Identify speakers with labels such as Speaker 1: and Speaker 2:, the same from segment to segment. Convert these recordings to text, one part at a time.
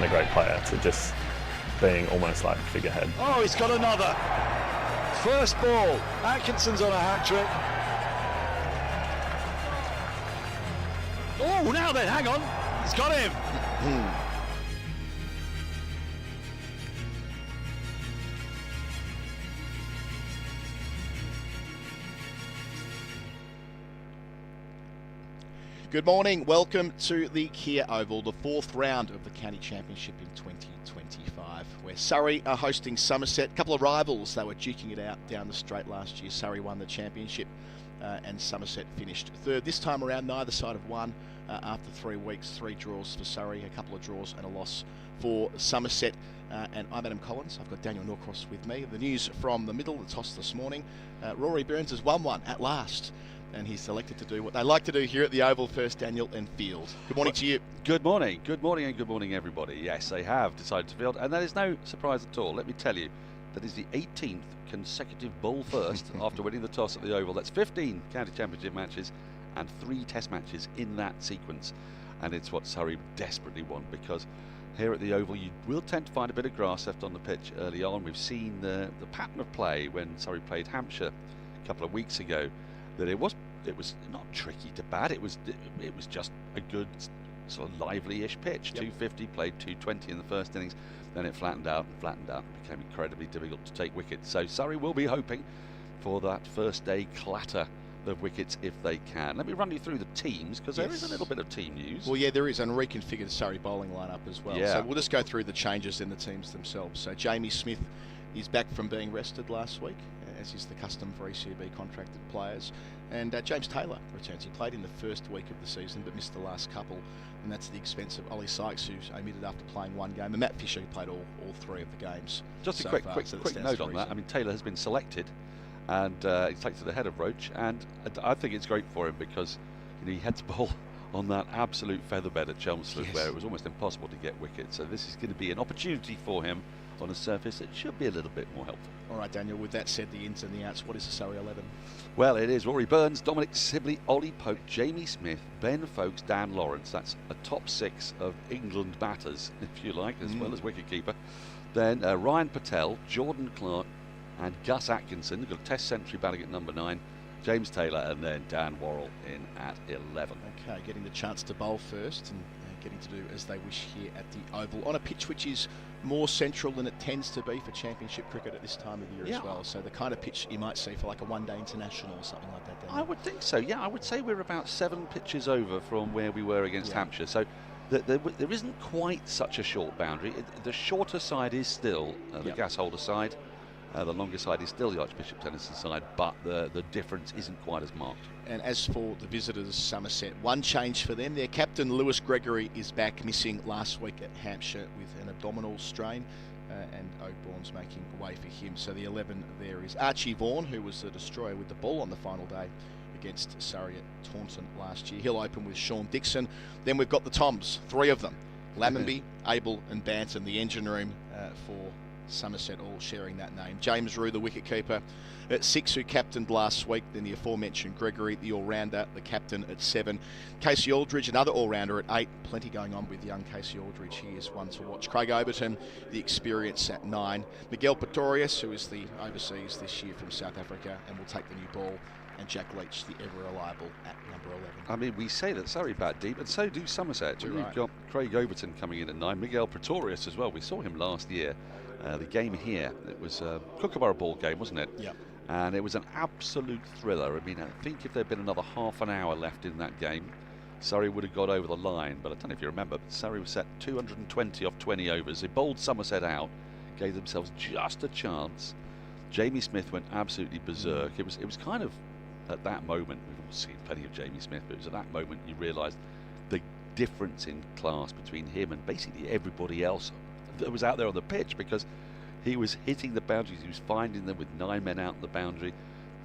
Speaker 1: a great player to just being almost like figurehead.
Speaker 2: Oh, he's got another. First ball. Atkinson's on a hat-trick. Oh, now then, hang on. He's got him.
Speaker 3: Good morning, welcome to the Kia Oval, the fourth round of the County Championship in 2025, where Surrey are hosting Somerset. A couple of rivals, they were duking it out down the straight last year. Surrey won the championship and Somerset finished third. This time around, neither side have won after 3 weeks. 3 draws for Surrey, a couple of draws and a loss for Somerset. And I'm Adam Collins. I've got Daniel Norcross with me. The news from the middle, the toss this morning. Rory Burns has won one at last, and he's selected to do what they like to do here at the Oval first, Daniel, and field. Good morning to you.
Speaker 4: Good morning, and good morning, everybody. Yes, they have decided to field, and that is no surprise at all. Let me tell you, that is the 18th consecutive ball first after winning the toss at the Oval. That's 15 county championship matches and 3 test matches in that sequence, and it's what Surrey desperately want, because here at the Oval you will tend to find a bit of grass left on the pitch early on. We've seen the pattern of play when Surrey played Hampshire a couple of weeks ago, that it was not tricky to bat. It was just a good sort of lively-ish pitch. Yep. 250, played 220 in the first innings, then it flattened out, and became incredibly difficult to take wickets. So Surrey will be hoping for that first day clatter of wickets if they can. Let me run you through the teams, because there is a little bit of team news.
Speaker 3: Well, yeah, there is, and reconfigured Surrey bowling lineup as well.
Speaker 4: Yeah.
Speaker 3: So we'll just go through the changes in the teams themselves. So Jamie Smith is back from being rested last week, as is the custom for ECB contracted players. And James Taylor returns. He played in the first week of the season but missed the last couple, and that's at the expense of Ollie Sykes, who's omitted after playing 1 game, and Matt Fisher, who played all 3 of the games.
Speaker 4: Just a quick note on that. I mean, Taylor has been selected, and he's selected ahead of Roach, and I think it's great for him, because he had to bowl on that absolute featherbed at Chelmsford, where it was almost impossible to get wickets. So this is going to be an opportunity for him on a surface that should be a little bit more helpful.
Speaker 3: All right, Daniel, with that said, the ins and the outs, what is the Surrey 11?
Speaker 4: Well, it is Rory Burns, Dominic Sibley, Ollie Pope, Jamie Smith, Ben Foakes, Dan Lawrence. That's a top 6 of England batters, if you like, as well as wicketkeeper. Then Ryan Patel, Jordan Clark and Gus Atkinson. They've got a test century batting at number 9. James Taylor, and then Dan Worrell in at 11.
Speaker 3: Okay, getting the chance to bowl first and getting to do as they wish here at the Oval, on a pitch which is more central than it tends to be for championship cricket at this time of year as well. So the kind of pitch you might see for like a one-day international or something like that.
Speaker 4: I would think so, yeah. I would say we're about 7 pitches over from where we were against Hampshire. So there isn't quite such a short boundary. The shorter side is still the gas holder side. The longer side is still the Archbishop Tennyson side, but the difference isn't quite as marked.
Speaker 3: And as for the visitors, Somerset, one change for them. Their captain, Lewis Gregory, is back, missing last week at Hampshire with an abdominal strain, and Oakbourne's making way for him. So the 11 there is Archie Vaughan, who was the destroyer with the ball on the final day against Surrey at Taunton last year. He'll open with Sean Dixon. Then we've got the Toms, 3 of them. Lammonby, Abel and Banton, the engine room for Somerset, all sharing that name. James Rue, the wicketkeeper, at 6, who captained last week. Then the aforementioned Gregory, the all-rounder, the captain at 7. Casey Aldridge, another all-rounder at 8. Plenty going on with young Casey Aldridge. He is one to watch. Craig Overton, the experience, at 9. Miguel Pretorius, who is the overseas this year from South Africa and will take the new ball. And Jack Leach, the ever-reliable, at number 11.
Speaker 4: I mean, we say that Surrey bat deep, and so do Somerset. We've got Craig Overton coming in at 9. Miguel Pretorius as well. We saw him last year. The game here, it was a Kookaburra ball game, wasn't it?
Speaker 3: Yeah.
Speaker 4: And it was an absolute thriller. I mean, I think if there'd been another half an hour left in that game, Surrey would have got over the line. But I don't know if you remember, but Surrey was set 220 off 20 overs. They bowled Somerset out, gave themselves just a chance. Jamie Smith went absolutely berserk. It was kind of at that moment, we've all seen plenty of Jamie Smith, but it was at that moment you realised the difference in class between him and basically everybody else that was out there on the pitch, because he was hitting the boundaries, he was finding them with 9 men out on the boundary.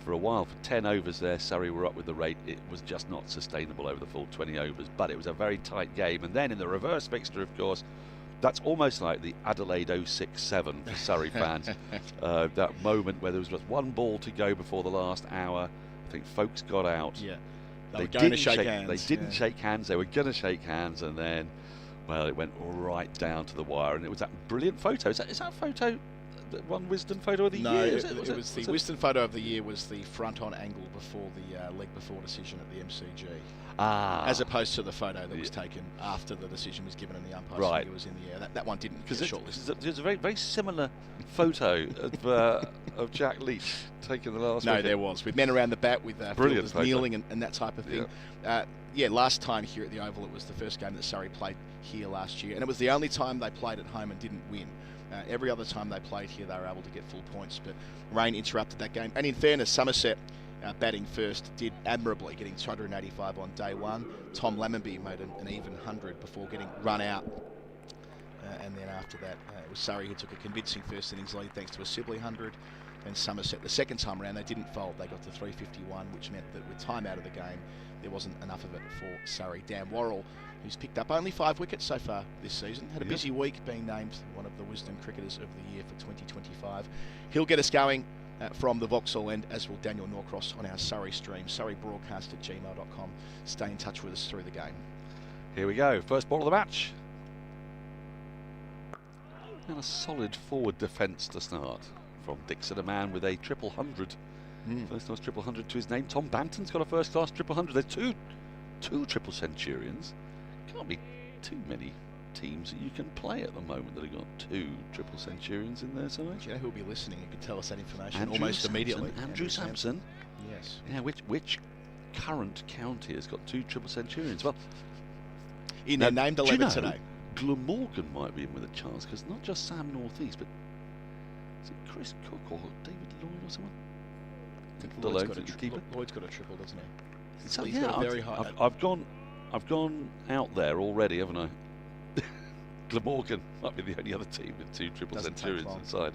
Speaker 4: For a while, for 10 overs there, Surrey were up with the rate. It was just not sustainable over the full 20 overs, but it was a very tight game. And then in the reverse fixture, of course, that's almost like the Adelaide 067 for Surrey fans. That moment where there was just 1 ball to go before the last hour. I think folks got out.
Speaker 3: Yeah.
Speaker 4: They didn't shake hands. They didn't shake hands. They were going to shake hands, and then Well, it went right down to the wire, and it was that brilliant photo. Is that photo the one Wisden photo of the year?
Speaker 3: No, it was the Wisden photo of the year was the front-on angle before the leg before decision at the MCG. As opposed to the photo that was taken after the decision was given and the umpire's finger was in the air. That one didn't get shortlisted.
Speaker 4: There's a very, very similar photo of Jack Leach taking the last wicket.
Speaker 3: There was, with men around the bat, with fielders
Speaker 4: photo.
Speaker 3: kneeling and that type of thing. Last time here at the Oval, it was the first game that Surrey played here last year, and it was the only time they played at home and didn't win. Every other time they played here, they were able to get full points, but rain interrupted that game. And in fairness, Somerset, batting first, did admirably, getting 285 on day one. Tom Lammonby made an even 100 before getting run out. And then after that, it was Surrey who took a convincing first innings lead thanks to a Sibley 100. And Somerset, the second time around, they didn't fold. They got to 351, which meant that with time out of the game, there wasn't enough of it for Surrey. Dan Worrell, who's picked up only 5 wickets so far this season, had a busy week being named one of the Wisden Cricketers of the Year for 2025. He'll get us going from the Vauxhall end, as will Daniel Norcross on our Surrey stream, surreybroadcast@gmail.com. Stay in touch with us through the game.
Speaker 4: Here we go, first ball of the match. And a solid forward defence to start from Dixon, a man with a triple hundred. First class triple hundred to his name. Tom Banton's got a first class triple hundred. There's two triple centurions. Can't be too many teams that you can play at the moment that have got 2 triple centurions in their side.
Speaker 3: Do you know who'll be listening and can tell us that information almost immediately?
Speaker 4: Andrew Sampson.
Speaker 3: Yes.
Speaker 4: Yeah, which current county has got 2 triple centurions? Well,
Speaker 3: in their named 11 today.
Speaker 4: Glamorgan might be in with a chance, because not just Sam Northeast, but is it Chris Cook or David Lloyd or someone?
Speaker 3: Lloyd's got a triple, doesn't he?
Speaker 4: So,
Speaker 3: he's got a very high.
Speaker 4: I've gone out there already, haven't I? Glamorgan might be the only other team with 2 triple centurions inside.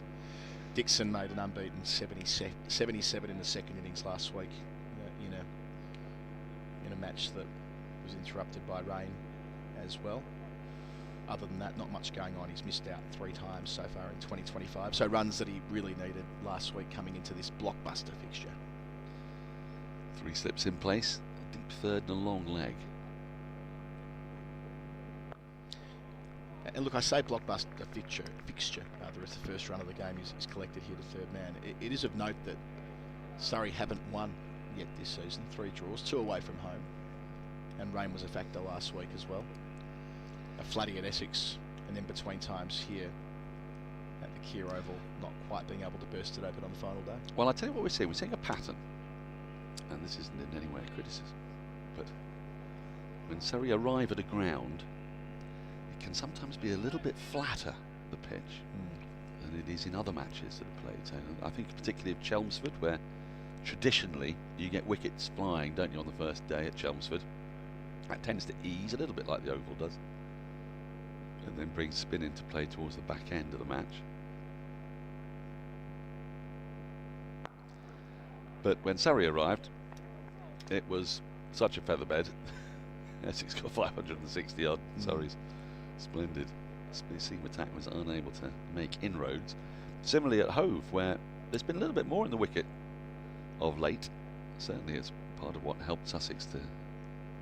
Speaker 3: Dixon made an unbeaten 77 in the second innings last week in a match that was interrupted by rain as well. Other than that, not much going on. He's missed out 3 times so far in 2025. So runs that he really needed last week coming into this blockbuster fixture.
Speaker 4: 3 slips in place, a deep third and a long leg.
Speaker 3: And look, I say blockbuster fixture. Rather, as the first run of the game is collected here to third man. It is of note that Surrey haven't won yet this season. 3 draws, 2 away from home. And rain was a factor last week as well. A flatty at Essex, and then between times here at the Kia Oval, not quite being able to burst it open on the final day.
Speaker 4: Well, I tell you what we're seeing a pattern, and this isn't in any way a criticism, but when Surrey arrive at a ground, it can sometimes be a little bit flatter, the pitch, than it is in other matches that are played. So I think particularly of Chelmsford, where traditionally you get wickets flying, don't you, on the first day at Chelmsford. That tends to ease a little bit like the Oval does, and then brings spin into play towards the back end of the match. But when Surrey arrived, it was such a featherbed. Essex got 560 odd. Surrey's splendid seam attack was unable to make inroads. Similarly at Hove, where there's been a little bit more in the wicket of late. Certainly it's part of what helped Sussex to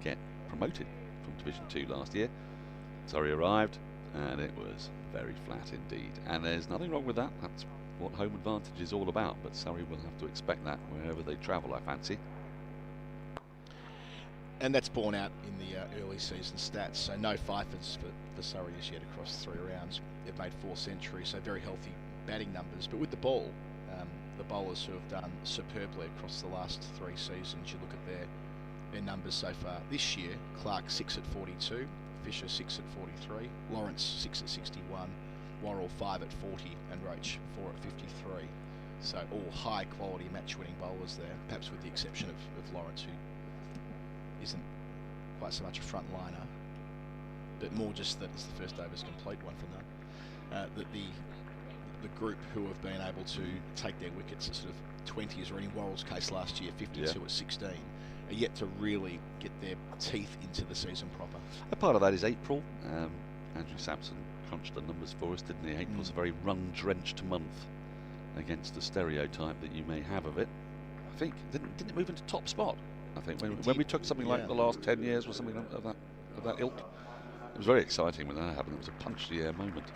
Speaker 4: get promoted from Division 2 last year. Surrey arrived, and it was very flat indeed. And there's nothing wrong with that. That's what home advantage is all about. But Surrey will have to expect that wherever they travel, I fancy.
Speaker 3: And that's borne out in the early season stats. So no fifers for Surrey as yet across 3 rounds. They've made 4 centuries, so very healthy batting numbers. But with the ball, the bowlers who have done superbly across the last 3 seasons, you look at their numbers so far. This year, Clark 6 at 42, Fisher 6 at 43, Lawrence 6 at 61, Worrell 5 at 40, and Roach 4 at 53. So all high quality match winning bowlers there, perhaps with the exception of Lawrence, who isn't quite so much a front liner, but more just that as the first over's complete, 1 for none. That the group who have been able to take their wickets at sort of 20s, or in Worrell's case last year, 52 at 16, are yet to really get their teeth into the season proper.
Speaker 4: A part of that is April. Andrew Sampson crunched the numbers for us, didn't he? April's a very run-drenched month against the stereotype that you may have of it. I think, didn't it move into top spot? I think when we took something like the last 10 years or something of that ilk. It was very exciting when that happened. It was a punch-the-air moment.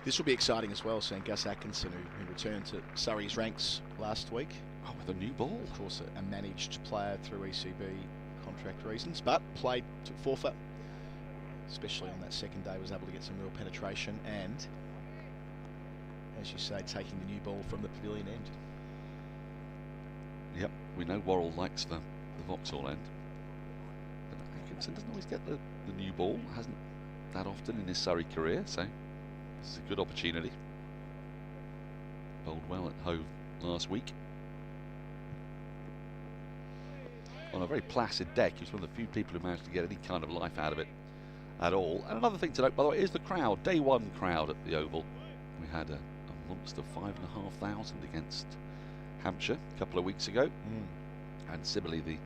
Speaker 3: This will be exciting as well, seeing Gus Atkinson, who returned to Surrey's ranks last week.
Speaker 4: Oh, with a new ball.
Speaker 3: Of course, a managed player through ECB contract reasons, but played to forfeit, especially on that second day, was able to get some real penetration and, as you say, taking the new ball from the pavilion end.
Speaker 4: Yep, we know Worrell likes the Vauxhall end. But Atkinson doesn't always get the new ball, hasn't that often in his Surrey career, so this is a good opportunity. Bowled well at Hove last week. On a very placid deck, he was one of the few people who managed to get any kind of life out of it at all. And another thing to note, by the way, is the crowd. Day one crowd at the Oval. We had a monster 5,500 against Hampshire a couple of weeks ago. And similarly, the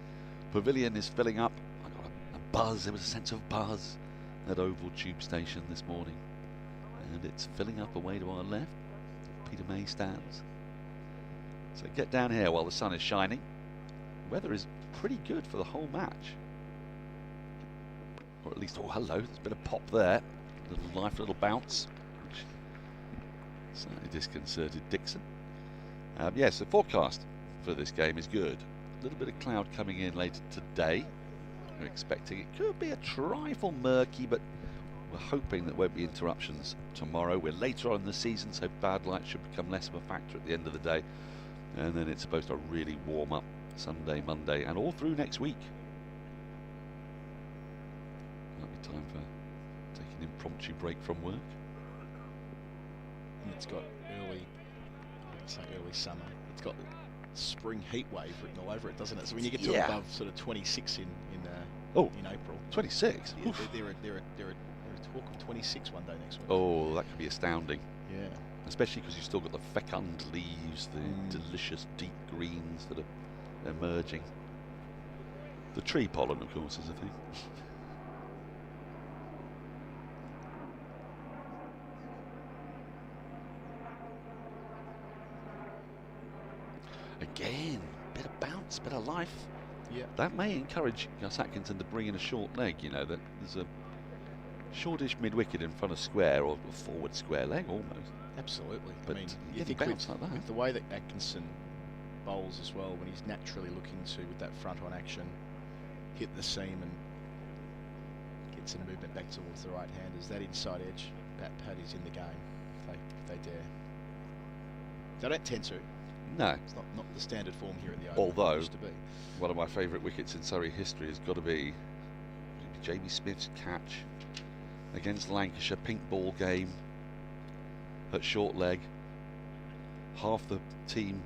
Speaker 4: pavilion is filling up. I got a buzz, there was a sense of buzz at Oval Tube Station this morning. And it's filling up away to our left. Peter May stands. So get down here while the sun is shining. Weather is pretty good for the whole match. Or at least, oh hello, there's been a pop there. Little life, little bounce. Which slightly disconcerted Dixon. Yes, the forecast for this game is good. A little bit of cloud coming in later today. We're expecting it could be a trifle murky, but we're hoping there won't be interruptions tomorrow. We're later on in the season, so bad light should become less of a factor at the end of the day. And then it's supposed to really warm up Sunday, Monday, and all through next week. Might be time for taking an impromptu break from work.
Speaker 3: And it's got early summer. It's got the spring heat wave written all over it, doesn't it? So when you get to above sort of 26 in April.
Speaker 4: 26?
Speaker 3: Yeah, there are talk of 26 one day next week.
Speaker 4: Oh, that could be astounding.
Speaker 3: Yeah.
Speaker 4: Especially because you've still got the fecund leaves, the delicious deep greens that are emerging. The tree pollen, of course, is a thing. Again, bit of bounce, bit of life.
Speaker 3: Yeah.
Speaker 4: That may encourage Gus Atkinson to bring in a short leg, you know, that there's a shortish mid-wicket in front of square, or a forward square leg almost.
Speaker 3: Absolutely.
Speaker 4: But
Speaker 3: I mean,
Speaker 4: you
Speaker 3: you
Speaker 4: think
Speaker 3: think
Speaker 4: bounce like that.
Speaker 3: with the way that Atkinson bowls as well, when he's naturally looking to, with that front-on action, hit the seam and get some movement back towards the right-handers, that inside edge, bat pad is in the game if they dare. They don't tend to.
Speaker 4: No.
Speaker 3: It's not the standard form here at the Oval.
Speaker 4: Although,
Speaker 3: used to be.
Speaker 4: one of my favourite wickets in Surrey history has got to be Jamie Smith's catch against Lancashire, pink ball game at short leg. Half the team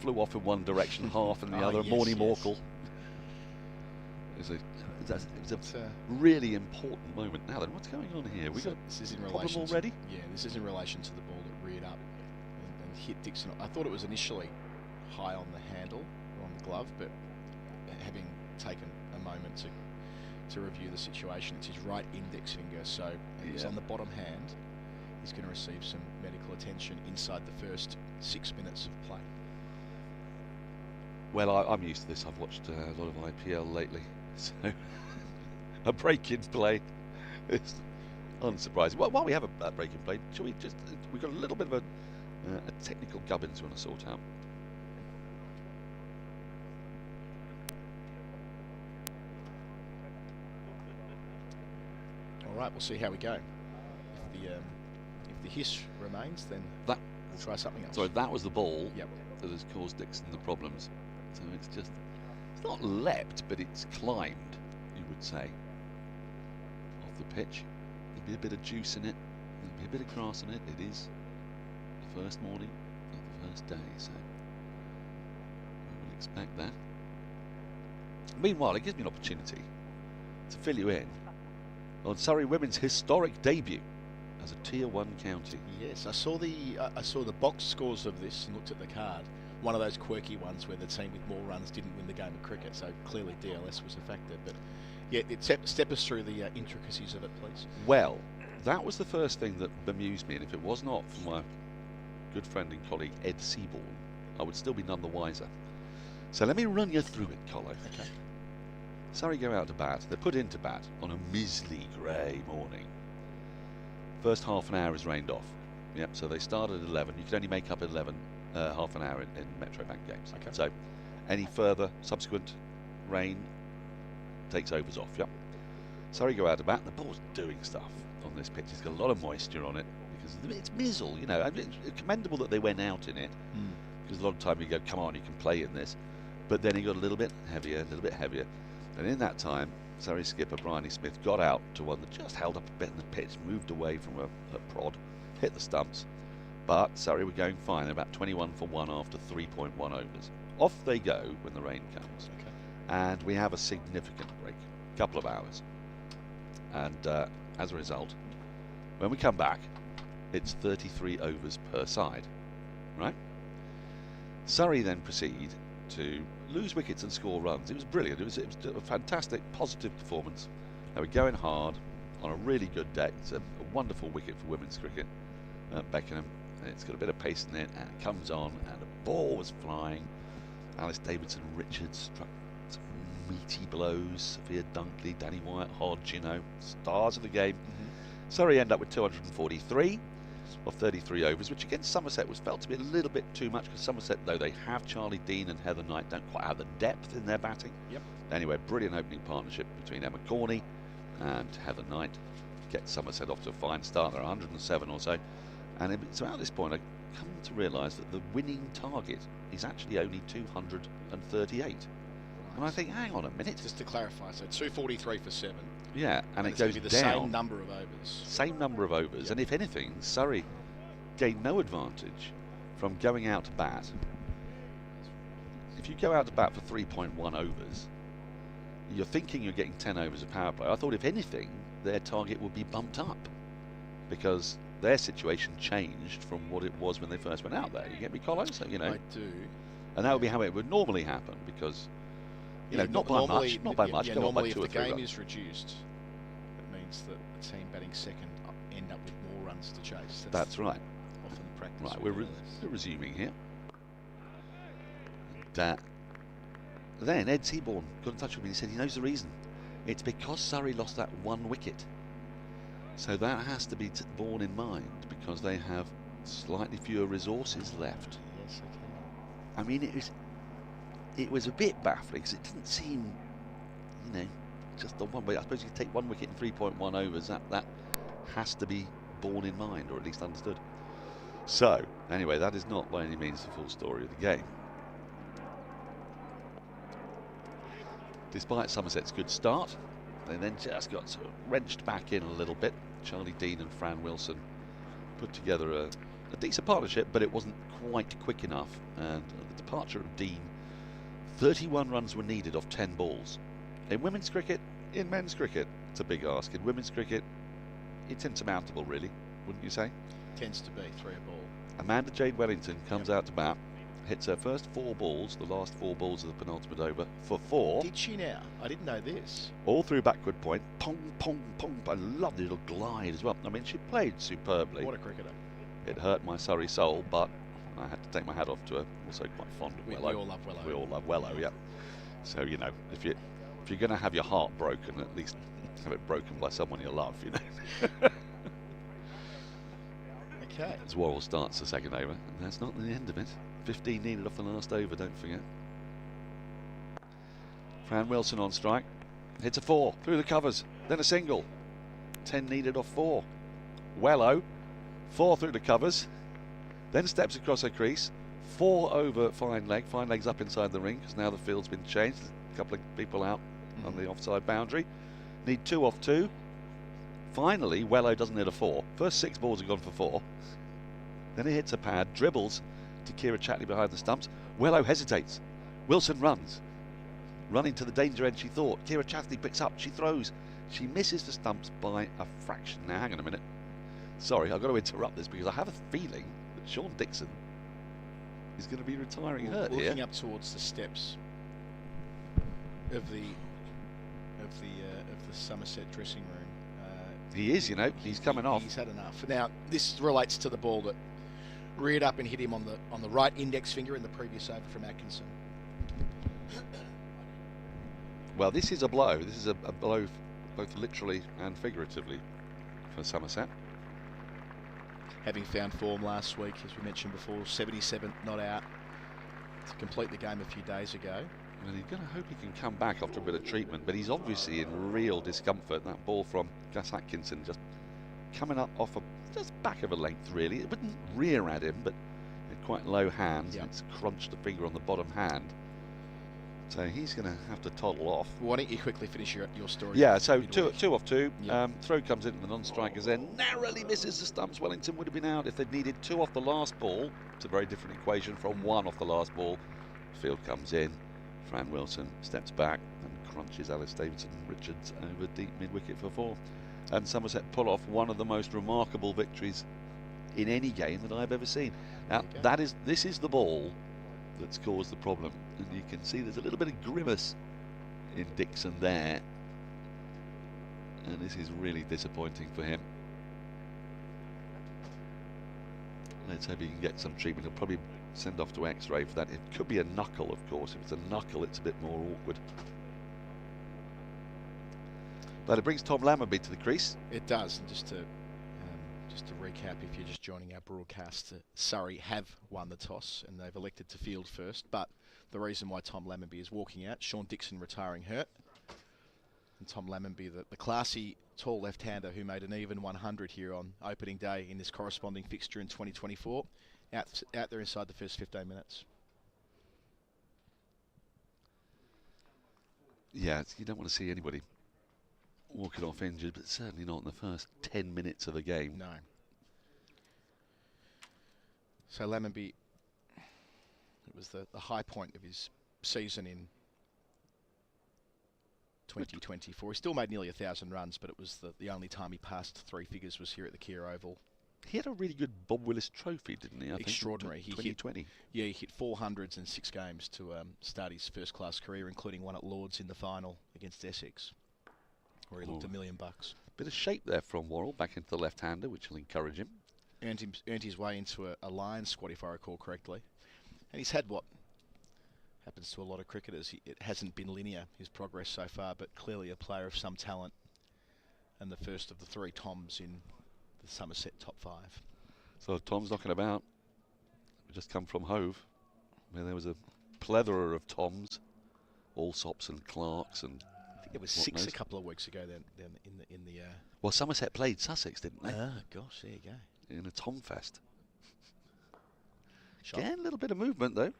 Speaker 4: flew off in one direction, half in the other.
Speaker 3: Yes,
Speaker 4: Morny
Speaker 3: yes.
Speaker 4: Morkel. It was a really important moment. Now then, what's going on here? We got
Speaker 3: this is in
Speaker 4: problem
Speaker 3: relation
Speaker 4: already?
Speaker 3: Yeah, this is in relation to the ball that reared up and hit Dixon. I thought it was initially high on the handle or on the glove, but having taken a moment to review the situation, it's his right index finger, so he's on the bottom hand. He's going to receive some medical attention inside the first 6 minutes of play.
Speaker 4: Well, I'm used to this. I've watched a lot of IPL lately, so a break in play is unsurprising. Well, while we have a break in play, shall we just? We've got a little bit of a technical gubbins we want to sort out.
Speaker 3: All right, we'll see how we go. If the hiss remains, then we'll try something else.
Speaker 4: So that was the ball
Speaker 3: Yep.
Speaker 4: that has caused Dixon the problems. So it's not leapt, but it's climbed, you would say, off the pitch. There'll be a bit of juice in it. There'll be a bit of grass in it. It is the first morning of the first day, so we will expect that. Meanwhile, it gives me an opportunity to fill you in on Surrey Women's historic debut as a Tier 1 county.
Speaker 3: Yes, I saw the box scores of this and looked at the card. One of those quirky ones where the team with more runs didn't win the game of cricket, so clearly DLS was a factor. But yeah, step us through the intricacies of it, please.
Speaker 4: Well, that was the first thing that bemused me, and if it was not for my good friend and colleague Ed Seaborn, I would still be none the wiser. So let me run you through it, Colo.
Speaker 3: Okay.
Speaker 4: Surrey go out to bat. They're put into bat on a measly grey morning. First half an hour is rained off. Yep, so they started at 11. You can only make up 11 half an hour in Metro Bank games. Okay. So any further subsequent rain takes overs off. Yep. Surrey go out to bat. The ball's doing stuff on this pitch. It's got a lot of moisture on it because it's mizzle. You know, I mean, it's commendable that they went out in it because a lot of time you go, come on, you can play in this. But then it got a little bit heavier, and in that time, Surrey skipper Bryony Smith got out to one that just held up a bit in the pitch, moved away from a prod, hit the stumps, but Surrey were going fine. They're about 21 for 1 after 3.1 overs. Off they go when the rain comes, and we have a significant break, a couple of hours, and as a result, when we come back, it's 33 overs per side, right? Surrey then proceed to lose wickets and score runs. It was brilliant. It was a fantastic, positive performance. They were going hard on a really good day. It's a wonderful wicket for women's cricket. Beckenham, it's got a bit of pace in it, and it comes on, and the ball was flying. Alice Davidson Richards struck some meaty blows. Sophia Dunkley, Danny Wyatt Hodge, you know, stars of the game. Surrey end up with 243 of 33 overs, which against Somerset was felt to be a little bit too much, because Somerset, though they have Charlie Dean and Heather Knight, don't quite have the depth in their batting. Anyway, brilliant opening partnership between Emma Corney and Heather Knight gets Somerset off to a fine start. They're 107 or so, and it's about this point I come to realise that the winning target is actually only 238. And I think, hang on a minute.
Speaker 3: Just to clarify, so 243 for 7.
Speaker 4: Yeah, and it goes
Speaker 3: be the
Speaker 4: down.
Speaker 3: Same number of overs.
Speaker 4: Same number of overs, and if anything, Surrey gained no advantage from going out to bat. If you go out to bat for 3.1 overs, you're thinking you're getting 10 overs of power play. I thought, if anything, their target would be bumped up, because their situation changed from what it was when they first went out there. You get me, Colin? So, you know,
Speaker 3: I do.
Speaker 4: And that would be how it would normally happen, because you know, not by much. Not by much.
Speaker 3: Normally, if the game is reduced, it means that the team batting second end up with more runs to chase.
Speaker 4: That's right.
Speaker 3: Often practice.
Speaker 4: Right, we're resuming here. Then Ed Seaborn got in touch with me and he said he knows the reason. It's because Surrey lost that 1 wicket. So that has to be borne in mind, because they have slightly fewer resources left.
Speaker 3: Yes, okay.
Speaker 4: I mean, it was a bit baffling, because it didn't seem, you know, just the one way. I suppose you could take 1 wicket in 3.1 overs. That has to be borne in mind, or at least understood. So, anyway, that is not by any means the full story of the game. Despite Somerset's good start, they then just got sort of wrenched back in a little bit. Charlie Dean and Fran Wilson put together a decent partnership, but it wasn't quite quick enough. And the departure of Dean, 31 runs were needed off 10 balls. In women's cricket, in men's cricket, it's a big ask. In women's cricket, it's insurmountable, really, wouldn't you say?
Speaker 3: Tends to be 3 a ball.
Speaker 4: Amanda Jade Wellington comes out to bat, hits her first 4 balls, the last 4 balls of the penultimate over, for 4.
Speaker 3: Did she now? I didn't know this.
Speaker 4: All through backward point, pong, pong, pong. I love the little glide as well. I mean, she played superbly.
Speaker 3: What a cricketer.
Speaker 4: It hurt my Surrey soul, but I had to take my hat off to her. Also quite fond of Wello.
Speaker 3: We all love Wello.
Speaker 4: We all love Wello, yeah. So, you know, if you're going to have your heart broken, at least have it broken by someone you love, you know.
Speaker 3: Okay.
Speaker 4: As Worrell starts the second over, and that's not the end of it. 15 needed off the last over, don't forget. Fran Wilson on strike. Hits a 4 through the covers, then a single. 10 needed off 4. Wello, 4 through the covers, then steps across her crease. 4 over fine leg. Fine leg's up inside the ring, because now the field's been changed. There's a couple of people out on the offside boundary. Need 2 off 2. Finally, Wello doesn't hit a 4. First 6 balls have gone for 4. Then he hits a pad, dribbles to Kira Chatley behind the stumps. Wello hesitates. Wilson runs. Running to the danger end, she thought. Kira Chatley picks up. She throws. She misses the stumps by a fraction. Now, hang on a minute. Sorry, I've got to interrupt this, because I have a feeling that Sean Dixon is going to be retiring hurt here.
Speaker 3: Looking up towards the steps of the Somerset dressing room.
Speaker 4: He is, you know. He's coming off.
Speaker 3: He's had enough. Now, this relates to the ball that reared up and hit him on the right index finger in the previous over from Atkinson.
Speaker 4: Well, this is a blow. This is a blow both literally and figuratively for Somerset.
Speaker 3: Having found form last week, as we mentioned before, 77 not out to complete the game a few days ago.
Speaker 4: Well, you're going to hope he can come back after a bit of treatment, but he's obviously in real discomfort. That ball from Gus Atkinson just coming up off just back of a length, really. It wouldn't rear at him, but quite low hands.
Speaker 3: Yep.
Speaker 4: It's crunched the finger on the bottom hand. So he's going to have to toddle off.
Speaker 3: Why don't you quickly finish your story?
Speaker 4: Yeah, so two off two.
Speaker 3: Yep.
Speaker 4: Throw comes into the non-strikers end. Narrowly misses the stumps. Wellington would have been out if they'd needed 2 off the last ball. It's a very different equation from 1 off the last ball. Field comes in. Fran Wilson steps back and crunches Alice Davidson Richards over deep mid-wicket for 4. And Somerset pull off one of the most remarkable victories in any game that I've ever seen. Now, this is the ball that's caused the problem, and you can see there's a little bit of grimace in Dixon there, and this is really disappointing for him. Let's hope he can get some treatment. He'll probably send off to X-ray for that. It could be a knuckle, of course. If it's a knuckle, it's a bit more awkward. But it brings Tom Lammonby to the crease.
Speaker 3: It does. And just to recap, if you're just joining our broadcast, Surrey have won the toss and they've elected to field first. But the reason why Tom Lammonby is walking out, Sean Dixon retiring hurt, and Tom Lammonby, the classy tall left-hander who made an even 100 here on opening day in this corresponding fixture in 2024, out there inside the first 15 minutes.
Speaker 4: Yeah, you don't want to see anybody walking off injured, but certainly not in the first 10 minutes of the game.
Speaker 3: No. So Lammonby, it was the high point of his season in 2024. He still made nearly 1,000 runs, but it was the only time he passed 3 figures was here at the Kia Oval.
Speaker 4: He had a really good Bob Willis trophy, didn't he?
Speaker 3: Extraordinary.
Speaker 4: He 2020.
Speaker 3: He hit 400s in 6 games to start his first-class career, including one at Lord's in the final against Essex, where he looked $1 million.
Speaker 4: Bit of shape there from Worrell back into the left-hander, which will encourage him.
Speaker 3: Earned his way into a Lions squad, if I recall correctly. And he's had what happens to a lot of cricketers. It hasn't been linear, his progress so far, but clearly a player of some talent. And the first of the 3 Toms in the Somerset top 5.
Speaker 4: So Tom's knocking about. We just come from Hove, where there was a plethora of Toms, Allsops and Clarks and...
Speaker 3: I think it was 6 a couple of weeks ago. Then in the.
Speaker 4: Well, Somerset played Sussex, didn't they?
Speaker 3: Ah, gosh, there you go.
Speaker 4: In a Tomfest.
Speaker 3: Shot.
Speaker 4: Again, a little bit of movement though.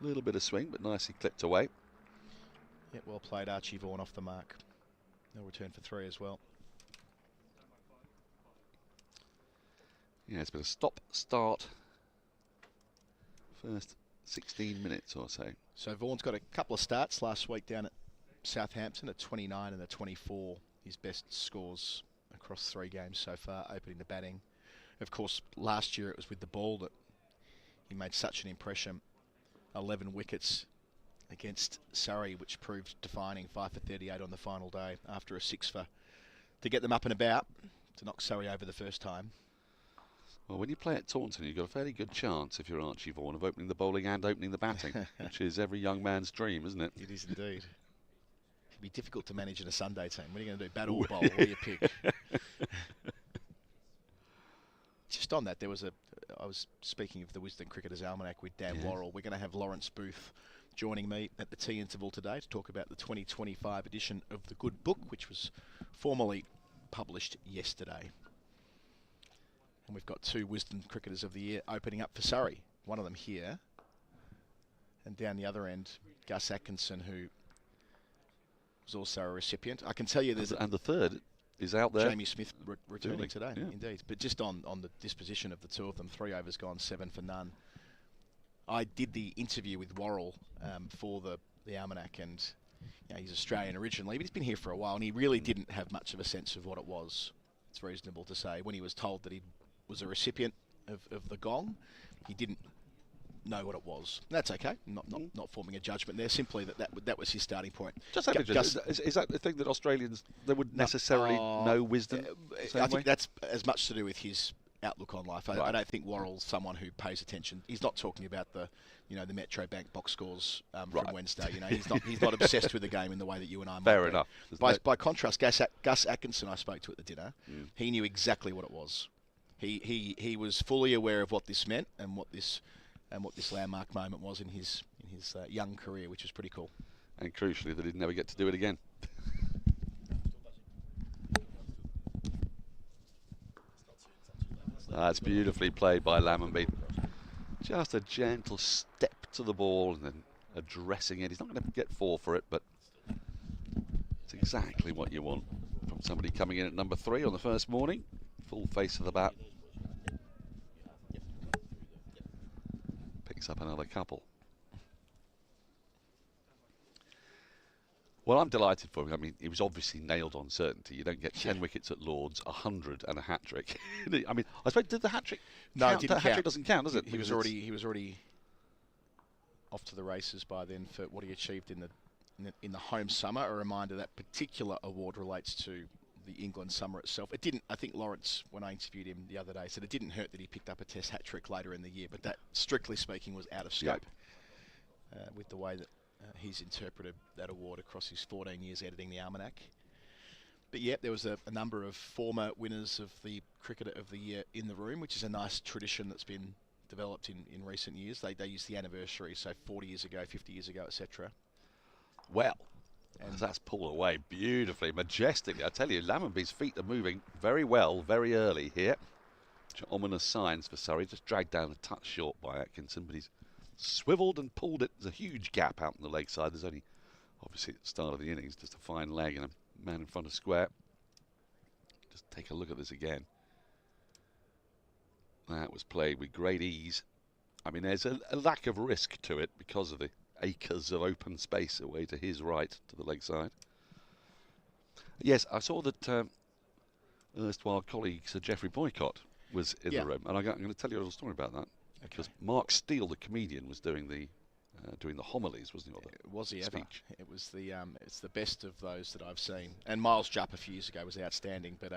Speaker 4: A little bit of swing, but nicely clipped away.
Speaker 3: Yeah, well played, Archie Vaughan off the mark. No return for 3 as well.
Speaker 4: Yeah, it's been a stop-start first 16 minutes or so.
Speaker 3: So Vaughan's got a couple of starts last week down at Southampton at 29 and a 24. His best scores across 3 games so far, opening the batting. Of course, last year it was with the ball that he made such an impression. 11 wickets against Surrey, which proved defining. 5 for 38 on the final day after a 6 for to get them up and about to knock Surrey over the first time.
Speaker 4: Well, when you play at Taunton, you've got a fairly good chance, if you're Archie Vaughan, of opening the bowling and opening the batting, which is every young man's dream, isn't it?
Speaker 3: It is indeed. It'd be difficult to manage in a Sunday team. What are you going to do? Bat or bowl? What do you pick? Just on that, I was speaking of the Wisden Cricketers Almanac with Dan Worrell. We're going to have Lawrence Booth joining me at the tea interval today to talk about the 2025 edition of The Good Book, which was formally published yesterday. And we've got 2 Wisden Cricketers of the Year opening up for Surrey. One of them here. And down the other end, Gus Atkinson, who was also a recipient. I can tell you there's...
Speaker 4: And the third is out there.
Speaker 3: Jamie Smith returning today,
Speaker 4: yeah.
Speaker 3: Indeed. But just on the disposition of the 2 of them, 3 overs gone, 7 for none. I did the interview with Worrell for the Almanac, and he's Australian originally, but he's been here for a while, and he really didn't have much of a sense of what it was. It's reasonable to say. When he was told that he was a recipient of the gong, he didn't know what it was. That's okay. Not forming a judgment there. Simply that was his starting point.
Speaker 4: Just is that the thing that Australians they wouldn't necessarily know Wisden?
Speaker 3: I think that's as much to do with his outlook on life.
Speaker 4: Right.
Speaker 3: I don't think Worrell's someone who pays attention. He's not talking about the Metro Bank box scores from Wednesday. He's not obsessed with the game in the way that you and I might
Speaker 4: Fair
Speaker 3: be.
Speaker 4: enough.
Speaker 3: By contrast, Gus Atkinson, I spoke to at the dinner, he knew exactly what it was. He was fully aware of what this meant and what this landmark moment was in his young career, which was pretty cool.
Speaker 4: And crucially, that he'd never get to do it again. That's beautifully played by Lammonby. Just a gentle step to the ball and then addressing it. He's not going to get 4 for it, but it's exactly what you want from somebody coming in at number 3 on the first morning. Full face of the bat. Picks up another couple. Well, I'm delighted for him. I mean, he was obviously nailed on certainty. You don't get 10 wickets at Lords, 100 and a hat-trick. I mean, I suppose, did the hat-trick
Speaker 3: No,
Speaker 4: count?
Speaker 3: it didn't
Speaker 4: That hat-trick doesn't count, does it?
Speaker 3: He was already off to the races by then for what he achieved in the home summer. A reminder that particular award relates to the England summer itself. It didn't. I think Lawrence, when I interviewed him the other day, said it didn't hurt that he picked up a Test hat-trick later in the year, but that, strictly speaking, was out of scope with the way that he's interpreted that award across his 14 years editing the Almanac. But yeah, there was a number of former winners of the Cricketer of the Year in the room, which is a nice tradition that's been developed in recent years. They use the anniversary, so 40 years ago, 50 years ago, etc.
Speaker 4: Well, and that's pulled away beautifully, majestically. I tell you, Lammonby's feet are moving very well, very early here. Which are ominous signs for Surrey. Just dragged down a touch short by Atkinson, but he's swiveled and pulled it. There's a huge gap out on the leg side. There's only, obviously, at the start of the innings, just a fine leg and a man in front of square. Just take a look at this again. That was played with great ease. I mean, there's a lack of risk to it because of the acres of open space away to his right, to the leg side. Yes, I saw that erstwhile colleague Sir Geoffrey Boycott was in the room, and I'm going to tell you a little story about that. Because Mark Steele, the comedian, was doing the homilies, wasn't he?
Speaker 3: Was he
Speaker 4: speech?
Speaker 3: Ever? It was it's the best of those that I've seen. And Miles Jupp a few years ago was outstanding, but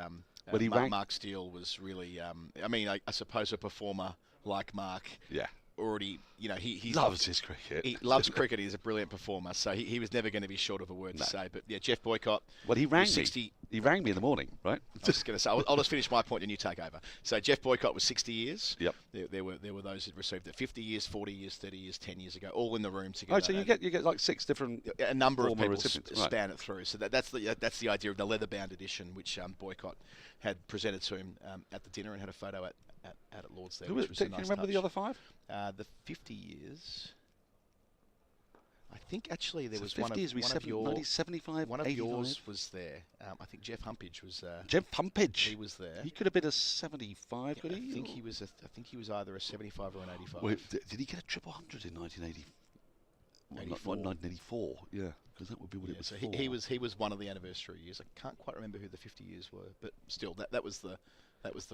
Speaker 3: Mark Steele was really. I suppose a performer like Mark. Yeah. Already, he
Speaker 4: loves his cricket.
Speaker 3: He loves cricket. He's a brilliant performer, so he was never going to be short of a word to say. But yeah, Jeff Boycott.
Speaker 4: Well, he rang me. He rang me in the morning, right?
Speaker 3: I was going to say, I'll just finish my point and you take over. So Jeff Boycott was 60 years.
Speaker 4: Yep.
Speaker 3: There were those who received it 50 years, 40 years, 30 years, 10 years ago, all in the room together.
Speaker 4: Oh, so you get like 6 different.
Speaker 3: A number of people span it through. So that's the idea of the leather-bound edition, which Boycott had presented to him at the dinner and had a photo at Lords there. Which was
Speaker 4: can you remember the other 5?
Speaker 3: The 50 years. I think actually there was
Speaker 4: 50
Speaker 3: one of yours.
Speaker 4: 1975,
Speaker 3: One of
Speaker 4: 85.
Speaker 3: yours was there. I think Jeff Humpage was.
Speaker 4: Jeff Humpage.
Speaker 3: He was there.
Speaker 4: He could have been a 75, could he?
Speaker 3: I think he was. I think he was either a 75 or an 85.
Speaker 4: Wait, did he get a triple hundred in 1984? Yeah, because that would be what it was.
Speaker 3: So
Speaker 4: for.
Speaker 3: he was one of the anniversary years. I can't quite remember who the 50 years were, but still, that was the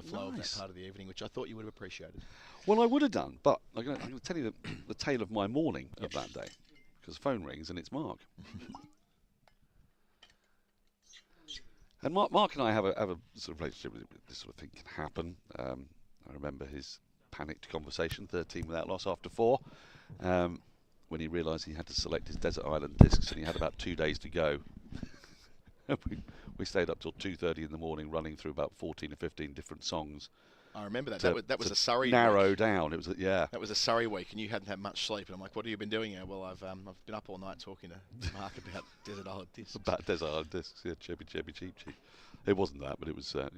Speaker 3: flow of that part of the evening, which I thought you would have appreciated.
Speaker 4: Well, I would have done, but I'm going to tell you the tale of my morning of that day, because the phone rings and it's Mark. And Mark and I have a sort of relationship with this sort of thing can happen. I remember his panicked conversation, 13 without loss after 4, when he realised he had to select his desert island discs and he had about 2 days to go. We stayed up till 2:30 in the morning, running through about 14 or 15 different songs.
Speaker 3: I remember that. That was a Surrey
Speaker 4: narrow
Speaker 3: week.
Speaker 4: Down. It was That
Speaker 3: was a Surrey week, and you hadn't had much sleep. And I'm like, "What have you been doing here?" Well, I've been up all night talking to Mark about desert island discs.
Speaker 4: About desert island discs, yeah, chubby, cheap. It wasn't that, but it was. There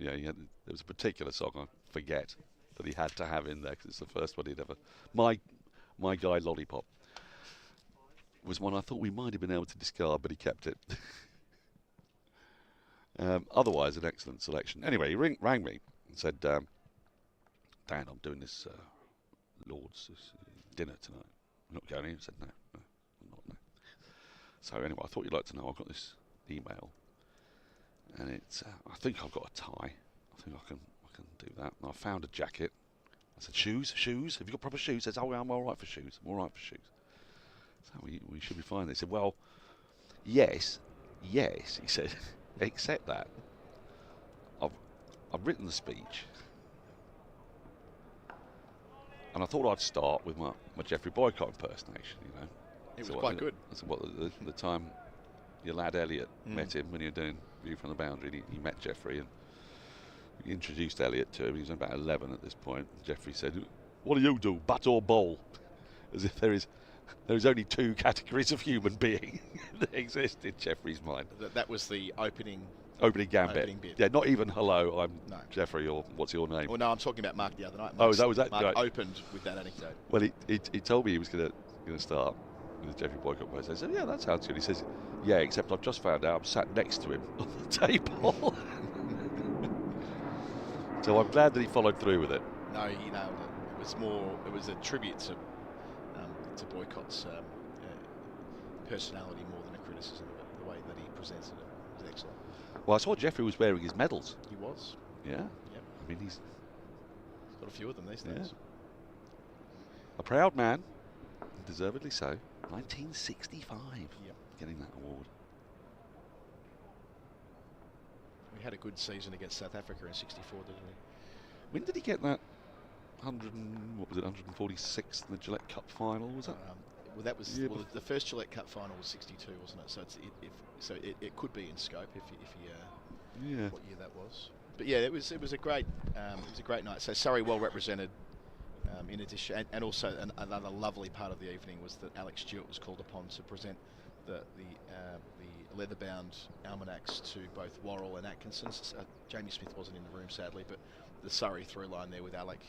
Speaker 4: was a particular song I forget that he had to have in there because it's the first one he'd ever. My Guy Lollipop was one I thought we might have been able to discard, but he kept it. Otherwise, an excellent selection. Anyway, he rang me and said, Dan, I'm doing this Lord's dinner tonight. I'm not going in. I said, no, I'm not. No. So anyway, I thought you'd like to know I've got this email. And it's, I think I've got a tie. I think I can do that. And I found a jacket. I said, shoes? Have you got proper shoes? He says, oh, I'm all right for shoes. I'm all right for shoes. So we should be fine. They said, well, yes, he said. Except that I've written the speech And I thought I'd start with my Geoffrey Boycott impersonation, you know.
Speaker 3: It was quite good.
Speaker 4: That's what the time your lad Elliot met him when you were doing View from the Boundary. He met Geoffrey and he introduced Elliot to him. He was about 11 at this point. Geoffrey said, "What do you do, bat or bowl?" As if there is only two categories of human being that exist in Geoffrey's mind.
Speaker 3: That was the opening
Speaker 4: gambit.
Speaker 3: Opening bit.
Speaker 4: Yeah, not even hello, I'm Geoffrey, or what's your name?
Speaker 3: Well, no, I'm talking about Mark the other night.
Speaker 4: Was that?
Speaker 3: Mark
Speaker 4: right.
Speaker 3: opened with that anecdote.
Speaker 4: Well, he told me he was going to start with the Geoffrey Boycott post. I said, yeah, that sounds good. He says, yeah, except I've just found out I'm sat next to him on the table. So I'm glad that he followed through with it.
Speaker 3: No, he nailed it. It was a tribute to Boycott's personality more than a criticism of it. The way that he presented it was excellent.
Speaker 4: Well, I saw Geoffrey was wearing his medals.
Speaker 3: He was.
Speaker 4: Yeah.
Speaker 3: Yep.
Speaker 4: I mean, he's
Speaker 3: got a few of them these days.
Speaker 4: A proud man, deservedly so. 1965, getting that award.
Speaker 3: We had a good season against South Africa in '64, didn't we?
Speaker 4: When did he get that 146th in the Gillette Cup final? Was that?
Speaker 3: Well, that was the first Gillette Cup final was '62, wasn't it? So it could be in scope if what year that was. But yeah, it was a great night. So Surrey well represented. In addition, and also another lovely part of the evening was that Alex Stewart was called upon to present the leather-bound almanacs to both Worrell and Atkinson. Jamie Smith wasn't in the room, sadly, but the Surrey through line there with Alec.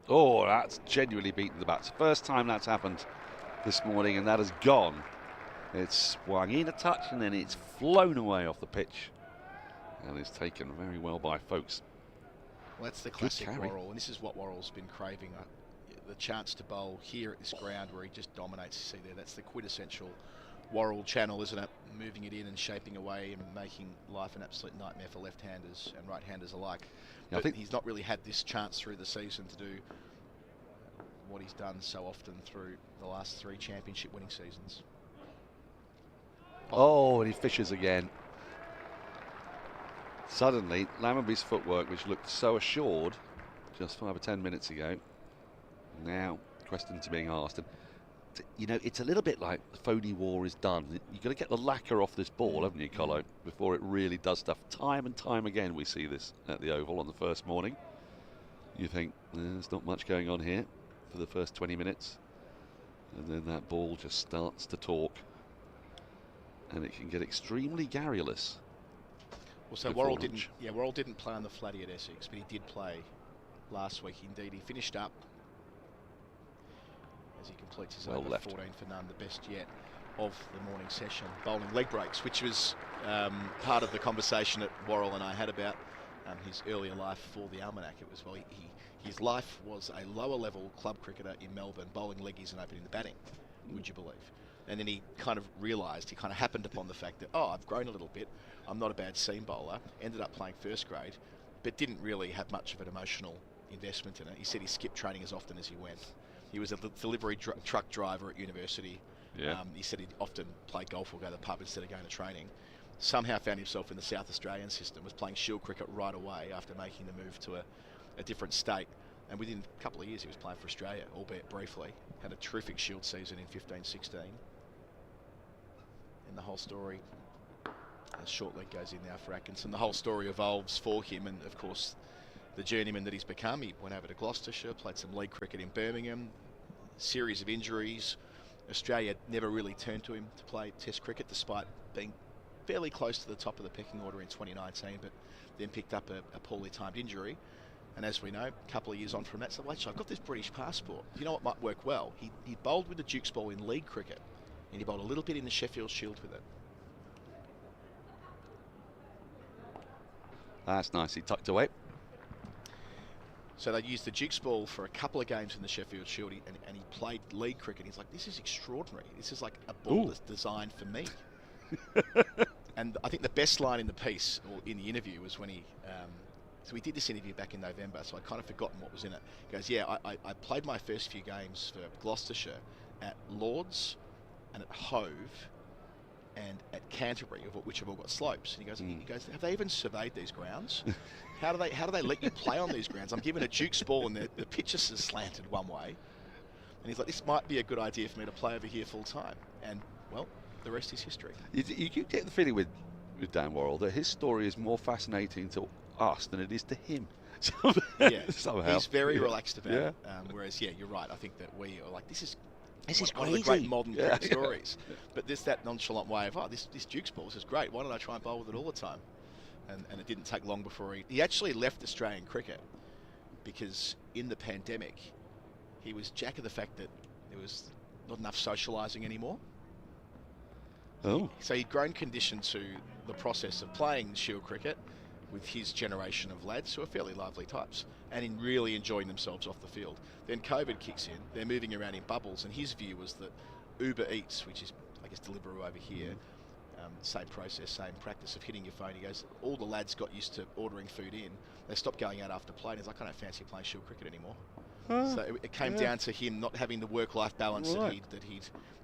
Speaker 4: Oh, that's genuinely beaten the bats. First time that's happened this morning, and that has gone. It's swung in a touch, and then it's flown away off the pitch, and it's taken very well by folks.
Speaker 3: Well, that's the classic Worrell, and this is what Worrell's been craving. The chance to bowl here at this ground where he just dominates. You see there, that's the quintessential Worrell channel, isn't it? Moving it in and shaping away and making life an absolute nightmare for left-handers and right-handers alike.
Speaker 4: Yeah,
Speaker 3: but he's not really had this chance through the season to do what he's done so often through the last 3 championship winning seasons.
Speaker 4: Oh, and he fishes again. Suddenly, Lammonby's footwork, which looked so assured just 5 or 10 minutes ago, now questions are being asked. And you know, it's a little bit like the phony war is done. You've got to get the lacquer off this ball, haven't you, Colo, before it really does stuff. Time and time again we see this at the Oval on the first morning. You think, there's not much going on here for the first 20 minutes. And then that ball just starts to talk. And it can get extremely garrulous.
Speaker 3: Well, so Worrell didn't play on the flatty at Essex, but he did play last week. Indeed, he finished up as he completes his over 14 for none, the best yet of the morning session, bowling leg breaks, which was part of the conversation that Worrell and I had about his earlier life for the Almanac. It was, his life was a lower level club cricketer in Melbourne, bowling leggies and opening the batting, would you believe? And then he kind of realised, he kind of happened upon the fact that, I've grown a little bit, I'm not a bad seam bowler, ended up playing first grade, but didn't really have much of an emotional investment in it. He said he skipped training as often as he went. He was a delivery truck driver at university.
Speaker 4: Yeah.
Speaker 3: He said he'd often play golf or go to the pub instead of going to training. Somehow found himself in the South Australian system, was playing Shield cricket right away after making the move to a different state. And within a couple of years he was playing for Australia, albeit briefly. Had a terrific Shield season in 15-16. And the whole story, as short leg goes in now for Atkinson, the whole story evolves for him, and of course the journeyman that he's become. He went over to Gloucestershire, played some league cricket in Birmingham, series of injuries. Australia never really turned to him to play Test cricket, despite being fairly close to the top of the pecking order in 2019, but then picked up a poorly timed injury. And as we know, a couple of years on from that, so I've got this British passport. You know what might work well? He bowled with the Duke's ball in league cricket, and he bowled a little bit in the Sheffield Shield with it.
Speaker 4: That's nicely tucked away.
Speaker 3: So they used the Duke's ball for a couple of games in the Sheffield Shield, and he played league cricket. He's like, this is extraordinary. This is like a ball that's designed for me. And I think the best line in the piece, or in the interview, was when he... so we did this interview back in November, so I'd kind of forgotten what was in it. He goes, yeah, I played my first few games for Gloucestershire at Lords and at Hove and at Canterbury, which have all got slopes. And he goes, have they even surveyed these grounds? How do they let you play on these grounds? I'm given a Duke's ball and the pitch is slanted one way. And he's like, this might be a good idea for me to play over here full time. And, well, the rest is history.
Speaker 4: You get the feeling with Dan Worrell that his story is more fascinating to us than it is to him. Somehow.
Speaker 3: He's very relaxed about it. Whereas, you're right. I think that we are like, this is one of the great modern cricket stories. But there's that nonchalant way of, this Duke's ball, this is great. Why don't I try and bowl with it all the time? And it didn't take long before he actually left Australian cricket because in the pandemic, he was jack of the fact that there was not enough socialising anymore.
Speaker 4: Oh.
Speaker 3: So he'd grown conditioned to the process of playing Shield cricket with his generation of lads who are fairly lively types and in really enjoying themselves off the field. Then COVID kicks in, they're moving around in bubbles, and his view was that Uber Eats, which is, I guess, Deliveroo over here, same process, same practice of hitting your phone. He goes, all the lads got used to ordering food in. They stopped going out after play, and he's like, I don't fancy playing Shield cricket anymore. So it came down to him not having the work-life balance that he'd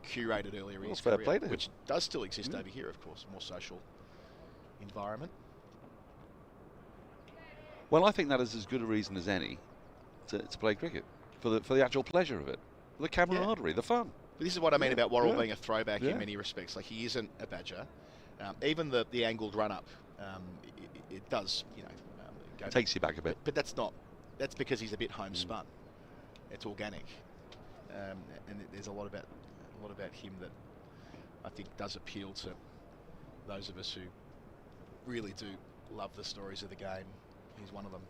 Speaker 3: curated earlier in his career, which does still exist over here, of course, more social environment.
Speaker 4: Well, I think that is as good a reason as any to play cricket, for the actual pleasure of it, the camaraderie, the fun.
Speaker 3: But this is what I mean about Worrell being a throwback in many respects. Like, he isn't a badger. Even the angled run-up, it does, go
Speaker 4: takes you back a bit.
Speaker 3: But that's because he's a bit homespun. It's organic, and there's a lot about him that I think does appeal to those of us who really do love the stories of the game. He's one of them.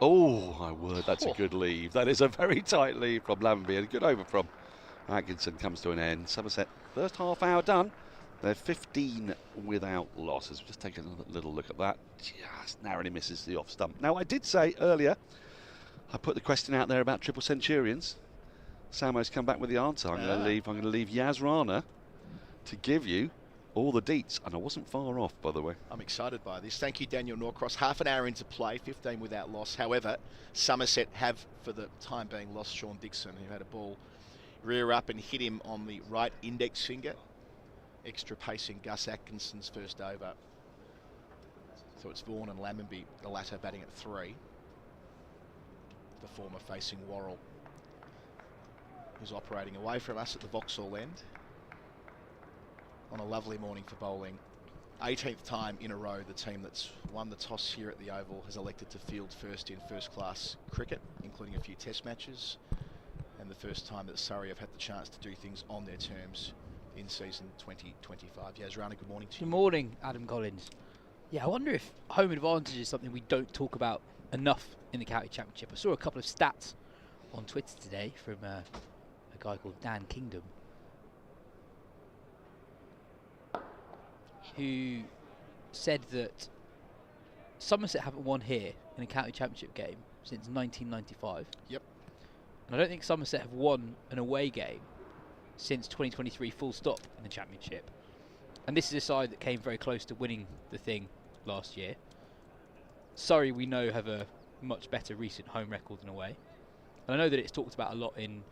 Speaker 4: Oh, my word, that's a good leave. That is a very tight leave from Lamby, and a good over from Atkinson comes to an end. Somerset, first half hour done. They're 15 without losses. Just take a little look at that. Just narrowly misses the off stump. Now, I did say earlier, I put the question out there about triple centurions. Samo's come back with the answer. I'm going to leave Yas Rana to give you all the deets, and I wasn't far off, by the way.
Speaker 3: I'm excited by this. Thank you, Daniel Norcross. Half an hour into play, 15 without loss. However, Somerset have, for the time being, lost Sean Dixon, who had a ball rear up and hit him on the right index finger. Extra pacing Gus Atkinson's first over. So it's Vaughan and Lammonby, the latter batting at 3. The former facing Worrell, who's operating away from us at the Vauxhall end. On a lovely morning for bowling. 18th time in a row the team that's won the toss here at the Oval has elected to field first in first-class cricket, including a few test matches, and the first time that Surrey have had the chance to do things on their terms in season 2025. Yas Rana, good morning to you.
Speaker 5: Good morning, Adam Collins. Yeah, I wonder if home advantage is something we don't talk about enough in the County Championship. I saw a couple of stats on Twitter today from a guy called Dan Kingdom, who said that Somerset haven't won here in a County Championship game since 1995.
Speaker 3: Yep.
Speaker 5: And I don't think Somerset have won an away game since 2023 full stop in the Championship. And this is a side that came very close to winning the thing last year. Surrey, we know, have a much better recent home record than away. And I know that it's talked about a lot in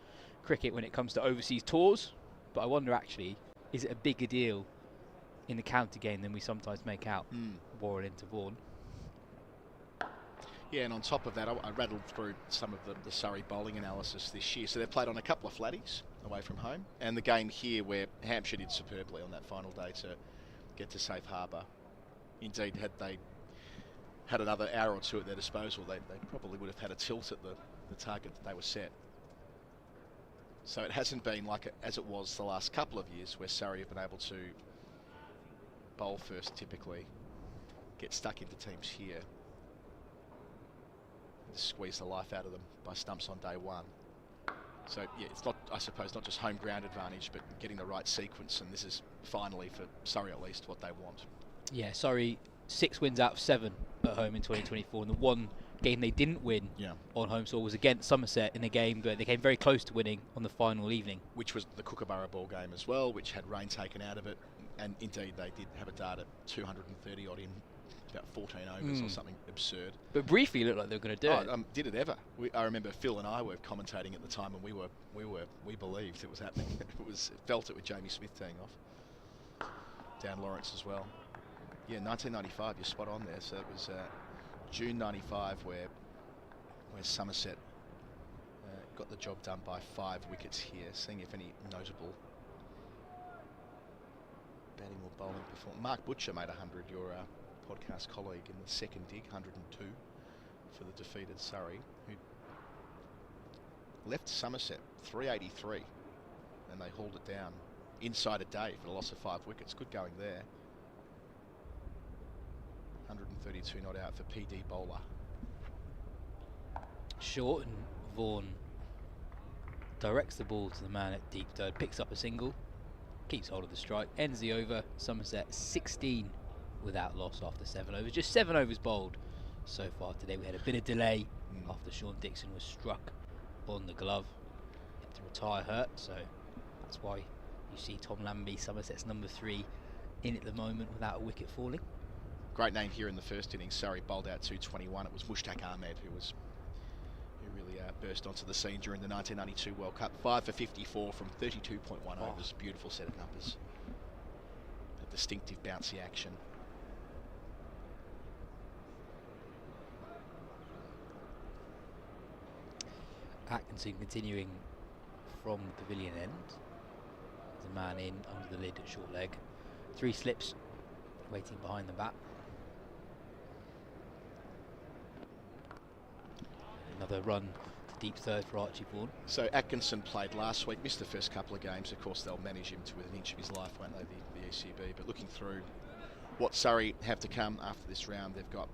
Speaker 5: cricket when it comes to overseas tours, but I wonder actually, is it a bigger deal in the county game than we sometimes make out, Warren into Vaughan?
Speaker 3: Yeah, and on top of that, I rattled through some of the Surrey bowling analysis this year. So they've played on a couple of flatties away from home, and the game here where Hampshire did superbly on that final day to get to safe harbour. Indeed, had they had another hour or two at their disposal, they probably would have had a tilt at the target that they were set. So it hasn't been like as it was the last couple of years, where Surrey have been able to bowl first, typically get stuck into teams here, and squeeze the life out of them by Stumps on day one. So yeah, it's not, I suppose, not just home ground advantage, but getting the right sequence, and this is finally, for Surrey at least, what they want.
Speaker 5: Yeah, Surrey 6 wins out of 7 at home in 2024, and the one game they didn't win on home soil was against Somerset in a game that they came very close to winning on the final evening,
Speaker 3: which was the Kookaburra ball game as well, which had rain taken out of it. And indeed, they did have a dart at 230 odd in about 14 overs or something absurd.
Speaker 5: But briefly, it looked like they were going to do it.
Speaker 3: Did it ever? I remember Phil and I were commentating at the time, and we believed it was happening. It felt it with Jamie Smith teeing off. Dan Lawrence as well. Yeah, 1995. You're spot on there. So it was June '95 where Somerset got the job done by 5 wickets here. Seeing if any notable batting or bowling performance. Mark Butcher made 100. Your podcast colleague in the second dig, 102 for the defeated Surrey, who left Somerset 383, and they hauled it down inside a day for a loss of 5 wickets. Good going there. 132 not out for PD bowler.
Speaker 5: Short, and Vaughan directs the ball to the man at deep third, picks up a single, keeps hold of the strike, ends the over. Somerset 16 without loss after 7 overs. Just 7 overs bowled so far today. We had a bit of delay after Sean Dixon was struck on the glove. He had to retire hurt, so that's why you see Tom Lambie, Somerset's number 3, in at the moment without a wicket falling.
Speaker 3: Great name here in the first innings. Surrey bowled out 221. It was Mushtaq Ahmed who really burst onto the scene during the 1992 World Cup. 5 for 54 from 32.1 overs. Beautiful set of numbers. A distinctive bouncy action.
Speaker 5: Atkinson continuing from the pavilion end. There's a man in under the lid at short leg. 3 slips waiting behind the bat. Another run to deep third for Archie Vaughan.
Speaker 3: So Atkinson played last week, missed the first couple of games. Of course, they'll manage him to within an inch of his life, won't they, the ECB? But looking through what Surrey have to come after this round, they've got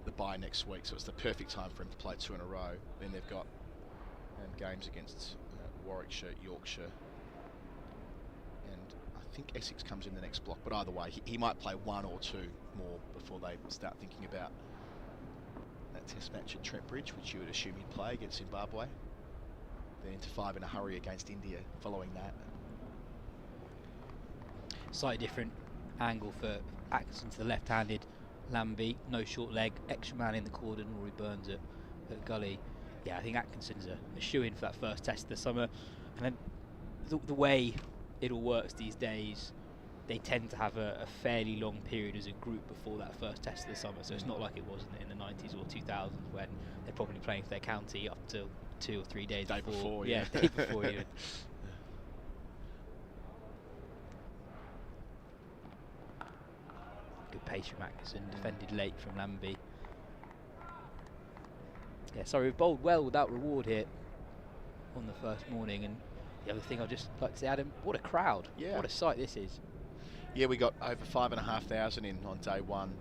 Speaker 3: the bye next week, so it's the perfect time for him to play 2 in a row. Then they've got games against Warwickshire, Yorkshire, and I think Essex comes in the next block. But either way, he might play 1 or 2 more before they start thinking about that test match at Trent Bridge, which you would assume he'd play against Zimbabwe. Then into 5 in a hurry against India following that.
Speaker 5: Slightly different angle for Atkinson to the left-handed Lambie. No short leg, extra man in the cordon. Rory Burns at gully. Yeah, I think Atkinson's a shoe-in for that first test of the summer. And then the way it all works these days, they tend to have a fairly long period as a group before that first test of the summer. So it's not like it was in the 90s or 2000s when they're probably playing for their county up till 2 or 3 days before.
Speaker 3: Yeah,
Speaker 5: day before you. Good pace from Atkinson, defended late from Lambie. Yeah, sorry, we've bowled well without reward here on the first morning. And the other thing I'd just like to say, Adam, what a crowd.
Speaker 3: Yeah.
Speaker 5: What a sight this is.
Speaker 3: Yeah, we got over 5,500 in on day 1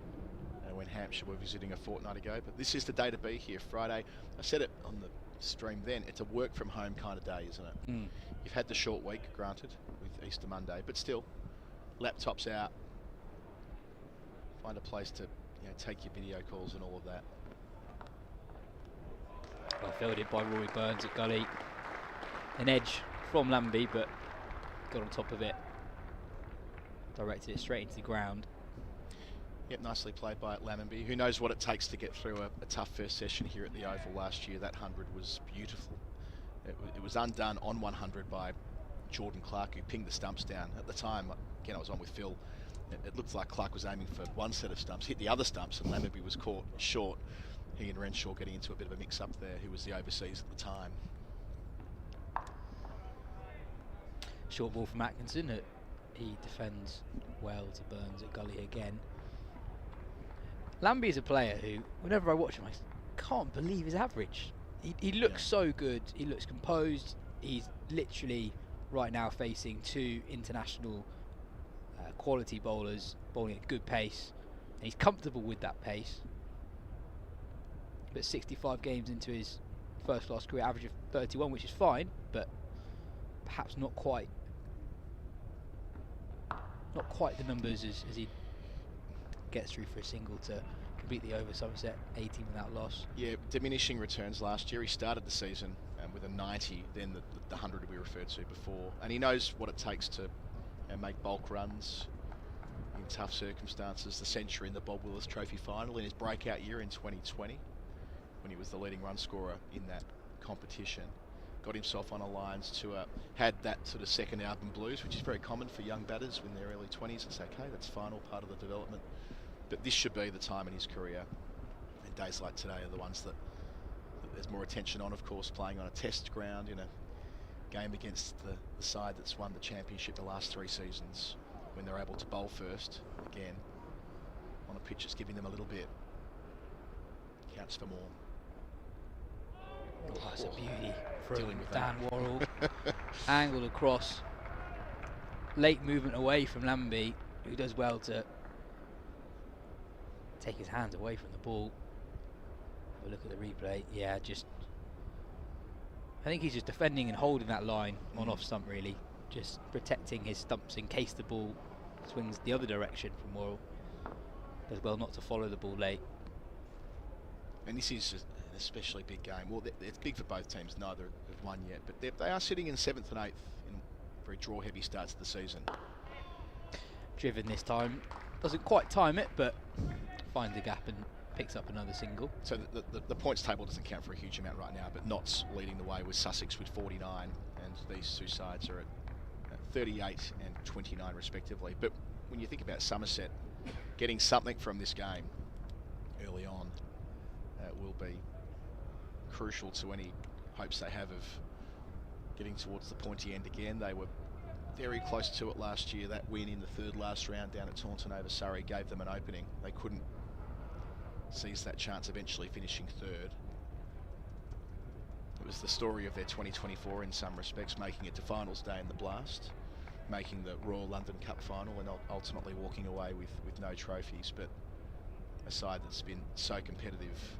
Speaker 3: when Hampshire were visiting a fortnight ago. But this is the day to be here, Friday. I said it on the stream then, it's a work from home kind of day, isn't it? You've had the short week, granted, with Easter Monday, but still, laptops out, find a place to take your video calls and all of that.
Speaker 5: Well fielded by Rory Burns at gully. An edge from Lambie, but got on top of it. Directed it straight into the ground.
Speaker 3: Yep, nicely played by Lambie. Who knows what it takes to get through a tough first session here at the Oval last year. That 100 was beautiful. It was undone on 100 by Jordan Clark, who pinged the stumps down. At the time, again, I was on with Phil. It looked like Clark was aiming for one set of stumps, hit the other stumps, and Lambie was caught short. He and Renshaw getting into a bit of a mix-up there, who was the overseas at the time.
Speaker 5: Short ball from Atkinson. He defends well to Burns at gully again. Lambie is a player who, whenever I watch him, I can't believe his average. He looks so good. He looks composed. He's literally right now facing 2 international quality bowlers, bowling at good pace. And he's comfortable with that pace. But 65 games into his first class career, average of 31, which is fine, but perhaps not quite the numbers as he gets through for a single to complete the over. Somerset 18 without loss. Yeah,
Speaker 3: diminishing returns last year. He started the season with a 90, then the 100 we referred to before, and he knows what it takes to make bulk runs, in tough circumstances, the century in the Bob Willis Trophy final in his breakout year in 2020, when he was the leading run scorer in that competition. Got himself on a Lions tour, had that sort of second album blues, which is very common for young batters in their early 20s. It's okay, that's final, part of the development. But this should be the time in his career. And days like today are the ones that there's more attention on, of course, playing on a test ground in a game against the side that's won the championship the last 3 seasons, when they're able to bowl first, again, on a pitch that's giving them a little bit. Counts for more.
Speaker 5: Oh, that's a beauty from Dan Worrell. Angled across. Late movement away from Lambie, who does well to take his hands away from the ball. Have a look at the replay. Yeah, I think he's just defending and holding that line on off stump, really. Just protecting his stumps in case the ball swings the other direction from Worrell. Does well not to follow the ball late.
Speaker 3: And this is an especially big game. Well, it's big for both teams. Neither have won yet, but they are sitting in 7th and 8th in very draw-heavy starts to the season.
Speaker 5: Driven this time. Doesn't quite time it, but finds a gap and picks up another single.
Speaker 3: So the points table doesn't count for a huge amount right now, but Notts leading the way with Sussex with 49, and these two sides are at 38 and 29 respectively. But when you think about Somerset getting something from this game early on, will be crucial to any hopes they have of getting towards the pointy end again. They were very close to it last year. That win in the 3rd last round down at Taunton over Surrey gave them an opening. They couldn't seize that chance, eventually finishing 3rd. It was the story of their 2024 in some respects, making it to finals day in the Blast, making the Royal London Cup final, and ultimately walking away with no trophies. But a side that's been so competitive.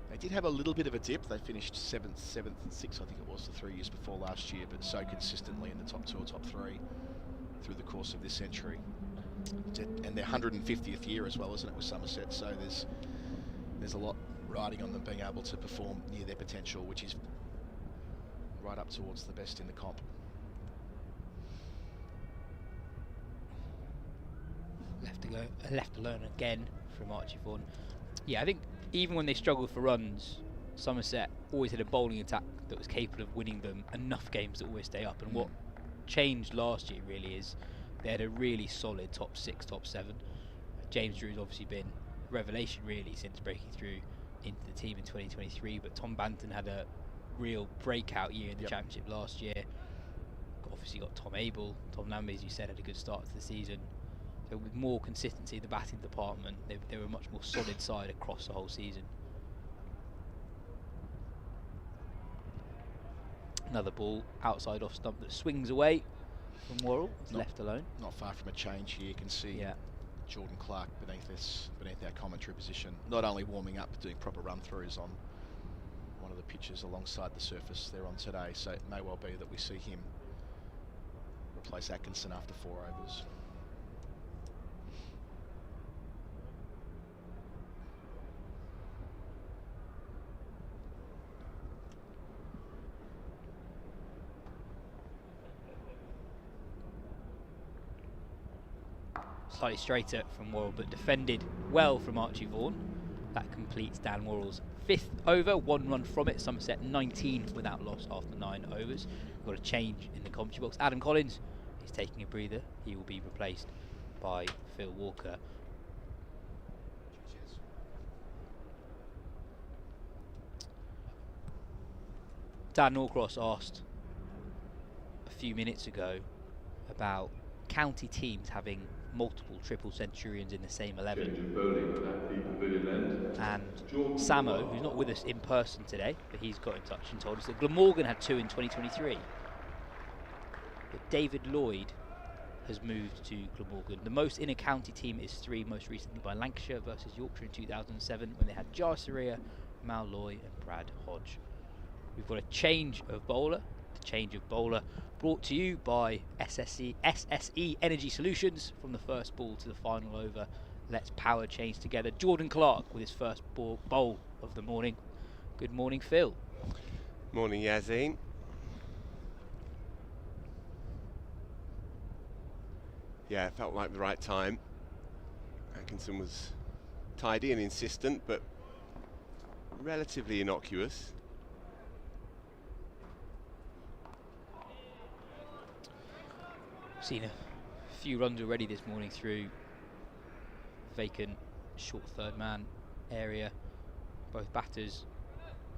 Speaker 3: They did have a little bit of a dip. They finished 7th and 6th, I think it was, the 3 years before last year, but so consistently in the top 2 or top 3 through the course of this century. And their 150th year as well, isn't it, with Somerset? So there's a lot riding on them being able to perform near their potential, which is right up towards the best in the comp.
Speaker 5: Left alone again from Archie Vaughan. Yeah, I think even when they struggled for runs, Somerset always had a bowling attack that was capable of winning them enough games to always stay up. And what changed last year really is they had a really solid top 6, top 7. James Drew's obviously been revelation really since breaking through into the team in 2023, but Tom Banton had a real breakout year in the championship last year. Obviously got Tom Abel, Tom Lambie, as you said, had a good start to the season. So with more consistency in the batting department, they were a much more solid side across the whole season. Another ball outside off stump that swings away from Worrell. It's left alone.
Speaker 3: Not far from a change here. You can see Jordan Clark beneath our commentary position, not only warming up but doing proper run-throughs on one of the pitches alongside the surface they're on today. So it may well be that we see him replace Atkinson after 4 overs.
Speaker 5: Slightly straighter from Worrell, but defended well from Archie Vaughan. That completes Dan Worrell's 5th over, 1 run from it. Somerset 19 without loss after 9 overs. We've got a change in the commentary box. Adam Collins is taking a breather. He will be replaced by Phil Walker. Dan Norcross asked a few minutes ago about county teams having multiple triple centurions in the same 11. And Samo, who's not with us in person today, but he's got in touch and told us that Glamorgan had 2 in 2023. But David Lloyd has moved to Glamorgan. The most in a county team is 3, most recently by Lancashire versus Yorkshire in 2007, when they had Yas Rana, Mal Loy and Brad Hodge. We've got a change of bowler. The change of bowler brought to you by SSE Energy Solutions. From the first ball to the final over, let's power change together. Jordan Clark with his first bowl of the morning. Good morning, Phil.
Speaker 6: Morning, Yazine. Yeah, it felt like the right time. Atkinson was tidy and insistent, but relatively innocuous.
Speaker 5: Seen a few runs already this morning through vacant short third man area. Both batters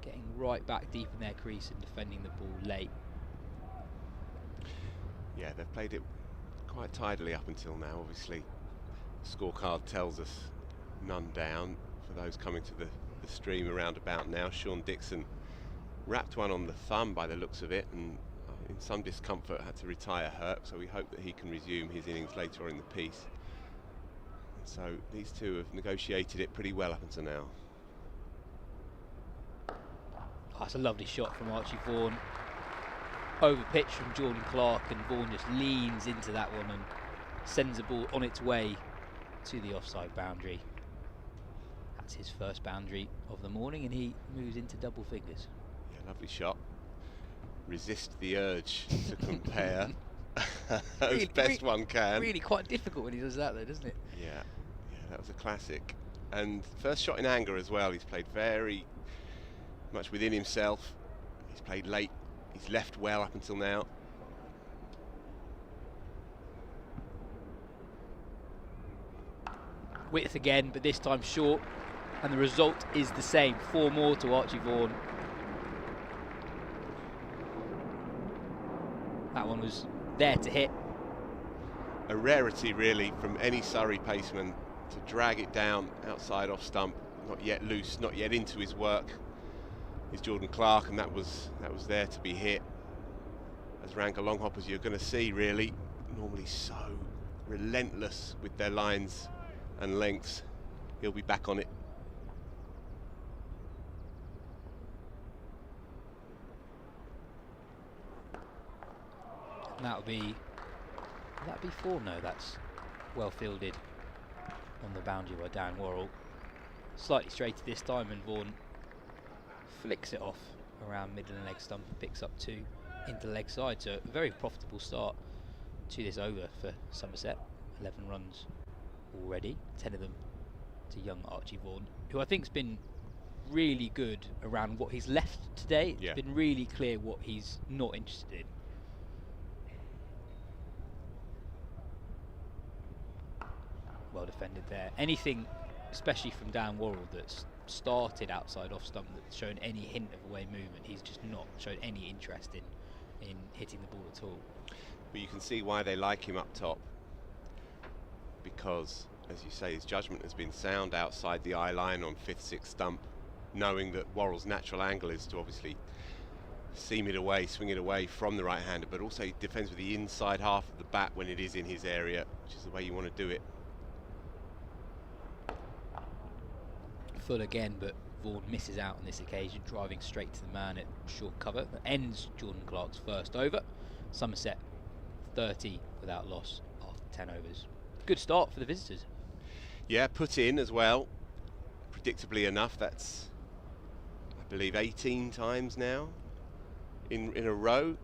Speaker 5: getting right back deep in their crease and defending the ball late.
Speaker 6: Yeah, they've played it quite tidily up until now. Obviously, the scorecard tells us none down for those coming to the stream around about now. Sean Dixon wrapped one on the thumb by the looks of it, and in some discomfort had to retire hurt, so we hope that he can resume his innings later on in the piece. So these two have negotiated it pretty well up until now.
Speaker 5: Oh, that's a lovely shot from Archie Vaughan. Over pitch from Jordan Clark, and Vaughan just leans into that one and sends the ball on its way to the offside boundary. That's his first boundary of the morning, and he moves into double figures.
Speaker 6: Yeah, lovely shot. Resist the urge to compare as best one can.
Speaker 5: Really quite difficult when he does that though, doesn't it?
Speaker 6: Yeah, that was a classic. And first shot in anger as well. He's played very much within himself. He's played late. He's left well up until now.
Speaker 5: Width again, but this time short, and the result is the same. 4 more to Archie Vaughan. That one was there to hit.
Speaker 6: A rarity really from any Surrey paceman to drag it down outside off stump, not yet loose, not yet into his work, is Jordan Clark, and that was there to be hit. As rank a long hop as you're going to see, really, normally so relentless with their lines and lengths. He'll be back on it.
Speaker 5: And that'll be 4. No, that's well fielded on the boundary by Dan Worrell. Slightly straighter this time, and Vaughan flicks it off around middle and leg stump and picks up 2 into the leg side. So a very profitable start to this over for Somerset. 11 runs already, 10 of them to young Archie Vaughan, who I think's been really good around what he's left today.
Speaker 6: Yeah.
Speaker 5: It's been really clear what he's not interested in. Well defended there. Anything, especially from Dan Worrell, that's started outside off stump, that's shown any hint of away movement, he's just not shown any interest in hitting the ball at all.
Speaker 6: But you can see why they like him up top, because, as you say, his judgment has been sound outside the eye line on 5th, 6th stump, knowing that Worrell's natural angle is to obviously seam it away, swing it away from the right-hander, but also he defends with the inside half of the bat when it is in his area, which is the way you want to do it.
Speaker 5: Full again, but Vaughan misses out on this occasion, driving straight to the man at short cover. That ends Jordan Clark's first over. Somerset 30 without loss after 10 overs. Good start for the visitors.
Speaker 6: Yeah, put in as well. Predictably enough, that's, I believe, 18 times now in a row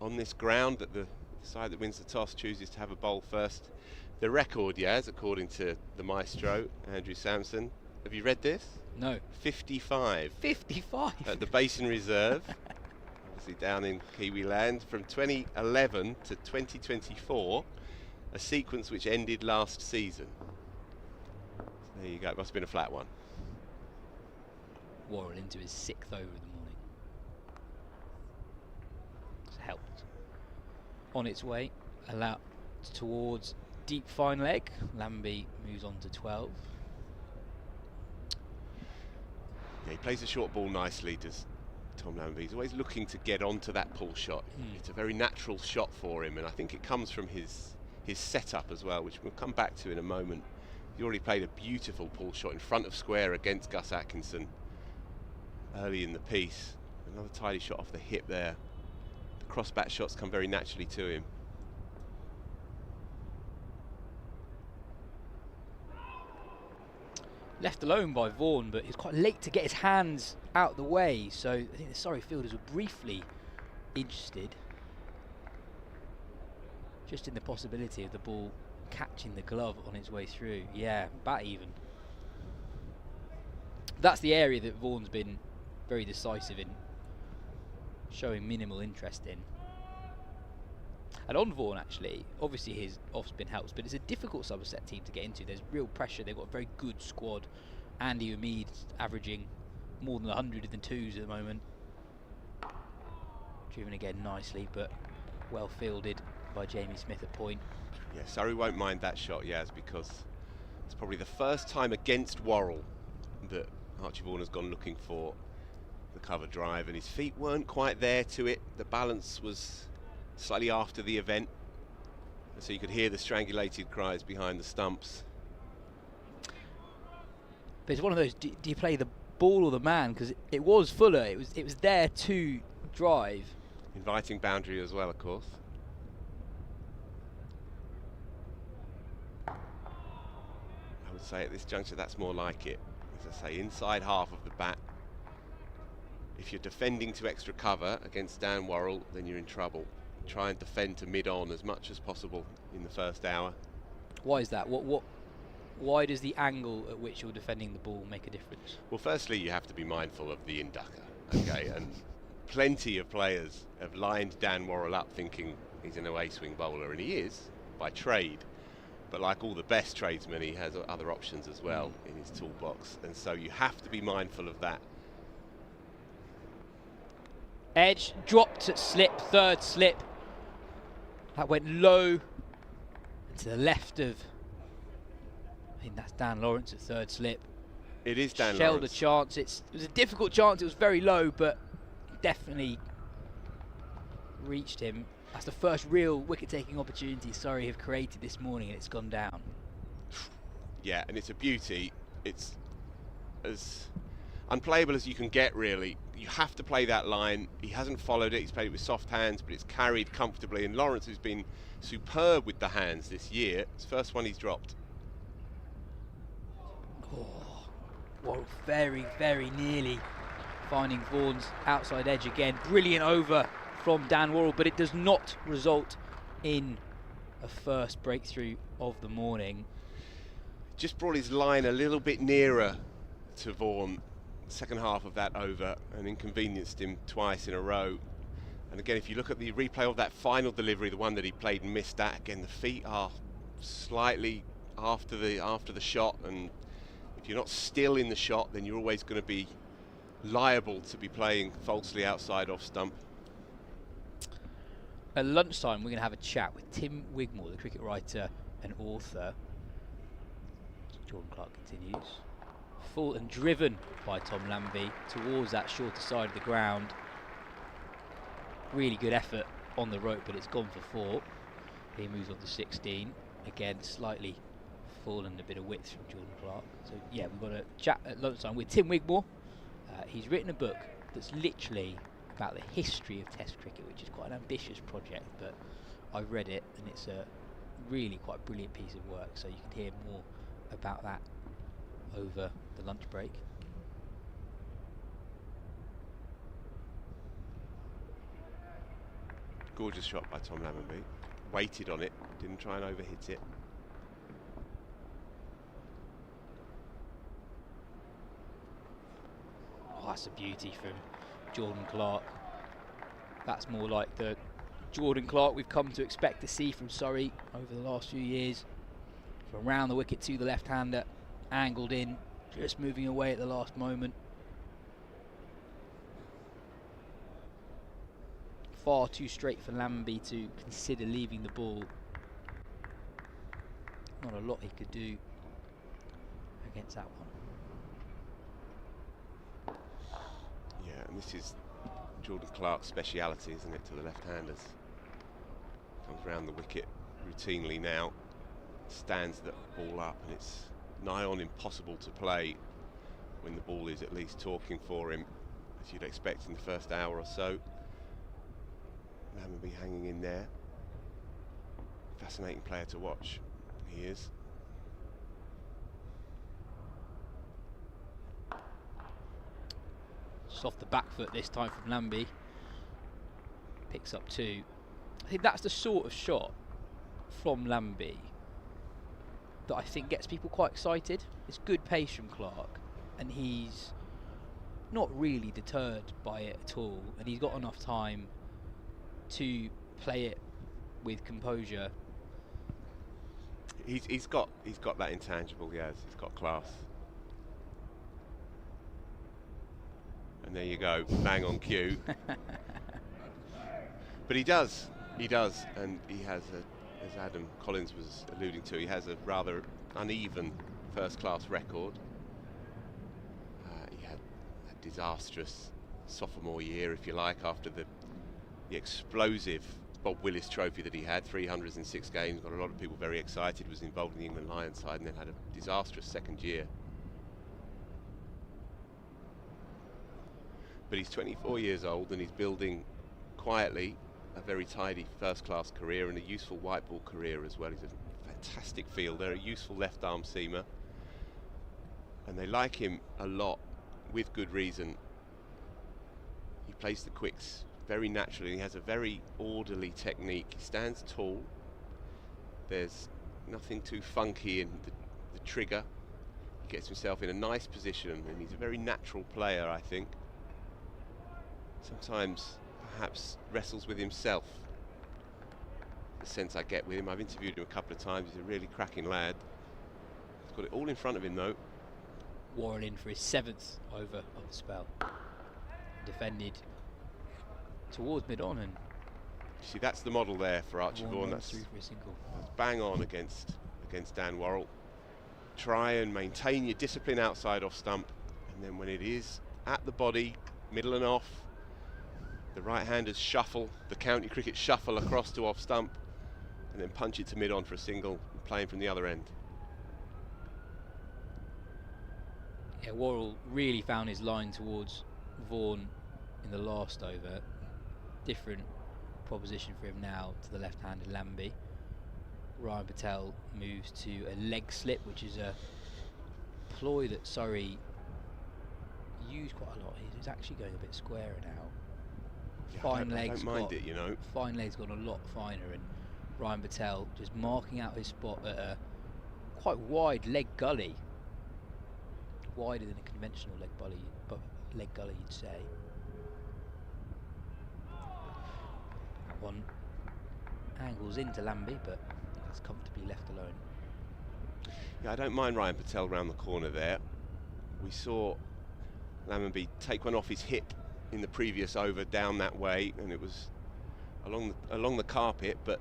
Speaker 6: on this ground that the side that wins the toss chooses to have a bowl first. The record, Yas, according to the maestro, Andrew Sampson. Have you read this?
Speaker 5: No.
Speaker 6: 55.
Speaker 5: 55?
Speaker 6: At the Basin Reserve, obviously down in Kiwi land, from 2011 to 2024, a sequence which ended last season. So there you go, it must have been a flat one.
Speaker 5: Worrell into his 6th over of the morning. It's helped. On its way, allowed towards deep fine leg. Lambie moves on to 12.
Speaker 6: Yeah, he plays the short ball nicely, does Tom Lambie. He's always looking to get onto that pull shot. It's a very natural shot for him, and I think it comes from his setup as well, which we'll come back to in a moment. He already played a beautiful pull shot in front of square against Gus Atkinson early in the piece. Another tidy shot off the hip there. The cross-bat shots come very naturally to him.
Speaker 5: Left alone by Vaughan, but he's quite late to get his hands out the way, so I think the Surrey fielders were briefly interested just in the possibility of the ball catching the glove on its way through. Yeah, bat even. That's the area that Vaughan's been very decisive in, showing minimal interest in. And on Vaughan, actually, obviously his off-spin helps, but it's a difficult Somerset team to get into. There's real pressure. They've got a very good squad. Andy Umeed's averaging more than 100 in the twos at the moment. Driven again nicely, but well fielded by Jamie Smith at point.
Speaker 6: Yeah, Surrey won't mind that shot, Yas, because it's probably the first time against Worrell that Archie Vaughan has gone looking for the cover drive, and his feet weren't quite there to it. The balance was slightly after the event, so you could hear the strangulated cries behind the stumps.
Speaker 5: But it's one of those, do you play the ball or the man? Because it was Fuller, it was there to drive.
Speaker 6: Inviting boundary as well, of course. I would say at this juncture that's more like it. As I say, inside half of the bat. If you're defending to extra cover against Dan Worrell, then you're in trouble. Try and defend to mid-on as much as possible in the first hour.
Speaker 5: Why is that? Why does the angle at which you're defending the ball make a difference?
Speaker 6: Well, firstly, you have to be mindful of the inducker, okay? And plenty of players have lined Dan Worrell up thinking he's an away swing bowler, and he is, by trade. But like all the best tradesmen, he has other options as well in his toolbox, and so you have to be mindful of that.
Speaker 5: Edge, dropped at slip, third slip. That went low and to the left of, I think that's Dan Lawrence at third slip.
Speaker 6: It is Dan
Speaker 5: Shelled
Speaker 6: Lawrence.
Speaker 5: a chance. It was a difficult chance. It was very low, but definitely reached him. That's the first real wicket-taking opportunity Surrey have created this morning, and it's gone down.
Speaker 6: Yeah, and it's a beauty. It's as unplayable as you can get, really. You have to play that line. He hasn't followed it. He's played it with soft hands, but it's carried comfortably. And Lawrence, who's been superb with the hands this year, it's the first one he's dropped.
Speaker 5: Oh, well, very, very nearly finding Vaughan's outside edge again. Brilliant over from Dan Worrell, but it does not result in a first breakthrough of the morning.
Speaker 6: Just brought his line a little bit nearer to Vaughan, second half of that over, and inconvenienced him twice in a row. And again, if you look at the replay of that final delivery, the one that he played and missed that, again the feet are slightly after the shot, and if you're not still in the shot, then you're always going to be liable to be playing falsely outside off stump.
Speaker 5: At lunchtime, we're going to have a chat with Tim Wigmore, the cricket writer and author. Jordan Clark continues. Full and driven by Tom Lambie towards that shorter side of the ground. Really good effort on the rope, but it's gone for 4. He moves on to 16. Again, slightly full and a bit of width from Jordan Clark. So yeah, we've got a chat at lunchtime with Tim Wigmore. He's written a book that's literally about the history of Test cricket, which is quite an ambitious project, but I've read it and it's a really quite brilliant piece of work, so you can hear more about that over the lunch break.
Speaker 6: Gorgeous shot by Tom Lambie. Waited on it, didn't try and overhit it.
Speaker 5: Oh, that's a beauty from Jordan Clark. That's more like the Jordan Clark we've come to expect to see from Surrey over the last few years. From around the wicket to the left-hander, angled in, just moving away at the last moment. Far too straight for Lambie to consider leaving the ball. Not a lot he could do against that one.
Speaker 6: Yeah, and this is Jordan Clark's speciality, isn't it, to the left-handers. Comes round the wicket routinely now, stands the ball up, and it's nigh on impossible to play when the ball is at least talking for him, as you'd expect in the first hour or so. Lambie hanging in there. Fascinating player to watch, he is.
Speaker 5: Just off the back foot this time from Lambie. Picks up 2. I think that's the sort of shot from Lambie that I think gets people quite excited. It's good pace from Clark, and he's not really deterred by it at all, and he's got enough time to play it with composure.
Speaker 6: He's got that intangible, yes. He's got class. And there you go, bang on cue. But he does, and he has, as Adam Collins was alluding to, he has a rather uneven first-class record. He had a disastrous sophomore year, if you like, after the explosive Bob Willis trophy that he had, 300s in 6 games, got a lot of people very excited, was involved in the England Lions side, and then had a disastrous second year. But he's 24 years old and he's building quietly a very tidy first-class career and a useful white ball career as well. He's a fantastic fielder, a useful left-arm seamer, and they like him a lot with good reason. He plays the quicks very naturally. He has a very orderly technique. He stands tall. There's nothing too funky in the trigger. He gets himself in a nice position, and he's a very natural player, I think. Sometimes perhaps wrestles with himself. The sense I get with him, I've interviewed him a couple of times, he's a really cracking lad. He's got it all in front of him though.
Speaker 5: Warren in for his 7th over of the spell. Defended towards mid-on, and
Speaker 6: see, that's the model there for Archie Vaughan. That's
Speaker 5: through for a single.
Speaker 6: That's bang on against Dan Worrell. Try and maintain your discipline outside off stump, and then when it is at the body, middle and off, the right-handers shuffle, the county cricket shuffle across to off stump, and then punch it to mid-on for a single, playing from the other end.
Speaker 5: Yeah, Worrell really found his line towards Vaughan in the last over. Different proposition for him now to the left-handed Lambie. Ryan Patel moves to a leg slip, which is a ploy that Surrey used quite a lot. He's actually going a bit squarer now.
Speaker 6: Yeah,
Speaker 5: Fine
Speaker 6: I
Speaker 5: legs,
Speaker 6: don't mind it, you know.
Speaker 5: Fine legs gone a lot finer, and Ryan Patel just marking out his spot at a quite wide leg gully, wider than a conventional leg gully, you'd say. That one angles into Lambie, but it's comfortably left alone.
Speaker 6: Yeah, I don't mind Ryan Patel round the corner there. We saw Lammonby take one off his hip in the previous over down that way, and it was along the carpet, but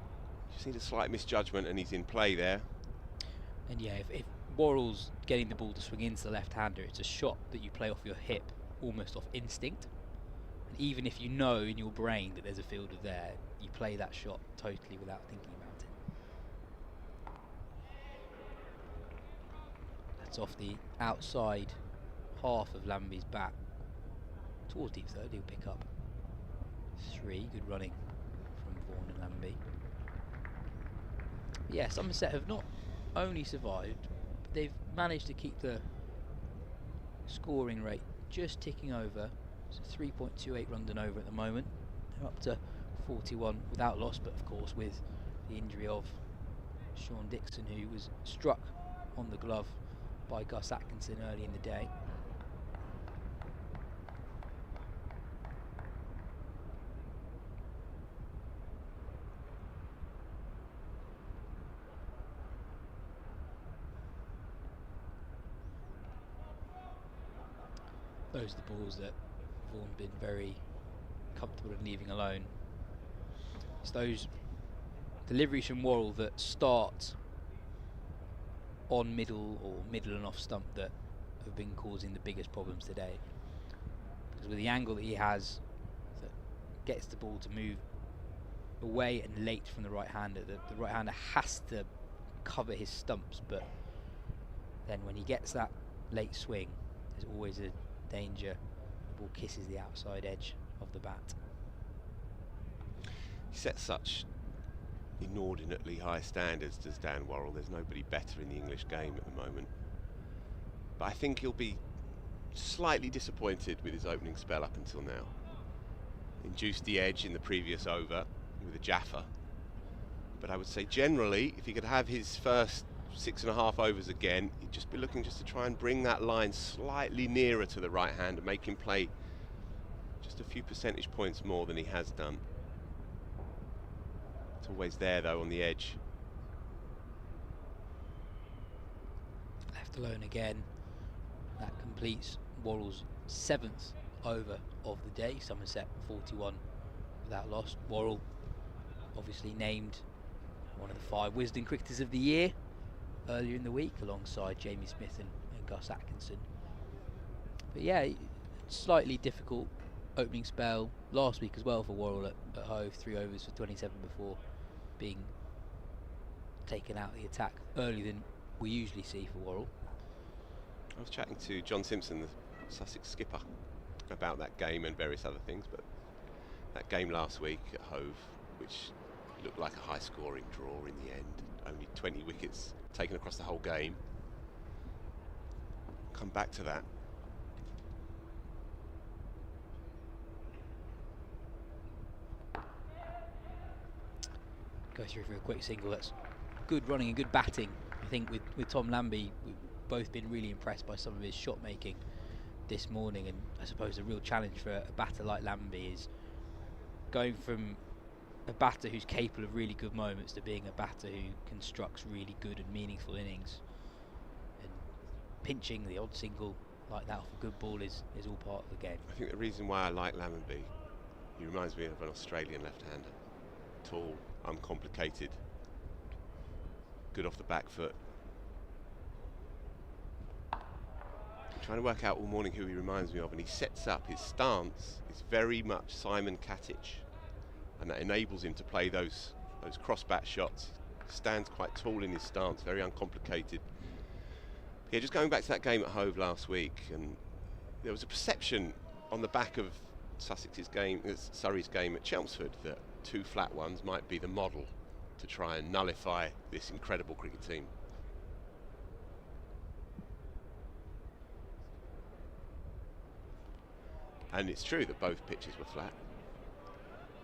Speaker 6: just need a slight misjudgment and he's in play there.
Speaker 5: And yeah, if Worrell's getting the ball to swing into the left-hander, it's a shot that you play off your hip, almost off instinct. And even if you know in your brain that there's a fielder there, you play that shot totally without thinking about it. That's off the outside half of Lambie's bat. Towards deep third, he'll pick up 3. Good running from Vaughan and Lambie. Yeah, Somerset have not only survived, but they've managed to keep the scoring rate just ticking over. It's a 3.28 run done over at the moment. They're up to 41 without loss, but of course with the injury of Sean Dixon, who was struck on the glove by Gus Atkinson early in the day. Those are the balls that Vaughan been very comfortable in leaving alone. It's those deliveries from Worrell that start on middle or middle and off stump that have been causing the biggest problems today. Because with the angle that he has, that gets the ball to move away and late from the right-hander, the right-hander has to cover his stumps, but then when he gets that late swing, there's always a danger the ball kisses the outside edge of the bat.
Speaker 6: He sets such inordinately high standards, does Dan Worrell. There's nobody better in the English game at the moment. But I think he'll be slightly disappointed with his opening spell up until now. Induced the edge in the previous over with a Jaffa. But I would say generally, if he could have his first 6.5 overs again. He'd just be looking just to try and bring that line slightly nearer to the right hand and make him play just a few percentage points more than he has done. It's always there though on the edge.
Speaker 5: Left alone again. That completes Worrell's 7th over of the day. Somerset 41 without loss. Worrell obviously named one of the 5 Wisden Cricketers of the Year earlier in the week, alongside Jamie Smith and Gus Atkinson. But yeah, slightly difficult opening spell last week as well for Worrell at Hove. 3 overs for 27 before being taken out of the attack earlier than we usually see for Worrell.
Speaker 6: I was chatting to John Simpson, the Sussex skipper, about that game and various other things, but that game last week at Hove, which looked like a high scoring draw in the end, only 20 wickets taken across the whole game. Come back to that.
Speaker 5: Go through for a quick single. That's good running and good batting. I think with Tom Lambie, we've both been really impressed by some of his shot making this morning, and I suppose the real challenge for a batter like Lambie is going from a batter who's capable of really good moments to being a batter who constructs really good and meaningful innings, and pinching the odd single like that off a good ball is all part of the game.
Speaker 6: I think the reason why I like Lambie, he reminds me of an Australian left-hander. Tall, uncomplicated, good off the back foot. I'm trying to work out all morning who he reminds me of, and he sets up, his stance is very much Simon Katic, and that enables him to play those cross-bat shots. Stands quite tall in his stance, very uncomplicated. Yeah, just going back to that game at Hove last week, and there was a perception on the back of Sussex's game, Surrey's game at Chelmsford, that 2 flat ones might be the model to try and nullify this incredible cricket team. And it's true that both pitches were flat.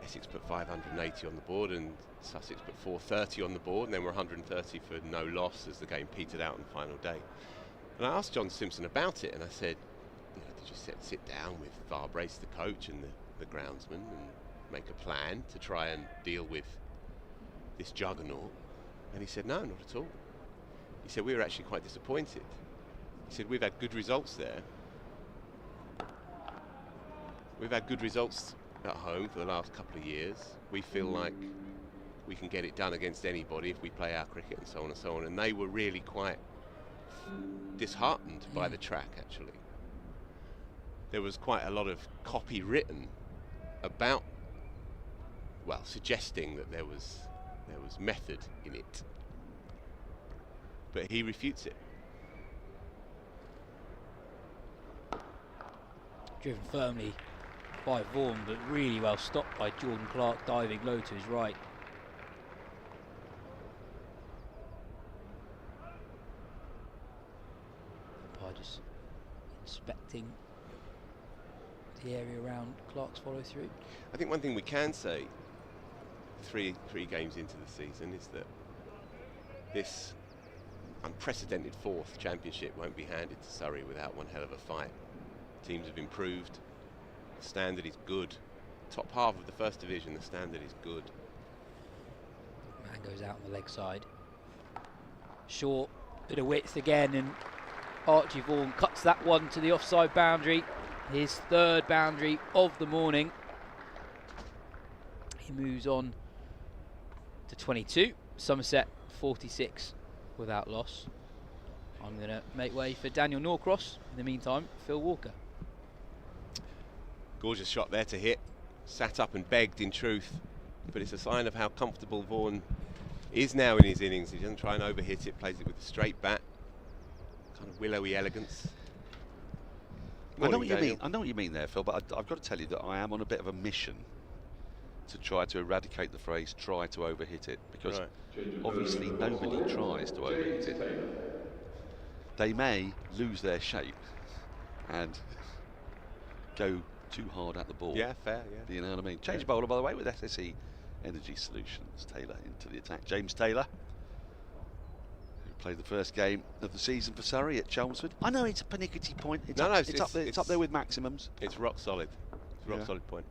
Speaker 6: Essex put 580 on the board and Sussex put 430 on the board, and then were 130 for no loss as the game petered out on the final day. And I asked John Simpson about it, and I said, did you sit down with VAR Brace, the coach, and the groundsman, and make a plan to try and deal with this juggernaut? And he said, no, not at all. He said, we were actually quite disappointed. He said, we've had good results there. We've had good results at home for the last couple of years. We feel like we can get it done against anybody if we play our cricket, and so on and so on. And they were really quite disheartened by the track, actually. There was quite a lot of copy written about, well, suggesting that there was method in it. But he refutes it.
Speaker 5: Driven firmly by Vaughan, but really well stopped by Jordan Clark, diving low to his right. By just inspecting the area around Clark's follow through.
Speaker 6: I think one thing we can say, three games into the season, is that this unprecedented 4th championship won't be handed to Surrey without one hell of a fight. Teams have improved. The standard is good. Top half of the first division, the standard is good.
Speaker 5: Man goes out on the leg side. Short, bit of width again, and Archie Vaughan cuts that one to the offside boundary. His 3rd boundary of the morning. He moves on to 22. Somerset 46 without loss. I'm going to make way for Daniel Norcross. In the meantime, Phil Walker.
Speaker 6: Gorgeous shot there to hit. Sat up and begged, in truth, but it's a sign of how comfortable Vaughan is now in his innings. He doesn't try and overhit it, plays it with a straight bat, kind of willowy elegance.
Speaker 4: I know what you mean. I know what you mean there, Phil, but I've got to tell you that I am on a bit of a mission to try to eradicate the phrase "try to overhit it," because obviously nobody tries to overhit it. They may lose their shape and go too hard at the ball.
Speaker 6: Yeah, fair, yeah.
Speaker 4: You know what I mean? Change bowler, by the way, with SSE Energy Solutions. Taylor into the attack. James Taylor, who Played the first game of the season for Surrey at Chelmsford. I know it's a pernickety point. It's
Speaker 6: No,
Speaker 4: up,
Speaker 6: no,
Speaker 4: it's up there with maximums.
Speaker 6: It's rock solid. It's a rock solid point.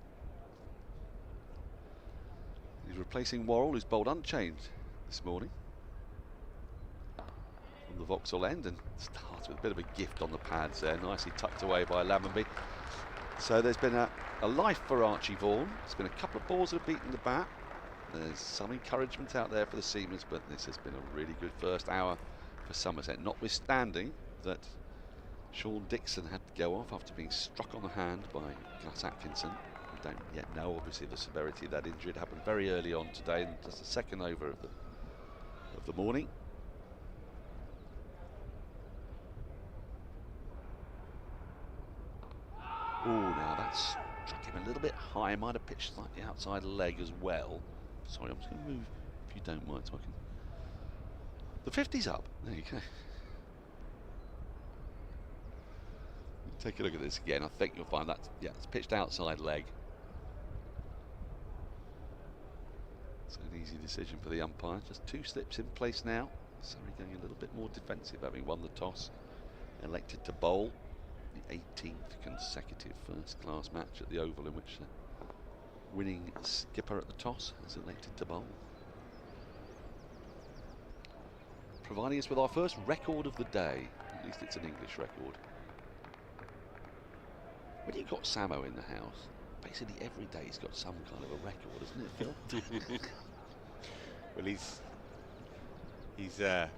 Speaker 4: He's replacing Worrell, who's bowled unchanged this morning from the Vauxhall end, and starts with a bit of a gift on the pads there, nicely tucked away by Lammonby. So there's been a life for Archie Vaughan. There's been a couple of balls that have beaten the bat. There's some encouragement out there for the seamers, but this has been a really good first hour for Somerset, notwithstanding that Sean Dixon had to go off after being struck on the hand by Gus Atkinson. We don't yet know, obviously, the severity of that injury. It happened very early on today, and just the second over of the morning. Oh, now that's struck him a little bit high. Might have pitched slightly outside leg as well. Sorry, I'm just going to move, if you don't mind, so I can... The 50's up. There you go. Take a look at this again. I think you'll find that, yeah, it's pitched outside leg. It's an easy decision for the umpire. Just 2 slips in place now. Surrey going a little bit more defensive, having won the toss. Elected to bowl. The 18th consecutive first-class match at the Oval in which the winning skipper at the toss has elected to bowl. Providing us with our first record of the day. At least it's an English record. When you've got Samo in the house, basically every day he's got some kind of a record, isn't it, Phil?
Speaker 6: Well, he's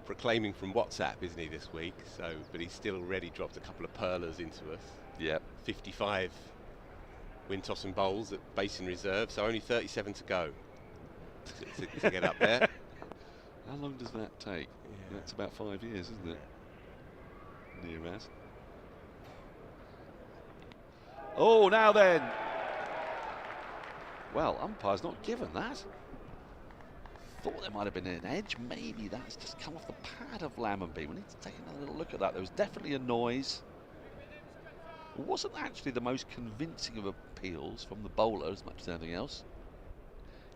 Speaker 6: proclaiming from WhatsApp, isn't he, this week? So, but he's still already dropped a couple of perlers into us.
Speaker 4: Yep.
Speaker 6: 55 win, toss and bowls at Basin Reserve, so only 37 to go to get up there.
Speaker 4: How long does that take? Yeah. That's about 5 years, isn't it? Near as. Oh, now then. Well, umpire's not given that. Thought there might have been an edge. Maybe that's just come off the pad of Lammonby. We need to take another little look at that. There was definitely a noise. It wasn't actually the most convincing of appeals from the bowler as much as anything else.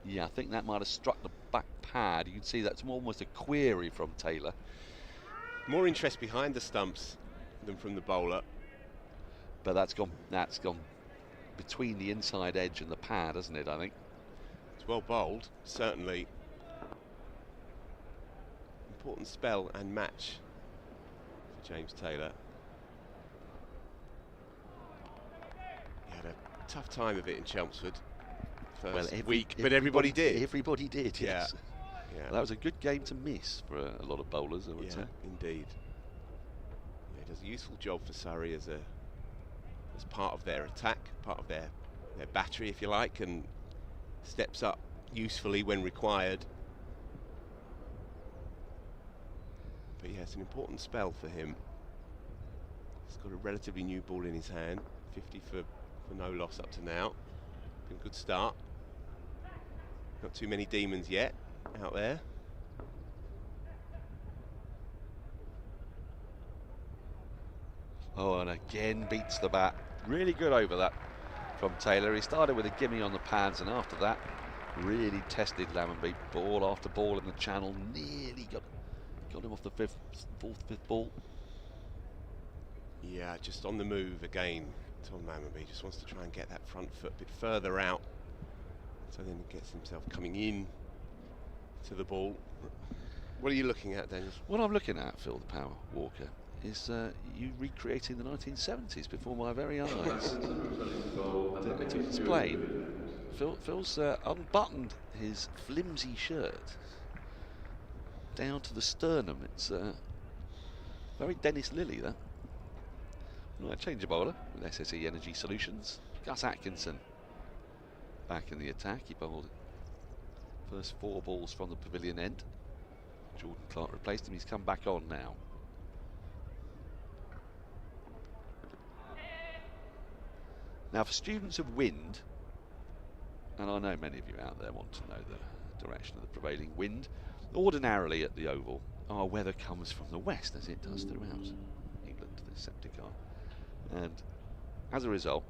Speaker 4: Yeah, I think that might have struck the back pad. You can see that's almost a query from Taylor.
Speaker 6: More interest behind the stumps than from the bowler.
Speaker 4: But that's gone between the inside edge and the pad, hasn't it, I think?
Speaker 6: It's well bowled, certainly. Important spell and match for James Taylor. He had a tough time of it in Chelmsford first week, but everybody did.
Speaker 4: Everybody did, yes.
Speaker 6: Yeah.
Speaker 4: Well, that was a good game to miss for a lot of bowlers, I would say.
Speaker 6: Indeed. Yeah, he does a useful job for Surrey as part of their attack, part of their battery, if you like, and steps up usefully when required. But yeah, it's an important spell for him. He's got a relatively new ball in his hand, 50 for no loss up to now. Been a good start. Not too many demons yet out there.
Speaker 4: Oh, and again beats the bat. Really good over that from Taylor. He started with a gimme on the pads, and after that really tested Lammonby. Ball after ball in the channel. Nearly got him off the fifth ball.
Speaker 6: Yeah, just on the move again. Tom Lammonby just wants to try and get that front foot a bit further out, so then he gets himself coming in to the ball. What are you looking at, Daniel?
Speaker 4: What I'm looking at, Phil the Power Walker, is you recreating the 1970s before my very eyes. To explain, Phil's unbuttoned his flimsy shirt down to the sternum. It's very Dennis Lilly, that. Right, change of bowler with SSE Energy Solutions. Gus Atkinson back in the attack. He bowled first 4 balls from the pavilion end. Jordan Clark replaced him. He's come back on now. Now, for students of wind, and I know many of you out there want to know the direction of the prevailing wind, ordinarily at the Oval, our weather comes from the west, as it does throughout England, the septic eye. And as a result,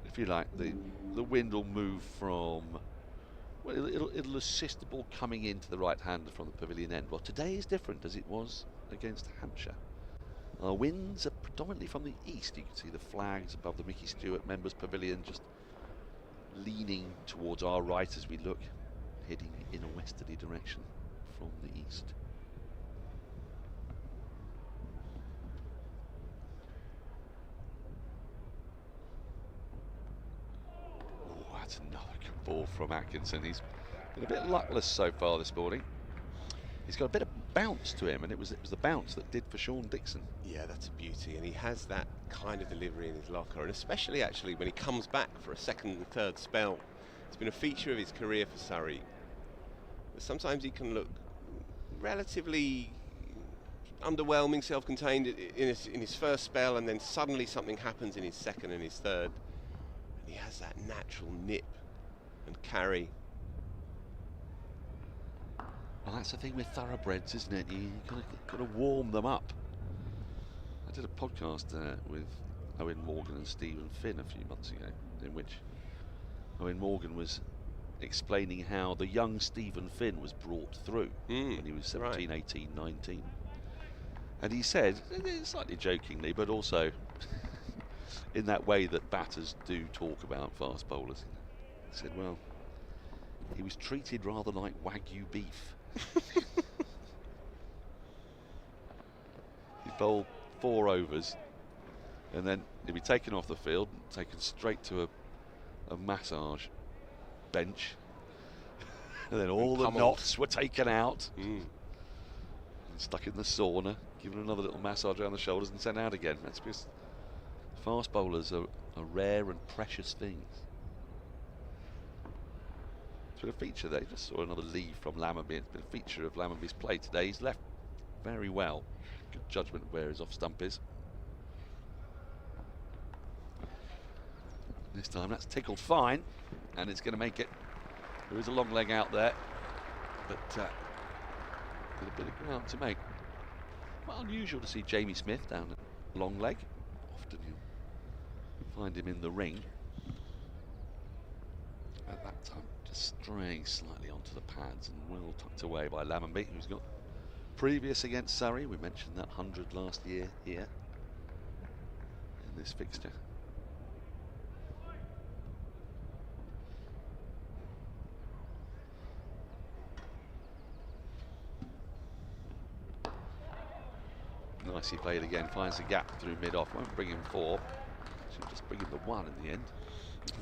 Speaker 4: if you like, the wind will move from Well, it'll assist the ball coming into the right hander from the pavilion end. Well, today is different as it was against Hampshire. Our winds are predominantly from the east. You can see the flags above the Mickey Stewart members pavilion just leaning towards our right as we look, heading in a westerly direction from the east. Oh, that's another good ball from Atkinson. He's been a bit luckless so far this morning. He's got a bit of bounce to him, and it was the bounce that did for Sean Dixon.
Speaker 6: Yeah, that's a beauty, and he has that kind of delivery in his locker, and especially actually when he comes back for a second and third spell. It's been a feature of his career for Surrey. But sometimes he can look relatively underwhelming, self-contained in his first spell, and then suddenly something happens in his second and his third, and he has that natural nip and carry.
Speaker 4: Well, that's the thing with thoroughbreds, isn't it? You've got to warm them up. I did a podcast with Owen Morgan and Stephen Finn a few months ago, in which Owen Morgan was explaining how the young Stephen Finn was brought through when he was 17, right. 18, 19. And he said, slightly jokingly, but also in that way that batters do talk about fast bowlers, he said, well, he was treated rather like Wagyu beef. He bowled 4 overs and then he'd be taken off the field and taken straight to a massage bench, and then all the knots were taken out and stuck in the sauna, given another little massage around the shoulders and sent out again. That's because fast bowlers are rare and precious things. It's been a feature there. Just saw another leave from Lammonby. It's been a feature of Lammonby's play today. He's left very well. Good judgment of where his off stump is. This time that's tickled fine, and it's going to make it. There is a long leg out there, but got a bit of ground to make. Well, unusual to see Jamie Smith down at long leg. Often you'll find him in the ring. At that time, just straying slightly onto the pads and well tucked away by Lammonby, who's got previous against Surrey. We mentioned that 100 last year here in this fixture. Nicely played again, finds the gap through mid-off, won't bring him 4, should just bring him the 1 in the end.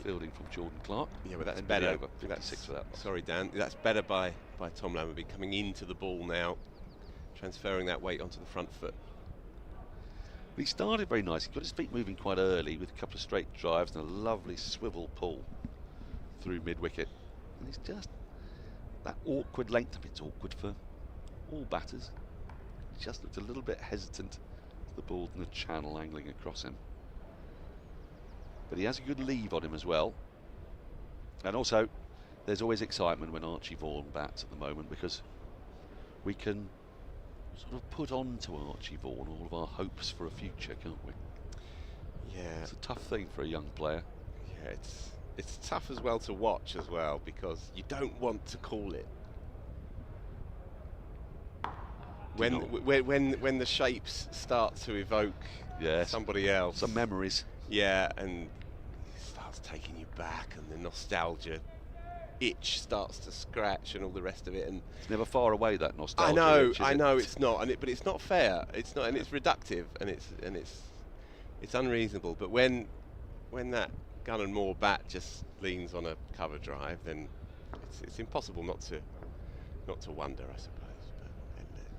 Speaker 4: Fielding from Jordan Clark.
Speaker 6: Yeah, but that's better.
Speaker 4: Over 56 for that.
Speaker 6: Sorry, Dan, that's better by Tom Lammonby, coming into the ball now, transferring that weight onto the front foot.
Speaker 4: He started very nice, he got his feet moving quite early with a couple of straight drives and a lovely swivel pull through mid-wicket. And he's just that awkward length. It's awkward for all batters. Just looked a little bit hesitant, the ball in the channel angling across him. But he has a good leave on him as well. And also, there's always excitement when Archie Vaughan bats at the moment, because we can sort of put on to Archie Vaughan all of our hopes for a future, can't we?
Speaker 6: Yeah.
Speaker 4: It's a tough thing for a young player.
Speaker 6: Yeah, it's tough as well to watch as well, because you don't want to call it. When the shapes start to evoke somebody else,
Speaker 4: some memories,
Speaker 6: and it starts taking you back, and the nostalgia itch starts to scratch, and all the rest of it, and
Speaker 4: it's never far away, that nostalgia.
Speaker 6: I know it's not, but it's not fair. It's not, and it's reductive, and it's unreasonable. But when that Gun and Moore bat just leans on a cover drive, then it's impossible not to wonder, I suppose.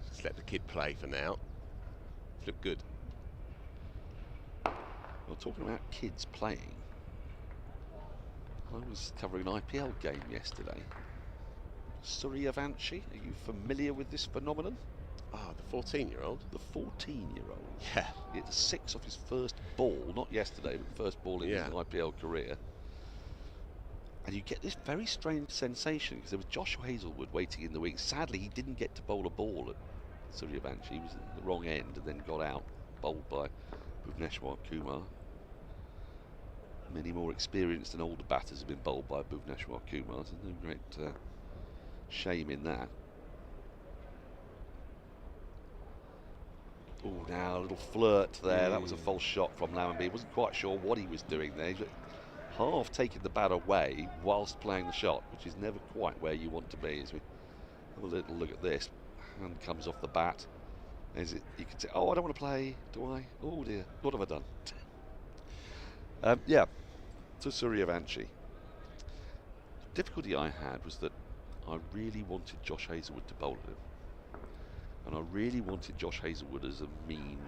Speaker 6: Just let the kid play for now. It's looked good.
Speaker 4: Well, talking about kids playing, I was covering an IPL game yesterday. Surrey of Hampshire, are you familiar with this phenomenon?
Speaker 6: Ah, the 14-year-old?
Speaker 4: The 14-year-old.
Speaker 6: Yeah.
Speaker 4: He hit a 6 off his first ball, not yesterday, but first ball in his IPL career. And you get this very strange sensation, because there was Joshua Hazelwood waiting in the wings. Sadly, he didn't get to bowl a ball at Surrey of Hampshire. He was at the wrong end and then got out, bowled by Bhuvneshwar Kumar. many more experienced and older batters have been bowled by Bhuvneshwar Kumar. There's no great shame in that. Oh, now a little flirt there. That was a false shot from Lammonby. Wasn't quite sure what he was doing there. He's half taking the bat away whilst playing the shot, which is never quite where you want to be. As we have a little look at this, hand comes off the bat. As it, you can say, oh, I don't want to play, do I? Oh dear, what have I done? Yeah, to Suryavanshi. The difficulty I had was that I really wanted Josh Hazlewood to bowl at him. And I really wanted Josh Hazlewood as a mean,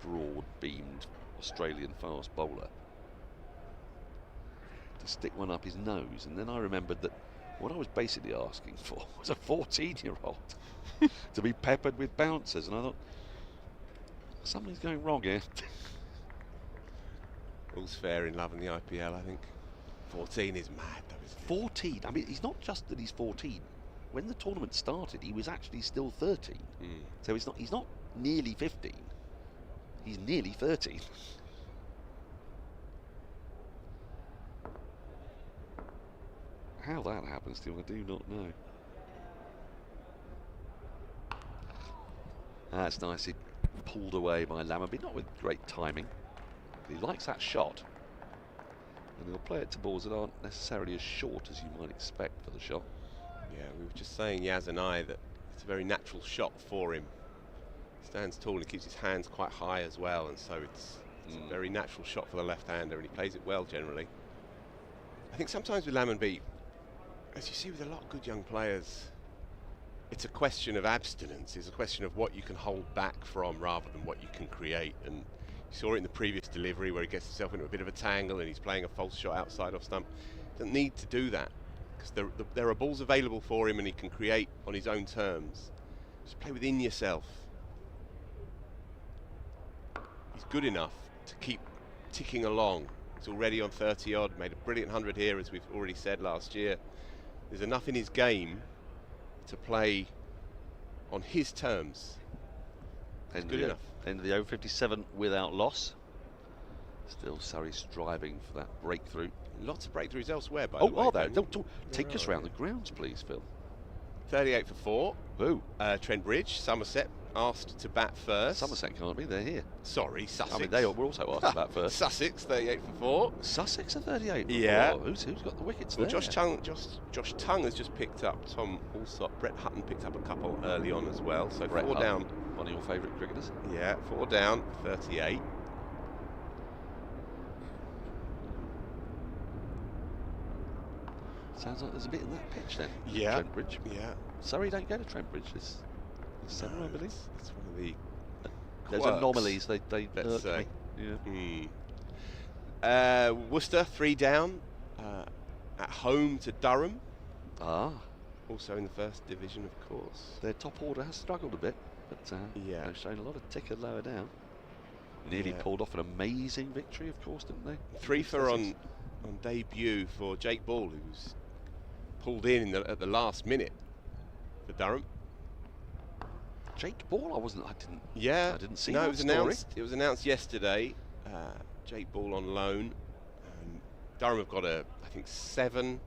Speaker 4: broad-beamed Australian fast bowler to stick one up his nose. And then I remembered that what I was basically asking for was a 14-year-old to be peppered with bouncers. And I thought, something's going wrong here.
Speaker 6: All's fair in love in the IPL, I think. 14 is mad, though, isn't it?
Speaker 4: 14? I mean, it's not just that he's 14. When the tournament started, he was actually still 13. So he's not nearly 15. He's nearly 13. How that happens to him, I do not know. That's nicely pulled away by Lammonby, not with great timing. But he likes that shot. And he'll play it to balls that aren't necessarily as short as you might expect for the shot.
Speaker 6: Yeah, we were just saying, Yas and I, that it's a very natural shot for him. He stands tall and he keeps his hands quite high as well, and so it's a very natural shot for the left-hander, and he plays it well generally. I think sometimes with Lammonby, as you see with a lot of good young players, it's a question of abstinence. It's a question of what you can hold back from rather than what you can create. And you saw it in the previous delivery where he gets himself into a bit of a tangle and he's playing a false shot outside off stump. Doesn't need to do that, because there are balls available for him and he can create on his own terms. Just play within yourself. He's good enough to keep ticking along. He's already on 30 odd, made a brilliant 100 here, as we've already said last year. There's enough in his game to play on his terms. He's good enough.
Speaker 4: End of the over 57 without loss. Still Surrey striving for that breakthrough.
Speaker 6: Lots of breakthroughs elsewhere, by the way.
Speaker 4: Oh, are there? Take us round the grounds, please, Phil.
Speaker 6: 38 for 4.
Speaker 4: Who?
Speaker 6: Trent Bridge, Somerset, asked to bat first.
Speaker 4: Somerset can't be, they're here.
Speaker 6: Sorry, Sussex.
Speaker 4: I mean, they were also asked to bat first.
Speaker 6: Sussex, 38 for 4.
Speaker 4: Sussex are 38 for 4.
Speaker 6: Yeah.
Speaker 4: Who's got the wickets
Speaker 6: Well,
Speaker 4: there?
Speaker 6: Josh Tongue has just picked up. Tom Alsop, Brett Hutton picked up a couple early on as well. So
Speaker 4: Brett
Speaker 6: 4
Speaker 4: Hutton,
Speaker 6: down.
Speaker 4: one of your favourite cricketers.
Speaker 6: Yeah, 4 down, 38.
Speaker 4: Sounds like there's a bit in that pitch then.
Speaker 6: Yeah.
Speaker 4: Trent Bridge.
Speaker 6: Yeah.
Speaker 4: Sorry, don't go to Trent Bridge this summer, I believe.
Speaker 6: It's one of the
Speaker 4: There's
Speaker 6: quirks,
Speaker 4: anomalies. They
Speaker 6: let's
Speaker 4: irk
Speaker 6: say.
Speaker 4: me. Yeah.
Speaker 6: Worcester 3 down at home to Durham.
Speaker 4: Ah,
Speaker 6: Also in the first division, of course.
Speaker 4: their top order has struggled a bit, but
Speaker 6: Yeah.
Speaker 4: they've shown a lot of ticker lower down. Nearly
Speaker 6: Yeah.
Speaker 4: pulled off an amazing victory, of course, didn't they?
Speaker 6: 3 for on debut for Jake Ball, who's pulled in at the last minute for Durham.
Speaker 4: Jake Ball, I didn't see
Speaker 6: No,
Speaker 4: that
Speaker 6: it was
Speaker 4: story.
Speaker 6: announced. It was announced yesterday. Jake Ball on loan. Durham have got I think 7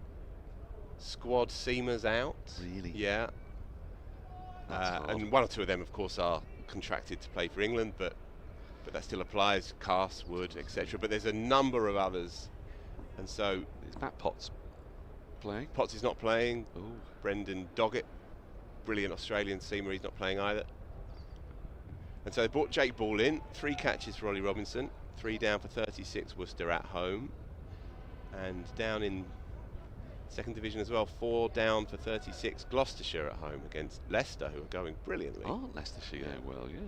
Speaker 6: squad seamers out.
Speaker 4: Really?
Speaker 6: Yeah.
Speaker 4: That's hard.
Speaker 6: And 1 or 2 of them, of course, are contracted to play for England, but that still applies. Cass, Wood, etc. But there's a number of others, and so
Speaker 4: Is Matt Potts playing?
Speaker 6: Potts is not playing.
Speaker 4: Oh,
Speaker 6: Brendan Doggett, brilliant Australian seamer, he's not playing either. And so they brought Jake Ball in, 3 catches for Ollie Robinson, 3 down for 36 Worcester at home, and down in second division as well, 4 down for 36 Gloucestershire at home against Leicester, who are going brilliantly.
Speaker 4: aren't Leicestershire going well? Yeah.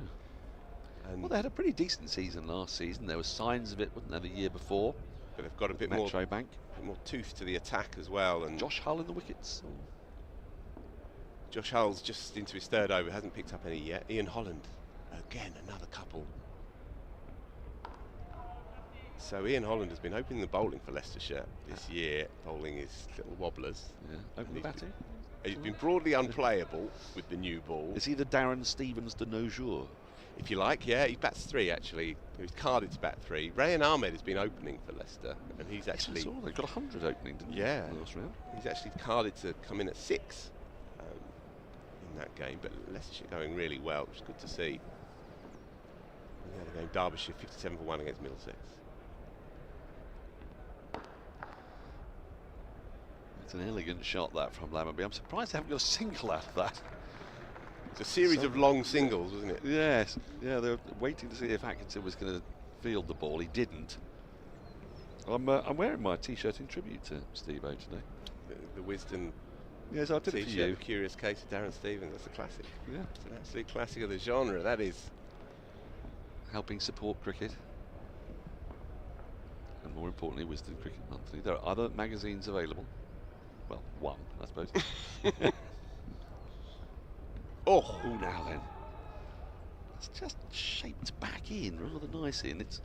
Speaker 6: And
Speaker 4: Well, they had a pretty decent season last season. There were signs of it, wasn't there, the year before?
Speaker 6: but they've got a bit
Speaker 4: Metro Bank.
Speaker 6: more tooth to the attack as well. And
Speaker 4: Josh Hull in the wickets.
Speaker 6: Josh Hull's just into his 3rd over, hasn't picked up any yet. Ian Holland, again, another couple. So Ian Holland has been opening the bowling for Leicestershire this year, bowling his little wobblers.
Speaker 4: Yeah. Open the batting.
Speaker 6: He's been broadly unplayable with the new ball.
Speaker 4: Is he the Darren Stevens de nos jours?
Speaker 6: if you like. Yeah, he bats 3 actually. He was carded to bat 3. Rayan Ahmed has been opening for Leicester, and he's actually...
Speaker 4: Yes, I saw they got 100 opening, didn't they?
Speaker 6: Yeah.
Speaker 4: Last round.
Speaker 6: He's actually carded to come in at 6 in that game, but Leicestershire going really well, which is good to see. And the other game, Derbyshire 57 for 1 against Middlesex.
Speaker 4: It's an elegant shot that from Lammonby. I'm surprised they haven't got a single out of that.
Speaker 6: It's a series of long singles, wasn't it?
Speaker 4: Yes, yeah, they were waiting to see if Atkinson was going to field the ball. He didn't. I'm wearing my T-shirt in tribute to Steve-O today.
Speaker 6: The Wisden
Speaker 4: Yes, I did it for
Speaker 6: T-shirt,
Speaker 4: you.
Speaker 6: Curious Case of Darren Stevens. That's a classic.
Speaker 4: Yeah.
Speaker 6: It's an absolute classic of the genre, that is.
Speaker 4: Helping support cricket. And more importantly, Wisden Cricket Monthly. There are other magazines available. Well, one, I suppose. Oh, now then. It's just shaped back in rather nicely, and it's...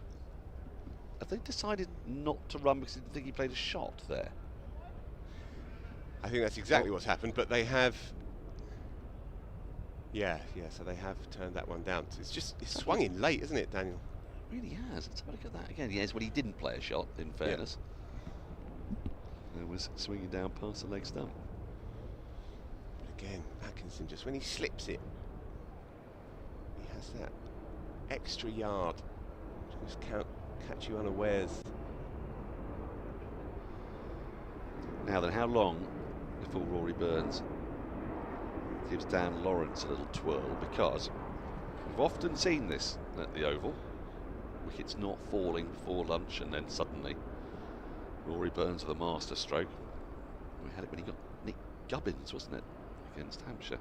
Speaker 4: Have they decided not to run because they didn't think he played a shot there?
Speaker 6: I think that's exactly what's happened, but they have... Yeah, so they have turned that one down. It's swung in late, isn't it, Daniel?
Speaker 4: It really has. Let's have a look at that again. Yes, when he didn't play a shot, in fairness. Yeah. It was swinging down past the leg stump.
Speaker 6: But again, Atkinson, just when he slips it, he has that extra yard. Just catch you unawares.
Speaker 4: Now then, how long before Rory Burns gives Dan Lawrence a little twirl? Because we've often seen this at the Oval. Wickets not falling before lunch, and then suddenly Rory Burns with a master stroke. We had it when he got Nick Gubbins, wasn't it, against Hampshire?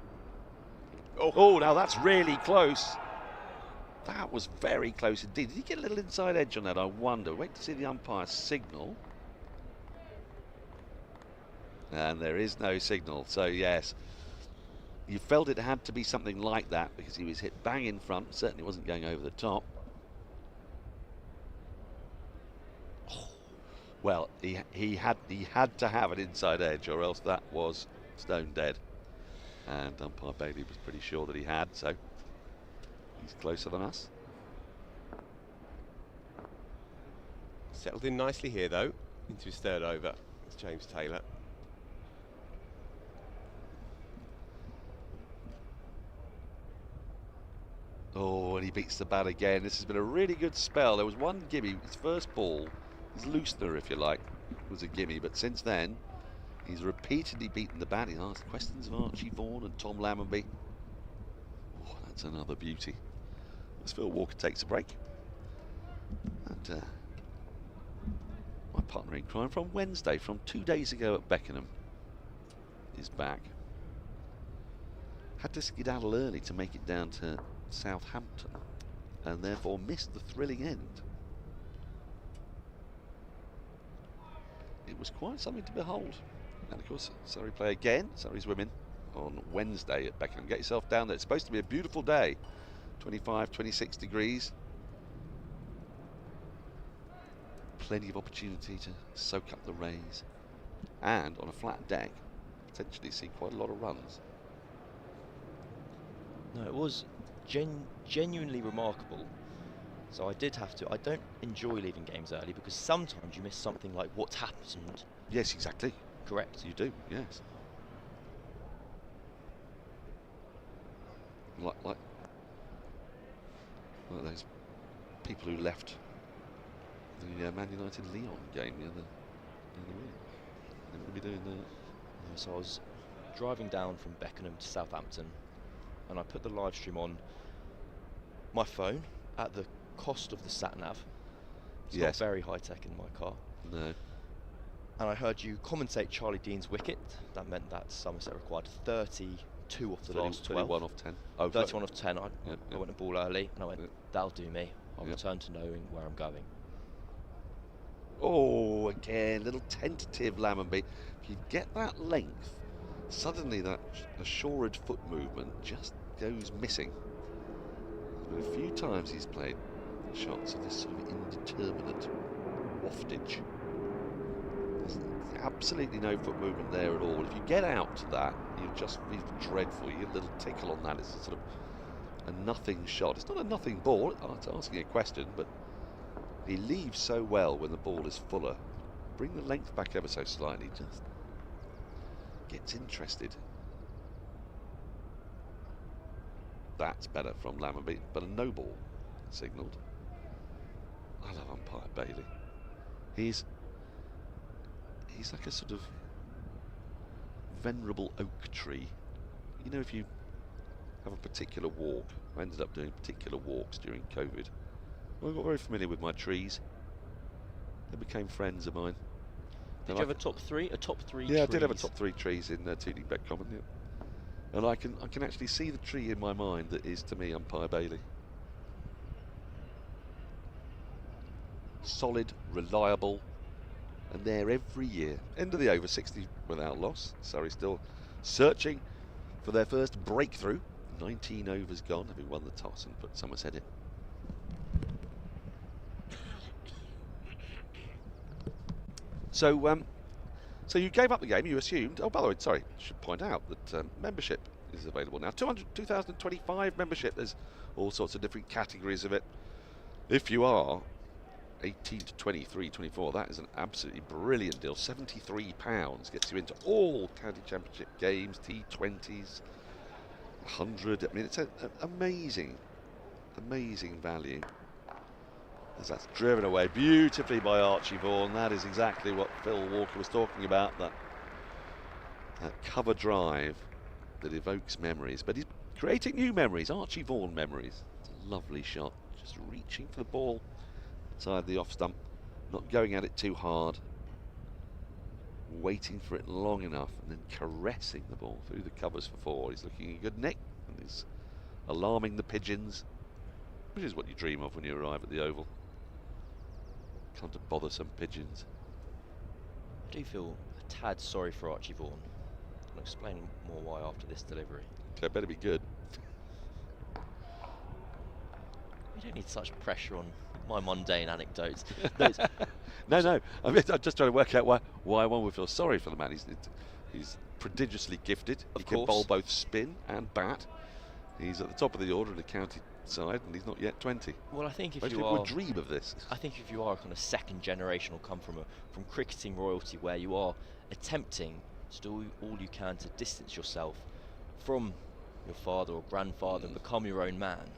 Speaker 4: Oh, now that's really close. That was very close indeed. Did he get a little inside edge on that? I wonder. Wait to see the umpire signal. And there is no signal. So yes, you felt it had to be something like that because he was hit bang in front. Certainly wasn't going over the top. Oh, well, he had to have an inside edge, or else that was stone dead. And umpire Bailey was pretty sure that he had, so he's closer than us.
Speaker 6: Settled in nicely here, though, into his third over. It's James Taylor.
Speaker 4: Oh, and he beats the bat again. This has been a really good spell. There was one gimme, his first ball, his loosener, if you like, was a gimme, but since then, he's repeatedly beaten the bat. He asked questions of Archie Vaughan and Tom Lammonby. Oh, that's another beauty. As Phil Walker takes a break. And my partner in crime from Wednesday, from 2 days ago at Beckenham, is back. Had to skedaddle early to make it down to Southampton, and therefore missed the thrilling end. It was quite something to behold. And of course, Surrey play again, Surrey's women, on Wednesday at Beckenham. Get yourself down there. It's supposed to be a beautiful day, 25, 26 degrees. Plenty of opportunity to soak up the rays, and on a flat deck, potentially see quite a lot of runs.
Speaker 7: No, it was genuinely remarkable. So I did have to. I don't enjoy leaving games early because sometimes you miss something like what's happened.
Speaker 4: Yes, exactly.
Speaker 7: Correct.
Speaker 4: You do, yes. Like those people who left the Man United Lyon game the other week. They would be doing that.
Speaker 7: Yeah, so I was driving down from Beckenham to Southampton, and I put the live stream on my phone at the cost of the sat nav. It's not very high tech in my car.
Speaker 4: No.
Speaker 7: And I heard you commentate Charlie Dean's wicket. That meant that Somerset required 32 off the last 12.
Speaker 4: 31 off 10. Oh,
Speaker 7: 31 off 10. I
Speaker 4: yep.
Speaker 7: went to ball early, and I went,
Speaker 4: Yep.
Speaker 7: that'll do me. I'll
Speaker 4: Yep.
Speaker 7: return to knowing where I'm going.
Speaker 4: Oh, again, little tentative Lammonby. If you get that length, suddenly that assured foot movement just goes missing. There's been a few times he's played shots of this sort of indeterminate waftage. There's absolutely no foot movement there at all. If you get out to that, you just feel dreadful. You get a little tickle on that. It's a sort of a nothing shot. It's not a nothing ball. I'm asking a question, but he leaves so well when the ball is fuller. Bring the length back ever so slightly. Just gets interested. That's better from Lammonby, but a no ball signalled. I love umpire Bailey. He's like a sort of venerable oak tree. You know, if you have a particular walk, I ended up doing particular walks during COVID. I got very familiar with my trees. They became friends of mine.
Speaker 7: Did you have a top three? A top three?
Speaker 4: Yeah,
Speaker 7: trees?
Speaker 4: I did have a top 3 trees in Tooting Beck Common. Yeah. And I can actually see the tree in my mind that is to me umpire Bailey. Solid, reliable, and there every year. End of the over, 60 without loss. Surrey still searching for their first breakthrough. 19 overs gone, having won the toss and put Somerset in. So you gave up the game, you assumed. Oh, by the way, sorry, I should point out that membership is available now. 2025 membership. There's all sorts of different categories of it. If you are 18 to 23, 24, that is an absolutely brilliant deal. £73 gets you into all county championship games, T20s, 100. I mean, it's an amazing value. As that's driven away beautifully by Archie Vaughan. That is exactly what Phil Walker was talking about, that cover drive that evokes memories. But he's creating new memories, Archie Vaughan memories. It's a lovely shot, just reaching for the ball inside the off stump, not going at it too hard, waiting for it long enough and then caressing the ball through the covers for 4. He's looking a good nick and he's alarming the pigeons, which is what you dream of when you arrive at the Oval. Come to bother some pigeons.
Speaker 7: I do feel a tad sorry for Archie Vaughan. I'll explain more why after this delivery.
Speaker 4: Okay, better be good.
Speaker 7: We don't need such pressure on my mundane anecdotes.
Speaker 4: No. I'm just trying to work out why one would feel sorry for the man. He's prodigiously gifted. He can bowl both spin and bat. He's at the top of the order in the county side, and he's not yet 20.
Speaker 7: Well, I think if
Speaker 4: most
Speaker 7: you
Speaker 4: people
Speaker 7: are,
Speaker 4: would dream of this.
Speaker 7: I think if you are a kind of second generation or come from cricketing royalty, where you are attempting to do all you can to distance yourself from your father or grandfather and become your own man.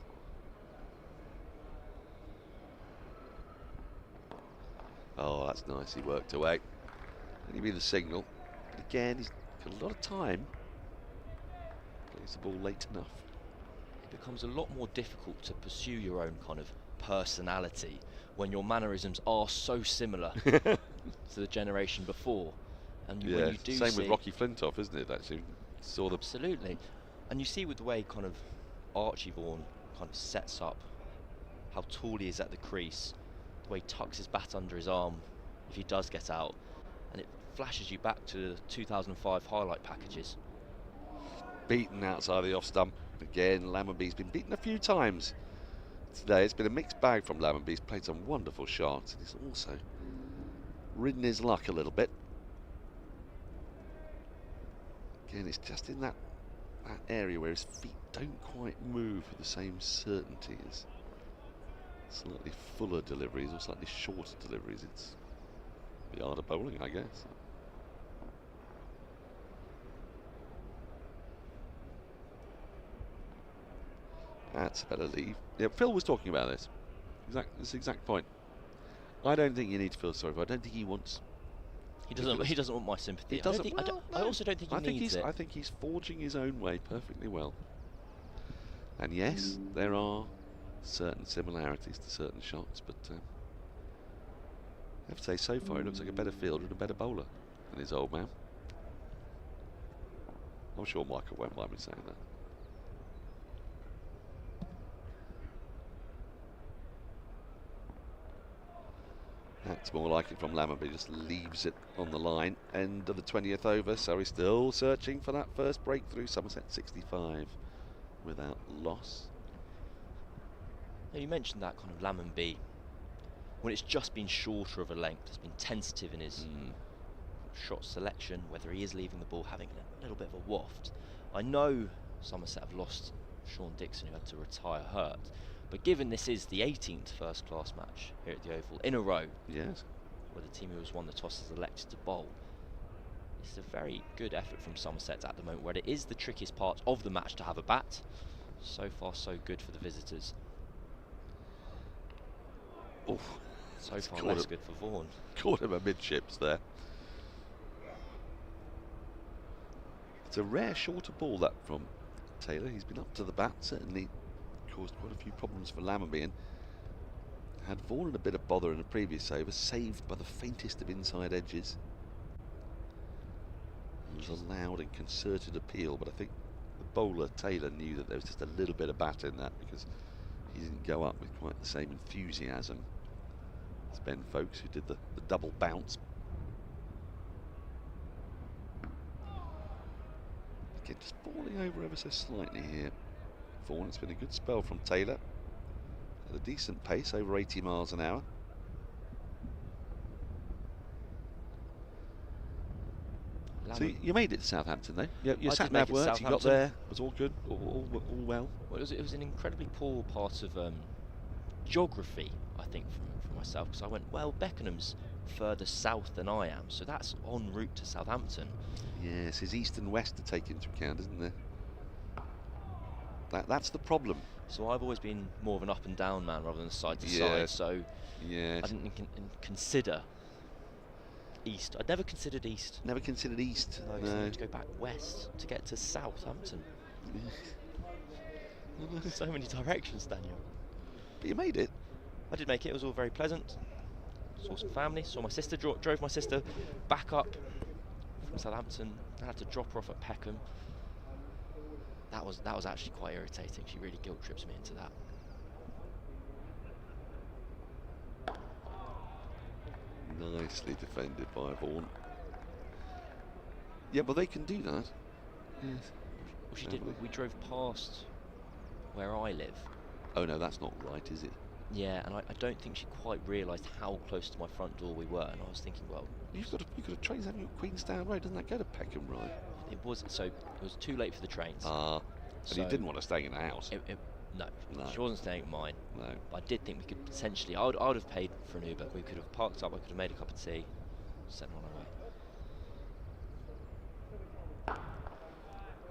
Speaker 4: Oh, that's nice. He worked away. Only be the signal. But again, he's got a lot of time. Plays the ball late enough.
Speaker 7: It becomes a lot more difficult to pursue your own kind of personality when your mannerisms are so similar to the generation before. And
Speaker 4: Yeah,
Speaker 7: when you do
Speaker 4: same
Speaker 7: see
Speaker 4: with Rocky Flintoff, isn't it? Actually, saw the
Speaker 7: absolutely, and you see with the way kind of Archie Vaughan kind of sets up, how tall he is at the crease, the way he tucks his bat under his arm if he does get out, and it flashes you back to the 2005 highlight packages.
Speaker 4: beaten outside the off stump. Again, Lammonby's been beaten a few times today. It's been a mixed bag from Lammonby. He's played some wonderful shots, and he's also ridden his luck a little bit. Again, it's just in that area where his feet don't quite move with the same certainty as slightly fuller deliveries or slightly shorter deliveries. It's the art of bowling, I guess. That's a better leave. Yeah, Phil was talking about this. This exact point. I don't think you need to feel sorry for him. I don't think he wants.
Speaker 7: He doesn't want my sympathy.
Speaker 4: He doesn't.
Speaker 7: I also don't think he needs it.
Speaker 4: I think he's forging his own way perfectly well. And yes, there are certain similarities to certain shots, but I have to say, so far he looks like a better fielder and a better bowler than his old man. I'm sure Michael won't mind me saying that. That's more like it from Lammonby, just leaves it on the line. End of the 20th over, so he's still searching for that first breakthrough. Somerset 65 without loss.
Speaker 7: Now you mentioned that kind of Lammonby, when it's just been shorter of a length, it's been tentative in his shot selection, whether he is leaving the ball, having a little bit of a waft. I know Somerset have lost Sean Dixon, who had to retire hurt. But given this is the 18th first-class match here at the Oval in a row,
Speaker 4: Yes.
Speaker 7: where the team who has won the toss has elected to bowl, it's a very good effort from Somerset at the moment, where it is the trickiest part of the match to have a bat. So far, so good for the visitors.
Speaker 4: Oh,
Speaker 7: so far less good for Vaughan.
Speaker 4: Caught him amidships there. It's a rare shorter ball, that, from Taylor. He's been up to the bat, certainly caused quite a few problems for Lammonby, and had Vaughan in a bit of bother in the previous over, saved by the faintest of inside edges. It was a loud and concerted appeal, but I think the bowler, Taylor, knew that there was just a little bit of bat in that, because he didn't go up with quite the same enthusiasm as Ben Folkes, who did the double bounce. Again, just falling over ever so slightly here. Vaughan, it's been a good spell from Taylor. At a decent pace, over 80 miles an hour. So you made it to Southampton, though. Your sat nav worked. You got there. It was all good. All well.
Speaker 7: Well, it was an incredibly poor part of geography, I think, for myself, because I went, well, Beckenham's further south than I am, so that's en route to Southampton.
Speaker 4: Yes, there's east and west to take into account, isn't there? That's the problem.
Speaker 7: So I've always been more of an up and down man rather than side to side, so
Speaker 4: yes.
Speaker 7: I didn't consider east. I'd never considered east.
Speaker 4: Never considered east.
Speaker 7: No, so you need to go back west to get to Southampton. So many directions, Daniel.
Speaker 4: But you made it.
Speaker 7: I did make it. It was all very pleasant. Saw some family. Saw my sister. Drove my sister back up from Southampton. I had to drop her off at Peckham. That was actually quite irritating. She really guilt trips me into that.
Speaker 4: Nicely defended by Vaughan. Yeah, but they can do that. Yes.
Speaker 7: Well, she did. We drove past where I live.
Speaker 4: Oh no, that's not right, is it?
Speaker 7: Yeah, and I don't think she quite realised how close to my front door we were, and I was thinking, well,
Speaker 4: you've got a trains having at Queenstown Road. Doesn't that go to Peckham, right?
Speaker 7: It was too late for the trains.
Speaker 4: And
Speaker 7: so
Speaker 4: you didn't want to stay in the house.
Speaker 7: No, she wasn't staying at mine.
Speaker 4: No.
Speaker 7: But I did think we could potentially. I would have paid for an Uber. We could have parked up. I could have made a cup of tea, sent her on our way.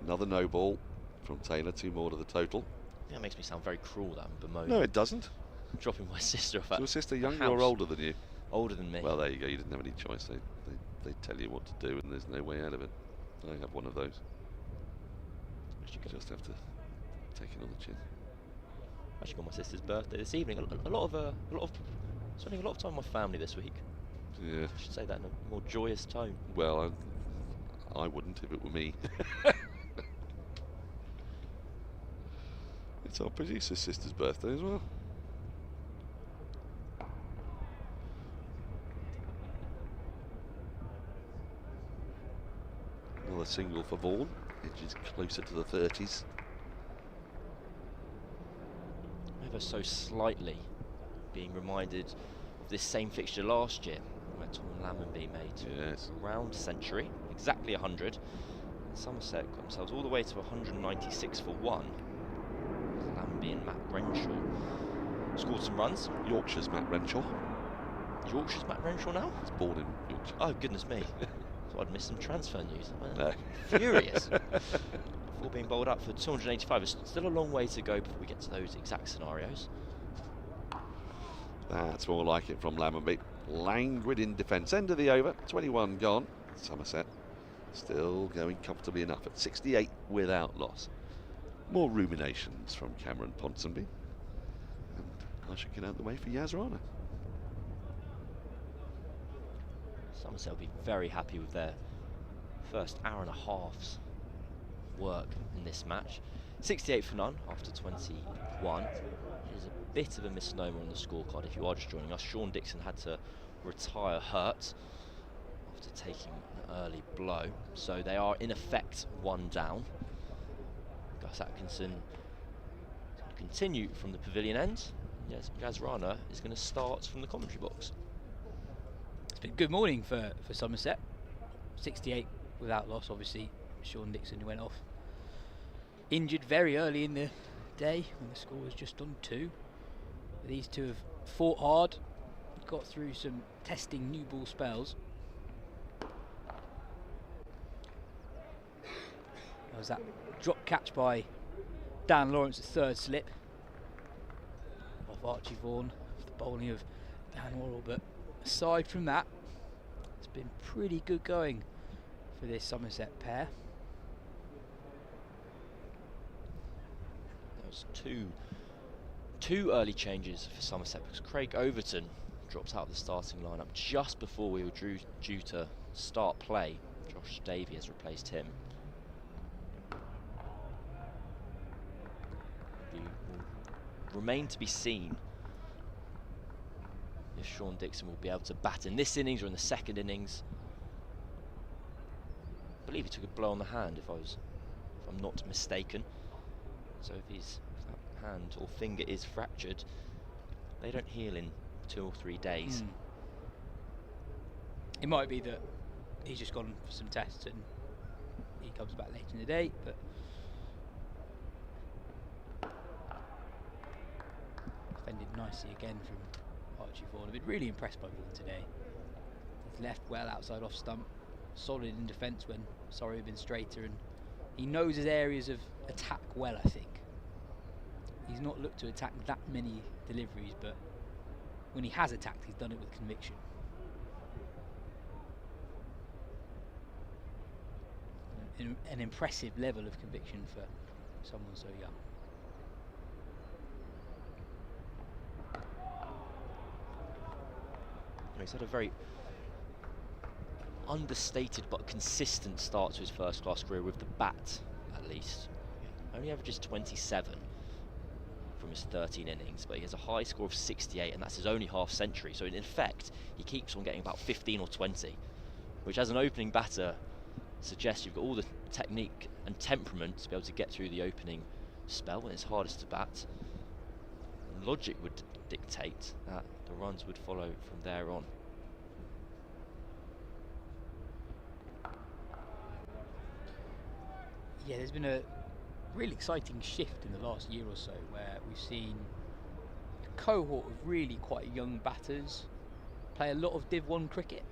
Speaker 4: Another no ball from Taylor. 2 more to the total.
Speaker 7: That makes me sound very cruel. That I'm bemoaning.
Speaker 4: No, it doesn't.
Speaker 7: Dropping my sister off at.
Speaker 4: Is your sister younger
Speaker 7: house.
Speaker 4: or older than you?
Speaker 7: Older than me.
Speaker 4: Well, there you go. You didn't have any choice. They tell you what to do, and there's no way out of it. I have one of those. You just have to take it on the chin.
Speaker 7: Actually got my sister's birthday this evening. Spending a lot of time with my family this week.
Speaker 4: Yeah.
Speaker 7: I should say that in a more joyous tone.
Speaker 4: Well, I wouldn't if it were me. It's our producer's sister's birthday as well. Another single for Vaughan, which is closer to the 30s.
Speaker 7: Ever so slightly being reminded of this same fixture last year, where Tom Lammonby made around a century, exactly 100. And Somerset got themselves all the way to 196 for 1. Lammonby and Matt Renshaw scored some runs.
Speaker 4: Yorkshire's Matt Renshaw.
Speaker 7: Yorkshire's Matt Renshaw now?
Speaker 4: He's born in Yorkshire.
Speaker 7: Oh, goodness me. So I'd missed some transfer news.
Speaker 4: No.
Speaker 7: Furious. Before being bowled up for 285. It's still a long way to go before we get to those exact scenarios.
Speaker 4: That's more like it from Lammonby. Languid in defence. End of the over. 21 gone. Somerset still going comfortably enough at 68 without loss. More ruminations from Cameron Ponsonby. And I should get out the way for Yas Rana.
Speaker 7: Somerset will be very happy with their first hour and a half's work in this match. 68 for none after 21. It is a bit of a misnomer on the scorecard if you are just joining us. Sean Dixon had to retire hurt after taking an early blow, so they are in effect 1 down. Gus Atkinson will continue from the pavilion end. Yes, Yas Rana is going to start from the commentary box.
Speaker 5: It's been a good morning for Somerset. 68 without loss, obviously. Sean Dixon who went off injured very early in the day when the score was just on 2. These two have fought hard, got through some testing new ball spells. There was that drop catch by Dan Lawrence, the 3rd slip off Archie Vaughan, the bowling of Dan Worrell. But aside from that, it's been pretty good going for this Somerset pair.
Speaker 7: There was two early changes for Somerset because Craig Overton dropped out of the starting lineup just before we were due to start play. Josh Davey has replaced him. It will remain to be seen if Sean Dixon will be able to bat in this innings or in the second innings. I believe he took a blow on the hand, if I'm not mistaken. So if that hand or finger is fractured, they don't heal in 2 or 3 days.
Speaker 5: It might be that he's just gone for some tests and he comes back later in the day, but defended nicely again from Archie Vaughan. I've been really impressed by Vaughan today. He's left well outside off stump, solid in defence when Surrey have been straighter, and he knows his areas of attack well, I think. He's not looked to attack that many deliveries, but when he has attacked, he's done it with conviction. An impressive level of conviction for someone so young.
Speaker 7: He's had a very understated but consistent start to his first class career with the bat, at least. Only averages 27 from his 13 innings, but he has a high score of 68, and that's his only half century. So in effect, he keeps on getting about 15 or 20, which as an opening batter suggests you've got all the technique and temperament to be able to get through the opening spell when it's hardest to bat. And logic would dictate that the runs would follow from there on.
Speaker 5: Yeah, there's been a really exciting shift in the last year or so where we've seen a cohort of really quite young batters play a lot of Div 1 cricket.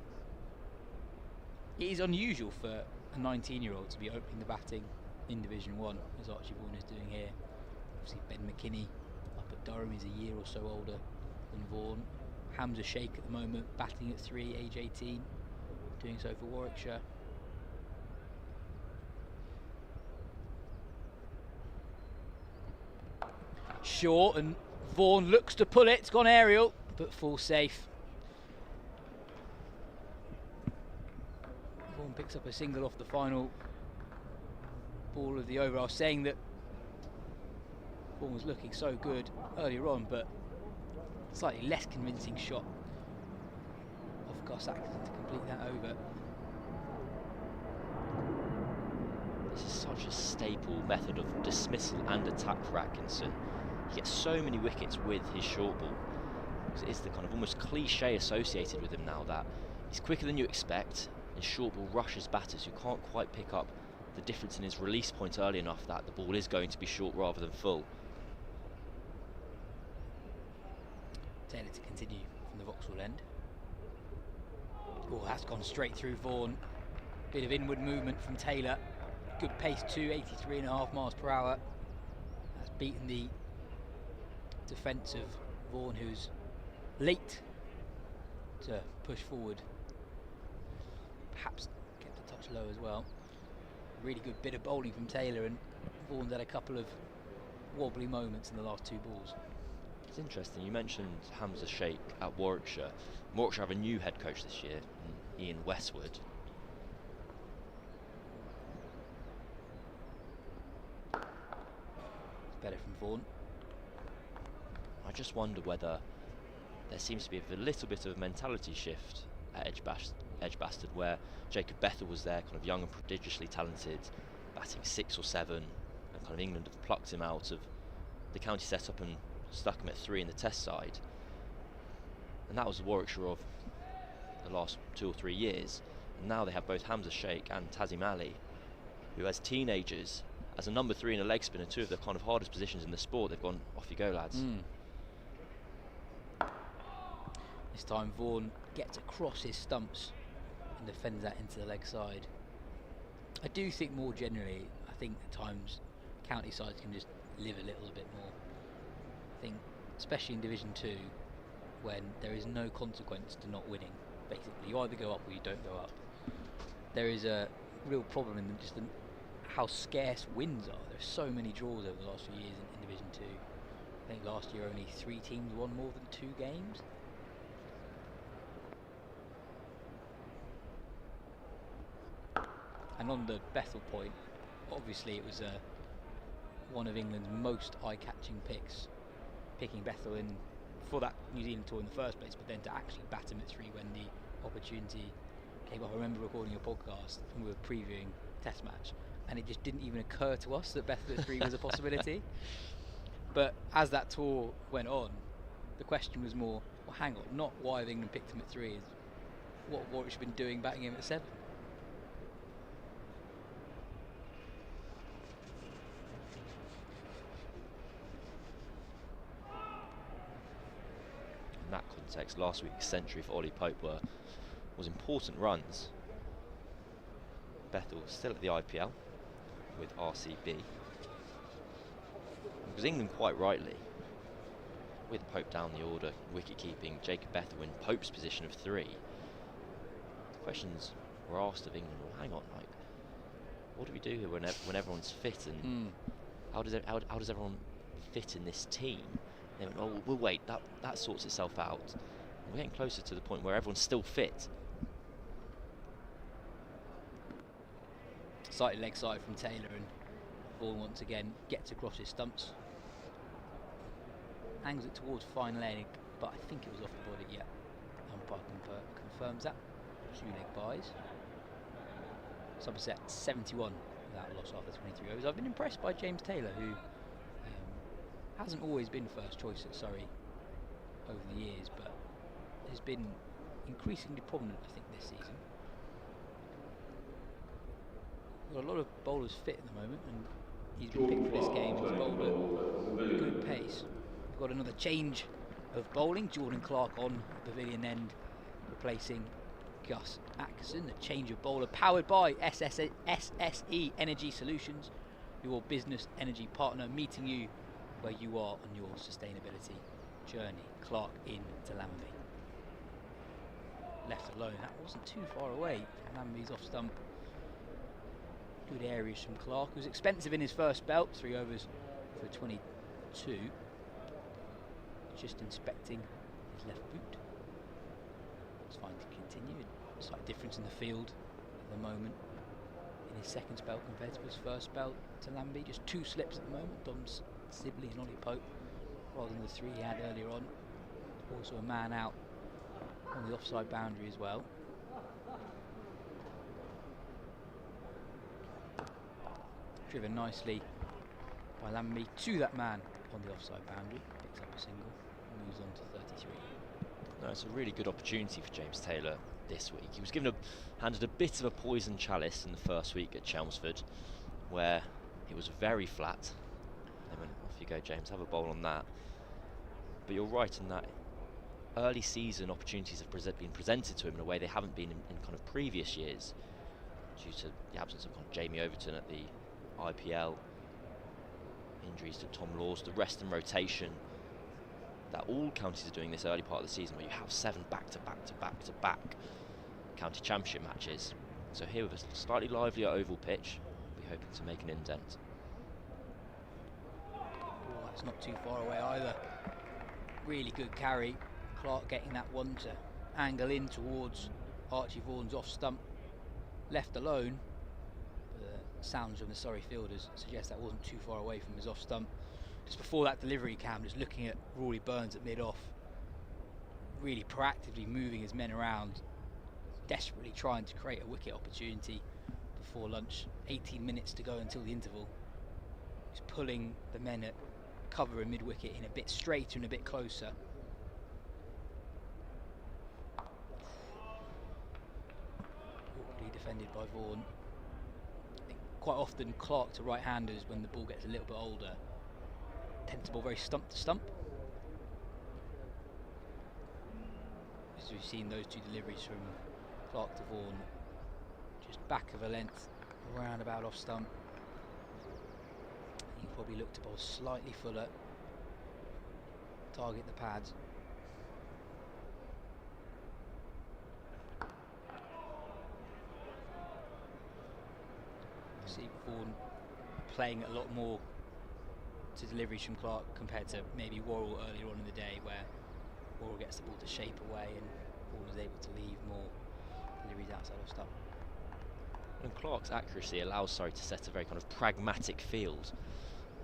Speaker 5: It is unusual for a 19-year-old to be opening the batting in Division 1, as Archie Vaughan is doing here. Obviously Ben McKinney up at Durham is a year or so older than Vaughan. Hamza Sheikh at the moment batting at 3, age 18, doing so for Warwickshire. Short, and Vaughan looks to pull it. It's gone aerial, but full safe. Vaughan picks up a single off the final ball of the over. I was saying that Vaughan was looking so good earlier on, but slightly less convincing shot of Gus Atkinson to complete that over.
Speaker 7: This is such a staple method of dismissal and attack for Atkinson. He gets so many wickets with his short ball. It's the kind of almost cliche associated with him now that he's quicker than you expect. His short ball rushes batters who can't quite pick up the difference in his release point early enough that the ball is going to be short rather than full.
Speaker 5: Taylor to continue from the Vauxhall end. Oh, that's gone straight through Vaughan. Bit of inward movement from Taylor. Good pace too, 83.5 miles per hour. That's beaten the defence of Vaughan, who's late to push forward. Perhaps kept a touch low as well. Really good bit of bowling from Taylor, and Vaughan's had a couple of wobbly moments in the last 2 balls.
Speaker 7: It's interesting, you mentioned Hamza Sheikh at Warwickshire. Warwickshire have a new head coach this year, Ian Westwood.
Speaker 5: Better from Vaughan.
Speaker 7: I just wonder whether there seems to be a little bit of a mentality shift at Edgbaston, where Jacob Bethel was there, kind of young and prodigiously talented, batting 6 or 7, and kind of England have plucked him out of the county setup and stuck him at 3 in the test side. And that was the Warwickshire of the last 2 or 3 years. And now they have both Hamza Sheikh and Tazim Ali, who as teenagers as a number 3 and a leg spinner, two of the kind of hardest positions in the sport, they've gone, off you go, lads.
Speaker 5: This time Vaughan gets across his stumps and defends that into the leg side. I do think more generally, I think at times county sides can just live a little bit more. I think, especially in Division 2, when there is no consequence to not winning. Basically, you either go up or you don't go up. There is a real problem in just how scarce wins are. There's so many draws over the last few years in Division 2. I think last year only 3 teams won more than 2 games. And on the Bethel point, obviously it was one of England's most eye-catching picks, picking Bethel in for that New Zealand tour in the first place, but then to actually bat him at 3 when the opportunity came up. I remember recording a podcast and we were previewing Test match, and it just didn't even occur to us that Bethel at 3 was a possibility. But as that tour went on, the question was more, well, hang on, not why have England picked him at 3, is what Warwickshire been doing batting him at 7.
Speaker 7: In that context, last week's century for Ollie Pope was important runs. Bethel still at the IPL with RCB. Because England, quite rightly, with Pope down the order, wicket keeping, Jacob Bethel in Pope's position of 3. The questions were asked of England, well, hang on, like, what do we do here when everyone's fit, and how does everyone fit in this team? They went, oh, we'll wait, that sorts itself out. And we're getting closer to the point where everyone's still fit.
Speaker 5: Sighted leg side from Taylor, and Vaughan once again gets across his stumps. Angles it towards fine leg, but I think it was off the body. Yeah, umpire confirms that. 2 leg buys. Somerset 71 without loss after 23 overs. I've been impressed by James Taylor, who hasn't always been first choice at Surrey over the years, but has been increasingly prominent, I think, this season. We've got a lot of bowlers fit at the moment, and he's been picked for this game. He's bowled at a good pace. We've got another change of bowling. Jordan Clark on the pavilion end, replacing Gus Atkinson. A change of bowler powered by SSE Energy Solutions, your business energy partner, meeting you where you are on your sustainability journey. Clark in to Lambie. Left alone, that wasn't too far away. Lambie's off stump. Good areas from Clark, who's expensive in his first belt, 3 overs for 22. Just inspecting his left boot. It's fine to continue. Slight difference in the field at the moment in his second spell compared to his first spell to Lambie. Just 2 slips at the moment. Dom's Sibley and Ollie Pope, rather than the 3 he had earlier on. Also a man out on the offside boundary as well. Driven nicely by Lambie to that man on the offside boundary. Picks up a single and moves on to 33.
Speaker 7: No, it's a really good opportunity for James Taylor this week. He was handed a bit of a poison chalice in the first week at Chelmsford, where it was very flat. They went, off you go, James, have a bowl on that. But you're right in that early season opportunities have been presented to him in a way they haven't been in kind of previous years, due to the absence of kind of Jamie Overton at the IPL, injuries to Tom Laws, the rest and rotation that all counties are doing this early part of the season, where you have 7 back-to-back county championship matches. So here with a slightly livelier oval pitch, we're hoping to make an indent.
Speaker 5: Oh, that's not too far away either. Really good carry. Clark getting that one to angle in towards Archie Vaughan's off stump. Left alone. The sounds from the Surrey fielders suggest that wasn't too far away from his off stump. Just before that delivery, Cam, just looking at Rory Burns at mid-off, really proactively moving his men around, desperately trying to create a wicket opportunity before lunch. 18 minutes to go until the interval. He's pulling the men at cover and mid-wicket in a bit straighter and a bit closer. Awkwardly defended by Vaughan. I think quite often Clark to right-handers, when the ball gets a little bit older, tend to bowl very stump to stump. As we've seen those two deliveries from Clark to Vaughan, just back of a length, round about off stump. You probably look to bowl slightly fuller, target the pads. See Vaughan playing a lot more to deliveries from Clark compared to maybe Worrell earlier on in the day, where Worrell gets the ball to shape away and Vaughan is able to leave more deliveries outside of stump.
Speaker 7: And Clark's accuracy allows Surrey to set a very kind of pragmatic field.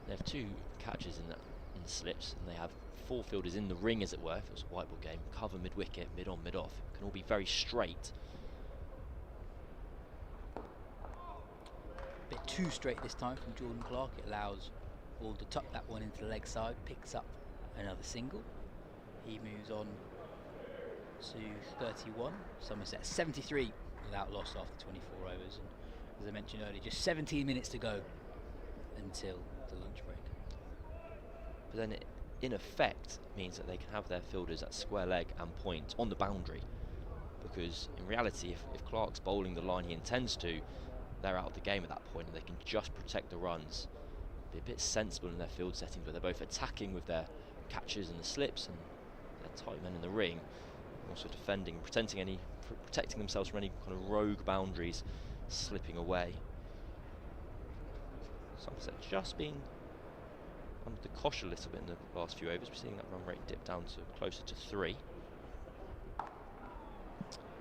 Speaker 7: They have 2 catches in the slips, and they have 4 fielders in the ring, as it were. If it was a white ball game, cover mid-wicket, mid-on, mid-off. It can all be very straight.
Speaker 5: Bit too straight this time from Jordan Clark. It allows Vaughan to tuck that one into the leg side, picks up another single. He moves on to 31. Somerset 73 without loss after 24 overs. And as I mentioned earlier, just 17 minutes to go until the lunch break.
Speaker 7: But then it, in effect, means that they can have their fielders at square leg and point on the boundary. Because in reality, if Clark's bowling the line he intends to, they're out of the game at that point, and they can just protect the runs. Be a bit sensible in their field settings, where they're both attacking with their catches and the slips, and their tight men in the ring, and also defending, protecting themselves from any kind of rogue boundaries slipping away. Somerset just been under the cosh a little bit in the last few overs. We're seeing that run rate dip down to closer to 3.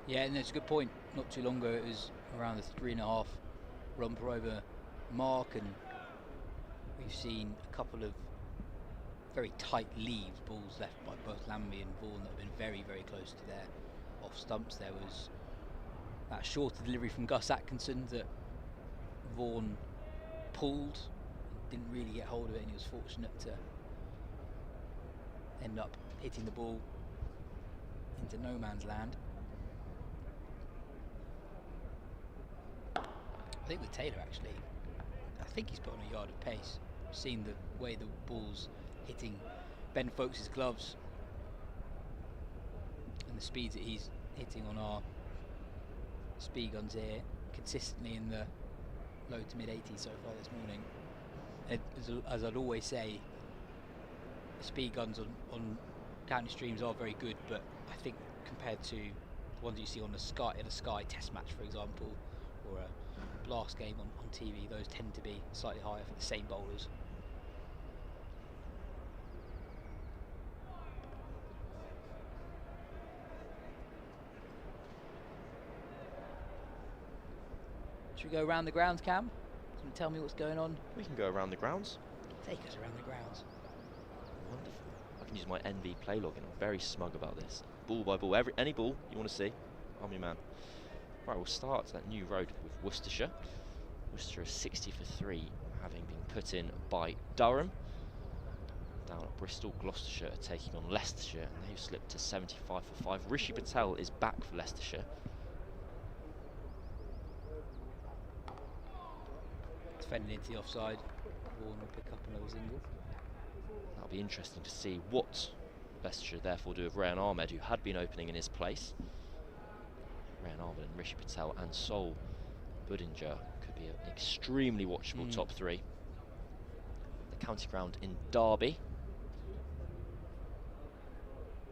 Speaker 5: Yeah, and that's a good point. Not too long ago, it was around the 3.5 run per over mark, and we've seen a couple of very tight leaves, balls left by both Lambie and Vaughan, that have been very, very close to their off stumps. There was that shorter delivery from Gus Atkinson that Vaughan pulled, didn't really get hold of it, and he was fortunate to end up hitting the ball into no man's land. I think with Taylor, actually, I think he's put on a yard of pace. Seeing the way the ball's hitting Ben Folkes' gloves and the speeds that he's hitting on our speed guns here, consistently in the low to mid 80s so far this morning. As I'd always say, speed guns on county streams are very good, but I think compared to the ones you see on the Sky, in a Sky Test match, for example, or a Blast game on TV, those tend to be slightly higher for the same bowlers. Should we go around the grounds, Cam? Can you tell me what's going on?
Speaker 7: We can go around the grounds.
Speaker 5: Take us around the grounds.
Speaker 7: Wonderful. I can use my NV play login. I'm very smug about this. Ball by ball. Any ball you want to see, I'm your man. Right, we'll start that new road with Worcestershire. Worcestershire is 60 for 3, having been put in by Durham. Down at Bristol, Gloucestershire are taking on Leicestershire, and they've slipped to 75 for 5. Rishi Patel is back for Leicestershire.
Speaker 5: Defending into the offside. Vaughan will pick up another single.
Speaker 7: That'll be interesting to see what Leicestershire therefore do with Rayan Ahmed, who had been opening in his place. Rayan Ahmed and Rishi Patel and Sol Budinger could be an extremely watchable top 3. The county ground in Derby.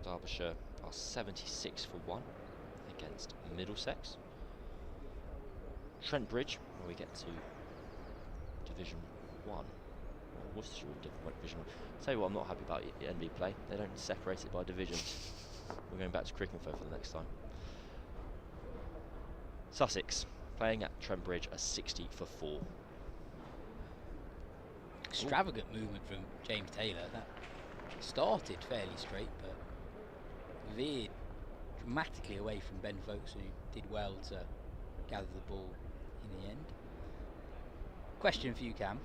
Speaker 7: Derbyshire are 76 for 1 against Middlesex. Trent Bridge, where we get to Division 1. Worcestershire Division 1. Tell you what, I'm not happy about NV play. They don't separate it by divisions. We're going back to Cricinfo for the next time. Sussex playing at Trent Bridge are 60 for 4.
Speaker 5: Extravagant movement from James Taylor. That started fairly straight, but veered dramatically away from Ben Folkes, who did well to gather the ball in the end. Question for you, Cam.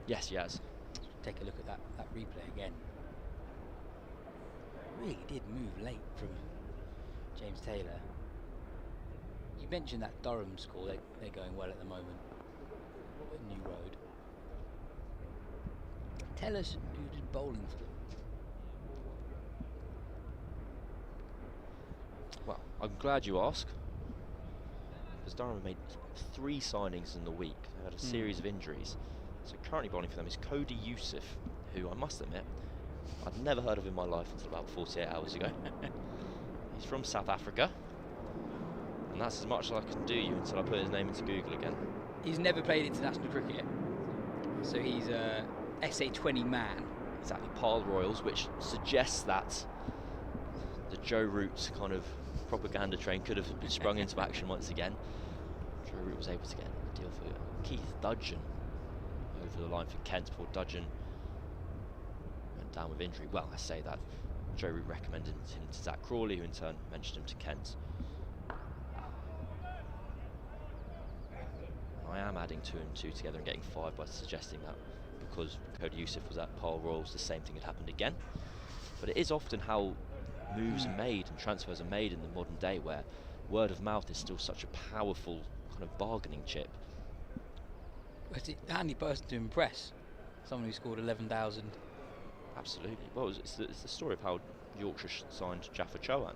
Speaker 7: Yes, Yas.
Speaker 5: Take a look at that replay again. Really did move late from James Taylor. You mentioned that Durham score, they're going well at the moment. at New Road. Tell us who did bowling for them.
Speaker 7: Well, I'm glad you asked, because Durham made 3 signings in the week. They had a series of injuries. So currently bowling for them is Cody Youssef, who I must admit, I'd never heard of in my life until about 48 hours ago. He's from South Africa, and that's as much as I can do you until I put his name into Google again.
Speaker 5: He's never played international cricket, so he's a SA20 man.
Speaker 7: Exactly, Pile Royals, which suggests that the Joe Root kind of propaganda train could have been sprung into action once again. Joe Root was able to get a deal for Keith Dudgeon over the line for Kent before Dudgeon went down with injury. Well, I say that. Joe Root recommended him to Zach Crawley, who in turn mentioned him to Kent. I am adding 2 and 2 together and getting 5 by suggesting that because Cody Youssef was at Pile Royals, the same thing had happened again. But it is often how moves are made and transfers are made in the modern day, where word of mouth is still such a powerful kind of bargaining chip.
Speaker 5: It's a handy person to impress. Someone who scored 11,000.
Speaker 7: Absolutely. Well, it's the story of how Yorkshire signed Jaffa Chowan.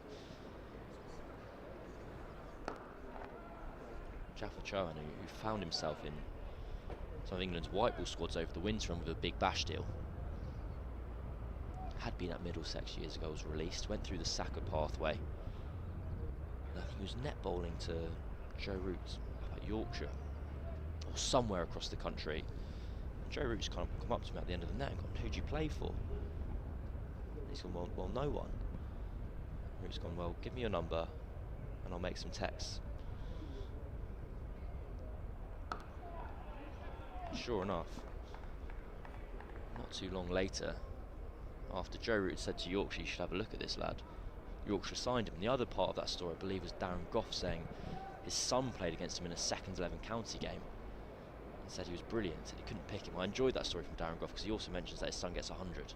Speaker 7: Jaffa Chowan, who found himself in some of England's white ball squads over the winter and with a big bash deal. Had been at Middlesex years ago, was released, went through the Saka pathway. I think he was net bowling to Joe Root at Yorkshire or somewhere across the country. And Joe Root's kind of come up to me at the end of the net and gone, "Who'd you play for?" And he's gone, well, no one. Root's gone, "Well, give me your number and I'll make some texts." Sure enough, not too long later, after Joe Root said to Yorkshire, "You should have a look at this lad," Yorkshire signed him. And the other part of that story, I believe, was Darren Goff saying his son played against him in a second 11 county game and said he was brilliant, said he couldn't pick him. I enjoyed that story from Darren Goff because he also mentions that his son gets 100,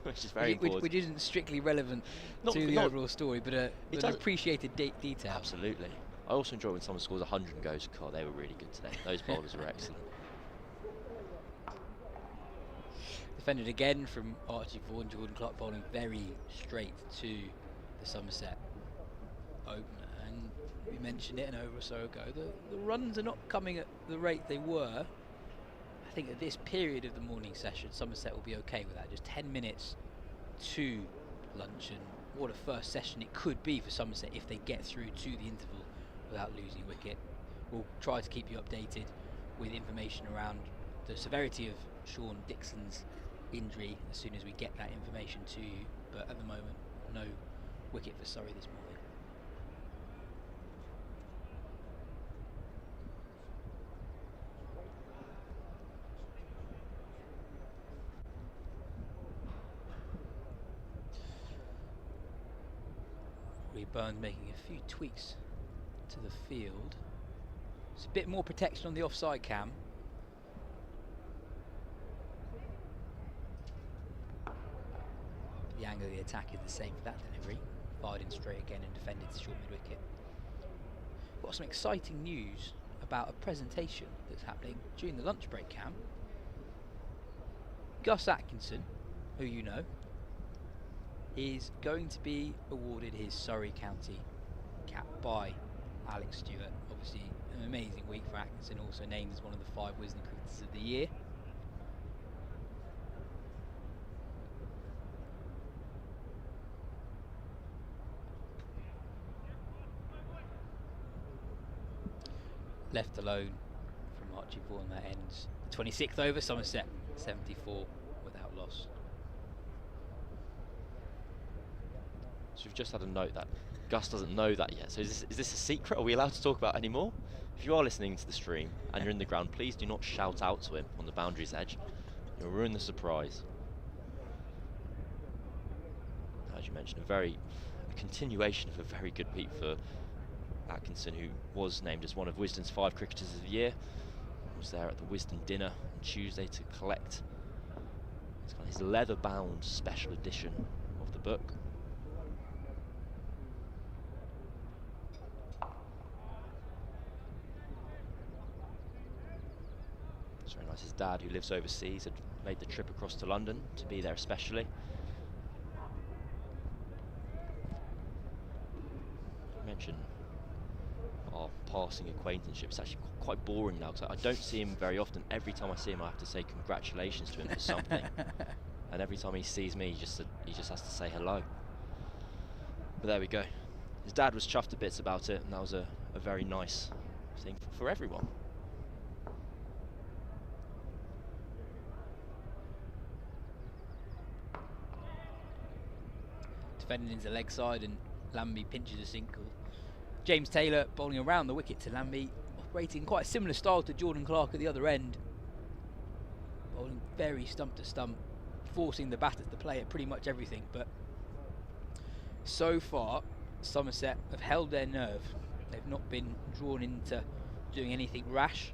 Speaker 7: which is very important.
Speaker 5: Which isn't strictly relevant to the overall story, but an appreciated detail.
Speaker 7: Absolutely. I also enjoy when someone scores 100 and goes, "God, they were really good today. Those bowlers are excellent."
Speaker 5: Defended again from Archie Vaughan, Jordan Clark bowling very straight to the Somerset opener, and we mentioned it an over or so ago, the runs are not coming at the rate they were. I think at this period of the morning session Somerset will be okay with that, just 10 minutes to lunch, and what a first session it could be for Somerset if they get through to the interval without losing a wicket. We'll try to keep you updated with information around the severity of Sean Dixon's injury as soon as we get that information to you, but at the moment no wicket for Surrey this morning. Rory Burns making a few tweaks to the field. It's a bit more protection on the offside cam. The angle of the attack is the same for that delivery. Fired in straight again and defended to short mid-wicket. Got some exciting news about a presentation that's happening during the lunch break, Cam. Gus Atkinson, who you know, is going to be awarded his Surrey County cap by Alex Stewart. Obviously an amazing week for Atkinson, also named as one of the 5 Wisden Cricketers of the Year. Left alone from Archie Vaughan, that ends the 26th over, Somerset 74 without loss.
Speaker 7: So we've just had a note that Gus doesn't know that yet. So is this a secret? Are we allowed to talk about any more? If you are listening to the stream and you're in the ground, please do not shout out to him on the boundaries edge. You'll ruin the surprise. As you mentioned, a continuation of a very good week for Atkinson, who was named as one of Wisden's 5 Cricketers of the Year. Was there at the Wisden dinner on Tuesday to collect his leather-bound special edition of the book. As his dad, who lives overseas, had made the trip across to London to be there especially. I mentioned our passing acquaintanceship. It's actually quite boring now because I don't see him very often. Every time I see him, I have to say congratulations to him for something. And every time he sees me, he just has to say hello. But there we go. His dad was chuffed to bits about it, and that was a very nice thing for everyone.
Speaker 5: Defending into leg side, and Lambie pinches a single. James Taylor bowling around the wicket to Lambie, operating quite a similar style to Jordan Clark at the other end. Bowling very stump to stump, forcing the batters to play at pretty much everything, but so far Somerset have held their nerve. They've not been drawn into doing anything rash.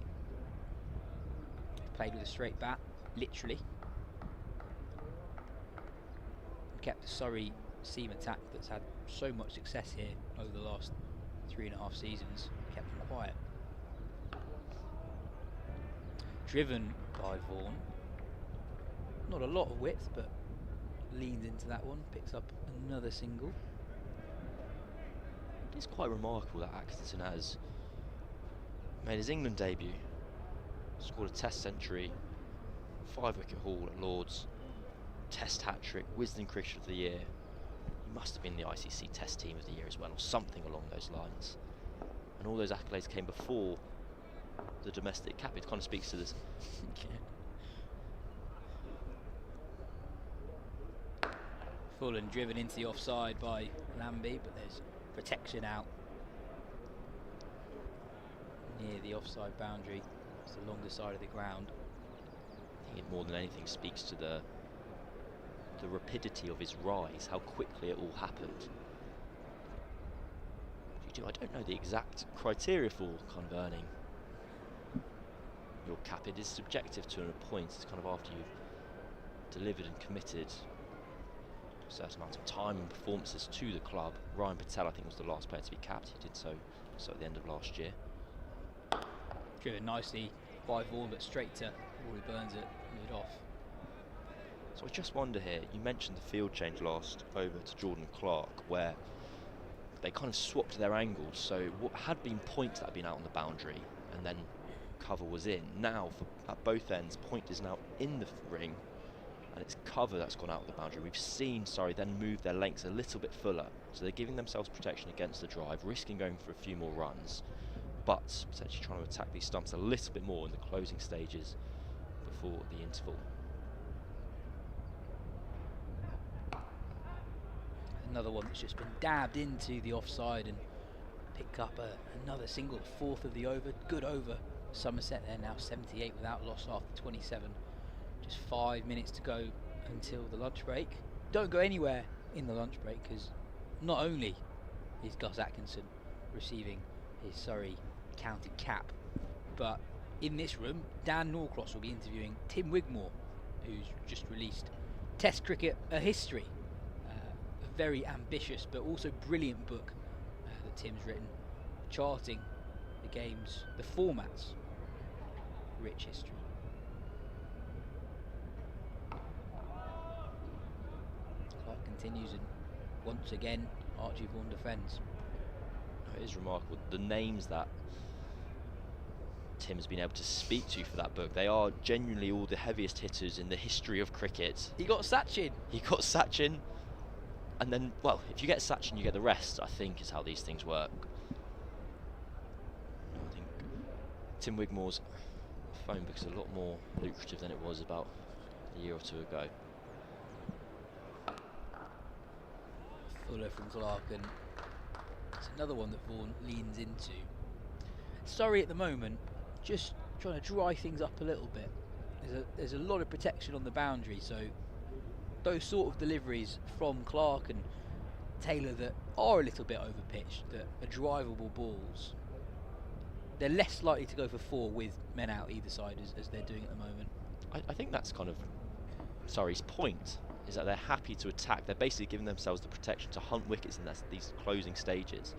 Speaker 5: Played with a straight bat, literally. Kept the Surrey seam attack that's had so much success here over the last 3.5 seasons, kept them quiet. Driven by Vaughan. Not a lot of width, but leans into that one, picks up another single.
Speaker 7: It's quite remarkable that Atkinson has made his England debut, scored a Test century, 5-wicket haul at Lords, Test hat-trick, Wisden Cricket of the Year. He must have been the ICC Test Team of the Year as well, or something along those lines. And all those accolades came before the domestic cap. It kind of speaks to this.
Speaker 5: Full and driven into the offside by Lambie, but there's protection out near the offside boundary. It's the longer side of the ground.
Speaker 7: I think it more than anything speaks to the rapidity of his rise, how quickly it all happened. I don't know the exact criteria for kind of earning your cap. It is subjective to a point. It's kind of after you've delivered and committed a certain amount of time and performances to the club. Ryan Patel, I think, was the last player to be capped. He did so at the end of last year.
Speaker 5: Driven nicely by Vaughan, but straight to Rory Burns at mid-off.
Speaker 7: So I just wonder here, you mentioned the field change last over to Jordan Clark, where they kind of swapped their angles. So what had been point that had been out on the boundary, and then cover was in. Now, at both ends, point is now in the ring, and it's cover that's gone out of the boundary. We've seen Surrey then move their lengths a little bit fuller, so they're giving themselves protection against the drive, risking going for a few more runs, but potentially trying to attack these stumps a little bit more in the closing stages before the interval.
Speaker 5: Another one that's just been dabbed into the offside and picked up another single, the fourth of the over. Good over. Somerset, they're now 78 without loss after 27. Just 5 minutes to go until the lunch break. Don't go anywhere in the lunch break, because not only is Gus Atkinson receiving his Surrey county cap, but in this room, Dan Norcross will be interviewing Tim Wigmore, who's just released Test Cricket, A History. A very ambitious but also brilliant book that Tim's written, charting the games, the formats, rich history. Clark continues, and once again Archie Vaughan defends.
Speaker 7: It is remarkable, the names that Tim's been able to speak to for that book. They are genuinely all the heaviest hitters in the history of cricket.
Speaker 5: He got Sachin.
Speaker 7: And then, well, if you get Sachin, you get the rest, I think, is how these things work. I think Tim Wigmore's phone book is a lot more lucrative than it was about a year or two ago.
Speaker 5: Fuller from Clark, and it's another one that Vaughan leans into. Surrey at the moment just trying to dry things up a little bit. There's a lot of protection on the boundary, so those sort of deliveries from Clark and Taylor that are a little bit overpitched, that are drivable balls, they're less likely to go for 4 with men out either side as they're doing at the moment.
Speaker 7: I think that's kind of Surrey's point, is that they're happy to attack. They're basically giving themselves the protection to hunt wickets in these closing stages.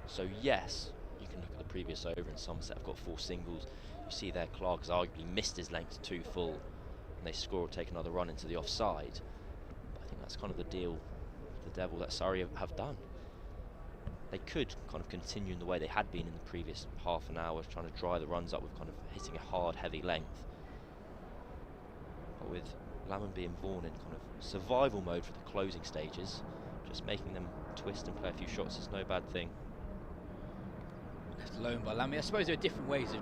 Speaker 7: So yes, you can look at the previous over, and Somerset have got 4 singles. You see there Clark has arguably missed his length too full, and they score or take another run into the offside. But I think that's kind of the deal, the devil that Surrey have done. They could kind of continue in the way they had been in the previous half an hour, trying to dry the runs up with kind of hitting a hard, heavy length. But with Lammonby and Vaughan in kind of survival mode for the closing stages, just making them twist and play a few shots is no bad thing.
Speaker 5: Left alone by Lammonby. I suppose there are different ways of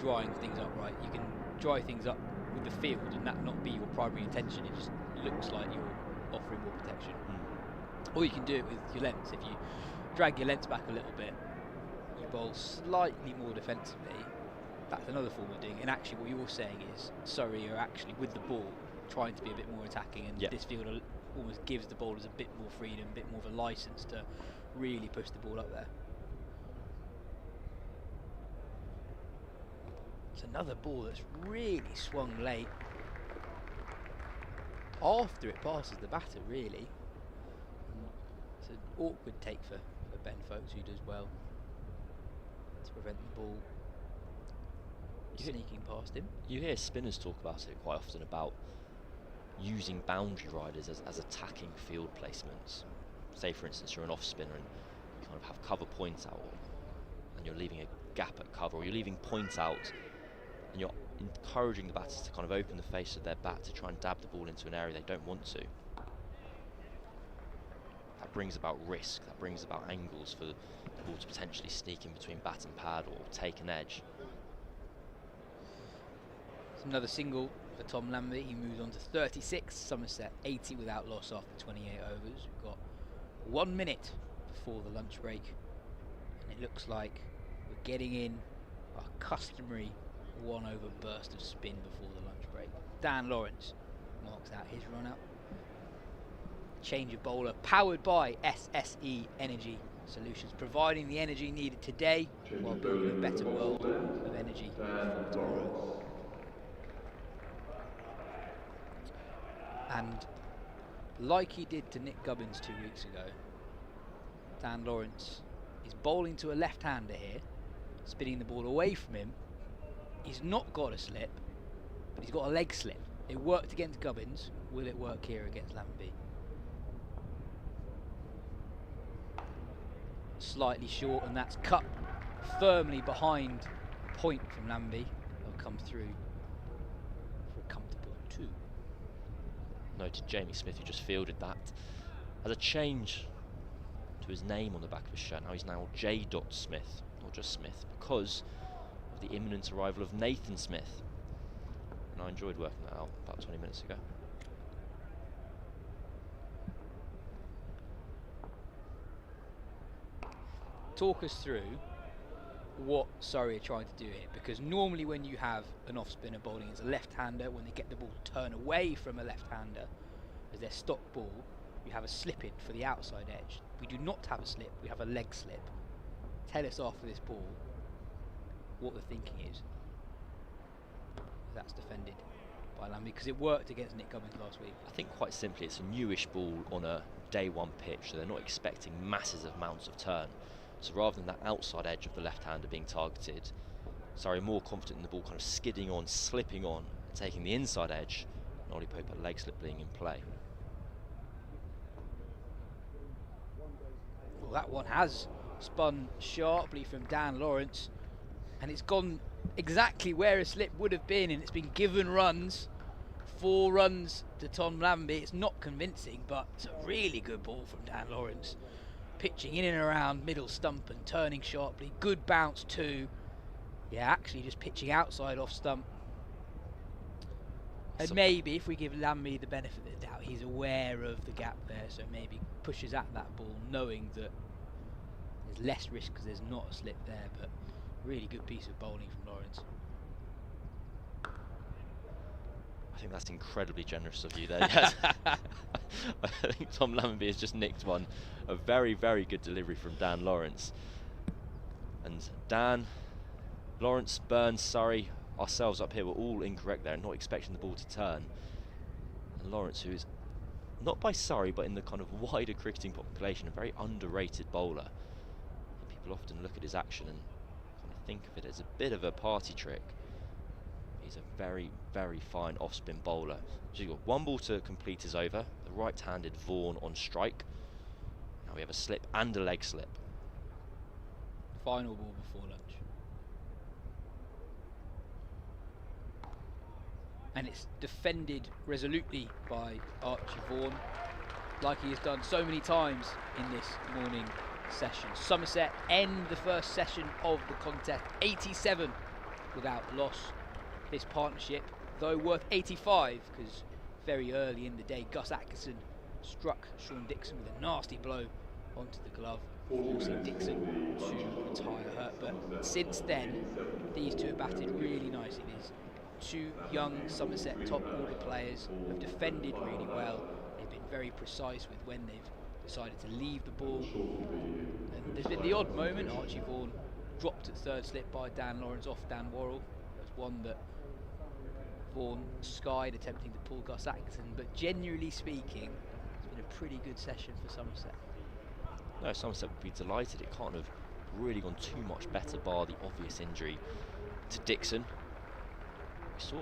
Speaker 5: drying things up, right? You can dry things up with the field and that not be your primary intention. It just looks like you're offering more protection. Or you can do it with your lengths. If you drag your lengths back a little bit, you bowl slightly more defensively. That's another form of doing it. And actually what you're saying is Surrey are actually with the ball trying to be a bit more attacking, and this field almost gives the bowlers a bit more freedom, a bit more of a license to really push the ball up there. It's another ball that's really swung late after it passes the batter, really. It's an awkward take for Ben Folks, who does well to prevent the ball sneaking past him.
Speaker 7: You hear spinners talk about it quite often, about using boundary riders as attacking field placements. Say for instance you're an off spinner and you kind of have cover points out, and you're leaving a gap at cover, or you're leaving points out and you're encouraging the batters to kind of open the face of their bat to try and dab the ball into an area they don't want to. That brings about risk, that brings about angles for the ball to potentially sneak in between bat and pad or take an edge.
Speaker 5: It's another single for Tom Lammonby. He moves on to 36. Somerset 80 without loss after 28 overs. We've got 1 minute before the lunch break, and it looks like we're getting in our customary 1 over burst of spin before the lunch break. Dan Lawrence marks out his run out. Change of bowler powered by SSE Energy Solutions, providing the energy needed today while building a better world of energy for tomorrow. And like he did to Nick Gubbins 2 weeks ago, Dan Lawrence is bowling to a left-hander here, spinning the ball away from him. He's not got a slip, but he's got a leg slip. It worked against Gubbins. Will it work here against Lammonby? Slightly short, and that's cut firmly behind point from Lammonby. They'll come through for a comfortable 2.
Speaker 7: Noted Jamie Smith, who just fielded that, has a change to his name on the back of his shirt. Now he's now J. Smith, not just Smith, because of the imminent arrival of Nathan Smith. And I enjoyed working that out about 20 minutes ago.
Speaker 5: Talk us through what Surrey are trying to do here, because normally when you have an off spinner bowling as a left-hander, when they get the ball to turn away from a left-hander as their stock ball, you have a slip in for the outside edge. We do not have a slip, we have a leg slip. Tell us after this ball what the thinking is. That's defended by Lammonby, because it worked against Nick Gubbins last week.
Speaker 7: I think quite simply it's a newish ball on a day 1 pitch, so they're not expecting masses amounts of turn. So rather than that outside edge of the left-hander being targeted, Surrey more confident in the ball kind of skidding on, slipping on, and taking the inside edge, and Ollie Pope leg slip being in play.
Speaker 5: Well, that one has spun sharply from Dan Lawrence, and it's gone exactly where a slip would have been, and it's been given runs. 4 runs to Tom Lammonby. It's not convincing, but it's a really good ball from Dan Lawrence. Pitching in and around middle stump and turning sharply. Good bounce too. Yeah, actually just pitching outside off stump. And maybe if we give Lammonby the benefit of the doubt, he's aware of the gap there, so maybe pushes at that ball knowing that there's less risk because there's not a slip there. But really good piece of bowling from Lawrence.
Speaker 7: I think that's incredibly generous of you there. Yes. I think Tom Lammonby has just nicked one. A very, very good delivery from Dan Lawrence. And Dan, Lawrence, Burns, Surrey, ourselves up here were all incorrect there, not expecting the ball to turn. And Lawrence, who is not by Surrey, but in the kind of wider cricketing population, a very underrated bowler. People often look at his action and kind of think of it as a bit of a party trick. He's a very, very fine off-spin bowler. So you've got one ball to complete his over. The right-handed Vaughan on strike. Now we have a slip and a leg slip.
Speaker 5: Final ball before lunch. And it's defended resolutely by Archie Vaughan, like he has done so many times in this morning session. Somerset end the first session of the contest 87 without loss. This partnership, though worth 85, because very early in the day Gus Atkinson struck Sean Dixon with a nasty blow onto the glove, forcing Dixon to retire hurt. But since then, these two have batted really nicely. These two young Somerset top order players have defended really well. They've been very precise with when they've decided to leave the ball. And there's been the odd moment. Archie Vaughan dropped at third slip by Dan Lawrence off Dan Worrell. There's one that Vaughan skied attempting to pull Gus Atkinson, but generally speaking, it's been a pretty good session for Somerset.
Speaker 7: No, Somerset would be delighted. It can't have really gone too much better, bar the obvious injury to Dixon. We saw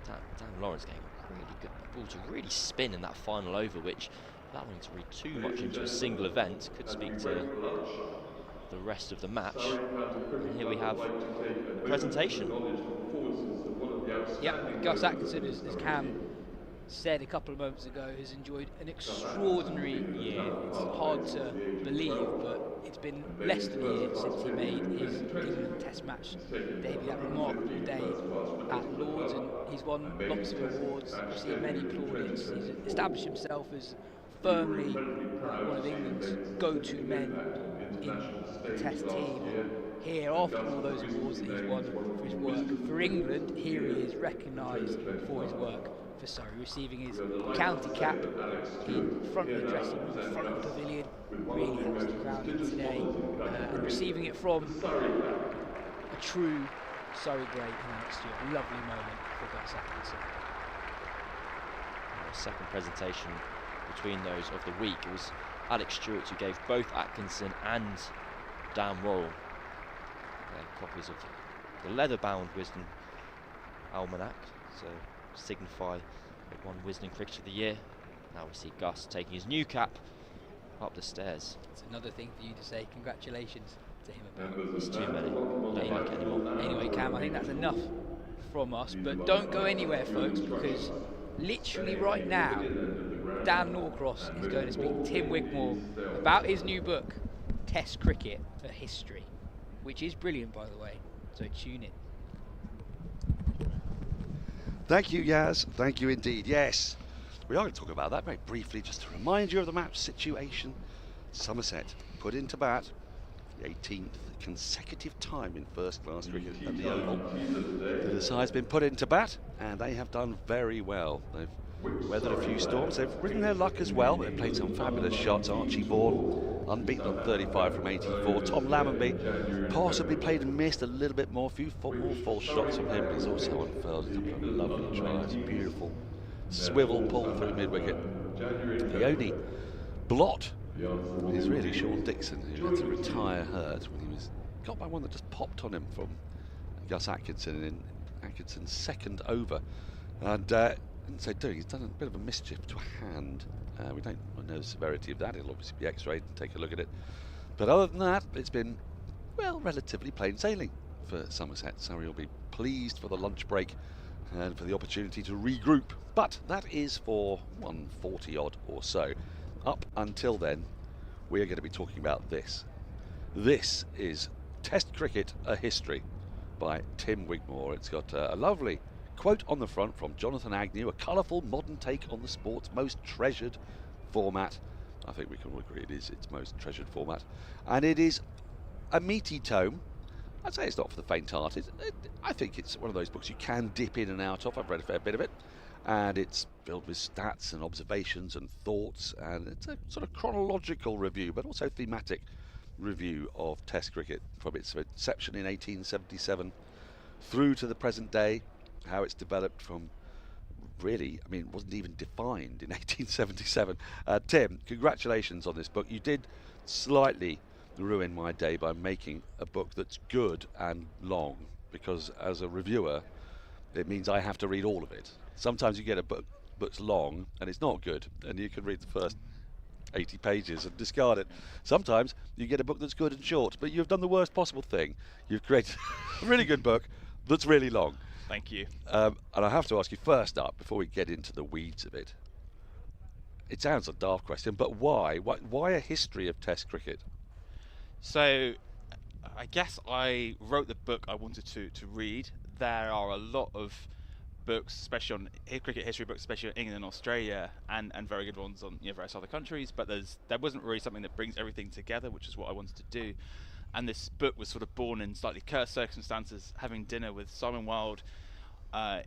Speaker 7: Dan Lawrence getting a really good ball to really spin in that final over, which, without wanting to read too much into a single event, could speak to the rest of the match. And here we have the presentation.
Speaker 5: Yep, Gus Atkinson, as Cam said a couple of moments ago, has enjoyed an extraordinary year. It's hard to believe, but it's been less than a year since he made his England Test match debut. That remarkable day at Lord's, and he's won lots of awards, received many plaudits. He's established himself as firmly one of England's go-to men in the Test team. Here, after all those awards that he's won for his work for England, here he is recognised for his work for Surrey, receiving his county cap in front of the dressing room, in front of the pavilion. Really helps the crowd in today, and receiving it from a true Surrey great in Alex Stewart. A lovely moment for Gus Atkinson.
Speaker 7: The second presentation between those of the week, it was Alex Stewart who gave both Atkinson and Dan Worrell copies of the leather-bound Wisden Almanac, so signify they won Wisden Cricket of the Year. Now we see Gus taking his new cap up the stairs.
Speaker 5: It's another thing for you to say congratulations to him about.
Speaker 7: It's too many. Don't like it anymore.
Speaker 5: Anyway, Cam, I think that's enough from us, but don't go anywhere, folks, because literally right now, Dan Norcross is going to speak to Tim Wigmore about his new book, Test Cricket, A History, which is brilliant, by the way, so tune in.
Speaker 4: Thank you, Yas. Thank you indeed. Yes, we are going to talk about that very briefly, just to remind you of the match situation. Somerset put into bat for the 18th consecutive time in first-class cricket at the Oval. The side's been put into bat, and they have done very well. They've weathered a few storms. They've ridden their luck as well. They've played some fabulous shots. Archie Vaughan, unbeaten on 35 from 84. Tom Lammonby possibly played and missed a little bit more. Few more false shots from him, but he's also unfurled a couple of lovely tries. Beautiful swivel pull through mid-wicket. The only blot is really Sean Dixon, who had to retire hurt when he was got by one that just popped on him from Gus Atkinson in Atkinson's second over. And in so doing, he's done a bit of a mischief to a hand. We don't know the severity of that. It'll obviously be x-rayed and take a look at it. But other than that, it's been, well, relatively plain sailing for Somerset. Surrey will be pleased for the lunch break and for the opportunity to regroup. But that is for 140 odd or so. Up until then, we are going to be talking about this. This is Test Cricket, A History by Tim Wigmore. It's got a lovely quote on the front from Jonathan Agnew, a colourful modern take on the sport's most treasured format. I think we can all agree it is its most treasured format. And it is a meaty tome. I'd say it's not for the faint-hearted. I think it's one of those books you can dip in and out of. I've read a fair bit of it. And it's filled with stats and observations and thoughts. And it's a sort of chronological review, but also thematic review of Test cricket from its inception in 1877 through to the present day. How it's developed from really, I mean, it wasn't even defined in 1877. Tim, congratulations on this book. You did slightly ruin my day by making a book that's good and long, because as a reviewer, it means I have to read all of it. Sometimes you get a book that's long and it's not good, and you can read the first 80 pages and discard it. Sometimes you get a book that's good and short, but you've done the worst possible thing. You've created a really good book that's really long.
Speaker 8: Thank you.
Speaker 4: And I have to ask you first up, before we get into the weeds of it, it sounds a daft question, but why? Why a history of Test cricket?
Speaker 8: So, I guess I wrote the book I wanted to read. There are a lot of books, especially on cricket history books, especially on England and Australia, and very good ones on various other countries. But there wasn't really something that brings everything together, which is what I wanted to do. And this book was sort of born in slightly cursed circumstances, having dinner with Simon Wilde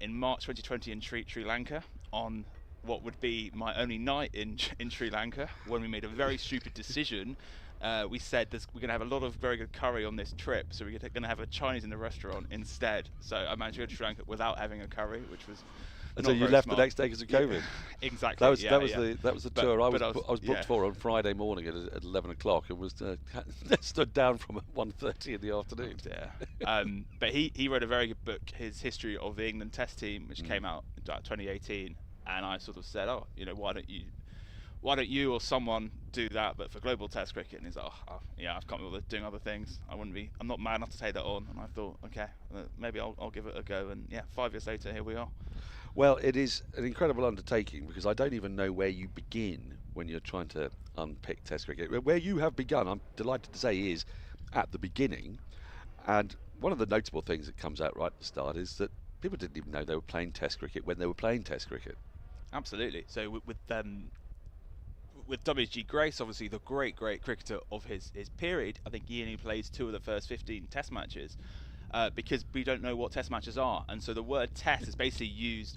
Speaker 8: in March 2020 in Sri Lanka on what would be my only night in Sri Lanka, when we made a very stupid decision. We said we're going to have a lot of very good curry on this trip, so we're going to have a Chinese in the restaurant instead. So I managed to go to Sri Lanka without having a curry, which was
Speaker 4: and so you left the next day because of COVID.
Speaker 8: Yeah, exactly.
Speaker 4: That was the tour I was booked for on Friday morning at 11 o'clock and was stood down from 1:30 in the afternoon.
Speaker 8: Yeah. But he wrote a very good book, his history of the England Test team, which came out in 2018, and I sort of said, why don't you or someone do that, but for global Test cricket? And he's like, I've come up with doing other things. I'm not mad enough to take that on. And I thought, okay, maybe I'll give it a go. And 5 years later, here we are.
Speaker 4: Well, it is an incredible undertaking, because I don't even know where you begin when you're trying to unpick Test cricket. Where you have begun, I'm delighted to say, is at the beginning. And one of the notable things that comes out right at the start is that people didn't even know they were playing Test cricket when they were playing Test cricket.
Speaker 8: Absolutely. So with W.G. Grace, obviously the great cricketer of his period, I think he only plays 2 of the first 15 Test matches because we don't know what Test matches are, and so the word Test is basically used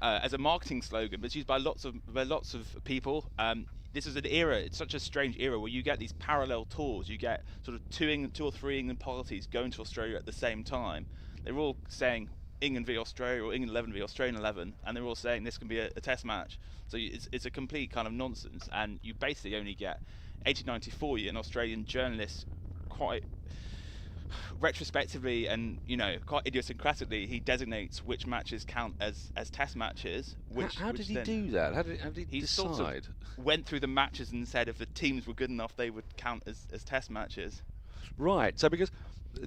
Speaker 8: as a marketing slogan, but it's used by lots of people. This is an era; it's such a strange era where you get these parallel tours. You get sort of 2 or 3 England parties going to Australia at the same time. They're all saying England v Australia or England 11 v Australian 11, and they're all saying this can be a Test match. So it's a complete kind of nonsense, and you basically only get 1894. An Australian journalist, quite retrospectively and quite idiosyncratically, he designates which matches count as Test matches.
Speaker 4: How did he do that? How did he decide?
Speaker 8: Sort of went through the matches and said if the teams were good enough, they would count as Test matches.
Speaker 4: Right. So because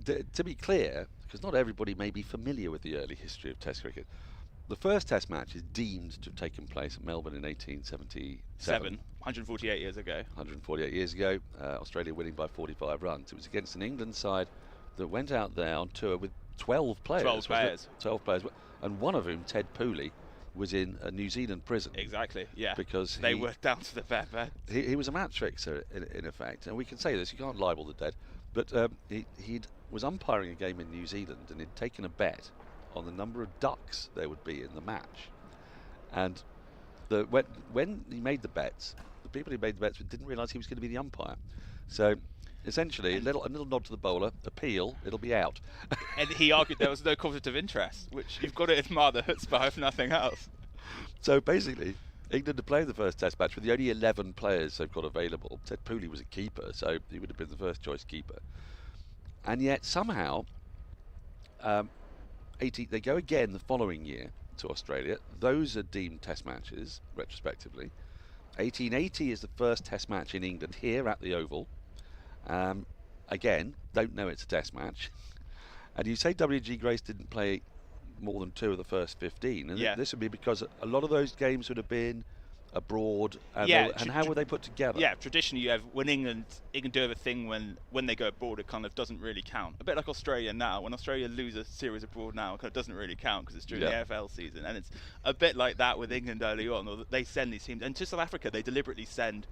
Speaker 4: to be clear, because not everybody may be familiar with the early history of Test cricket, the first Test match is deemed to have taken place at Melbourne in 1877.
Speaker 8: 148 years ago.
Speaker 4: 148 years ago, Australia winning by 45 runs. It was against an England side that went out there on tour with 12 players. 12 players. And one of whom, Ted Pooley, was in a New Zealand prison.
Speaker 8: Exactly, yeah.
Speaker 4: Because
Speaker 8: they were down to the bare bed.
Speaker 4: He was a match fixer, in effect. And we can say this, you can't libel the dead. But he was umpiring a game in New Zealand, and he'd taken a bet on the number of ducks there would be in the match. And when he made the bets, the people he made the bets with didn't realise he was going to be the umpire. So essentially, a little nod to the bowler, appeal, it'll be out.
Speaker 8: And he argued there was no conflict of interest, which you've got to admire the chutzpah if nothing else.
Speaker 4: So basically, England are playing the first Test match with the only 11 players they've got available. Ted Pooley was a keeper, so he would have been the first choice keeper. And yet somehow, they go again the following year to Australia. Those are deemed Test matches, retrospectively. 1880 is the first Test match in England here at the Oval. Again, don't know it's a Test match. And you say W.G. Grace didn't play more than 2 of the first 15, and this would be because a lot of those games would have been abroad, and how were they put together?
Speaker 8: Yeah, traditionally you have, when England do have a thing when they go abroad, it kind of doesn't really count. A bit like Australia now. When Australia lose a series abroad now, it kind of doesn't really count because it's during the AFL season, and it's a bit like that with England early on. Or they send these teams, and to South Africa they deliberately send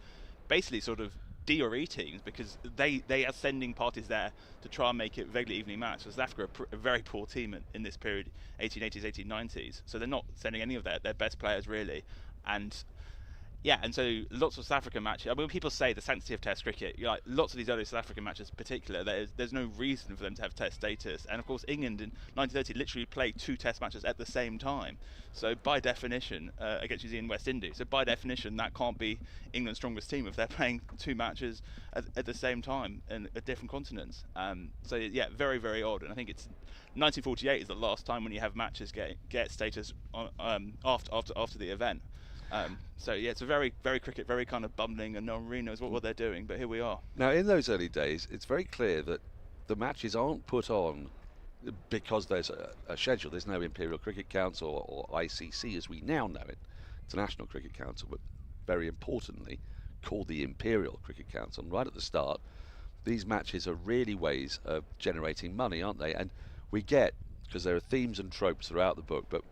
Speaker 8: basically sort of D or E teams because they are sending parties there to try and make it a vaguely evening match. So South Africa are a very poor team in this period, 1880s, 1890s. So they're not sending any of their best players really, and Yeah, and so lots of South African matches. I mean, when people say the sanctity of Test cricket, like lots of these early South African matches in particular, there's no reason for them to have Test status. And of course, England in 1930 literally played 2 Test matches at the same time. So by definition, against New Zealand, West Indies. So by definition, that can't be England's strongest team if they're playing 2 matches at the same time in at different continents. So yeah, very, very odd. And I think it's 1948 is the last time when you have matches get status on, after the event. So yeah, it's a very, very cricket, very kind of bumbling, and no one really knows what they're doing. But here we are.
Speaker 4: Now, in those early days, it's very clear that the matches aren't put on because there's a schedule. There's no Imperial Cricket Council or ICC as we now know it, International Cricket Council, but very importantly, called the Imperial Cricket Council. And right at the start, these matches are really ways of generating money, aren't they? And we get, because there are themes and tropes throughout the book, but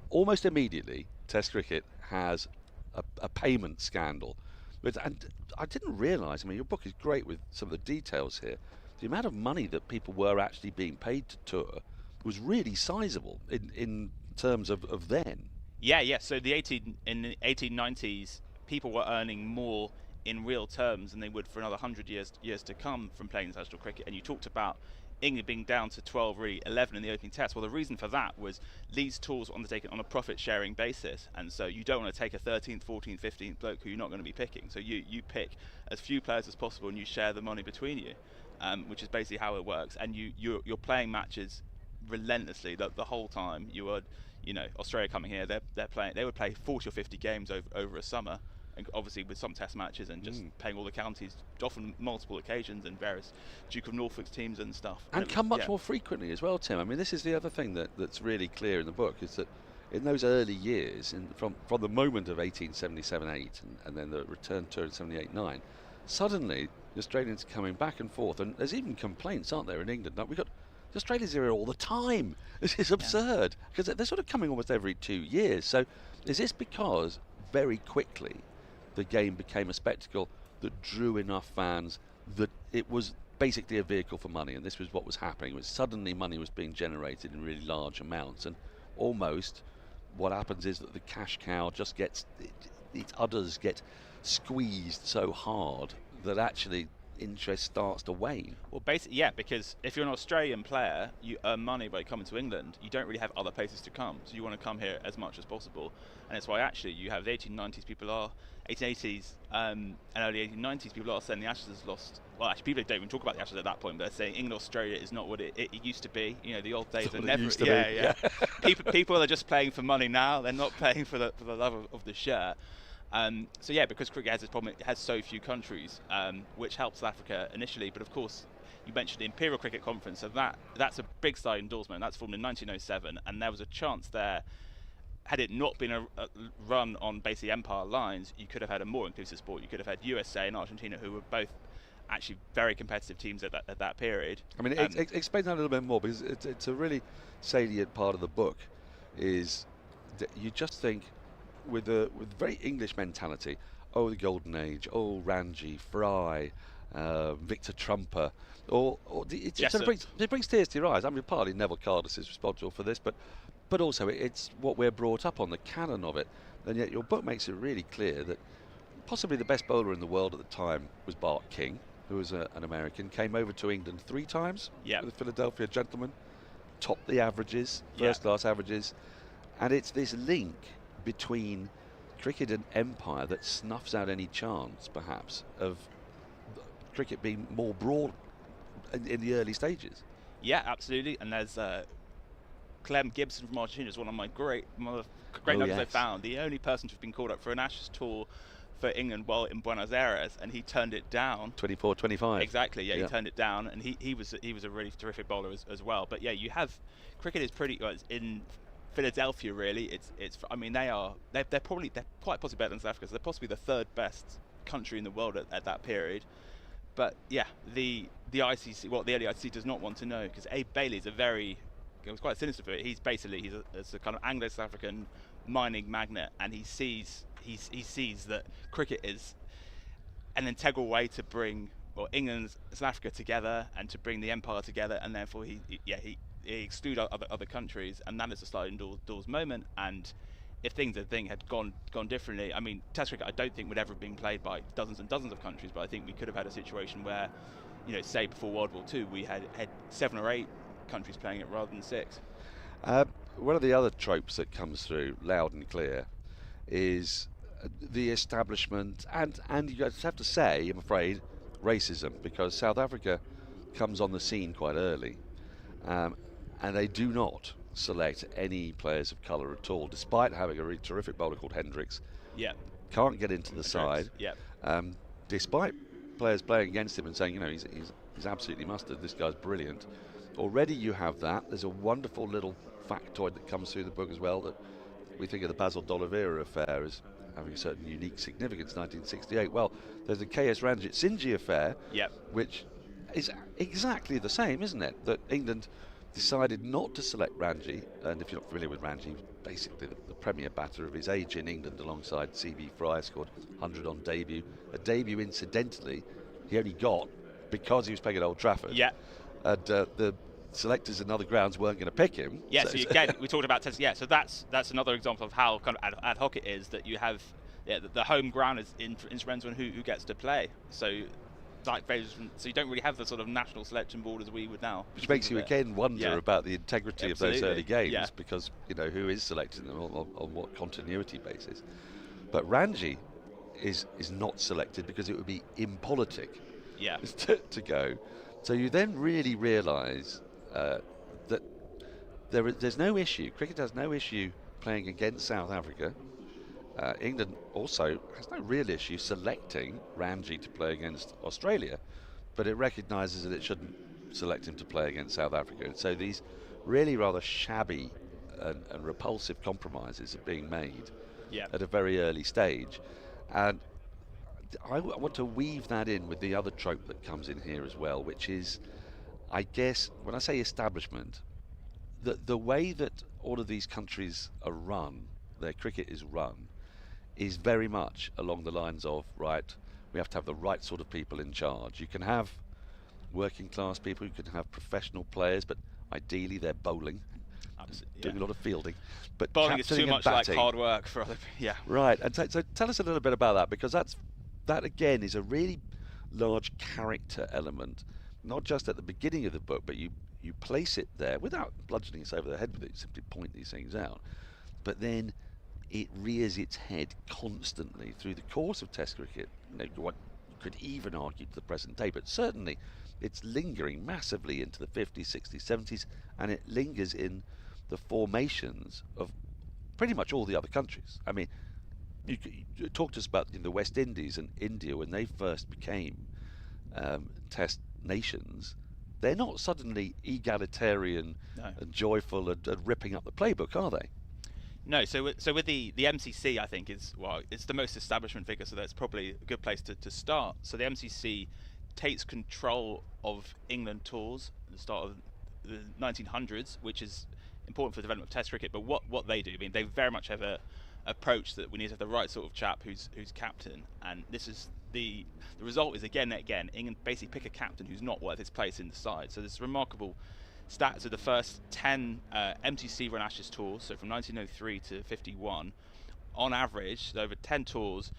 Speaker 4: almost immediately, Test cricket has a payment scandal. And I didn't realise, I mean, your book is great with some of the details here. The amount of money that people were actually being paid to tour was really sizable in terms of then.
Speaker 8: Yeah. So in the 1890s, people were earning more in real terms than they would for another 100 years to come from playing international cricket. And you talked about England being down to 12, really 11 in the opening test. Well, the reason for that was these tours were undertaken on a profit-sharing basis, and so you don't want to take a 13th, 14th, 15th bloke who you're not going to be picking. So you pick as few players as possible, and you share the money between you, which is basically how it works. And you're playing matches relentlessly the whole time. Australia coming here, they would play 40 or 50 games over a summer. And obviously with some test matches and just paying all the counties, often multiple occasions, and various Duke of Norfolk teams and stuff.
Speaker 4: And come much more frequently as well, Tim. I mean, this is the other thing that's really clear in the book, is that in those early years, from the moment of 1877-8 and then the return tour in 78-9, suddenly the Australians are coming back and forth, and there's even complaints, aren't there, in England? We've got the Australians here all the time. This is absurd, because they're sort of coming almost every 2 years. So is this because very quickly the game became a spectacle that drew enough fans that it was basically a vehicle for money, and this was what was happening? Was suddenly money was being generated in really large amounts, and almost what happens is that the cash cow just gets its udders get squeezed so hard that actually interest starts to wane.
Speaker 8: Well, basically, yeah, because if you're an Australian player, you earn money by coming to England. You don't really have other places to come, so you want to come here as much as possible. And it's why actually you have the 1890s people 1880s and early 1890s people are saying the Ashes has lost. Well, actually, people don't even talk about the Ashes at that point. But they're saying England Australia is not what it used to be. You know, the old days are never. Yeah. People are just playing for money now. They're not playing for the love of the shirt. So yeah, because cricket has this problem, it has so few countries, which helps South Africa initially. But of course, you mentioned the Imperial Cricket Conference, so that's a big side endorsement. That's formed in 1907, and there was a chance there. Had it not been a run on basically empire lines, you could have had a more inclusive sport. You could have had USA and Argentina, who were both actually very competitive teams at that period.
Speaker 4: I mean, explain that a little bit more, because it's a really salient part of the book. Is that you just think with very English mentality, oh, the golden age, oh, Ranji, Fry, Victor Trumper, it brings tears to your eyes. I mean, partly Neville Cardus is responsible for this, but also it's what we're brought up on, the canon of it. And yet your book makes it really clear that possibly the best bowler in the world at the time was Bart King, who was an American, came over to England 3 times with the Philadelphia Gentlemen, topped the averages, first-class averages, and it's this link between cricket and empire that snuffs out any chance, perhaps, of cricket being more broad in the early stages.
Speaker 8: Yeah, absolutely. And there's Clem Gibson from Argentina is one of my great numbers I found. The only person to have been called up for an Ashes tour for England while in Buenos Aires, and he turned it down.
Speaker 4: 24-25.
Speaker 8: Exactly. Yeah, he turned it down, and he was a really terrific bowler as well. But yeah, you have cricket is pretty in Philadelphia, really. I mean, they're quite possibly better than South Africa. So they're possibly the 3rd best country in the world at that period. But yeah, the ICC, the early ICC does not want to know, because Abe Bailey is it was quite sinister for it. He's a kind of Anglo-South African mining magnate, and he sees that cricket is an integral way to bring England and South Africa together and to bring the empire together, and therefore he exclude other countries, and that is a sliding doors moment. And if things had gone differently, I mean, Test cricket I don't think would ever have been played by dozens and dozens of countries, but I think we could have had a situation where, you know, say before World War II, we had 7 or 8 countries playing it rather than 6.
Speaker 4: One of the other tropes that comes through loud and clear is the establishment, and you have to say, I'm afraid, racism, because South Africa comes on the scene quite early, and they do not select any players of colour at all, despite having a really terrific bowler called Hendricks.
Speaker 8: Yeah.
Speaker 4: Can't get into the side.
Speaker 8: Yeah.
Speaker 4: Despite players playing against him and saying, you know, he's absolutely mustard, this guy's brilliant. Already you have that. There's a wonderful little factoid that comes through the book as well, that we think of the Basil D'Oliveira affair as having a certain unique significance, 1968. Well, there's the KS Ranjit Singh affair, which is exactly the same, isn't it? That England decided not to select Ranji, and if you're not familiar with Ranji, basically the premier batter of his age in England alongside C.B. Fry, scored 100 on debut. A debut, incidentally, he only got because he was playing at Old Trafford.
Speaker 8: Yeah.
Speaker 4: And the selectors in other grounds weren't going to pick him.
Speaker 8: Yeah, so again, we talked about Test. Yeah, so that's another example of how kind of ad hoc it is, that you have the home ground is instrumental in who gets to play. So so you don't really have the sort of national selection board as we would now.
Speaker 4: Which makes you again wonder about the integrity of those early games, because, you know, who is selecting them on what continuity basis. But Ranji is not selected because it would be impolitic to go. So you then really realise that there's no issue. Cricket has no issue playing against South Africa. England also has no real issue selecting Ranji to play against Australia, but it recognises that it shouldn't select him to play against South Africa. And so these really rather shabby and repulsive compromises are being made at a very early stage. And I want to weave that in with the other trope that comes in here as well, which is, I guess, when I say establishment, the way that all of these countries are run, their cricket is run, is very much along the lines of, right, we have to have the right sort of people in charge. You can have working class people, you can have professional players, but ideally they're bowling, doing a lot of fielding. But
Speaker 8: bowling is too much like hard work for other people.
Speaker 4: Right, and so tell us a little bit about that, because that again is a really large character element, not just at the beginning of the book, but you place it there without bludgeoning us over the head with it, you simply point these things out. But then it rears its head constantly through the course of Test cricket. You could even argue to the present day, but certainly it's lingering massively into the 50s, 60s, 70s, and it lingers in the formations of pretty much all the other countries. I mean, you talk to us about the West Indies and India when they first became Test nations. They're not suddenly egalitarian and joyful and ripping up the playbook, are they?
Speaker 8: No, so with the MCC, I think it's the most establishment figure, so that's probably a good place to start. So the MCC takes control of England tours at the start of the 1900s, which is important for the development of Test cricket. But what they do, I mean, they very much have a approach that we need to have the right sort of chap who's captain, and this is the result is again and again England basically pick a captain who's not worth his place in the side. So this remarkable stats of the first 10 MCC Run Ashes tours, so from 1903 to 51, on average, over 10 tours,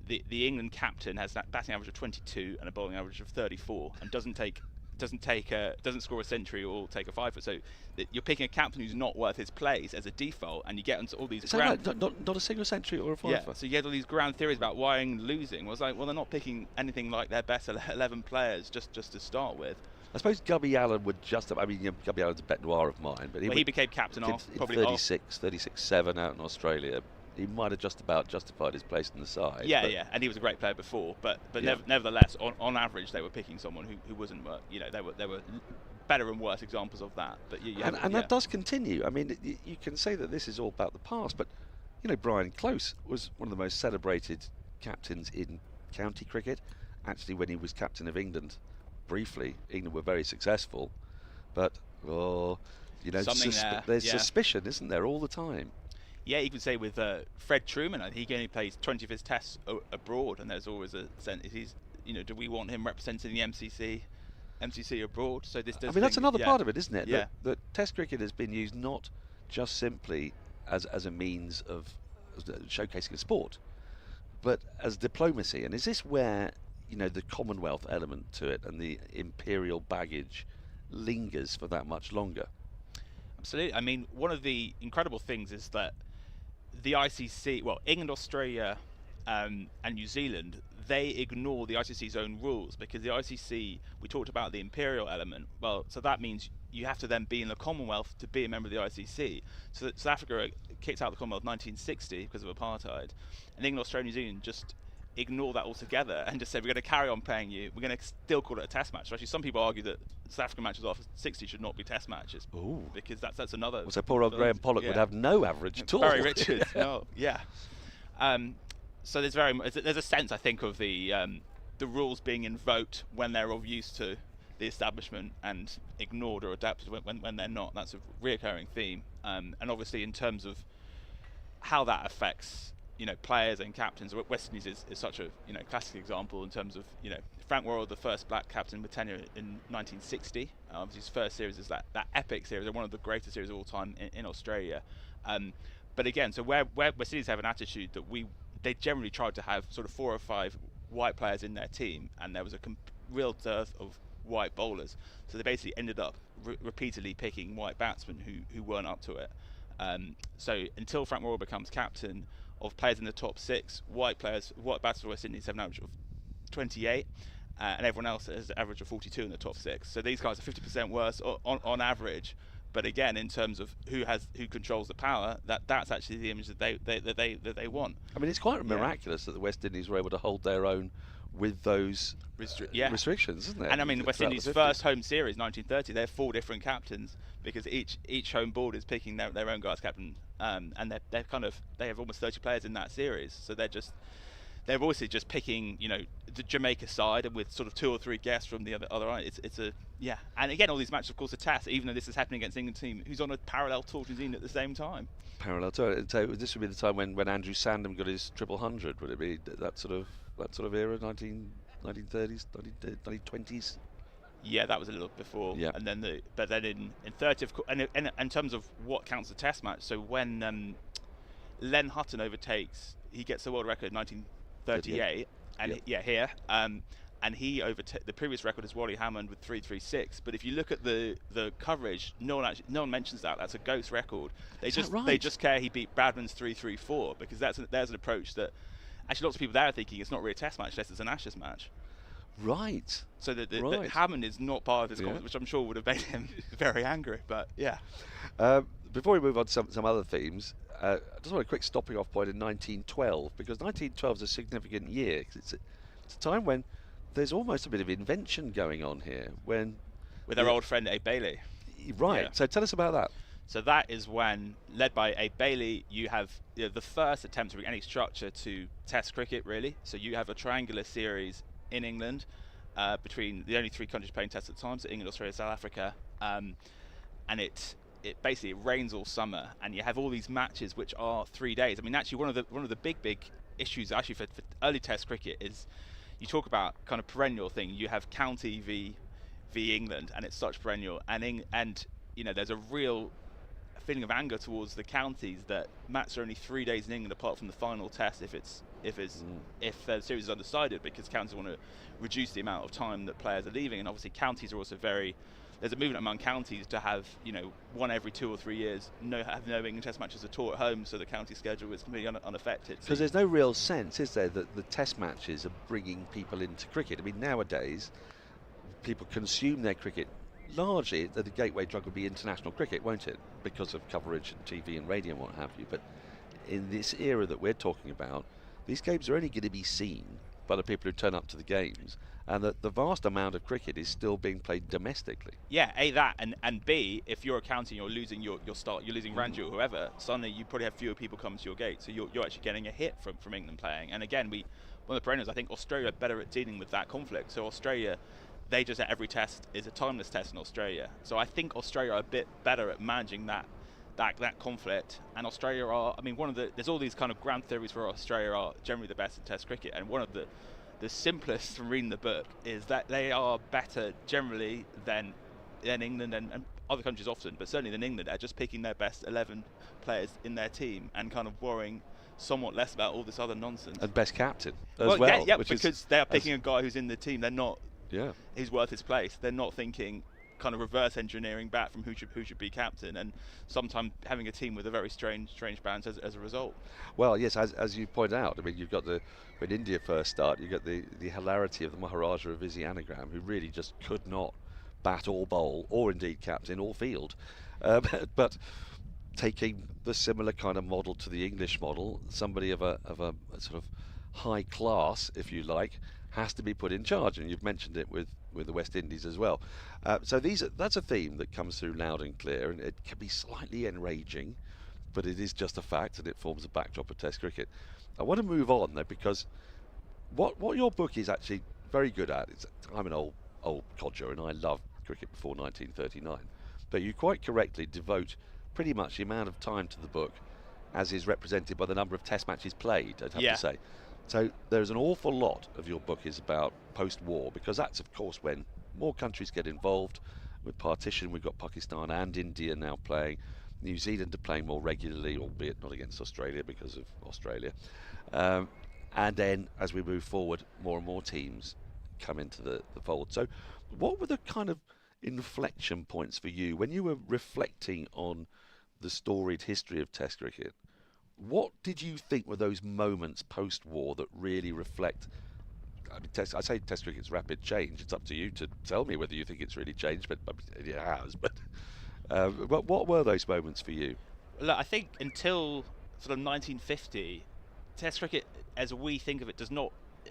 Speaker 8: the England captain has that batting average of 22 and a bowling average of 34, and doesn't score a century or take a 5-foot. So you're picking a captain who's not worth his place as a default, and you get into all these
Speaker 4: not a single century or a 5-foot.
Speaker 8: So you get all these grand theories about why England losing. Well, it's like, well, they're not picking anything like their best 11 players just to start with.
Speaker 4: I suppose Gubby Allen would just have, I mean, Gubby Allen's a bête noire of mine, but
Speaker 8: he became captain probably
Speaker 4: 36-7 out in Australia. He might have just about justified his place in the side.
Speaker 8: Yeah, and he was a great player before, but nevertheless, on average, they were picking someone who wasn't. There were better and worse examples of that. But
Speaker 4: that does continue. I mean, you can say that this is all about the past, but Brian Close was one of the most celebrated captains in county cricket. Actually, when he was captain of England, briefly, England were very successful, but there's suspicion, isn't there, all the time?
Speaker 8: Yeah, you could say with Fred Truman, he only plays 20 of his tests abroad, and there's always a sense, do we want him representing the MCC abroad? So this does.
Speaker 4: I mean, that's another part of it, isn't it?
Speaker 8: Yeah.
Speaker 4: That Test cricket has been used not just simply as a means of showcasing a sport, but as diplomacy. And is this where, the Commonwealth element to it and the imperial baggage lingers for that much longer?
Speaker 8: Absolutely. I mean, one of the incredible things is that the ICC, well, England, Australia, and New Zealand, they ignore the ICC's own rules, because the ICC, we talked about the imperial element. Well, so that means you have to then be in the Commonwealth to be a member of the ICC. So South Africa kicked out the Commonwealth in 1960 because of apartheid, and England, Australia, New Zealand just ignore that altogether and just say, we're going to carry on paying you, we're going to still call it a test match. So actually, some people argue that South African matches after 60 should not be test matches.
Speaker 4: Ooh.
Speaker 8: Because that's another...
Speaker 4: Well, so poor old Graham Pollock would have no average at all.
Speaker 8: Barry Richards, no, yeah. So there's a sense, I think, of the rules being invoked when they're of use to the establishment and ignored or adapted when they're not. That's a reoccurring theme. And obviously, in terms of how that affects players and captains, West Indies is such a classic example in terms of Frank Worrell, the first black captain with tenure in 1960. Obviously, his first series is that epic series. They're one of the greatest series of all time in Australia. But again, so where West Indies have an attitude that they generally tried to have sort of 4 or 5 white players in their team, and there was a real dearth of white bowlers. So they basically ended up repeatedly picking white batsmen who weren't up to it. So until Frank Worrell becomes captain, of players in the top 6, white batsmen for West Indies have an average of 28, and everyone else has an average of 42 in the top 6. So these guys are 50% worse on average. But again, in terms of who controls the power, that's actually the image that they want.
Speaker 4: I mean, it's quite miraculous that the West Indies were able to hold their own with those restrictions, isn't it?
Speaker 8: And I mean, West Indies' first home series, 1930, they have 4 different captains, because each home board is picking their own guys captain, and they have almost 30 players in that series. So they're obviously just picking the Jamaica side, and with sort of 2 or 3 guests from the other eye. And again, all these matches, of course, are tests, even though this is happening against the England team, who's on a parallel tour to New Zealand at the same time.
Speaker 4: Parallel tour. So this would be the time when Andrew Sandham got his 100. Would it be that sort of era, 1930s, 1920s?
Speaker 8: Yeah, that was a little before.
Speaker 4: Yeah.
Speaker 8: And then but then in 30, of course, and in terms of what counts as a test match, so when Len Hutton he gets the world record in 1938, and here, and he the previous record is Wally Hammond with 336. But if you look at the coverage, no one mentions that. That's a ghost record. They just care he beat Bradman's 334, because there's an approach that actually lots of people there are thinking it's not really a test match unless it's an Ashes match.
Speaker 4: Right.
Speaker 8: So that Hammond is not part of this conference, which I'm sure would have made him very angry. But yeah.
Speaker 4: Before we move on to some other themes, I just want a quick stopping off point in 1912, because 1912 is a significant year. It's a time when there's almost a bit of invention going on here.
Speaker 8: With our old friend Abe Bailey.
Speaker 4: Right.
Speaker 8: Yeah.
Speaker 4: So tell us about that.
Speaker 8: So that is when, led by Abe Bailey, you have the first attempt to bring any structure to Test cricket, really. So you have a triangular series in England between the only 3 countries playing Tests at the time, so England, Australia, South Africa, and it basically rains all summer, and you have all these matches which are 3 days. I mean, actually, one of the big issues actually for early Test cricket is you talk about kind of perennial thing. You have county v England, and it's such perennial, and there's a real feeling of anger towards the counties that matches are only 3 days in England, apart from the final Test if the series is undecided, because counties want to reduce the amount of time that players are leaving. And obviously counties are also there's a movement among counties to have one every 2 or 3 years have no England Test matches at all at home, so the county schedule is completely unaffected.
Speaker 4: Because there's no real sense, is there, that the Test matches are bringing people into cricket? I mean, nowadays people consume their cricket largely, the gateway drug would be international cricket, won't it, because of coverage and TV and radio and what have you. But in this era that we're talking about, these games are only going to be seen by the people who turn up to the games, and that the vast amount of cricket is still being played domestically.
Speaker 8: Yeah, A, that, and B, if you're a county and you're losing your start, you're losing Ranji or whoever, suddenly you probably have fewer people coming to your gate, so you're actually getting a hit from England playing. And again, one of the perennials, I think Australia are better at dealing with that conflict. So Australia, they just at every test is a timeless test in Australia. So I think Australia are a bit better at managing that conflict. And Australia are, I mean, there's all these kind of grand theories where Australia are generally the best in Test cricket, and one of the simplest from reading the book is that they are better generally than England and other countries often, but certainly than England, at just picking their best 11 players in their team and kind of worrying somewhat less about all this other nonsense.
Speaker 4: And best captain as well.
Speaker 8: Yeah, because they are picking a guy who's in the team. They're not.
Speaker 4: Yeah.
Speaker 8: He's worth his place. They're not thinking kind of reverse engineering back from who should be captain, and sometimes having a team with a very strange balance as a result.
Speaker 4: Well, yes, as you point out, I mean, you've got when India first start, you got the hilarity of the Maharaja of Vizianagram, who really just could not bat or bowl, or indeed captain or field, but taking the similar kind of model to the English model, somebody of a sort of high class, if you like, has to be put in charge, and you've mentioned it with the West Indies as well. So that's a theme that comes through loud and clear, and it can be slightly enraging, but it is just a fact, and it forms a backdrop of Test cricket. I want to move on though, because what your book is actually very good at, I'm an old codger and I love cricket before 1939, but you quite correctly devote pretty much the amount of time to the book as is represented by the number of Test matches played, I'd have to say. So there's an awful lot of your book is about post-war, because that's of course when more countries get involved. With partition, we've got Pakistan and India now playing. New Zealand are playing more regularly, albeit not against Australia because of Australia. And then as we move forward, more and more teams come into the fold. So what were the kind of inflection points for you when you were reflecting on the storied history of Test cricket? What did you think were those moments post-war that really reflect? I mean, I say Test cricket's rapid change. It's up to you to tell me whether you think it's really changed, but it has. But what were those moments for you?
Speaker 8: Look, I think until sort of 1950, Test cricket, as we think of it,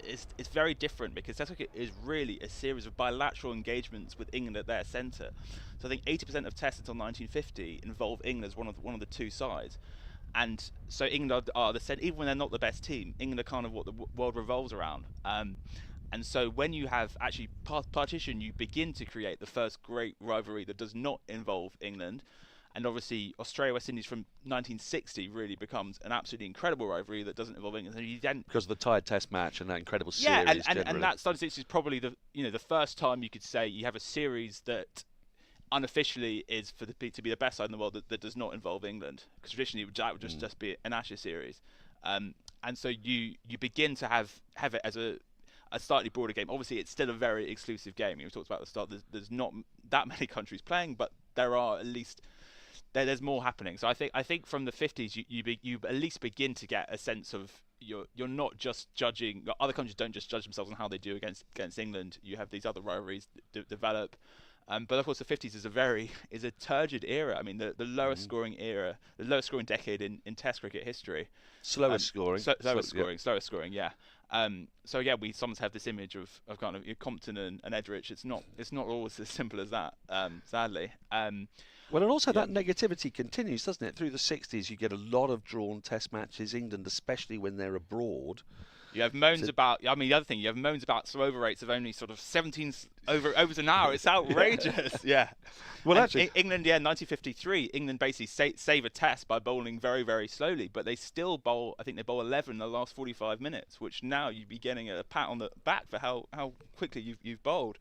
Speaker 8: it's very different, because Test cricket is really a series of bilateral engagements with England at their centre. So I think 80% of Tests until 1950 involve England as one of the two sides. And so England are the centre, even when they're not the best team. England are kind of what the world revolves around. And so when you have actually partition, you begin to create the first great rivalry that does not involve England. And obviously Australia-West Indies from 1960 really becomes an absolutely incredible rivalry that doesn't involve England. So you then,
Speaker 4: because of the tied Test match and that incredible series.
Speaker 8: Yeah, and that 1960 is probably the first time you could say you have a series that unofficially is to be the best side in the world that does not involve England, because traditionally that would just be an Ashes series, and so you begin to have it as a slightly broader game. Obviously it's still a very exclusive game. We talked about at the start, there's not that many countries playing, but there are at least there's more happening. So I think from the 50s you at least begin to get a sense of you're not just judging, other countries don't just judge themselves on how they do against England. You have these other rivalries develop. But of course, the 50s is a turgid era. I mean, the lowest scoring era, the lowest scoring decade in Test cricket history.
Speaker 4: Slowest scoring.
Speaker 8: Slowest scoring. Yeah. So yeah, we sometimes have this image of kind of Compton and Edrich. It's not always as simple as that, sadly.
Speaker 4: Well, and also that negativity continues, doesn't it? Through the 60s, you get a lot of drawn Test matches. England, especially when they're abroad.
Speaker 8: You have moans about. I mean, the other thing, you have moans about slow over rates of only sort of 17 overs an hour. It's outrageous. Yeah.
Speaker 4: Well,
Speaker 8: and
Speaker 4: actually,
Speaker 8: England, 1953, England basically save a Test by bowling very, very slowly, but they still bowl. I think they bowl 11 in the last 45 minutes, which now you'd be getting a pat on the back for how quickly you've bowled.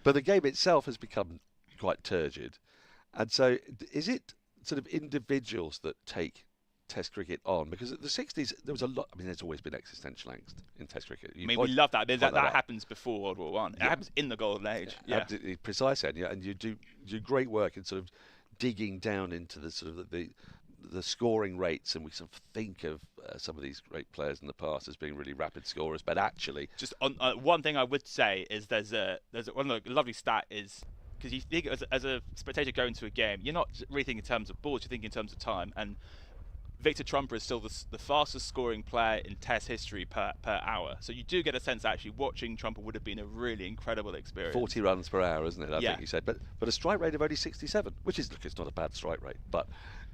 Speaker 4: But the game itself has become quite turgid, and so is it sort of individuals that take Test cricket on? Because at the 60s there was a lot. I mean, there's always been existential angst in Test cricket. We
Speaker 8: love that. That happens before World War One. It happens in the Golden Age. Yeah,
Speaker 4: precisely. And you do great work in sort of digging down into the sort of the scoring rates, and we sort of think of some of these great players in the past as being really rapid scorers, but actually,
Speaker 8: just on one thing I would say is there's one of the lovely stat is, because you think as a spectator going to a game, you're not really thinking in terms of balls, you're thinking in terms of time. And Victor Trumper is still the fastest scoring player in Test history per hour. So you do get a sense actually watching Trumper would have been a really incredible experience.
Speaker 4: 40 runs per hour, isn't it? I think you said, but a strike rate of only 67, which is, look, it's not a bad strike rate, but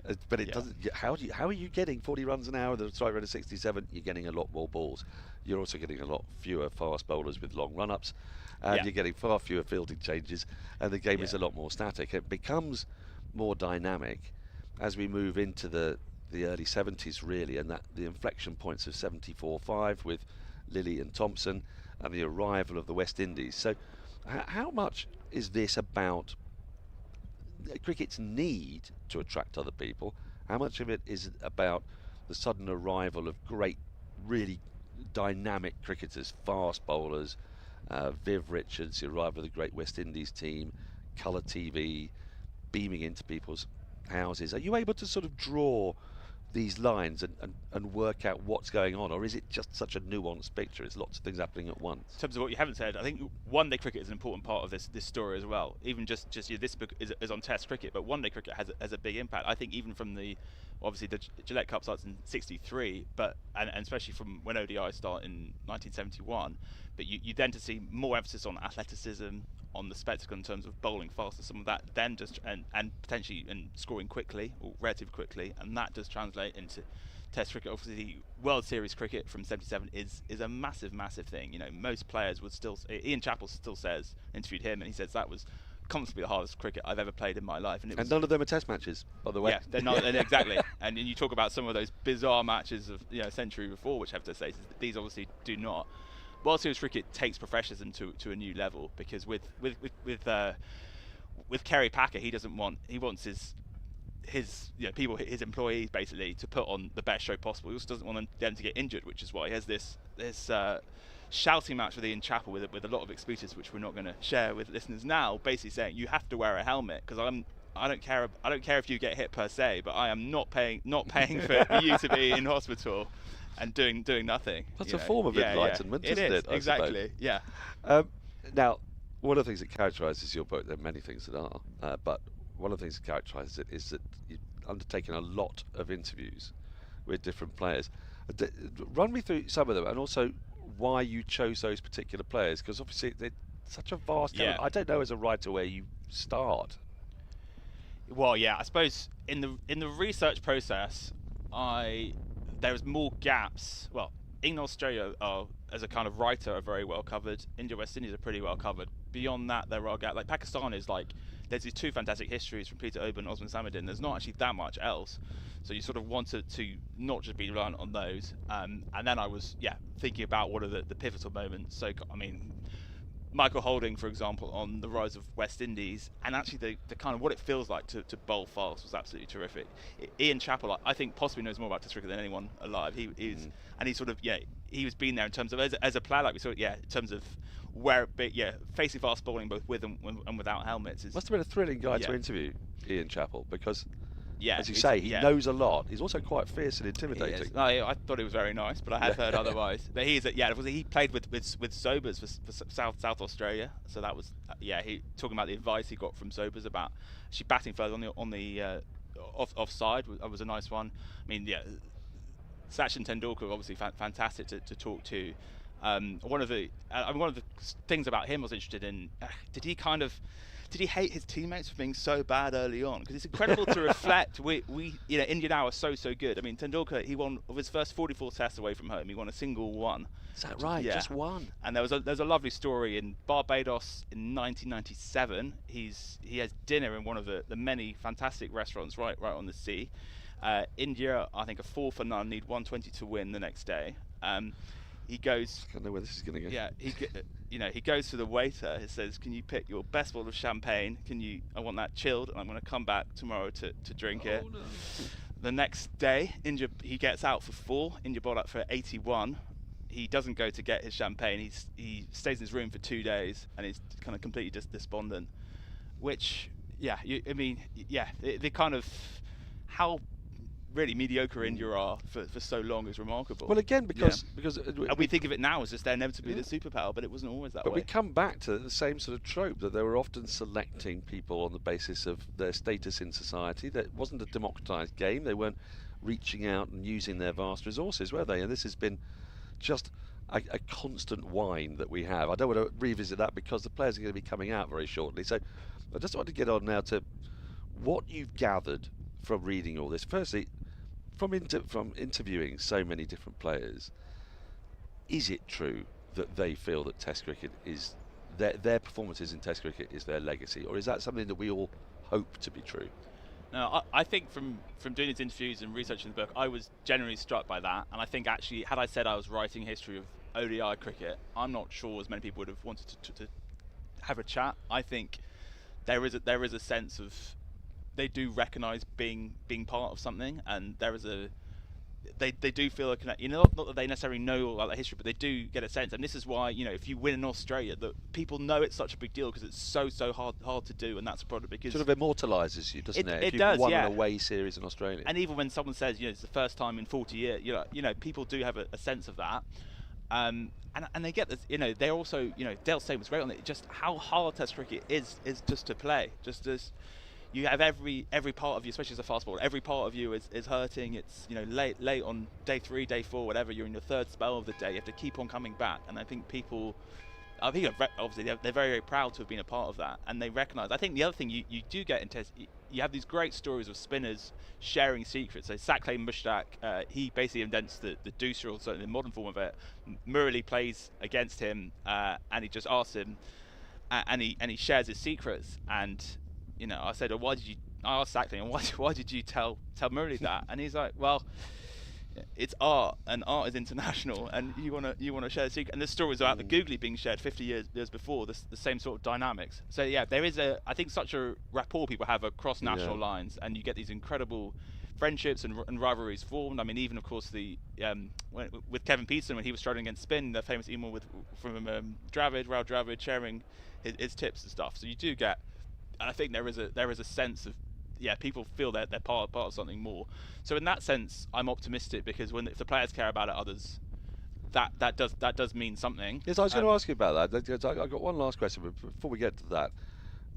Speaker 4: it doesn't. How are you getting 40 runs an hour with a strike rate of 67? You're getting a lot more balls. You're also getting a lot fewer fast bowlers with long run-ups, and you're getting far fewer fielding changes, and the game is a lot more static. It becomes more dynamic as we move into the early 70s, really, and that the inflection points of 74-5 with Lilly and Thompson and the arrival of the West Indies. So how much is this about cricket's need to attract other people? How much of it is about the sudden arrival of great, really dynamic cricketers, fast bowlers, Viv Richards, the arrival of the great West Indies team, colour TV, beaming into people's houses. Are you able to sort of draw these lines and work out what's going on, or is it just such a nuanced picture? It's lots of things happening at once.
Speaker 8: In terms of what you haven't said, I think one-day cricket is an important part of this story as well. Even just this book is on Test cricket, but one-day cricket has a big impact. I think even from obviously the Gillette Cup starts in '63, but and especially from when ODI started in 1971. But you then to see more emphasis on athleticism, on the spectacle in terms of bowling faster, some of that then just and potentially scoring quickly or relatively quickly, and that does translate into Test cricket. Obviously, World Series cricket from '77 is a massive thing. You know, most players would still. Ian Chappell still says, interviewed him, and he says that was comfortably the hardest cricket I've ever played in my life. And
Speaker 4: none of them are Test matches, by the way.
Speaker 8: Yeah, they're not exactly. And you talk about some of those bizarre matches of a century before, which have to say these obviously do not. World Series cricket takes professionalism to a new level, because with Kerry Packer, he wants his people, his employees basically, to put on the best show possible. He also doesn't want them to get injured, which is why he has this shouting match with Ian Chappell with a lot of expletives, which we're not going to share with listeners now, basically saying you have to wear a helmet, because I don't care if you get hit per se, but I am not paying for you to be in hospital and doing nothing.
Speaker 4: That's a form of enlightenment, isn't it?
Speaker 8: Exactly. Yeah.
Speaker 4: Now, one of the things that characterises your book, there are many things that are, but one of the things that characterises it is that you've undertaken a lot of interviews with different players. Run me through some of them, and also why you chose those particular players, because obviously they're such a vast.
Speaker 8: Yeah.
Speaker 4: I don't know as a writer where you start.
Speaker 8: Well, yeah, I suppose in the research process, there was more gaps. Well, England, Australia are, as a kind of writer, are very well covered. India, West Indies are pretty well covered. Beyond that, there are gaps. Like Pakistan is there's these two fantastic histories from Peter Oban and Osman Samuddin. There's not actually that much else. So you sort of wanted to not just be reliant on those. And then I was, thinking about what are the pivotal moments. So, I mean, Michael Holding, for example, on the rise of West Indies, and actually the kind of what it feels like to bowl fast was absolutely terrific. Ian Chappell, I think, possibly knows more about Test cricket than anyone alive. And he sort of, he was been there in terms of as a player, like we saw, in terms of facing fast bowling both with and without helmets.
Speaker 4: Must have been a thrilling guy to interview, Ian Chappell, because
Speaker 8: Yeah,
Speaker 4: as you say, he knows a lot. He's also quite fierce and intimidating.
Speaker 8: No, I thought he was very nice, but I have heard otherwise. But he played with Sobers for South Australia, so that was he talking about the advice he got from Sobers about actually batting further on the offside was a nice one. I mean, Sachin Tendulkar obviously fantastic to talk to. One of the things about him I was interested in. Did he hate his teammates for being so bad early on? Because it's incredible to reflect. We India now are so good. I mean, Tendulkar, he won of his first 44 tests away from home. He won a single one.
Speaker 4: Is that right?
Speaker 8: Yeah.
Speaker 4: Just one.
Speaker 8: And there's a lovely story in Barbados in 1997. He has dinner in one of the many fantastic restaurants right on the sea. India, I think, are 4-0, need 120 to win the next day. He goes.
Speaker 4: I don't know where this is going to go.
Speaker 8: Yeah, he goes to the waiter. He says, "Can you pick your best bottle of champagne? I want that chilled, and I'm going to come back tomorrow to drink it." No. The next day, he gets out for 4. India bowled up for 81. He doesn't go to get his champagne. He stays in his room for 2 days, and he's kind of completely despondent. Which, the kind of how really mediocre India are for so long is remarkable.
Speaker 4: Well, again, because
Speaker 8: and we think of it now as just they're inevitably the superpower, but it wasn't always that way.
Speaker 4: But we come back to the same sort of trope that they were often selecting people on the basis of their status in society. That wasn't a democratised game. They weren't reaching out and using their vast resources, were they? And this has been just a constant whine that we have. I don't want to revisit that because the players are going to be coming out very shortly. So I just want to get on now to what you've gathered from reading all this. Firstly, from interviewing so many different players, is it true that they feel that Test cricket is their performances in Test cricket is their legacy, or is that something that we all hope to be true?
Speaker 8: No, I think from doing these interviews and researching the book, I was generally struck by that, and I think actually, had I said I was writing history of ODI cricket, I'm not sure as many people would have wanted to have a chat. I think there is a sense of they do recognise being part of something, and there is they do feel a connection. Not that they necessarily know all about the history, but they do get a sense. And this is why, if you win in Australia, that people know it's such a big deal because it's so hard to do, and that's a problem because
Speaker 4: sort of immortalises you, doesn't it?
Speaker 8: It
Speaker 4: if
Speaker 8: does,
Speaker 4: you've won
Speaker 8: yeah.
Speaker 4: an away series in Australia.
Speaker 8: And even when someone says, it's the first time in 40 years, people do have a sense of that. And they get this, they're also, Dale Steyn was great on it, just how hard Test cricket is just to play. Just as you have every part of you, especially as a fast bowler, every part of you is hurting. It's, late on day 3, day 4, whatever, you're in your third spell of the day. You have to keep on coming back. And I think obviously they're very, very proud to have been a part of that. And they recognise, I think the other thing you do get in Test, you have these great stories of spinners sharing secrets. So Saqlain Mushtaq, he basically invents the deucer, or certainly the modern form of it. Murali plays against him, and he just asks him, and he shares his secrets. And I said, I asked Saqlain, why did you tell Murali that? And he's like, well, it's art, and art is international, and you want to share the secret. And this story was about the googly being shared 50 years before, the same sort of dynamics. So yeah, there is I think such a rapport people have across national lines, and you get these incredible friendships and rivalries formed. I mean, even of course with Kevin Peterson when he was struggling against spin, the famous email from Raul Dravid sharing his tips and stuff. So you do get, and I think there is a sense of, people feel that they're part of something more. So in that sense, I'm optimistic because if the players care about it, others, that does mean something.
Speaker 4: Yes, I was going to ask you about that. I've got one last question before we get to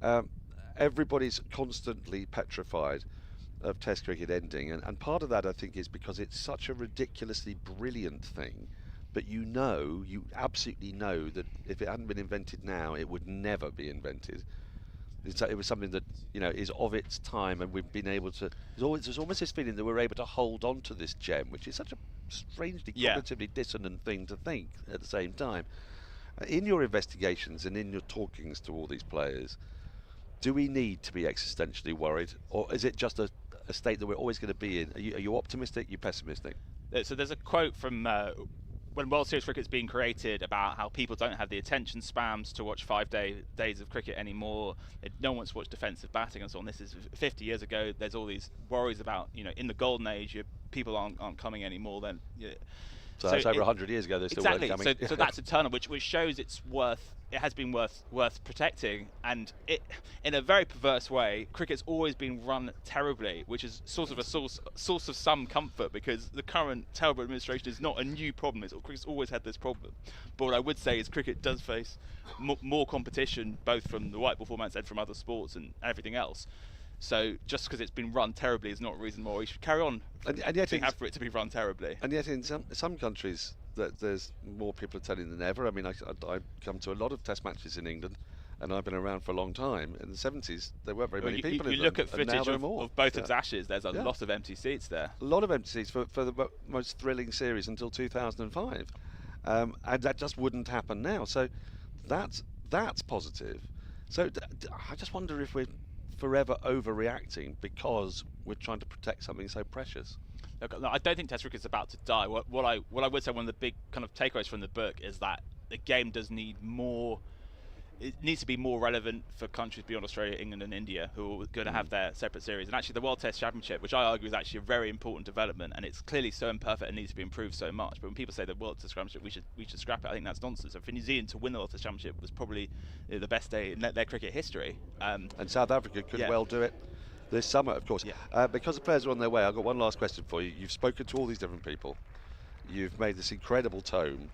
Speaker 4: that. Everybody's constantly petrified of Test cricket ending, and part of that I think is because it's such a ridiculously brilliant thing, but you absolutely know that if it hadn't been invented now, it would never be invented. It was something that is of its time, and we've been able to. There's almost this feeling that we're able to hold on to this gem, which is such a strangely cognitively dissonant thing to think at the same time. In your investigations and in your talkings to all these players, do we need to be existentially worried, or is it just a state that we're always going to be in? Are you optimistic? Are you pessimistic?
Speaker 8: So there's a quote from when World Series cricket's being created about how people don't have the attention spans to watch 5 days of cricket anymore. No one wants to watch defensive batting and so on. This is 50 years ago. There's all these worries about, in the golden age, people aren't coming anymore. Then,
Speaker 4: so that's over 100 years ago. They still weren't coming.
Speaker 8: So that's eternal, which shows it's worth. It has been worth protecting, and in a very perverse way, cricket's always been run terribly, which is sort of a source of some comfort because the current terrible administration is not a new problem. Cricket's always had this problem. But what I would say is cricket does face more competition, both from the white ball formats and from other sports and everything else. So just because it's been run terribly is not a reason why we should carry on
Speaker 4: and yet
Speaker 8: for it to be run terribly.
Speaker 4: And yet in some countries that there's more people attending than ever. I mean, I come to a lot of Test matches in England, and I've been around for a long time. In the 70s, there weren't very many people in them.
Speaker 8: You look at footage of both of Ashes, there's a
Speaker 4: Yeah.
Speaker 8: lot of empty seats there.
Speaker 4: A lot of empty seats for the most thrilling series until 2005. And that just wouldn't happen now. So that's positive. So I just wonder if we're forever overreacting because we're trying to protect something so precious.
Speaker 8: Look, I don't think Test cricket is about to die. What I would say, one of the big kind of takeaways from the book is that the game does need more. It needs to be more relevant for countries beyond Australia, England and India, who are going to have their separate series. And actually the World Test Championship, which I argue is actually a very important development, and it's clearly so imperfect and needs to be improved so much. But when people say the World Test Championship, we should scrap it, I think that's nonsense. So for New Zealand to win the World Test Championship was probably the best day in their cricket history.
Speaker 4: And South Africa could well do it this summer, of course. Because the players are on their way, I've got one last question for you. You've spoken to all these different people. You've made this incredible tome.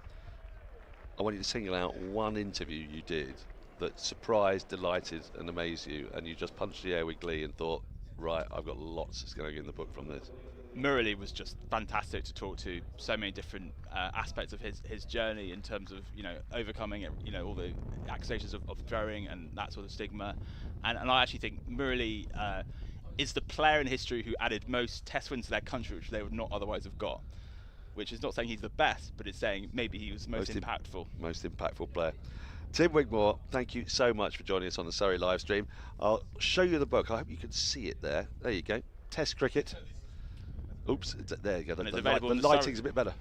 Speaker 4: I want you to single out one interview you did that surprised, delighted and amazed you, and you just punched the air with glee and thought, right, I've got lots that's going in the book from this.
Speaker 8: Murali was just fantastic to talk to. So many different aspects of his journey in terms of overcoming all the accusations of throwing and that sort of stigma, and I actually think Murali is the player in history who added most Test wins to their country, which they would not otherwise have got. Which is not saying he's the best, but it's saying maybe he was most impactful.
Speaker 4: Most impactful player. Tim Wigmore, thank you so much for joining us on the Surrey live stream. I'll show you the book. I hope you can see it there. There you go. Test cricket. Oops, there you go. The lighting's a bit better.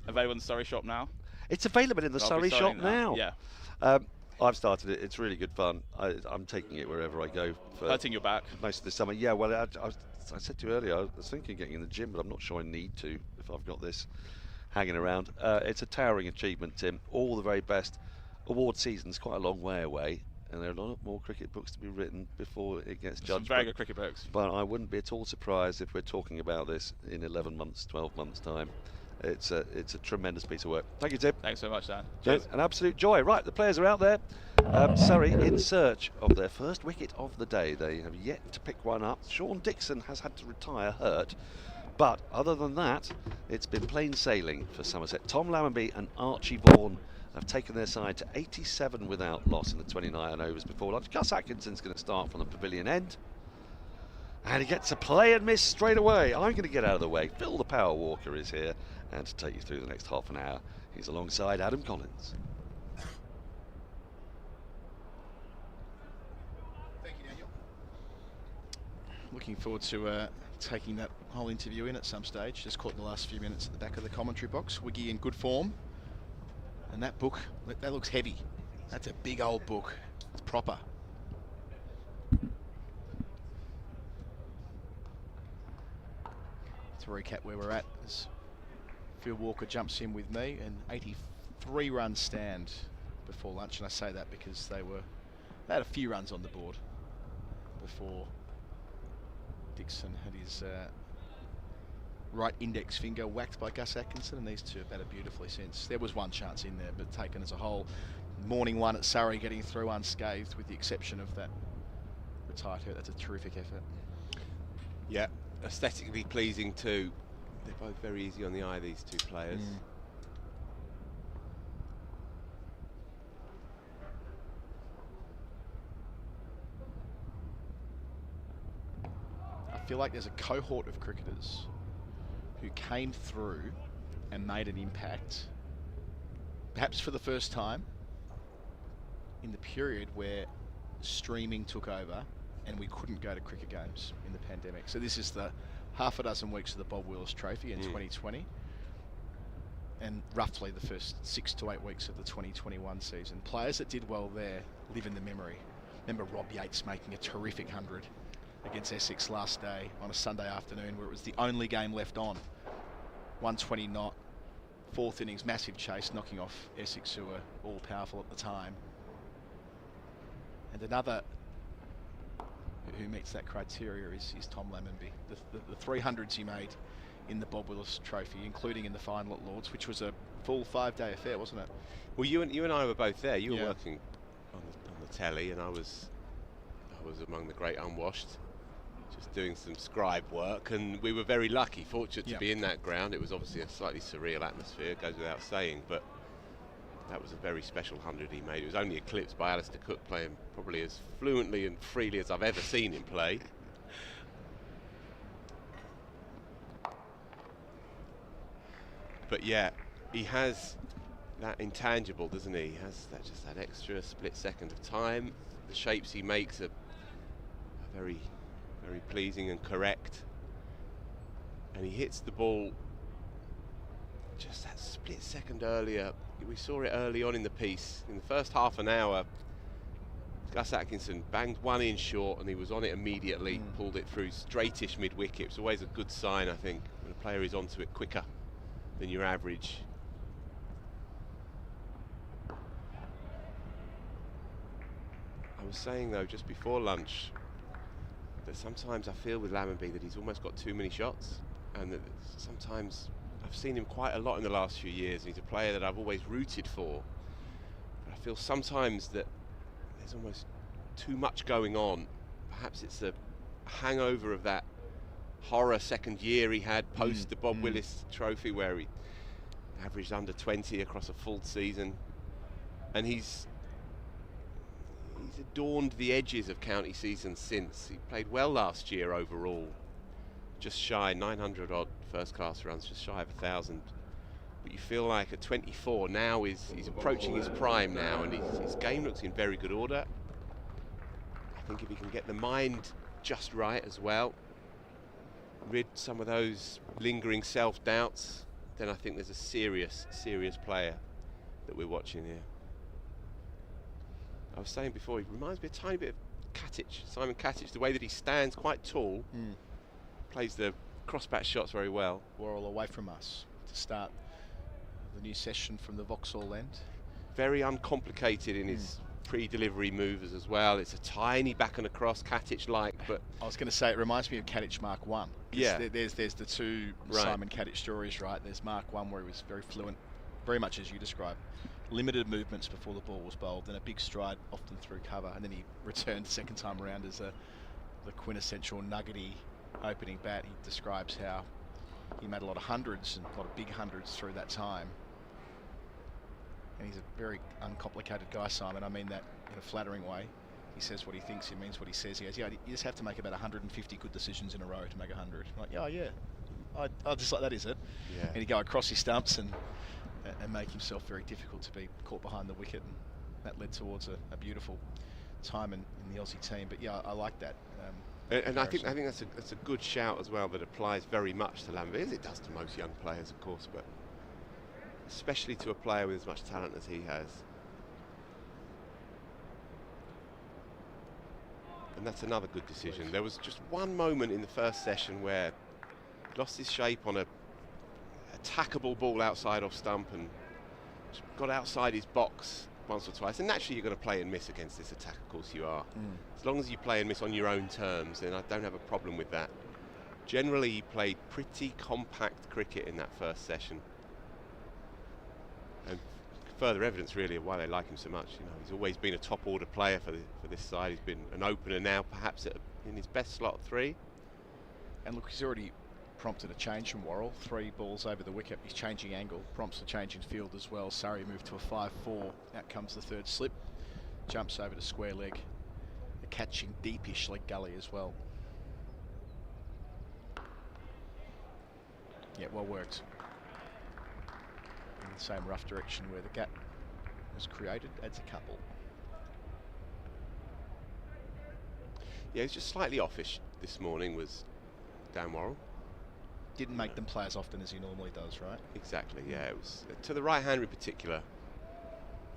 Speaker 8: Available in the Surrey shop now?
Speaker 4: It's available in the Surrey shop now.
Speaker 8: Yeah.
Speaker 4: I've started it. It's really good fun. I'm taking it wherever I go.
Speaker 8: Hurting your back.
Speaker 4: Most of the summer. Yeah, well, I said to you earlier, I was thinking of getting in the gym, but I'm not sure I need to if I've got this hanging around. It's a towering achievement, Tim. All the very best. Award season's quite a long way away, and there are a lot more cricket books to be written before it gets judged.
Speaker 8: Some very good cricket books.
Speaker 4: But I wouldn't be at all surprised if we're talking about this in 11 months, 12 months' time. It's a tremendous piece of work. Thank you, Tim.
Speaker 8: Thanks so much, Dan.
Speaker 4: Cheers. An absolute joy. Right, the players are out there. Surrey in search of their first wicket of the day. They have yet to pick one up. Sean Dixon has had to retire hurt. But other than that, it's been plain sailing for Somerset. Tom Lammonby and Archie Vaughan have taken their side to 87 without loss in the 29 overs before lunch. Gus Atkinson's going to start from the pavilion end. And he gets a play and miss straight away. I'm going to get out of the way. Phil the Power Walker is here. And to take you through the next half an hour, he's alongside Adam Collins.
Speaker 3: Thank you, Daniel. Looking forward to taking that whole interview in at some stage. Just caught in the last few minutes at the back of the commentary box. Wiggy in good form. And that book, that looks heavy. That's a big old book. It's proper. To recap where we're at, as Phil Walker jumps in with me, an 83 run stand before lunch, and I say that because they had a few runs on the board before Dixon had his right index finger whacked by Gus Atkinson, and these two have batted beautifully since. There was one chance in there, but taken as a whole. Morning one at Surrey, getting through unscathed with the exception of that retired hurt. That's a terrific effort.
Speaker 6: Yeah, aesthetically pleasing too. They're both very easy on the eye, these two players.
Speaker 3: I feel like there's a cohort of cricketers who came through and made an impact, perhaps for the first time, in the period where streaming took over and we couldn't go to cricket games in the pandemic. So this is the half a dozen weeks of the Bob Willis Trophy in 2020, and roughly the first 6 to 8 weeks of the 2021 season. Players that did well there live in the memory. Remember Rob Yates making a terrific 100 against Essex last day on a Sunday afternoon where it was the only game left on. 120 not, fourth innings, massive chase, knocking off Essex, who were all powerful at the time. And another who meets that criteria is Tom Lammonby. The 300s he made in the Bob Willis Trophy, including in the final at Lords, which was a full 5-day affair, wasn't it?
Speaker 6: Well, you and I were both there. You were working on the telly, and I was among the great unwashed, just doing some scribe work, and we were very lucky, fortunate to be in that ground. It was obviously a slightly surreal atmosphere, it goes without saying, but that was a very special 100 he made. It was only eclipsed by Alistair Cook playing probably as fluently and freely as I've ever seen him play. But yeah, he has that intangible, doesn't he? He has just that extra split second of time. The shapes he makes are very, very pleasing and correct. And he hits the ball just that split second earlier. We saw it early on in the piece. In the first half an hour, Gus Atkinson banged one in short and he was on it immediately, pulled it through straightish mid-wicket. It's always a good sign, I think, when a player is onto it quicker than your average. I was saying though, just before lunch, that sometimes I feel with Lammonby that he's almost got too many shots, and that sometimes I've seen him quite a lot in the last few years, and he's a player that I've always rooted for. But I feel sometimes that there's almost too much going on. Perhaps it's a hangover of that horror second year he had post the Bob Willis Trophy, where he averaged under 20 across a full season, and he's adorned the edges of county seasons since. He played well last year overall, just shy 900 odd first class runs, just shy of 1,000. But you feel like at 24 now he's approaching his prime now, and his game looks in very good order. I think if he can get the mind just right as well, rid some of those lingering self-doubts, then I think there's a serious player that we're watching here. I was saying before, he reminds me a tiny bit of Simon Katic, the way that he stands quite tall, plays the crossbat shots very well.
Speaker 3: Worrell away from us to start the new session from the Vauxhall end.
Speaker 6: Very uncomplicated in his pre-delivery moves as well. It's a tiny back and across, Katic-like, but
Speaker 3: I was going to say it reminds me of Katic Mark 1.
Speaker 6: Yeah.
Speaker 3: There's the two Simon Katic stories, right? There's Mark 1 where he was very fluent, very much as you described. Limited movements before the ball was bowled, then a big stride often through cover, and then he returned the second time around as the quintessential nuggety opening bat. He describes how he made a lot of hundreds and a lot of big hundreds through that time. And he's a very uncomplicated guy, Simon. I mean that in a flattering way. He says what he thinks, he means what he says. He goes, yeah, you just have to make about 150 good decisions in a row to make 100. I'm like, oh yeah, I just like that, is it?
Speaker 6: Yeah.
Speaker 3: And he'd go across his stumps and make himself very difficult to be caught behind the wicket, and that led towards a beautiful time in the Aussie team. But yeah, I like that.
Speaker 6: And I think that's a good shout as well, that applies very much to Lambert, as it does to most young players, of course, but especially to a player with as much talent as he has. And that's another good decision. There was just one moment in the first session where he lost his shape on a attackable ball outside off stump and just got outside his box once or twice. And naturally you're going to play and miss against this attack, of course you are. As long as you play and miss on your own terms, then I don't have a problem with that. Generally he played pretty compact cricket in that first session. And further evidence really of why they like him so much. You know, he's always been a top order player for this side. He's been an opener now, perhaps in his best slot 3.
Speaker 3: And look, he's already prompted a change from Worrell. 3 balls over the wicket. He's changing angle, prompts a change in field as well. Surrey moved to a 5-4. Out comes the third slip. Jumps over to square leg. A catching deepish leg gully as well. Yeah, well worked. In the same rough direction where the gap was created, adds a couple.
Speaker 6: Yeah, he's just slightly offish this morning, was Dan Worrell.
Speaker 3: Didn't make them play as often as he normally does, right?
Speaker 6: Exactly, yeah. It was to the right hander in particular.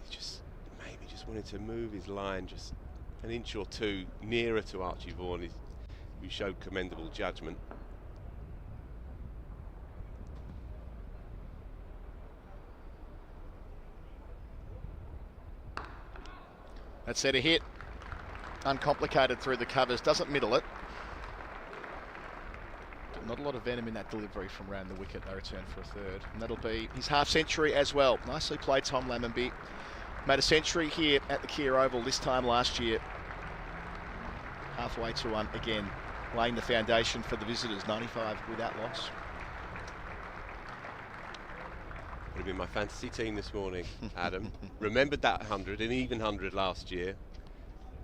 Speaker 6: He just maybe just wanted to move his line just an inch or two nearer to Archie Vaughan, who showed commendable judgment.
Speaker 3: That's set a hit. Uncomplicated through the covers, doesn't middle it. Not a lot of venom in that delivery from round the wicket. They return for a third, and that'll be his half century as well. Nicely played, Tom Lammonby. Made a century here at the Kia Oval this time last year. Halfway to one again, laying the foundation for the visitors. 95 without loss.
Speaker 6: Would have been my fantasy team this morning, Adam. Remembered that 100, an even 100 last year.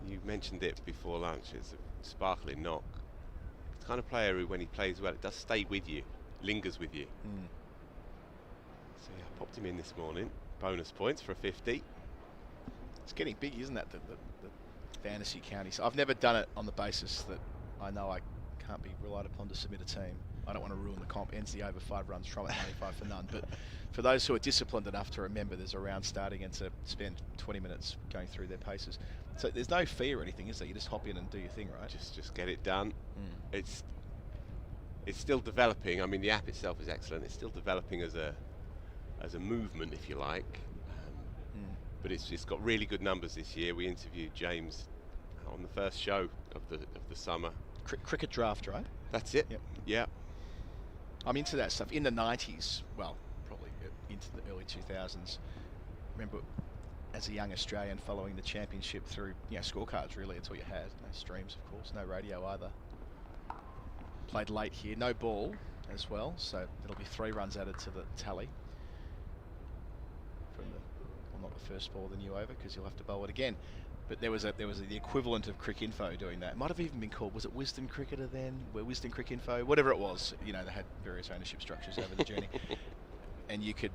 Speaker 6: You mentioned it before lunch. It's a sparkling knock. The kind of player who, when he plays well, it does stay with you, lingers with you. So yeah, I popped him in this morning. Bonus points for a 50.
Speaker 3: It's getting big, isn't it? The fantasy counties. I've never done it on the basis that I know I can't be relied upon to submit a team. I don't want to ruin the comp. Ends the over 5 runs from it, 95 for none. But for those who are disciplined enough to remember there's a round starting and to spend 20 minutes going through their paces. So there's no fee or anything, is there? You just hop in and do your thing, right?
Speaker 6: Just get it done. It's still developing. I mean, the app itself is excellent. It's still developing as a movement, if you like. But it's got really good numbers this year. We interviewed James on the first show of the summer.
Speaker 3: Cricket draft, right?
Speaker 6: That's it.
Speaker 3: Yep.
Speaker 6: Yeah.
Speaker 3: I'm into that stuff. In the 90s, well, probably into the early 2000s. Remember, as a young Australian, following the championship through scorecards. Really, it's all you had. No streams, of course. No radio either. Played late here. No ball as well, so there'll be 3 runs added to the tally from not the first ball of the new over, because you'll have to bowl it again. But there was the equivalent of Cricinfo doing that. It might have even been called, was it Wisden Cricketer then? Wisden Cricinfo, whatever it was. They had various ownership structures over the journey, and you could,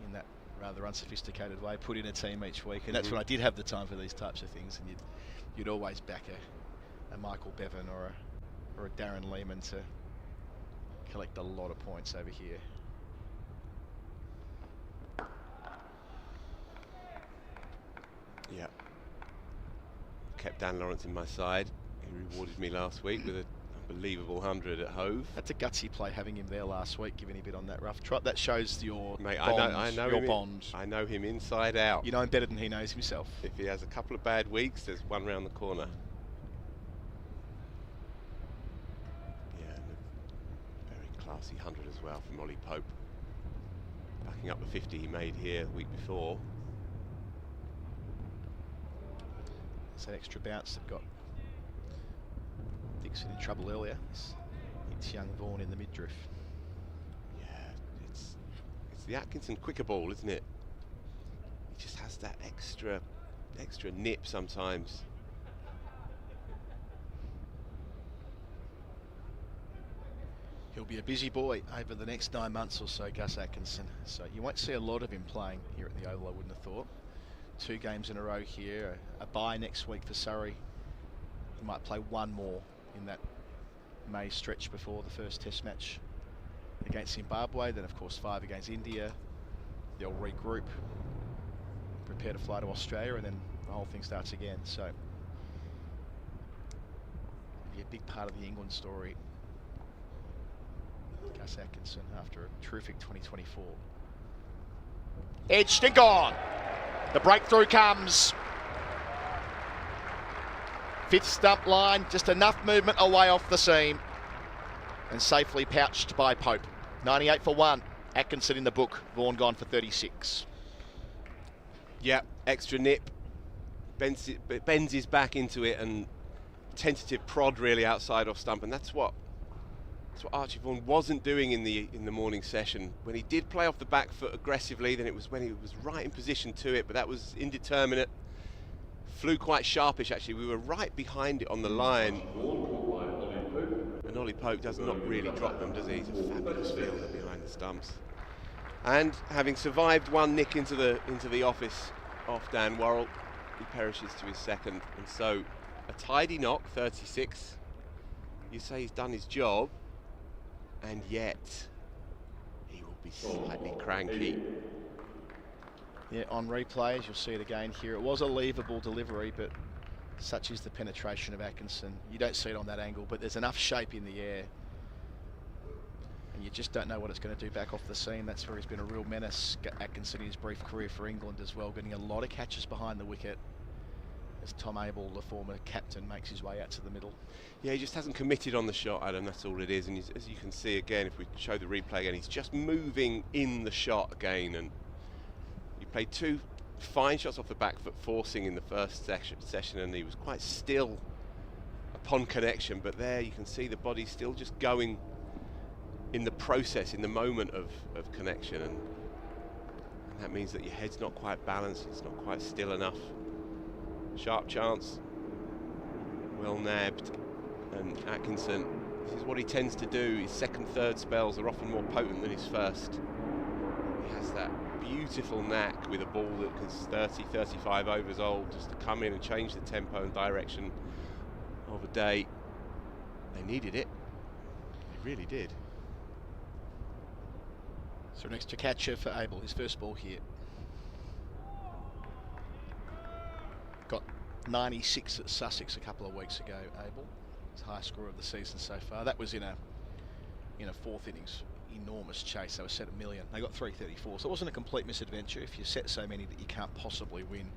Speaker 3: in that rather unsophisticated way, put in a team each week. And that's when I did have the time for these types of things. And you'd always back a Michael Bevan or a Darren Lehman to collect a lot of points over here.
Speaker 6: Yeah. kept Dan Lawrence in my side. He rewarded me last week with an unbelievable 100 at Hove.
Speaker 3: That's a gutsy play having him there last week, giving him a bit on that rough trot. That shows your
Speaker 6: Mate,
Speaker 3: bond,
Speaker 6: I know
Speaker 3: your
Speaker 6: him
Speaker 3: bond.
Speaker 6: I know him inside out.
Speaker 3: You know him better than he knows himself.
Speaker 6: If he has a couple of bad weeks, there's one round the corner. Yeah, and a very classy 100 as well from Ollie Pope. Backing up the 50 he made here the week before.
Speaker 3: It's that extra bounce that got Dixon in trouble earlier. It's young Vaughan in the midriff.
Speaker 6: Yeah, it's the Atkinson quicker ball, isn't it? He just has that extra nip sometimes.
Speaker 3: He'll be a busy boy over the next 9 months or so, Gus Atkinson. So you won't see a lot of him playing here at the Oval, I wouldn't have thought. 2 games in a row here, a bye next week for Surrey. He might play one more in that May stretch before the first test match against Zimbabwe. Then of course 5 against India. They'll regroup, prepare to fly to Australia, and then the whole thing starts again. So it'll be a big part of the England story. Gus Atkinson after a terrific 2024. Edged and gone. The breakthrough comes. 5th stump line, just enough movement away off the seam. And safely pouched by Pope. 98 for 1. Atkinson in the book. Vaughan gone for 36.
Speaker 6: Yeah, extra nip. Bends his back into it and tentative prod really outside off stump, and that's what Archie Vaughan wasn't doing in the morning session. When he did play off the back foot aggressively, then it was when he was right in position to it, but that was indeterminate. Flew quite sharpish actually. We were right behind it on the line. And Ollie Pope does not really drop them, does he? He's a fabulous fielder behind the stumps. And having survived one nick into the office off Dan Worrell, he perishes to his second. And so a tidy knock, 36. You say he's done his job, and yet he will be slightly cranky.
Speaker 3: Yeah, on replay, as you'll see it again here, it was a leverable delivery, but such is the penetration of Atkinson. You don't see it on that angle, but there's enough shape in the air, and you just don't know what it's going to do back off the seam. That's where he's been a real menace, Atkinson, in his brief career for England as well, getting a lot of catches behind the wicket as Tom Abel, the former captain, makes his way out to the middle.
Speaker 6: Yeah, he just hasn't committed on the shot, Adam, that's all it is. And as you can see again, if we show the replay again, he's just moving in the shot again. And he played 2 fine shots off the back foot, forcing in the first session, and he was quite still upon connection. But there you can see the body still just going in the process, in the moment of connection. And that means that your head's not quite balanced, it's not quite still enough. Sharp chance, well nabbed, and Atkinson, this is what he tends to do. His second, third spells are often more potent than his first. He has that beautiful knack with a ball that is 30, 35 overs old, just to come in and change the tempo and direction of a day. They needed it, they really did.
Speaker 3: So an extra catcher for Abel, his first ball here. Got 96 at Sussex a couple of weeks ago, Abel. His highest score of the season so far. That was in a 4th innings enormous chase. They were set 1 million. They got 334, so it wasn't a complete misadventure. If you set so many that you can't possibly win,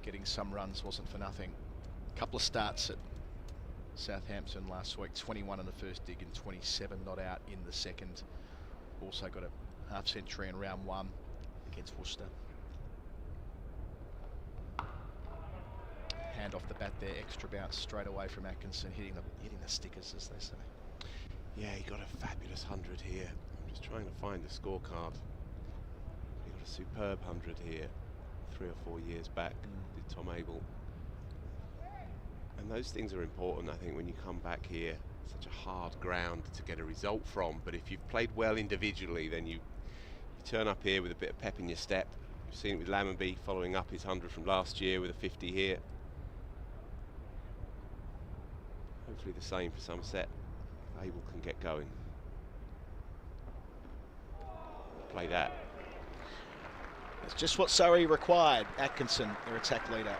Speaker 3: getting some runs wasn't for nothing. A couple of starts at Southampton last week, 21 in the first dig and 27 not out in the second. Also got a half century in round 1 against Worcester. Hand off the bat there, extra bounce straight away from Atkinson, hitting the stickers, as they say.
Speaker 6: Yeah, he got a fabulous 100 here. I'm just trying to find the scorecard. He got a superb 100 here 3 or 4 years back, did Tom Abel. And those things are important, I think, when you come back here. Such a hard ground to get a result from, but if you've played well individually, then you turn up here with a bit of pep in your step. You've seen it with Lammonby following up his 100 from last year with a 50 here. Hopefully the same for Somerset. Abel can get going. Play that.
Speaker 3: It's just what Surrey required. Atkinson, their attack leader.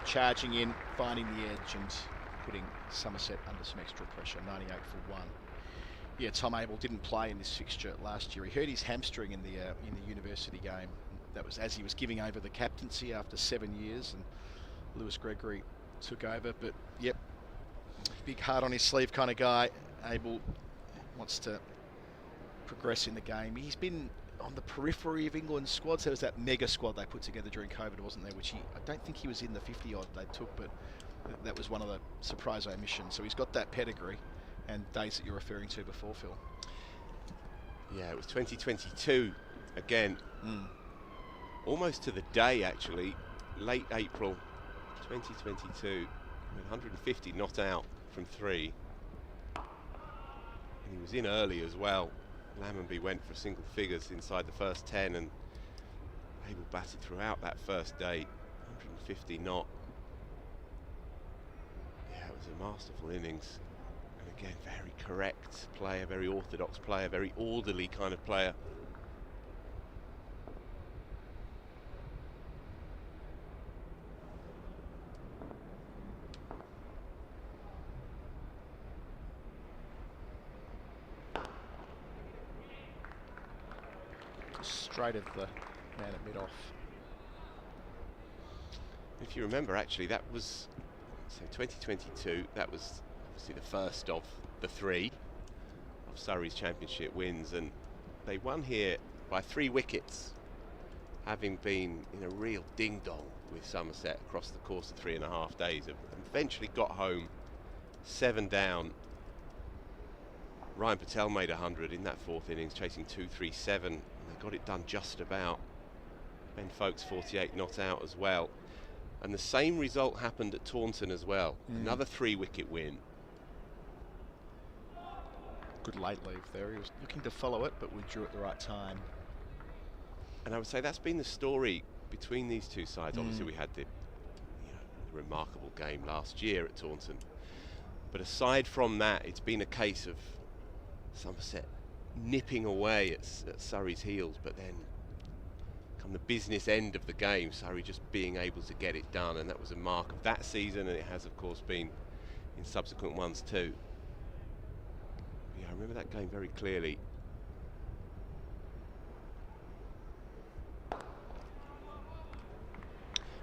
Speaker 3: charging in, finding the edge and putting Somerset under some extra pressure. 98 for 1. Yeah, Tom Abel didn't play in this fixture last year. He hurt his hamstring in the university game. That was as he was giving over the captaincy after 7 years, and Lewis Gregory took over. But yep, big heart on his sleeve kind of guy. Abel wants to progress in the game. He's been on the periphery of England's squads. There was that mega squad they put together during COVID, wasn't there? Which I don't think he was in the 50-odd they took, but that was one of the surprise omissions. So he's got that pedigree and days that you're referring to before, Phil.
Speaker 6: Yeah, it was 2022 again. Almost to the day, actually. Late April 2022. 150 not out from 3. And he was in early as well. Lammonby went for single figures inside the first 10, and Abel batted throughout that first day. 150 not. Yeah, it was a masterful innings. And again, very correct player, very orthodox player, very orderly kind of player.
Speaker 3: Straight of the man at mid-off.
Speaker 6: If you remember, actually, that was, so 2022, that was obviously the first of the 3 of Surrey's championship wins, and they won here by 3 wickets, having been in a real ding-dong with Somerset across the course of 3.5 days, and eventually got home 7 down. Ryan Patel made 100 in that 4th innings, chasing 237. They got it done just about. Ben Folkes 48 not out as well. And the same result happened at Taunton as well. Another 3-wicket win.
Speaker 3: Good late leave there. He was looking to follow it, but withdrew at the right time.
Speaker 6: And I would say that's been the story between these two sides. Obviously, we had the remarkable game last year at Taunton. But aside from that, it's been a case of Somerset nipping away at Surrey's heels, but then come the business end of the game, Surrey just being able to get it done, and that was a mark of that season, and it has of course been in subsequent ones too. Yeah, I remember that game very clearly.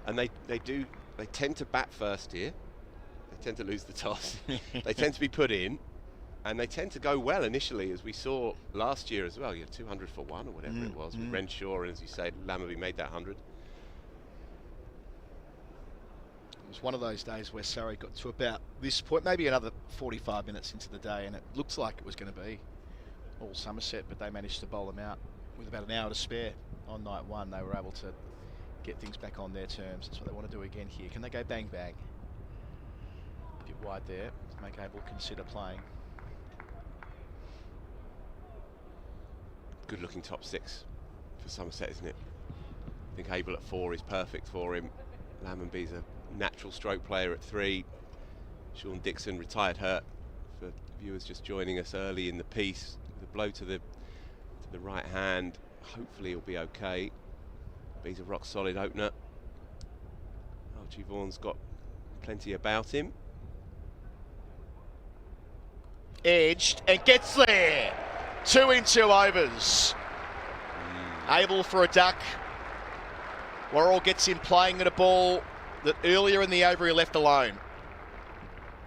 Speaker 6: And they tend to bat first here. They tend to lose the toss. They tend to be put in. And they tend to go well initially, as we saw last year as well. You had 200 for 1 or whatever it was with Renshaw, and as you say, Lammonby made that 100.
Speaker 3: It was one of those days where Surrey got to about this point, maybe another 45 minutes into the day, and it looked like it was going to be all Somerset, but they managed to bowl them out with about an hour to spare on night 1. They were able to get things back on their terms. That's what they want to do again here. Can they go bang bang? A bit wide there to make Abel consider playing.
Speaker 6: Good looking top 6 for Somerset, isn't it? I think Abel at 4 is perfect for him. Lammonby's a natural stroke player at 3. Sean Dixon retired hurt, for viewers just joining us early in the piece. The blow to the right hand. Hopefully he'll be okay. But he's a rock solid opener. Archie Vaughan's got plenty about him.
Speaker 3: Edged and gets there. 2 in 2 overs. Abel for a duck. Worrell gets him playing at a ball that earlier in the over he left alone.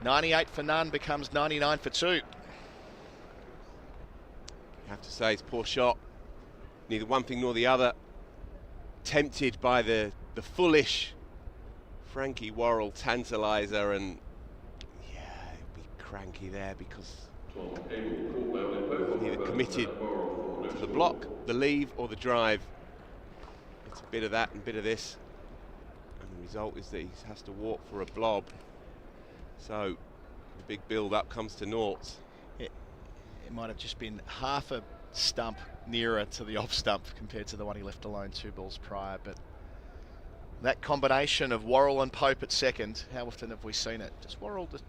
Speaker 3: 98 for none becomes 99 for 2.
Speaker 6: You have to say it's a poor shot. Neither one thing nor the other. Tempted by the foolish Frankie Worrell tantaliser, and yeah, he'll be cranky there because either committed to the block, the leave, or the drive. It's a bit of that and a bit of this, and the result is that he has to walk for a blob. So the big build-up comes to naught.
Speaker 3: It might have just been half a stump nearer to the off stump compared to the one he left alone 2 balls prior, but that combination of Worrell and Pope at second, how often have we seen it? Just Worrell just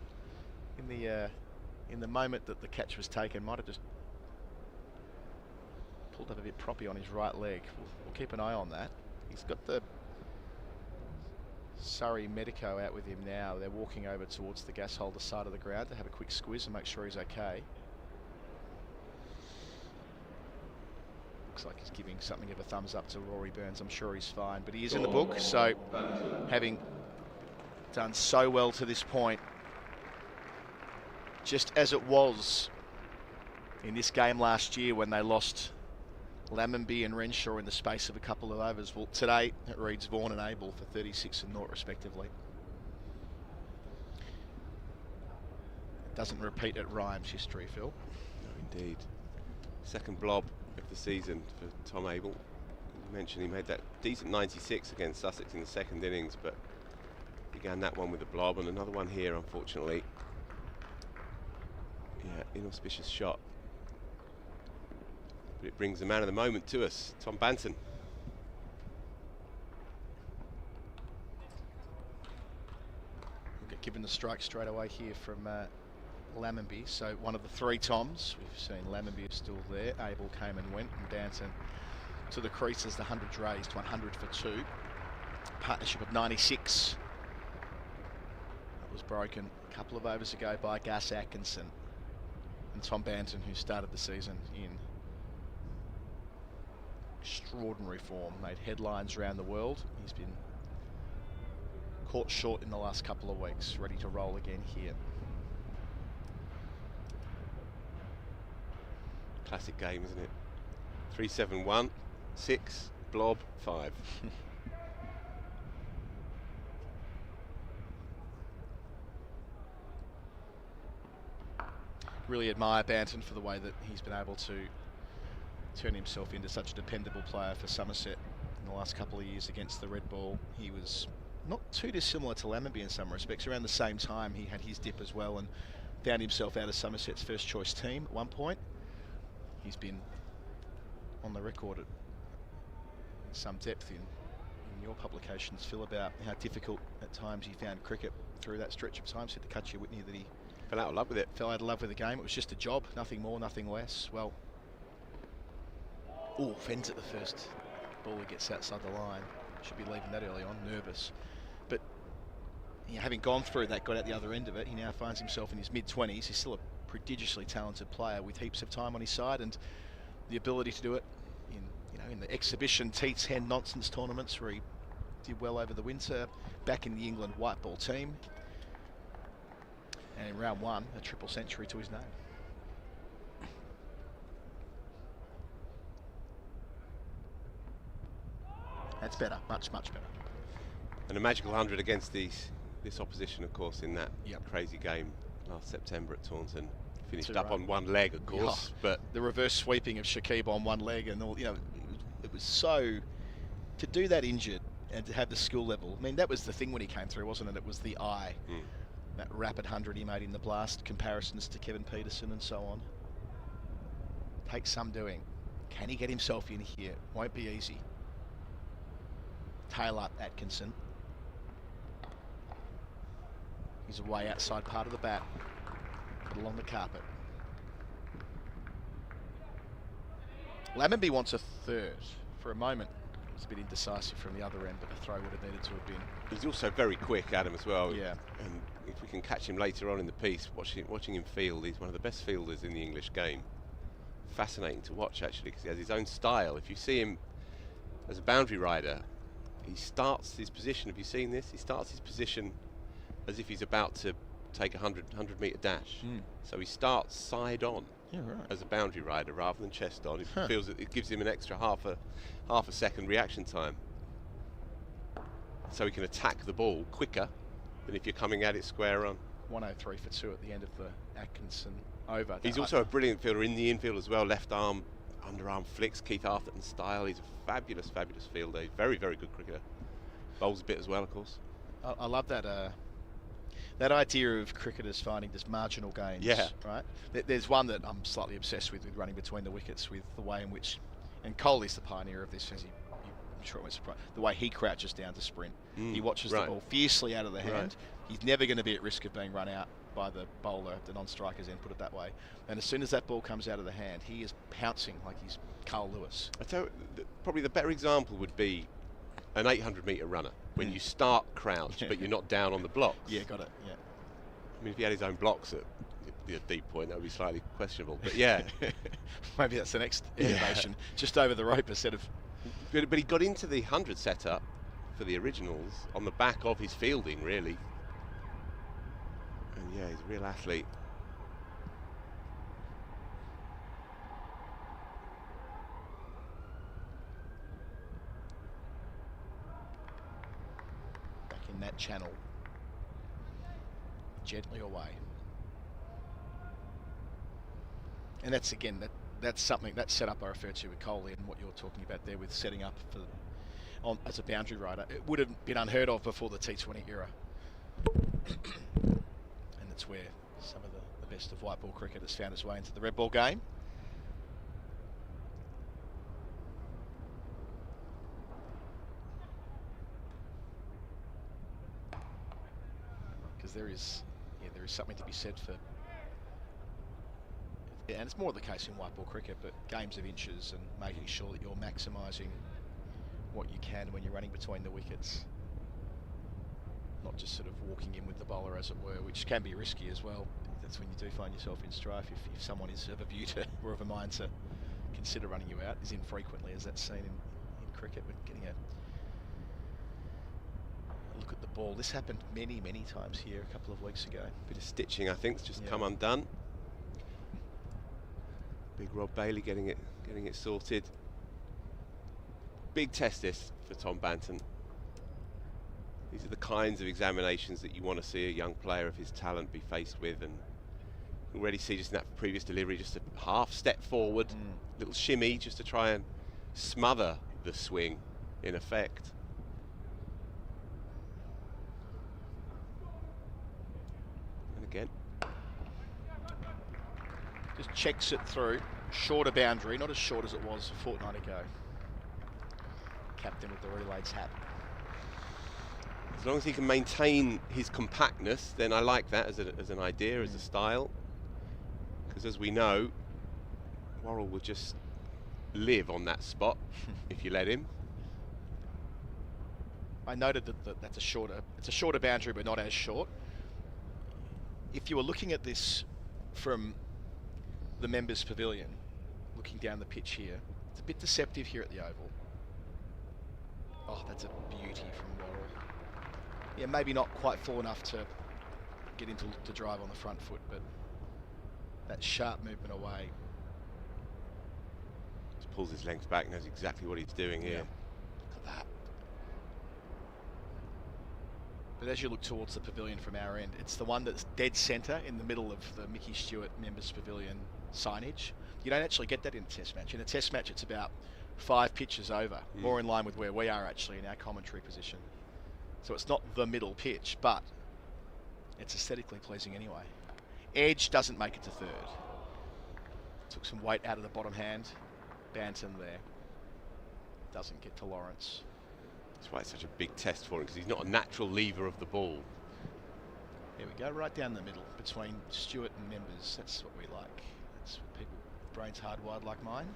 Speaker 3: in the moment that the catch was taken, might have just pulled up a bit proppy on his right leg. We'll keep an eye on that. He's got the Surrey Medico out with him now. They're walking over towards the gas holder side of the ground to have a quick squiz and make sure he's okay. Looks like he's giving something of a thumbs up to Rory Burns. I'm sure he's fine, but he is in the book. So having done so well to this point, just as it was in this game last year when they lost Lammonby and Renshaw in the space of a couple of overs. Well, today it reads Vaughan and Abel for 36 and 0 respectively. It doesn't repeat at Rhymes history, Phil.
Speaker 6: No, indeed. Second blob of the season for Tom Abel. As you mentioned, he made that decent 96 against Sussex in the second innings, but began that one with a blob, and another one here, unfortunately. Yeah, inauspicious shot. But it brings the man of the moment to us, Tom Banton.
Speaker 3: We'll get given the strike straight away here from Lammonby. So one of the three Toms. We've seen Lammonby is still there. Abel came and went, and Banton to the crease as the 100 raised, 100 for 2. Partnership of 96. That was broken a couple of overs ago by Gus Atkinson. And Tom Banton, who started the season in extraordinary form, made headlines around the world. He's been caught short in the last couple of weeks, ready to roll again here.
Speaker 6: Classic game, isn't it? 3-7-1, 6, blob, 5.
Speaker 3: Really admire Banton for the way that he's been able to turn himself into such a dependable player for Somerset in the last couple of years against the red ball. He was not too dissimilar to Lammonby in some respects. Around the same time, he had his dip as well and found himself out of Somerset's first choice team at one point. He's been on the record at some depth in your publications, Phil, about how difficult at times he found cricket through that stretch of time. Said to Kutcher Whitney that he
Speaker 6: fell out of love with it.
Speaker 3: Fell out of love with the game. It was just a job, nothing more, nothing less. Well, fends at the first ball, he gets outside the line. Should be leaving that early on, nervous. But having gone through that, got out the other end of it, he now finds himself in his mid-20s. He's still a prodigiously talented player with heaps of time on his side and the ability to do it in the exhibition T10 nonsense tournaments where he did well over the winter, back in the England white ball team. And in round 1, a triple century to his name. That's better, much, much better.
Speaker 6: And a magical 100 against this opposition, of course, in that crazy game last September at Taunton. Finished up on one leg, of course, but
Speaker 3: the reverse sweeping of Shakib on one leg and all, it was so, to do that injured and to have the skill level. I mean, that was the thing when he came through, wasn't it? It was the eye. That rapid 100 he made in the blast, comparisons to Kevin Peterson and so on. Takes some doing. Can he get himself in here? Won't be easy. Tail up Atkinson. He's away outside part of the bat, but along the carpet. Lammonby wants a third. For a moment, it was a bit indecisive from the other end, but the throw would have needed to have been.
Speaker 6: He's also very quick, Adam, as well.
Speaker 3: Yeah.
Speaker 6: And if we can catch him later on in the piece, watching him field, he's one of the best fielders in the English game. Fascinating to watch, actually, because he has his own style. If you see him as a boundary rider, he starts his position. Have you seen this? He starts his position as if he's about to take a 100-metre dash. So he starts side on as a boundary rider rather than chest on. It feels that it gives him an extra half a second reaction time, so he can attack the ball quicker than if you're coming at it square on.
Speaker 3: 103 for 2 at the end of the Atkinson over.
Speaker 6: He's also a brilliant fielder in the infield as well. Left arm, underarm flicks, Keith Arthurton style. He's a fabulous, fabulous fielder. He's very, very good cricketer. Bowls a bit as well, of course.
Speaker 3: I love that that idea of cricketers finding just marginal gains.
Speaker 6: Yeah.
Speaker 3: Right. There's one that I'm slightly obsessed with running between the wickets, with the way in which, and Kohli's the pioneer of this, as I'm sure it won't surprise, the way he crouches down to sprint. He watches the ball fiercely out of the hand. He's never going to be at risk of being run out by the bowler, the non-strikers end, put it that way. And as soon as that ball comes out of the hand, he is pouncing like he's Carl Lewis.
Speaker 6: I tell you, probably the better example would be an 800-metre runner when you start crouch, but you're not down on the blocks.
Speaker 3: Yeah, got it. Yeah.
Speaker 6: I mean, if he had his own blocks at the deep point, that would be slightly questionable. But yeah,
Speaker 3: maybe that's the next innovation. Just over the rope instead of.
Speaker 6: But he got into the 100 setup for the originals on the back of his fielding, really. And yeah, he's a real athlete.
Speaker 3: Back in that channel. Gently away. And that's again, that's something, that setup I referred to with Coley and what you're talking about there with setting up for as a boundary rider. It would have been unheard of before the T20 era. And it's where some of the best of white ball cricket has found its way into the red ball game. Because there is something to be said for, and it's more the case in white ball cricket, but games of inches and making sure that you're maximising what you can when you're running between the wickets. Not just sort of walking in with the bowler, as it were, which can be risky as well. That's when you do find yourself in strife. If someone is of a view to, or of a mind to consider running you out, as infrequently as that's seen in cricket, but getting a look at the ball. This happened many times here a couple of weeks ago.
Speaker 6: Bit of stitching, I think, just come undone. Big Rob Bailey getting it sorted. Big test this for Tom Banton. These are the kinds of examinations that you want to see a young player of his talent be faced with, and you already see just in that previous delivery, just a half step forward, little shimmy just to try and smother the swing in effect. And again.
Speaker 3: Just checks it through. Shorter boundary, not as short as it was a fortnight ago. Captain with the relays hat.
Speaker 6: As long as he can maintain his compactness, then I like that as an idea, as a style. Because as we know, Worrell will just live on that spot if you let him.
Speaker 3: I noted that it's a shorter boundary, but not as short. If you were looking at this from the members' pavilion, looking down the pitch here, it's a bit deceptive here at the Oval. Oh, that's a beauty from Worrell. Yeah, maybe not quite full enough to get into to drive on the front foot, but that sharp movement away.
Speaker 6: Just pulls his length back, knows exactly what he's doing here.
Speaker 3: Look at that. But as you look towards the pavilion from our end, it's the one that's dead centre in the middle of the Mickey Stewart members' pavilion signage. You don't actually get that in a test match. In a test match, it's about 5 pitches over, more in line with where we are actually in our commentary position. So it's not the middle pitch, but it's aesthetically pleasing anyway. Edge doesn't make it to third. Took some weight out of the bottom hand. Banton there. Doesn't get to Lawrence.
Speaker 6: That's why it's such a big test for him, because he's not a natural lever of the ball.
Speaker 3: There we go, right down the middle between Stewart and members. That's what we like. That's what people, brains hardwired like mine.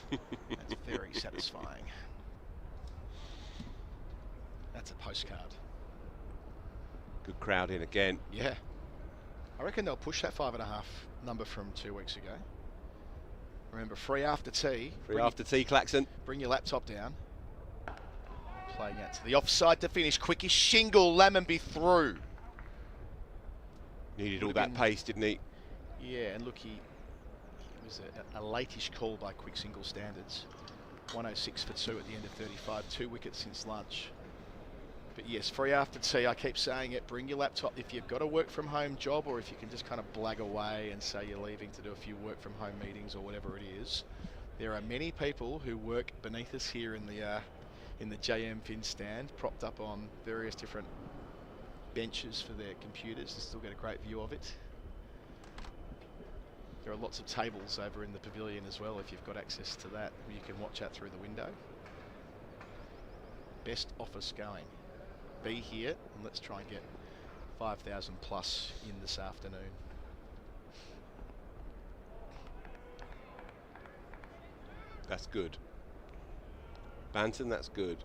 Speaker 3: That's very satisfying. That's a postcard.
Speaker 6: Good crowd in again.
Speaker 3: Yeah. I reckon they'll push that 5.5 number from 2 weeks ago. Remember, free after tea.
Speaker 6: Free after tea, Claxon.
Speaker 3: Bring your laptop down. Playing out to the offside to finish. Quickest shingle, Lammonby through.
Speaker 6: Needed all that pace, didn't he?
Speaker 3: Yeah, and look, it was a late-ish call by quick single standards. 106 for 2 at the end of 35. 2 wickets since lunch. But yes, free after tea, I keep saying it, bring your laptop. If you've got a work from home job, or if you can just kind of blag away and say you're leaving to do a few work from home meetings or whatever it is, there are many people who work beneath us here in the JM Fin stand, propped up on various different benches for their computers, and still get a great view of it. There are lots of tables over in the pavilion as well, if you've got access to that. You can watch out through the window. Best office going. Be here, and let's try and get 5,000 plus in this afternoon.
Speaker 6: That's good. Banton, that's good.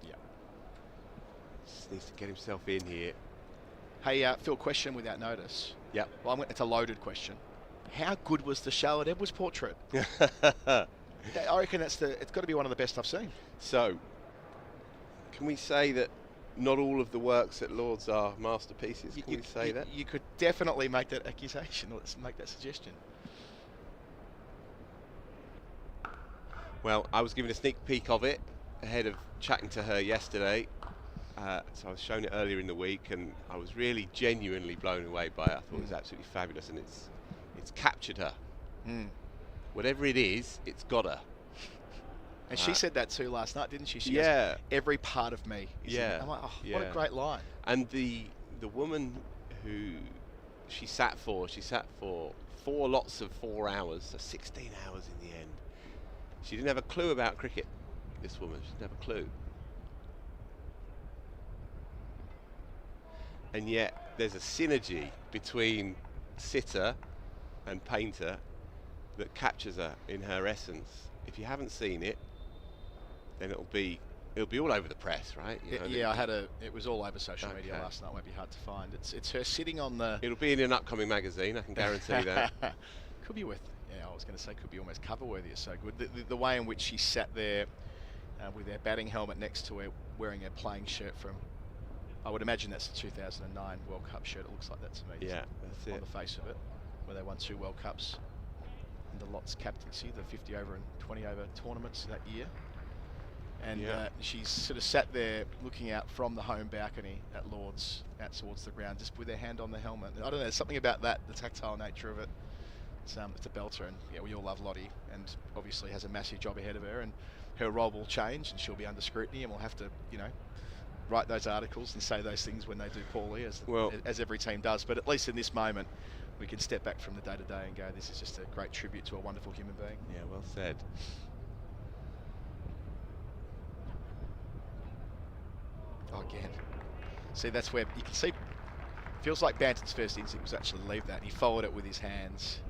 Speaker 3: Yeah.
Speaker 6: Just needs to get himself in here.
Speaker 3: Hey, Phil, question without notice.
Speaker 6: Yep.
Speaker 3: Well, it's a loaded question. How good was the Charlotte Edwards portrait? I reckon it's got to be one of the best I've seen.
Speaker 6: So, can we say that not all of the works at Lord's are masterpieces? Can we say that?
Speaker 3: You could definitely make that accusation. Let's make that suggestion.
Speaker 6: Well, I was given a sneak peek of it ahead of chatting to her yesterday. So I was shown it earlier in the week, and I was really genuinely blown away by it. I thought it was absolutely fabulous, and it's captured her. Whatever it is, it's got her.
Speaker 3: And she said that too last night, didn't she? She
Speaker 6: goes,
Speaker 3: every part of me is in it. I'm like, what a great line.
Speaker 6: And the woman who she sat for 4 lots of 4 hours, so 16 hours in the end. She didn't have a clue about cricket, this woman. She didn't have a clue. And yet there's a synergy between sitter and painter that captures her in her essence. If you haven't seen it, then it'll be all over the press, right? You know,
Speaker 3: it was all over social media last night. Won't be hard to find. It's her sitting on the.
Speaker 6: It'll be in an upcoming magazine, I can guarantee that.
Speaker 3: Could be I was going to say could be almost cover worthy. It's so good. The way in which she sat there with her batting helmet next to her, wearing a playing shirt from. I would imagine that's the 2009 World Cup shirt. It looks like that to me.
Speaker 6: Yeah, that's it.
Speaker 3: On the face of it, where they won 2 World Cups. And the Lots captaincy, the 50 over and 20 over tournaments that year. And she's sort of sat there looking out from the home balcony at Lord's, out towards the ground, just with her hand on the helmet. I don't know, there's something about that, the tactile nature of it. It's a belter, and we all love Lottie, and obviously has a massive job ahead of her, and her role will change, and she'll be under scrutiny, and we'll have to, write those articles and say those things when they do poorly, as every team does. But at least in this moment, we can step back from the day-to-day and go, this is just a great tribute to a wonderful human being.
Speaker 6: Yeah, well said.
Speaker 3: Oh, again. See, that's where you can see, feels like Banton's first instinct was actually leave that. He followed it with his hands.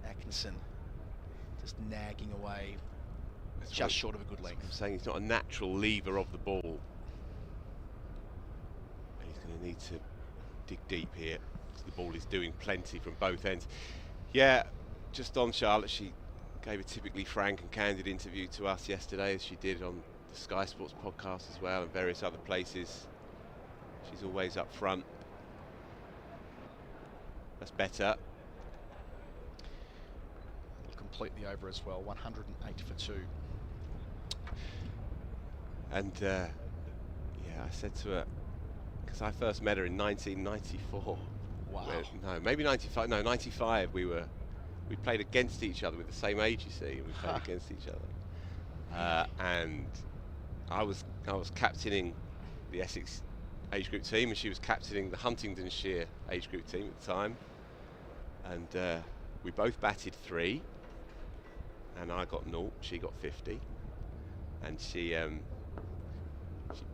Speaker 3: Atkinson just nagging away, just short of a good length.
Speaker 6: I'm saying he's not a natural lever of the ball. And he's going to need to dig deep here. The ball is doing plenty from both ends. Yeah, just on Charlotte, she gave a typically frank and candid interview to us yesterday, as she did on the Sky Sports podcast as well, and various other places. She's always up front. That's better.
Speaker 3: Completely over as well, 108 for 2.
Speaker 6: And I said to her, because I first met her in 1994.
Speaker 3: Wow.
Speaker 6: No, maybe 95. No, 95. We played against each other with the same age, you see. We played against each other. And I was captaining the Essex age group team, and she was captaining the Huntingdonshire age group team at the time. And we both batted 3, and I got 0. She got 50, and she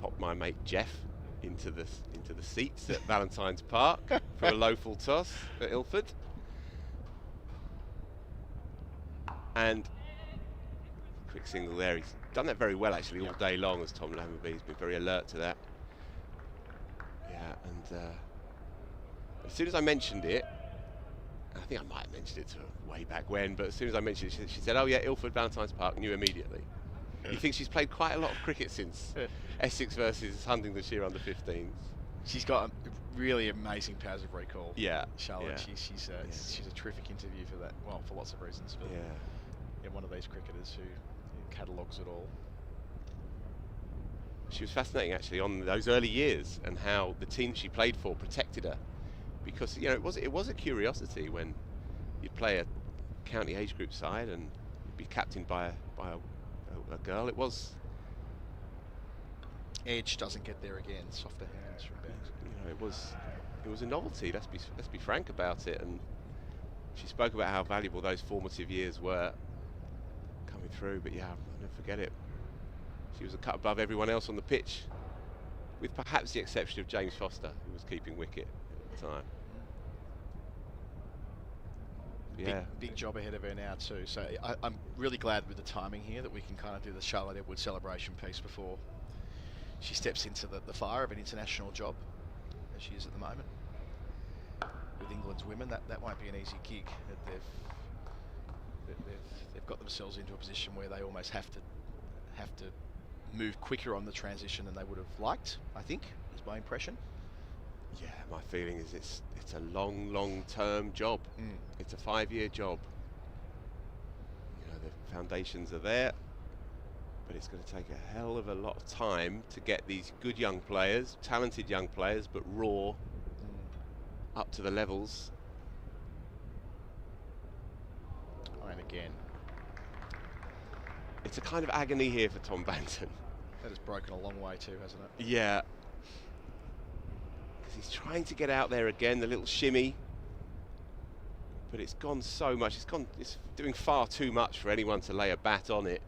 Speaker 6: popped my mate Jeff into the seats at Valentine's Park for a low full toss at Ilford. And quick single there. He's done that very well actually all day long, as Tom Lamberby has been very alert to that. Yeah, and as soon as I mentioned it, I think I might have mentioned it to her way back when, but as soon as I mentioned it, she said, "Oh yeah, Ilford, Valentine's Park," knew immediately. You think she's played quite a lot of cricket since Essex versus Huntingdonshire under 15s.
Speaker 3: She's got really amazing powers of recall.
Speaker 6: Yeah,
Speaker 3: Charlotte. Yeah. She's a terrific interview for that. Well, for lots of reasons. But one of these cricketers who catalogues it all.
Speaker 6: She was fascinating actually on those early years and how the team she played for protected her, because it was a curiosity when you'd play a county age group side and you'd be captained by a girl. It was.
Speaker 3: Edge doesn't get there again. Softer hands from Ben.
Speaker 6: It was a novelty. Let's be frank about it. And she spoke about how valuable those formative years were coming through. But yeah, I'll never forget it. She was a cut above everyone else on the pitch, with perhaps the exception of James Foster, who was keeping wicket at the time. Yeah.
Speaker 3: Big job ahead of her now too. So I'm really glad with the timing here that we can kind of do the Charlotte Edwards celebration piece before she steps into the fire of an international job, as she is at the moment. With England's women, that won't be an easy gig. They've got themselves into a position where they almost have to move quicker on the transition than they would have liked, I think, is my impression.
Speaker 6: Yeah, my feeling is it's a long-term job. It's a 5-year job. You know, the foundations are there, but it's going to take a hell of a lot of time to get these good young players, talented young players, but raw, up to the levels.
Speaker 3: And again,
Speaker 6: it's a kind of agony here for Tom Banton.
Speaker 3: That has broken a long way too, hasn't it?
Speaker 6: Yeah. Because he's trying to get out there again, the little shimmy. But it's gone so much. It's doing far too much for anyone to lay a bat on it.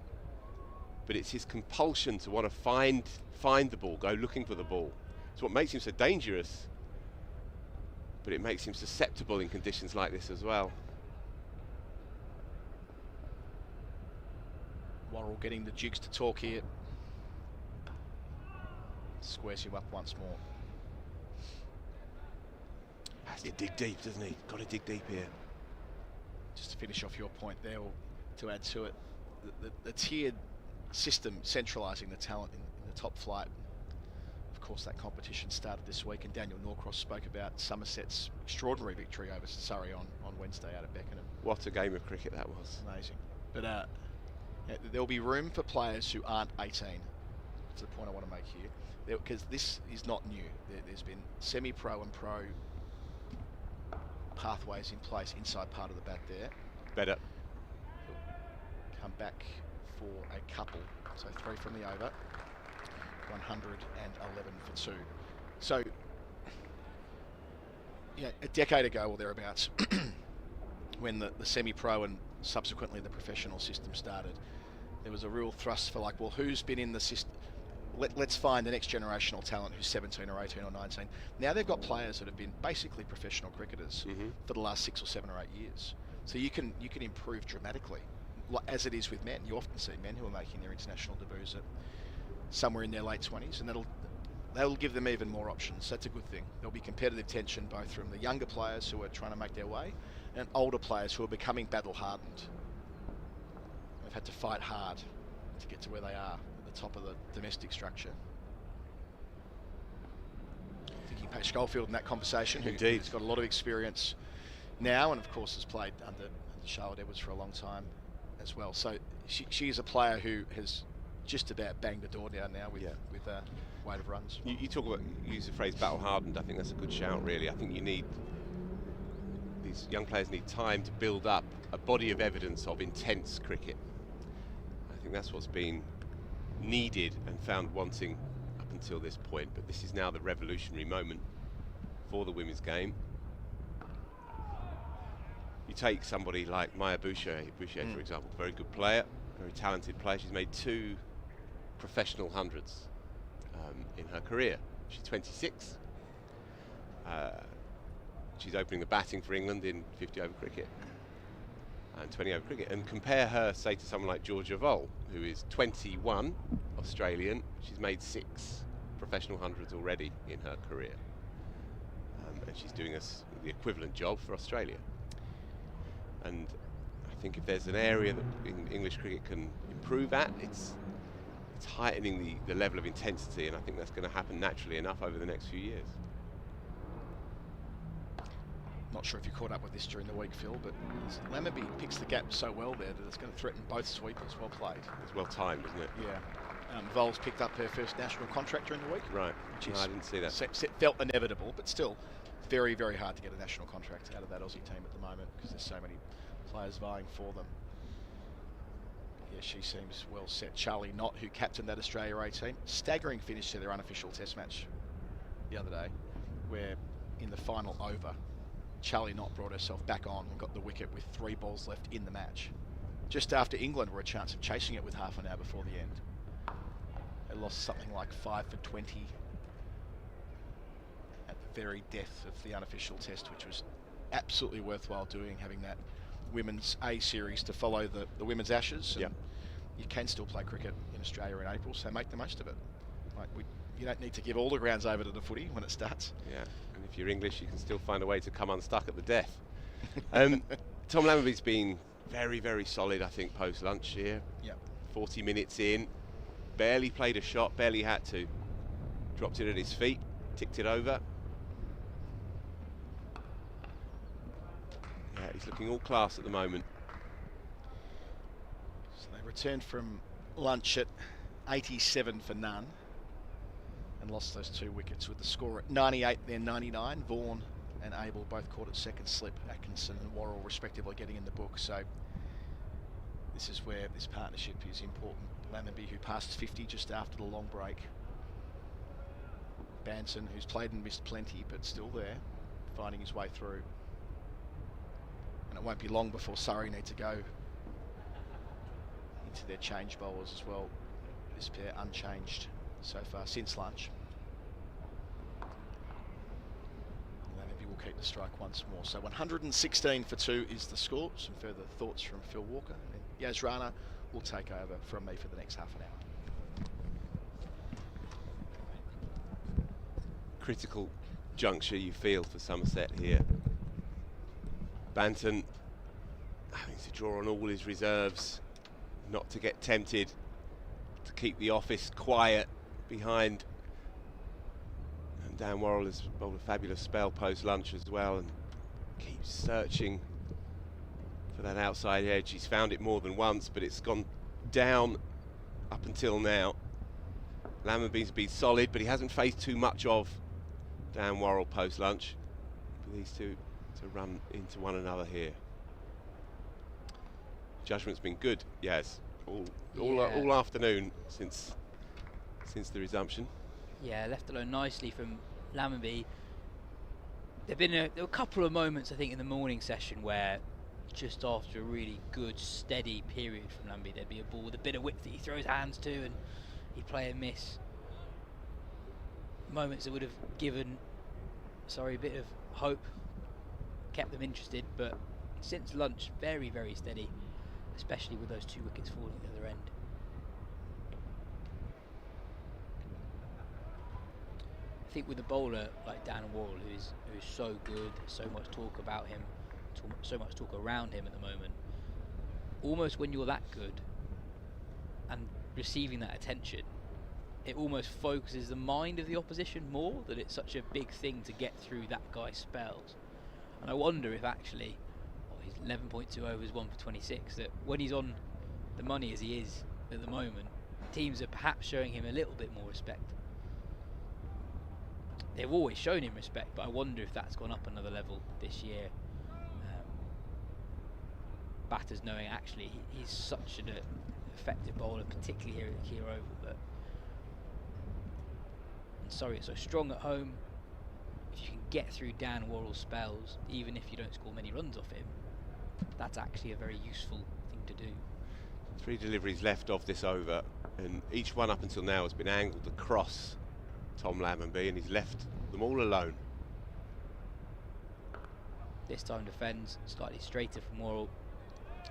Speaker 6: But it's his compulsion to want to find the ball, go looking for the ball. It's what makes him so dangerous. But it makes him susceptible in conditions like this as well.
Speaker 3: Worrell getting the Dukes to talk here. Squares you up once more.
Speaker 6: Has to dig deep, doesn't he? Got to dig deep here.
Speaker 3: Just to finish off your point there, or to add to it, the tiered system centralising the talent in the top flight. Of course, that competition started this week, and Daniel Norcross spoke about Somerset's extraordinary victory over Surrey on Wednesday out of Beckenham.
Speaker 6: What a game of cricket that was.
Speaker 3: Amazing. But yeah, there'll be room for players who aren't 18. That's the point I want to make here. Because this is not new. There's been semi-pro and pro pathways in place inside part of the bat there.
Speaker 6: Better.
Speaker 3: Come back for a couple. So 3 from the over. 111 for 2. So, yeah, a decade ago or thereabouts, when the semi-pro and subsequently the professional system started, there was a real thrust for like, well, who's been in the system? Let's find the next generational talent who's 17 or 18 or 19. Now they've got players that have been basically professional cricketers for the last 6 or 7 or 8 years. So you can improve dramatically, as it is with men. You often see men who are making their international debuts at somewhere in their late 20s, and that'll give them even more options. That's a good thing. There'll be competitive tension both from the younger players who are trying to make their way and older players who are becoming battle hardened. They've had to fight hard to get to where they are at the top of the domestic structure. Thinking Pat Schofield in that conversation, who's got a lot of experience now, and of course has played under Charlotte Edwards for a long time as well. So she is a player who has just about banged the door down now with weight of runs.
Speaker 6: You use the phrase battle hardened. I think that's a good shout, really. I think these young players need time to build up a body of evidence of intense cricket. I think that's what's been needed and found wanting up until this point. But this is now the revolutionary moment for the women's game. You take somebody like Maya Boucher, for example, very good player, very talented player. She's made 2 professional hundreds in her career. She's 26. She's opening the batting for England in 50 over cricket and 20 over cricket. And compare her, say, to someone like Georgia Vole, who is 21, Australian. She's made 6 professional hundreds already in her career. And she's doing the equivalent job for Australia. And I think if there's an area that English cricket can improve at, it's heightening the level of intensity, and I think that's going to happen naturally enough over the next few years.
Speaker 3: Not sure if you caught up with this during the week, Phil, but Lammerby picks the gap so well there that it's going to threaten both sweepers. Well played.
Speaker 6: It's well timed, isn't it?
Speaker 3: Yeah. Voles picked up her first national contract during the week.
Speaker 6: Right. No, I didn't see that.
Speaker 3: Felt inevitable, but still very, very hard to get a national contract out of that Aussie team at the moment because there's so many players vying for them. Yeah, she seems well set. Charlie Knott, who captained that Australia A team, staggering finish to their unofficial test match the other day, where in the final over, Charlie Knott brought herself back on and got the wicket with 3 balls left in the match, just after England were a chance of chasing it with half an hour before the end. They lost something like 5 for 20 at the very death of the unofficial test, which was absolutely worthwhile doing, having that Women's A series to follow the Women's Ashes. And you can still play cricket in Australia in April, so make the most of it. You don't need to give all the grounds over to the footy when it starts.
Speaker 6: Yeah, and if you're English, you can still find a way to come unstuck at the death. Tom Lammonby's been very, very solid, I think, post-lunch here.
Speaker 3: Yeah.
Speaker 6: 40 minutes in, barely played a shot, barely had to. Dropped it at his feet, ticked it over. Yeah, he's looking all class at the moment.
Speaker 3: So they returned from lunch at 87 for none and lost those 2 wickets with the score at 98, then 99. Vaughan and Abel both caught at second slip. Atkinson and Worrell respectively getting in the book. So this is where this partnership is important. Lammonby, who passed 50 just after the long break. Banton, who's played and missed plenty, but still there, finding his way through. And it won't be long before Surrey need to go into their change bowlers as well. This pair unchanged so far since lunch. Lammonby will keep the strike once more. So 116 for 2 is the score. Some further thoughts from Phil Walker. And Yas Rana will take over from me for the next half an hour.
Speaker 6: Critical juncture you feel for Somerset here. Banton having to draw on all his reserves, not to get tempted, to keep the office quiet behind. And Dan Worrell has bowled a fabulous spell post-lunch as well and keeps searching for that outside edge. He's found it more than once, but it's gone down up until now. Lammonby's been solid, but he hasn't faced too much of Dan Worrell post-lunch. For these two to run into one another here. Judgment's been good, yes, all afternoon since the resumption.
Speaker 5: Yeah, left alone nicely from Lammonby. There were a couple of moments, I think, in the morning session where just after a really good, steady period from Lammonby, there'd be a ball with a bit of width that he throws hands to and he'd play a miss. Moments that would have given Surrey a bit of hope, kept them interested, but since lunch, very, very steady, especially with those 2 wickets falling at the other end. I think with a bowler like Dan Worrell, who is so good, so much talk about him, so much talk around him at the moment, almost when you're that good and receiving that attention, it almost focuses the mind of the opposition more, that it's such a big thing to get through that guy's spells. And I wonder if actually, he's 11.2 overs, 1 for 26, that when he's on the money as he is at the moment, teams are perhaps showing him a little bit more respect. They've always shown him respect, but I wonder if that's gone up another level this year. Batters knowing actually he's such an effective bowler, particularly here at the Kia Oval, that Surrey are so strong at home. If you can get through Dan Worrell's spells, even if you don't score many runs off him, that's actually a very useful thing to do.
Speaker 6: 3 deliveries left of this over, and each one up until now has been angled across Tom Lammonby, and he's left them all alone.
Speaker 5: This time defends slightly straighter from Worrell,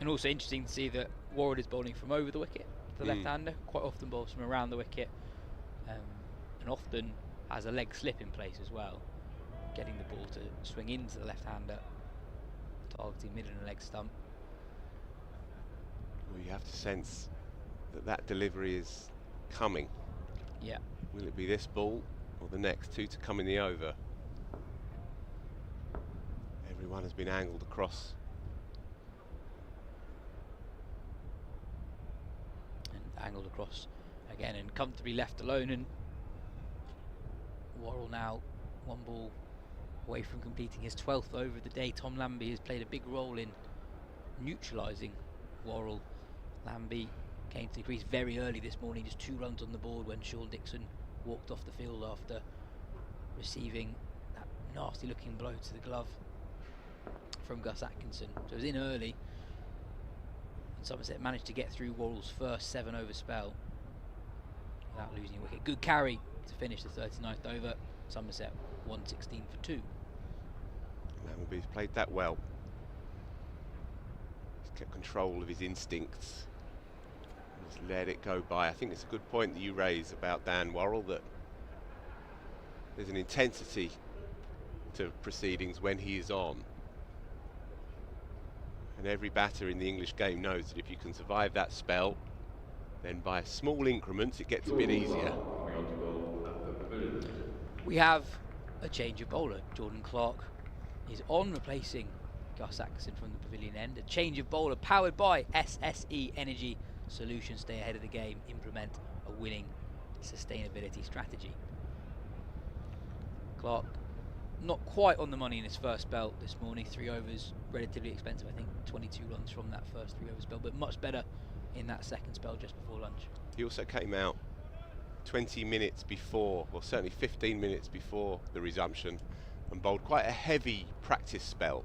Speaker 5: and also interesting to see that Worrell is bowling from over the wicket, the left-hander, quite often bowls from around the wicket, and often has a leg slip in place as well, getting the ball to swing into the left-hander, targeting mid and a leg stump.
Speaker 6: Well, you have to sense that delivery is coming.
Speaker 5: Yeah.
Speaker 6: Will it be this ball or the next 2 to come in the over? Everyone has been angled across.
Speaker 5: And angled across again and comfortably left alone, and Worrell now 1 ball away from completing his 12th over of the day. Tom Lammonby has played a big role in neutralising Worrell. Lammonby came to the crease very early this morning, just 2 runs on the board when Sean Dixon walked off the field after receiving that nasty looking blow to the glove from Gus Atkinson. So it was in early, and Somerset managed to get through Worrell's first 7 over spell without losing a wicket. Good carry to finish the 39th over. Somerset 116 for 2.
Speaker 6: Lammonby's played that well. He's kept control of his instincts. Just let it go by. I think it's a good point that you raise about Dan Worrell, that there's an intensity to proceedings when he is on. And every batter in the English game knows that if you can survive that spell, then by small increments it gets a bit easier.
Speaker 5: We have a change of bowler. Jordan Clark is on, replacing Gus Atkinson from the pavilion end. A change of bowler powered by SSE Energy Solutions. Stay ahead of the game, implement a winning sustainability strategy. Clark not quite on the money in his first spell this morning. 3 overs, relatively expensive, I think 22 runs from that first 3 over spell, but much better in that second spell just before lunch.
Speaker 6: He also came out 20 minutes before, or certainly 15 minutes before the resumption, and bowled quite a heavy practice spell.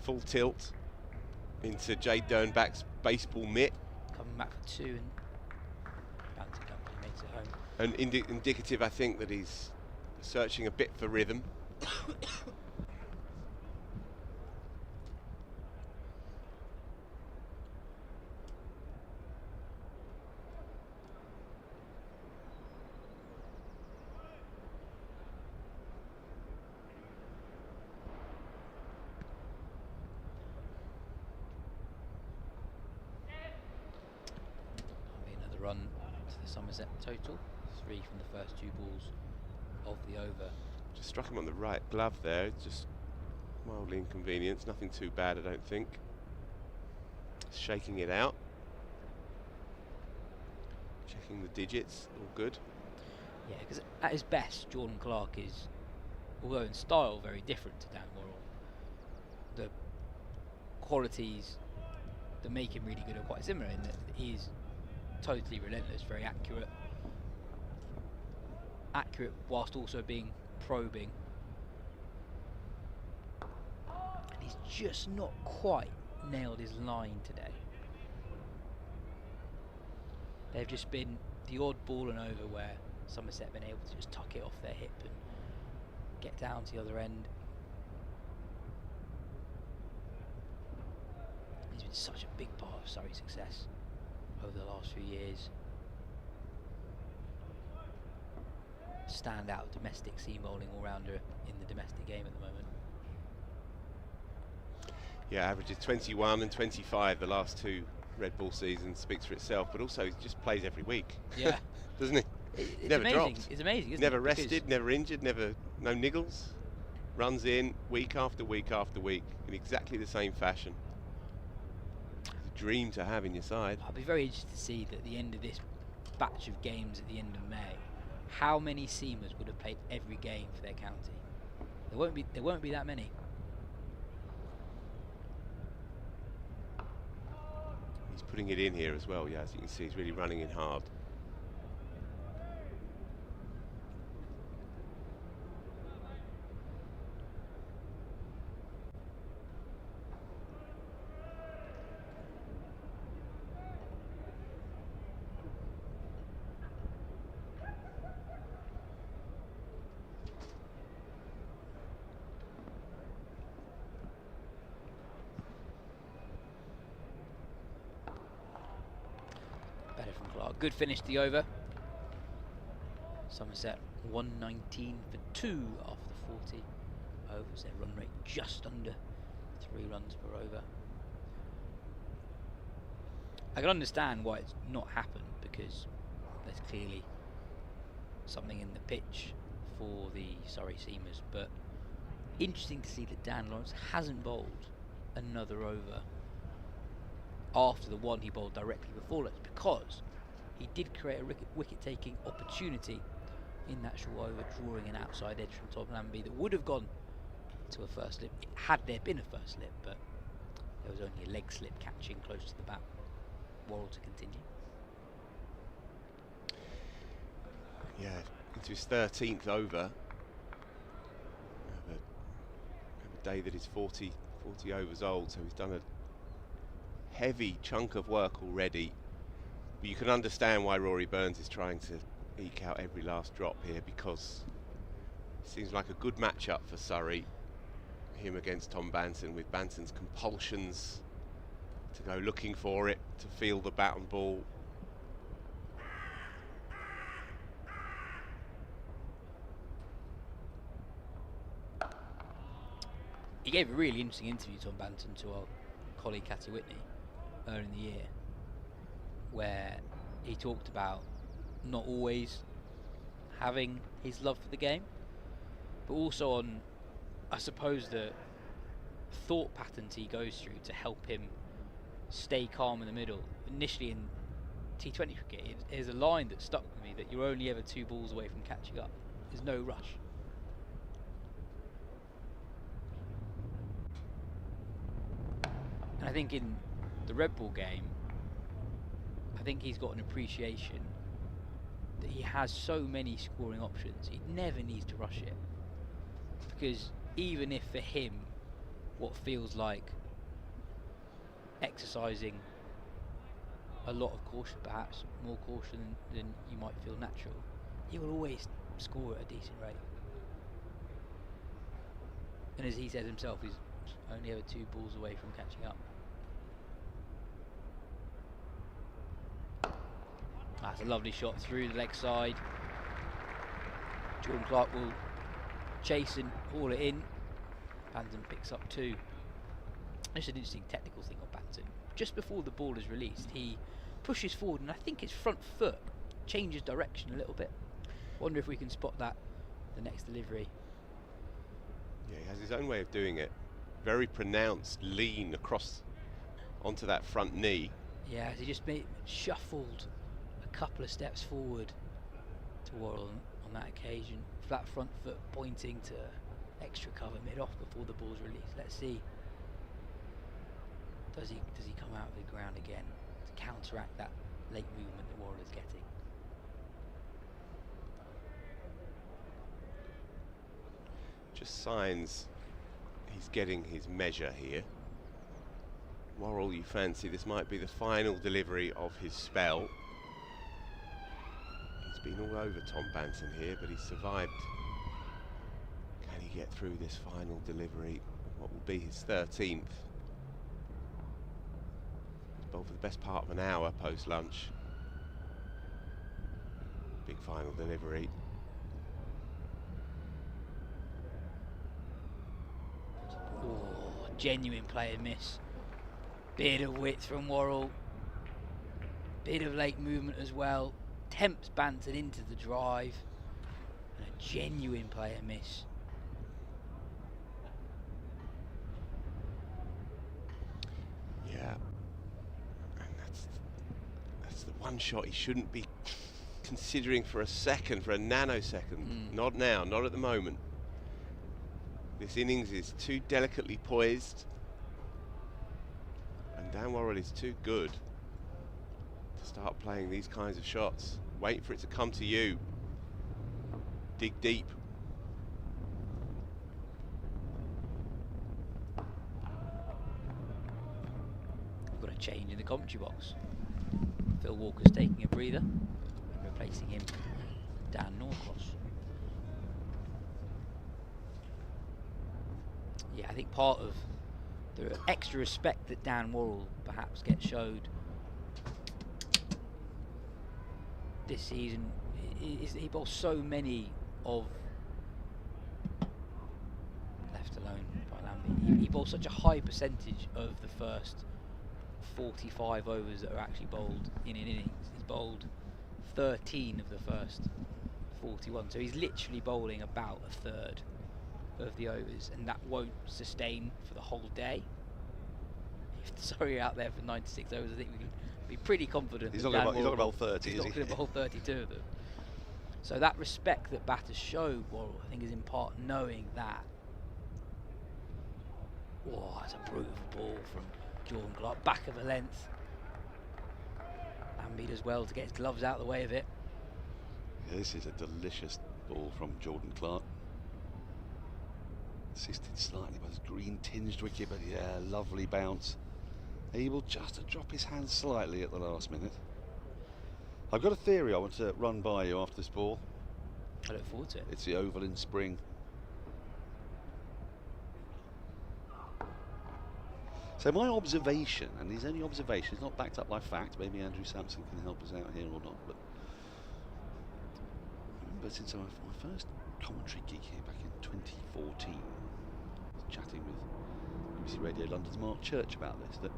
Speaker 6: Full tilt into Jade Dernbach's baseball mitt.
Speaker 5: Coming back for 2 and Bounty Company makes it home.
Speaker 6: And indicative, I think, that he's searching a bit for rhythm.
Speaker 5: Another run to the Somerset total. 3 from the first 2 balls of the over.
Speaker 6: Just struck him on the right glove there, just mildly inconvenienced, nothing too bad I don't think. Shaking it out. Checking the digits, all good.
Speaker 5: Yeah, because at his best, Jordan Clark is, although in style, very different to Dan Worrell. The qualities that make him really good are quite similar in that he's totally relentless, very accurate. Accurate whilst also being probing. And he's just not quite nailed his line today. They've just been the odd ball and over where Somerset have been able to just tuck it off their hip and get down to the other end. He's been such a big part of Surrey's success over the last few years. Standout domestic seam bowling all-rounder in the domestic game at the moment.
Speaker 6: Yeah, averages 21 and 25 the last 2 Red Bull seasons, speaks for itself, but also he just plays every week.
Speaker 5: Yeah.
Speaker 6: Doesn't he?
Speaker 5: It's
Speaker 6: never
Speaker 5: amazing.
Speaker 6: dropped.
Speaker 5: It's amazing, isn't
Speaker 6: never
Speaker 5: it?
Speaker 6: rested, never injured, no niggles. Runs in week after week after week in exactly the same fashion. It's a dream to have in your side.
Speaker 5: I'll be very interested to see that at the end of this batch of games at the end of May, how many seamers would have played every game for their county? There won't be that many.
Speaker 6: He's putting it in here as well, yeah, as you can see, he's really running in hard.
Speaker 5: Good finish to the over. Somerset 119 for 2 after 40 overs. Their run rate just under 3 runs per over. I can understand why it's not happened, because there's clearly something in the pitch for the Surrey seamers, but interesting to see that Dan Lawrence hasn't bowled another over after the one he bowled directly before lunch, because he did create a wicket-taking opportunity in that short over, drawing an outside edge from Tom Lambie that would have gone to a first slip had there been a first slip, but there was only a leg slip catching close to the bat. Worrell to continue.
Speaker 6: Yeah, into his 13th over. Have a day that is 40 overs old, so he's done a heavy chunk of work already. But you can understand why Rory Burns is trying to eke out every last drop here, because it seems like a good matchup for Surrey. Him against Tom Banton, with Banton's compulsions to go looking for it, to feel the bat and ball.
Speaker 5: He gave a really interesting interview, Tom Banton, to our colleague Cathy Whitney earlier in the year, where he talked about not always having his love for the game, but also on, I suppose, the thought patterns he goes through to help him stay calm in the middle. Initially in T20 cricket, there's a line that stuck with me, that you're only ever 2 balls away from catching up. There's no rush. And I think in the red ball game, I think he's got an appreciation that he has so many scoring options. He never needs to rush it, because even if for him what feels like exercising a lot of caution, perhaps more caution than you might feel natural, he will always score at a decent rate. And as he says himself, he's only ever 2 balls away from catching up. That's a lovely shot through the leg side. Jordan Clark will chase and haul it in. Banton picks up 2. There's an interesting technical thing on Banton. Just before the ball is released, he pushes forward, and I think his front foot changes direction a little bit. Wonder if we can spot that the next delivery.
Speaker 6: Yeah, he has his own way of doing it. Very pronounced lean across onto that front knee.
Speaker 5: Yeah, he just shuffled a couple of steps forward to Worrell on that occasion. Flat front foot pointing to extra cover mid-off before the ball's released. Let's see. Does he come out of the ground again to counteract that late movement that Worrell is getting?
Speaker 6: Just signs he's getting his measure here. Worrell, you fancy this might be the final delivery of his spell. He's been all over Tom Banton here, but he's survived. Can he get through this final delivery? What will be his 13th? Bowled for the best part of an hour post-lunch. Big final delivery.
Speaker 5: Oh, genuine player miss. Bit of width from Worrell. Bit of late movement as well. Tempts Banton into the drive. And a genuine player miss.
Speaker 6: Yeah. And that's the one shot he shouldn't be considering for a second, for a nanosecond. Not now, not at the moment. This innings is too delicately poised, and Dan Worrell is too good to start playing these kinds of shots. Wait for it to come to you. Dig deep.
Speaker 5: We've got a change in the commentary box. Phil Walker's taking a breather and replacing him Dan Norcross. Yeah, I think part of the extra respect that Dan Worrell perhaps gets showed this season is that he bowls so many of, left alone by Lambie, he bowls such a high percentage of the first 45 overs that are actually bowled in an innings. He's bowled 13 of the first 41, so he's literally bowling about a third of the overs, and that won't sustain for the whole day. If Surrey out there for 96 overs, I think we can be pretty confident.
Speaker 4: He's not going to bowl 30,
Speaker 5: he's
Speaker 4: is
Speaker 5: not
Speaker 4: he?
Speaker 5: going to bowl 32 of them. So that respect that batters show Worrell, I think, is in part knowing that. Oh, that's a brutal ball from Jordan Clark, back of a length. Lambie does well to get his gloves out of the way of it.
Speaker 4: Yeah, this is a delicious ball from Jordan Clark. Assisted slightly by his green tinged wicket, but yeah, lovely bounce. Able just to drop his hand slightly at the last minute. I've got a theory I want to run by you after this ball.
Speaker 5: I look forward to it.
Speaker 4: It's the oval in spring. So my observation, and these only observations, not backed up by fact, maybe Andrew Sampson can help us out here or not, but I remember since my first commentary gig here back in 2014, I was chatting with BBC Radio London's Mark Church about this, that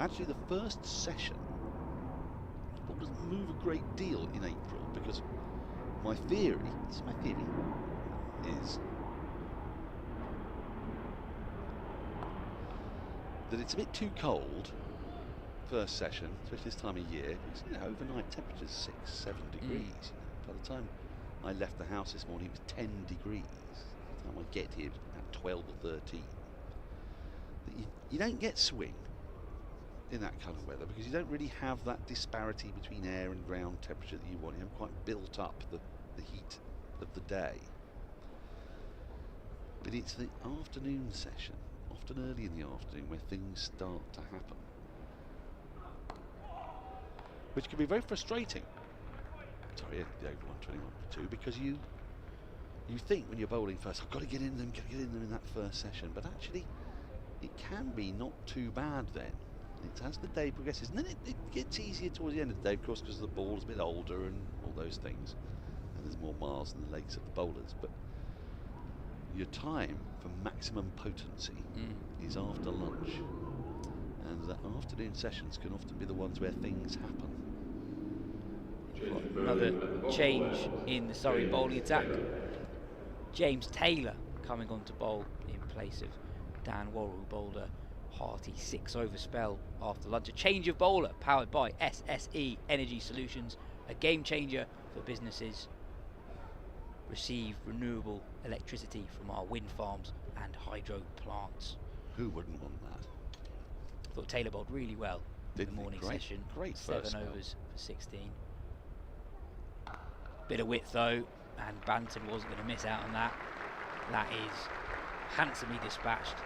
Speaker 4: actually the first session, the ball doesn't move a great deal in April, because my theory, is that it's a bit too cold first session, especially this time of year, because overnight temperatures 6-7 degrees. By the time I left the house this morning, it was 10 degrees. By the time I get here, it's about 12 or 13. You don't get swing in that kind of weather, because you don't really have that disparity between air and ground temperature that you want. You haven't quite built up the heat of the day. But it's the afternoon session, often early in the afternoon, where things start to happen, which can be very frustrating. Sorry, the over 121 for 2, because you think when you're bowling first, I've got to get in them in that first session, but actually it can be not too bad then. It's as the day progresses, and then it gets easier towards the end of the day, of course, because the ball's a bit older and all those things, and there's more miles in the legs of the bowlers. But your time for maximum potency is after lunch, and the afternoon sessions can often be the ones where things happen.
Speaker 5: Another change in the Surrey bowling attack. James Taylor coming on to bowl in place of Dan Worrell, who bowled a hearty 6-over spell after lunch. A change of bowler powered by SSE Energy Solutions, a game changer for businesses. Receive renewable electricity from our wind farms and hydro plants.
Speaker 4: Who wouldn't want that?
Speaker 5: I thought Taylor bowled really well in the morning session.
Speaker 4: Great
Speaker 5: 7
Speaker 4: first
Speaker 5: overs for 16. Bit of width though, and Banton wasn't going to miss out on that. That is handsomely dispatched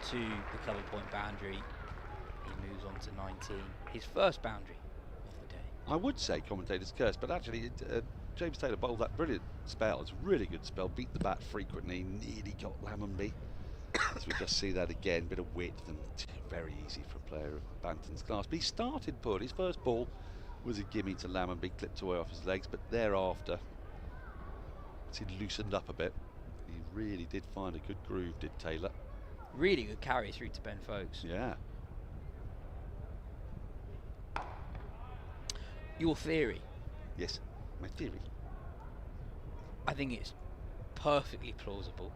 Speaker 5: to the cover point boundary. He moves on to 19, his first boundary of the day.
Speaker 4: I would say commentator's curse, but actually James Taylor bowled that brilliant spell. It's a really good spell, beat the bat frequently, nearly got Lammonby. As we just see that again, bit of width, and very easy for a player of Banton's class. But he started poorly. His first ball was a gimme to Lammonby, clipped away off his legs, but thereafter, as he loosened up a bit, he really did find a good groove, did Taylor.
Speaker 5: Really good carry through to Ben Foakes.
Speaker 4: Yeah.
Speaker 5: Your theory?
Speaker 4: Yes, my theory.
Speaker 5: I think it's perfectly plausible.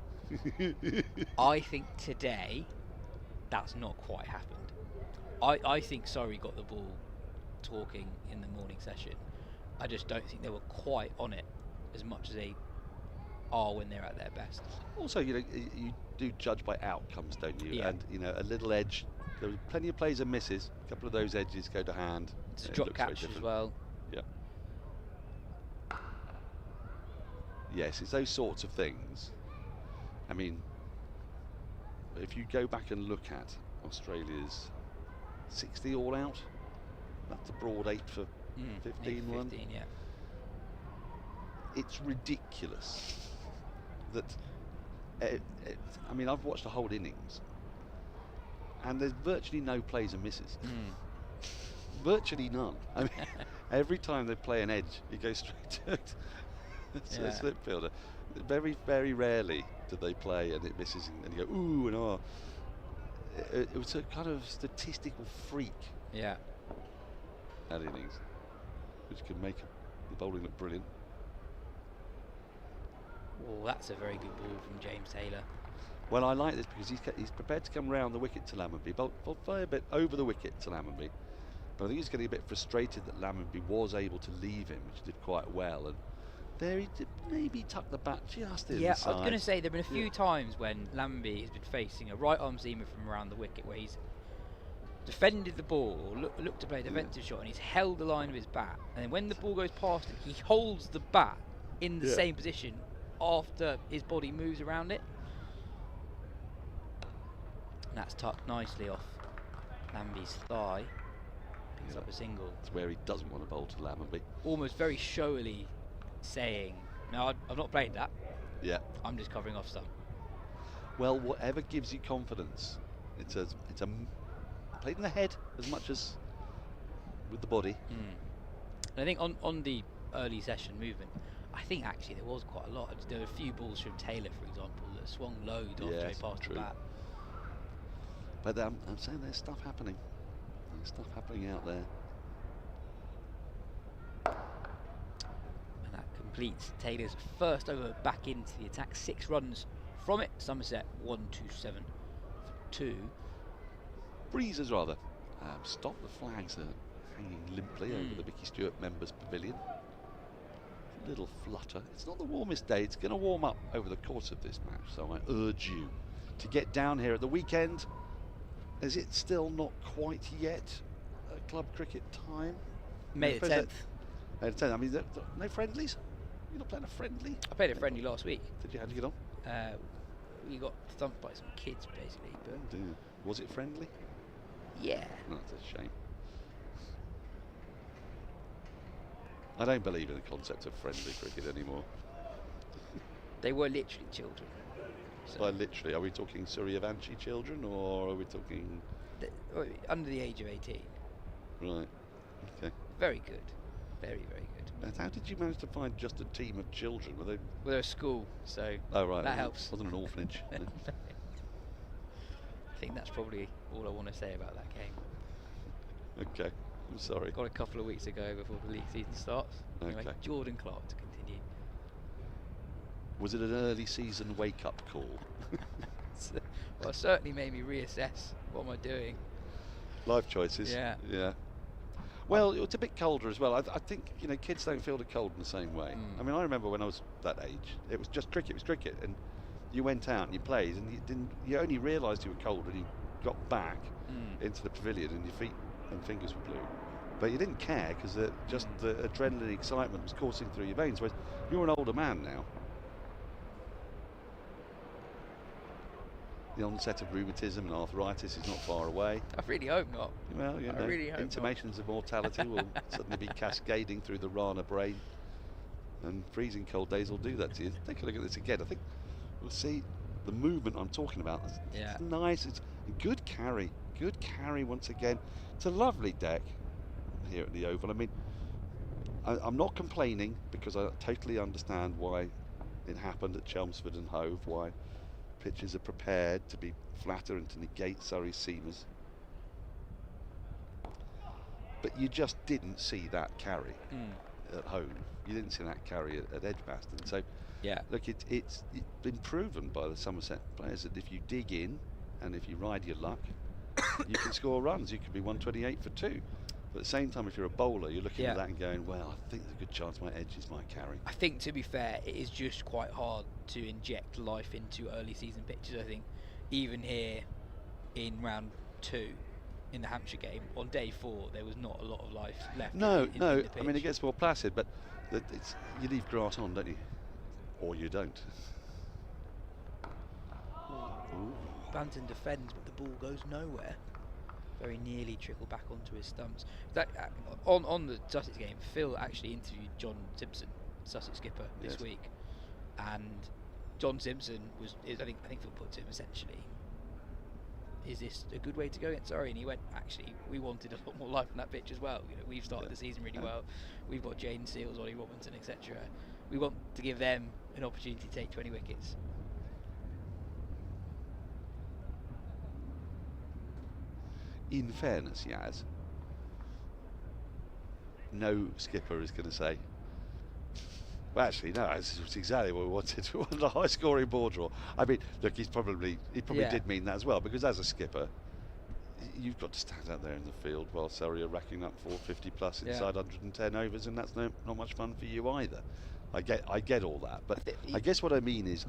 Speaker 5: I think today that's not quite happened. I think Surrey got the ball talking in the morning session. I just don't think they were quite on it as much as they are when they're at their best.
Speaker 4: Also, you do judge by outcomes, don't you?
Speaker 5: Yeah.
Speaker 4: And a little edge. There were plenty of plays and misses. A couple of those edges go to hand.
Speaker 5: It's a drop catch as well.
Speaker 4: Yeah. Yes, it's those sorts of things. I mean, if you go back and look at Australia's 60 all out, that's a broad 8 for 15 one.
Speaker 5: Yeah.
Speaker 4: It's ridiculous that I mean, I've watched a whole innings and there's virtually no plays and misses. Virtually none. I mean, every time they play an edge, it goes straight to a slip fielder. Very, very rarely do they play and it misses and you go ooh and oh. It was a kind of statistical freak.
Speaker 5: Yeah.
Speaker 4: That innings, which can make the bowling look brilliant.
Speaker 5: Well, that's a very good ball from James Taylor.
Speaker 4: Well, I like this because he's prepared to come round the wicket to Lammonby, but a bit over the wicket to Lammonby. But I think he's getting a bit frustrated that Lammonby was able to leave him, which he did quite well. And there he did maybe tuck the bat just inside.
Speaker 5: Yeah, I was going to say there have been a few times when Lammonby has been facing a right arm seamer from around the wicket where he's defended the ball, looked to play a defensive shot, and he's held the line of his bat. And then when the ball goes past him, he holds the bat in the same position after his body moves around it. And that's tucked nicely off Lammonby's thigh. Picks up a single.
Speaker 4: It's where he doesn't want to bowl to Lammonby.
Speaker 5: Almost very showily saying, no, I've not played that.
Speaker 4: Yeah.
Speaker 5: I'm just covering off some.
Speaker 4: Well, whatever gives you confidence. It's a played in the head as much as with the body.
Speaker 5: And I think on the early session movement, I think actually there was quite a lot. There were a few balls from Taylor, for example, that swung low after he passed the bat.
Speaker 4: But I'm saying there's stuff happening. There's stuff happening out there.
Speaker 5: And that completes Taylor's first over back into the attack. 6 runs from it. Somerset 127 for 2.
Speaker 4: Breezes rather. Stop. The flags are hanging limply over the Vicky Stewart members' pavilion. A little flutter. It's not the warmest day. It's going to warm up over the course of this match, so I urge you to get down here at the weekend. Is it still not quite yet club cricket time?
Speaker 5: May the 10th.
Speaker 4: May the 10th. I mean, no friendlies? You're not playing a friendly?
Speaker 5: I played a friendly last week.
Speaker 4: Did you? How did you get on?
Speaker 5: We got thumped by some kids, basically. But
Speaker 4: was it friendly?
Speaker 5: Yeah.
Speaker 4: No, that's a shame. I don't believe in the concept of friendly cricket anymore.
Speaker 5: They were literally children. So
Speaker 4: by literally, are we talking Surrey Avanchi children, or are we talking
Speaker 5: under the age of 18?
Speaker 4: Right. Okay.
Speaker 5: Very good. Very, very good.
Speaker 4: And how did you manage to find just a team of children? Were they?
Speaker 5: Well, they're a school, so that helps.
Speaker 4: Wasn't an orphanage.
Speaker 5: I think that's probably all I want to say about that game.
Speaker 4: Okay. I'm sorry.
Speaker 5: Got a couple of weeks to go before the league season starts.
Speaker 4: Okay.
Speaker 5: Anyway, Jordan Clark to continue.
Speaker 4: Was it an early season wake-up call?
Speaker 5: Well, it certainly made me reassess what am I doing.
Speaker 4: Life choices.
Speaker 5: Yeah.
Speaker 4: Yeah. Well, it's a bit colder as well. I think, you know, kids don't feel the cold in the same way. I mean, I remember when I was that age, it was just cricket. It was cricket, and you went out and you played, and you only realised you were cold when you got back into the pavilion and your feet and fingers were blue. But you didn't care because just the adrenaline excitement was coursing through your veins. Whereas you're an older man now. The onset of rheumatism and arthritis is not far away.
Speaker 5: I really hope not.
Speaker 4: Well, you know,
Speaker 5: really hope
Speaker 4: intimations of mortality will suddenly be cascading through the Rana brain, and freezing cold days will do that to you. Take a look at this again. I think we'll see the movement I'm talking about. It's nice. It's a good carry. Good carry once again. It's a lovely deck here at the Oval. I mean, I'm not complaining because I totally understand why it happened at Chelmsford and Hove, why pitches are prepared to be flatter and to negate Surrey's seamers. But you just didn't see that carry at home. You didn't see that carry at Edgbaston. So, look, it's been proven by the Somerset players that if you dig in and if you ride your luck, you can score runs. You could be 128 for 2. But at the same time, if you're a bowler, you're looking at that and going, well, I think there's a good chance my edge is my carry.
Speaker 5: I think, to be fair, it is just quite hard to inject life into early season pitches. I think even here in round 2 in the Hampshire game, on day 4, there was not a lot of life left.
Speaker 4: No,
Speaker 5: in the pitch.
Speaker 4: I mean, it gets more placid, but you leave grass on, don't you? Or you don't.
Speaker 5: Ooh. Banton defends, but the ball goes nowhere. Very nearly trickled back onto his stumps. That on the Sussex game, Phil actually interviewed John Simpson, Sussex skipper, this week, and John Simpson I think Phil put to him essentially, is this a good way to go against Surrey? And he went, actually, we wanted a lot more life on that pitch as well. You know, we've started the season really well. We've got Jane Seals, Ollie Robinson, etc. We want to give them an opportunity to take 20 wickets.
Speaker 4: In fairness, Yas, no skipper is going to say, well, actually, no, this was exactly what we wanted. We wanted a high-scoring ball draw. I mean, look, he probably did mean that as well, because as a skipper, you've got to stand out there in the field while Surrey are racking up 450 plus inside 110 overs, and that's not much fun for you either. I get all that, but I guess what I mean is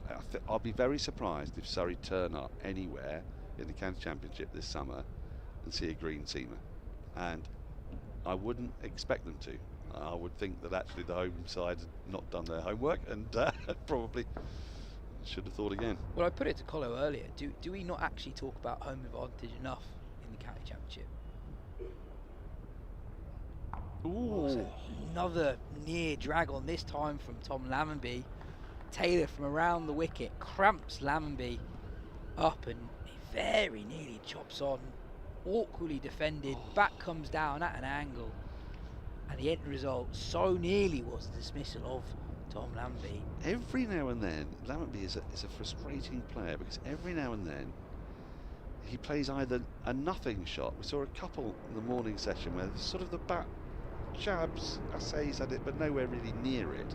Speaker 4: I'll be very surprised if Surrey turn up anywhere in the County Championship this summer and see a green seamer, and I wouldn't expect them to. I would think that actually the home side had not done their homework and probably should have thought again.
Speaker 5: Well, I put it to Colo earlier. Do we not actually talk about home advantage enough in the County Championship?
Speaker 4: Ooh.
Speaker 5: So another near drag on, this time from Tom Lammonby. Taylor from around the wicket cramps Lammonby up and he very nearly chops on awkwardly defended, back comes down at an angle, and the end result so nearly was the dismissal of Tom Lambie.
Speaker 4: Every now and then, Lambie is a frustrating player, because every now and then he plays either a nothing shot. We saw a couple in the morning session where sort of the bat jabs, essays at it, but nowhere really near it.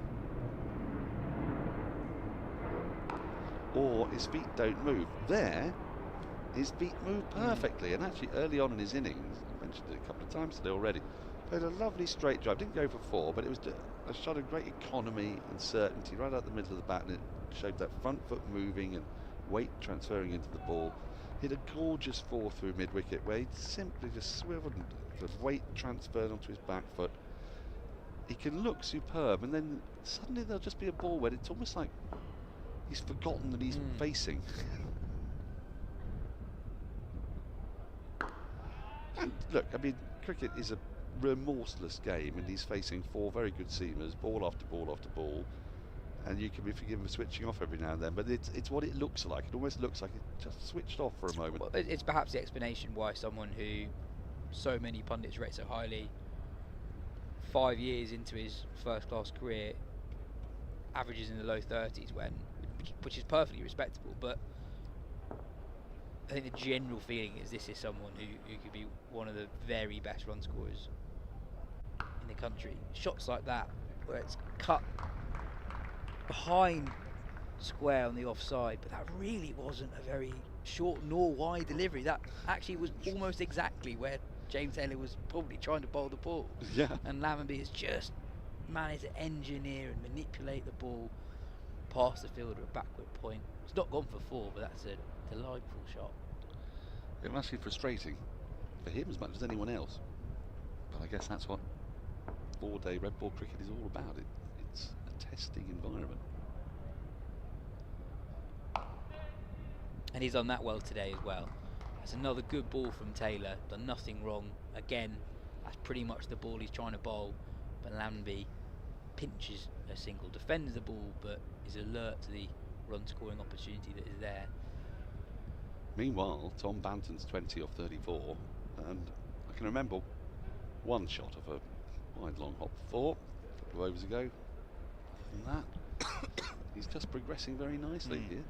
Speaker 4: Or his feet don't move. There, his feet move perfectly, and actually early on in his innings, I mentioned it a couple of times today already, played a lovely straight drive. Didn't go for 4, but it was a shot of great economy and certainty right out the middle of the bat, and it showed that front foot moving and weight transferring into the ball. Hit a gorgeous 4 through mid-wicket where he simply just swiveled and the weight transferred onto his back foot. He can look superb, and then suddenly there'll just be a ball where it's almost like he's forgotten that he's facing. And look, I mean, cricket is a remorseless game, and he's facing 4 very good seamers, ball after ball after ball, and you can be forgiven for switching off every now and then, but it's what it looks like. It almost looks like it just switched off for a moment.
Speaker 5: Well, it's perhaps the explanation why someone who so many pundits rate so highly, 5 years into his first-class career, averages in the low 30s, which is perfectly respectable, but I think the general feeling is this is someone who could be one of the very best run scorers in the country. Shots like that, where it's cut behind square on the offside, but that really wasn't a very short nor wide delivery. That actually was almost exactly where James Taylor was probably trying to bowl the ball.
Speaker 4: Yeah.
Speaker 5: And Lambie has just managed to engineer and manipulate the ball past the fielder at backward point. It's not gone for 4, but that's a delightful shot.
Speaker 4: It must be frustrating for him as much as anyone else, but I guess that's what 4-day red ball cricket is all about. It's a testing environment.
Speaker 5: And he's done that well today as well. That's another good ball from Taylor, done nothing wrong. Again, that's pretty much the ball he's trying to bowl, but Lambie pinches a single, defends the ball, but is alert to the run scoring opportunity that is there.
Speaker 4: Meanwhile, Tom Banton's 20 off 34, and I can remember one shot of a wide long hop 4 a couple of overs ago. And that, he's just progressing very nicely here.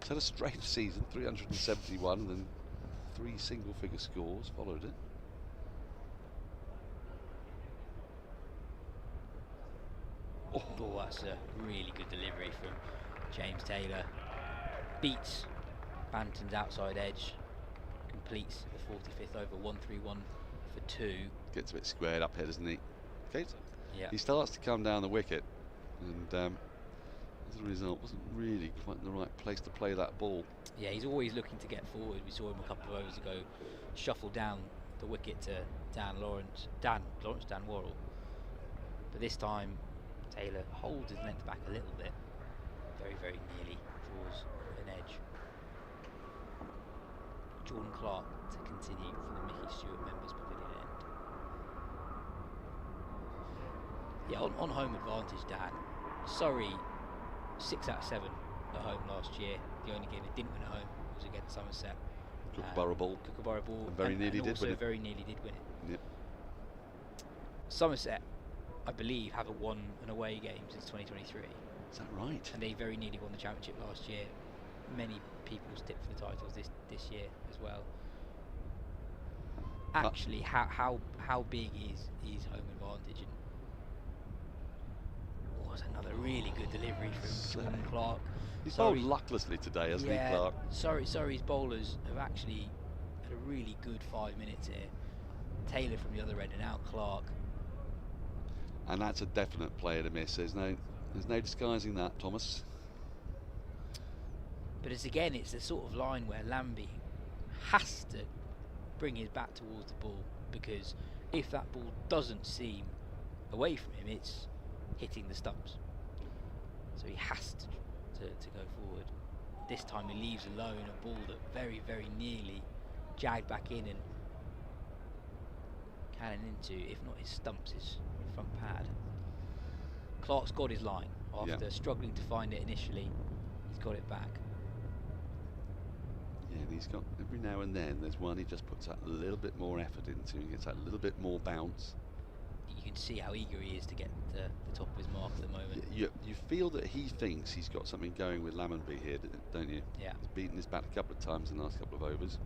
Speaker 4: He's had a strange season, 371, and then 3 single-figure scores followed it.
Speaker 5: Oh, that's a really good delivery from James Taylor. Beats Banton's outside edge, completes the 45th over, 131 for 2.
Speaker 4: Gets a bit squared up here, doesn't he? Okay, so
Speaker 5: yeah.
Speaker 4: He starts to come down the wicket, and as a result, wasn't really quite in the right place to play that ball.
Speaker 5: Yeah, he's always looking to get forward. We saw him a couple of overs ago shuffle down the wicket to Dan Worrell. But this time, Taylor holds his length back a little bit. Very, very nearly draws an edge. Jordan Clark to continue from the Mickey Stewart Members Pavilion end. Yeah, on home advantage, Dan. Surrey 6 out of 7 at home last year. The only game they didn't win at home was against Somerset.
Speaker 4: Kookaburra ball. And very nearly did win it.
Speaker 5: Very nearly did win it.
Speaker 4: Yep.
Speaker 5: Somerset, I believe, haven't won an away game since 2023.
Speaker 4: Is that right?
Speaker 5: And they very nearly won the championship last year. Many people tipped for the titles this year as well. Actually, how big is home advantage? And was another really good delivery from Jordan Clark.
Speaker 4: He's bowled lucklessly today, hasn't he, Clark?
Speaker 5: Surrey's bowlers have actually had a really good 5 minutes here. Taylor from the other end and out Clark.
Speaker 4: And that's a definite player to miss. There's no disguising that, Thomas.
Speaker 5: But it's the sort of line where Lambie has to bring his bat towards the ball, because if that ball doesn't seem away from him, it's hitting the stumps. So he has to go forward. This time he leaves alone a ball that very, very nearly jagged back in and cannon into, if not his stumps, his front pad. Clark's got his line after struggling to find it initially. He's got it back.
Speaker 4: Yeah, and he's got, every now and then, there's one he just puts that little bit more effort into, and gets that little bit more bounce.
Speaker 5: You can see how eager he is to get to the top of his mark at the moment.
Speaker 4: You feel that he thinks he's got something going with Lammonby here, don't you?
Speaker 5: Yeah.
Speaker 4: He's beaten his bat a couple of times in the last couple of overs.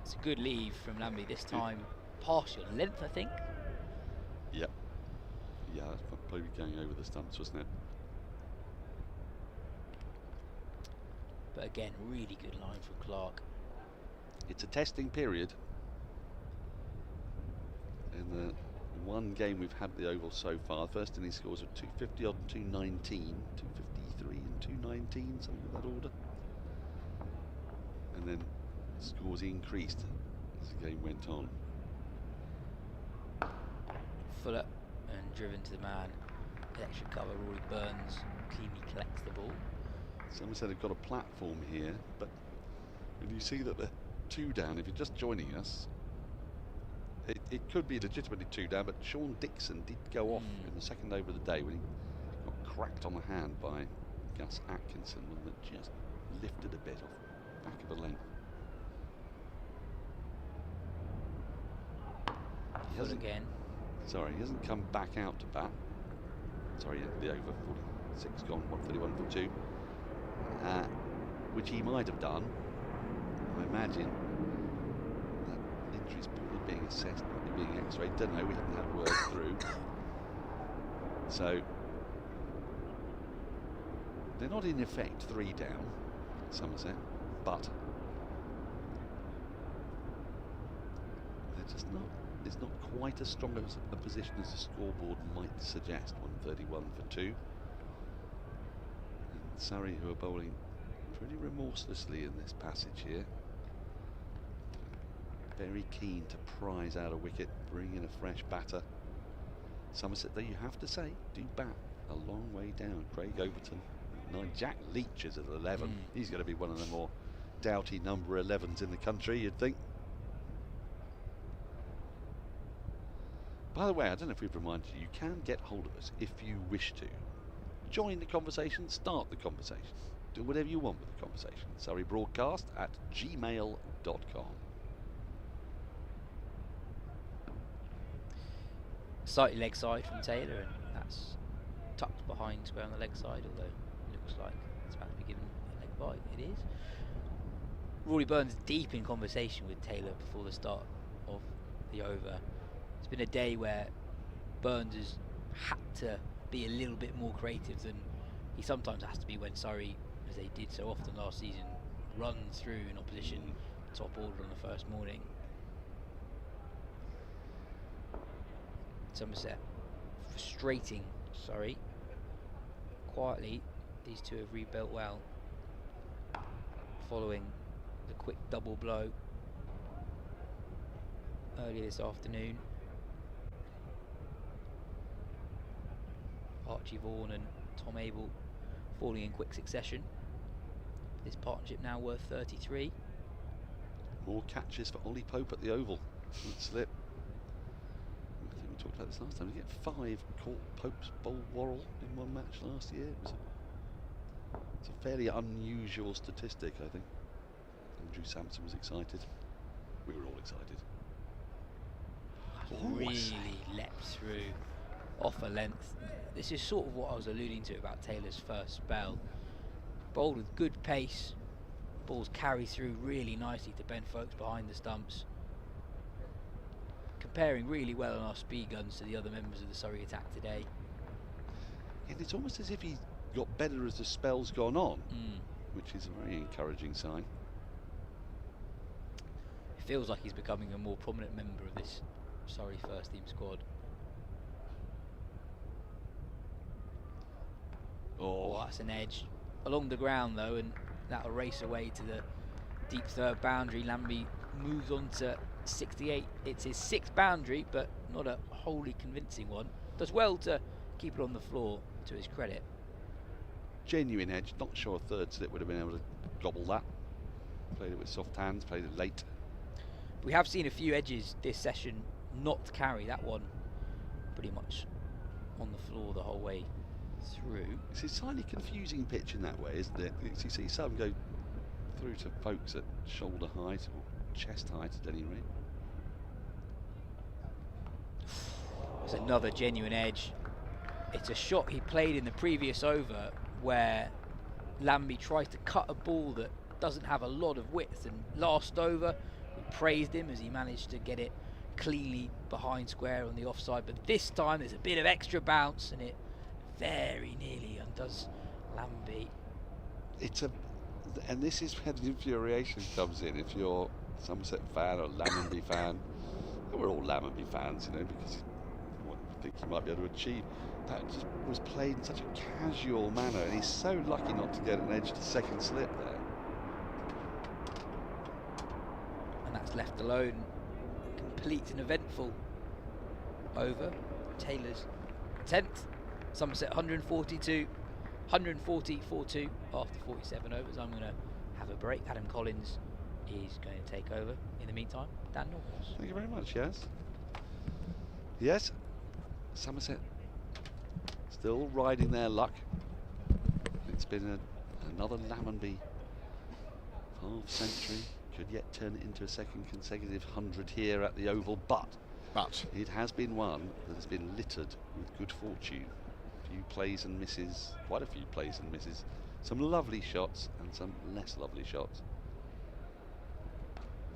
Speaker 5: It's a good leave from Lamby this time. Partial length, I think.
Speaker 4: Yep. Yeah, that's probably going over the stumps, wasn't it?
Speaker 5: But again, really good line from Clark.
Speaker 4: It's a testing period. In the one game we've had at the Oval so far, first innings scores of 250 odd and 219, 253 and 219, something of that order. And then scores increased as the game went on.
Speaker 5: Fuller and driven to the man. Electric cover, Rory Burns cleanly collects the ball.
Speaker 4: Somerset have got a platform here, but when you see that they're 2 down, if you're just joining us, it could be legitimately 2 down, but Sean Dixon did go off in the second over of the day when he got cracked on the hand by Gus Atkinson, one that just lifted a bit off back of the length. He
Speaker 5: again.
Speaker 4: Sorry, he hasn't come back out to bat. Sorry, the over 46 gone, 131 for 2. Which he might have done. I imagine that injury's probably being assessed, probably being x-rayed. Don't know, we haven't had word through. So they're not in effect 3 down, Somerset, but they're just not. It's not quite as strong as a position as the scoreboard might suggest. 131 for 2. And Surrey, who are bowling pretty remorselessly in this passage here, very keen to prize out a wicket, bring in a fresh batter. Somerset, though, you have to say, do bat a long way down. Craig Overton, 9. Jack Leach is at 11. He's going to be one of the more doughty number 11s in the country, you'd think. By the way, I don't know if we've reminded you, you can get hold of us if you wish to. Join the conversation, start the conversation. Do whatever you want with the conversation. surreybroadcast@gmail.com.
Speaker 5: Slightly leg side from Taylor, and that's tucked behind square on the leg side, although it looks like it's about to be given a leg bite. It is. Rory Burns deep in conversation with Taylor before the start of the over. It's been a day where Burns has had to be a little bit more creative than he sometimes has to be when Surrey, as they did so often last season, run through an opposition top order on the first morning. Somerset frustrating Surrey. Quietly, these two have rebuilt well following the quick double blow earlier this afternoon. Archie Vaughan and Tom Abel falling in quick succession. This partnership now worth 33.
Speaker 4: More catches for Ollie Pope at the Oval. Good slip. I think we talked about this last time. He get 5 caught Pope's bowl Worrell in one match last year. It's a fairly unusual statistic, I think. Andrew Sampson was excited. We were all excited.
Speaker 5: Really leapt through off a length. This is sort of what I was alluding to about Taylor's first spell. Bowled with good pace. Balls carry through really nicely to Ben Folkes behind the stumps. Comparing really well on our speed guns to the other members of the Surrey attack today.
Speaker 4: And it's almost as if he got better as the spell's gone on, which is a very encouraging sign.
Speaker 5: It feels like he's becoming a more prominent member of this Surrey first team squad. Oh, that's an edge. Along the ground though, and that'll race away to the deep third boundary. Lamby moves on to 68. It's his 6th boundary, but not a wholly convincing one. Does well to keep it on the floor, to his credit.
Speaker 4: Genuine edge. Not sure a third slip would have been able to gobble that. Played it with soft hands, played it late.
Speaker 5: We have seen a few edges this session not carry. That one pretty much on the floor the whole way through.
Speaker 4: It's a slightly confusing pitch in that way, isn't it? You see some go through to folks at shoulder height or chest height at any rate.
Speaker 5: It's another genuine edge. It's a shot he played in the previous over where Lambie tries to cut a ball that doesn't have a lot of width, and last over we praised him as he managed to get it cleanly behind square on the offside, but this time there's a bit of extra bounce and it very nearly undoes Lambie.
Speaker 4: And this is where the infuriation comes in. If you're a Somerset fan or a Lammonby fan, we're all Lammonby fans, you know, because what you think he might be able to achieve. That just was played in such a casual manner, and he's so lucky not to get an edge to second slip there.
Speaker 5: And that's left alone. Complete and eventful over. Taylor's 10th. Somerset 142. 140-42 after 47 overs. I'm going to have a break. Adam Collins is going to take over. In the meantime, Dan Norcross.
Speaker 4: Thank you very much, Yas. Yes, Somerset still riding their luck. It's been another Lammonby half century. Could yet turn it into a second consecutive 100 here at the Oval, but it has been one that has been littered with good fortune. A few plays and misses, quite a few plays and misses, some lovely shots and some less lovely shots.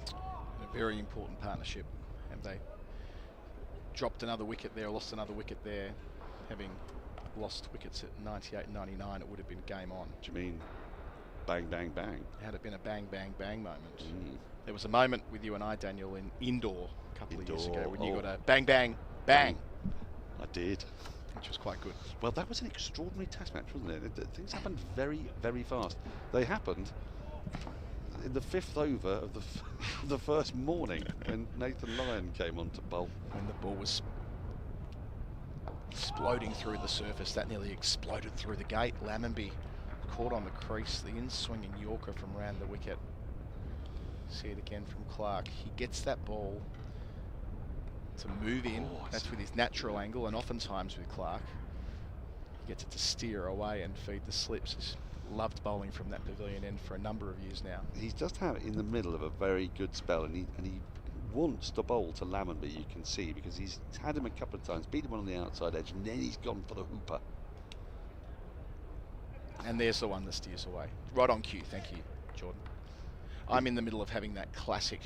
Speaker 3: A very important partnership, and they dropped another wicket there, lost another wicket there. Having lost wickets at 98 and 99, it would have been game on.
Speaker 4: Do you mean bang, bang, bang?
Speaker 3: Had it been a bang, bang, bang moment. There was a moment with you and I, Daniel, in indoor a couple of years ago when you got a bang, bang, bang.
Speaker 4: I did.
Speaker 3: Which was quite good.
Speaker 4: Well, that was an extraordinary test match, wasn't it? Things happened very, very fast. They happened in the 5th over of the first morning when Nathan Lyon came on to bowl.
Speaker 3: When the ball was exploding through the surface, that nearly exploded through the gate. Lammonby caught on the crease, the in-swinging Yorker from round the wicket. See it again from Clark. He gets that ball to move in. That's with his natural angle, and oftentimes with Clark, he gets it to steer away and feed the slips. He's loved bowling from that pavilion end for a number of years now.
Speaker 4: He's just in the middle of a very good spell, and he wants to bowl to Lammonby, you can see, because he's had him a couple of times, beat him on the outside edge, and then he's gone for the hooper.
Speaker 3: And there's the one that steers away. Right on cue, thank you, Jordan. I'm in the middle of having that classic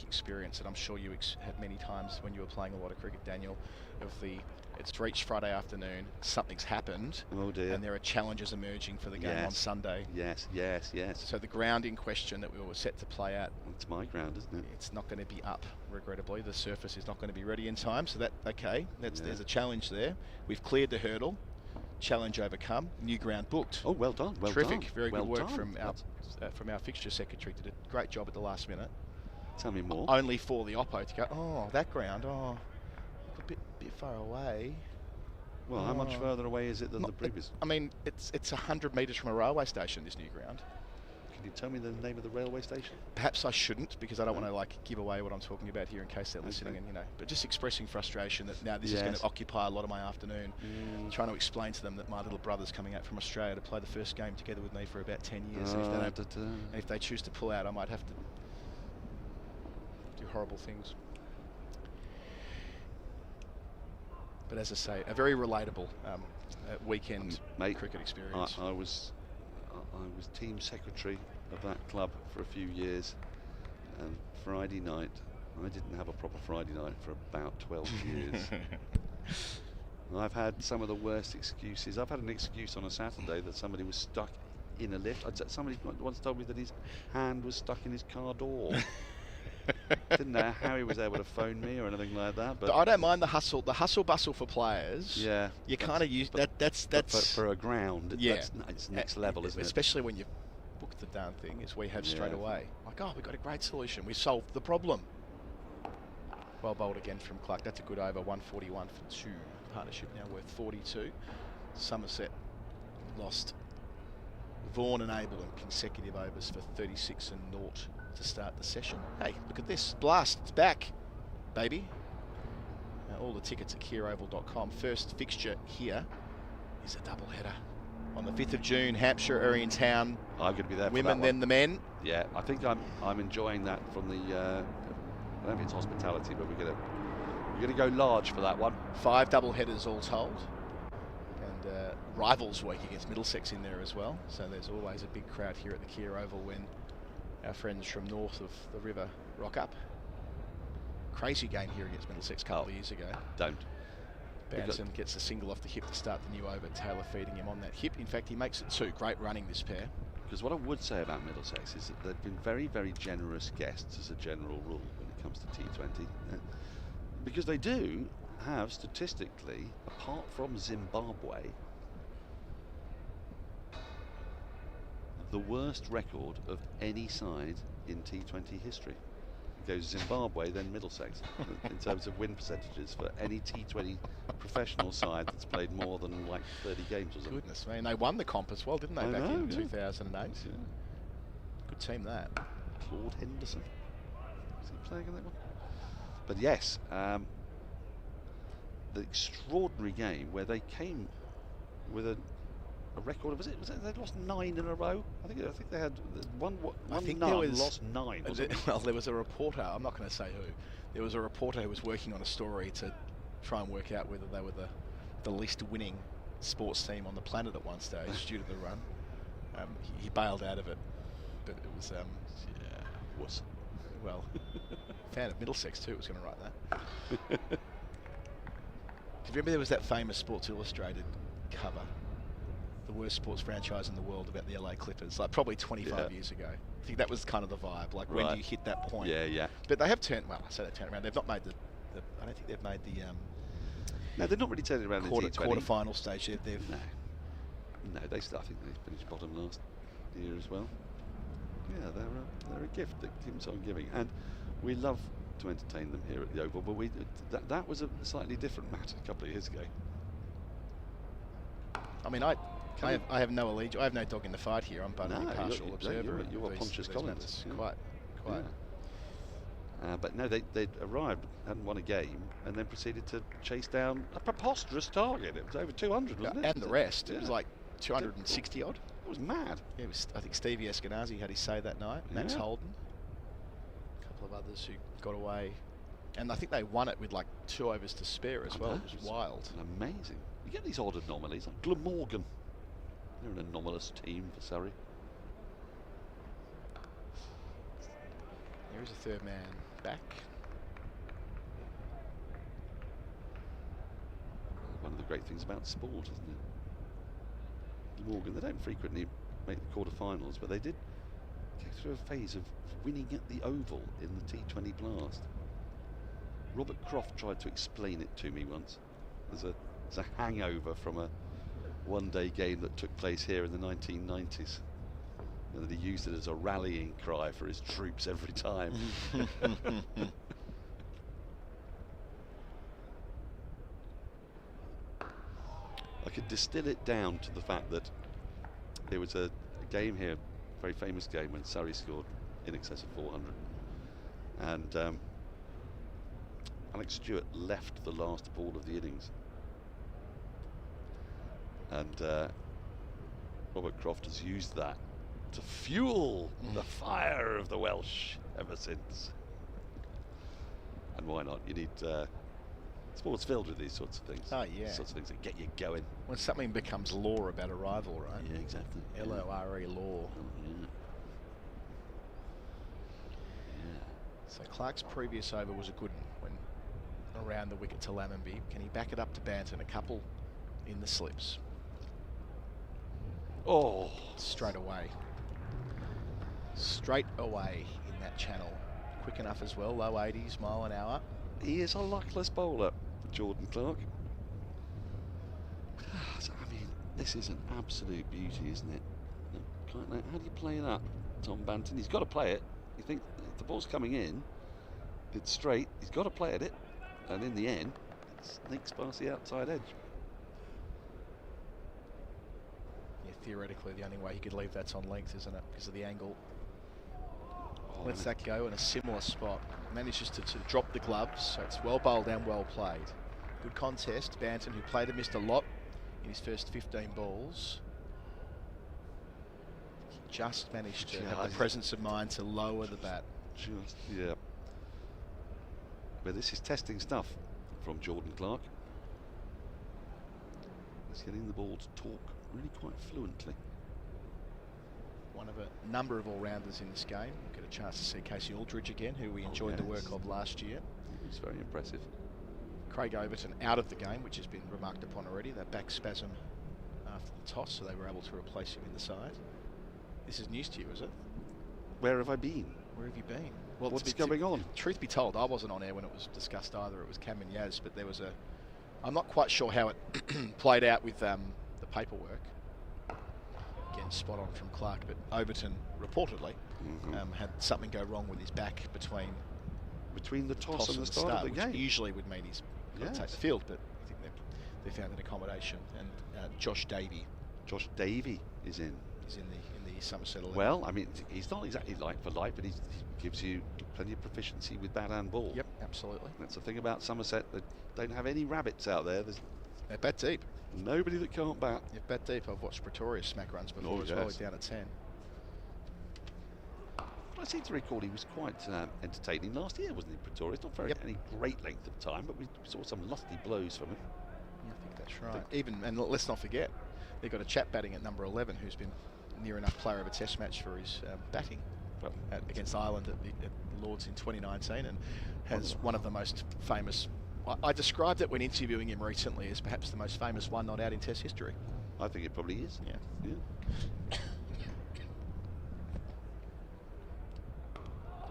Speaker 3: experience that I'm sure you had many times when you were playing a lot of cricket, Daniel, of it's reached Friday afternoon, something's happened,
Speaker 4: oh dear,
Speaker 3: and there are challenges emerging for the game on Sunday.
Speaker 4: Yes.
Speaker 3: So the ground in question that we were set to play at,
Speaker 4: it's my ground, isn't it?
Speaker 3: It's not going to be up, regrettably. The surface is not going to be ready in time, so there's a challenge there. We've cleared the hurdle, challenge overcome, new ground booked.
Speaker 4: Oh, well done,
Speaker 3: Terrific, very
Speaker 4: well
Speaker 3: good work
Speaker 4: done.
Speaker 3: from our fixture secretary. Did a great job at the last minute.
Speaker 4: Tell me more.
Speaker 3: Only for the oppo to go, oh, that ground, a bit far away.
Speaker 4: Well, how much further away is it than the previous?
Speaker 3: I mean, it's 100 metres from a railway station, this new ground.
Speaker 4: Can you tell me the name of the railway station?
Speaker 3: Perhaps I shouldn't, because I don't want to give away what I'm talking about here in case they're listening, and but just expressing frustration that now this is going to occupy a lot of my afternoon, trying to explain to them that my little brother's coming out from Australia to play the first game together with me for about 10 years, and if they choose to pull out, I might have to do horrible things. But as I say, a very relatable weekend cricket experience.
Speaker 4: I was team secretary of that club for a few years, and Friday night, I didn't have a proper Friday night for about 12 years. I've had some of the worst excuses. I've had an excuse on a Saturday that somebody was stuck in a lift. Somebody once told me that his hand was stuck in his car door. Didn't know how he was able to phone me or anything like that. But
Speaker 3: I don't mind the hustle bustle for players.
Speaker 4: Yeah,
Speaker 3: you kind of use that's
Speaker 4: for a ground. Yeah, it's next level, isn't it?
Speaker 3: Especially when you book the darn thing, as we have straight away. Like, oh, we got a great solution. We solved the problem. Well bowled again from Clark. That's a good over. 141 for 2. Partnership now worth 42. Somerset lost Vaughan and Abel in consecutive overs for 36 and 0 to start the session. Hey, look at this. Blast, it's back, baby. All the tickets at kiaoval.com. First fixture here is a double header. On the 5th of June, Hampshire are in town.
Speaker 4: I'm going to be there for
Speaker 3: Women,
Speaker 4: that
Speaker 3: then the men.
Speaker 4: Yeah, I think I'm enjoying that from the. I don't think it's hospitality, but we're going to go large for that one.
Speaker 3: 5 double headers all told, and rivals week against Middlesex in there as well. So there's always a big crowd here at the Kia Oval when our friends from north of the river rock up. Crazy game here against Middlesex a couple of years ago.
Speaker 4: Don't.
Speaker 3: Banton gets a single off the hip to start the new over. Taylor feeding him on that hip. In fact, he makes it 2. Great running, this pair.
Speaker 4: Because what I would say about Middlesex is that they've been very, very generous guests as a general rule when it comes to T20. Because they do have, statistically, apart from Zimbabwe, the worst record of any side in T20 history. It goes Zimbabwe, then Middlesex, in terms of win percentages for any T20 professional side that's played more than like 30 games or something.
Speaker 3: Goodness me, and they won the comp as well, didn't they, back in 2008? Yeah. Good team, that.
Speaker 4: Claude Henderson. Is he playing in that one? But yes, the extraordinary game where they came with a record. Was it they lost 9 in a row? I think they had one lost 9.
Speaker 3: Well, there was a reporter. I'm not going to say who. There was a reporter who was working on a story to try and work out whether they were the least winning sports team on the planet at one stage due to the run. He bailed out of it, but it was well, fan of Middlesex too was going to write that. Do you remember there was that famous Sports Illustrated cover? The worst sports franchise in the world about the LA Clippers, like probably 25 years ago. I think that was kind of the vibe, like when do you hit that point?
Speaker 4: Yeah.
Speaker 3: But they have turned, well, I say they've turned around. They've not made the I don't think they've made the
Speaker 4: no, they're not really turning around in T20.
Speaker 3: Quarter-final stage yet.
Speaker 4: No, I think they finished bottom last year as well. Yeah, they're a gift that keeps on giving, and we love to entertain them here at the Oval. But that was a slightly different matter a couple of years ago.
Speaker 3: I mean, I have no allegiance. I have no dog in the fight here. I'm but an impartial observer.
Speaker 4: You're Pontius Collins.
Speaker 3: Quite.
Speaker 4: Yeah. But no, they arrived, hadn't won a game, and then proceeded to chase down a preposterous target. It was over 200, wasn't it?
Speaker 3: And the rest. It was like 260 odd.
Speaker 4: It was mad.
Speaker 3: Yeah, it was, I think Stevie Eskenazi had his say that night. Max Holden. A couple of others who got away. And I think they won it with like 2 overs to spare as well. It was wild.
Speaker 4: Amazing. You get these odd anomalies, like Glamorgan. They're an anomalous team for Surrey.
Speaker 3: There is a third man back.
Speaker 4: One of the great things about sport, isn't it? Glamorgan, they don't frequently make the quarterfinals, but they did go through a phase of winning at the Oval in the T20 Blast. Robert Croft tried to explain it to me once. There's a hangover from a one-day game that took place here in the 1990s. And he used it as a rallying cry for his troops every time. I could distill it down to the fact that there was a game here, a very famous game, when Surrey scored in excess of 400. And Alex Stewart left the last ball of the innings. And Robert Croft has used that to fuel the fire of the Welsh ever since. And why not? You need sports filled with these sorts of things.
Speaker 3: Oh yeah,
Speaker 4: sorts of things that get you going.
Speaker 3: When something becomes law about a rival, right?
Speaker 4: Yeah, exactly.
Speaker 3: L-O-R-E, law.
Speaker 4: Yeah.
Speaker 3: So Clark's previous over was a good one when around the wicket to Lammonby. Can he back it up to Banton? A couple in the slips.
Speaker 4: Oh,
Speaker 3: straight away. Straight away in that channel. Quick enough as well, low 80s, mile an hour.
Speaker 4: He is a luckless bowler, Jordan Clark. I mean, this is an absolute beauty, isn't it? How do you play that, Tom Banton? He's got to play it. You think if the ball's coming in, it's straight, he's got to play at it, and in the end, it sneaks past the outside edge.
Speaker 3: Theoretically, the only way he could leave that's on length, isn't it? Because of the angle. Lets that go in a similar spot. Manages to drop the gloves, so it's well bowled and well played. Good contest. Banton, who played and missed a lot, in his first 15 balls. He just managed to have the presence of mind to lower the bat.
Speaker 4: Yeah. But this is testing stuff from Jordan Clark. He's getting the ball to talk really quite fluently.
Speaker 3: One of a number of all-rounders in this game. Get a chance to see Casey Aldridge again, who we enjoyed the work of last year.
Speaker 4: He's very impressive.
Speaker 3: Craig Overton out of the game, which has been remarked upon already. That back spasm after the toss, so they were able to replace him in the side. This is news to you, is it?
Speaker 4: Where have I been?
Speaker 3: Where have you been? Well,
Speaker 4: what's going on?
Speaker 3: Truth be told, I wasn't on air when it was discussed either. It was Cam and Yas, but there was a... I'm not quite sure how it played out with the paperwork. Again, spot on from Clark, but Overton reportedly had something go wrong with his back between
Speaker 4: the toss and the start of the
Speaker 3: which
Speaker 4: game.
Speaker 3: Usually would mean he's got to take the field, but I think they found an accommodation. And Josh Davey
Speaker 4: is in.
Speaker 3: He's in the Somerset 11.
Speaker 4: Well, I mean, he's not exactly like for like, but he gives you plenty of proficiency with bat and ball.
Speaker 3: Yep, absolutely.
Speaker 4: That's the thing about Somerset. They don't have any rabbits out there.
Speaker 3: They're bat deep.
Speaker 4: Nobody that can't bat.
Speaker 3: Yeah, bat deep. I've watched Pretoria smack runs before as well. He's down at 10.
Speaker 4: I seem to recall he was quite entertaining last year, wasn't he, Pretoria? It's not any great length of time, but we saw some lusty blows from him.
Speaker 3: Yeah, I think that's right. And let's not forget, they've got a chap batting at number 11 who's been near enough player of a test match for his batting against Ireland at the Lords in 2019, and has one of the most famous... I described it when interviewing him recently as perhaps the most famous one not out in test history.
Speaker 4: I think it probably is.
Speaker 3: Yeah.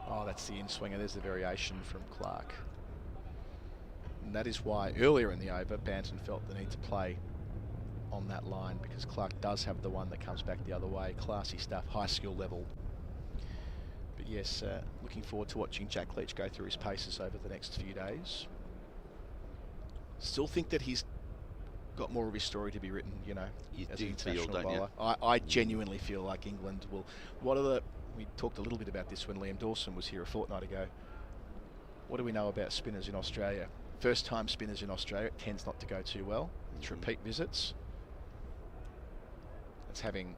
Speaker 3: Oh, that's the in-swinger. There's the variation from Clark. And that is why earlier in the over, Banton felt the need to play on that line, because Clark does have the one that comes back the other way. Classy stuff, high skill level. But yes, looking forward to watching Jack Leach go through his paces over the next few days. Still think that he's got more of his story to be written, you know, as an international bowler. I genuinely feel like England will... We talked a little bit about this when Liam Dawson was here a fortnight ago. What do we know about spinners in Australia? First time spinners in Australia, it tends not to go too well. It's repeat visits. It's having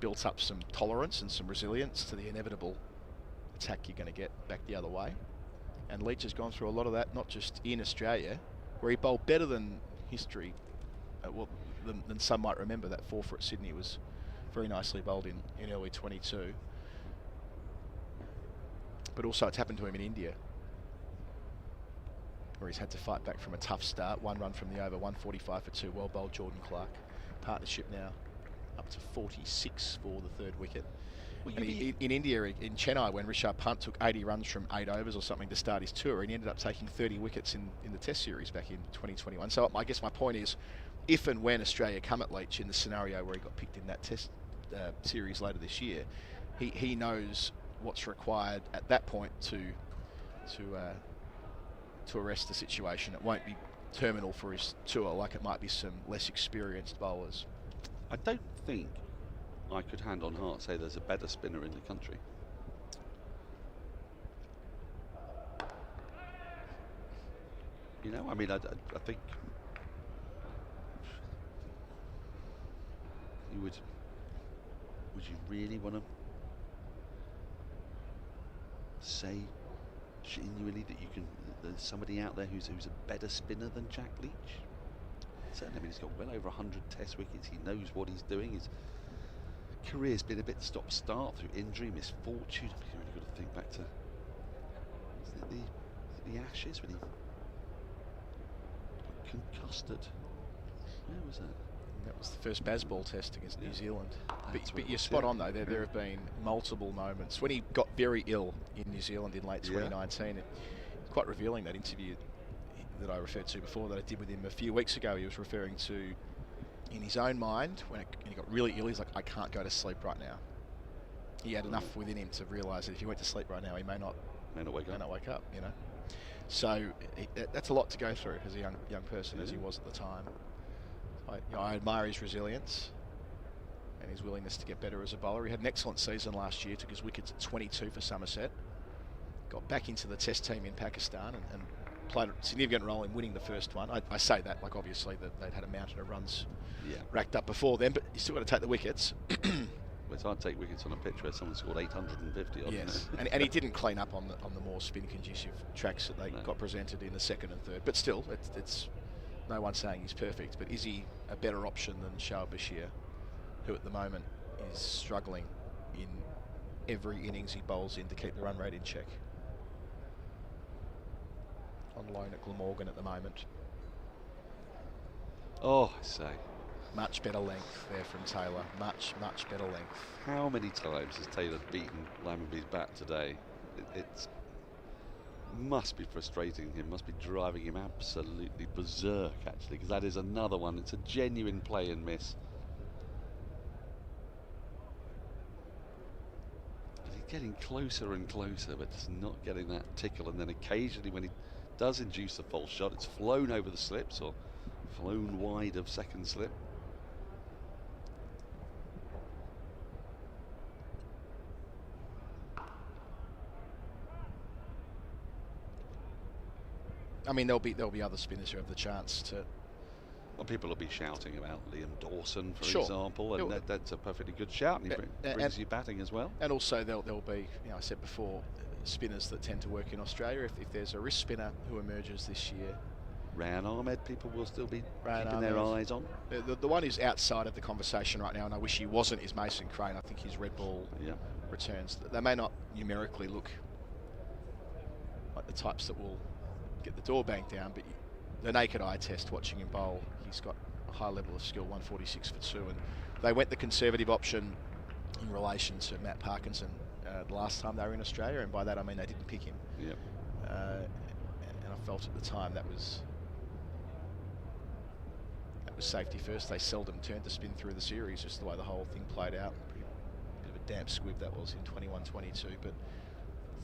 Speaker 3: built up some tolerance and some resilience to the inevitable attack you're going to get back the other way. And Leach has gone through a lot of that, not just in Australia, where he bowled better than history, than some might remember. That 4 at Sydney was very nicely bowled in early 22. But also it's happened to him in India, where he's had to fight back from a tough start. 1 run from the over, 145 for 2. Well bowled Jordan Clark. Partnership now up to 46 for the 3rd wicket. Well, and in India, in Chennai, when Rishabh Pant took 80 runs from 8 overs or something to start his tour, and he ended up taking 30 wickets in the Test series back in 2021. So I guess my point is, if and when Australia come at Leach in the scenario where he got picked in that Test series later this year, he knows what's required at that point to arrest the situation. It won't be terminal for his tour like it might be some less experienced bowlers.
Speaker 4: I don't think I could hand on heart say there's a better spinner in the country. You know, I mean, I think you would you really want to say genuinely that there's somebody out there who's a better spinner than Jack Leach? Certainly, I mean, he's got well over 100 Test wickets. He knows what he's doing. His career's been a bit stop-start through injury, misfortune. I've really got to think back to the Ashes when he got concussed. Where was that?
Speaker 3: That was the first Bazball test against New Zealand. But you're spot on though. There have been multiple moments when he got very ill in New Zealand in late 2019. Quite revealing, that interview that I referred to before that I did with him a few weeks ago. He was referring to, in his own mind, when he got really ill, he's like, I can't go to sleep right now. He had enough within him to realise that if he went to sleep right now, he may not wake up. You know. So that's a lot to go through as a young person, as he was at the time. I admire his resilience and his willingness to get better as a bowler. He had an excellent season last year, took his wickets at 22 for Somerset, got back into the Test team in Pakistan and played a significant role in winning the first one. I say that, like, obviously that they'd had a mountain of runs racked up before then, but you still got to take the wickets.
Speaker 4: Well, it's hard to take wickets on a pitch where someone scored 850 odd.
Speaker 3: Yes, and he didn't clean up on the more spin-conducive tracks that they got presented in the second and third. But still, it's no one's saying he's perfect. But is he a better option than Shoaib Bashir, who at the moment is struggling in every innings he bowls in to keep the run rate in check? On loan at Glamorgan at the moment.
Speaker 4: Oh, I say.
Speaker 3: Much better length there from Taylor. Much better length.
Speaker 4: How many times has Taylor beaten Lammonby's bat today? It must be frustrating him, must be driving him absolutely berserk, actually, because that is another one. It's a genuine play and miss. But he's getting closer and closer, but just not getting that tickle. And then occasionally when he does induce a false shot, it's flown over the slips or flown wide of second slip.
Speaker 3: I mean, there'll be other spinners who have the chance to.
Speaker 4: Well, people will be shouting about Liam Dawson, for
Speaker 3: Sure.
Speaker 4: example, and that's a perfectly good shout, and he brings you batting as well.
Speaker 3: And also there'll be, I said before, spinners that tend to work in Australia. If there's a wrist spinner who emerges this year,
Speaker 4: Rayan Ahmed, people will still be keeping their eyes on.
Speaker 3: The one who's outside of the conversation right now, and I wish he wasn't, is Mason Crane. I think his red ball returns, they may not numerically look like the types that will get the door banged down, but the naked eye test watching him bowl, he's got a high level of skill, 146 for 2, and they went the conservative option in relation to Matt Parkinson the last time they were in Australia, and by that I mean they didn't pick him.
Speaker 4: Yep.
Speaker 3: And I felt at the time that was safety first. They seldom turned to spin through the series, just the way the whole thing played out. Bit of a damp squib that was in 21-22, but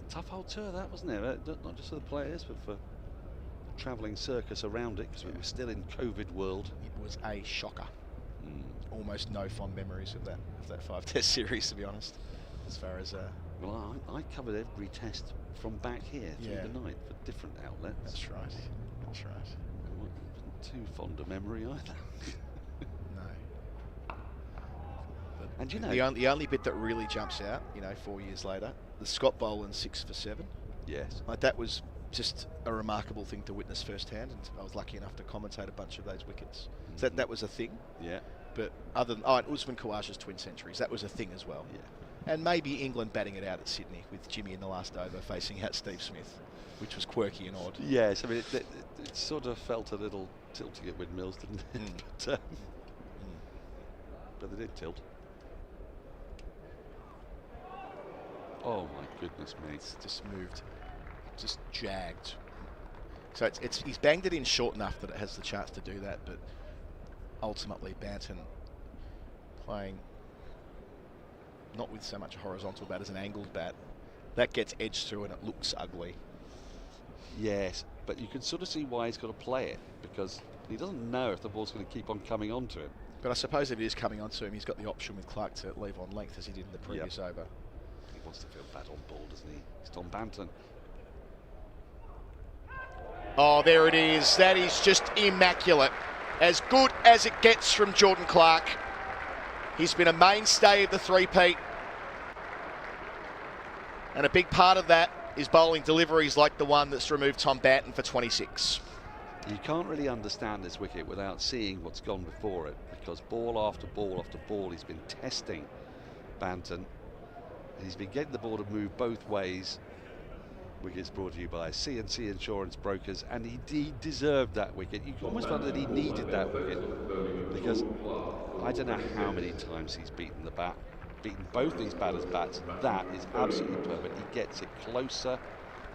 Speaker 4: it's a tough old tour that, wasn't it? Not just for the players, but for the travelling circus around it, because we were still in COVID world.
Speaker 3: It was a shocker. Almost no fond memories of that 5-test series, to be honest. As far as
Speaker 4: well, I covered every test from back here through the night for different outlets.
Speaker 3: That's right. That's right.
Speaker 4: I wasn't too fond of memory either.
Speaker 3: No. But
Speaker 4: and you know,
Speaker 3: the only bit that really jumps out, 4 years later, the Scott Boland 6 for 7.
Speaker 4: Yes.
Speaker 3: Like, that was just a remarkable thing to witness firsthand, and I was lucky enough to commentate a bunch of those wickets. So that was a thing.
Speaker 4: Yeah.
Speaker 3: But other than and Usman Khawaja's twin centuries, that was a thing as well.
Speaker 4: Yeah.
Speaker 3: And maybe England batting it out at Sydney with Jimmy in the last over facing out Steve Smith, which was quirky and odd.
Speaker 4: Yes, I mean it sort of felt a little tilting at windmills, didn't it? But they did tilt. Oh my goodness me!
Speaker 3: It's just moved, just jagged. So he's banged it in short enough that it has the chance to do that, but ultimately Banton playing not with so much a horizontal bat as an angled bat, that gets edged through and it looks ugly.
Speaker 4: Yes, but you can sort of see why he's got to play it, because he doesn't know if the ball's going to keep on coming onto him.
Speaker 3: But I suppose if it is coming onto him, he's got the option with Clark to leave on length as he did in the previous over.
Speaker 4: He wants to feel bat on ball, doesn't he? It's Tom Banton.
Speaker 3: Oh, there it is. That is just immaculate. As good as it gets from Jordan Clark. He's been a mainstay of the three-peat. And a big part of that is bowling deliveries like the one that's removed Tom Banton for 26.
Speaker 4: You can't really understand this wicket without seeing what's gone before it, because ball after ball after ball he's been testing Banton. And he's been getting the ball to move both ways. Wickets brought to you by C&C Insurance Brokers, and he deserved that wicket. You almost felt that he needed that wicket, because I don't know how many times he's beaten both these batters' bats. That is absolutely perfect. He gets it closer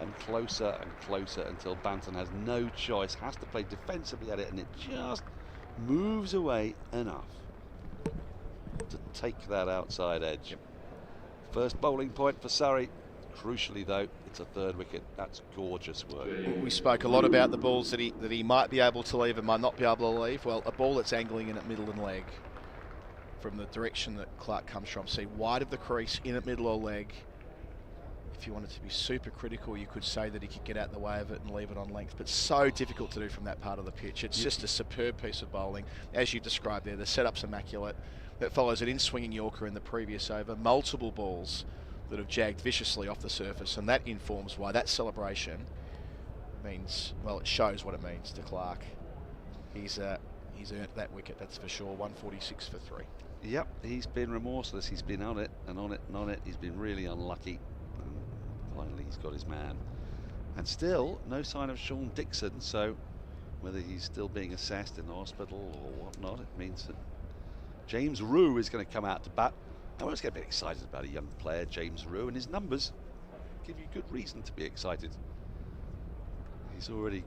Speaker 4: and closer and closer until Banton has no choice, has to play defensively at it, and it just moves away enough to take that outside edge. First bowling point for Surrey. Crucially though, it's a third wicket. That's gorgeous work.
Speaker 3: We spoke a lot about the balls that he might be able to leave and might not be able to leave. Well, a ball that's angling in at middle and leg from the direction that Clark comes from. See, wide of the crease, in at middle or leg. if you wanted to be super critical, you could say that he could get out the way of it and leave it on length, but so difficult to do from that part of the pitch. It's just a superb piece of bowling. As you described there, the setup's immaculate. That follows an in-swinging Yorker in the previous over, multiple balls that have jagged viciously off the surface, and that informs why that celebration means, well, it shows what it means to Clark. He's earned that wicket, that's for sure. 146 for 3.
Speaker 4: Yep, he's been remorseless. He's been on it and on it and on it. He's been really unlucky. And finally, he's got his man. And still, no sign of Sean Dixon. So, whether he's still being assessed in the hospital or whatnot, it means that James Rue is going to come out to bat. I always get a bit excited about a young player, James Rue, and his numbers give you good reason to be excited. He's already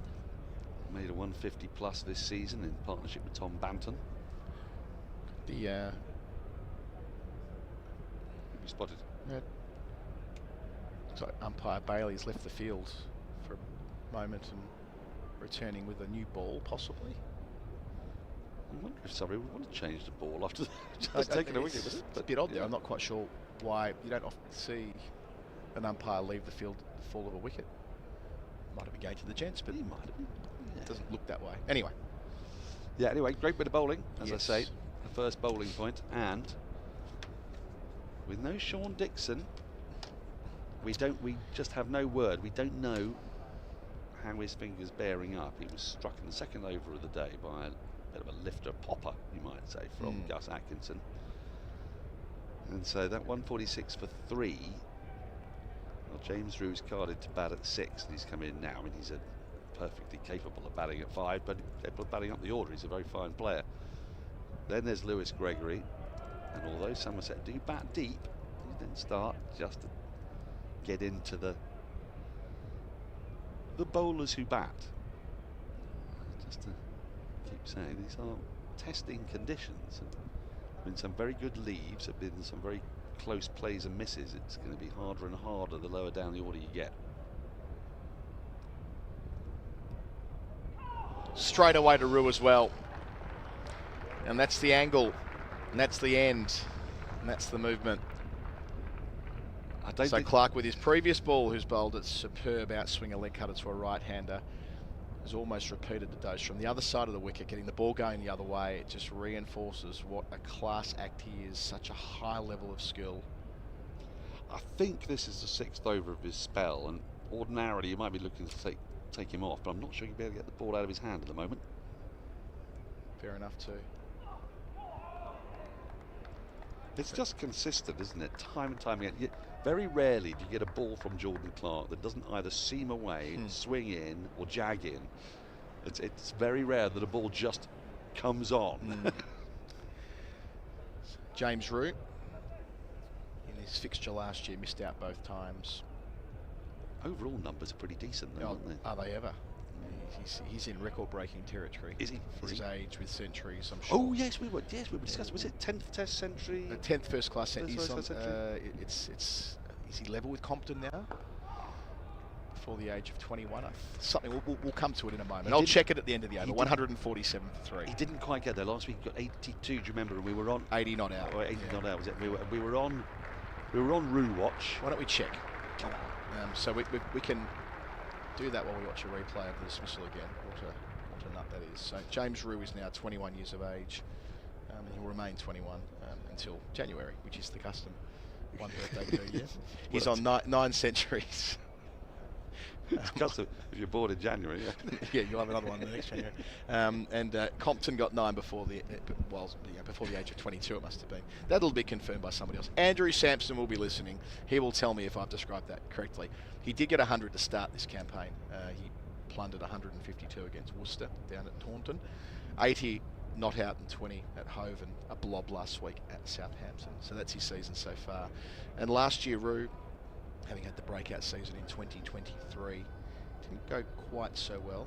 Speaker 4: made a 150 plus this season in partnership with Tom Banton.
Speaker 3: The
Speaker 4: spotted.
Speaker 3: Yeah. So umpire Bailey's left the field for a moment and returning with a new ball, possibly.
Speaker 4: I wonder if Surrey would want to change the ball after just taking a wicket.
Speaker 3: It's a bit odd there. I'm not quite sure why you don't often see an umpire leave the field at the fall of a wicket. Might have been going to the gents, but
Speaker 4: He might have been.
Speaker 3: it doesn't look that way. Anyway.
Speaker 4: Yeah, anyway, great bit of bowling, as
Speaker 3: Yes.
Speaker 4: I say. The first bowling point, and with no Sean Dixon, we just have no word. We don't know how his finger's bearing up. He was struck in the second over of the day by a bit of a lifter popper, you might say, from Gus Atkinson. And so that 146 for 3. Well, James Rue's carded to bat at 6, and he's come in now. I mean, he's perfectly capable of batting at 5, but capable of batting up the order. He's a very fine player. Then there's Lewis Gregory, and although Somerset do bat deep, you then start just to get into the bowlers who bat. Just to keep saying, these are testing conditions. There have been some very good leaves, there have been some very close plays and misses. It's going to be harder and harder the lower down the order you get.
Speaker 3: Straight away to Rue as well. And that's the angle, and that's the end, and that's the movement. So Clark, with his previous ball, who's bowled a superb outswinger leg cutter to a right-hander, has almost repeated the dose from the other side of the wicket, getting the ball going the other way. It just reinforces what a class act he is, such a high level of skill.
Speaker 4: I think this is the 6th over of his spell, and ordinarily you might be looking to take him off, but I'm not sure you'll be able to get the ball out of his hand at the moment.
Speaker 3: Fair enough too.
Speaker 4: It's just consistent, isn't it? Time and time again. Very rarely do you get a ball from Jordan Clark that doesn't either seam away, swing in, or jag in. It's very rare that a ball just comes on.
Speaker 3: James Rue, in his fixture last year, missed out both times.
Speaker 4: Overall numbers are pretty decent, though, aren't they?
Speaker 3: Are they ever? He's in record-breaking territory.
Speaker 4: Is he?
Speaker 3: For his age, with centuries, I'm sure.
Speaker 4: Oh yes, we were discussing. Was it 10th Test century?
Speaker 3: The 10th first-class century.
Speaker 4: Century.
Speaker 3: Is he level with Compton now? Before the age of 21, something we'll come to it in a moment. I'll check it at the end of the over. 147 for 3.
Speaker 4: He didn't quite get there last week. He got 82. Do you remember? And we were on
Speaker 3: 80 not out.
Speaker 4: Or 80 not out. Was it? We were on Rue watch.
Speaker 3: Why don't we check? So we can do that while we watch a replay of the dismissal again. What a nut that is. So James Rue is now 21 years of age, and he'll remain 21 until January, which is the custom. One birthday per year. He's on 9 centuries.
Speaker 4: It's custom if you're born in January.
Speaker 3: Yeah, you'll have another one the next January. And Compton got 9 before the before the age of 22. It must have been. That'll be confirmed by somebody else. Andrew Sampson will be listening. He will tell me if I've described that correctly. He did get 100 to start this campaign. He plundered 152 against Worcester down at Taunton, 80 not out and 20 at Hove, and a blob last week at Southampton. So that's his season so far. And last year, Rue, having had the breakout season in 2023, didn't go quite so well,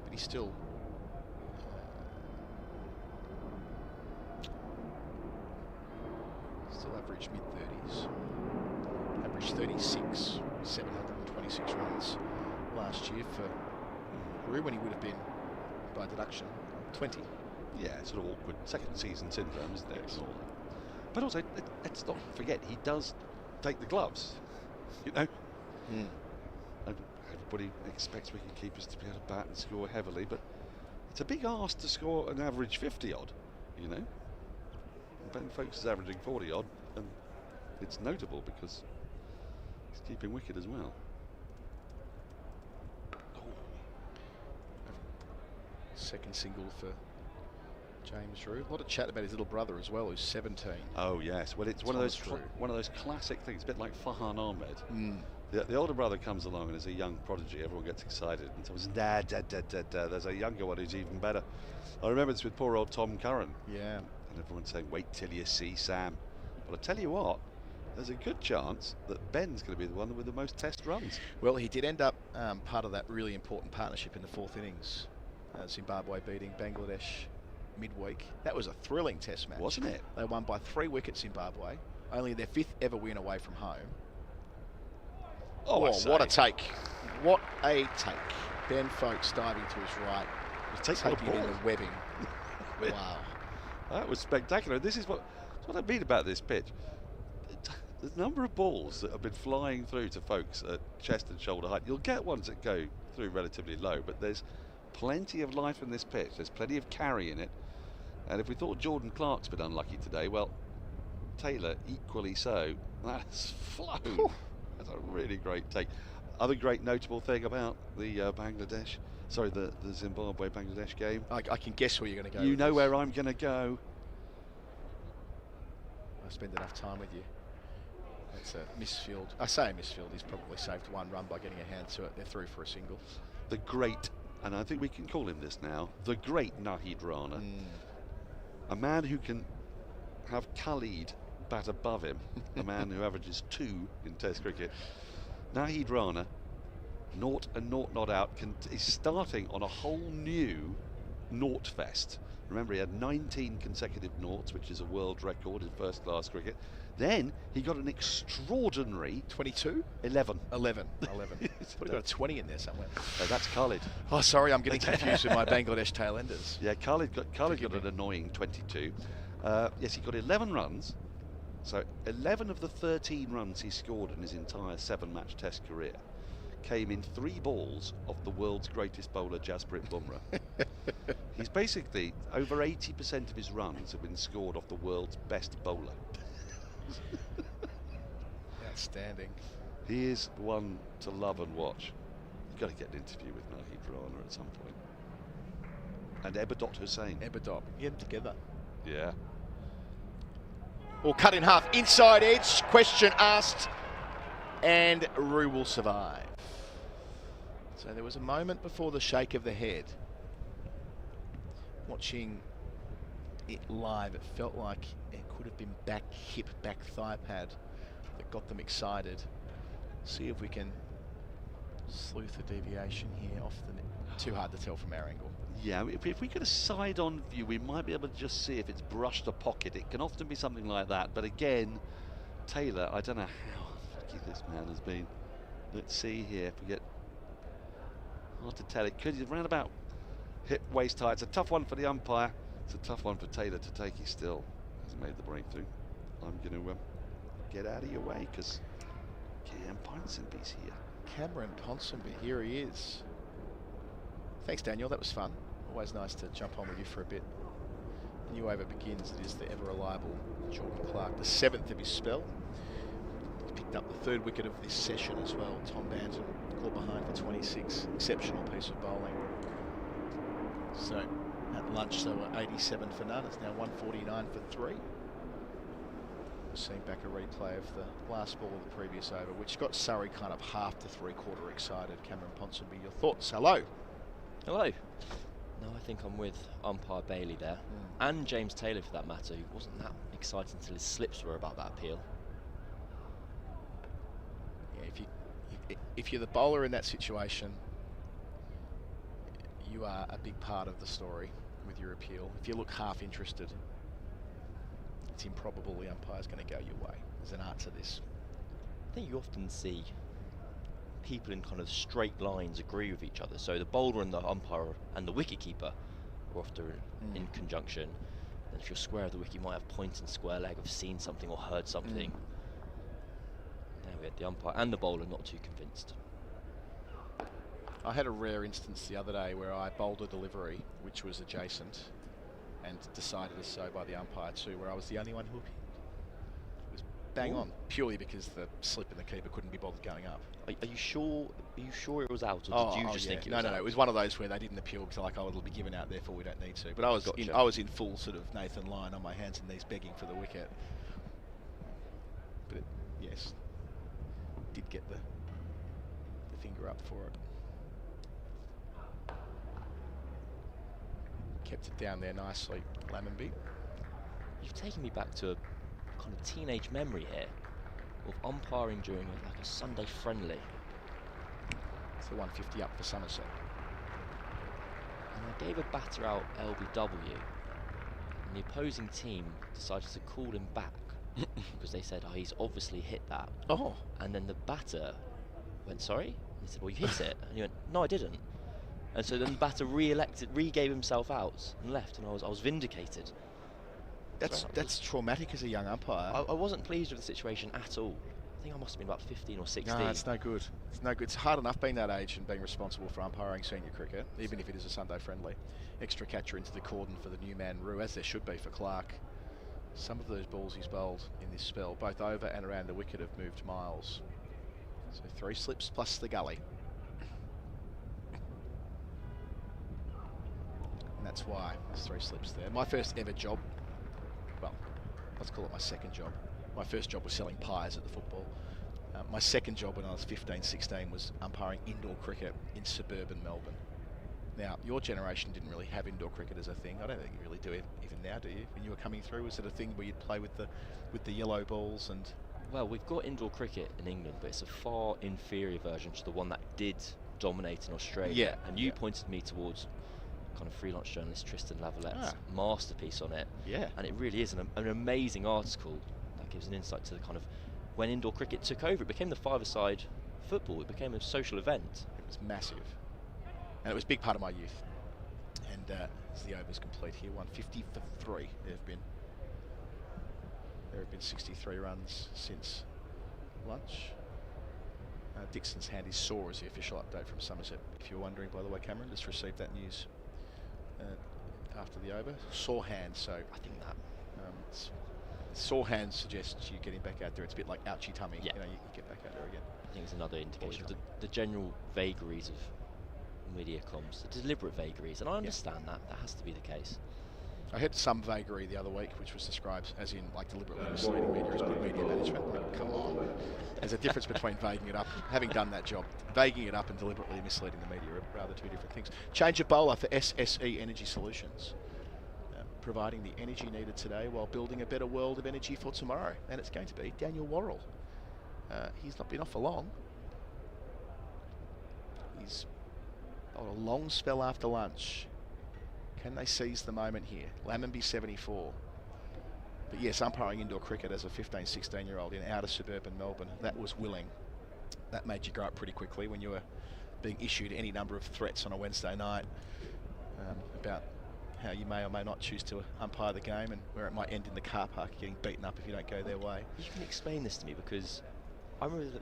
Speaker 3: but he still averaged mid-30s, averaged 36, 726 runs last year for Rue, when he would have been, by deduction, 20.
Speaker 4: Yeah, sort of awkward second season syndrome, isn't there? But also, let's not forget, he does take the gloves. You know, Everybody expects wicket-keepers to be able to bat and score heavily, but it's a big ask to score an average 50-odd, you know. Ben Foakes is averaging 40-odd, and it's notable because he's keeping wicket as well.
Speaker 3: Second single for James Drew. A lot of chat about his little brother as well, who's 17.
Speaker 4: Oh yes, well it's one of those classic things, a bit like Farhan Ahmed. The older brother comes along and is a young prodigy. Everyone gets excited and someone says, Dad. There's a younger one who's even better. I remember this with poor old Tom Curran.
Speaker 3: Yeah.
Speaker 4: And everyone's saying, wait till you see Sam. But I tell you what, there's a good chance that Ben's going to be the one with the most test runs.
Speaker 3: Well, he did end up part of that really important partnership in the 4th innings. Zimbabwe beating Bangladesh midweek. That was a thrilling test match.
Speaker 4: Wasn't it?
Speaker 3: They won by 3 wickets, Zimbabwe. Only their 5th ever win away from home.
Speaker 4: Oh,
Speaker 3: what a take. What a take. Ben Foakes diving to his right. Taking it in the webbing. Wow.
Speaker 4: That was spectacular. This is what I mean about this pitch. The number of balls that have been flying through to Foakes at chest and shoulder height. You'll get ones that go through relatively low, but there's plenty of life in this pitch. There's plenty of carry in it. And if we thought Jordan Clark's been unlucky today, well, Taylor equally so. That's flown. That's a really great take. Other great notable thing about the the Zimbabwe-Bangladesh game.
Speaker 3: I can guess where you're going to go.
Speaker 4: You know where I'm going to go.
Speaker 3: I spend enough time with you. It's a misfield. I say a misfield. He's probably saved 1 run by getting a hand to it. They're through for a single.
Speaker 4: The great, and I think we can call him this now, the great Nahid Rana. A man who can have Khalid bat above him, a man who averages 2 in Test cricket. Nahid Rana, 0 and 0 not out, is starting on a whole new naught fest. Remember, he had 19 consecutive noughts, which is a world record in first-class cricket. Then he got an extraordinary
Speaker 3: 22?
Speaker 4: 11.
Speaker 3: 11. Probably got a 20 in there somewhere.
Speaker 4: That's Khalid.
Speaker 3: Oh, sorry, I'm getting confused with my Bangladesh tailenders.
Speaker 4: Yeah, Khalid got an annoying 22. Yes, he got 11 runs. So 11 of the 13 runs he scored in his entire 7-match Test career came in 3 balls of the world's greatest bowler, Jasprit Bumrah. He's basically, over 80% of his runs have been scored off the world's best bowler.
Speaker 3: Outstanding.
Speaker 4: He is one to love and watch. You've got to get an interview with Nahid Rana at some point. And Ebadot Hussain.
Speaker 3: Ebadot. Get them together.
Speaker 4: Yeah.
Speaker 3: Or cut in half. Inside edge. Question asked. And Roo will survive. So there was a moment before the shake of the head. Watching it live, it felt like it could have been back hip, back thigh pad that got them excited. See if we can sleuth a deviation here off the net. Too hard to tell from our angle.
Speaker 4: Yeah, if we get a side-on view, we might be able to just see if it's brushed a pocket. It can often be something like that. But again, Taylor, I don't know how lucky this man has been. Let's see here if we get... Hard to tell. It could be around about hip, waist height. It's a tough one for the umpire. It's a tough one for Taylor to take. He still hasn't made the breakthrough. I'm going to get out of your way because Cameron Ponsonby's here.
Speaker 3: Cameron Ponsonby, here he is. Thanks, Daniel. That was fun. Always nice to jump on with you for a bit. The new over begins. It is the ever-reliable Jordan Clark, the 7th of his spell. He's picked up the 3rd wicket of this session as well. Tom Banton caught behind for 26. Exceptional piece of bowling. So at lunch, they were 87 for none. It's now 149 for 3. We're seeing back a replay of the last ball of the previous over, which got Surrey kind of half to 3/4 excited. Cameron Ponsonby, your thoughts? Hello.
Speaker 7: Hello. No, I think I'm with umpire Bailey there, and James Taylor for that matter, who wasn't that excited until his slips were about that appeal.
Speaker 3: Yeah, if you're the bowler in that situation, you are a big part of the story with your appeal. If you look half interested, it's improbable the umpire's going to go your way. There's an art to this.
Speaker 7: I think you often see people in kind of straight lines agree with each other. So the bowler and the umpire and the wicketkeeper are often in conjunction. And if you're square of the wicket, you might have point and square leg, have seen something or heard something. There of it. The umpire and the bowler not too convinced.
Speaker 3: I had a rare instance the other day where I bowled a delivery which was adjacent and decided as so by the umpire too, where I was the only one who hit. It was bang on, purely because the slip and the keeper couldn't be bothered going up.
Speaker 7: Are you sure? Are you sure it was out, or did you just think it was out?
Speaker 3: No. It was one of those where they didn't appeal because like, it'll be given out, therefore we don't need to. But I was in full sort of Nathan Lyon on my hands and knees, begging for the wicket. But yes, did get the finger up for it. Kept it down there nicely, Lammonby.
Speaker 7: You've taken me back to a kind of teenage memory here of umpiring during like a Sunday friendly.
Speaker 3: It's the 150 up for Somerset.
Speaker 7: And I gave a batter out LBW, and the opposing team decided to call him back because they said, oh, he's obviously hit that.
Speaker 3: Oh.
Speaker 7: And then the batter went, sorry? And he said, well, you hit it. And he went, no, I didn't. And so then the batter re-gave himself out and left, and I was vindicated.
Speaker 3: That's traumatic as a young umpire.
Speaker 7: I wasn't pleased with the situation at all. I think I must have been about 15 or 16.
Speaker 3: No, it's no good. It's no good. It's hard enough being that age and being responsible for umpiring senior cricket, even if it is a Sunday friendly. Extra catcher into the cordon for the new man Rue, as there should be for Clark. Some of those balls he's bowled in this spell, both over and around the wicket, have moved miles. So 3 slips plus the gully. And that's why there's 3 slips there. My first ever job, well, let's call it my second job. My first job was selling pies at the football. My second job when I was 15, 16 was umpiring indoor cricket in suburban Melbourne. Now, your generation didn't really have indoor cricket as a thing. I don't think you really do it even now, do you? When you were coming through, was it a thing where you'd play with the yellow balls and...
Speaker 7: Well, we've got indoor cricket in England, but it's a far inferior version to the one that did dominate in Australia.
Speaker 3: Yeah.
Speaker 7: And you pointed me towards kind of freelance journalist Tristan Lavallette's masterpiece on it.
Speaker 3: Yeah.
Speaker 7: And it really is an amazing article that gives an insight to the kind of when indoor cricket took over. It became the five-a-side football. It became a social event.
Speaker 3: It was massive. And it was a big part of my youth. And as the over's complete here, 150 for 3 there have been 63 runs since lunch. Dixon's hand is sore as the official update from Somerset. If you're wondering, by the way, Cameron, just received that news after the over. Sore hand, so I think that sore hand suggests you getting back out there. It's a bit like ouchy tummy.
Speaker 7: Yeah.
Speaker 3: You know, you get back out there again.
Speaker 7: I think it's another indication of the general vagaries of media comms, the deliberate vagaries, and I understand that has to be the case.
Speaker 3: I heard some vagary the other week, which was described as in like deliberately misleading media as good media management. Like, come on. There's a difference between vaguing it up, having done that job, vaguing it up and deliberately misleading the media are rather 2 different things. Change of bowler for SSE Energy Solutions. Providing the energy needed today while building a better world of energy for tomorrow. And it's going to be Daniel Worrell. He's not been off for long. He's got a long spell after lunch. Can they seize the moment here? Lammonby 74. But yes, umpiring indoor cricket as a 15, 16-year-old in outer suburban Melbourne, that was willing. That made you grow up pretty quickly when you were being issued any number of threats on a Wednesday night about how you may or may not choose to umpire the game and where it might end in the car park getting beaten up if you don't go their way.
Speaker 7: You can explain this to me, because I remember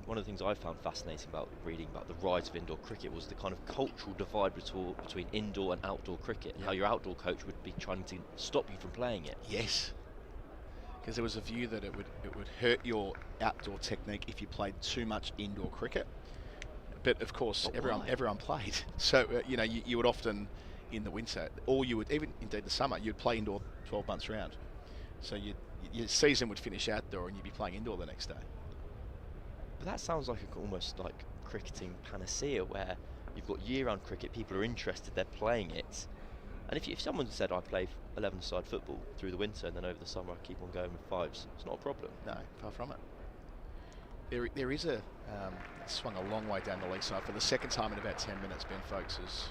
Speaker 7: one of the things I found fascinating about reading about the rise of indoor cricket was the kind of cultural divide between indoor and outdoor cricket, and how your outdoor coach would be trying to stop you from playing it.
Speaker 3: Yes, because there was a view that it would hurt your outdoor technique if you played too much indoor cricket. But of course, everyone played. So you would often, in the winter, or you would even indeed the summer, you'd play indoor 12 months round. So your season would finish outdoor and you'd be playing indoor the next day.
Speaker 7: But that sounds like almost like cricketing panacea, where you've got year-round cricket, people are interested, they're playing it. And if someone said, I play 11-side football through the winter and then over the summer I keep on going with 5s, it's not a problem.
Speaker 3: No, far from it. There is a swung a long way down the leg side for the second time in about 10 minutes. Ben Folkes has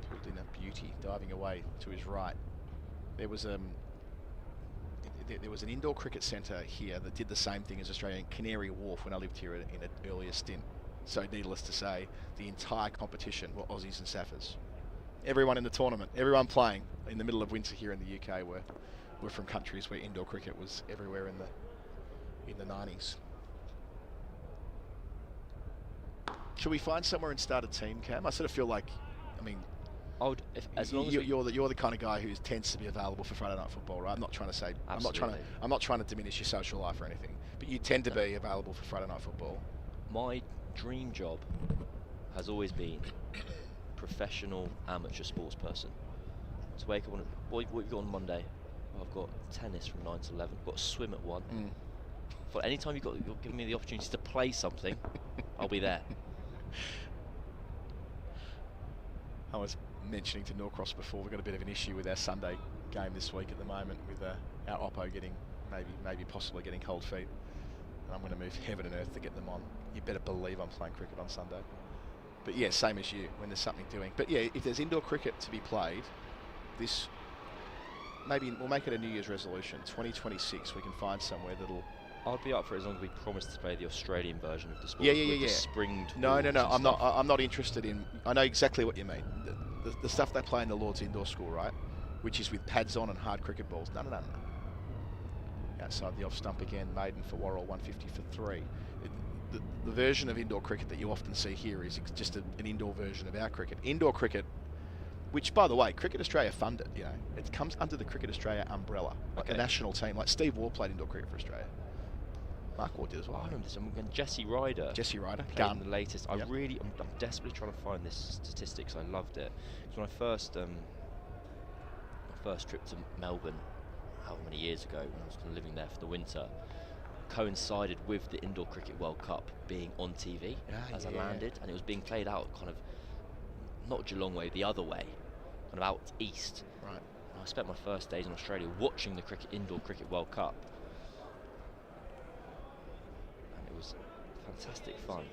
Speaker 3: pulled in a beauty, diving away to his right. There was an indoor cricket centre here that did the same thing as Australian Canary Wharf when I lived here in an earlier stint. So needless to say, the entire competition were Aussies and Saffers. Everyone in the tournament, everyone playing in the middle of winter here in the UK were from countries where indoor cricket was everywhere in the 90s. Should we find somewhere and start a team, Cam? I sort of feel like, I mean,
Speaker 7: as long as
Speaker 3: you're the kind of guy who tends to be available for Friday night football, right? I'm not trying to say,
Speaker 7: Absolutely.
Speaker 3: I'm not trying to diminish your social life or anything, but you tend to be available for Friday night football.
Speaker 7: My dream job has always been professional amateur sports person. To wake up on what you got on Monday? I've got tennis from 9 to 11. I've got a swim at 1. For any time you're giving me the opportunity to play something, I'll be there.
Speaker 3: I was mentioning to Norcross before, we've got a bit of an issue with our Sunday game this week at the moment, with our Oppo getting possibly getting cold feet. And I'm going to move heaven and earth to get them on. You better believe I'm playing cricket on Sunday. But yeah, same as you, when there's something doing. But yeah, if there's indoor cricket to be played, maybe we'll make it a New Year's resolution. 2026, we can find somewhere that'll.
Speaker 7: I'd be up for it as long as we promise to play the Australian version of the sport.
Speaker 3: Yeah.
Speaker 7: The springed.
Speaker 3: No. I'm not interested in. I know exactly what you mean. The stuff they play in the Lord's indoor school, right? Which is with pads on and hard cricket balls. No. Outside the off stump again, maiden for Worrell, 150 for 3. The version of indoor cricket that you often see here is just an indoor version of our cricket. Indoor cricket, which, by the way, Cricket Australia fund it. It comes under the Cricket Australia umbrella, like a national team. Like Steve Waugh played indoor cricket for Australia. Mark Waugh did as well.
Speaker 7: I remember this. Jesse Ryder.
Speaker 3: Gun.
Speaker 7: The latest. Yep. I'm desperately trying to find this statistics. I loved it. Because when my first trip to Melbourne, however many years ago, when I was kind of living there for the winter, coincided with the Indoor Cricket World Cup being on TV as I landed, and it was being played out kind of not Geelong way, the other way, kind of out east.
Speaker 3: Right.
Speaker 7: And I spent my first days in Australia watching the Indoor Cricket World Cup. It was fantastic fun.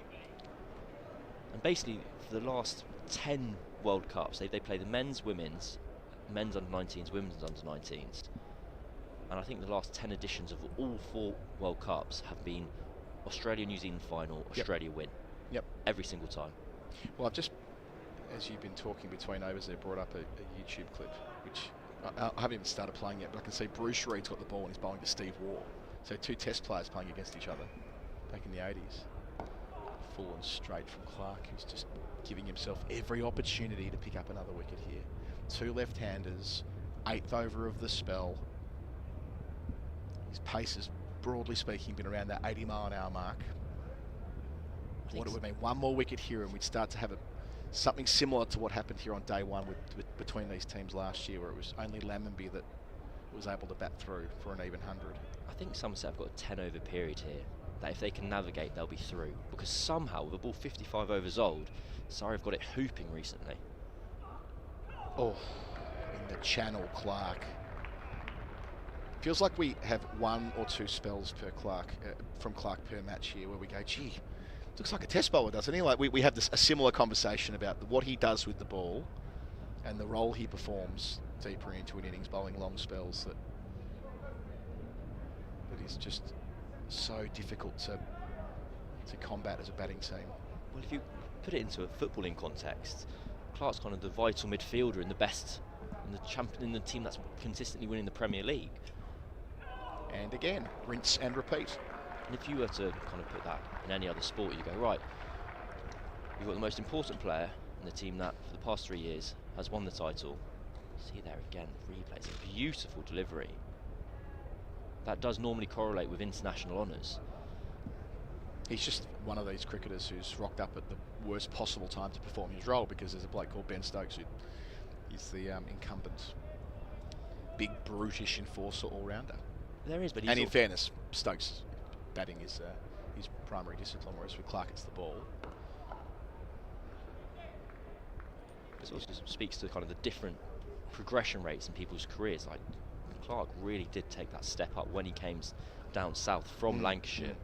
Speaker 7: And basically, for the last 10 World Cups, they play the men's, women's under-19s, women's under-19s. And I think the last 10 editions of all 4 World Cups have been Australia-New Zealand final, Australia win.
Speaker 3: Yep.
Speaker 7: Every single time.
Speaker 3: Well, I've just, as you've been talking between overs there, brought up a YouTube clip, which I haven't even started playing yet, but I can see Bruce Reed's got the ball and he's bowling to Steve Waugh. So 2 test players playing against each other back in the 80s. Fallen straight from Clark, who's just giving himself every opportunity to pick up another wicket here. 2 left-handers, 8th over of the spell. His pace has, broadly speaking, been around that 80-mile-an-hour mark. What it would mean, 1 more wicket here and we'd start to have something similar to what happened here on day 1 between these teams last year, where it was only Lammonby that was able to bat through for an even 100.
Speaker 7: I think Somerset have got a 10-over period here, that if they can navigate, they'll be through. Because somehow, with a ball 55 overs old, Surrey have got it hooping recently.
Speaker 3: Oh, in the channel, Clark. Feels like we have 1 or 2 spells per Clark, from Clark per match here, where we go, gee, looks like a test bowler, doesn't he? Like we have a similar conversation about what he does with the ball and the role he performs deeper into an innings, bowling long spells that is just so difficult to combat as a batting team.
Speaker 7: Well, if you put it into a footballing context, Clark's kind of the vital midfielder in the best, in the champion, in the team that's consistently winning the Premier League.
Speaker 3: And again, rinse and repeat.
Speaker 7: And if you were to kind of put that in any other sport, you go, right, you've got the most important player in the team that for the past 3 years has won the title. See there again, replays, a beautiful delivery. That does normally correlate with international honours.
Speaker 3: He's just one of these cricketers who's rocked up at the worst possible time to perform his role, because there's a bloke called Ben Stokes who is the incumbent big brutish enforcer all-rounder.
Speaker 7: There is, but
Speaker 3: and in fairness, Stokes' batting is his primary discipline, whereas with Clark it's the ball.
Speaker 7: It also speaks to kind of the different progression rates in people's careers. Like Clark really did take that step up when he came down south from Lancashire.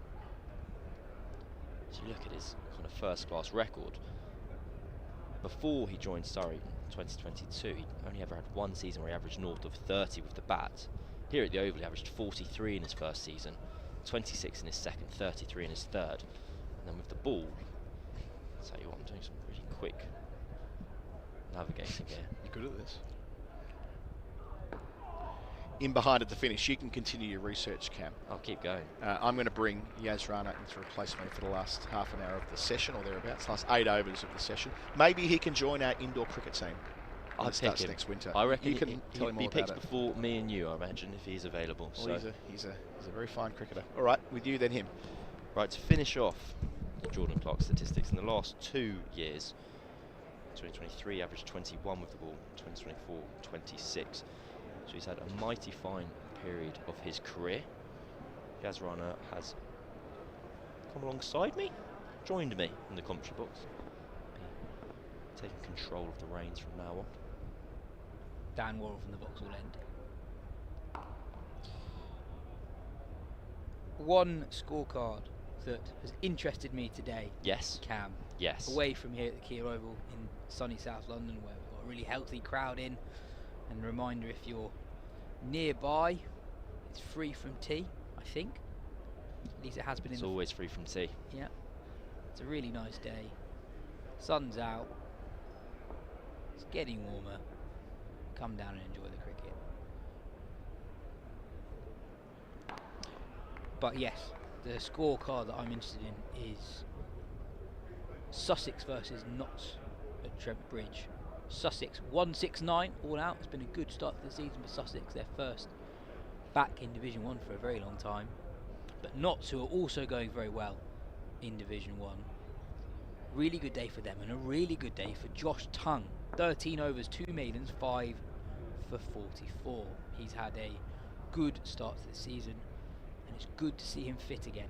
Speaker 7: So you look at his kind of first-class record. Before he joined Surrey in 2022, he only ever had 1 season where he averaged north of 30 with the bat. Here at the Oval, he averaged 43 in his first season, 26 in his second, 33 in his third. And then with the ball, I'll tell you what, I'm doing some really quick navigating here.
Speaker 3: You're good at this. in behind at the finish. You can continue your research, Cam.
Speaker 7: I'll keep going.
Speaker 3: I'm going to bring Yas Rana into replacement for the last half an hour of the session, or thereabouts, last 8 overs of the session. Maybe he can join our indoor cricket team.
Speaker 7: I'll pick him
Speaker 3: next winter.
Speaker 7: I reckon
Speaker 3: you can tell him
Speaker 7: he'll
Speaker 3: all
Speaker 7: be picked
Speaker 3: about it.
Speaker 7: before me and you, I imagine, if he's available.
Speaker 3: Well,
Speaker 7: So
Speaker 3: he's a very fine cricketer. All right, with you then him.
Speaker 7: right, to finish off the Jordan Clark statistics, in the last 2 years, 2023 averaged 21 with the ball, 2024 26. So he's had a mighty fine period of his career. Yas Rana has come alongside me, joined me in the commentary box, taking control of the reins from now on.
Speaker 5: Dan Worrell from the Vauxhall End. One scorecard that has interested me today,
Speaker 7: Yes.
Speaker 5: Cam,
Speaker 7: Yes.
Speaker 5: away from here at the Kia Oval in sunny South London, where we've got a really healthy crowd in. And a reminder, if you're nearby, it's free from tea, I think. At least it has been
Speaker 7: It's
Speaker 5: in the
Speaker 7: always free from tea.
Speaker 5: Yeah, it's a really nice day. Sun's out. It's getting warmer. Come down and enjoy the cricket. But yes, the scorecard that I'm interested in is Sussex versus Notts at Trent Bridge. Sussex 169 all out. It's been a good start to the season for Sussex. Their first back in Division 1 for a very long time. But Notts, who are also going very well in Division 1. Really good day for them, and a really good day for Josh Tongue. 13 overs, 2 maidens, 5 for 44. He's had a good start to the season, and it's good to see him fit again.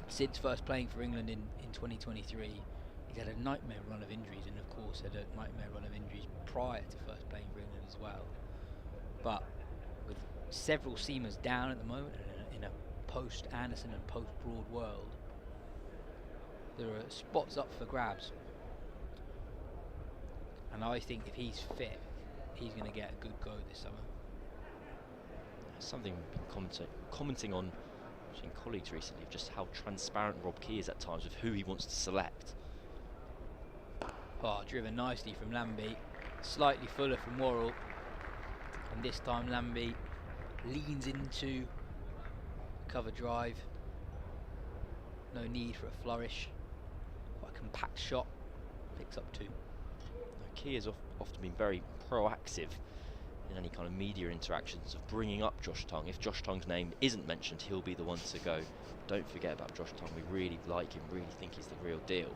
Speaker 5: Since first playing for England in 2023, he's had a nightmare run of injuries, and of course had a nightmare run of injuries prior to first playing for England as well. But with several seamers down at the moment, in a post-Anderson and post-Broad world, there are spots up for grabs. And I think if he's fit, he's going to get a good go this summer.
Speaker 7: Something we've been commenting on between colleagues recently, of just how transparent Rob Key is at times with who he wants to select.
Speaker 5: Oh, driven nicely from Lambie, slightly fuller from Worrell, and this time Lambie leans into cover drive. No need for a flourish. Quite a compact shot, picks up 2.
Speaker 7: Key has often been very proactive in any kind of media interactions of bringing up Josh Tongue. If Josh Tongue's name isn't mentioned, he'll be the one to go. Don't forget about Josh Tongue. We really like him, really think he's the real deal.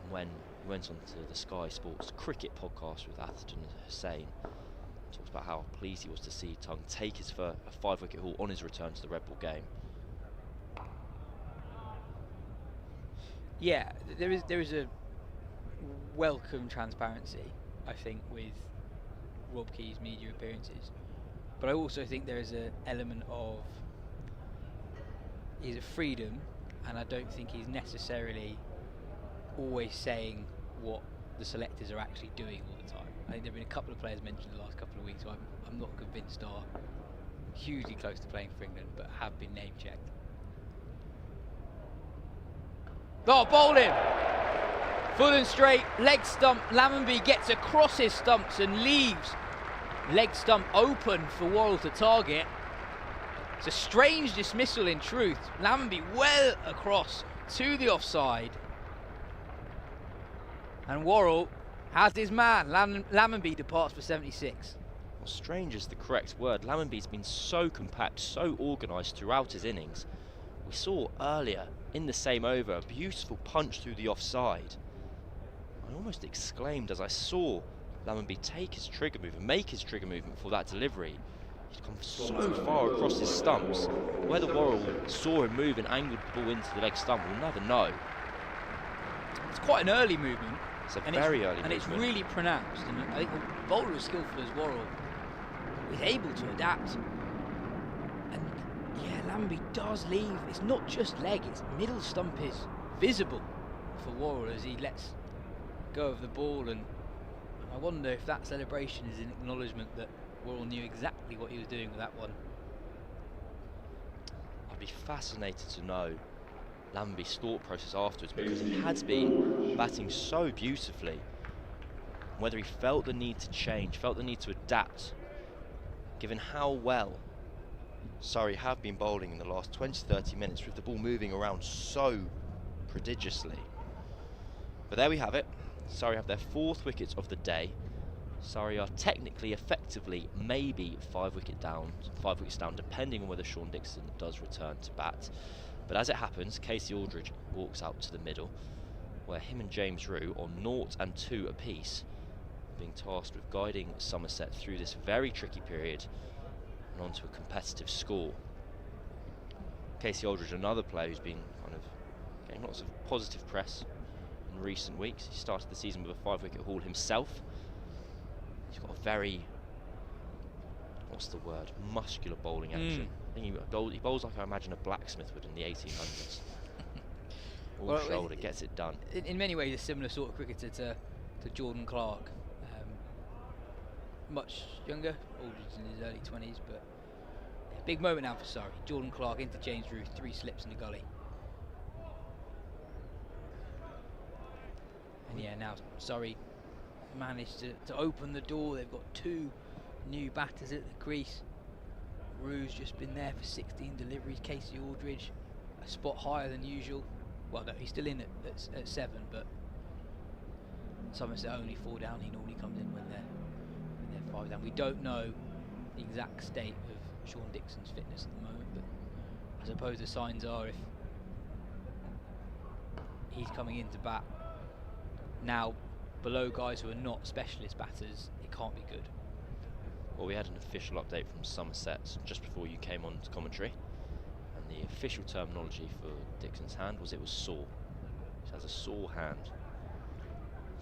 Speaker 7: And when he went on to the Sky Sports Cricket Podcast with Atherton Hussain, talks about how pleased he was to see Tongue take his 5-wicket haul on his return to the Red Bull game.
Speaker 5: Yeah, there is a welcome transparency, I think, with Rob Key's media appearances, but I also think there is an element of he's a freedom, and I don't think he's necessarily always saying what the selectors are actually doing all the time. I think there have been a couple of players mentioned the last couple of weeks who I'm not convinced are hugely close to playing for England, but have been name checked. Oh, bowl him! Full and straight, leg stump. Lammonby gets across his stumps and leaves leg stump open for Worrell to target. It's a strange dismissal in truth. Lammonby well across to the offside. And Worrell has his man. Lammonby departs for 76.
Speaker 7: Well, strange is the correct word. Lammonby's been so compact, so organised throughout his innings. We saw earlier in the same over a beautiful punch through the offside. I almost exclaimed as I saw Lammonby take his trigger move and make his trigger movement for that delivery. He'd come so far across his stumps. Whether Worrell saw him move and angled the ball into the leg stump, we'll never know.
Speaker 5: It's quite an early movement.
Speaker 7: It's a very early movement.
Speaker 5: And it's really pronounced. And I think the bowler as skillful as Worrell is able to adapt. And yeah, Lammonby does leave. It's not just leg, it's middle stump is visible for Worrell as he lets go of the ball, and I wonder if that celebration is an acknowledgement that Worrell knew exactly what he was doing with that one.
Speaker 7: I'd be fascinated to know Lammonby's thought process afterwards, because he has been batting so beautifully. whether he felt the need to change, felt the need to adapt, given how well Surrey have been bowling in the last 20-30 minutes with the ball moving around so prodigiously. But there we have it. Surrey have their 4th wicket of the day. Surrey are technically, effectively, maybe 5 wickets down, depending on whether Sean Dixon does return to bat. But as it happens, Casey Aldridge walks out to the middle, where him and James Rue, on 0 and 2 apiece, being tasked with guiding Somerset through this very tricky period and onto a competitive score. Casey Aldridge, another player who's been kind of getting lots of positive press in recent weeks. He started the season with a 5-wicket haul himself. He's got a very, muscular bowling action. I think he bowls like I imagine a blacksmith would in the 1800s. All shoulder, gets it done.
Speaker 5: In many ways, a similar sort of cricketer to Jordan Clark. Much younger, Aldridge in his early 20s, but yeah, big moment now for Surrey. Jordan Clark into James Rue, 3 slips in the gully. And yeah, now Surrey managed to open the door. They've got 2 new batters at the crease. Rue's just been there for 16 deliveries. Casey Aldridge, a spot higher than usual. Well, no, he's still in at 7, but Somerset only 4 down. He normally comes in when they're 5 down. We don't know the exact state of Sean Dixon's fitness at the moment, but I suppose the signs are if he's coming into bat now below guys who are not specialist batters, it can't be good.
Speaker 7: Well, we had an official update from Somerset just before you came on to commentary, and the official terminology for Dixon's hand was it was sore. He has a sore hand.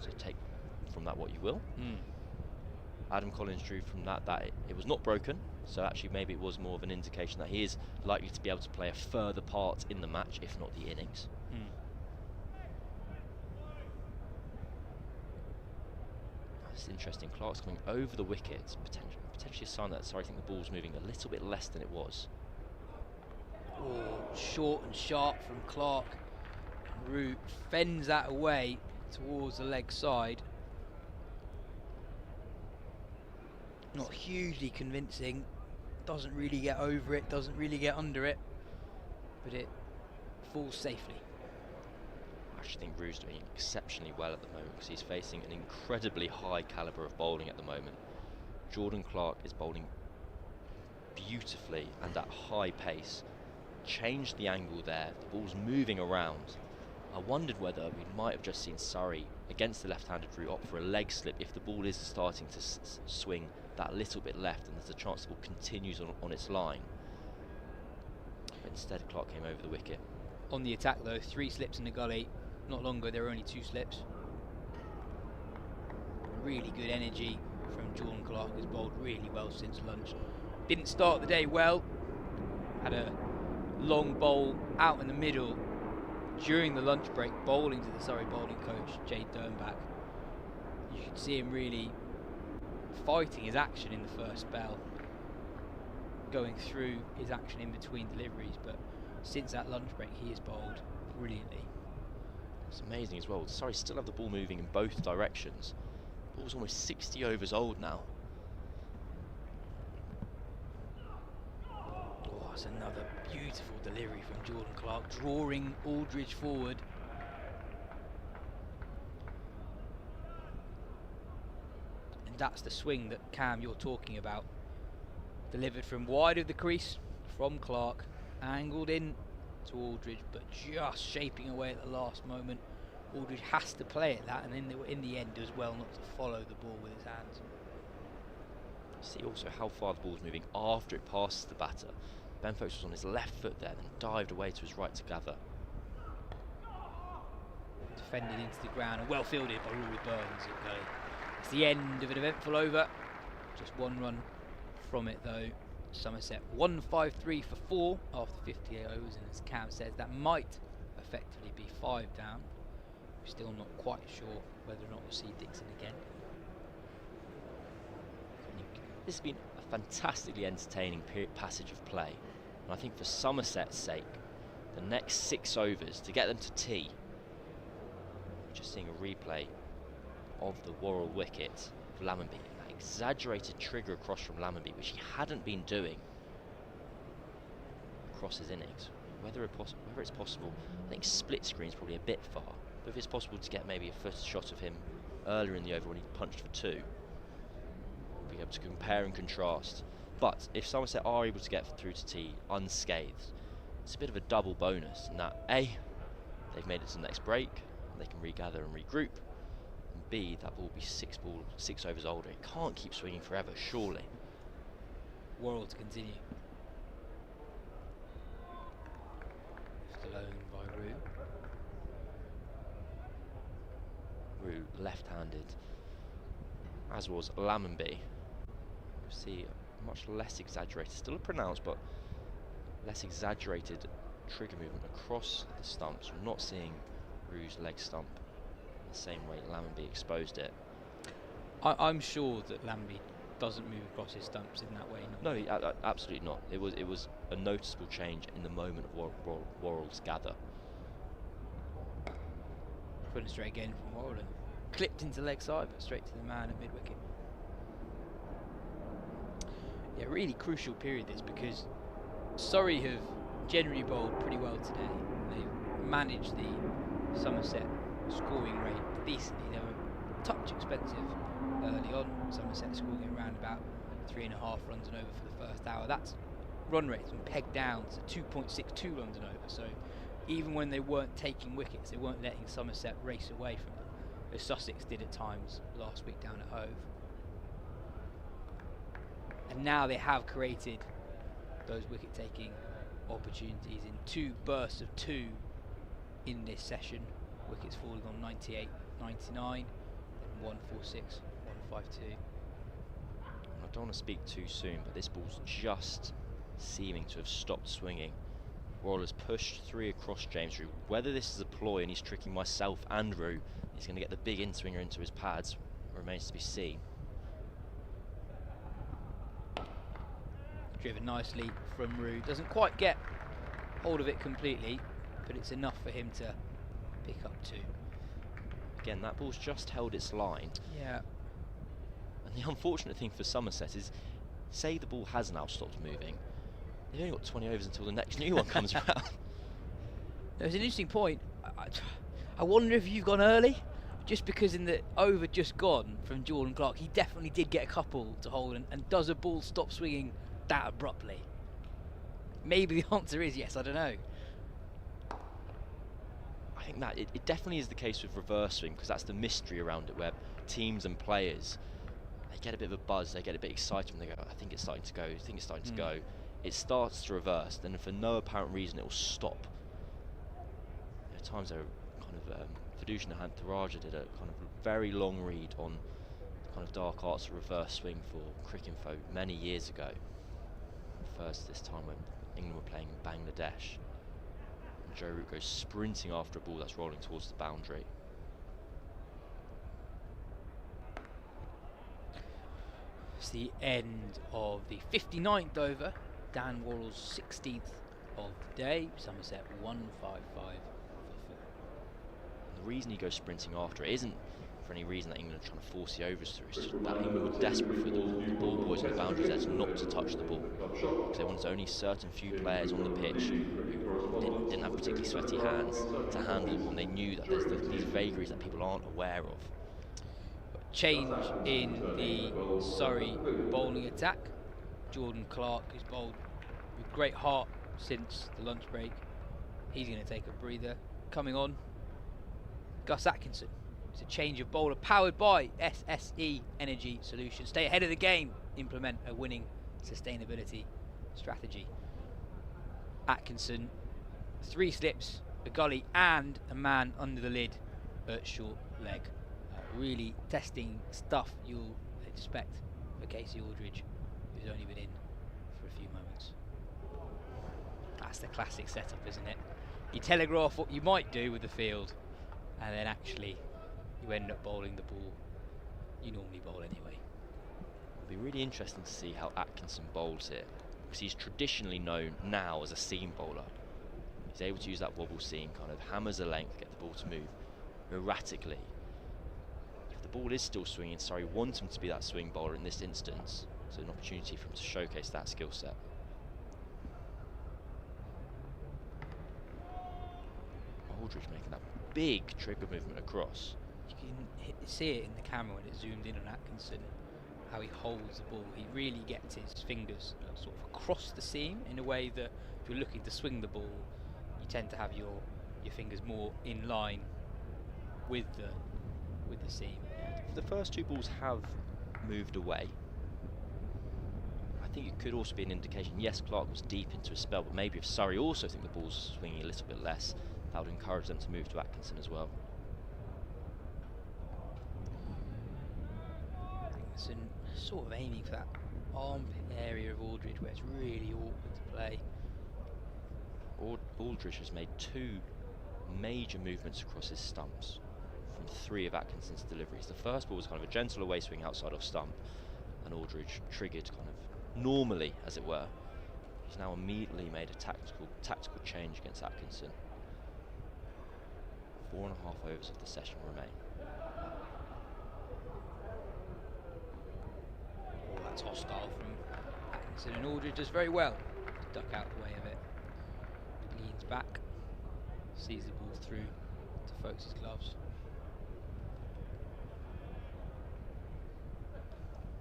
Speaker 7: So take from that what you will. Adam Collins drew from that it was not broken, so actually maybe it was more of an indication that he is likely to be able to play a further part in the match, if not the innings. It's interesting. Clark's coming over the wicket, potentially a sign that I think the ball's moving a little bit less than it was.
Speaker 5: Oh, short and sharp from Clark. Rue fends that away towards the leg side. Not hugely convincing. Doesn't really get over it, doesn't really get under it, but it falls safely.
Speaker 7: I actually think Rue's doing exceptionally well at the moment because he's facing an incredibly high calibre of bowling at the moment. Jordan Clark is bowling beautifully and at high pace. Changed the angle there, the ball's moving around. I wondered whether we might have just seen Surrey against the left-handed Rue opt for a leg slip if the ball is starting to swing that little bit left and there's a chance the ball continues on its line. But instead Clark came over the wicket.
Speaker 5: On the attack though, 3 slips in the gully. Not long ago there were only 2 slips. Really good energy from Jordan Clark, who's bowled really well since lunch. Didn't start the day well. Had a long bowl out in the middle during the lunch break, bowling to the Surrey bowling coach, Jade Dernbach. You could see him really fighting his action in the first spell, going through his action in between deliveries, but since that lunch break he has bowled brilliantly.
Speaker 7: It's amazing as well. Surrey still have the ball moving in both directions. The ball's almost 60 overs old now.
Speaker 5: Oh, that's another beautiful delivery from Jordan Clark, drawing Aldridge forward. And that's the swing that Cam you're talking about. Delivered from wide of the crease from Clark, angled in to Aldridge, but just shaping away at the last moment. Aldridge has to play at that, and in the end does well not to follow the ball with his hands.
Speaker 7: See also how far the ball's moving after it passes the batter. Ben Folks was on his left foot there, then dived away to his right to gather.
Speaker 5: Defended into the ground and well fielded by Rory Burns at gully. It's the end of an eventful over. Just 1 run from it though. Somerset 153 for 4 after 58 overs, and as Cam says, that might effectively be 5 down. We're still not quite sure whether or not we'll see Dixon again.
Speaker 7: This has been a fantastically entertaining passage of play, and I think for Somerset's sake, the next 6 overs to get them to tea. Just seeing a replay of the Worrell wicket for Lammonby. That exaggerated trigger across from Lammonby, which he hadn't been doing across his innings. Whether it's possible, I think split screen's probably a bit far, but if it's possible to get maybe a first shot of him earlier in the over when he punched for 2, we'll be able to compare and contrast. But if Somerset are able to get through to tee unscathed, it's a bit of a double bonus in that A, they've made it to the next break, and they can regather and regroup, and B, that ball will be 6 overs older. It can't keep swinging forever, surely.
Speaker 5: Worrell to continue. Left alone by Rue.
Speaker 7: Rue left-handed, as was Lammonby. You see much less exaggerated, still a pronounced but less exaggerated trigger movement across the stumps. We're not seeing Rue's leg stump in the same way Lammonby exposed it.
Speaker 5: I'm sure that Lammonby doesn't move across his stumps in that way.
Speaker 7: No, absolutely not. It was a noticeable change in the moment of Worrell's gather.
Speaker 5: Putting straight again from Worrell and clipped into leg side, but straight to the man at mid-wicket. Yeah, really crucial period this, because Surrey have generally bowled pretty well today. They've managed the Somerset scoring rate decently. They were a touch expensive early on. Somerset scoring around about 3.5 runs and over for the first hour. That's run rate's been pegged down to 2.62 runs and over. So even when they weren't taking wickets, they weren't letting Somerset race away from them, as Sussex did at times last week down at Hove. And now they have created those wicket-taking opportunities in 2 bursts of 2 in this session. Wickets falling on 98, 99, then 146, 152.
Speaker 7: I don't want to speak too soon, but this ball's just seeming to have stopped swinging. Worrell has pushed 3 across James Rue. Whether this is a ploy and he's tricking myself and Rue, he's going to get the big in-swinger into his pads, remains to be seen.
Speaker 5: Driven nicely from Rue. Doesn't quite get hold of it completely, but it's enough for him to pick up 2.
Speaker 7: Again, that ball's just held its line.
Speaker 5: Yeah.
Speaker 7: And the unfortunate thing for Somerset is, say the ball has now stopped moving, they've only got 20 overs until the next new one comes around.
Speaker 5: There's an interesting point. I wonder if you've gone early, just because in the over just gone from Jordan Clark, he definitely did get a couple to hold, and does a ball stop swinging that abruptly? Maybe the answer is yes, I don't know.
Speaker 7: I think that it definitely is the case with reverse swing, because that's the mystery around it, where teams and players, they get a bit of a buzz, they get a bit excited when they go, I think it's starting to go, I think it's starting to go. It starts to reverse, then for no apparent reason it will stop. At times there are kind of Fiducian Hantaraja did a kind of very long read on the kind of dark arts of reverse swing for Cricinfo many years ago. First this time when England were playing in Bangladesh. And Joe Root goes sprinting after a ball that's rolling towards the boundary.
Speaker 5: It's the end of the 59th over. Dan Worrell's 16th of the day. Somerset 155 for 4.
Speaker 7: The reason he goes sprinting after it isn't for any reason that England are trying to force the overs through. It's just that England were desperate for the ball boys on the boundaries there not to touch the ball, because they wanted only certain few players on the pitch who didn't have particularly sweaty hands to handle the ball, and they knew that there's these vagaries that people aren't aware of.
Speaker 5: Change in the Surrey bowling attack. Jordan Clark, who's bowled with great heart since the lunch break, he's going to take a breather. Coming on, Gus Atkinson. It's a change of bowler powered by SSE Energy Solutions. Stay ahead of the game. Implement a winning sustainability strategy. Atkinson, 3 slips, a gully and a man under the lid at short leg. Really testing stuff you'll expect for Casey Aldridge, who's only been in for a few moments. That's the classic setup, isn't it? You telegraph what you might do with the field, and then actually you end up bowling the ball you normally bowl anyway.
Speaker 7: It'll be really interesting to see how Atkinson bowls here, because he's traditionally known now as a seam bowler. He's able to use that wobble seam, kind of hammers a length, get the ball to move erratically. the ball is still swinging, Surrey want him to be that swing bowler in this instance, so an opportunity for him to showcase that skill set. Aldridge making that big trigger movement across.
Speaker 5: You can see it in the camera when it zoomed in on Atkinson, how he holds the ball. He really gets his fingers sort of across the seam in a way that if you're looking to swing the ball, you tend to have your fingers more in line with the seam.
Speaker 7: The first two balls have moved away. I think it could also be an indication, yes, Clark was deep into a spell, but maybe if Surrey also think the ball's swinging a little bit less, that would encourage them to move to Atkinson as well.
Speaker 5: Atkinson sort of aiming for that armpit area of Aldridge where it's really awkward to play.
Speaker 7: Aldridge has made 2 major movements across his stumps from 3 of Atkinson's deliveries. The first ball was kind of a gentle away swing outside off stump, and Aldridge triggered kind of normally, as it were. He's now immediately made a tactical change against Atkinson. 4.5 overs of the session remain.
Speaker 5: Oh, that's hostile from Atkinson, and Aldridge does very well to duck out the way of it. Leans back, sees the ball through to Folkes' gloves.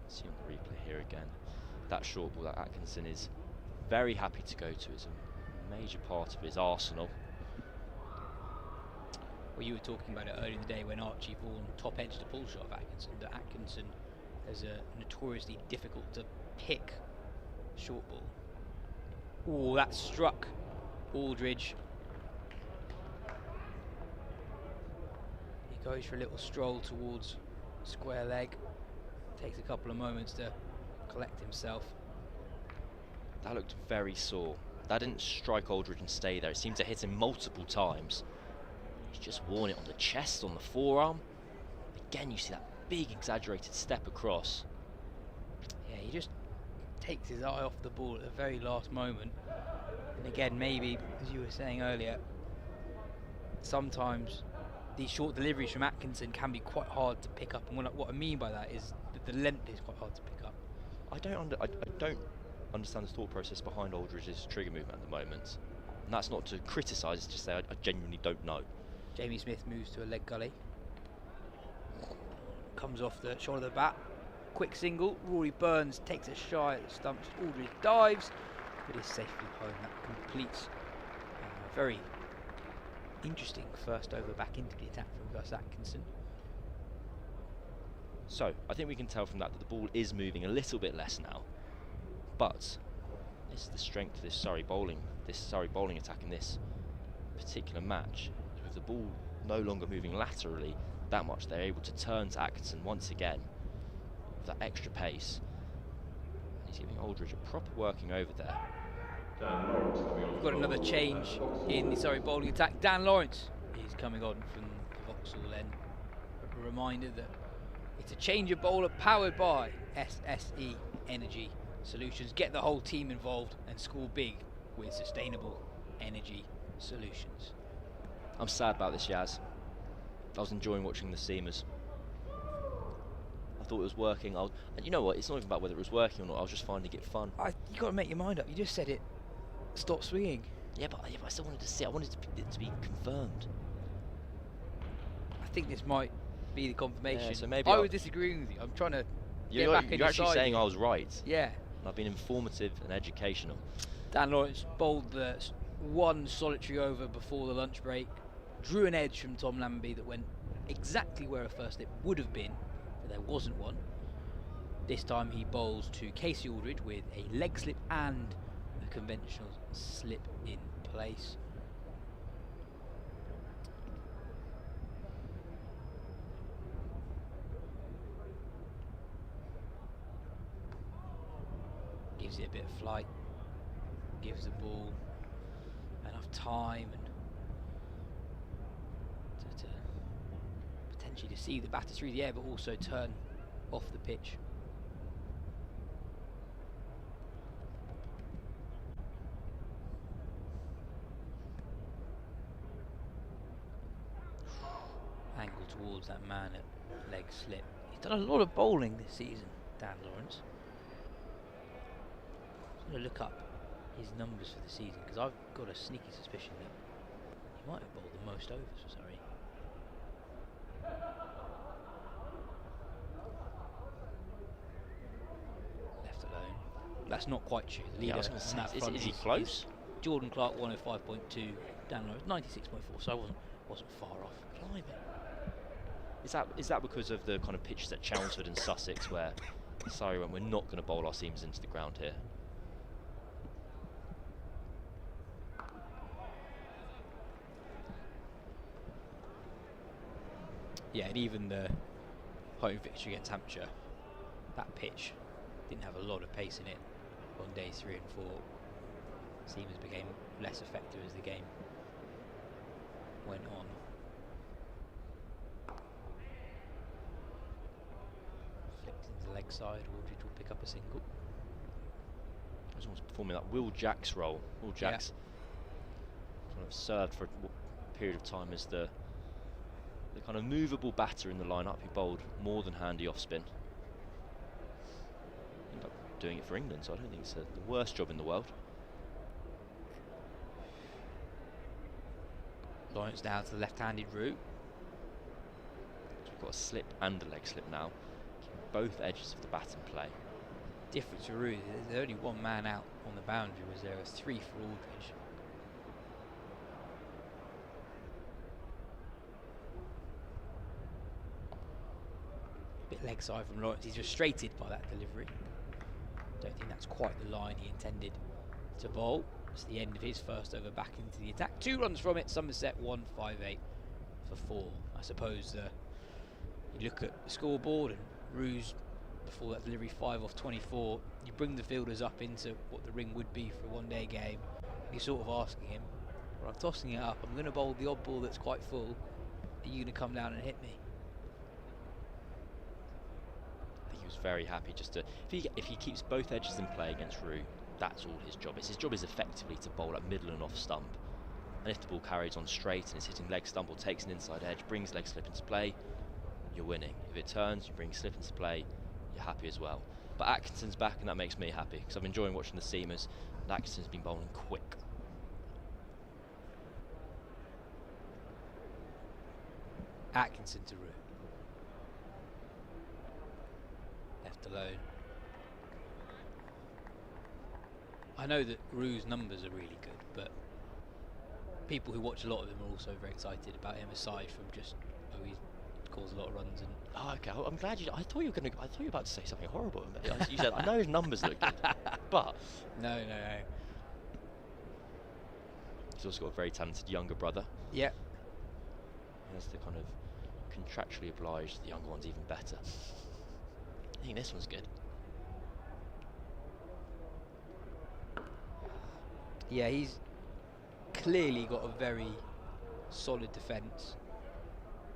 Speaker 7: See on the replay here again, that short ball that Atkinson is very happy to go to is a major part of his arsenal.
Speaker 5: Well, you were talking about it earlier in the day when Archie Vaughan top-edged a pull shot of Atkinson, that Atkinson is a notoriously difficult to pick short ball. Oh, that struck Aldridge. He goes for a little stroll towards square leg. Takes a couple of moments to collect himself.
Speaker 7: That looked very sore. That didn't strike Aldridge and stay there. It seemed to hit him multiple times. He's just worn it on the chest, on the forearm. Again, you see that big exaggerated step across.
Speaker 5: Yeah, he just takes his eye off the ball at the very last moment. And again, maybe, as you were saying earlier, sometimes these short deliveries from Atkinson can be quite hard to pick up. And what I mean by that is that the length is quite hard to pick up.
Speaker 7: I don't understand the thought process behind Aldridge's trigger movement at the moment. And that's not to criticise, it's just say I genuinely don't know.
Speaker 5: Jamie Smith moves to a leg gully. Comes off the shoulder of the bat. Quick single. Rory Burns takes a shy at the stumps. Aldridge dives, but is safely home. That completes a very interesting first over back into the attack from Gus Atkinson.
Speaker 7: So, I think we can tell from that the ball is moving a little bit less now. But this is the strength of this Surrey bowling attack in this particular match. With the ball no longer moving laterally that much, they're able to turn to Atkinson once again with that extra pace. And he's giving Aldridge a proper working over there.
Speaker 5: We've got another change in the Surrey bowling attack. Dan Lawrence is coming on from the Vauxhall end. A reminder that it's a change of bowler powered by SSE Energy Solutions. Get the whole team involved and score big with sustainable energy solutions.
Speaker 7: I'm sad about this, Yas. I was enjoying watching the seamers. I thought it was working. And you know what? It's not even about whether it was working or not. I was just finding it fun.
Speaker 5: You got to make your mind up. You just said it. Stop swinging.
Speaker 7: Yeah, but I still wanted to see. I wanted it to be confirmed.
Speaker 5: I think this might be the confirmation.
Speaker 7: Yeah, so maybe
Speaker 5: I was disagreeing with you. I'm trying to get back in.
Speaker 7: You're actually saying I was right.
Speaker 5: Yeah.
Speaker 7: And I've been informative and educational.
Speaker 5: Dan Lawrence bowled the one solitary over before the lunch break. Drew an edge from Tom Lambie that went exactly where a first slip would have been, but there wasn't one. This time he bowls to Casey Aldridge with a leg slip and a conventional slip in place. Gives it a bit of flight, gives the ball enough time and to potentially to see the batter through the air, but also turn off the pitch. Angle towards that man at leg slip. He's done a lot of bowling this season, Dan Lawrence. I'm going to look up his numbers for the season because I've got a sneaky suspicion that he might have bowled the most overs for Surrey. Left alone. That's not quite true. The leader
Speaker 7: I was gonna say,
Speaker 5: on that
Speaker 7: is
Speaker 5: front
Speaker 7: he close?
Speaker 5: Jordan Clark 105.2, Dan Lawrence 96.4, so I wasn't far off. Blimey.
Speaker 7: Is that because of the kind of pitches at Chelmsford and Sussex where Surrey went, we're not going to bowl our seamers into the ground here?
Speaker 5: Yeah, and even the home victory against Hampshire, that pitch didn't have a lot of pace in it on days 3 and 4. Seamers became less effective as the game went on. Flicked into the leg side, Aldridge will pick up a single.
Speaker 7: I was almost performing that Will Jacks role. Will Jacks kind of served for a period of time as the kind of movable batter in the lineup. He bowled more than handy off spin. Ended up doing it for England, so I don't think it's the worst job in the world.
Speaker 5: Lawrence down to the left-handed route.
Speaker 7: So we've got a slip and a leg slip now, keeping both edges of the bat in play.
Speaker 5: Difference for Root, there's only one man out on the boundary, was there was 3 for Aldridge. Bit leg side from Lawrence, he's frustrated by that delivery. Don't think that's quite the line he intended to bowl. It's the end of his first over back into the attack. 2 runs from it, Somerset 158 for 4. I suppose you look at the scoreboard and Ruse before that delivery 5 off 24. You bring the fielders up into what the ring would be for a one-day game. You're sort of asking him, well, I'm tossing it up, I'm going to bowl the odd ball that's quite full. Are you going to come down and hit me?
Speaker 7: I think he was very happy just to, if he keeps both edges in play against Rue, that's all his job is. His job is effectively to bowl at middle and off stump. And if the ball carries on straight and is hitting leg stump or takes an inside edge, brings leg slip into play, you're winning. If it turns, you bring slip into play, you're happy as well. But Atkinson's back and that makes me happy because I'm enjoying watching the seamers and Atkinson's been bowling quick.
Speaker 5: Atkinson to Rue. Left alone. I know that Rue's numbers are really good, but people who watch a lot of them are also very excited about him. Aside from just, he scores a lot of runs and.
Speaker 7: Oh, okay. I'm glad you. I thought you were about to say something horrible. You said I know his numbers look good, but
Speaker 5: no.
Speaker 7: He's also got a very talented younger brother.
Speaker 5: Yeah.
Speaker 7: He has to kind of contractually oblige the younger ones even better. I think this one's good.
Speaker 5: Yeah, he's clearly got a very solid defence.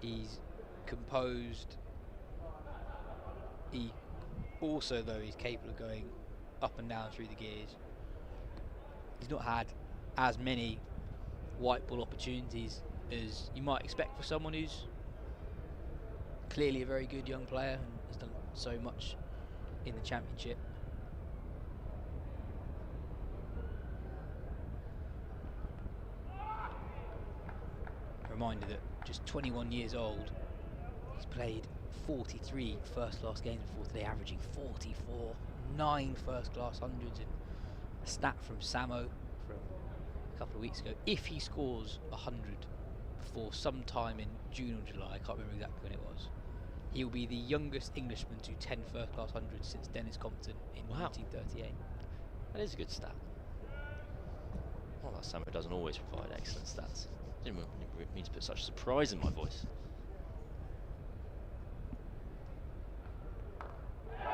Speaker 5: He's composed. He also, though, he's capable of going up and down through the gears. He's not had as many white ball opportunities as you might expect for someone who's clearly a very good young player and has done so much in the championship. Reminder that just 21 years old, he's played 43 first-class games before today, averaging 44, 9 first-class hundreds, and a stat from Samo from a couple of weeks ago. If he scores 100 before sometime in June or July, I can't remember exactly when it was, he will be the youngest Englishman to 10 first-class hundreds since Dennis Compton in 1938.
Speaker 7: That is a good stat. Well, that Samo doesn't always provide excellent stats. Didn't mean to put such surprise in my voice.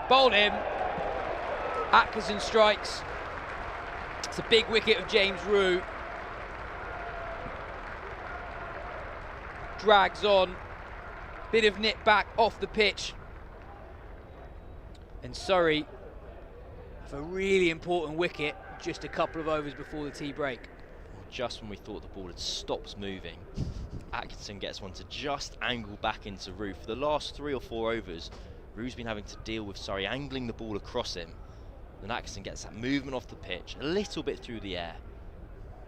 Speaker 5: Bowled him. Atkinson strikes. It's a big wicket of James Rue. Drags on. Bit of nip back off the pitch. And Surrey have a really important wicket just a couple of overs before the tea break.
Speaker 7: Just when we thought the ball had stopped moving, Atkinson gets one to just angle back into Rue. For the last 3 or 4 overs, Rue's been having to deal with Surrey angling the ball across him. Then Atkinson gets that movement off the pitch, a little bit through the air.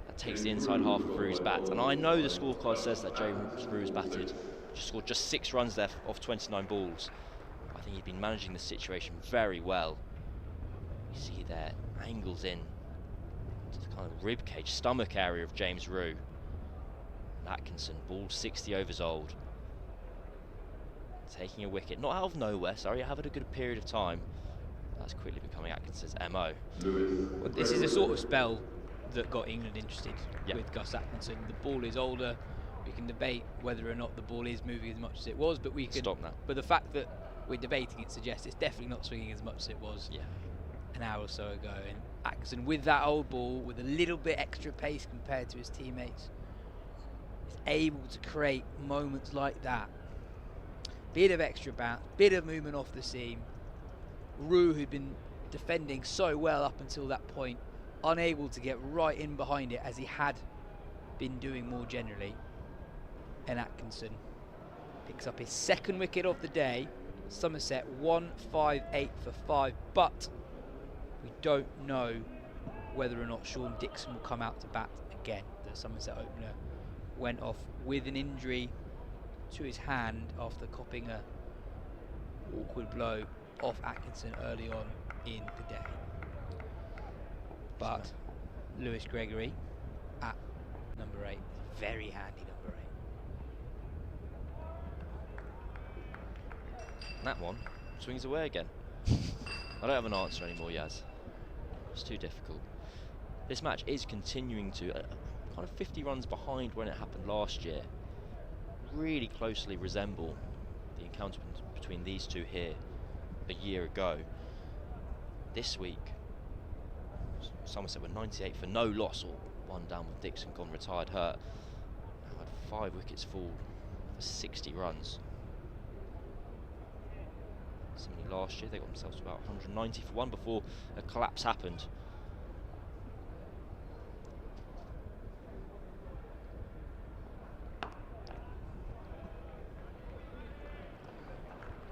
Speaker 7: That takes the inside half of Rue's bat. And I know the scorecard says that James Rue's batted, scored just 6 runs there off 29 balls. I think he's been managing the situation very well. You see there, angles in to the kind of rib cage, stomach area of James Rue. And Atkinson, ball 60 overs old. Taking a wicket, not out of nowhere, sorry, having a good period of time. That's quickly becoming Atkinson's MO.
Speaker 5: Well, this is the sort of spell that got England interested with Gus Atkinson. The ball is older. We can debate whether or not the ball is moving as much as it was, but we can
Speaker 7: stop now.
Speaker 5: But the fact that we're debating it suggests it's definitely not swinging as much as it was an hour or so ago. And Atkinson, with that old ball, with a little bit extra pace compared to his teammates, is able to create moments like that. Bit of extra bounce, bit of movement off the seam. Rue, who'd been defending so well up until that point, unable to get right in behind it as he had been doing more generally. And Atkinson picks up his 2nd wicket of the day. Somerset 158 for 5, but we don't know whether or not Sean Dixon will come out to bat again. The Somerset opener went off with an injury to his hand after copping a awkward blow off Atkinson early on in the day. But Lewis Gregory at number 8, very handy number 8.
Speaker 7: That one swings away again. I don't have an answer anymore, Yas. It's too difficult. This match is continuing to kind of 50 runs behind when it happened last year. Really closely resemble the encounter between these two here a year ago. This week, Somerset were 98 for no loss, or 1 down with Dixon gone retired hurt. Now had 5 wickets fall for 60 runs. Similarly last year, they got themselves to about 190 for 1 before a collapse happened.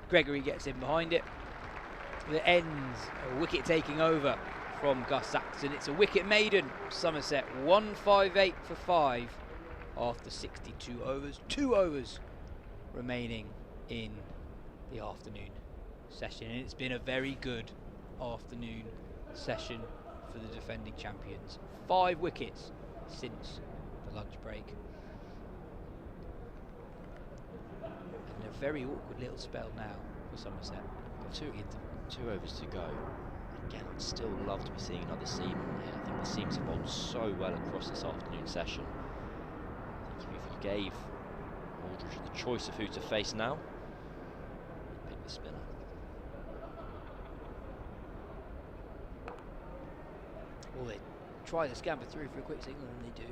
Speaker 5: Gregory gets in behind it. That ends a wicket taking over from Gus Atkinson. It's a wicket maiden. Somerset 158 for 5 after 62 overs. 2 overs remaining in the afternoon session. And it's been a very good afternoon session for the defending champions. 5 wickets since the lunch break. And a very awkward little spell now for Somerset.
Speaker 7: 2 overs to go. Again, I'd still love to be seeing another seam on here. I think the seams have bowled so well across this afternoon session. I think if you gave Aldridge the choice of who to face now, he'd pick the spinner.
Speaker 5: Well, they try to scamper through for a quick signal, and they do.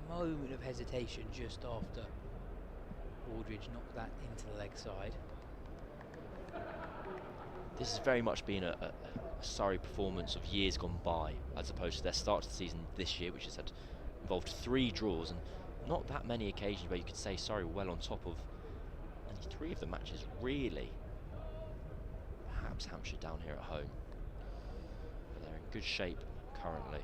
Speaker 5: A moment of hesitation just after Aldridge knocked that into the leg side.
Speaker 7: This has very much been a Surrey performance of years gone by, as opposed to their start to the season this year, which has involved 3 draws and not that many occasions where you could say Surrey were well on top of only 3 of the matches, really. Perhaps Hampshire down here at home. But they're in good shape currently.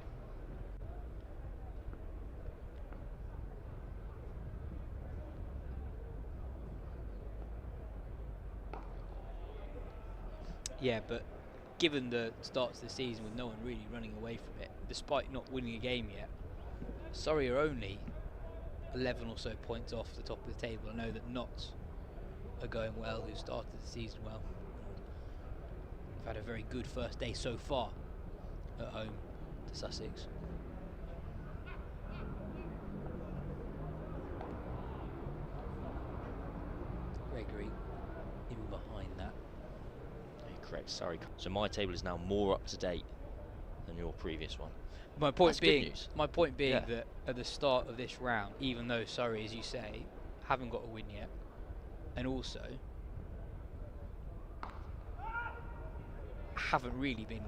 Speaker 5: Yeah, but given the start to the season with no one really running away from it, despite not winning a game yet, Surrey are only 11 or so points off the top of the table. I know that Notts are going well, who started the season well. They've had a very good first day so far at home to Sussex. Gregory in behind that.
Speaker 7: Correct, sorry. So my table is now more up to date than your previous one.
Speaker 5: My point
Speaker 7: That's
Speaker 5: being,
Speaker 7: good news.
Speaker 5: that at the start of this round, even though Surrey, as you say, haven't got a win yet, and also haven't really been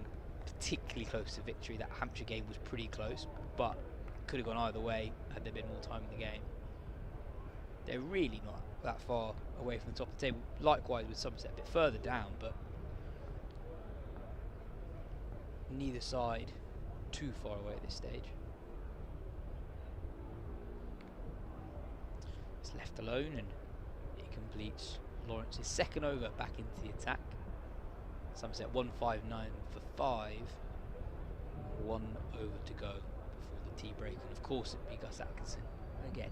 Speaker 5: particularly close to victory. That Hampshire game was pretty close, but could have gone either way had there been more time in the game. They're really not that far away from the top of the table. Likewise with Somerset, a bit further down, but neither side too far away at this stage. It's left alone and it completes Lawrence's second over back into the attack. Somerset 159 for 5. 1 over to go before the tea break, and of course it'd be Gus Atkinson again.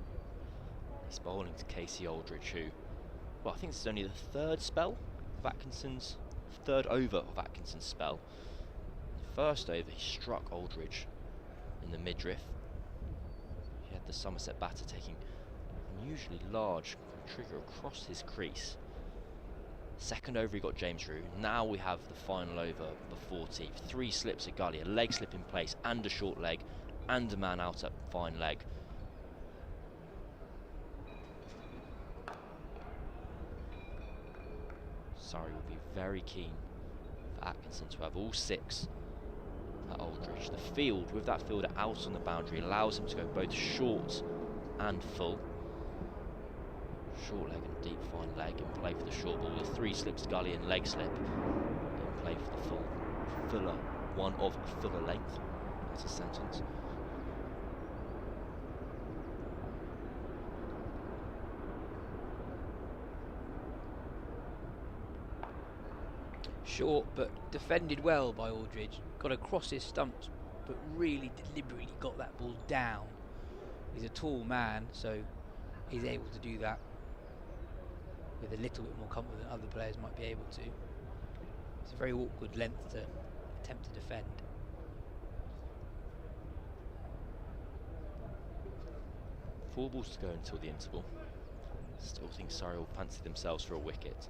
Speaker 7: He's bowling to Casey Aldridge, who, well, I think this is only the third over of Atkinson's spell. The first over he struck Aldridge in the midriff. He had the Somerset batter taking an unusually large trigger across his crease. Second over he got James Rew. Now we have the final over before tea. 3 slips at gully, a leg slip in place and a short leg and a man out at fine leg. Surrey will be very keen for Atkinson to have all 6 at Aldridge. The field, with that fielder out on the boundary, allows him to go both short and full. Short leg and deep fine leg in play for the short ball. The 3 slips gully and leg slip in play for the fuller one of fuller length. That's a sentence.
Speaker 5: Short but defended well by Aldridge. Got across his stumps but really deliberately got that ball down. He's a tall man, so he's able to do that with a little bit more comfort than other players might be able to. It's a very awkward length to attempt to defend.
Speaker 7: Four balls to go until the interval. Still think Surrey will fancy themselves for a wicket.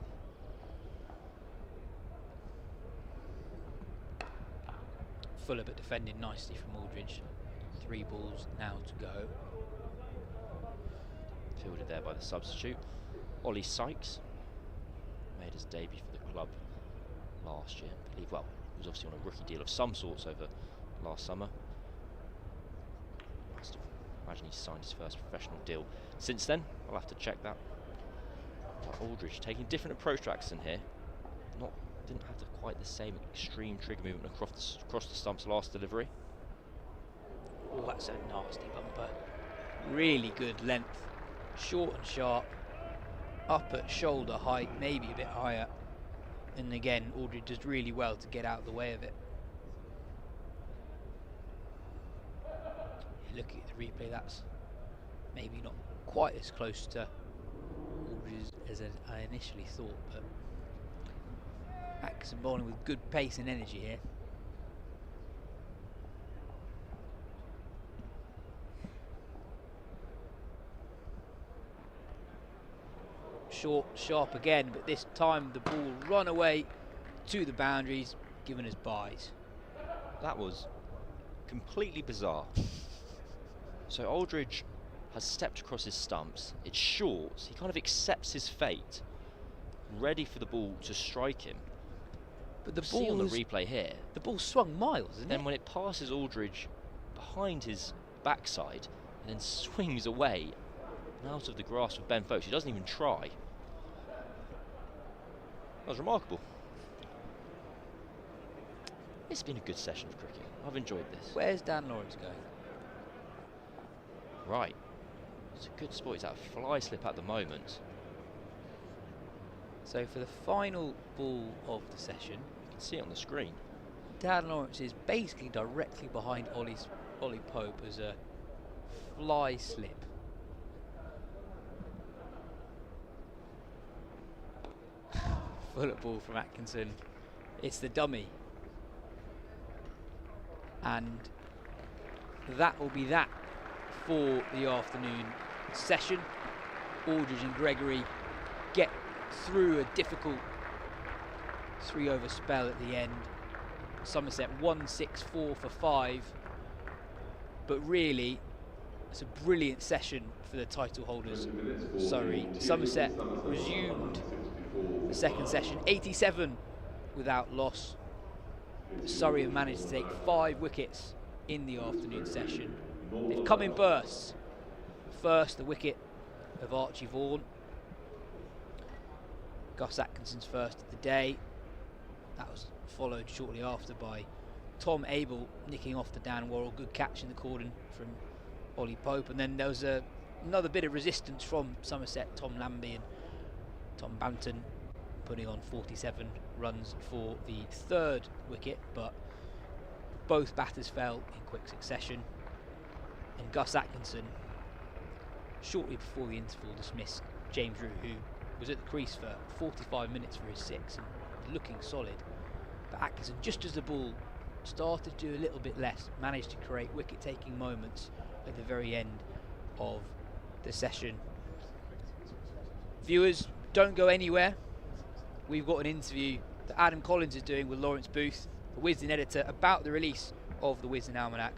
Speaker 5: Fuller but defended nicely from Aldridge. 3 balls now to go.
Speaker 7: Fielded there by the substitute. Ollie Sykes made his debut for the club last year. I believe, well, he was obviously on a rookie deal of some sorts over last summer. Must have imagined he signed his first professional deal since then. I'll have to check that. But Aldridge taking a different approach to Atkinson here. Didn't have quite the same extreme trigger movement across the stumps last delivery.
Speaker 5: Oh, that's a nasty bumper. Really good length. Short and sharp. Up at shoulder height, maybe a bit higher. And again, Aldridge does really well to get out of the way of it. Looking at the replay, that's maybe not quite as close to Aldridge as I initially thought, but Atkinson bowling with good pace and energy here. Short, sharp again, but this time the ball run away to the boundaries, given as byes.
Speaker 7: That was completely bizarre. So Aldridge has stepped across his stumps. It's short. He kind of accepts his fate, ready for the ball to strike him.
Speaker 5: But the
Speaker 7: ball on the replay here,
Speaker 5: the ball swung miles, isn't it?
Speaker 7: Then when it passes Aldridge behind his backside and then swings away and out of the grasp of Ben Foakes, he doesn't even try. That was remarkable. It's been a good session of cricket. I've enjoyed this.
Speaker 5: Where's Dan Lawrence going?
Speaker 7: Right. It's a good spot. He's at a fly slip at the moment.
Speaker 5: So for the final ball of the session,
Speaker 7: you can see it on the screen.
Speaker 5: Dan Lawrence is basically directly behind Ollie Pope as a fly slip. Full ball from Atkinson. It's the dummy. And that will be that for the afternoon session. Aldridge and Gregory get through a difficult 3-over spell at the end. Somerset 164 for 5, but really it's a brilliant session for the title holders. Surrey. Somerset resumed the second session 87 without loss. Surrey have managed to take 5 wickets in the afternoon session. They've come in bursts. First, the wicket of Archie Vaughan. Gus Atkinson's first of the day. That was followed shortly after by Tom Abel nicking off the Dan Worrell. Good catch in the cordon from Ollie Pope. And then there was another bit of resistance from Somerset, Tom Lambie and Tom Banton, putting on 47 runs for the third wicket, but both batters fell in quick succession. And Gus Atkinson, shortly before the interval, dismissed James Root, who was at the crease for 45 minutes for his 6 and looking solid. But Atkinson, just as the ball started to do a little bit less, managed to create wicket-taking moments at the very end of the session. Viewers, don't go anywhere. We've got an interview that Adam Collins is doing with Lawrence Booth, the Wisden editor, about the release of the Wisden Almanac,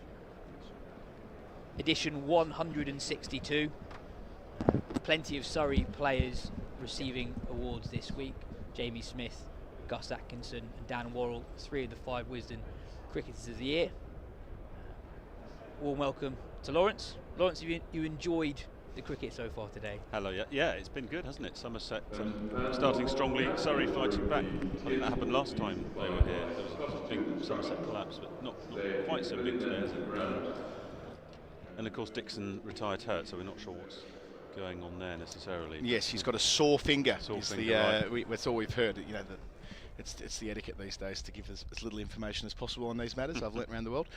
Speaker 5: edition 162. Plenty of Surrey players receiving awards this week. Jamie Smith, Gus Atkinson and Dan Worrell, 3 of the 5 Wisden Cricketers of the Year. Warm welcome to Lawrence. Lawrence, have you enjoyed the cricket so far today?
Speaker 9: Hello, yeah, it's been good, hasn't it? Somerset starting strongly, Surrey fighting back. I think that happened last time they were here. There was a big Somerset collapse, but not quite so big today, is it? And of course Dixon retired hurt, so we're not sure what's going on there necessarily.
Speaker 3: Yes, he's got a sore finger.
Speaker 9: Right.
Speaker 3: That's all we've heard. You know, it's the etiquette these days to give as little information as possible on these matters. I've learnt around the world.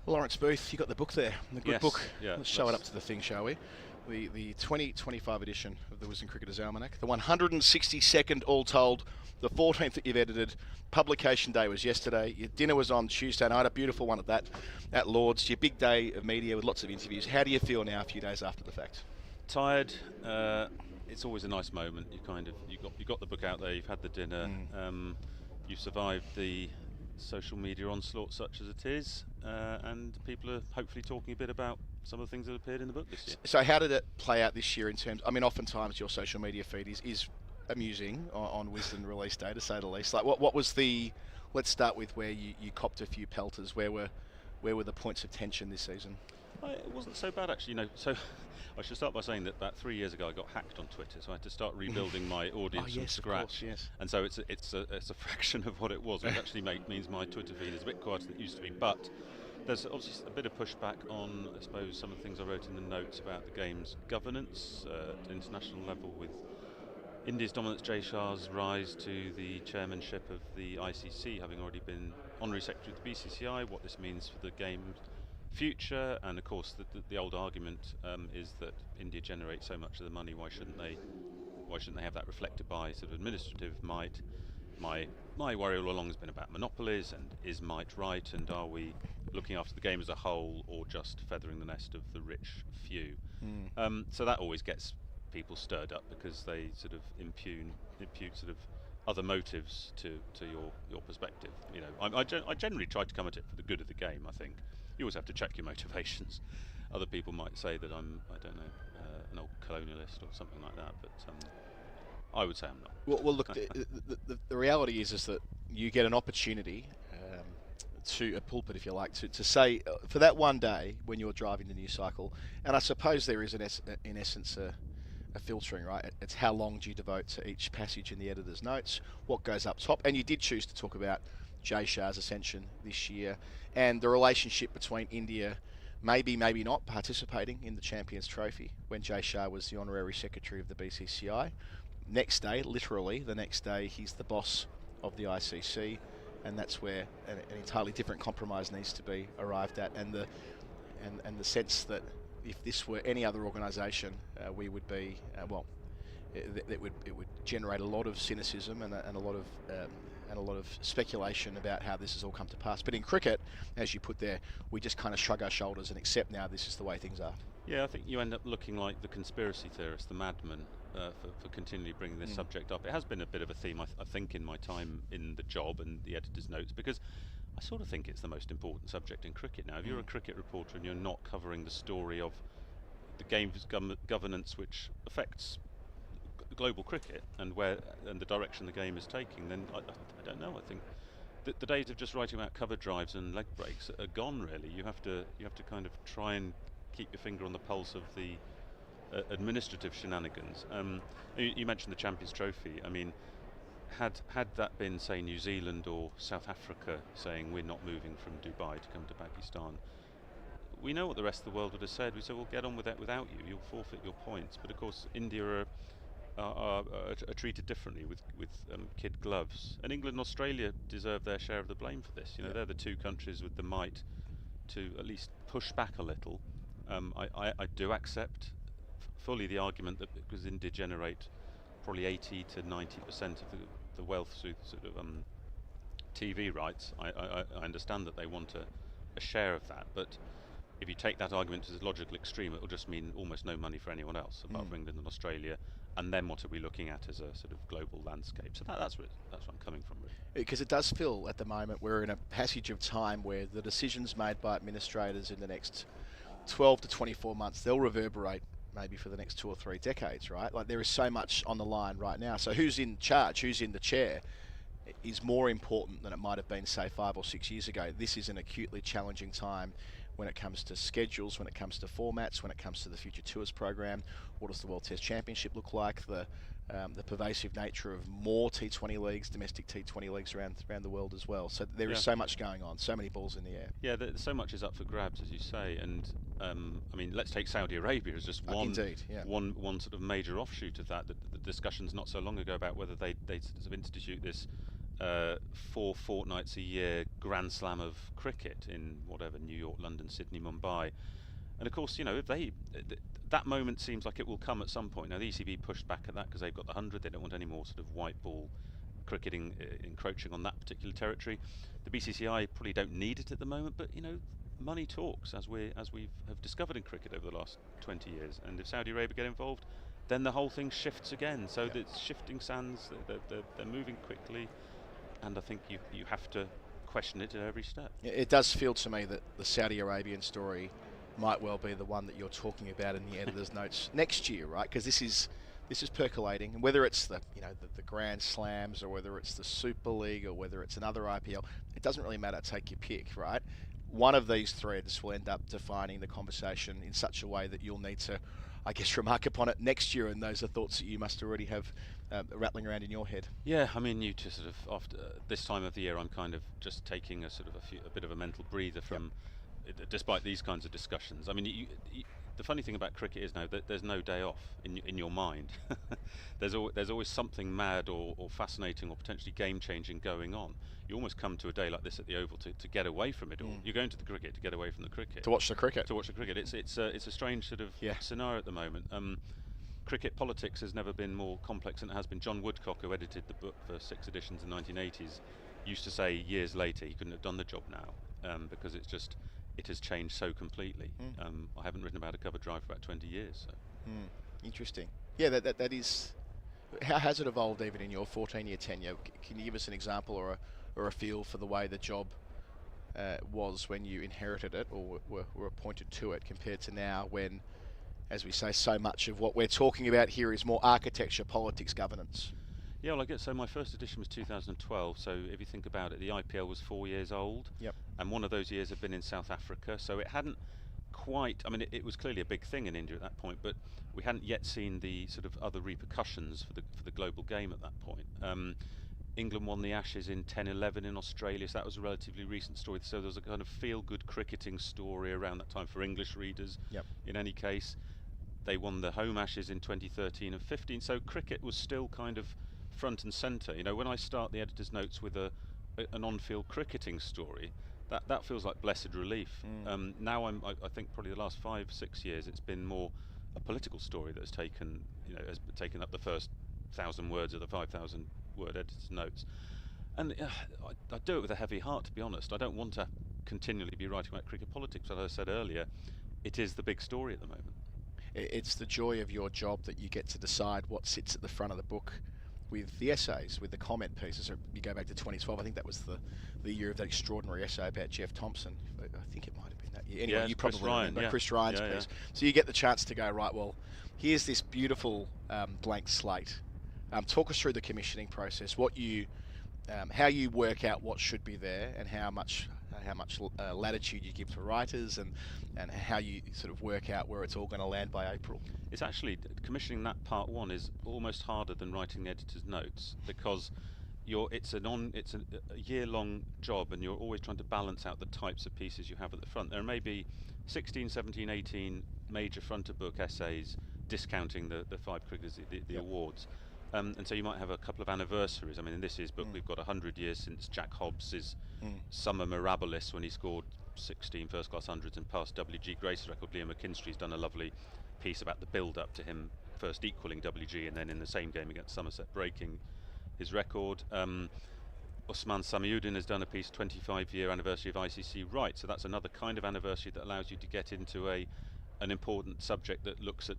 Speaker 3: Lawrence Booth, you got the book there, the good book.
Speaker 9: Yeah,
Speaker 3: let's show it up to the thing, shall we? The 2025 edition of the Wisden Cricketers Almanac, the 162nd all told, the 14th that you've edited. Publication day was yesterday. Your dinner was on Tuesday night, a beautiful one at Lord's. Your big day of media with lots of interviews. How do you feel now, a few days after the fact?
Speaker 9: Tired. It's always a nice moment. You got the book out there. You've had the dinner. You've survived the social media onslaught, such as it is, and people are hopefully talking a bit about some of the things that appeared in the book this year.
Speaker 3: So how did it play out this year in terms, I mean, oftentimes your social media feed is amusing on Wisden release day, to say the least. Like what was let's start with where you copped a few pelters. Where were the points of tension this season?
Speaker 9: It wasn't so bad, actually. So I should start by saying that about 3 years ago I got hacked on Twitter, so I had to start rebuilding my audience from scratch.
Speaker 3: Of course, yes.
Speaker 9: And so it's a fraction of what it was, which actually means my Twitter feed is a bit quieter than it used to be. But there's obviously a bit of pushback on, I suppose, some of the things I wrote in the notes about the game's governance at international level, with India's dominance, Jay Shah's rise to the chairmanship of the ICC, having already been honorary secretary of the BCCI, what this means for the game's future. And of course the old argument is that India generates so much of the money, why shouldn't they have that reflected by sort of administrative might? My worry all along has been about monopolies, and is might right, and are we looking after the game as a whole or just feathering the nest of the rich few? So that always gets people stirred up, because they sort of impute sort of other motives to your perspective. You know, I generally try to come at it for the good of the game. I think you always have to check your motivations. Other people might say that I'm, I don't know, an old colonialist or something like that, but I would say I'm not.
Speaker 3: Well, look, the reality is that you get an opportunity to a pulpit, if you like, to say for that one day when you're driving the news cycle, and I suppose there is in essence a filtering, right? It's how long do you devote to each passage in the editor's notes, what goes up top, and you did choose to talk about Jay Shah's ascension this year and the relationship between India maybe not participating in the Champions Trophy when Jay Shah was the honorary secretary of the BCCI. Next day, literally the next day, he's the boss of the ICC, and that's where an entirely different compromise needs to be arrived at, and the sense that if this were any other organisation, we would be it would generate a lot of cynicism and a lot of speculation about how this has all come to pass. But in cricket, as you put there, we just kind of shrug our shoulders and accept now this is the way things are.
Speaker 9: Yeah, I think you end up looking like the conspiracy theorist, the madman, for continually bringing this subject up. It has been a bit of a theme, I think, in my time in the job and the editor's notes, because I sort of think it's the most important subject in cricket now. If you're a cricket reporter and you're not covering the story of the game's governance, which affects global cricket and the direction the game is taking, then I don't know. I think the days of just writing about cover drives and leg breaks are gone. Really, you have to kind of try and keep your finger on the pulse of the administrative shenanigans. You mentioned the Champions Trophy. I mean, had that been, say, New Zealand or South Africa saying we're not moving from Dubai to come to Pakistan, we know what the rest of the world would have said. We said, well, get on with that without you. You'll forfeit your points. But of course, India are treated differently with kid gloves. And England and Australia deserve their share of the blame for this. You know, they're the two countries with the might to at least push back a little. I do accept fully the argument that because India generate probably 80 to 90% of the wealth through sort of TV rights, I understand that they want a share of that. But if you take that argument to the logical extreme, it will just mean almost no money for anyone else apart from England and Australia. And then what are we looking at as a sort of global landscape? So that's where I'm coming from, really.
Speaker 3: Because it does feel at the moment we're in a passage of time where the decisions made by administrators in the next 12 to 24 months, they'll reverberate maybe for the next 2 or 3 decades, right? Like there is so much on the line right now. So who's in charge, who's in the chair is more important than it might have been, say, 5 or 6 years ago. This is an acutely challenging time when it comes to schedules, when it comes to formats, when it comes to the Future Tours program. What does the World Test Championship look like? The pervasive nature of more T20 leagues, domestic T20 leagues around the world as well. So there is so much going on, so many balls in the air.
Speaker 9: Yeah, so much is up for grabs, as you say. And I mean, let's take Saudi Arabia as just one sort of major offshoot of that. The discussions not so long ago about whether they sort of institute this 4 fortnights a year Grand Slam of cricket in whatever, New York, London, Sydney, Mumbai. And of course, you know, if that moment seems like it will come at some point. Now the ECB pushed back at that because they've got the 100. They don't want any more sort of white ball cricketing encroaching on that particular territory. The BCCI probably don't need it at the moment, but you know, money talks, as we have discovered in cricket over the last 20 years. And if Saudi Arabia get involved, then the whole thing shifts again. So it's shifting sands. They're moving quickly. And I think you have to question it at every step.
Speaker 3: It does feel to me that the Saudi Arabian story might well be the one that you're talking about in the editor's notes next year, right? Because this is percolating, and whether it's the Grand Slams or whether it's the Super League or whether it's another IPL, it doesn't really matter. Take your pick, right? One of these threads will end up defining the conversation in such a way that you'll need to, I guess, remark upon it next year, and those are thoughts that you must already have rattling around in your head.
Speaker 9: Yeah, I mean, you just sort of after this time of the year, I'm kind of just taking a bit of a mental breather from, despite these kinds of discussions. I mean, the funny thing about cricket is now that there's no day off in your mind. there's always something mad or fascinating or potentially game-changing going on. You almost come to a day like this at the Oval to get away from it all. You're going to the cricket to get away from the cricket.
Speaker 3: To watch the cricket.
Speaker 9: To watch the cricket. It's a strange sort of scenario at the moment. Cricket politics has never been more complex than it has been. John Woodcock, who edited the book for 6 editions in the 1980s, used to say years later he couldn't have done the job now because it has changed so completely. I haven't written about a cover drive for about 20 years. So.
Speaker 3: Interesting. Yeah, that is. How has it evolved even in your 14-year tenure? Can you give us an example or a feel for the way the job was when you inherited it or were appointed to it compared to now when, as we say, so much of what we're talking about here is more architecture, politics, governance?
Speaker 9: Yeah, well, I guess so. My first edition was 2012. So if you think about it, the IPL was 4 years old.
Speaker 3: Yep. And
Speaker 9: one of those years had been in South Africa. So it hadn't quite. I mean, it was clearly a big thing in India at that point, but we hadn't yet seen the sort of other repercussions for the global game at that point. England won the Ashes in 10-11 in Australia, so that was a relatively recent story. So there was a kind of feel-good cricketing story around that time for English readers.
Speaker 3: Yep.
Speaker 9: In any case, they won the home Ashes in 2013 and 15. So cricket was still kind of front and centre. You know, when I start the editor's notes with an on-field cricketing story, that feels like blessed relief. Now I think probably the last 5-6 years it's been more a political story that has taken up the first 1,000 words of the 5,000 word editor's notes. And I do it with a heavy heart, to be honest. I don't want to continually be writing about cricket politics, but as I said earlier, it is the big story at the moment.
Speaker 3: It's the joy of your job that you get to decide what sits at the front of the book with the essays, with the comment pieces. You go back to 2012, I think that was the year of that extraordinary essay about Jeff Thompson. I think it might have been that year. Anyway, you probably remember Chris Ryan's piece. So you get the chance to go, right, well, here's this beautiful blank slate. Talk us through the commissioning process, what you how you work out what should be there and how much latitude you give to writers, and how you sort of work out where it's all going to land by April?
Speaker 9: It's actually, commissioning that part one is almost harder than writing the editor's notes, because it's a year-long job, and you're always trying to balance out the types of pieces you have at the front. There may be 16, 17, 18 major front-of-book essays discounting the 5 cricketers, the awards. And so you might have a couple of anniversaries. I mean, in this year's book, we've got 100 years since Jack Hobbs's Summer Mirabilis, when he scored 16 first-class hundreds and passed W.G. Grace's record. Liam McKinstry's done a lovely piece about the build-up to him first equalling W.G. and then in the same game against Somerset breaking his record. Osman Samiuddin has done a piece, 25-year anniversary of ICC rights. So that's another kind of anniversary that allows you to get into an important subject that looks at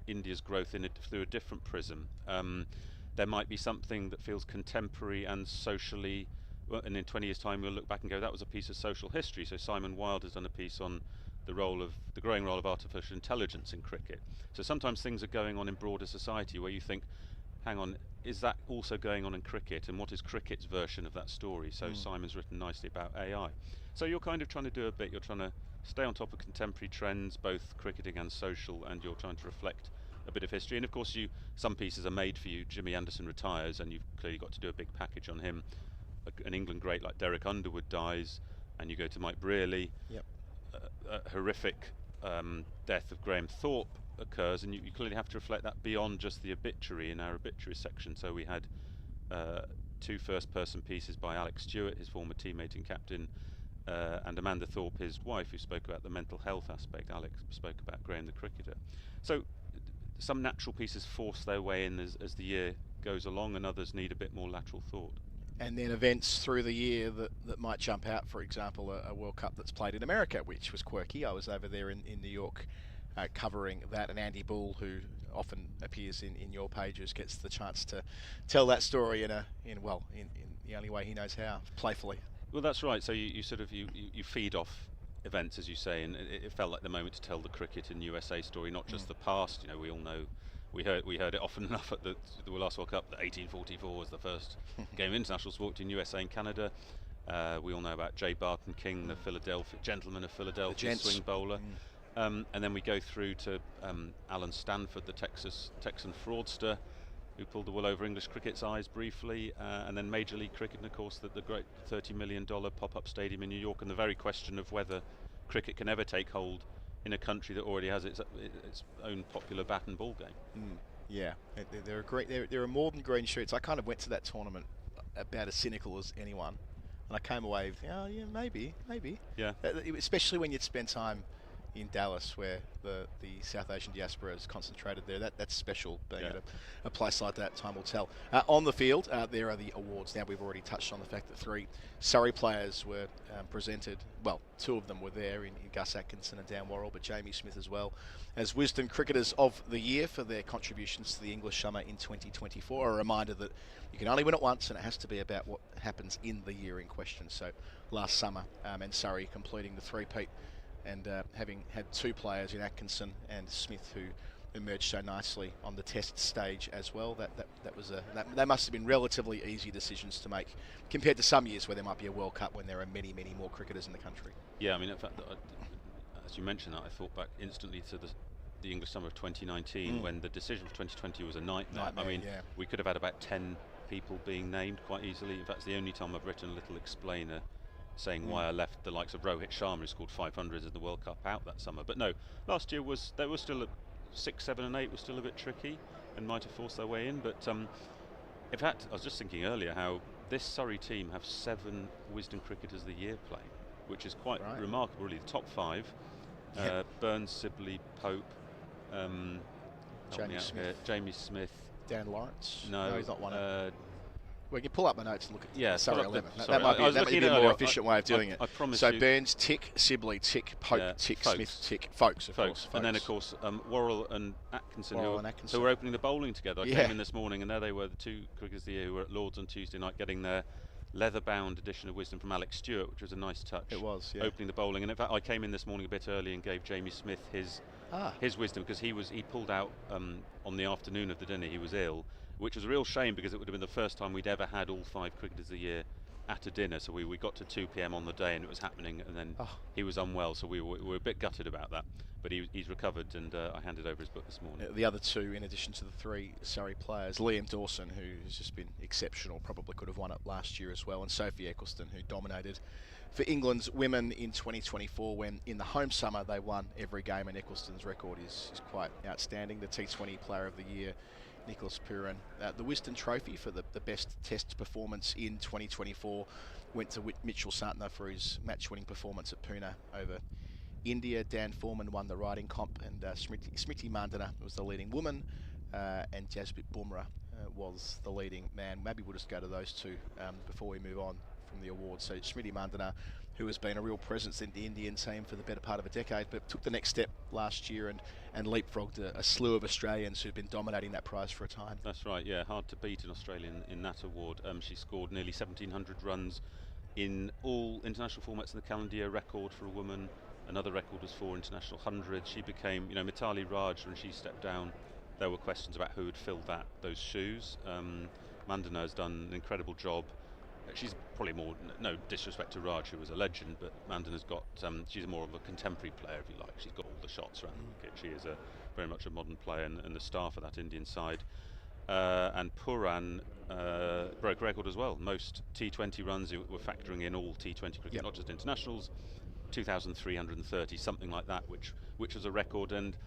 Speaker 9: India's growth through a different prism. There might be something that feels contemporary and socially, and in 20 years' time we'll look back and go, that was a piece of social history. So Simon Wilde has done a piece on the growing role of artificial intelligence in cricket. So sometimes things are going on in broader society where you think, hang on, is that also going on in cricket, and what is cricket's version of that story? So Simon's written nicely about AI. So you're kind of trying to do a bit, you're trying to stay on top of contemporary trends, both cricketing and social, and you're trying to reflect a bit of history. And of course some pieces are made for you. Jimmy Anderson retires and you've clearly got to do a big package on him. An England great like Derek Underwood dies, and you go to Mike Brearley. A horrific death of Graham Thorpe occurs, and you clearly have to reflect that beyond just the obituary in our obituary section. So we had 2 first-person pieces by Alex Stewart, his former teammate and captain, and Amanda Thorpe, his wife, who spoke about the mental health aspect. Alex spoke about Graham the cricketer. So some natural pieces force their way in as the year goes along, and others need a bit more lateral thought.
Speaker 3: And then events through the year that might jump out, for example, a World Cup that's played in America, which was quirky. I was over there in New York covering that, and Andy Bull, who often appears in your pages, gets the chance to tell that story in the only way he knows how, playfully.
Speaker 9: Well, that's right. So you sort of you feed off events, as you say, and it felt like the moment to tell the cricket in USA story, not just the past. You know, we all know, we heard it often enough at the last World Cup that 1844 was the first game of international sport in USA and Canada. We all know about Jay Barton King, the Philadelphia gentleman of Philadelphia, swing bowler. And then we go through to Alan Stanford, the Texan fraudster, who pulled the wool over English cricket's eyes briefly, and then Major League Cricket, and of course the great $30 million pop-up stadium in New York, and the very question of whether cricket can ever take hold in a country that already has its own popular bat and ball game.
Speaker 3: Yeah, they're great. There are more than green shoots. I kind of went to that tournament about as cynical as anyone, and I came away with, maybe.
Speaker 9: Yeah.
Speaker 3: Especially when you'd spend time in Dallas, where the South Asian diaspora is concentrated there. That's special, being at a place like that. Time will tell. On the field, there are the awards. Now, we've already touched on the fact that 3 Surrey players were presented. Well, 2 of them were there in Gus Atkinson and Dan Worrell, but Jamie Smith as well as Wisden Cricketers of the Year for their contributions to the English summer in 2024. A reminder that you can only win it once, and it has to be about what happens in the year in question. So last summer, and Surrey completing the three-peat, and having had 2 players in Atkinson and Smith who emerged so nicely on the test stage as well. That must have been relatively easy decisions to make compared to some years where there might be a World Cup when there are many more cricketers in the country.
Speaker 9: Yeah, I mean, in fact, as you mentioned that, I thought back instantly to the English summer of 2019 when the decision for 2020 was a nightmare. I mean, we could have had about 10 people being named quite easily. In fact, it's the only time I've written a little explainer saying why I left the likes of Rohit Sharma, who scored 500s in the World Cup, out that summer. But no, last year there was still 6, 7 and 8 was still a bit tricky and might have forced their way in. But in fact, I was just thinking earlier how this Surrey team have 7 Wisden Cricketers of the Year playing, which is quite remarkable, really. The top 5, Burns, Sibley, Pope, Jamie Smith,
Speaker 3: Dan Lawrence.
Speaker 9: No,
Speaker 3: he's not one. We can pull up my notes and look at Surrey 11.
Speaker 9: That
Speaker 3: might be a more efficient way of doing it.
Speaker 9: I promise
Speaker 3: so
Speaker 9: you.
Speaker 3: Burns, tick. Sibley, tick. Pope, tick.
Speaker 9: Folkes.
Speaker 3: Smith, tick. Folkes, of course.
Speaker 9: And then, of course, Worrell and Atkinson, who were opening the bowling together. I came in this morning, and there they were, the 2 cricketers of the year who were at Lords on Tuesday night getting their leather-bound edition of Wisden from Alex Stewart, which was a nice touch.
Speaker 3: It was,
Speaker 9: opening the bowling. And in fact, I came in this morning a bit early and gave Jamie Smith his Wisden, because he pulled out on the afternoon of the dinner. He was ill, which was a real shame because it would have been the first time we'd ever had all 5 cricketers of the year at a dinner. So we got to 2 p.m. on the day and it was happening, and then he was unwell, so we were a bit gutted about that. But he's recovered, and I handed over his book this morning.
Speaker 3: The other 2, in addition to the 3 Surrey players, Liam Dawson, who has just been exceptional, probably could have won it last year as well, and Sophie Eccleston, who dominated for England's women in 2024 when in the home summer they won every game, and Eccleston's record is quite outstanding. The T20 Player of the Year, Nicholas Purin. The Wisden Trophy for the best Test performance in 2024 went to Mitchell Santner for his match-winning performance at Pune over India. Dan Foreman won the riding comp, and Smriti Mandana was the leading woman, and Jasprit Bumrah was the leading man. Maybe we'll just go to those 2 before we move on from the awards. So Smriti Mandana, who has been a real presence in the Indian team for the better part of a decade, but took the next step last year and leapfrogged a slew of Australians who've been dominating that prize for a time.
Speaker 9: That's right, yeah, hard to beat an Australian in that award. She scored nearly 1,700 runs in all international formats in the calendar year, record for a woman. Another record was 4 international hundreds. She became, Mitali Raj, when she stepped down, there were questions about who had filled those shoes. Mandana has done an incredible job. She's probably more, no disrespect to Raj, who was a legend, but Mandana's got, she's more of a contemporary player, if you like. She's got all the shots around the wicket. She is very much a modern player, and the star for that Indian side. And Puran broke record as well. Most T20 runs, were factoring in all T20 cricket, not just internationals. 2,330, something like that, which was a record. And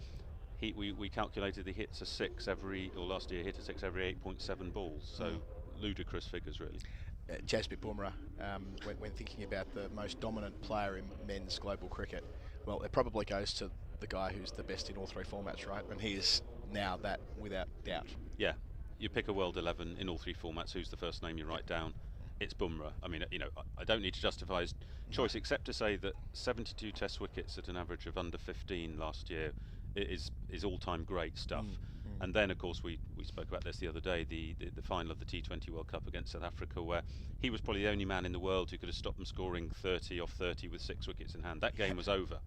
Speaker 9: we calculated he hits a 6 last year hit a 6 every 8.7 balls. So ludicrous figures, really.
Speaker 3: Jasprit Bumrah, when thinking about the most dominant player in men's global cricket, well, it probably goes to the guy who's the best in all 3 formats, right? And he is now that without doubt.
Speaker 9: Yeah, you pick a world 11 in all 3 formats. Who's the first name you write down? It's Bumrah. I mean, I don't need to justify his choice except to say that 72 Test wickets at an average of under 15 last year is all-time great stuff. And then, of course, we spoke about this the other day, the final of the T20 World Cup against South Africa, where he was probably the only man in the world who could have stopped them scoring 30 off 30 with 6 wickets in hand. That game was over.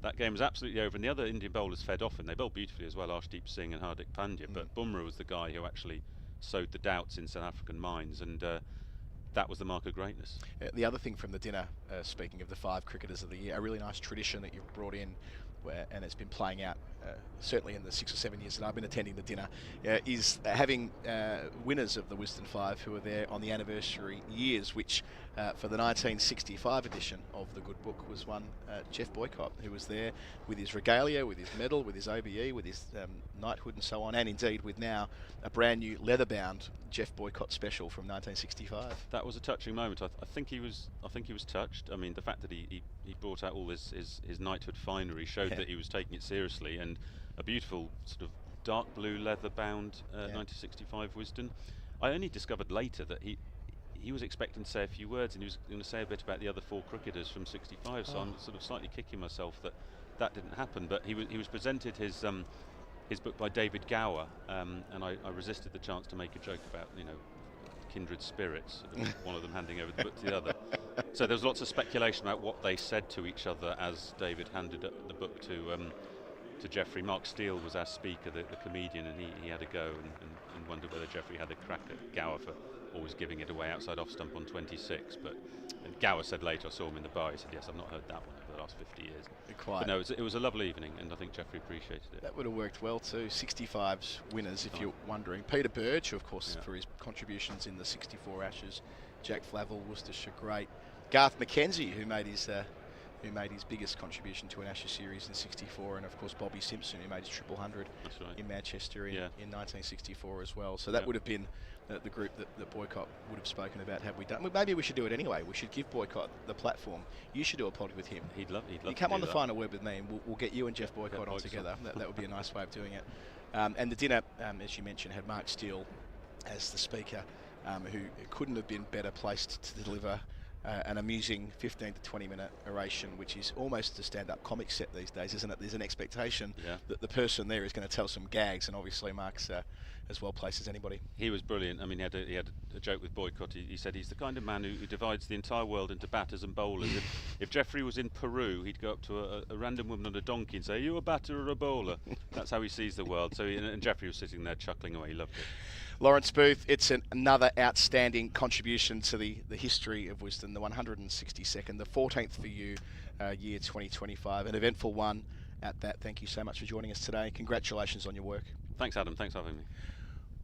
Speaker 9: That game was absolutely over, and the other Indian bowlers fed off him. They bowled beautifully as well, Arshdeep Singh and Hardik Pandya, but Bumrah was the guy who actually sowed the doubts in South African minds, and that was the mark of greatness.
Speaker 3: The other thing from the dinner, speaking of the 5 cricketers of the year, a really nice tradition that you've brought in, and it's been playing out certainly in the 6 or 7 years that I've been attending the dinner, is having winners of the Wisden 5 who are there on the anniversary years, which for the 1965 edition of the Good Book was one Jeff Boycott, who was there with his regalia, with his medal, with his OBE, with his knighthood and so on, and indeed with now a brand new leather-bound Jeff Boycott special from 1965.
Speaker 9: That was a touching moment. I think he was touched. I mean, the fact that he brought out all his knighthood finery showed that he was taking it seriously, and a beautiful sort of dark blue leather-bound 1965 Wisden. I only discovered later that he was expecting to say a few words, and he was going to say a bit about the other 4 cricketers from 65. So I'm sort of slightly kicking myself that didn't happen. But he was presented his book by David Gower, and I resisted the chance to make a joke about kindred spirits, one of them handing over the book to the other. So there was lots of speculation about what they said to each other as David handed the book to Geoffrey. Mark Steele was our speaker, the comedian, and he had a go and wondered whether Geoffrey had a crack at Gower for always giving it away outside off stump on 26. But Gower said later, I saw him in the bar, he said, yes, I've not heard that one over the last 50 years. But no, it was a lovely evening, and I think Geoffrey appreciated it.
Speaker 3: That would have worked well too. 65's winners, if you're wondering. Peter Burge, who of course for his contributions in the 64 Ashes, Jack Flavel, Worcestershire great, Garth McKenzie, who made his biggest contribution to an Ashes series in 64, and of course Bobby Simpson, who made his triple hundred in Manchester in 1964 as well. So that would have been the group that Boycott would have spoken about had we done. Well, maybe we should do it anyway. We should give Boycott the platform. You should do a pod with him.
Speaker 9: He'd love
Speaker 3: you come on the final word with me, and we'll get you and Jeff Boycott on together. That would be a nice way of doing it. And the dinner, as you mentioned, had Mark Steele as the speaker, who couldn't have been better placed to deliver an amusing 15 to 20 minute oration, which is almost a stand-up comic set these days, isn't it? There's an expectation that the person there is going to tell some gags, and obviously Mark's as well placed as anybody.
Speaker 9: He was brilliant. I mean, he had a joke with Boycott. He said he's the kind of man who divides the entire world into batters and bowlers. if Geoffrey was in Peru, he'd go up to a random woman on a donkey and say, "Are you a batter or a bowler?" That's how he sees the world. So and Geoffrey was sitting there chuckling away. He loved it.
Speaker 3: Lawrence Booth, it's another outstanding contribution to the history of Wisden, the 162nd, the 14th for you, year 2025, an eventful one at that. Thank you so much for joining us today. Congratulations on your work.
Speaker 9: Thanks, Adam. Thanks for having me.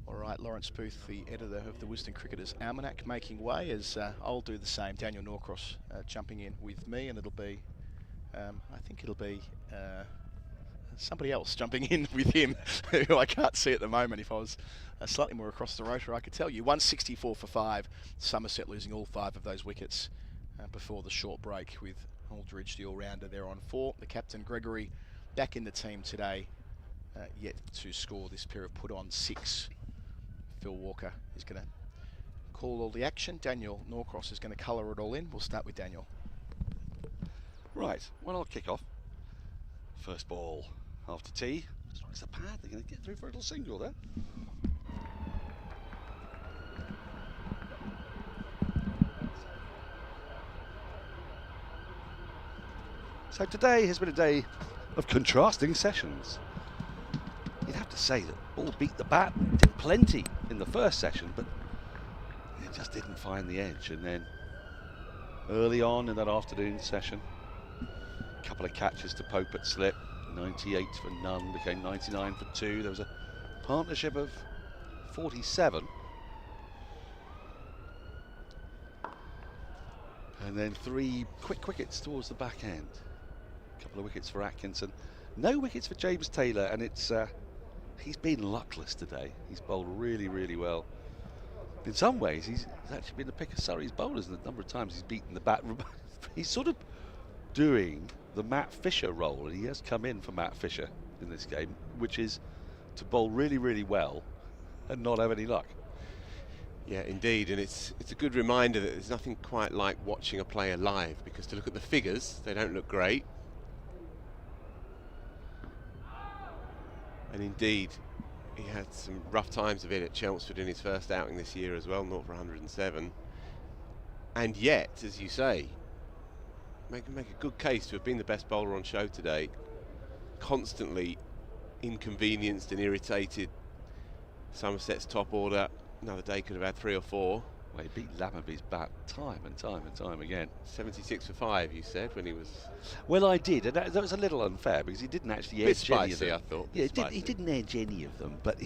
Speaker 3: All right, Lawrence Booth, the editor of the Wisden Cricketers Almanac, making way as I'll do the same. Daniel Norcross jumping in with me, and it'll be, I think it'll be somebody else jumping in with him, who I can't see at the moment. If I was slightly more across the rotor, I could tell you. 164 for 5, Somerset losing all 5 of those wickets before the short break, with Aldridge, the all-rounder, there on 4. The captain, Gregory, back in the team today, yet to score this pair of put on 6. Phil Walker is going to call all the action. Daniel Norcross is going to colour it all in. We'll start with Daniel.
Speaker 4: Right, well, I'll kick off. First ball after tea. Strikes the pad. They're going to get through for a little single there. So today has been a day of contrasting sessions. You'd have to say that ball beat the bat, did plenty in the first session, but it just didn't find the edge. And then early on in that afternoon session, a couple of catches to Pope at slip, 98 for none, became 99 for 2. There was a partnership of 47. And then 3 quick wickets towards the back end. A couple of wickets for Atkinson. No wickets for James Taylor, and it's he's been luckless today. He's bowled really, really well. In some ways, he's actually been the pick of Surrey's bowlers, and the number of times he's beaten the bat. He's sort of doing the Matt Fisher role, and he has come in for Matt Fisher in this game, which is to bowl really, really well and not have any luck.
Speaker 6: Yeah, indeed, and it's a good reminder that there's nothing quite like watching a player live, because to look at the figures, they don't look great. And indeed, he had some rough times of it at Chelmsford in his first outing this year as well, 0 for 107. And yet, as you say, make a good case to have been the best bowler on show today. Constantly inconvenienced and irritated Somerset's top order. Another day could have had 3 or 4.
Speaker 4: Well, he beat Lammonby's bat time and time and time again.
Speaker 6: 76 for 5, you said, when he was...
Speaker 4: Well, I did, and that was a little unfair, because he didn't actually edge
Speaker 6: spicy,
Speaker 4: any of them.
Speaker 6: I thought.
Speaker 4: Yeah, he didn't edge any of them, but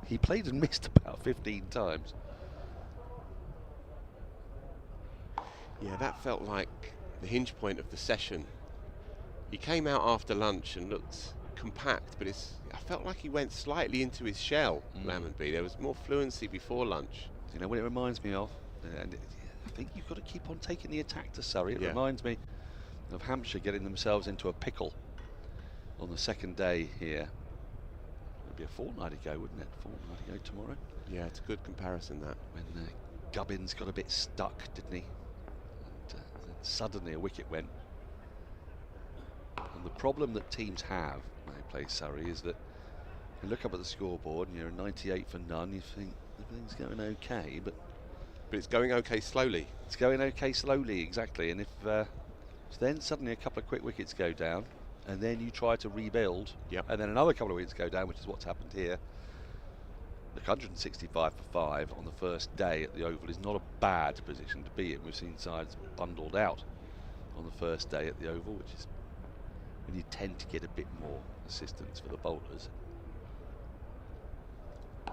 Speaker 4: he played and missed about 15 times.
Speaker 6: Yeah, that felt like the hinge point of the session. He came out after lunch and looked compact, but I felt like he went slightly into his shell, Lammonby. There was more fluency before lunch.
Speaker 4: You know what it reminds me of? And I think you've got to keep on taking the attack to Surrey. It reminds me of Hampshire getting themselves into a pickle on the second day here. It would be a fortnight ago, wouldn't it? A fortnight ago tomorrow.
Speaker 6: Yeah, it's a good comparison, that.
Speaker 4: When Gubbins got a bit stuck, didn't he? And then suddenly a wicket went. And the problem that teams have when they play Surrey is that you look up at the scoreboard and you're 98 for none, you think everything's going okay, but
Speaker 6: it's going okay slowly.
Speaker 4: It's going okay slowly, exactly. And if then suddenly a couple of quick wickets go down, and then you try to rebuild, and then another couple of wickets go down, which is what's happened here. Look, 165 for 5 on the first day at the Oval is not a bad position to be in. We've seen sides bundled out on the first day at the Oval, which is when you tend to get a bit more assistance for the bowlers.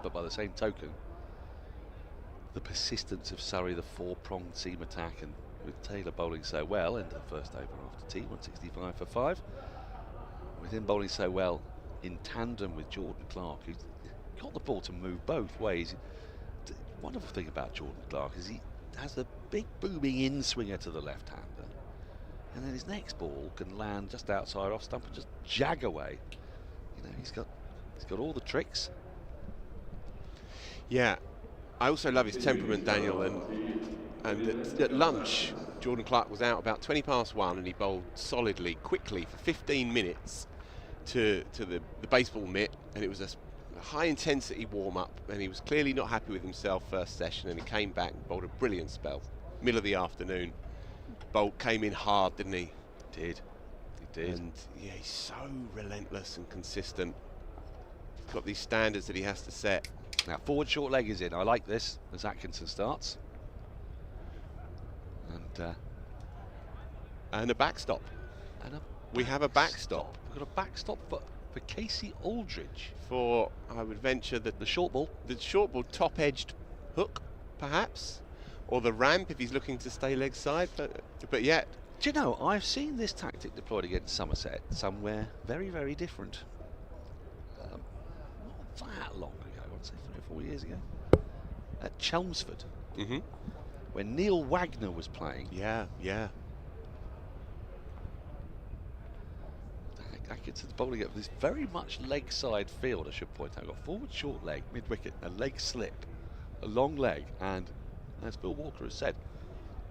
Speaker 4: But by the same token, the persistence of Surrey, the 4-pronged seam attack, and with Taylor bowling so well, into the first over after tea, 165 for 5. With him bowling so well in tandem with Jordan Clark, who's got the ball to move both ways. The wonderful thing about Jordan Clark is he has the big booming in-swinger to the left-hander, and then his next ball can land just outside off stump and just jag away. You know, he's got all the tricks.
Speaker 6: Yeah, I also love his temperament, Daniel, and at lunch, Jordan Clark was out about 20 past 1, and he bowled solidly, quickly, for 15 minutes to the baseball mitt, and it was a high-intensity warm-up, and he was clearly not happy with himself first session, and he came back and bowled a brilliant spell. Middle of the afternoon, Bolt came in hard, didn't he?
Speaker 4: He did.
Speaker 6: And yeah, he's so relentless and consistent. He's got these standards that he has to set.
Speaker 4: Now forward short leg is in. I like this as Atkinson starts.
Speaker 6: And a backstop. We have a backstop.
Speaker 4: We've got a backstop for Casey Aldridge.
Speaker 6: For, I would venture, that
Speaker 4: the short ball.
Speaker 6: The short ball, top-edged hook, perhaps. Or the ramp if he's looking to stay leg side. But yet.
Speaker 4: Do you know, I've seen this tactic deployed against Somerset somewhere very, very different. Not that long ago, I'd say 3 or 4 years ago. At Chelmsford.
Speaker 6: Mm-hmm.
Speaker 4: When Neil Wagner was playing.
Speaker 6: Yeah.
Speaker 4: Atkinson's bowling up this very much leg side field, I should point out. Got forward short leg, mid wicket, a leg slip, a long leg, and as Bill Walker has said,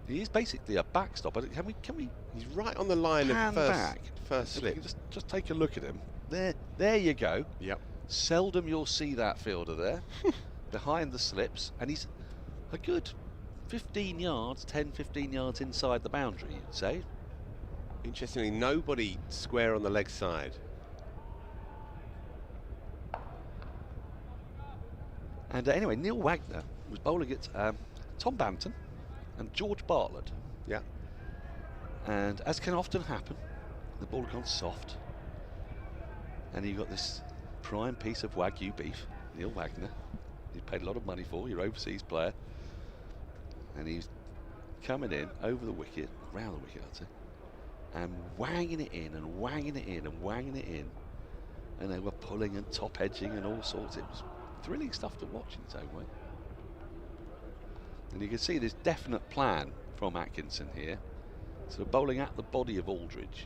Speaker 4: he is basically a backstop. Can we?
Speaker 6: He's right on the line of first slip.
Speaker 4: Just take a look at him. There you go.
Speaker 6: Yep.
Speaker 4: Seldom you'll see that fielder there, behind the slips, and he's a good 15 yards, 10-15 yards inside the boundary, you'd say.
Speaker 6: Interestingly, nobody square on the leg side.
Speaker 4: And anyway, Neil Wagner was bowling at Tom Banton and George Bartlett.
Speaker 6: Yeah.
Speaker 4: And as can often happen, the ball had gone soft. And you got this prime piece of Wagyu beef, Neil Wagner. He paid a lot of money for, your overseas player. And he's coming in over the wicket, round the wicket, I'd say. And wanging it in and wanging it in and wanging it in. And they were pulling and top edging and all sorts. It was thrilling stuff to watch in its own way. And you can see this definite plan from Atkinson here. Sort of bowling at the body of Aldridge.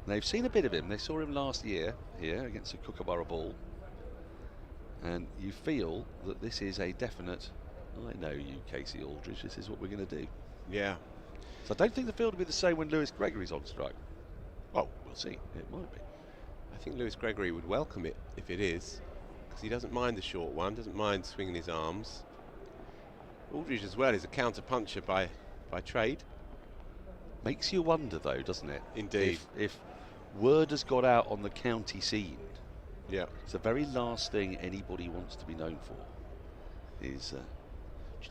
Speaker 4: They've seen a bit of him. They saw him last year here against a Kookaburra ball. And you feel that this is a definite, I know you, Casey Aldridge, this is what we're going to do.
Speaker 6: Yeah.
Speaker 4: So I don't think the field will be the same when Lewis Gregory's on strike. Oh, we'll see. It might be.
Speaker 6: I think Lewis Gregory would welcome it if it is, because he doesn't mind the short one, doesn't mind swinging his arms. Aldridge as well is a counter puncher by trade.
Speaker 4: Makes you wonder though, doesn't it?
Speaker 6: Indeed.
Speaker 4: If word has got out on the county scene,
Speaker 6: yeah,
Speaker 4: it's the very last thing anybody wants to be known for is, do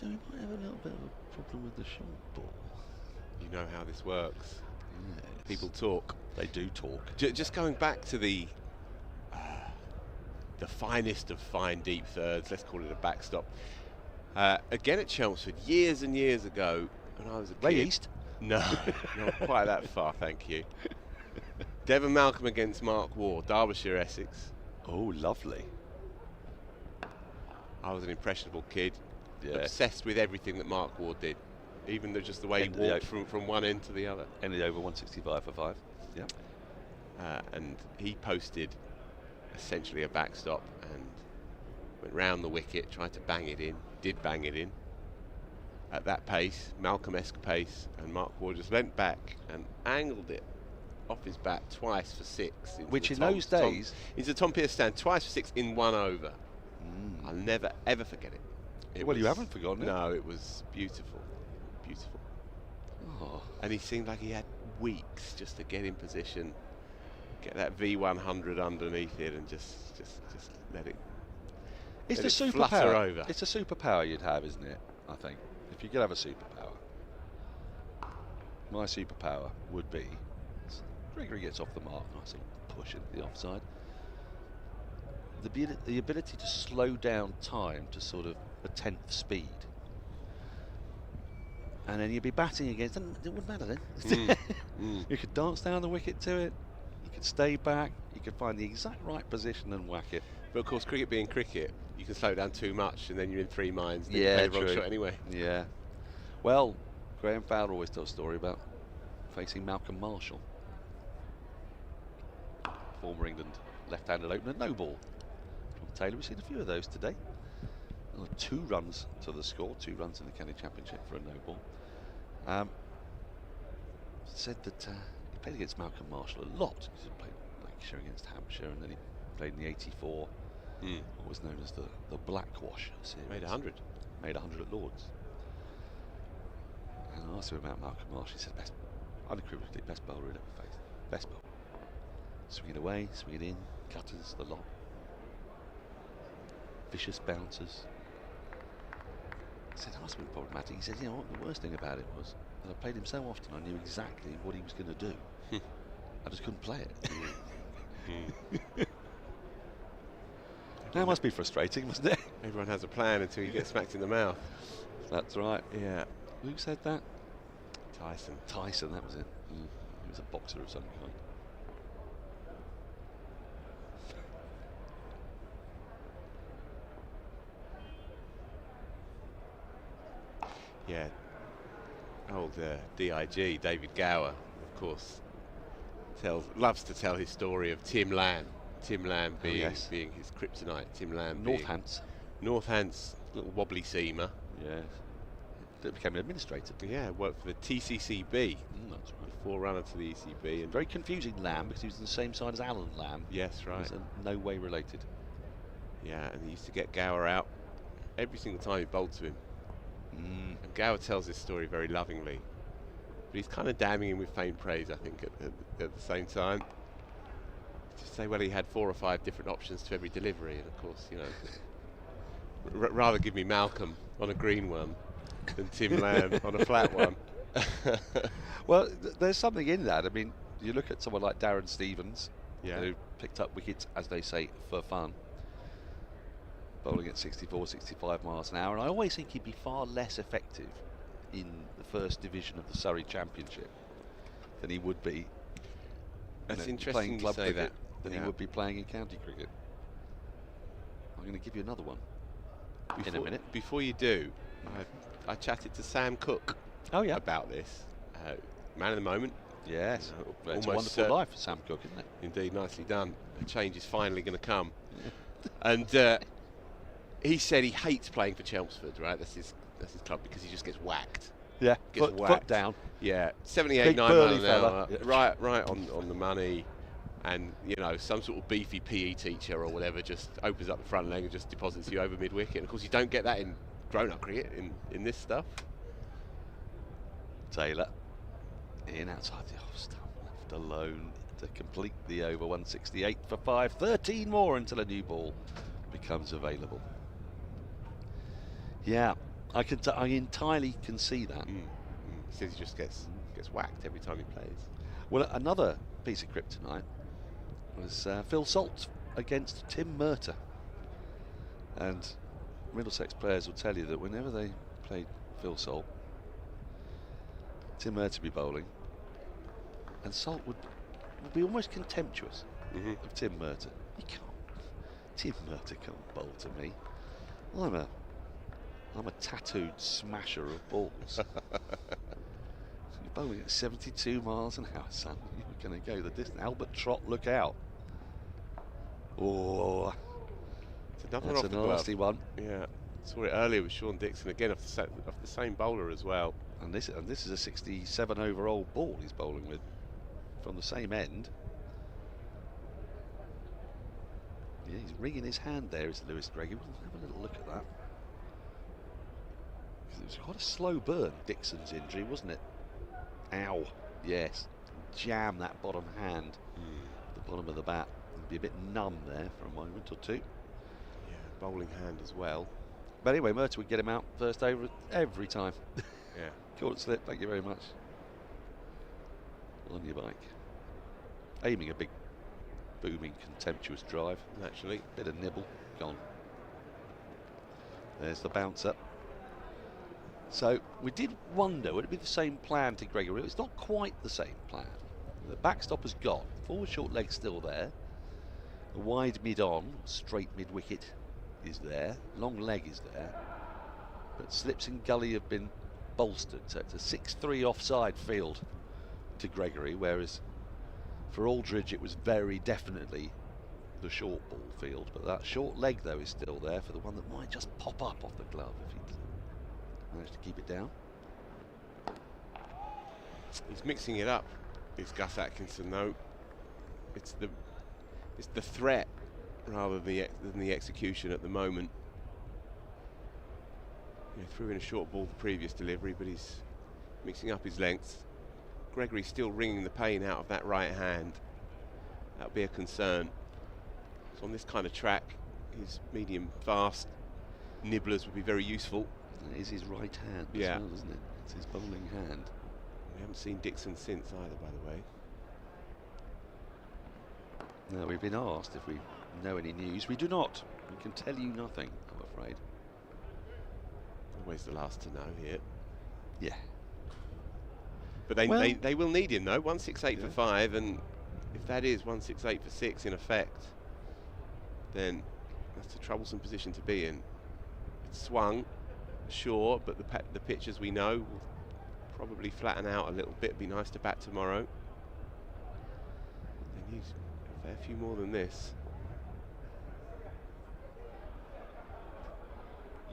Speaker 4: you know, we might have a little bit of a problem with the short ball.
Speaker 6: You know how this works.
Speaker 4: Yes.
Speaker 6: People talk.
Speaker 4: They do talk.
Speaker 6: Just going back to the finest of fine deep thirds, let's call it a backstop. Again at Chelmsford, years and years ago, when I was a kid.
Speaker 4: Ray East?
Speaker 6: No, not quite that far, thank you. Devon Malcolm against Mark Ward, Derbyshire, Essex.
Speaker 4: Oh, lovely.
Speaker 6: I was an impressionable kid,
Speaker 4: yeah,
Speaker 6: obsessed with everything that Mark Ward did. Even though just the way he walked from one end to the other.
Speaker 4: Ended over 165 for 5. Yeah.
Speaker 6: And he posted essentially a backstop and went round the wicket, tried to bang it in, did bang it in at that pace, Malcolm-esque pace, and Mark Ward just went back and angled it off his bat twice for 6.
Speaker 4: Which in those days...
Speaker 6: Into Tom Pearce stand, twice for 6 in 1 over. I'll never, ever forget it.
Speaker 4: Well, you haven't forgotten it.
Speaker 6: No, it was beautiful. Beautiful.
Speaker 4: Oh.
Speaker 6: And he seemed like he had weeks just to get in position, get that V100 underneath it, and just let it.
Speaker 4: It's
Speaker 6: let
Speaker 4: a
Speaker 6: it flutter
Speaker 4: superpower.
Speaker 6: over.
Speaker 4: It's a superpower you'd have, isn't it? I think if you could have a superpower, my superpower would be Gregory gets off the mark, nice little push into the offside. The ability to slow down time to sort of a 10th speed. And then you'd be batting against, it wouldn't matter then. You could dance down the wicket to it, you could stay back, you could find the exact right position and whack it.
Speaker 6: But of course, cricket being cricket, you can slow it down too much and then you're in 3 minds and
Speaker 4: yeah,
Speaker 6: you play the wrong shot anyway.
Speaker 4: Yeah. Well, Graham Fowler always tells a story about facing Malcolm Marshall, former England left-handed opener, no ball from Taylor. We've seen a few of those today. 2 runs to the score, 2 runs in the County Championship for a no ball. Said that he played against Malcolm Marshall a lot. He played Lancashire against Hampshire, and then he played in the 84, what was known as the Blackwash series.
Speaker 6: Made 100.
Speaker 4: Made 100 at Lords. And I asked him about Malcolm Marshall. He said, unequivocally, best bowler he'd ever faced. Best bowler. Swing it away, swing it in, cutters, the lot. vicious bouncers. I said, that must have been problematic. He said, you know what, the worst thing about it was that I played him so often I knew exactly what he was going to do. I just couldn't play it. That must be frustrating, mustn't it?
Speaker 6: Everyone has a plan until you get smacked in the mouth.
Speaker 4: That's right.
Speaker 6: Yeah.
Speaker 4: Who said that?
Speaker 6: Tyson,
Speaker 4: that was it. He was a boxer of some kind.
Speaker 6: Yeah. Old DIG, David Gower, of course, loves to tell his story of Tim Lamb. Tim Lamb being his kryptonite. Tim Lamb Northants, little wobbly seamer.
Speaker 4: Yes. That became an administrator.
Speaker 6: Yeah, worked for the TCCB.
Speaker 4: That's right.
Speaker 6: Forerunner to the ECB. And
Speaker 4: very confusing Lamb because he was on the same side as Alan Lamb.
Speaker 6: Yes, right.
Speaker 4: He was no way related.
Speaker 6: Yeah, and he used to get Gower out every single time he bowled to him. And Gower tells this story very lovingly, but he's kind of damning him with faint praise, I think, at the same time. Just say, well, he had 4 or 5 different options to every delivery, and of course, you know, rather give me Malcolm on a green one than Tim Lamb on a flat one.
Speaker 4: Well, there's something in that. I mean, you look at someone like Darren Stevens, who picked up wickets, as they say, for fun, bowling at 64, 65 miles an hour, and I always think he'd be far less effective in the first division of the Surrey Championship than he would be
Speaker 6: interesting
Speaker 4: club
Speaker 6: you say
Speaker 4: cricket
Speaker 6: that.
Speaker 4: than he would be playing in county cricket. I'm going to give you another one in a minute.
Speaker 6: Before you do, I chatted to Sam Cook about this. Man of the moment.
Speaker 4: Yes.
Speaker 6: You know,
Speaker 4: it's a wonderful life for Sam Cook, isn't it?
Speaker 6: Indeed, nicely done. The change is finally going to come. And he said he hates playing for Chelmsford, right? That's his club, because he just gets whacked.
Speaker 4: Yeah,
Speaker 6: Gets
Speaker 4: foot down.
Speaker 6: Yeah, 78,
Speaker 4: Big
Speaker 6: 9
Speaker 4: burly
Speaker 6: miles an hour.
Speaker 4: fella.
Speaker 6: Right on the money. And, you know, some sort of beefy PE teacher or whatever just opens up the front leg and just deposits you over mid-wicket. And, of course, you don't get that in grown-up cricket, in this stuff.
Speaker 4: Taylor in outside the off stump, left alone to complete the over. 168 for 5. 13 more until a new ball becomes available. Yeah, I entirely can see that.
Speaker 6: He says he just gets whacked every time he plays.
Speaker 4: Well, another piece of kryptonite was Phil Salt against Tim Murtagh. And Middlesex players will tell you that whenever they played Phil Salt, Tim Murtagh would be bowling, and Salt would be almost contemptuous of Tim Murtagh. Tim Murtagh can't bowl to me. I'm a tattooed smasher of balls. You're bowling at 72 miles an hour, son. You're going to go the distance. Albert Trott, look out. Oh,
Speaker 6: It's another
Speaker 4: that's
Speaker 6: off
Speaker 4: a
Speaker 6: the
Speaker 4: nasty
Speaker 6: glove.
Speaker 4: one.
Speaker 6: Yeah, saw it earlier with Sean Dixon, again off the same bowler as well.
Speaker 4: And this is a 67 overall ball he's bowling with from the same end. Yeah, he's wringing his hand there, is Lewis Gregory. We'll have a little look at that. It was quite a slow burn, Dixon's injury, wasn't it? Ow. Yes. Jam that bottom hand, the bottom of the bat. It'd be a bit numb there for a moment or two.
Speaker 6: Yeah, bowling hand as well.
Speaker 4: But anyway, Murtagh would get him out first over every time.
Speaker 6: Yeah.
Speaker 4: Court slip, thank you very much. On your bike. Aiming a big, booming, contemptuous drive.
Speaker 6: Naturally.
Speaker 4: Bit of nibble, gone. There's the bouncer. So we did wonder, would it be the same plan to Gregory? It's not quite the same plan. The backstop has gone. Forward short leg still there. The wide mid-on, straight mid-wicket is there. Long leg is there. But slips and gully have been bolstered. So it's a 6-3 offside field to Gregory, whereas for Aldridge it was very definitely the short ball field. But that short leg, though, is still there for the one that might just pop up off the glove if he managed to keep it down.
Speaker 6: He's mixing it up, is Gus Atkinson, though. It's the threat rather than the execution at the moment. You know, threw in a short ball the previous delivery, but he's mixing up his lengths. Gregory's still wringing the pain out of that right hand. That'll be a concern. So on this kind of track, his medium fast nibblers would be very useful.
Speaker 4: It is his right hand as well, isn't it? It's his bowling hand.
Speaker 6: We haven't seen Dixon since either, by the way.
Speaker 4: No, we've been asked if we know any news. We do not. We can tell you nothing, I'm afraid.
Speaker 6: Always the last to know here.
Speaker 4: Yeah.
Speaker 6: But they will need him though. 168 for 5, and if that is 168 for 6 in effect, then that's a troublesome position to be in. It's swung, sure, but the pitch, as we know, will probably flatten out a little bit. Be nice to bat tomorrow. They need a fair few more than this.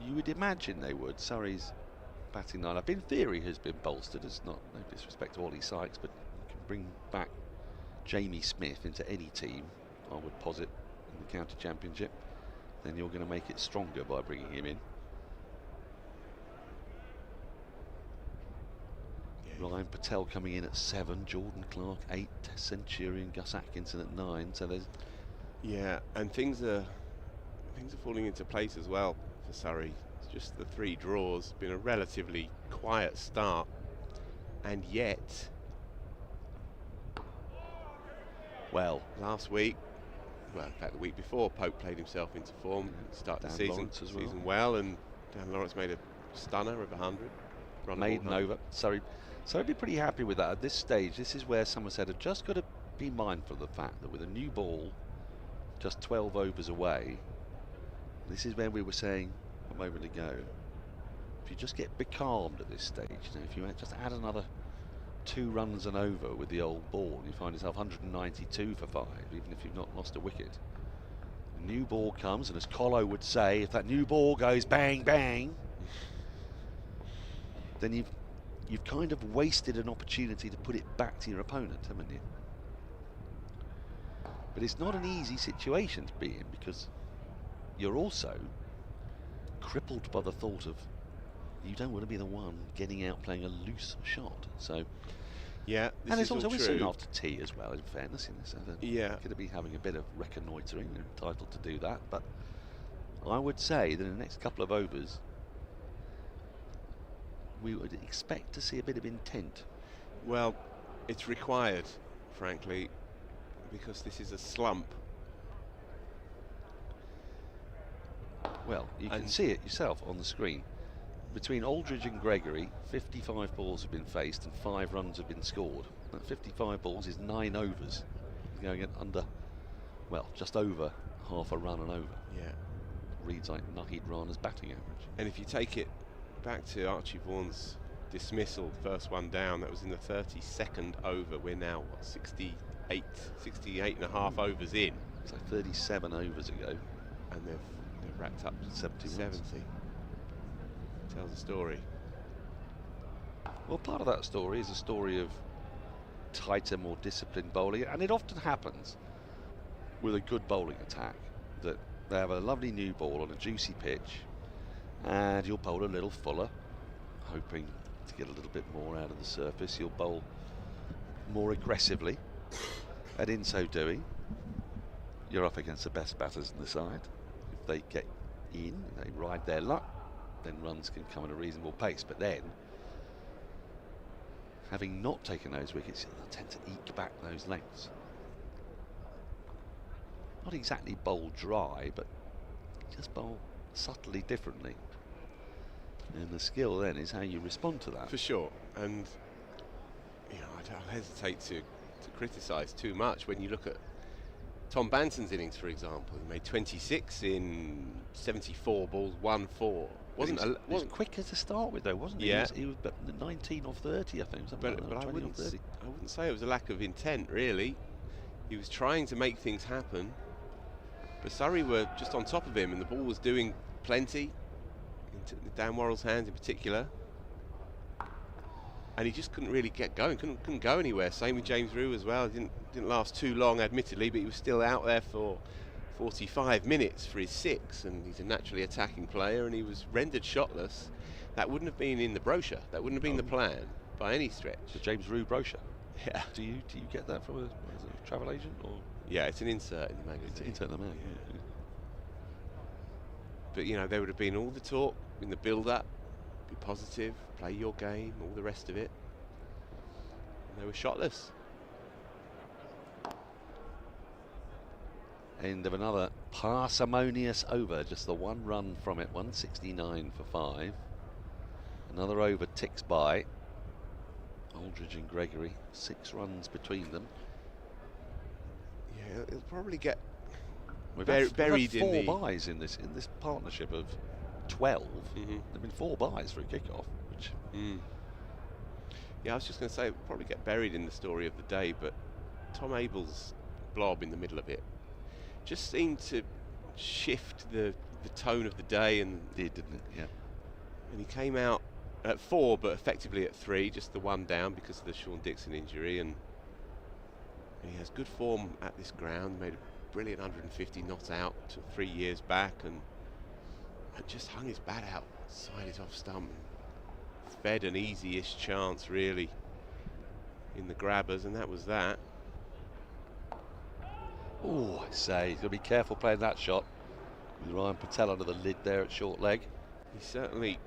Speaker 4: You would imagine they would. Surrey's batting lineup, in theory, has been bolstered. It's not, no disrespect to Ollie Sykes, but you can bring back Jamie Smith into any team, I would posit, in the county championship. Then you're going to make it stronger by bringing him in. Ryan Patel coming in at 7, Jordan Clark 8, Centurion, Gus Atkinson at 9. So there's
Speaker 6: and things are falling into place as well for Surrey. It's just the 3 draws, been a relatively quiet start, and yet, well, last week, well, in fact the week before, Pope played himself into form, started the season well, and Dan Lawrence made a stunner of 100.
Speaker 4: Maiden over. Surrey would be pretty happy with that. At this stage, this is where Somerset have just got to be mindful of the fact that with a new ball just 12 overs away, this is where we were saying a moment ago, if you just get becalmed at this stage, you know, if you just add another 2 runs and over with the old ball, you find yourself 192 for 5, even if you've not lost a wicket. A new ball comes, and as Colo would say, if that new ball goes bang bang, then you've kind of wasted an opportunity to put it back to your opponent, haven't you? But it's not an easy situation to be in, because you're also crippled by the thought of you don't want to be the one getting out playing a loose shot. So
Speaker 6: yeah,
Speaker 4: and it's also soon after tea as well, in fairness, so
Speaker 6: yeah,
Speaker 4: going to be having a bit of reconnoitring. They're entitled to do that, but I would say that in the next couple of overs we would expect to see a bit of intent.
Speaker 6: Well, it's required, frankly, because this is a slump.
Speaker 4: Well, you can see it yourself on the screen. Between Aldridge and Gregory, 55 balls have been faced and 5 runs have been scored. That 55 balls is 9 overs. Going in under, well, just over half a run and over.
Speaker 6: Yeah.
Speaker 4: Reads like Yas Rana's batting average.
Speaker 6: And if you take it back to Archie Vaughan's dismissal, first one down, that was in the 32nd over. We're now, what, 68 and a half overs in.
Speaker 4: So 37 overs ago.
Speaker 6: And they've racked up 70. Tells a story.
Speaker 4: Well, part of that story is a story of tighter, more disciplined bowling, and it often happens with a good bowling attack that they have a lovely new ball on a juicy pitch, and you'll bowl a little fuller, hoping to get a little bit more out of the surface. You'll bowl more aggressively, and in so doing, you're up against the best batters in the side. If they get in, they ride their luck, then runs can come at a reasonable pace. But then, having not taken those wickets, they'll tend to eke back those lengths. Not exactly bowl dry, but just bowl subtly differently. And the skill then is how you respond to that.
Speaker 6: For sure. And you know, I'll hesitate to criticise too much when you look at Tom Banton's innings, for example. He made 26 in 74 balls, 1-4.
Speaker 4: Wasn't quicker to start with, though, wasn't he?
Speaker 6: Yeah.
Speaker 4: He was 19 off 30, I think.
Speaker 6: But I wouldn't say it was a lack of intent, really. He was trying to make things happen, but Surrey were just on top of him, and the ball was doing plenty, into Dan Worrell's hands in particular, and he just couldn't really get going, couldn't go anywhere. Same with James Rew as well. It didn't last too long, admittedly, but he was still out there for 45 minutes for his 6, and he's a naturally attacking player, and he was rendered shotless. That wouldn't have been in the brochure. That wouldn't have been the plan by any stretch.
Speaker 4: The James Rew brochure.
Speaker 6: Yeah.
Speaker 4: Do you get that from a travel agent, or?
Speaker 6: Yeah, it's an insert in the magazine.
Speaker 4: It's an insert in the magazine.
Speaker 6: But, you know, there would have been all the talk in the build-up, be positive, play your game, all the rest of it. And they were shotless.
Speaker 4: End of another parsimonious over, just the one run from it, 169 for 5. Another over ticks by. Aldridge and Gregory, 6 runs between them.
Speaker 6: Yeah, it'll probably get
Speaker 4: buried in the... 4 buys in this partnership of 12. There've been 4 buys for a kickoff, which...
Speaker 6: Yeah, I was just going to say, it'll probably get buried in the story of the day, but Tom Abel's blob in the middle of it just seemed to shift the tone of the day, and
Speaker 4: didn't it? Yeah.
Speaker 6: And he came out at 4, but effectively at 3, just the one down because of the Sean Dixon injury, and he has good form at this ground. Made a brilliant 150 not out 3 years back, and just hung his bat out, side his off stump, and fed an easy-ish chance really in the grabbers, and that was that.
Speaker 4: Oh, I say, he's got to be careful playing that shot. With Ryan Patel under the lid there at short leg.
Speaker 6: He's certainly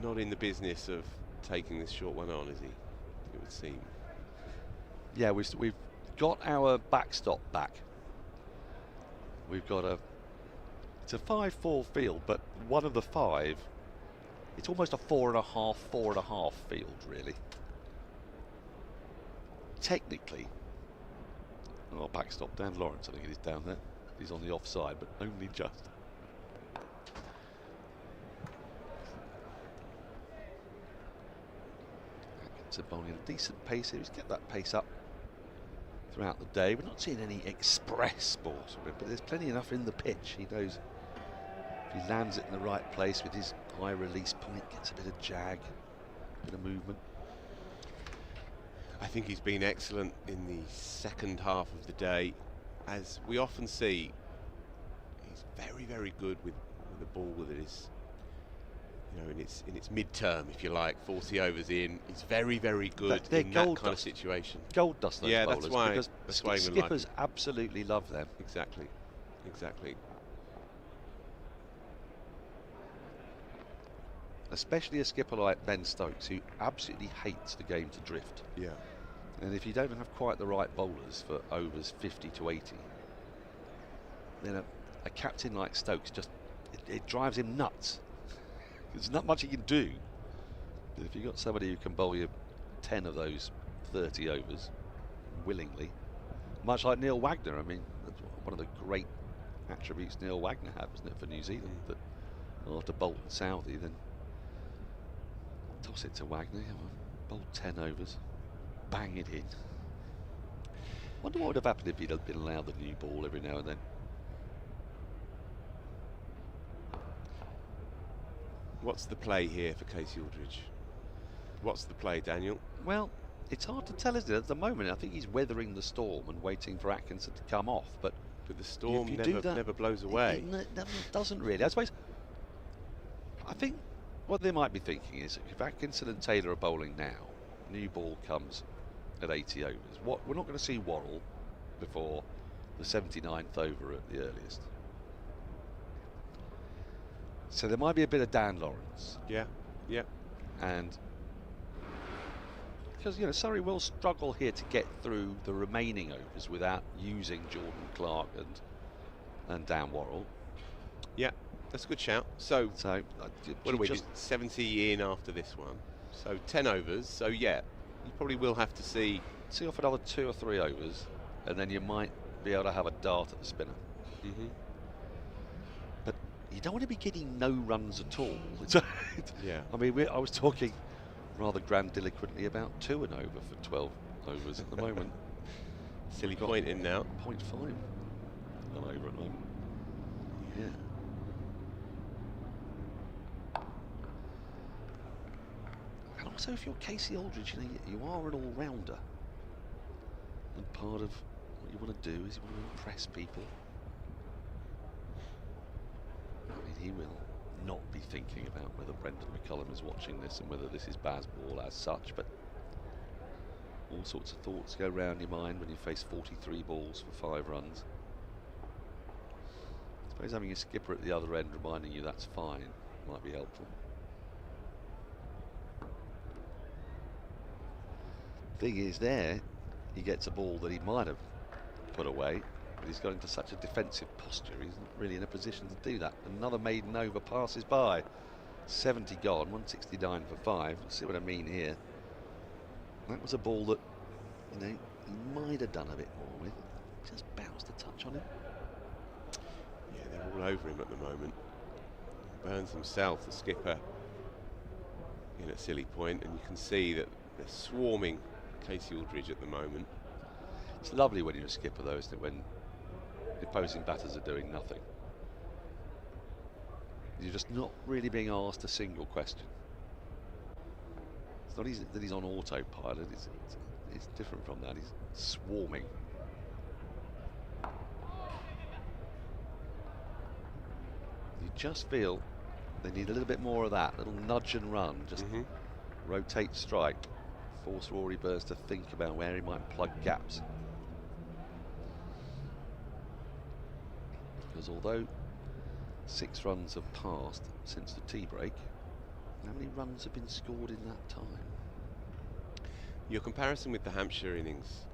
Speaker 6: not in the business of taking this short one on, is he? It would seem.
Speaker 4: Yeah, we've got our backstop back. We've got it's a 5-4 field, but one of the 5, it's almost a 4.5 field, really. Technically, our backstop, Dan Lawrence, I think it is down there. He's on the offside, but only just. Atkinson bowling at a decent pace here. He's kept that pace up throughout the day. We're not seeing any express balls from him, but there's plenty enough in the pitch. He knows if he lands it in the right place with his high release point, gets a bit of jag, a bit of movement.
Speaker 6: I think he's been excellent in the second half of the day. As we often see, he's very, very good with a ball that is, you know, in its midterm, if you like, 40 overs in. He's very, very good in that kind of situation.
Speaker 4: Gold dust those bowlers, because
Speaker 6: that's why
Speaker 4: skippers absolutely love them.
Speaker 6: Exactly, exactly.
Speaker 4: Especially a skipper like Ben Stokes, who absolutely hates the game to drift.
Speaker 6: Yeah.
Speaker 4: And if you don't have quite the right bowlers for overs 50 to 80, then a captain like Stokes just, it drives him nuts. There's not much he can do. But if you've got somebody who can bowl you 10 of those 30 overs willingly, much like Neil Wagner, I mean, that's one of the great attributes Neil Wagner had, wasn't it, for New Zealand, that after Bolton Southey, then toss it to Wagner, bowl 10 overs. Bang it in. Wonder what would have happened if he'd been allowed the new ball every now and then.
Speaker 6: What's the play here for Casey Aldridge? What's the play, Daniel?
Speaker 4: Well, it's hard to tell, isn't it? At the moment, I think he's weathering the storm and waiting for Atkinson to come off. But
Speaker 6: the storm never blows away.
Speaker 4: It doesn't really. I suppose. I think what they might be thinking is, if Atkinson and Taylor are bowling now, new ball comes at 80 overs. We're not going to see Worrell before the 79th over at the earliest. So there might be a bit of Dan Lawrence.
Speaker 6: Yeah, yeah.
Speaker 4: And because, you know, Surrey will struggle here to get through the remaining overs without using Jordan Clark and Dan Worrell.
Speaker 6: Yeah, that's a good shout. So what are we,
Speaker 4: just
Speaker 6: 70 in after this one? So 10 overs. So yeah, you probably will have to see
Speaker 4: off another 2 or 3 overs, and then you might be able to have a dart at the spinner. But you don't want to be getting no runs at all.
Speaker 6: Yeah.
Speaker 4: I mean, I was talking rather grandiloquently about 2 and over for 12 overs at the moment.
Speaker 6: Silly point in now.
Speaker 4: 0.5 and over at the moment. Yeah. And also, if you're Casey Aldridge, you know, you are an all-rounder. And part of what you want to do is you want to impress people. I mean, he will not be thinking about whether Brendan McCullum is watching this and whether this is Baz ball as such, but all sorts of thoughts go round your mind when you face 43 balls for 5 runs. I suppose having a skipper at the other end reminding you that's fine might be helpful. Thing is, there he gets a ball that he might have put away, but he's got into such a defensive posture he's not really in a position to do that. Another maiden over passes by. 70 gone, 169 for 5. See what I mean here? That was a ball that, you know, he might have done a bit more with. Just bounced a touch on it.
Speaker 6: Yeah, they're all over him at the moment. Burns himself, the skipper, in at silly point, and you can see that they're swarming Casey Aldridge at the moment.
Speaker 4: It's lovely when you're a skipper, though, isn't it? When the opposing batters are doing nothing. You're just not really being asked a single question. It's not easy that he's on autopilot. It's different from that. He's swarming. You just feel they need a little bit more of that, little nudge and run, just rotate strike, force Rory Burns to think about where he might plug gaps. Because although 6 runs have passed since the tea break, how many runs have been scored in that time?
Speaker 6: Your comparison with the Hampshire innings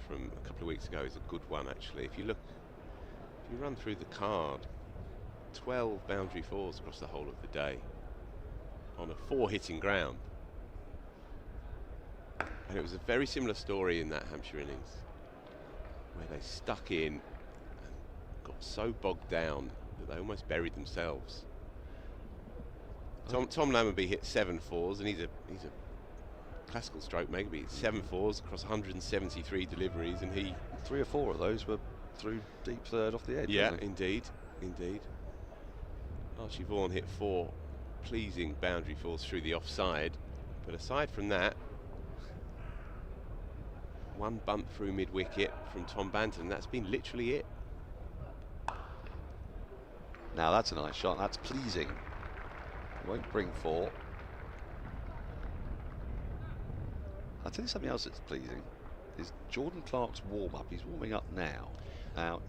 Speaker 6: from a couple of weeks ago is a good one, actually. If you run through the card, 12 boundary fours across the whole of the day on a 4-hitting ground. And it was a very similar story in that Hampshire innings, where they stuck in and got so bogged down that they almost buried themselves. Tom Lammonby hit 7 fours, and he's a classical stroke maker. He hit 7 fours across 173 deliveries, and he
Speaker 4: 3 or 4 of those were through deep third off the edge.
Speaker 6: Yeah, indeed. Archie Vaughan hit 4 pleasing boundary fours through the offside, but aside from that, 1 bunt through mid-wicket from Tom Banton. That's been literally it.
Speaker 4: Now that's a nice shot. That's pleasing. Won't bring 4. I'll tell you something else that's pleasing. Is Jordan Clark's warm-up. He's warming up now. Now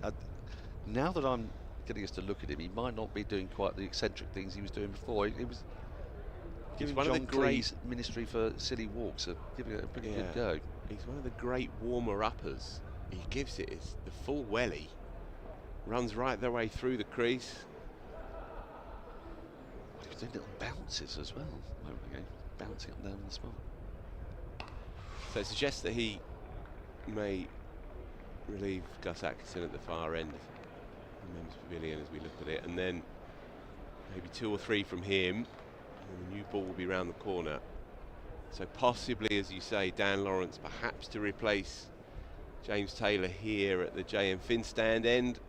Speaker 4: that I'm getting us to look at him, he might not be doing quite the eccentric things he was doing before. He was giving John Cleese Ministry for Silly Walks giving it a pretty good go.
Speaker 6: He's one of the great warmer-uppers. He gives it the full welly, runs right their way through the crease.
Speaker 4: He was doing little bounces as well. A moment ago, bouncing up and down the spot.
Speaker 6: So it suggests that he may relieve Gus Atkinson at the far end of the Men's Pavilion as we look at it, and then maybe 2 or 3 from him, and the new ball will be round the corner. So possibly, as you say, Dan Lawrence perhaps to replace James Taylor here at the JM Finstand end,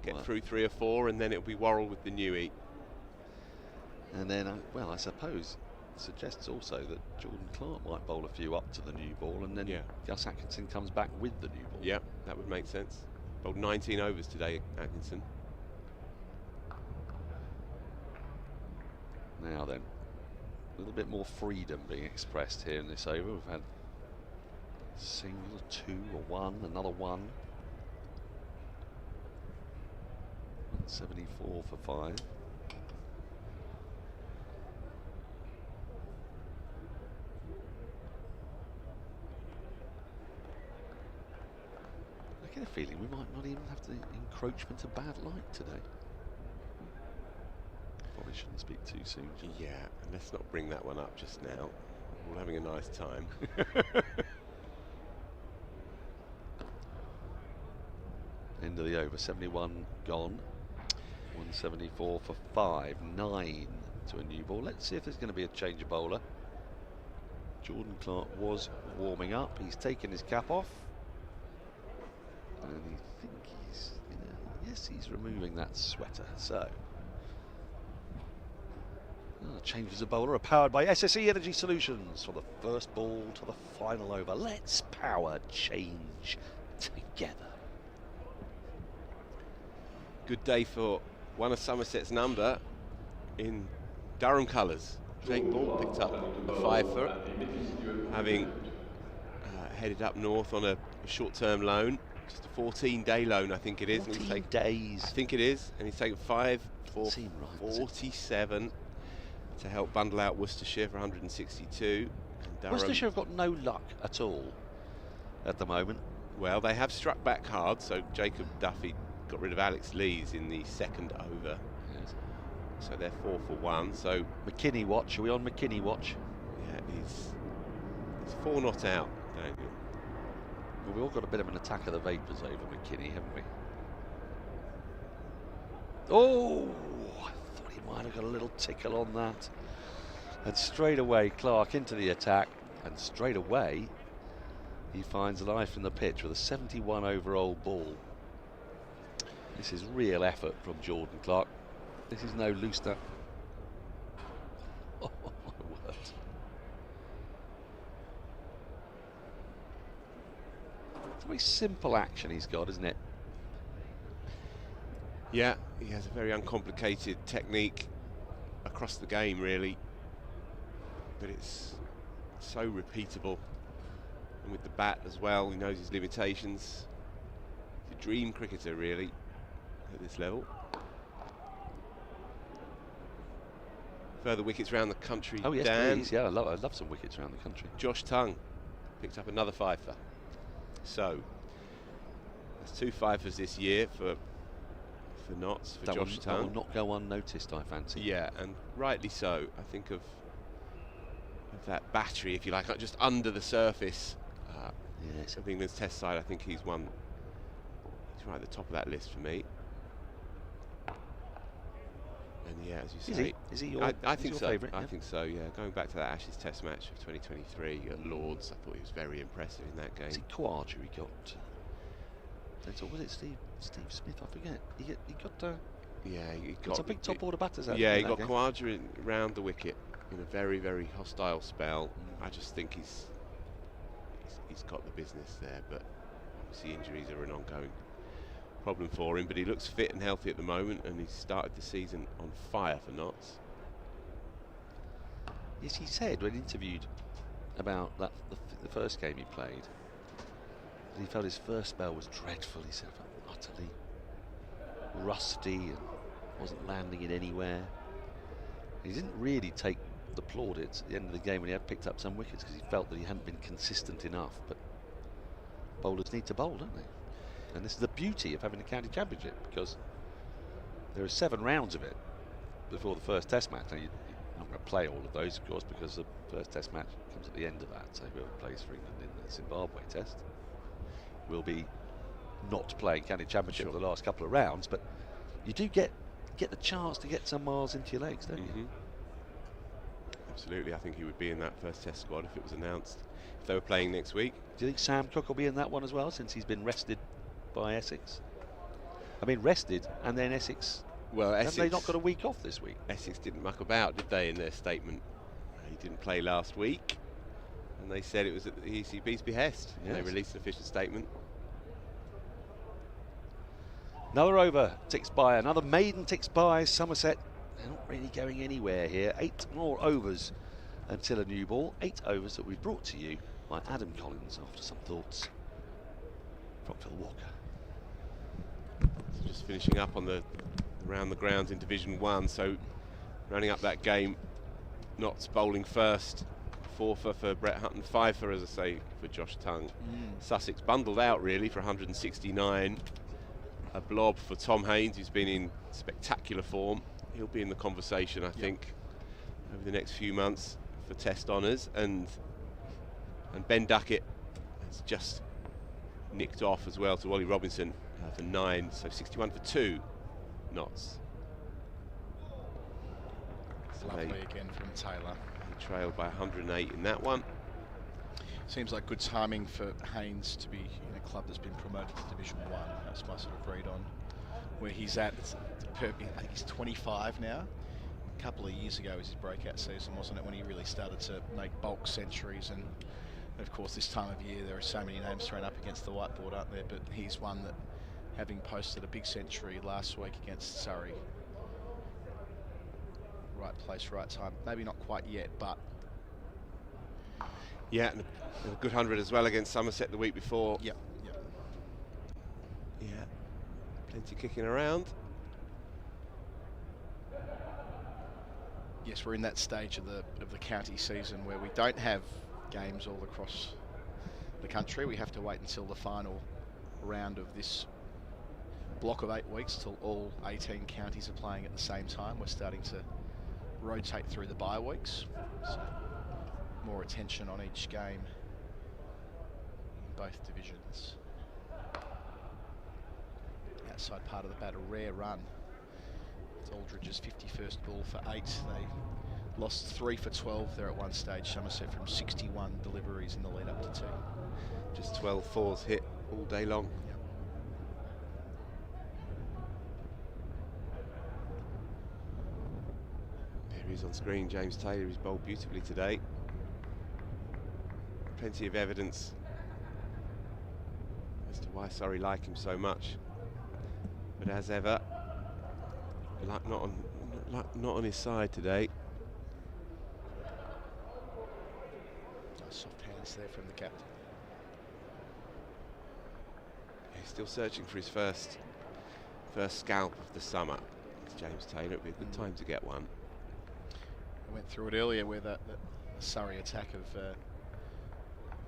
Speaker 6: get through 3 or 4, and then it'll be Worrell with the newie.
Speaker 4: And then, I suppose it suggests also that Jordan Clark might bowl a few up to the new ball, and then Gus Atkinson comes back with the new ball.
Speaker 6: Yeah, that would make sense. Bowled 19 overs today, Atkinson.
Speaker 4: Now then, a little bit more freedom being expressed here in this over. We've had a single, 2 or 1, another 1. 174 for 5. I get a feeling we might not even have the encroachment of bad light today. Probably shouldn't speak too soon.
Speaker 6: Yeah, and let's not bring that one up just now. We're having a nice time.
Speaker 4: End of the over, 71 gone. 174 for 5, 9 to a new ball. Let's see if there's going to be a change of bowler. Jordan Clark was warming up. He's taken his cap off. And I think he's, yes, he's removing that sweater. So, changes of bowler are powered by SSE Energy Solutions for the first ball to the final over. Let's power change together.
Speaker 6: Good day for one of Somerset's number in Durham colours. Jake Ball picked up a 5 foot, having headed up north on a short-term loan. just a 14-day loan, I think it is.
Speaker 4: 14 days.
Speaker 6: I think it is, and he's taken 5 for
Speaker 4: Seem right,
Speaker 6: 47 to help bundle out Worcestershire for 162. And
Speaker 4: Worcestershire have got no luck at all at the moment.
Speaker 6: Well, they have struck back hard, so Jacob Duffy got rid of Alex Lees in the second over.
Speaker 4: Yes.
Speaker 6: So they're 4 for 1. So
Speaker 4: McKinney watch. Are we on McKinney watch?
Speaker 6: yeah, he's 4 not out, Daniel.
Speaker 4: Well, we've all got a bit of an attack of the vapours over McKinney, haven't we? Oh, I thought he might have got a little tickle on that. And straight away, Clark into the attack, and straight away, he finds life in the pitch with a 71 overall ball. This is real effort from Jordan Clark. This is no loosener. Oh, my word. It's a very simple action he's got, isn't it?
Speaker 6: Yeah, he has a very uncomplicated technique across the game, really. But it's so repeatable. And with the bat as well, he knows his limitations. He's a dream cricketer, really, at this level. Further wickets around the country.
Speaker 4: Oh yes,
Speaker 6: Dan.
Speaker 4: please. Yeah, I love some wickets around the country.
Speaker 6: Josh Tongue picked up another fifer. So that's 2 fifers this year for Notts, for Josh Tongue.
Speaker 4: That will not go unnoticed, I fancy.
Speaker 6: Yeah, and rightly so. I think of that battery, if you like, just under the surface.
Speaker 4: Yes.
Speaker 6: Of England's Test side, I think he's right at the top of that list for me. And yeah, as you say,
Speaker 4: is he your?
Speaker 6: I think so.
Speaker 4: Favourite,
Speaker 6: I think so. Yeah, going back to that Ashes Test match of 2023 at Lords, I thought he was very impressive in that game.
Speaker 4: Is it Quadri he got? Was it Steve Smith? I forget. He got.
Speaker 6: Yeah, he
Speaker 4: got a big top order batters out.
Speaker 6: Yeah, he got Quadri round the wicket in a very, very hostile spell. I just think he's got the business there, but obviously injuries are an ongoing problem for him. But he looks fit and healthy at the moment, and he's started the season on fire for Notts.
Speaker 4: Yes, he said when interviewed about that the first game he played, that he felt his first spell was dreadful. He said, utterly rusty and wasn't landing it anywhere. He didn't really take the plaudits at the end of the game when he had picked up some wickets because he felt that he hadn't been consistent enough. But bowlers need to bowl, don't they? And this is the beauty of having a county championship, because there are 7 rounds of it before the first Test match. Now you're not going to play all of those, of course, because the first Test match comes at the end of that. So whoever plays for England in the Zimbabwe Test will be not playing county championship for the last couple of rounds, but you do get the chance to get some miles into your legs, don't you?
Speaker 6: Absolutely, I think he would be in that first Test squad if it was announced, if they were playing next week.
Speaker 4: Do you think Sam Cook will be in that one as well, since he's been rested by Essex? I mean, rested, and then Essex.
Speaker 6: Well,
Speaker 4: have they not got a week off this week?
Speaker 6: Essex didn't muck about, did they, in their statement? He didn't play last week, and they said it was at the ECB's behest. Yes. They released an official statement.
Speaker 4: Another over ticks by, another maiden ticks by. Somerset, they're not really going anywhere here. 8 more overs until a new ball. 8 overs that we've brought to you by Adam Collins after some thoughts from Phil Walker.
Speaker 6: So just finishing up on the around the grounds in Division 1, so running up that game, Notts bowling first. 4 for Brett Hutton, 5 for, as I say, for Josh Tongue. Sussex bundled out really for 169. A blob for Tom Haynes, who's been in spectacular form. He'll be in the conversation, I think, over the next few months for Test honours. And Ben Duckett has just nicked off as well to Wally Robinson for 9, so 61 for 2 Notts. So
Speaker 3: Lovely again from Taylor.
Speaker 6: He trailed by 108 in that one.
Speaker 3: Seems like good timing for Haynes to be in a club that's been promoted to Division 1. That's my sort of read on where he's at. I think he's 25 now. A couple of years ago was his breakout season, wasn't it, when he really started to make bulk centuries. And of course this time of year there are so many names thrown up against the whiteboard, aren't there? But he's one that, having posted a big century last week against Surrey, right place, right time. Maybe not quite yet, but
Speaker 6: yeah, and a good 100 as well against Somerset the week before.
Speaker 3: Yep.
Speaker 6: Plenty kicking around.
Speaker 3: Yes, we're in that stage of the county season where we don't have games all across the country. We have to wait until the final round of this block of 8 weeks till all 18 counties are playing at the same time. We're starting to rotate through the bye weeks, so more attention on each game in both divisions. Outside part of the bat, a rare run. It's Aldridge's 51st ball for 8. They lost 3 for 12 there at one stage, Somerset, from 61 deliveries in the lead up to tea.
Speaker 6: Just 12 fours hit all day long.
Speaker 3: Yep.
Speaker 6: There he is on screen, James Taylor. He's bowled beautifully today. Plenty of evidence as to why Surrey like him so much. But as ever, luck not on his side today.
Speaker 3: Nice soft hands there from the captain.
Speaker 6: He's still searching for his first scalp of the summer. It's James Taylor. It'd be a good time to get one.
Speaker 3: I went through it earlier where the Surrey attack of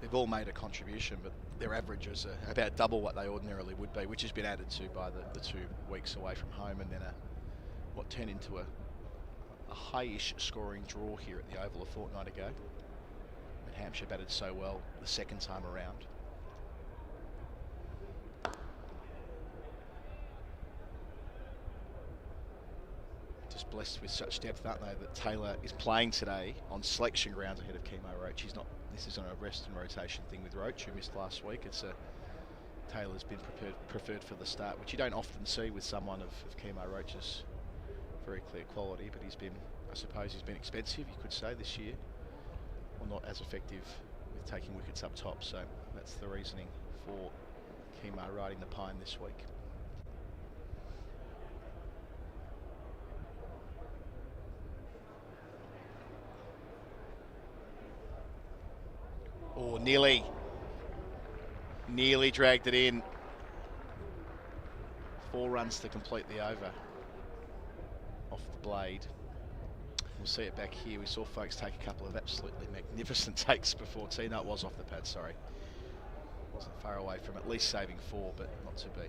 Speaker 3: they've all made a contribution, but their averages are about double what they ordinarily would be, which has been added to by the 2 weeks away from home, and then what turned into a high-ish scoring draw here at the Oval a fortnight ago. But Hampshire batted so well the second time around. Just blessed with such depth, aren't they, that Taylor is playing today on selection grounds ahead of Chemo Roach. He's not. This isn't a rest and rotation thing with Roach, who missed last week. It's Taylor's been preferred for the start, which you don't often see with someone of Chemo Roach's very clear quality. But he's been, I suppose, he's been expensive, you could say, this year, or not as effective with taking wickets up top. So that's the reasoning for Chemo riding the pine this week. Oh, nearly dragged it in. 4 runs to complete the over. Off the blade. We'll see it back here. We saw folks take a couple of absolutely magnificent takes before tea. No, it was off the pad, sorry. Wasn't far away from at least saving 4, but not to be.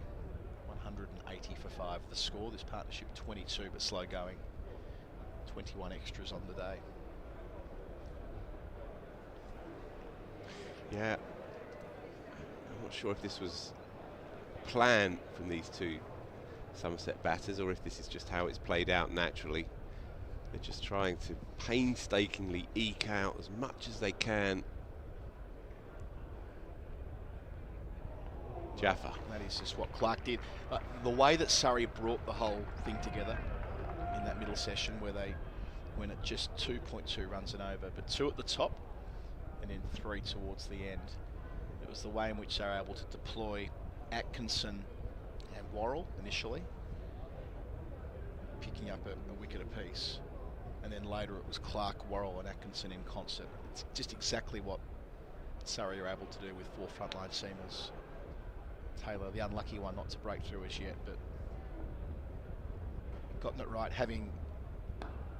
Speaker 3: 180 for 5. The score, this partnership 22, but slow going. 21 extras on the day.
Speaker 6: Yeah, I'm not sure if this was planned from these 2 Somerset batters or if this is just how it's played out naturally. They're just trying to painstakingly eke out as much as they can. Jaffa.
Speaker 3: That is just what Clark did. The way that Surrey brought the whole thing together in that middle session where they went at just 2.2 runs and over, but 2 at the top and then 3 towards the end. It was the way in which they were able to deploy Atkinson and Worrell initially, picking up a wicket apiece, and then later it was Clark, Worrell and Atkinson in concert. It's just exactly what Surrey are able to do with 4 frontline seamers. Taylor, the unlucky one not to break through as yet, but gotten it right, having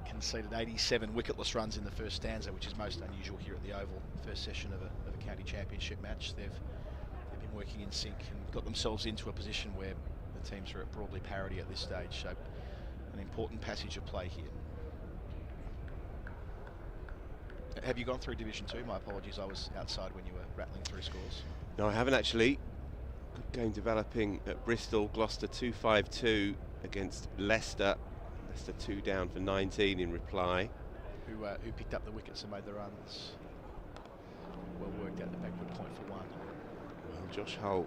Speaker 3: conceded 87 wicketless runs in the first stanza, which is most unusual here at the Oval. First session of a county championship match. They've been working in sync and got themselves into a position where the teams are at broadly parity at this stage. So an important passage of play here. Have you gone through Division 2? My apologies, I was outside when you were rattling through scores.
Speaker 6: No, I haven't actually. Good game developing at Bristol. Gloucester 2-5-2 against Leicester. Leicester 2 down for 19 in reply.
Speaker 3: Who picked up the wickets and made the runs. Well worked out the backward point for 1.
Speaker 6: Well, Josh Hull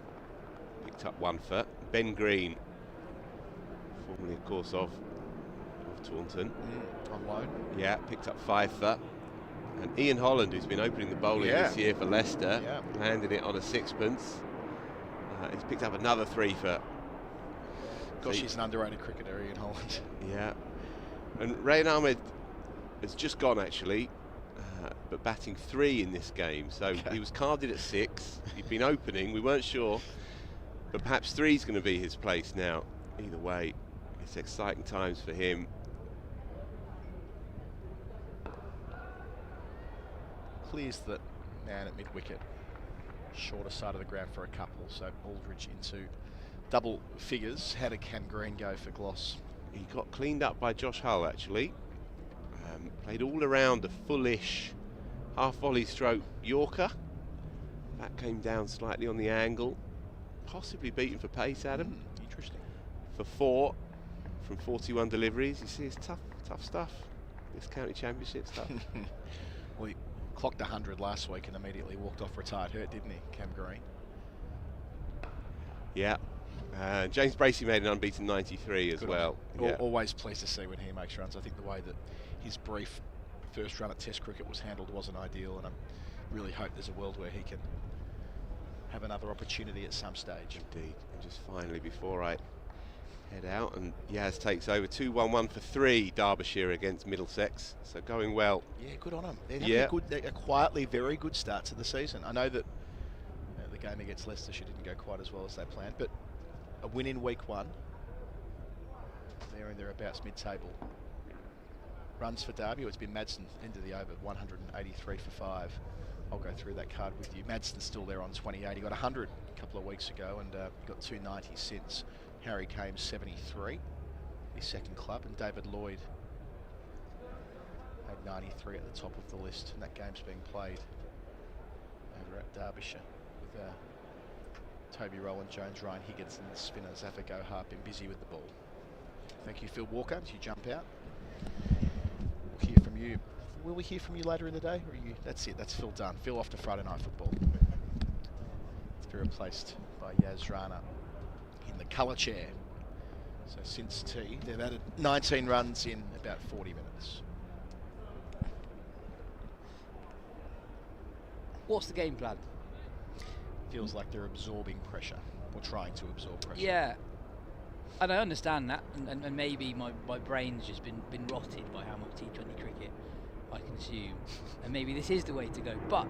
Speaker 6: picked up 1 for. Ben Green, formerly of course of Taunton.
Speaker 3: On loan.
Speaker 6: Yeah, picked up 5 for. And Ian Holland, who's been opening the bowling this year for Leicester, landed it on a 6pence. He's picked up another 3 for.
Speaker 3: Gosh, he's an underrated cricketer, Ian Holland.
Speaker 6: Yeah. And Rayan Ahmed has just gone actually, but batting 3 in this game. So he was carded at 6. He'd been opening. We weren't sure, but perhaps 3's going to be his place now. either way, it's exciting times for him.
Speaker 3: Clears the man at mid-wicket. Shorter side of the ground for a couple, so Aldridge into double figures. How did Cam Green go for Gloss?
Speaker 6: He got cleaned up by Josh Hull, actually. Played all around a fullish half volley stroke Yorker. That came down slightly on the angle. Possibly beaten for pace, Adam.
Speaker 3: Interesting.
Speaker 6: For 4 from 41 deliveries. You see, it's tough stuff. This county championship stuff.
Speaker 3: Well, he clocked 100 last week and immediately walked off retired hurt, didn't he, Cam Green?
Speaker 6: Yeah. James Bracey made an unbeaten 93 as well. Yeah.
Speaker 3: Always pleased to see when he makes runs. I think the way that his brief first run at Test cricket was handled wasn't ideal, and I really hope there's a world where he can have another opportunity at some stage.
Speaker 6: Indeed. And just finally, before I head out, and Yas takes over 2-1-1 for 3, Derbyshire against Middlesex. So going well.
Speaker 3: Yeah, good on them. They're having a quietly very good start to the season. I know that the game against Leicestershire didn't go quite as well as they planned, but a win in week 1. They're in thereabouts mid-table. Runs for Derby. It's been Madsen into the over, 183 for 5. I'll go through that card with you. Madsen's still there on 28. He got 100 a couple of weeks ago and got 290 since. Harry Kame 73, his second club, and David Lloyd had 93 at the top of the list, and that game's being played over at Derbyshire with Toby Rowland Jones, Ryan Higgins and the spinner Zafar Gohar been busy with the ball. Thank you, Phil Walker, as you jump out. We'll hear from you. Will we hear from you later in the day? Or are you? That's it, that's Phil done. Phil off to Friday Night Football. To be replaced by Yas Rana in the colour chair. So since tea, they've added 19 runs in about 40 minutes.
Speaker 5: What's the game plan?
Speaker 3: Feels like they're absorbing pressure, or trying to absorb pressure.
Speaker 5: Yeah, and I understand that, and maybe my brain's just been rotted by how much T20 cricket I consume, and maybe this is the way to go. But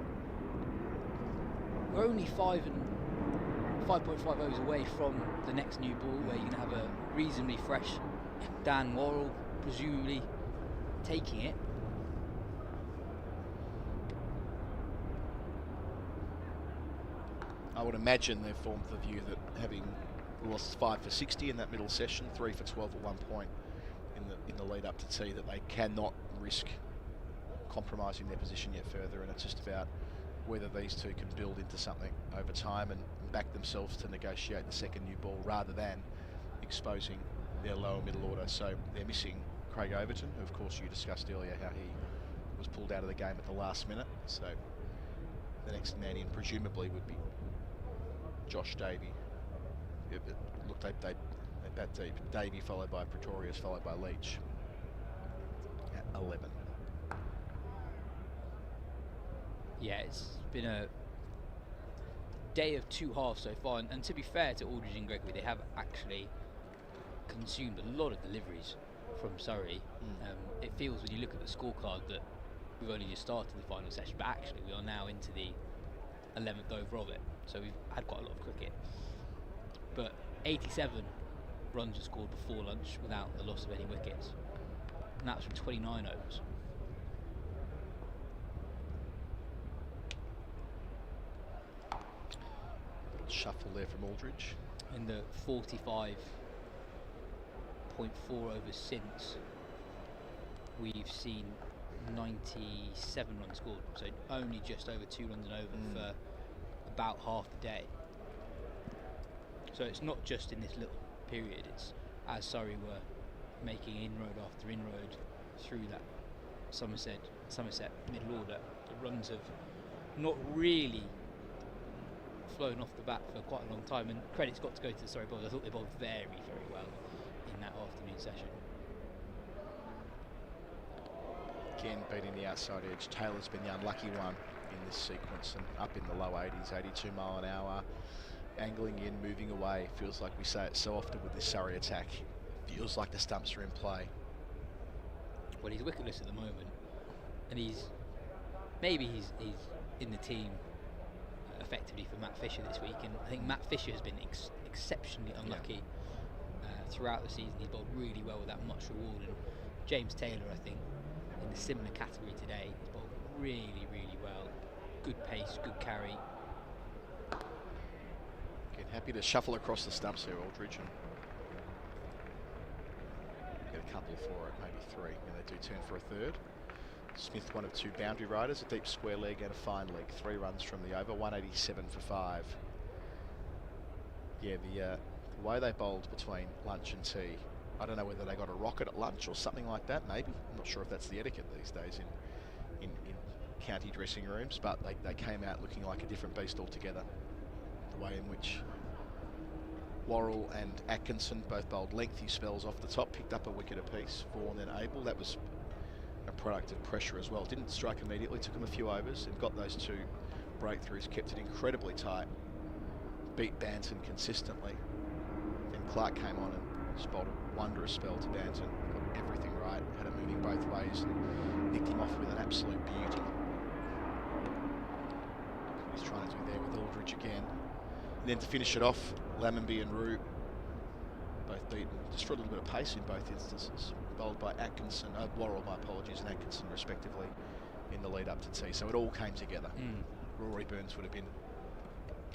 Speaker 5: we're only 5.5 overs away from the next new ball, where you're going to have a reasonably fresh Dan Worrell, presumably taking it.
Speaker 3: I would imagine they've formed the view that having lost 5 for 60 in that middle session, 3 for 12 at one point in the lead up to tea, that they cannot risk compromising their position yet further, and it's just about whether these two can build into something over time and back themselves to negotiate the second new ball rather than exposing their lower middle order. So they're missing Craig Overton, who of course you discussed earlier how he was pulled out of the game at the last minute. So the next man in presumably would be Josh Davey. It looked like they bat deep. Davey followed by Pretorius, followed by Leach at 11.
Speaker 5: Yeah, it's been a day of two halves so far, and to be fair to Aldridge and Gregory, they have actually consumed a lot of deliveries from Surrey. It feels when you look at the scorecard that we've only just started the final session, but actually we are now into the 11th over of it, so we've had quite a lot of cricket. But 87 runs were scored before lunch without the loss of any wickets, and that's from 29 overs.
Speaker 3: Shuffle there from Aldridge.
Speaker 5: In the 45.4 overs since, we've seen 97 runs scored, so only just over 2 runs an over for about half the day. So it's not just in this little period, it's as Surrey were making inroad after inroad through that Somerset middle order, the runs have not really flown off the bat for quite a long time, and credit's got to go to the Surrey bowlers. I thought they bowled very, very well in that afternoon session.
Speaker 3: Again, beating the outside edge. Taylor's been the unlucky one in this sequence, and up in the low 80s, 82 mile an hour, angling in, moving away. Feels like we say it so often with this Surrey attack. Feels like the stumps are in play.
Speaker 5: Well, he's wicketless at the moment, and he's in the team effectively for Matt Fisher this week, and I think Matt Fisher has been exceptionally unlucky throughout the season, he's bowled really well without much reward. And James Taylor, I think, in the similar category today, he's bowled really, really well. Good pace, good carry.
Speaker 3: Again, happy to shuffle across the stumps here, Aldridge, and get a couple for it, maybe three, and they do turn for a third. Smith, one of two boundary riders, a deep square leg and a fine leg. 3 runs from the over, 187 for 5. Yeah, the way they bowled between lunch and tea, I don't know whether they got a rocket at lunch or something like that, maybe. I'm not sure if that's the etiquette these days in county dressing rooms, but they came out looking like a different beast altogether. The way in which Worrell and Atkinson both bowled lengthy spells off the top, picked up a wicket apiece. Vaughan then Abel, that was a product of pressure as well. Didn't strike immediately, took them a few overs and got those 2 breakthroughs, kept it incredibly tight, beat Banton consistently. Then Clark came on and spotted a wondrous spell to Banton, got everything right, had it moving both ways and nicked him off with an absolute beauty. He's trying to do there with Aldridge again. And then to finish it off, Lammonby and Roux both beaten just for a little bit of pace in both instances. Bowled by Atkinson, Worrell, my apologies, and Atkinson respectively in the lead up to tea. So it all came together. Rory Burns would have been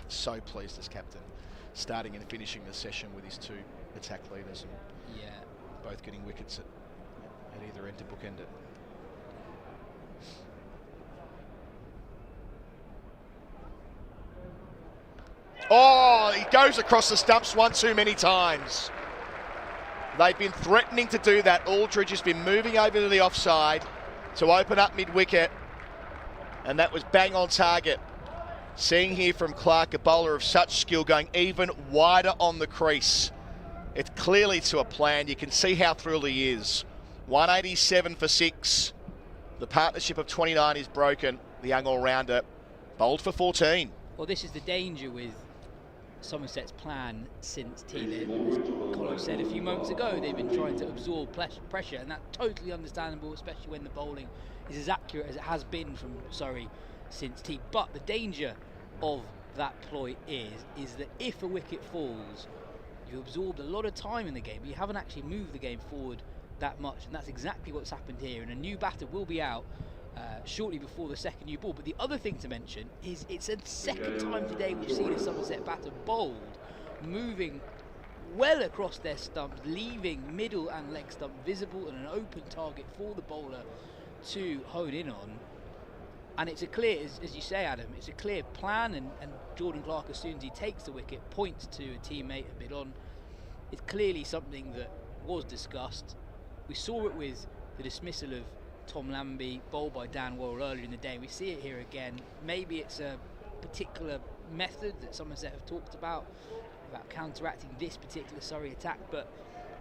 Speaker 3: so pleased as captain, starting and finishing the session with his 2 attack leaders, and both getting wickets at either end to bookend it. Oh, he goes across the stumps one too many times. They've been threatening to do that. Aldridge has been moving over to the offside to open up mid-wicket, and that was bang on target. Seeing here from Clark, a bowler of such skill, going even wider on the crease. It's clearly to a plan. You can see how thrilled he is. 187 for 6. The partnership of 29 is broken. The young all-rounder bowled for 14.
Speaker 5: Well, this is the danger with Somerset's plan since tea. As Colin said a few moments ago, they've been trying to absorb pressure, and that's totally understandable, especially when the bowling is as accurate as it has been from Surrey since tea. But the danger of that ploy is that if a wicket falls, you've absorbed a lot of time in the game, but you haven't actually moved the game forward that much, and that's exactly what's happened here. And a new batter will be out shortly before the second new ball. But the other thing to mention is it's a second time today we've seen a Somerset batter bowled, moving well across their stumps, leaving middle and leg stump visible and an open target for the bowler to hone in on. And it's a clear, as you say, Adam, it's a clear plan, and Jordan Clark, as soon as he takes the wicket, points to a teammate a bit on. It's clearly something that was discussed. We saw it with the dismissal of Tom Lammonby, bowled by Dan Worrell earlier in the day. We see it here again. Maybe it's a particular method that Somerset have talked about counteracting this particular Surrey attack, but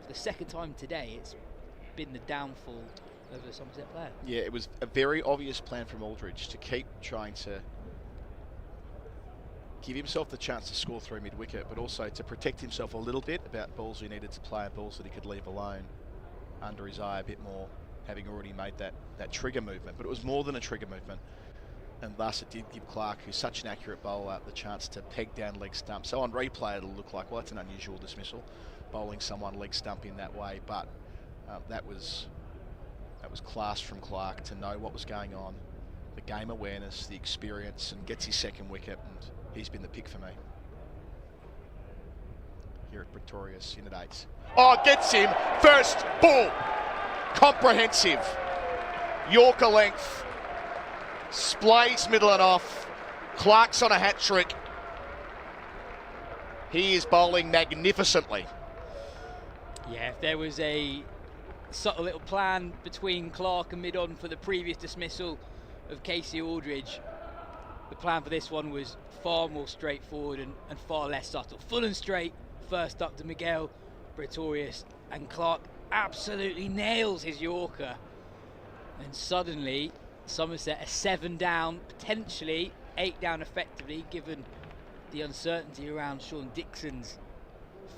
Speaker 5: for the second time today, it's been the downfall of a Somerset player. Yeah, it was a very obvious plan from Aldridge to keep trying to give himself the chance to score through mid-wicket, but also to protect himself a little bit about balls he needed to play and balls that he could leave alone under his eye a bit more, having already made that trigger movement. But it was more than a trigger movement, and thus it did give Clark, who's such an accurate bowler, the chance to peg down leg stump. So on replay it'll look like, well, it's an unusual dismissal, bowling someone leg stump in that way, but that was class from Clark to know what was going on, the game awareness, the experience, and gets his second wicket, and he's been the pick for me. Here at Pretorius in at 8. Oh, gets him! First ball! Comprehensive. Yorker length. Splays middle and off. Clark's on a hat-trick. He is bowling magnificently. Yeah, if there was a subtle little plan between Clark and mid-on for the previous dismissal of Casey Aldridge, the plan for this one was far more straightforward and far less subtle. Full and straight, first up to Miguel Pretorius, and Clark absolutely nails his Yorker. And suddenly, Somerset are 7 down, potentially 8 down effectively, given the uncertainty around Sean Dixon's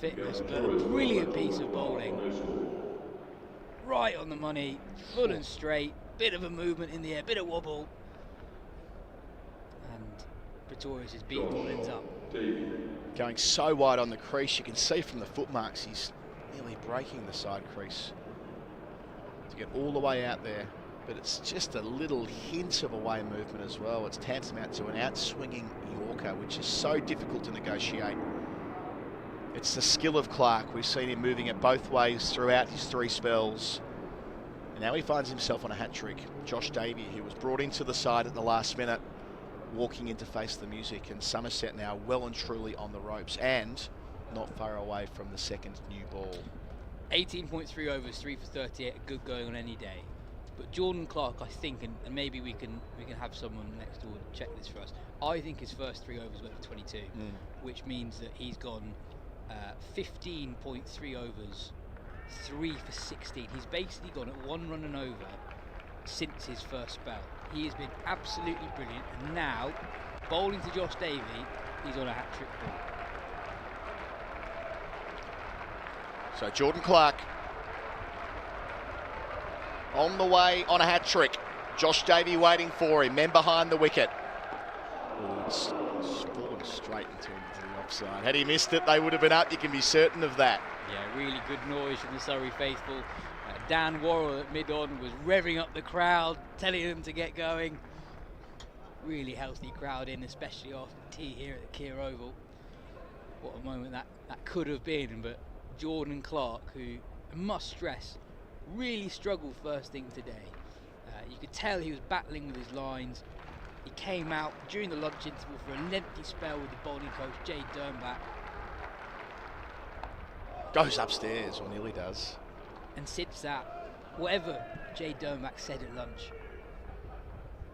Speaker 5: fitness. But a brilliant piece of bowling. Right on the money, full and straight, bit of a movement in the air, bit of wobble. And Pretorius' beat ball ends up. Going so wide on the crease, you can see from the footmarks, he's
Speaker 3: nearly breaking the side crease to get all the way out there. But it's just a little hint of away movement as well. It's tantamount to an out-swinging Yorker, which is so difficult to negotiate. It's the skill of Clark. We've seen him moving it both ways throughout his 3 spells. And now he finds himself on a hat-trick. Josh Davey, who was brought into the side at the last minute, walking in to face the music. And Somerset now well and truly on the ropes and not far away from the second new ball.
Speaker 5: 18.3 overs, 3 for 38, good going on any day. But Jordan Clark, I think, and maybe we can have someone next door check this for us. I think his first 3 overs went for 22, which means that he's gone 15.3 overs, 3 for 16. He's basically gone at 1 run and over since his first spell. He has been absolutely brilliant, and now, bowling to Josh Davey, he's on a hat-trick ball.
Speaker 3: So Jordan Clark on the way on a hat-trick. Josh Davey waiting for him, men behind the wicket. Oh, it's fallen straight into the offside. Had he missed it, they would have been up, you can be certain of that.
Speaker 5: Yeah, really good noise from the Surrey faithful. Dan Worrell at mid-on was revving up the crowd, telling them to get going. Really healthy crowd in, especially after tea here at the Keir Oval. What a moment that could have been, but Jordan Clark, who I must stress, really struggled first thing today. You could tell he was battling with his lines. He came out during the lunch interval for a lengthy spell with the bowling coach, Jay Dernbach.
Speaker 3: Goes upstairs, or nearly does.
Speaker 5: And since that, whatever Jay Dernbach said at lunch,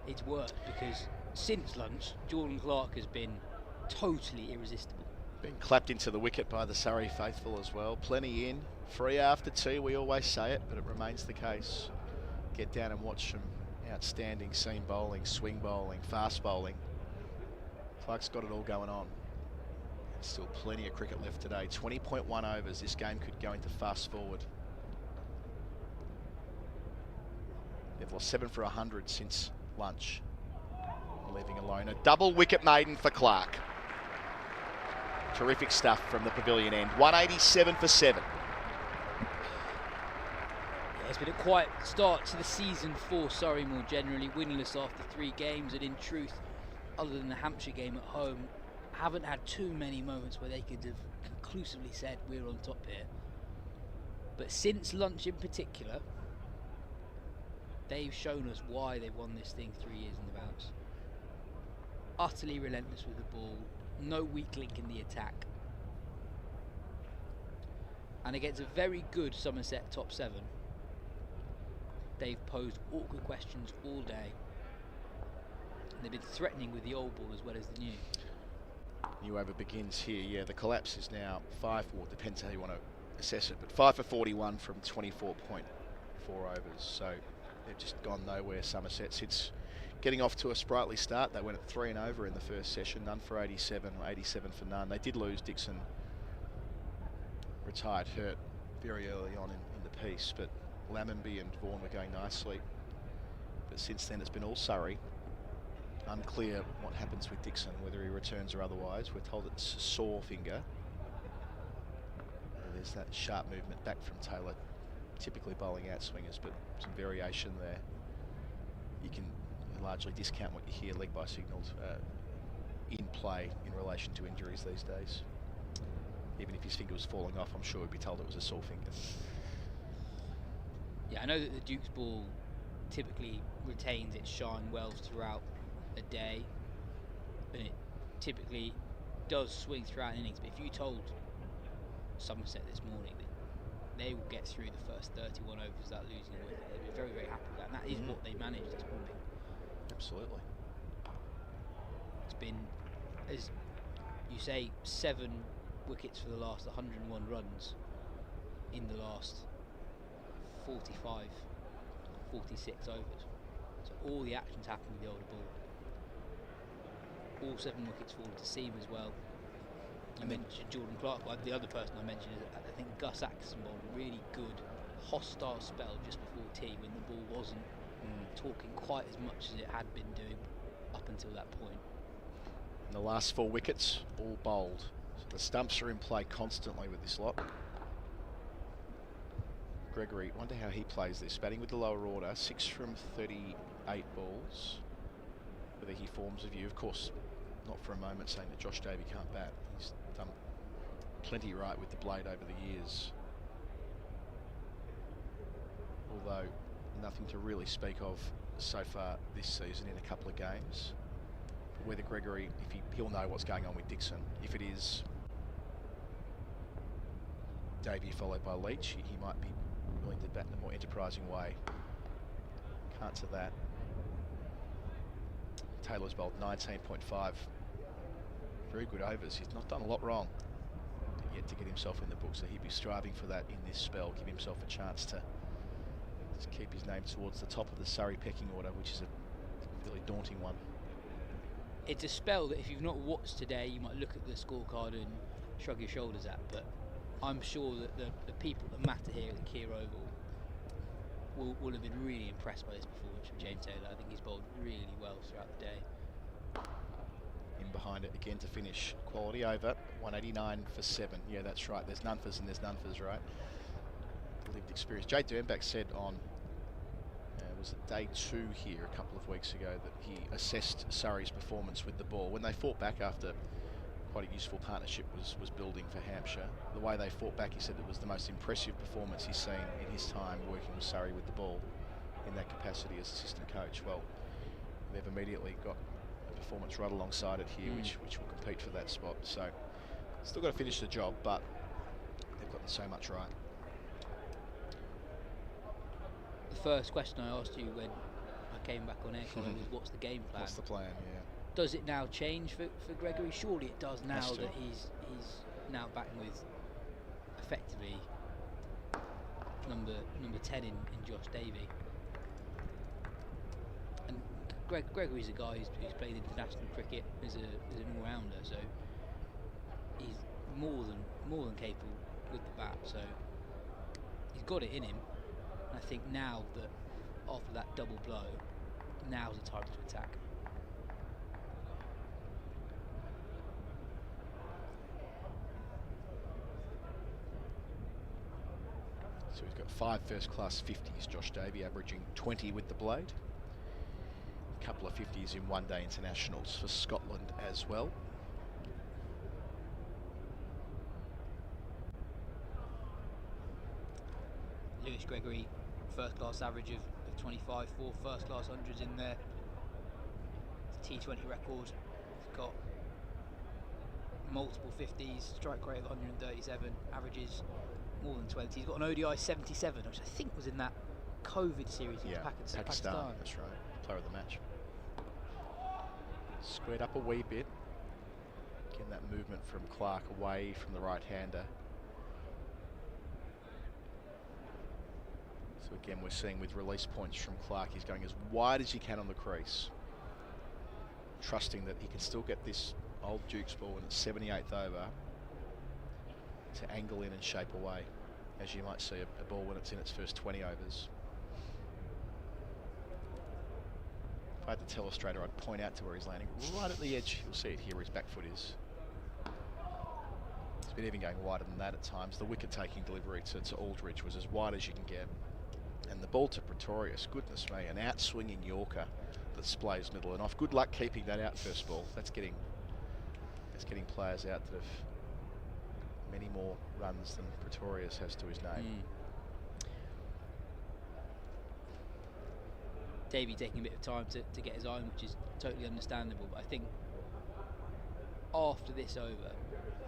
Speaker 5: it's worked, because since lunch, Jordan Clark has been totally irresistible.
Speaker 3: Been clapped into the wicket by the Surrey faithful as well. Plenty in. Free after 2, we always say it, but it remains the case. Get down and watch some outstanding seam bowling, swing bowling, fast bowling. Clark's got it all going on. Still plenty of cricket left today. 20.1 overs. This game could go into fast forward. They've lost 7 for 100 since lunch. Leaving alone a double wicket maiden for Clark. Terrific stuff from the pavilion end. 187 for 7.
Speaker 5: Yeah, it's been a quiet start to the season for Surrey more generally. Winless after 3 games, and in truth, other than the Hampshire game at home, haven't had too many moments where they could have conclusively said we're on top here. But since lunch in particular, they've shown us why they've won this thing 3 years in the bounce. Utterly relentless with the ball, no weak link in the attack. And against a very good Somerset top 7, they've posed awkward questions all day. And they've been threatening with the old ball as well as the new.
Speaker 3: New over begins here. Yeah, the collapse is now 5, well, depends how you want to assess it, but 5 for 41 from 24.4 overs. So they've just gone nowhere. Somerset sits getting off to a sprightly start. They went at 3 and over in the first session, none for 87, or 87 for none. They did lose Dixon, retired hurt very early on in the piece, but Lammonby and Vaughan were going nicely. But since then it's been all Surrey. Unclear what happens with Dixon, whether he returns or otherwise. We're told it's a sore finger. There's that sharp movement back from Taylor, typically bowling out swingers, but some variation there. You can largely discount what you hear leg by signals in play in relation to injuries these days. Even if his finger was falling off, I'm sure we'd be told it was a sore finger.
Speaker 5: Yeah, I know that the Duke's ball typically retains its shine well throughout a day, and it typically does swing throughout an innings, but if you told Somerset this morning that they will get through the first 31 overs without losing a wicket, they'd be very, very happy with that, and that is what they managed this morning.
Speaker 3: Absolutely.
Speaker 5: It's been, as you say, 7 wickets for the last 101 runs in the last 45, 46 overs. So all the actions happen with the older ball. All 7 wickets fall to seam as well. I mentioned Jordan Clark, but the other person I mentioned is, I think, Gus Atkinson bowled a really good hostile spell just before tea when the ball wasn't talking quite as much as it had been doing up until that point.
Speaker 3: And the last 4 wickets, all bowled. So the stumps are in play constantly with this lot. Gregory, wonder how he plays this. Batting with the lower order, 6 from 38 balls. Whether he forms a view, of course, not for a moment saying that Josh Davey can't bat. He's done plenty right with the blade over the years. Although nothing to really speak of so far this season in a couple of games. But whether Gregory, if he'll know what's going on with Dixon. If it is Davey followed by Leach, he might be willing to bat in a more enterprising way. Can't say that. Taylor's bowled 19.5. Very good overs. He's not done a lot wrong yet to get himself in the book, so he'd be striving for that in this spell, give himself a chance to just keep his name towards the top of the Surrey pecking order, which is a really daunting one.
Speaker 5: It's a spell that if you've not watched today, you might look at the scorecard and shrug your shoulders at, but I'm sure that the people that matter here at the Keir Oval will have been really impressed by this performance from James Taylor. I think he's bowled really well throughout the day.
Speaker 3: In behind it again to finish. Quality over, 189 for 7. Yeah, that's right. There's none fors and there's none fors, right? Lived experience. Jade Dernbach said on, was it day 2 here a couple of weeks ago, that he assessed Surrey's performance with the ball. When they fought back after quite a useful partnership was building for Hampshire, the way they fought back, he said it was the most impressive performance he's seen in his time working with Surrey with the ball in that capacity as assistant coach. Well, they've immediately got a performance right alongside it here, which will compete for that spot. So still got to finish the job, but they've gotten so much right.
Speaker 5: The first question I asked you when I came back on air was, what's the game plan?
Speaker 3: What's the plan, yeah.
Speaker 5: Does it now change for Gregory? Surely it does now that he's now batting with effectively number 10 in Josh Davey. And Gregory's a guy who's played international cricket as an all-rounder, so he's more than capable with the bat. So he's got it in him. And I think now that after that double blow, now's the time to attack.
Speaker 3: So he's got 5 first-class 50s, Josh Davey, averaging 20 with the blade. A couple of 50s in one-day internationals for Scotland as well.
Speaker 5: Lewis Gregory, first-class average of 25, 4 first-class hundreds in there. T20 record. He's got multiple 50s, strike rate of 137, averages more than 20. He's got an ODI 77, which I think was in that COVID series against Pakistan.
Speaker 3: That's right, player of the match. Squared up a wee bit. Again, that movement from Clark away from the right-hander. So again, we're seeing with release points from Clark, he's going as wide as he can on the crease, trusting that he can still get this old Duke's ball in its 78th over to angle in and shape away, as you might see a ball when it's in its first 20 overs. If I had to tell Australia, I'd point out to where he's landing, right at the edge. You'll see it here where his back foot is. It's been even going wider than that at times. The wicket-taking delivery to Aldridge was as wide as you can get. And the ball to Pretorius, goodness me, an out-swinging Yorker that splays middle and off. Good luck keeping that out first ball. That's getting players out that have many more runs than Pretorius has to his name.
Speaker 5: Davey taking a bit of time to get his own, which is totally understandable, but I think after this over,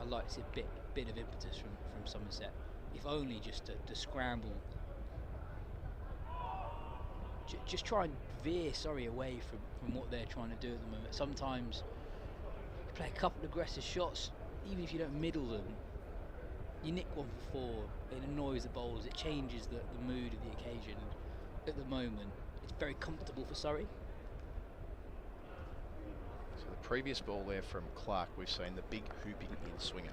Speaker 5: I'd like to see a bit of impetus from Somerset, if only just to scramble, just try and veer Surrey away from what they're trying to do at the moment. Sometimes you play a couple of aggressive shots, even if you don't middle them, you nick 1 for 4, it annoys the bowlers, it changes the mood of the occasion. At the moment, it's very comfortable for Surrey.
Speaker 3: So the previous ball there from Clark, we've seen the big hooping in swinger.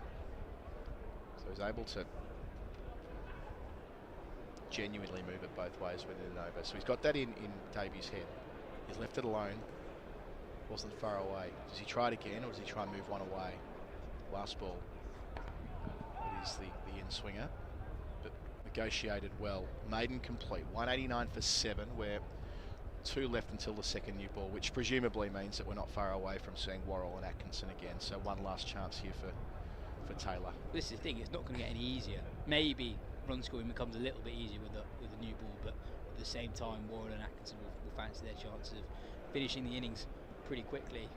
Speaker 3: So he's able to genuinely move it both ways when in and over. So he's got that in Davies' head. He's left it alone. Wasn't far away. Does he try it again, or does he try and move one away? Last ball. It is the in swinger. But negotiated well. Maiden complete, 189 for 7, where 2 left until the second new ball, which presumably means that we're not far away from seeing Worrell and Atkinson again. So one last chance here for Taylor.
Speaker 5: This is the thing, it's not going to get any easier. Maybe run scoring becomes a little bit easier with the new ball, but at the same time, Worrell and Atkinson will fancy their chances of finishing the innings pretty quickly.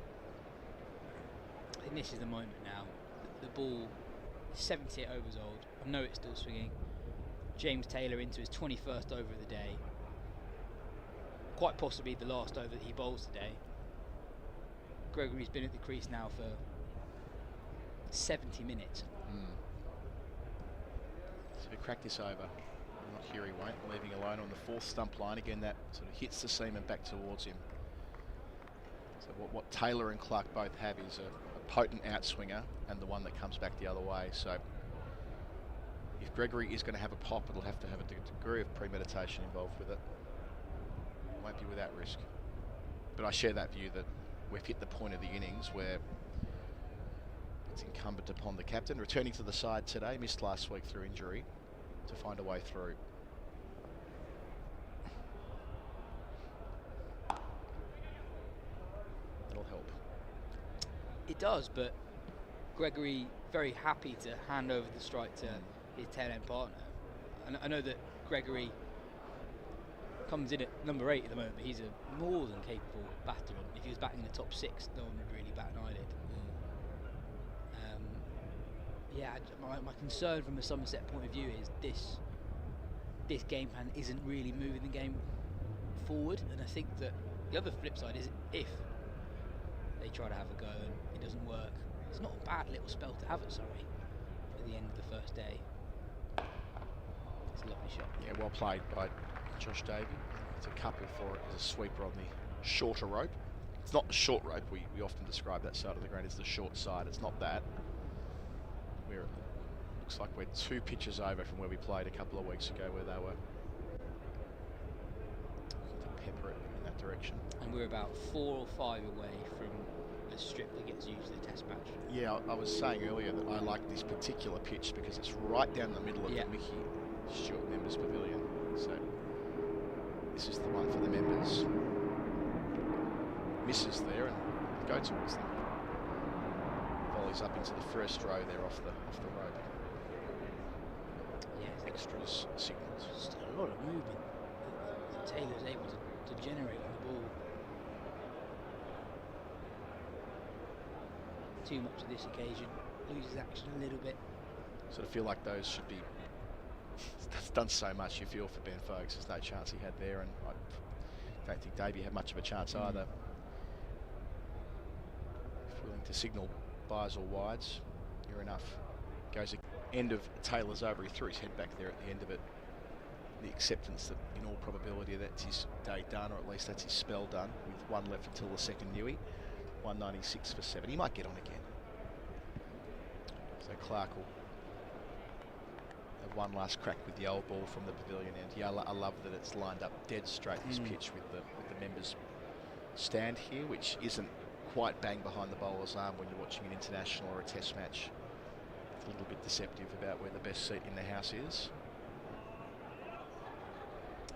Speaker 5: I think this is the moment now. The ball is 78 overs old. I know it's still swinging. James Taylor into his 21st over of the day. Quite possibly the last over that he bowls today. Gregory's been at the crease now for 70 minutes.
Speaker 3: So we crack this over. Not here he won't, leaving alone on the 4th stump line. Again, that sort of hits the seam and back towards him. So what Taylor and Clark both have is a potent outswinger and the one that comes back the other way. So if Gregory is going to have a pop, it'll have to have a degree of premeditation involved with it. Won't be without risk. But I share that view that we've hit the point of the innings where it's incumbent upon the captain, returning to the side today, missed last week through injury, to find a way through. That'll help.
Speaker 5: It does, but Gregory very happy to hand over the strike to his tail-end partner. And I know that Gregory comes in at number 8 at the moment, but he's a more than capable batter. And if he was batting in the top 6, no one would really bat an eyelid. Yeah, my concern from a Somerset point of view is this game plan isn't really moving the game forward, and I think that the other flip side is if they try to have a go and it doesn't work, it's not a bad little spell to have at Surrey at the end of the first day. It's a lovely shot.
Speaker 3: Yeah, well played by Josh Davey. It's a couple for it as a sweeper on the shorter rope. It's not the short rope, we often describe that side of the ground as the short side. It's not that. It looks like we're 2 pitches over from where we played a couple of weeks ago, where they were looking to pepper it in that direction.
Speaker 5: And we're about 4 or 5 away from a strip that gets used in the test match.
Speaker 3: Yeah, I was saying earlier that I like this particular pitch because it's right down the middle of the Mickey Stewart Members Pavilion. So this is the one for the members. Misses there and go towards them. Volleys up into the first row there off the rope.
Speaker 5: Yeah,
Speaker 3: extras signals.
Speaker 5: Just a lot of movement that Taylor's able to generate on the ball. Too much of this occasion, loses action a little bit.
Speaker 3: Sort of feel like those should be. It's done so much. You feel for Ben Foakes. There's no chance he had there, and I don't think Davey had much of a chance either. If willing to signal byes or wides, near enough. Goes end of Taylor's over. He threw his head back there at the end of it. The acceptance that in all probability that's his day done, or at least that's his spell done, with 1 left until the second Newey. 196 for 7. He might get on again. So Clark will have one last crack with the old ball from the pavilion end. Yeah, I love that it's lined up dead straight this pitch with the members stand here, which isn't quite bang behind the bowler's arm when you're watching an international or a test match. It's a little bit deceptive about where the best seat in the house is.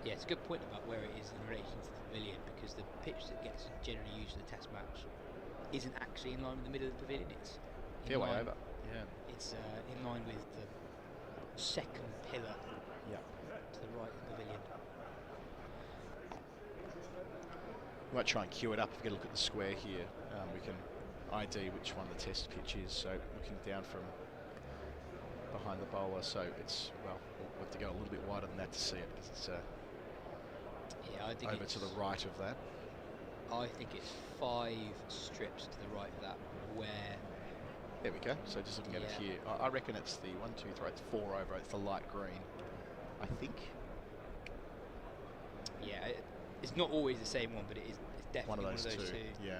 Speaker 5: Yeah, it's a good point about where it is in relation to the pavilion, because the pitch that gets generally used in the test match isn't actually in line with the middle of the pavilion. It's
Speaker 3: fair way over. Yeah.
Speaker 5: It's in line with the second pillar.
Speaker 3: Yeah.
Speaker 5: To the right of the pavilion.
Speaker 3: We might try and cue it up. If we get a look at the square here, we can ID which one the test pitch is. So looking down from behind the bowler, so it's, well, we'll have to go a little bit wider than that to see it, because it's
Speaker 5: I think
Speaker 3: over to the right of that.
Speaker 5: I think it's 5 strips to the right of that, where...
Speaker 3: There we go. So just looking at it here, I reckon it's the 1, 2, 3, it's 4 over. It's the light green, I think.
Speaker 5: Yeah, it's not always the same one, but it's definitely one of those two.
Speaker 3: Yeah,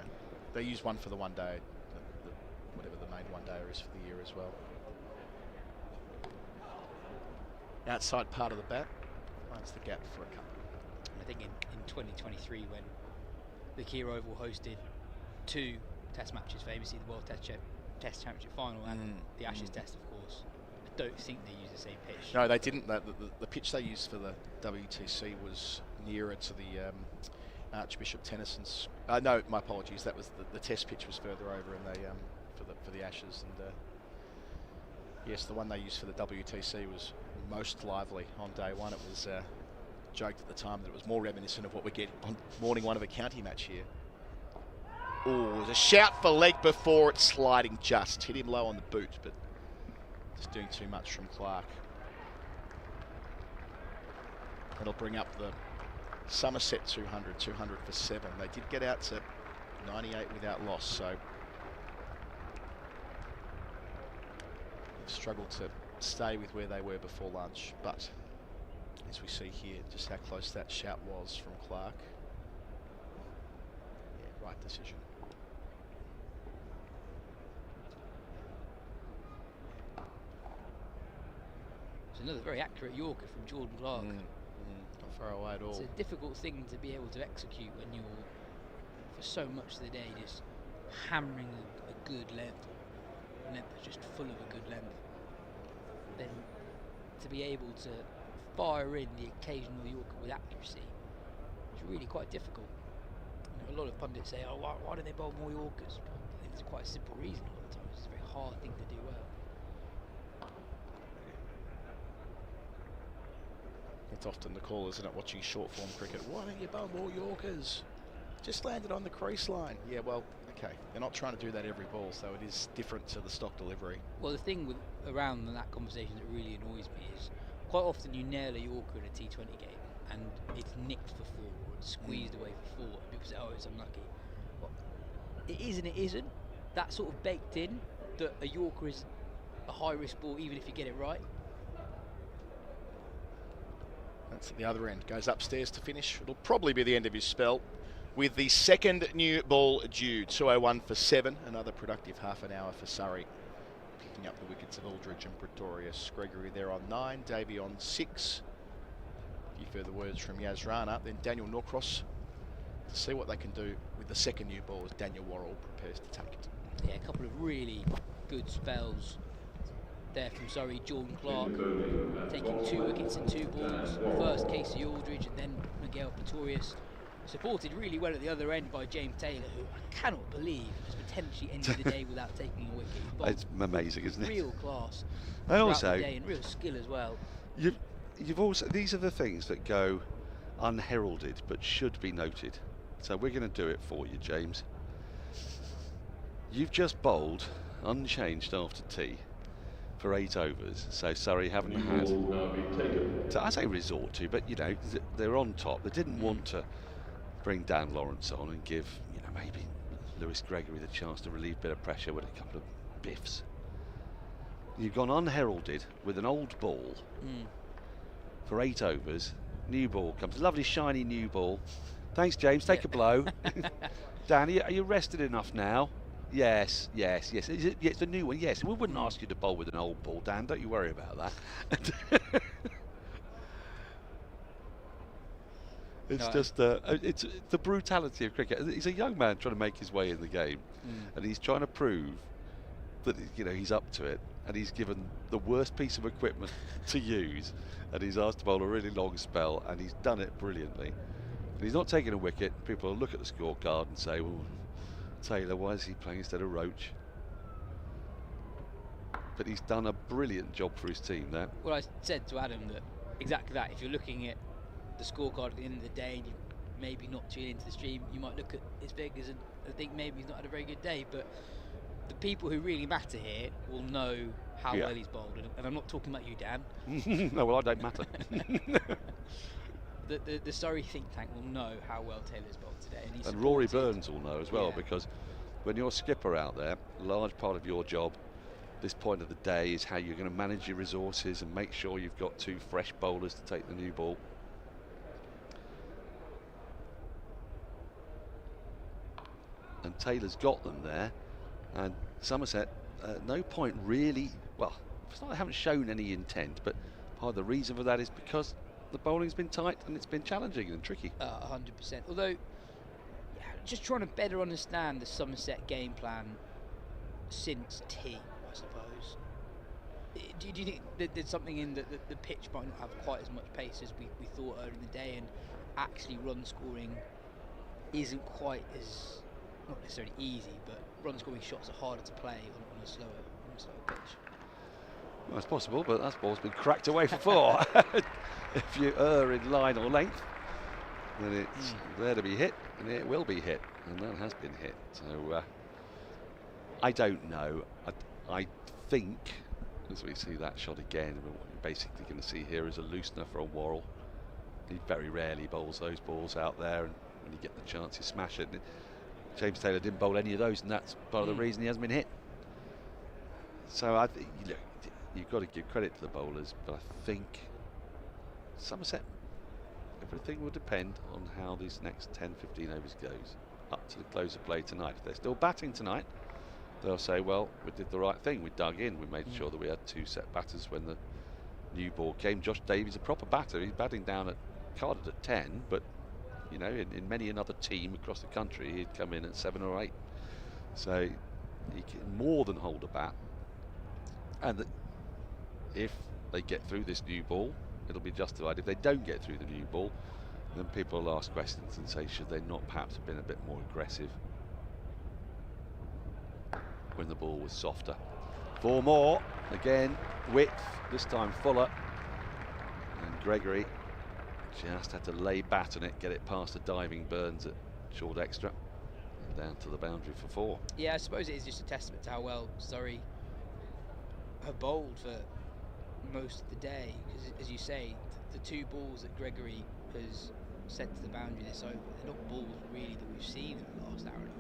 Speaker 3: they use one for the 1 day, whatever the main 1 day is for the year as well. Outside part of the bat finds the gap for a couple.
Speaker 5: I think in 2023, when the Kia Oval hosted 2 test matches, famously the World Test Championship final and the Ashes Test, of course, I don't think they use the same pitch.
Speaker 3: No, they didn't. The pitch they used for the WTC was nearer to the Archbishop Tennyson's. No, my apologies. That was the test pitch was further over in the for the Ashes, and yes, the one they used for the WTC was most lively on day one. It was joked at the time that it was more reminiscent of what we get on morning one of a county match here. Oh, there's a shout for leg before it's sliding just. Hit him low on the boot, but just doing too much from Clark. That'll bring up the Somerset 200 for 7. They did get out to 98 without loss, so they've struggled to stay with where they were before lunch, but as we see here, just how close that shout was from Clark. Yeah, right decision.
Speaker 5: It's another very accurate Yorker from Jordan Clark.
Speaker 3: Not far away at all.
Speaker 5: It's a difficult thing to be able to execute when you're, for so much of the day, just hammering a good length that's just full of a good length. Then to be able to fire in the occasional Yorker with accuracy is really quite difficult. You know, a lot of pundits say, oh, why do they bowl more Yorkers? I think it's quite a simple reason a lot of times. It's a very hard thing to do well.
Speaker 3: It's often the call, isn't it, watching short form cricket. Why don't you bowl more Yorkers? Just landed on the crease line. Yeah, well, okay. They're not trying to do that every ball, so it is different to the stock delivery.
Speaker 5: Well, the thing around that conversation that really annoys me is quite often you nail a Yorker in a T20 game and it's nicked for 4 or it's squeezed away for 4 and people say, oh, it's unlucky. Well, it is and it isn't. That's sort of baked in that a Yorker is a high risk ball even if you get it right.
Speaker 3: That's at the other end. Goes upstairs to finish. It'll probably be the end of his spell with the second new ball due. 201 for 7. Another productive half an hour for Surrey. Picking up the wickets of Aldridge and Pretorius. Gregory there on 9. Davey on 6. A few further words from Yas Rana. Then Daniel Norcross to see what they can do with the second new ball as Daniel Worrell prepares to take it.
Speaker 5: Yeah, a couple of really good spells there from Surrey. Jordan Clark taking 2 wickets in 2 balls. First Casey Aldridge and then Miguel Pretorius. Supported really well at the other end by James Taylor, who I cannot believe has potentially ended the day without taking a wicket.
Speaker 4: It's amazing, isn't it?
Speaker 5: Real class.
Speaker 4: And also,
Speaker 5: the day and real skill as well.
Speaker 4: You've also, these are the things that go unheralded but should be noted. So we're going to do it for you, James. You've just bowled unchanged after tea for 8 overs, so Surrey haven't had to, I say resort to, but you know, they're on top. They didn't want to bring Dan Lawrence on and give, you know, maybe Lewis Gregory the chance to relieve a bit of pressure with a couple of biffs. You've gone unheralded with an old ball for 8 overs. New ball comes, lovely shiny new ball. Thanks, James. Take a blow. Dan, are you rested enough now? Yes. It's the new one. Yes, we wouldn't ask you to bowl with an old ball, Dan. Don't you worry about that. It's just it's the brutality of cricket. He's a young man trying to make his way in the game, and he's trying to prove that, you know, he's up to it. And he's given the worst piece of equipment to use, and he's asked to bowl a really long spell, and he's done it brilliantly. And he's not taking a wicket. People will look at the scorecard and say, well, Taylor, why is he playing instead of Roach? But he's done a brilliant job for his team there.
Speaker 5: Well, I said to Adam that exactly that. If you're looking at the scorecard at the end of the day and you maybe not tune into the stream, you might look at his figures and think maybe he's not had a very good day. But the people who really matter here will know how well he's bowled. And I'm not talking about you, Dan.
Speaker 4: No, well, I don't matter.
Speaker 5: The Surrey think tank will know how well Taylor's bowled today.
Speaker 4: And Rory Burns will know as well, because when you're skipper out there, a large part of your job this point of the day is how you're going to manage your resources and make sure you've got 2 fresh bowlers to take the new ball. And Taylor's got them there, and Somerset, no point really, well, it's not they haven't shown any intent, but part of the reason for that is because the bowling's been tight and it's been challenging and tricky.
Speaker 5: 100%. Although, just trying to better understand the Somerset game plan since tea, I suppose. Do you think that there's something in that the pitch might not have quite as much pace as we thought earlier in the day, and actually run scoring isn't quite as, not necessarily easy, but run scoring shots are harder to play on a slower pitch?
Speaker 4: Well, it's possible, but that ball's been cracked away for 4. If you err in line or length, then it's there to be hit, and it will be hit, and that has been hit. So I don't know. I think, as we see that shot again, what you're basically going to see here is a loosener for a Worrell. He very rarely bowls those balls out there, and when you get the chance, you smash it. And James Taylor didn't bowl any of those, and that's part of the reason he hasn't been hit. So I think, look, you've got to give credit to the bowlers, but I think Somerset, everything will depend on how these next 10-15 overs goes up to the close of play tonight. If they're still batting tonight, they'll say, well, we did the right thing, we dug in, we made sure that we had 2 set batters when the new ball came. Josh Davies, a proper batter, he's batting down at carded at 10, but you know, in many another team across the country, he'd come in at 7 or 8. So he can more than hold a bat. And if they get through this new ball, it'll be justified. If they don't get through the new ball, then people will ask questions and say, should they not perhaps have been a bit more aggressive when the ball was softer? 4 more, again, width, this time Fuller. And Gregory just had to lay bat on it, get it past the diving Burns at short extra, and down to the boundary for 4.
Speaker 5: Yeah, I suppose it is just a testament to how well Surrey have bowled for most of the day, because as you say, the 2 balls that Gregory has sent to the boundary this over, they're not balls really that we've seen in the last hour and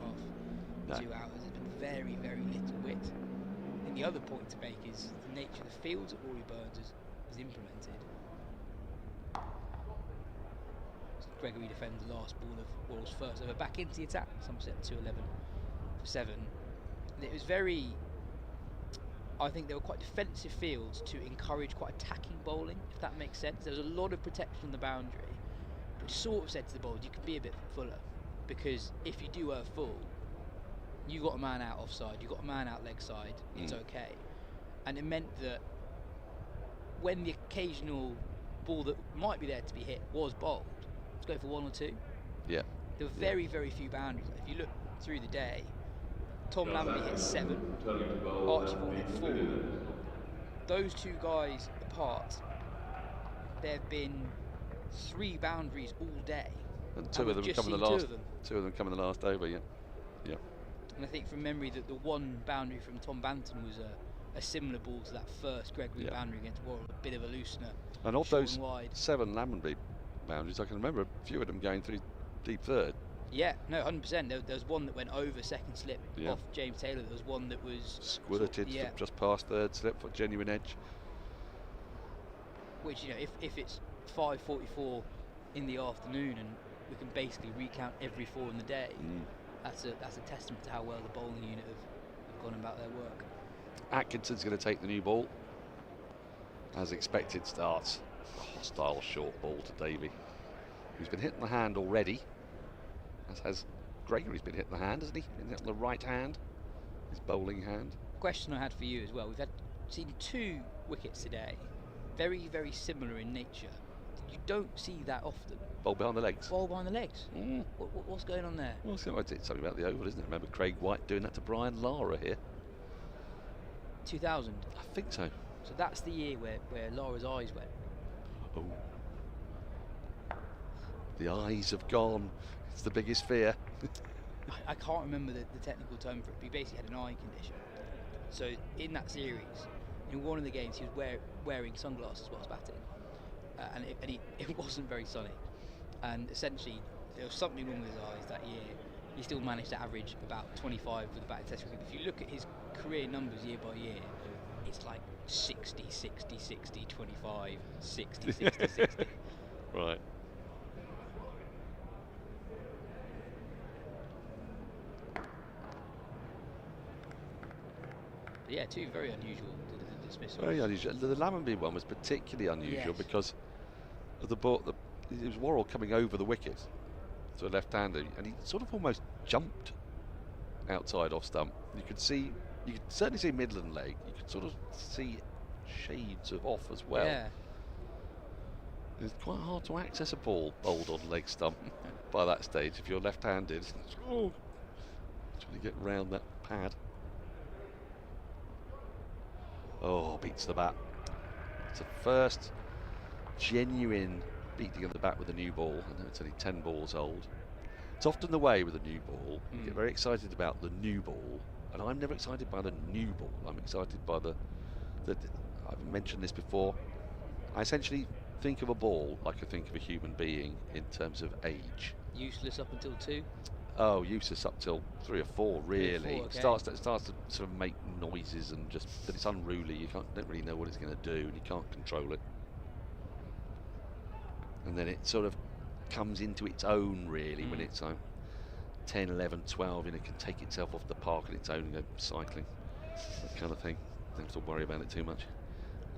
Speaker 5: a half, 2 hours. There's been very, very little width. And the other point to make is the nature of the fields that Rory Burns has implemented. Gregory defends the last ball of Worrell's first over, back into the attack. Somerset 211 for 7. And it was very, I think they were quite defensive fields to encourage quite attacking bowling, if that makes sense. There was a lot of protection on the boundary, but sort of said to the bowlers, you can be a bit fuller, because if you do full, you got a man out offside, you got a man out leg side, it's okay. And it meant that when the occasional ball that might be there to be hit was bowled, go for 1 or 2.
Speaker 4: Yeah.
Speaker 5: There were very, very few boundaries. If you look through the day, Tom Lambie hit 7, Archie Vaughan hit 4. Those 2 guys apart, there have been 3 boundaries all day.
Speaker 4: And 2 of them come in the last. 2 of them come in the last over. Yeah.
Speaker 5: And I think from memory that the 1 boundary from Tom Banton was a similar ball to that first Gregory boundary against Worrell, a bit of a loosener.
Speaker 4: And of those 7 Lammonby boundaries, I can remember a few of them going through deep third.
Speaker 5: Yeah, no, 100%. There was one that went over second slip off James Taylor. There was one that was
Speaker 4: squirted just past third slip for genuine edge.
Speaker 5: Which, you know, if it's 5:44 in the afternoon and we can basically recount every 4 in the day, that's a testament to how well the bowling unit have gone about their work.
Speaker 4: Atkinson's going to take the new ball. As expected, starts a hostile short ball to Davey, who's been hit in the hand already, as has Gregory's been hit in the hand, hasn't he? Been hit on the right hand, his bowling hand.
Speaker 5: Question I had for you as well, we've seen 2 wickets today, very, very similar in nature. You don't see that often.
Speaker 4: Bowl behind the legs.
Speaker 5: Bowl behind the legs. What's going on there?
Speaker 4: Well, it's something about the oval, isn't it? Remember Craig White doing that to Brian Lara here?
Speaker 5: 2000?
Speaker 4: I think so.
Speaker 5: So that's the year where Lara's eyes went.
Speaker 4: Oh. The eyes have gone. It's the biggest fear.
Speaker 5: I can't remember the technical term for it, but he basically had an eye condition. So in that series, in one of the games, he was wearing sunglasses whilst batting. And it wasn't very sunny. And essentially, there was something wrong with his eyes that year. He still managed to average about 25 for the batting test cricket. If you look at his career numbers year by year, it's like 60, 60, 60, 25, 60, 60, 60.
Speaker 4: Right.
Speaker 5: But yeah, 2 very unusual dismissals.
Speaker 4: Very unusual. The Lammonby one was particularly unusual because of the ball. It was Worrell coming over the wicket to a left-hander, and he sort of almost jumped outside off stump. You could certainly see Midland leg. You could sort of see shades of off as well.
Speaker 5: Yeah.
Speaker 4: It's quite hard to access a ball bowled on leg stump by that stage if you're left-handed. Oh, trying to get round that pad. Oh, beats the bat. It's the first genuine beating of the bat with a new ball. I know it's only 10 balls old. It's often the way with a new ball. You get very excited about the new ball, and I'm never excited by the new ball. I'm excited by the I've mentioned this before. I essentially think of a ball like I think of a human being in terms of age.
Speaker 5: Useless up until 2?
Speaker 4: Oh, useless up till 3 or 4, really.
Speaker 5: 3 or 4, okay.
Speaker 4: It starts to sort of make noises and just that it's unruly. You don't really know what it's going to do, and you can't control it. And then it sort of comes into its own, really, when it's like 10, 11, 12, and it can take itself off the park on its own and go cycling, that kind of thing. Don't have to worry about it too much,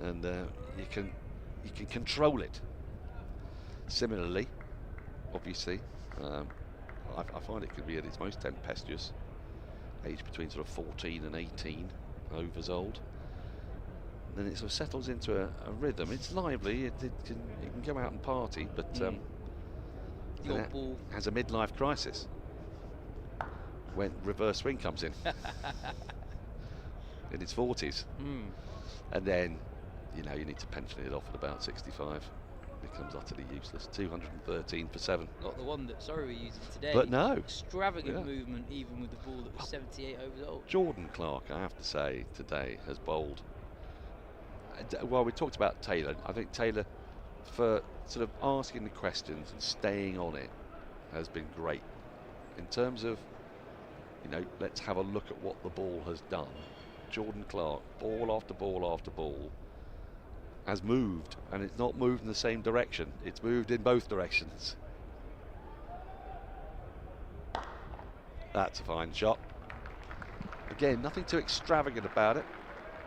Speaker 4: and you can control it. Similarly, obviously, I find it can be at its most tempestuous, age between sort of 14 and 18 overs old. And then it sort of settles into a rhythm. It's lively. It can go out and party, but
Speaker 5: Your ball
Speaker 4: has a midlife crisis when reverse swing comes in its 40s, and then you need to pension it off at about 65. It becomes utterly useless. 213 for 7.
Speaker 5: Not the one that Surrey were using today.
Speaker 4: But no.
Speaker 5: Extravagant movement, even with the ball that was 78 overs old.
Speaker 4: Jordan Clark, I have to say, today has bowled. Well, we talked about Taylor. I think Taylor, for sort of asking the questions and staying on it, has been great. In terms of, let's have a look at what the ball has done. Jordan Clark, ball after ball after ball, has moved, and it's not moved in the same direction. It's moved in both directions. That's a fine shot. Again, nothing too extravagant about it.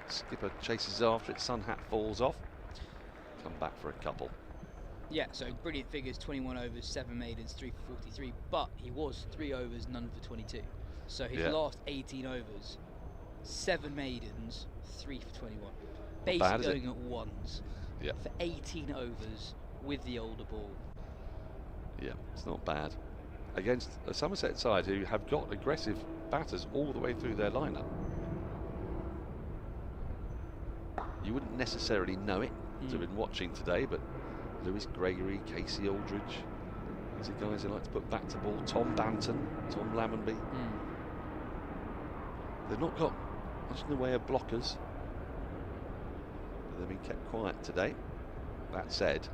Speaker 4: Skipper chases after it, sun hat falls off. Come back for a couple.
Speaker 5: Yeah, so brilliant figures, 21 overs, 7 maidens, 3 for 43, but he was 3 overs, none for 22. So his last 18 overs, 7 maidens, 3 for 21. Basically going at ones for 18 overs with the older ball.
Speaker 4: Yeah, it's not bad. Against a Somerset side who have got aggressive batters all the way through their lineup. You wouldn't necessarily know it to have been watching today, but Lewis Gregory, Casey Aldridge, these are guys who like to put back to ball. Tom Banton, Tom Lammonby. They've not got much in the way of blockers, but they've been kept quiet today. That said,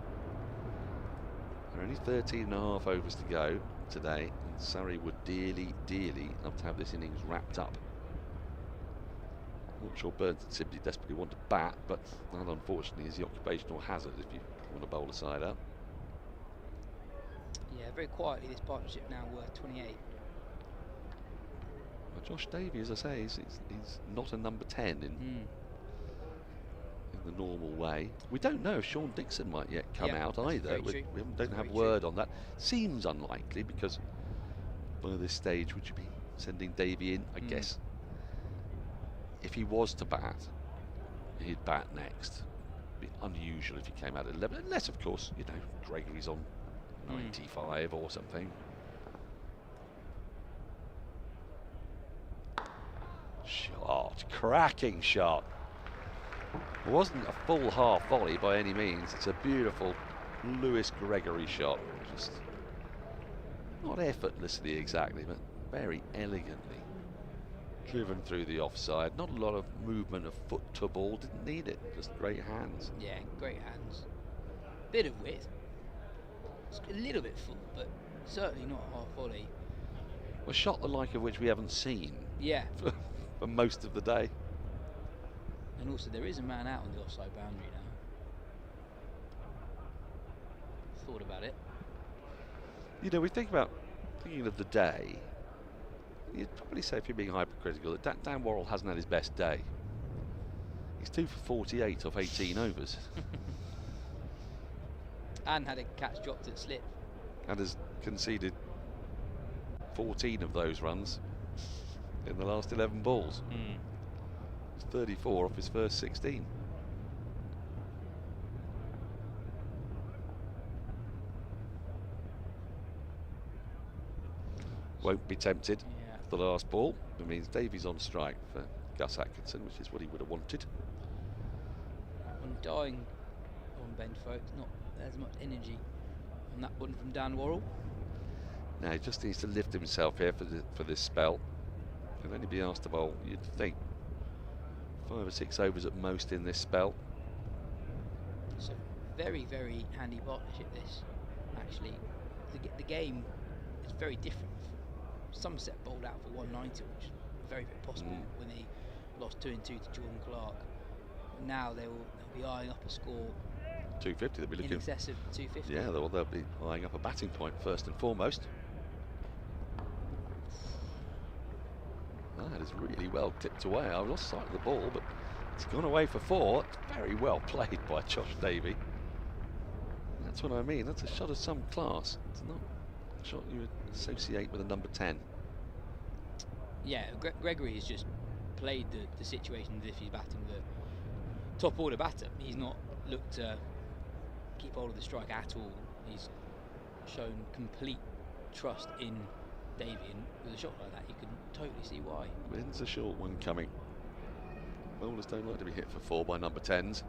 Speaker 4: there are only 13 and a half overs to go today, and Surrey would dearly, dearly love to have this innings wrapped up. Not sure Burns and Sibley desperately want to bat, but that unfortunately is the occupational hazard if you want to bowl a side up.
Speaker 5: Yeah, very quietly this partnership now worth 28.
Speaker 4: Well, Josh Davey, as I say, he's not a number 10 in the normal way. We don't know if Sean Dixon might yet come out either. We don't have word on that. Seems unlikely because by this stage would you be sending Davey in? I guess if he was to bat, he'd bat next. It'd be unusual if he came out at 11, unless of course Gregory's on 95 or something. Shot, cracking shot. It wasn't a full half volley by any means. It's a beautiful Lewis Gregory shot. Just not effortlessly exactly, but very elegantly driven through the offside. Not a lot of movement of foot to ball. Didn't need it. Just great hands.
Speaker 5: Yeah, great hands. Bit of width. It's a little bit full, but certainly not half volley.
Speaker 4: A shot the like of which we haven't seen.
Speaker 5: Yeah.
Speaker 4: For most of the day.
Speaker 5: And also there is a man out on the offside boundary now. Thought about it.
Speaker 4: We thinking of the day. You'd probably say, if you're being hypercritical, that Dan Worrell hasn't had his best day. He's 2 for 48 off 18 overs.
Speaker 5: And had a catch dropped at slip.
Speaker 4: And has conceded 14 of those runs in the last 11 balls. It's 34 off his first 16. won't be tempted. The last ball. It means Davies on strike for Gus Atkinson, which is what he would have wanted.
Speaker 5: I'm dying on Ben Folks. Not as much energy on that one from Dan Worrell.
Speaker 4: Now he just needs to lift himself here for this spell. He'll only be asked to bowl, you'd think, 5 or 6 overs at most in this spell.
Speaker 5: It's a very, very handy partnership, this. Actually, the game is very different. Somerset bowled out for 190, which is very, very possible when they lost 2-2 to Jordan Clark. Now they'll be eyeing up a score
Speaker 4: 250, they'll be looking
Speaker 5: in excess of 250.
Speaker 4: Yeah, they'll be eyeing up a batting point first and foremost. That is really well tipped away. I lost sight of the ball, but it's gone away for 4. It's very well played by Josh Davey. That's what I mean. That's a shot of some class. It's not a shot you would associate with a number 10.
Speaker 5: Yeah, Gregory has just played the situation as if he's batting the top order batter. He's not looked to keep hold of the strike at all. He's shown complete trust in Davey, and with a shot like that you can totally see why.
Speaker 4: When's a short one coming? Bowlers don't like to be hit for 4 by number 10s.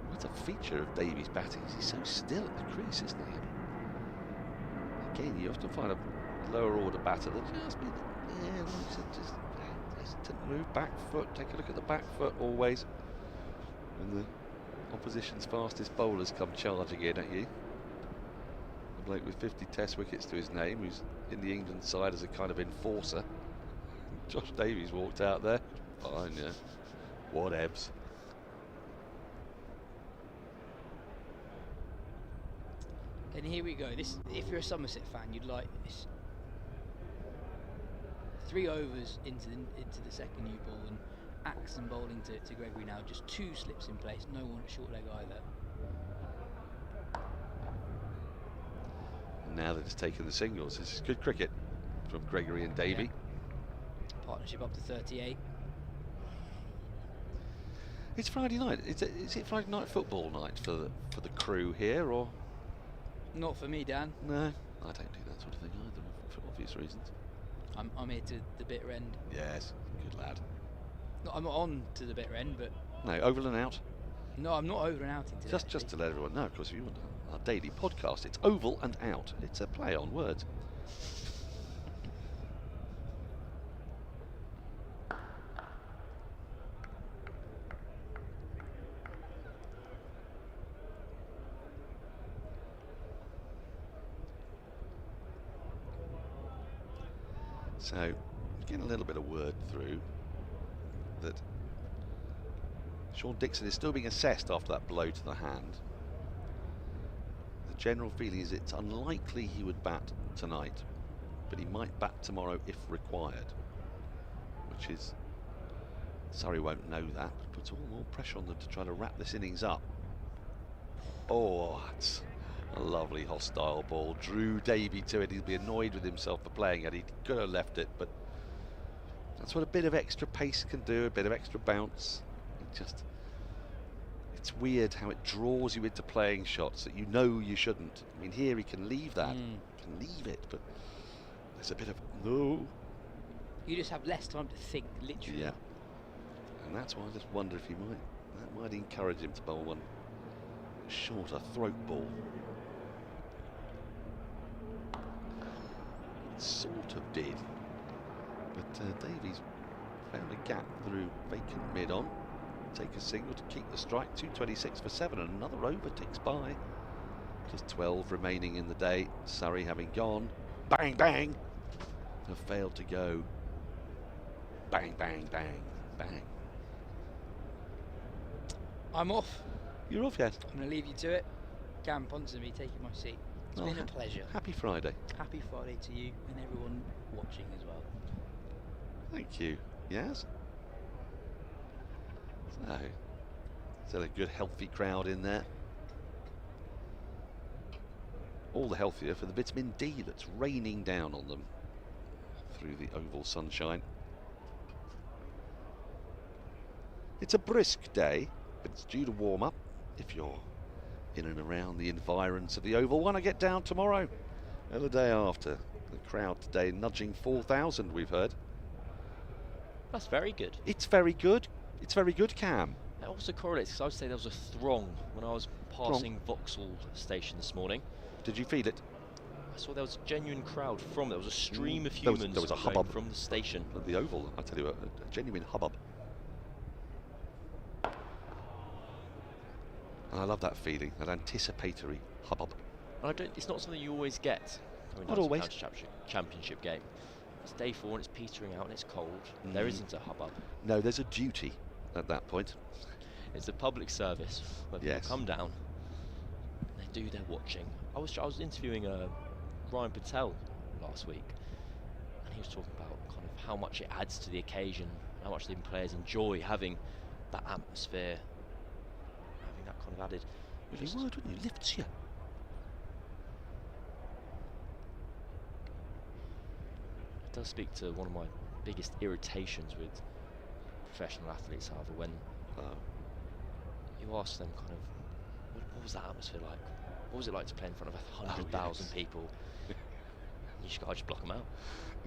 Speaker 4: What's a feature of Davies' batting is he's so still at the crease, isn't he? Again, you often find a lower order batter that just to move back foot, take a look at the back foot always. And the opposition's fastest bowlers come charging in at you. A bloke with 50 test wickets to his name, who's in the England side as a kind of enforcer. Josh Davies walked out there. Fine, yeah. Whatevs.
Speaker 5: And here we go. This, if you're a Somerset fan, you'd like this. 3 overs into the second new ball, and Atkinson bowling to Gregory now. Just 2 slips in place. No one at short leg either.
Speaker 4: And now that it's taken the singles, this is good cricket from Gregory and Davey.
Speaker 5: Yeah. Partnership up to 38.
Speaker 4: It's Friday night. Is it Friday night football night for the crew here, or?
Speaker 5: Not for me, Dan.
Speaker 4: No, I don't do that sort of thing either, for obvious reasons.
Speaker 5: I'm here to the bitter end.
Speaker 4: Yes, good lad.
Speaker 5: No, I'm not on to the bitter end, but
Speaker 4: no, over and out.
Speaker 5: No, I'm not over and outing today.
Speaker 4: Just to let everyone know, because if you want our daily podcast, it's oval and out. It's a play on words. So, getting a little bit of word through that Sean Dixon is still being assessed after that blow to the hand. The general feeling is it's unlikely he would bat tonight, but he might bat tomorrow if required, which is, Surrey won't know that, but puts all more pressure on them to try to wrap this innings up. Oh, that's a lovely hostile ball. Drew Davey to it. He'll be annoyed with himself for playing it. He could have left it, but that's what a bit of extra pace can do, a bit of extra bounce. It's weird how it draws you into playing shots that you know you shouldn't. I mean, here he can leave that, can leave it, but there's a bit of no.
Speaker 5: You just have less time to think, literally.
Speaker 4: Yeah, and that's why I just wonder if that might encourage him to bowl one shorter throat ball. Sort of did, but Davies found a gap through vacant mid-on. Take a single to keep the strike. 226 for 7, and another over ticks by. Just 12 remaining in the day. Surrey having gone. Bang, bang. Have failed to go. Bang, bang, bang, bang.
Speaker 5: I'm off.
Speaker 4: You're off yet?
Speaker 5: I'm going to leave you to it. Cameron Ponsonby taking my seat. It's been a pleasure.
Speaker 4: Happy Friday.
Speaker 5: Happy Friday to you and everyone watching as well.
Speaker 4: Thank you. Yes? So, still a good healthy crowd in there. All the healthier for the vitamin D that's raining down on them through the oval sunshine. It's a brisk day, but it's due to warm up if you're in and around the environs of the Oval. Want to get down tomorrow and the day after. The crowd today nudging 4,000, we've heard.
Speaker 7: That's very good.
Speaker 4: It's very good. It's very good, Cam.
Speaker 7: That also correlates, because I would say there was a throng when I was passing Vauxhall Station this morning.
Speaker 4: Did you feel it?
Speaker 7: I saw there was a genuine crowd from. There was a stream of humans
Speaker 4: there was a
Speaker 7: going
Speaker 4: hubbub
Speaker 7: from the station.
Speaker 4: At the Oval, I tell you, a genuine hubbub. And I love that feeling, that anticipatory hubbub.
Speaker 7: And it's not something you always get.
Speaker 4: Not always.
Speaker 7: Championship game. It's day 4 and it's petering out and it's cold. There isn't a hubbub.
Speaker 4: No, there's a duty at that point.
Speaker 7: It's a public service where people come down and they do their watching. I was interviewing Ryan Patel last week, and he was talking about kind of how much it adds to the occasion, how much the players enjoy having that atmosphere, having that kind of added.
Speaker 4: Well, you would, wouldn't you? Lifts you.
Speaker 7: It does speak to one of my biggest irritations with professional athletes, however, when you ask them kind of, what was that atmosphere like? What was it like to play in front of 100,000 people? I just block them out.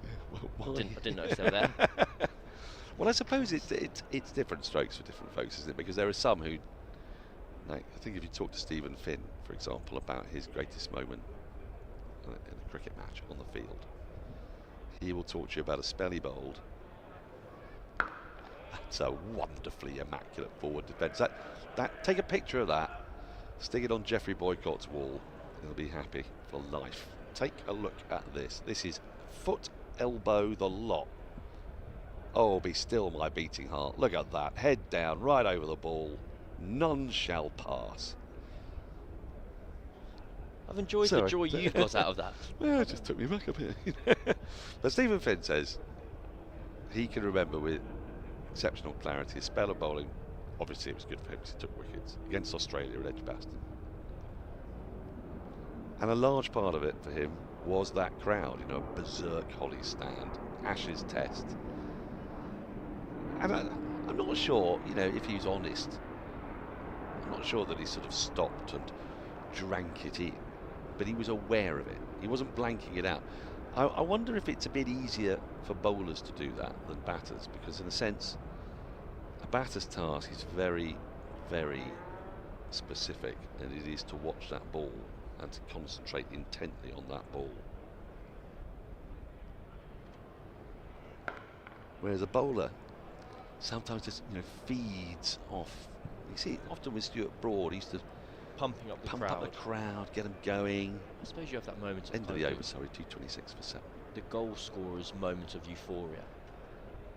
Speaker 4: Yeah, well,
Speaker 7: I didn't know if they were there.
Speaker 4: Well, I suppose it's different strokes for different folks, isn't it? Because there are some who, like, I think if you talk to Stephen Finn, for example, about his greatest moment in a cricket match on the field, he will talk to you about a spell he bowled. That's a wonderfully immaculate forward defence. That take a picture of that, stick it on Geoffrey Boycott's wall, he'll be happy for life. Take a look at this. This is foot, elbow, the lot. Oh, be still my beating heart. Look at that. Head down, right over the ball. None shall pass.
Speaker 7: I've enjoyed the joy you've got out of that.
Speaker 4: Well, it just took me back a bit. But Stephen Finn says he can remember with exceptional clarity a spell of bowling. Obviously, it was good for him because he took wickets against Australia at Edgbaston. And a large part of it for him was that crowd, you know, berserk Holly stand, Ashes test. And I'm not sure, you know, if he was honest, I'm not sure that he sort of stopped and drank it in, but he was aware of it. He wasn't blanking it out. I wonder if it's a bit easier for bowlers to do that than batters, because in a sense, a batter's task is very, very specific, and it is to watch that ball and to concentrate intently on that ball. Whereas a bowler sometimes just, you know, feeds off. You see, often with Stuart Broad, he used to pump up the crowd, get them going.
Speaker 7: I suppose you have that moment of
Speaker 4: end of the over, sorry, 226 for 7.
Speaker 7: The goal scorer's moment of euphoria.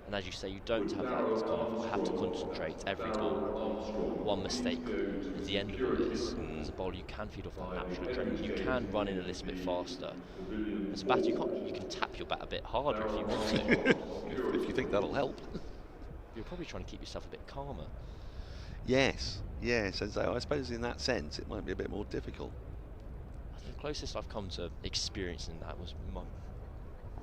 Speaker 7: And as you say, you don't have that. It's kind of, I have to concentrate every ball. One mistake is the end of all this. As a bowler, you can feed off that natural adrenaline. You can run in a little bit faster. As a batter, you can tap your bat a bit harder if you want to.
Speaker 4: If you think that'll help.
Speaker 7: You're probably trying to keep yourself a bit calmer.
Speaker 4: Yes, and so I suppose in that sense it might be a bit more difficult.
Speaker 7: I think the closest I've come to experiencing that was my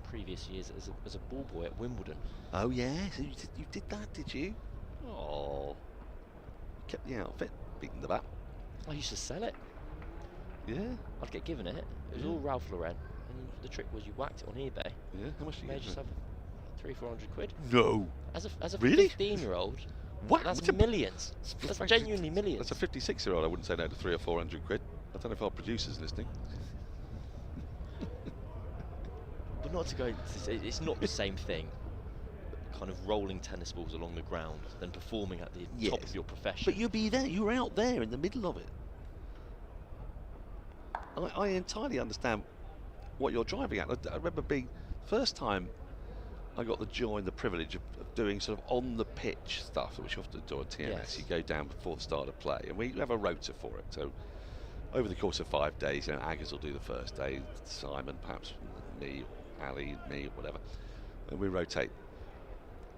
Speaker 7: previous years as a ball boy at Wimbledon.
Speaker 4: Oh yes, you did that, did you? Oh, you kept the outfit, beating the bat.
Speaker 7: I used to sell it.
Speaker 4: Yeah.
Speaker 7: I'd get given it. It was all Ralph Lauren, and the trick was you whacked it on eBay.
Speaker 4: Yeah. How much did you get?
Speaker 7: Yourself 300-400 quid.
Speaker 4: No.
Speaker 7: As a
Speaker 4: really?
Speaker 7: 15-year-old.
Speaker 4: What?
Speaker 7: That's millions. That's genuinely millions.
Speaker 4: That's a 56-year-old. I wouldn't say no to 300 or 400 quid. I don't know if our producer's listening.
Speaker 7: But not to go. It's not the same thing. Kind of rolling tennis balls along the ground than performing at the top of your profession.
Speaker 4: But you'd be there. You were out there in the middle of it. I entirely understand what you're driving at. I remember being first time I got the joy and the privilege of doing sort of on the pitch stuff, which you often do on TMS.
Speaker 7: Yes.
Speaker 4: You go down before the start of play, and we have a rota for it. So over the course of 5 days, you know, Aggers will do the first day, Simon, perhaps me, Ali, me, whatever, and we rotate.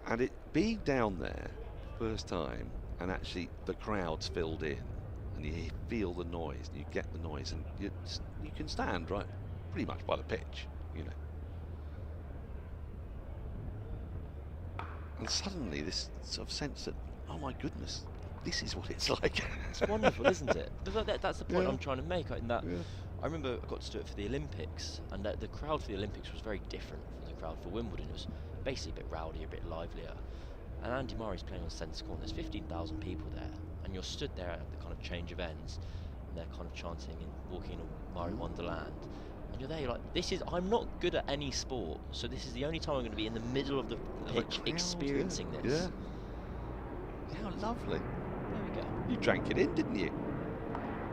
Speaker 4: And it being down there first time, and actually the crowd's filled in, and you feel the noise, and you get the noise, and you can stand right pretty much by the pitch, you know. And suddenly this sort of sense that, oh my goodness, this is what it's like.
Speaker 7: It's wonderful, isn't it? That's the point I'm trying to make. In that,
Speaker 4: Yeah.
Speaker 7: I remember I got to do it for the Olympics, and the crowd for the Olympics was very different from the crowd for Wimbledon. It was basically a bit rowdier, a bit livelier. And Andy Murray's playing on centre court, and there's 15,000 people there, and you're stood there at the kind of change of ends, and they're kind of chanting and walking in Murray Wonderland. And you're there, you're like, I'm not good at any sport, so this is the only time I'm going to be in the middle of the pitch experiencing this.
Speaker 4: Yeah. How lovely.
Speaker 7: There we go.
Speaker 4: You drank it in, didn't you?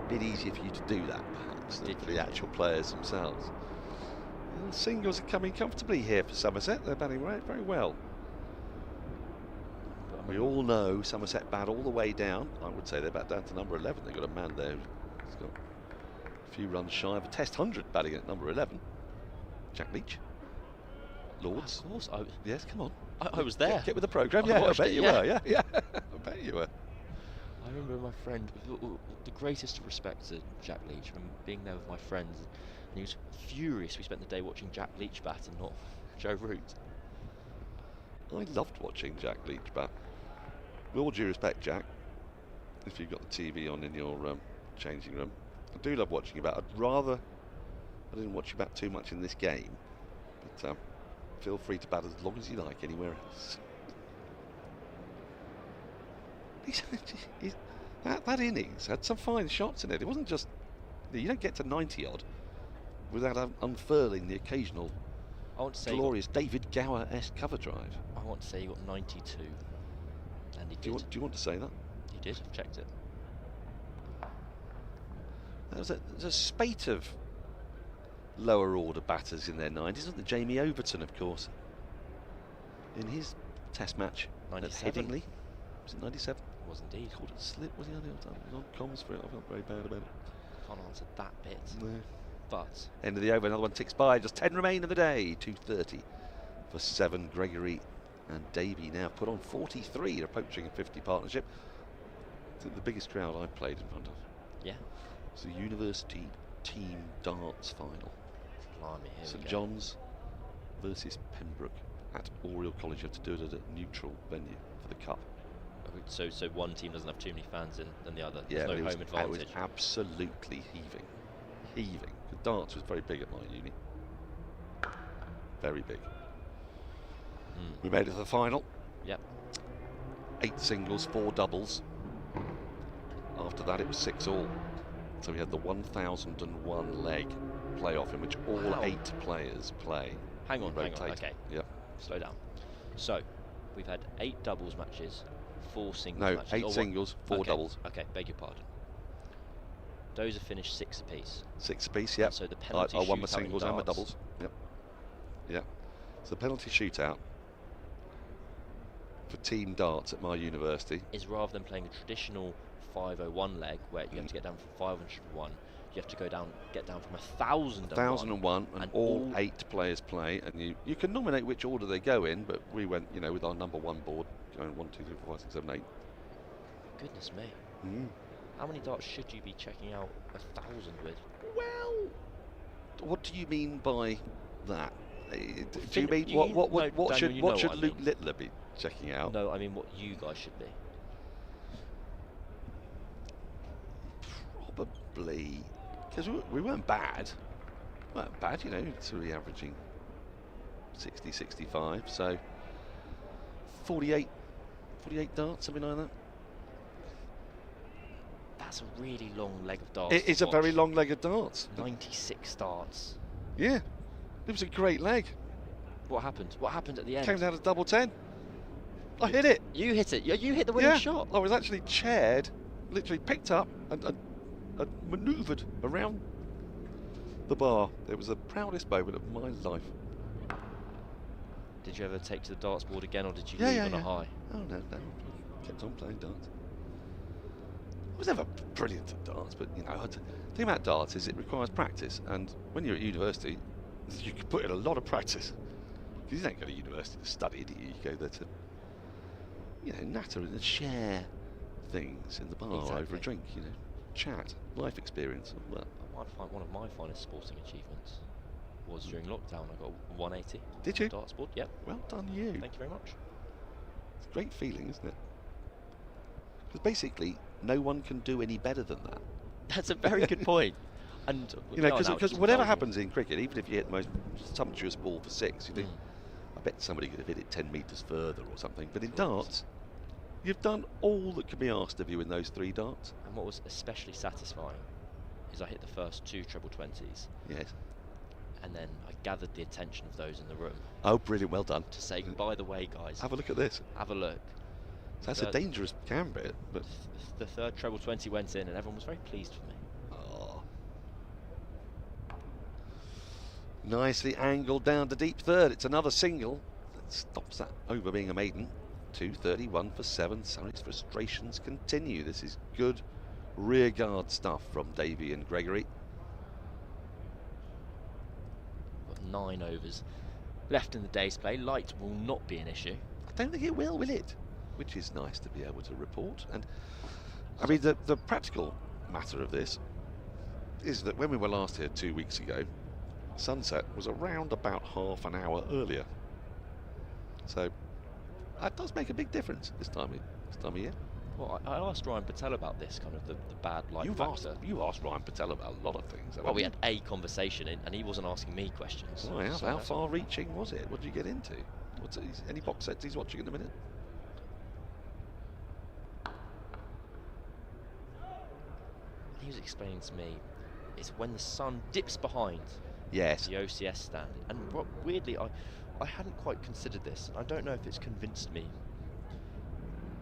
Speaker 4: Bit easier for you to do that, perhaps, than for the actual players themselves. And the singles are coming comfortably here for Somerset. They're batting very well. We all know Somerset bat all the way down. I would say they're bat down to number 11. They've got a man there who's got a few runs shy of a Test 100 batting at number 11. Jack Leach. Lords.
Speaker 7: Of course.
Speaker 4: Yes, come on.
Speaker 7: I was there.
Speaker 4: Get with the programme.
Speaker 7: I
Speaker 4: I bet you were. Yeah. I bet you were.
Speaker 7: I remember my friend, with the greatest of respect to Jack Leach, from being there with my friends, and he was furious we spent the day watching Jack Leach bat and not Joe Root.
Speaker 4: I loved watching Jack Leach bat. With all due respect, Jack, if you've got the TV on in your changing room, I do love watching you bat. I didn't watch you bat too much in this game, but feel free to bat as long as you like anywhere else. That innings had some fine shots in it. It wasn't just, you don't get to 90 odd without unfurling the occasional glorious David Gower-esque cover drive.
Speaker 7: I want to say he got 92, and he did.
Speaker 4: Do you want to say that?
Speaker 7: He did. I've checked it.
Speaker 4: There's a spate of lower order batters in their 90s, wasn't there? Jamie Overton, of course, in his Test match at
Speaker 7: 97.
Speaker 4: Headingley. Was it 97?
Speaker 7: Was indeed.
Speaker 4: Called it a slip, was he? I was on comms for it. I felt very bad about it.
Speaker 7: Can't answer that bit.
Speaker 4: No.
Speaker 7: But
Speaker 4: end of the over, another one ticks by. Just 10 remain of the day. 2:30 for 7. Gregory and Davey now put on 43. They're approaching a 50 partnership. The biggest crowd I've played in front of.
Speaker 7: Yeah.
Speaker 4: It's the University Team Darts Final.
Speaker 7: Blimey, here
Speaker 4: St
Speaker 7: we go.
Speaker 4: John's versus Pembroke at Oriel College. You have to do it at a neutral venue for the cup.
Speaker 7: So one team doesn't have too many fans than the other.
Speaker 4: Yeah,
Speaker 7: There's no home
Speaker 4: it
Speaker 7: advantage.
Speaker 4: was absolutely heaving. The darts was very big at my uni. Very big. We made it to the final.
Speaker 7: Yep.
Speaker 4: 8 singles, 4 doubles. After that, it was 6 all. So we had the 1001 leg playoff in which all 8 players play.
Speaker 7: Hang on. Okay.
Speaker 4: Yep.
Speaker 7: Slow down. So we've had 8 doubles matches, 4 singles matches.
Speaker 4: 8 singles, 4 doubles.
Speaker 7: Okay, beg your pardon. Those are finished 6 apiece.
Speaker 4: 6 apiece, yep.
Speaker 7: So the penalty
Speaker 4: I won my
Speaker 7: shootout
Speaker 4: singles
Speaker 7: in
Speaker 4: and my
Speaker 7: darts.
Speaker 4: doubles. Yep. So the penalty shootout for team darts at my university
Speaker 7: is, rather than playing a traditional 501 leg where you have to get down from 501, you have to get down from 1001.
Speaker 4: and all 8 players play, and you can nominate which order they go in, but we went, with our number 1 board, going 1, 2, 3, 4, 5, 6, 7, 8.
Speaker 7: Goodness me. How many darts should you be checking out 1,000 with?
Speaker 4: Well, what do you mean by that? Do you mean what should Luke Littler be checking out?
Speaker 7: No, I mean what you guys should be.
Speaker 4: Probably, because we weren't bad. So we're averaging 60, 65, so 48 darts, something like that.
Speaker 7: That's a really long leg of darts.
Speaker 4: It is a very long leg of darts.
Speaker 7: 96 darts.
Speaker 4: Yeah, it was a great leg.
Speaker 7: What happened? What happened at the end?
Speaker 4: Came down to double 10. I hit it.
Speaker 7: You hit it. You hit the winning shot.
Speaker 4: I was actually chaired, literally picked up and manoeuvred around the bar. It was the proudest moment of my life.
Speaker 7: Did you ever take to the darts board again, or did you leave on a high?
Speaker 4: Oh no, I kept on playing darts. I was never brilliant at darts, but the thing about darts is it requires practice, and when you're at university, you can put in a lot of practice. Because you don't go to university to study, do you? You go there to, natter and share things in the bar over a drink, chat, life experience. Well,
Speaker 7: I might find one of my finest sporting achievements was during lockdown. I got 180.
Speaker 4: Did you?
Speaker 7: Darts board, yep.
Speaker 4: Well done, you.
Speaker 7: Thank you very much.
Speaker 4: It's a great feeling, isn't it? Because basically, no one can do any better than that.
Speaker 7: That's a very good point. And
Speaker 4: because whatever happens in cricket, even if you hit the most sumptuous ball for 6, you think, I bet somebody could have hit it 10 metres further or something. But in darts, you've done all that can be asked of you in those 3 darts.
Speaker 7: And what was especially satisfying is I hit the first 2 treble 20s.
Speaker 4: Yes.
Speaker 7: And then I gathered the attention of those in the room.
Speaker 4: Oh, brilliant, well done.
Speaker 7: To say, by the way, guys.
Speaker 4: Have a look at this.
Speaker 7: Have a look.
Speaker 4: So that's a dangerous gambit. But
Speaker 7: the 3rd treble 20 went in and everyone was very pleased with me.
Speaker 4: Oh. Nicely angled down to deep third. It's another single that stops that over being a maiden. 231 for 7. Surrey's frustrations continue. This is good rearguard stuff from Davey and Gregory.
Speaker 7: Got 9 overs left in the day's play. Light will not be an issue.
Speaker 4: I don't think it will it? Which is nice to be able to report. And I mean, the practical matter of this is that when we were last here 2 weeks ago, sunset was around about half an hour earlier. So that does make a big difference this time of year.
Speaker 7: Well, I asked Ryan Patel about this, kind of the bad light factor.
Speaker 4: You asked Ryan Patel about a lot of things.
Speaker 7: Well, we had a conversation and he wasn't asking me questions.
Speaker 4: Oh, yeah. So how far-reaching was it? What did you get into? Any box sets he's watching in a minute?
Speaker 7: He was explaining to me it's when the sun dips behind the OCS stand. And weirdly, I hadn't quite considered this, and I don't know if it's convinced me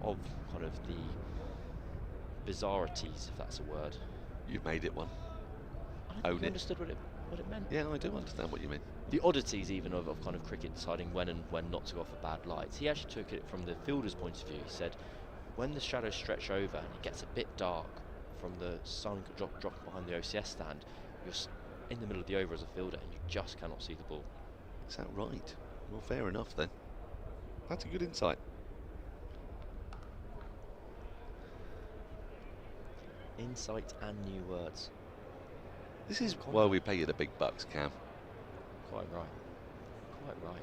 Speaker 7: of kind of the bizarrities, if that's a word.
Speaker 4: You've made it one.
Speaker 7: I don't think I understood what it meant.
Speaker 4: Yeah, I do understand what you mean.
Speaker 7: The oddities even of kind of cricket deciding when and when not to go for bad lights. He actually took it from the fielder's point of view. He said, when the shadows stretch over and it gets a bit dark from the sun dropping behind the OCS stand, you're in the middle of the over as a fielder and you just cannot see the ball.
Speaker 4: Is that right? Well, fair enough then. That's a good insight.
Speaker 7: Insight and new words.
Speaker 4: This is why we pay you the big bucks, Cam.
Speaker 7: Quite right. Quite right.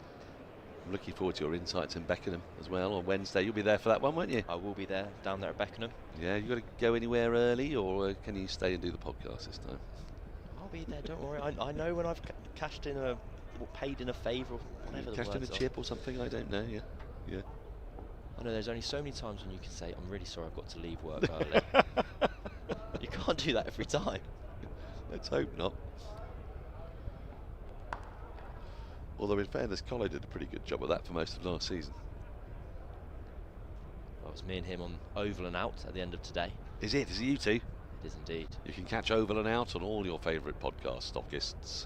Speaker 4: I'm looking forward to your insights in Beckenham as well on Wednesday. You'll be there for that one, won't you?
Speaker 7: I will be there, down there at Beckenham.
Speaker 4: Yeah, you got to go anywhere early, or can you stay and do the podcast this time?
Speaker 7: I'll be there, don't worry. I know when I've cashed in or paid in a favour, or whatever the
Speaker 4: cashed in a
Speaker 7: words are.
Speaker 4: chip or something, I don't know, yeah.
Speaker 7: I know there's only so many times when you can say, I'm really sorry I've got to leave work early. You can't do that every time.
Speaker 4: Let's hope not. Although in fairness, Collo did a pretty good job of that for most of last season.
Speaker 7: Well, it was me and him on Oval and Out at the end of today.
Speaker 4: Is it? Is it you two?
Speaker 7: It is indeed.
Speaker 4: You can catch Oval and Out on all your favourite podcast stockists.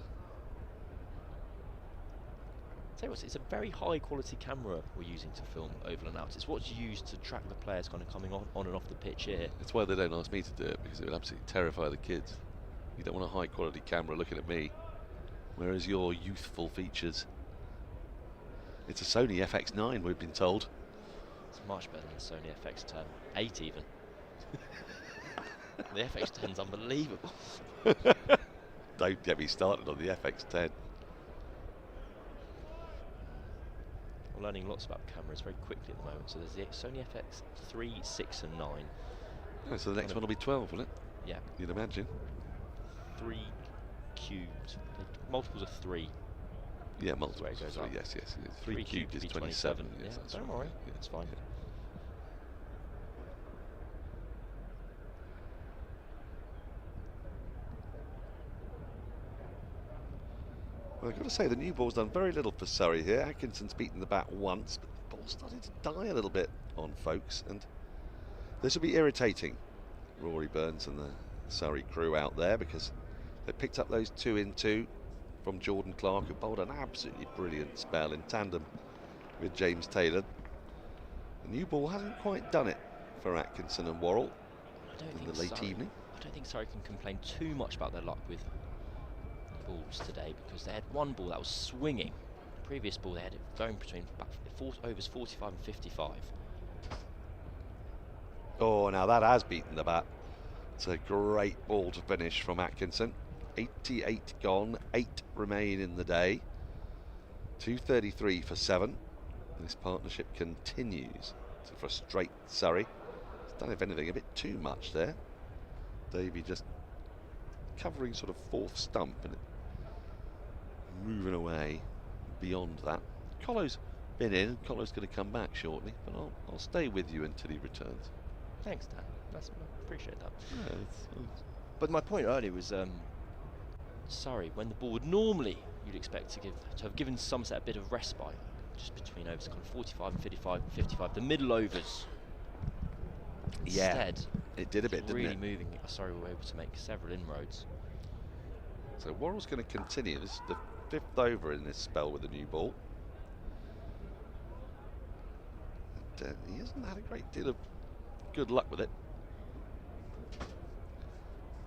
Speaker 7: Tell you what, it's a very high quality camera we're using to film Oval and Out. It's what's used to track the players kind of coming on and off the pitch here.
Speaker 4: That's why they don't ask me to do it, because it would absolutely terrify the kids. You don't want a high quality camera looking at me, whereas your youthful features. It's a Sony FX9, we've been told.
Speaker 7: It's much better than the Sony FX10. 8 even. The FX10's unbelievable.
Speaker 4: Don't get me started on the FX10.
Speaker 7: I'm learning lots about cameras very quickly at the moment. So there's the Sony FX3, 6 and 9.
Speaker 4: Oh, so the next one will be 12, will it?
Speaker 7: Yeah.
Speaker 4: You'd imagine.
Speaker 7: 3 cubed. Multiples of 3.
Speaker 4: Yeah, multiples
Speaker 7: where it goes
Speaker 4: of 3,
Speaker 7: up.
Speaker 4: yes. 3 cubed is 27. Yes, that's
Speaker 7: don't
Speaker 4: right.
Speaker 7: worry,
Speaker 4: Yeah.
Speaker 7: it's fine.
Speaker 4: Yeah. Well, I've got to say, the new ball's done very little for Surrey here. Atkinson's beaten the bat once, but the ball's starting to die a little bit on folks, and this will be irritating Rory Burns and the Surrey crew out there, because they picked up those 2 in 2 from Jordan Clark, who bowled an absolutely brilliant spell in tandem with James Taylor. The new ball hasn't quite done it for Atkinson and Worrell in the late evening.
Speaker 7: I don't think Surrey can complain too much about their luck with balls today, because they had one ball that was swinging. The previous ball they had it going between overs 45 and 55.
Speaker 4: Oh, now that has beaten the bat. It's a great ball to finish from Atkinson. 88 gone, 8 remain in the day. 233 for 7. This partnership continues to frustrate Surrey. done, if anything, a bit too much there. Davey just covering sort of fourth stump and moving away beyond that. Colo's been in. Colo's going to come back shortly, but I'll stay with you until he returns.
Speaker 7: Thanks, Dan. I appreciate that.
Speaker 4: Yeah,
Speaker 7: But my point earlier was, Surrey, when the ball would normally you'd expect to have given Somerset a bit of respite, just between overs, kind of 45 and 55, the middle overs. Instead,
Speaker 4: it did a bit, didn't
Speaker 7: really
Speaker 4: it?
Speaker 7: moving. Surrey were able to make several inroads.
Speaker 4: So Worrell's going to continue. This is the 5th over in this spell with the new ball. And, he hasn't had a great deal of good luck with it.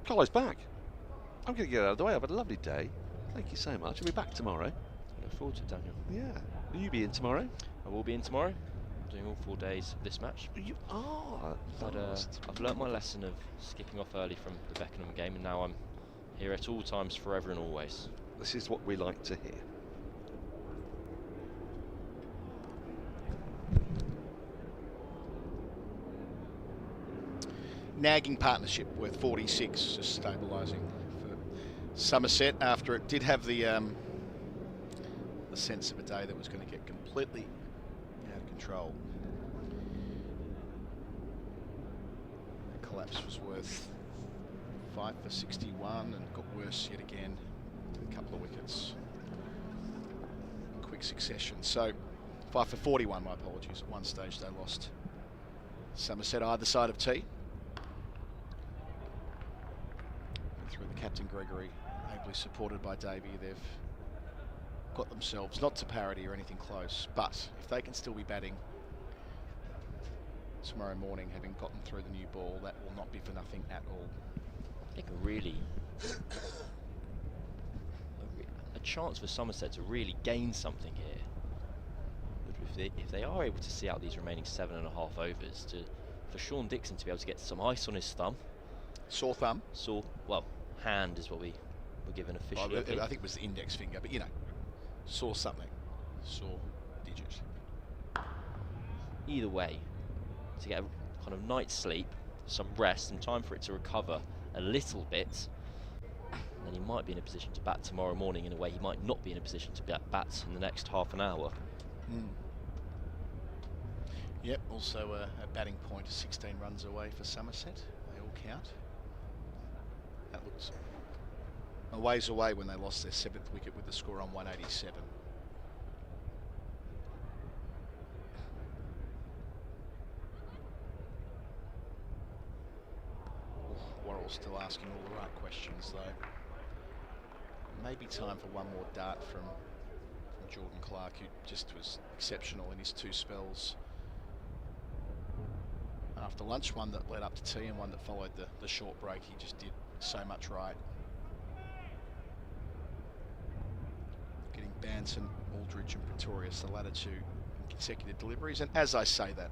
Speaker 4: Colo's back. I'm going to get out of the way. I've had a lovely day. Thank you so much. I'll be back tomorrow.
Speaker 7: I look forward to it, Daniel.
Speaker 4: Yeah. Will you be in tomorrow?
Speaker 7: I will be in tomorrow. I'm doing all 4 days of this match.
Speaker 4: You are.
Speaker 7: But I've learnt my lesson of skipping off early from the Beckenham game, and now I'm here at all times, forever and always.
Speaker 4: This is what we like to hear.
Speaker 3: Nagging partnership worth 46, just stabilising for Somerset after it did have the sense of a day that was going to get completely out of control. The collapse was worth 5 for 61 and got worse yet again. A couple of wickets in quick succession. So 5 for 41, my apologies. At one stage they lost. Somerset either side of tee. Through the captain Gregory, ably supported by Davey, they've got themselves not to parity or anything close, but if they can still be batting tomorrow morning, having gotten through the new ball, that will not be for nothing at all.
Speaker 7: They can really a chance for Somerset to really gain something here. If they are able to see out these remaining 7.5 overs, for Sean Dixon to be able to get some ice on his thumb.
Speaker 3: Sore thumb?
Speaker 7: Well, hand is what we were given officially.
Speaker 3: I think it was the index finger, but you know, sore something. Sore digit.
Speaker 7: Either way, to get a kind of night's sleep, some rest, and time for it to recover a little bit, then he might be in a position to bat tomorrow morning in a way he might not be in a position to bat in the next half an hour.
Speaker 3: Yep, also a batting point 16 runs away for Somerset. They all count. That looks a ways away when they lost their 7th wicket with the score on 187. Worrell's still asking all the right questions though. Maybe time for one more dart from Jordan Clark, who just was exceptional in his 2 spells after lunch, one that led up to tea and one that followed the short break. He just did so much right. Getting Banton, Aldridge and Pretorius, the latter 2 in consecutive deliveries, and as I say that,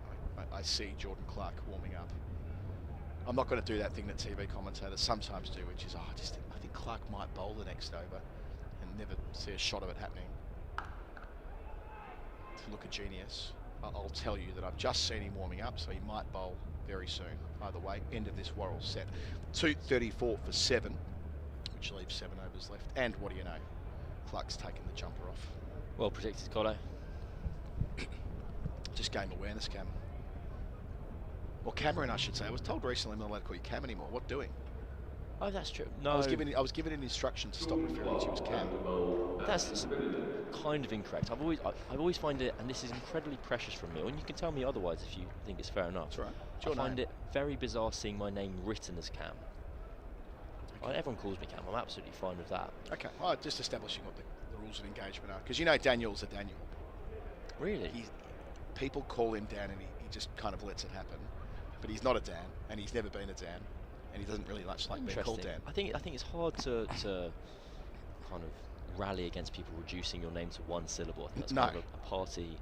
Speaker 3: I see Jordan Clark warming up. I'm not going to do that thing that TV commentators sometimes do, which is, I think Clark might bowl the next over, and never see a shot of it happening. To look a genius. I'll tell you that I've just seen him warming up, so he might bowl very soon. Either way, end of this Worrell set. 234 for 7, which leaves 7 overs left. And what do you know? Clark's taken the jumper off.
Speaker 7: Well predicted, Colo.
Speaker 3: Just game awareness, Cam. Or Cameron, I should say. I was told recently I'm not allowed to call you Cam anymore. What doing?
Speaker 7: Oh, that's true. No,
Speaker 3: I was given an instruction to stop referring to you as Cam.
Speaker 7: That's kind of incorrect. I've always find it, and this is incredibly precious from me, and you can tell me otherwise if you think it's fair enough.
Speaker 3: That's right.
Speaker 7: I find it very bizarre seeing my name written as Cam. Okay. Everyone calls me Cam. I'm absolutely fine with that.
Speaker 3: Okay. Well, just establishing what the rules of engagement are, because you know Daniel's a Daniel.
Speaker 7: Really?
Speaker 3: People call him Dan, and he just kind of lets it happen. But he's not a Dan, and he's never been a Dan, and he doesn't really much like being called Dan.
Speaker 7: I think it's hard to kind of rally against people reducing your name to one syllable. I think that's kind of a party.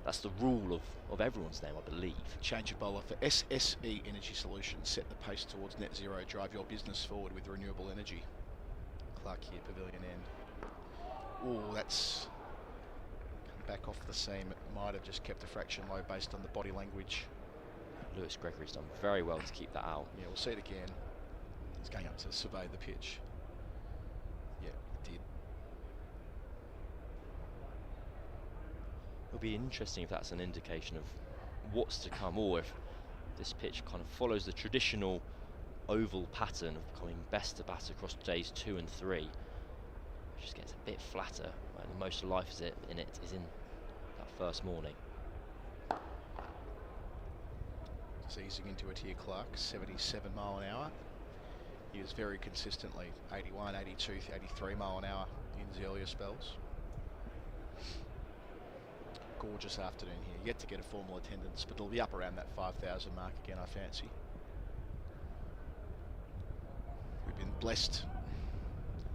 Speaker 7: That's the rule of everyone's name, I believe.
Speaker 3: Change of bowler for SSE Energy Solutions. Set the pace towards net zero. Drive your business forward with renewable energy. Clark here, Pavilion End. Oh, that's come back off the seam. It might have just kept a fraction low based on the body language
Speaker 7: Lewis Gregory's done very well to keep that out.
Speaker 3: Yeah, we'll see it again. He's going up to survey the pitch. Yeah, it did.
Speaker 7: It'll be interesting if that's an indication of what's to come, or if this pitch kind of follows the traditional oval pattern of becoming best to bat across days 2 and 3. It just gets a bit flatter, and the most life in it is in that first morning.
Speaker 3: Just easing into it here, Clark. 77 mile an hour. He was very consistently 81, 82, 83 mile an hour in his earlier spells. Gorgeous afternoon here. Yet to get a formal attendance, but it'll be up around that 5,000 mark again, I fancy. We've been blessed.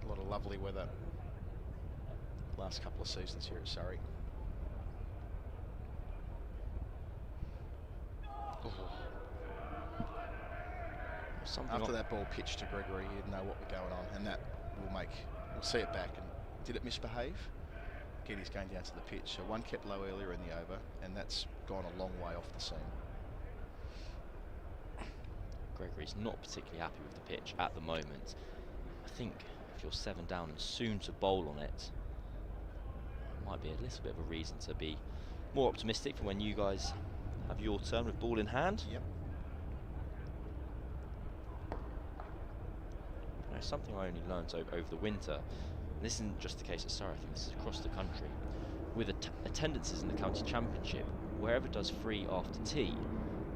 Speaker 3: A lot of lovely weather last couple of seasons here at Surrey. After that ball pitched to Gregory, he didn't know what was going on, and that we'll see it back. And did it misbehave? Again, he's going down to the pitch. So one kept low earlier in the over, and that's gone a long way off the seam.
Speaker 7: Gregory's not particularly happy with the pitch at the moment. I think if you're 7 down and soon to bowl on it, it might be a little bit of a reason to be more optimistic for when you guys have your turn with ball in hand.
Speaker 3: Yep.
Speaker 7: Now, something I only learned over the winter, and this isn't just the case at Surrey, I think this is across the country, with attendances in the county championship, wherever it does free after tea,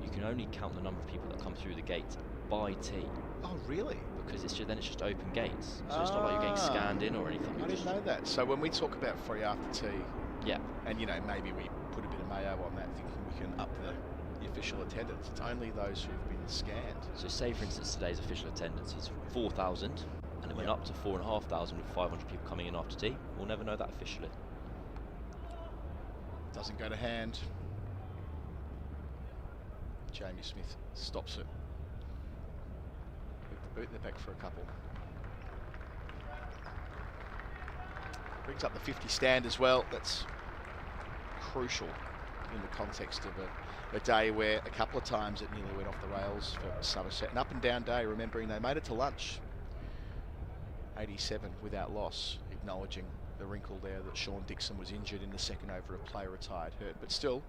Speaker 7: you can only count the number of people that come through the gate by tea.
Speaker 3: Oh, really?
Speaker 7: Because it's just open gates, so it's not like you're getting scanned in or anything.
Speaker 3: I didn't know that. So when we talk about free after tea,
Speaker 7: yeah,
Speaker 3: and maybe we put a bit of mayo on that, thinking we can up the official attendance. It's only those who've been scanned.
Speaker 7: So say, for instance, today's official attendance is 4,000, and it went up to 4,500 with 500 people coming in after tea. We'll never know that officially.
Speaker 3: Doesn't go to hand. Jamie Smith stops it. With the boot, they're back for a couple. Brings up the 50 stand as well. That's crucial in the context of a day where a couple of times it nearly went off the rails for Somerset. An up and down day, remembering they made it to lunch. 87 without loss, acknowledging the wrinkle there that Sean Dixon was injured in the second over, a player retired hurt. But still,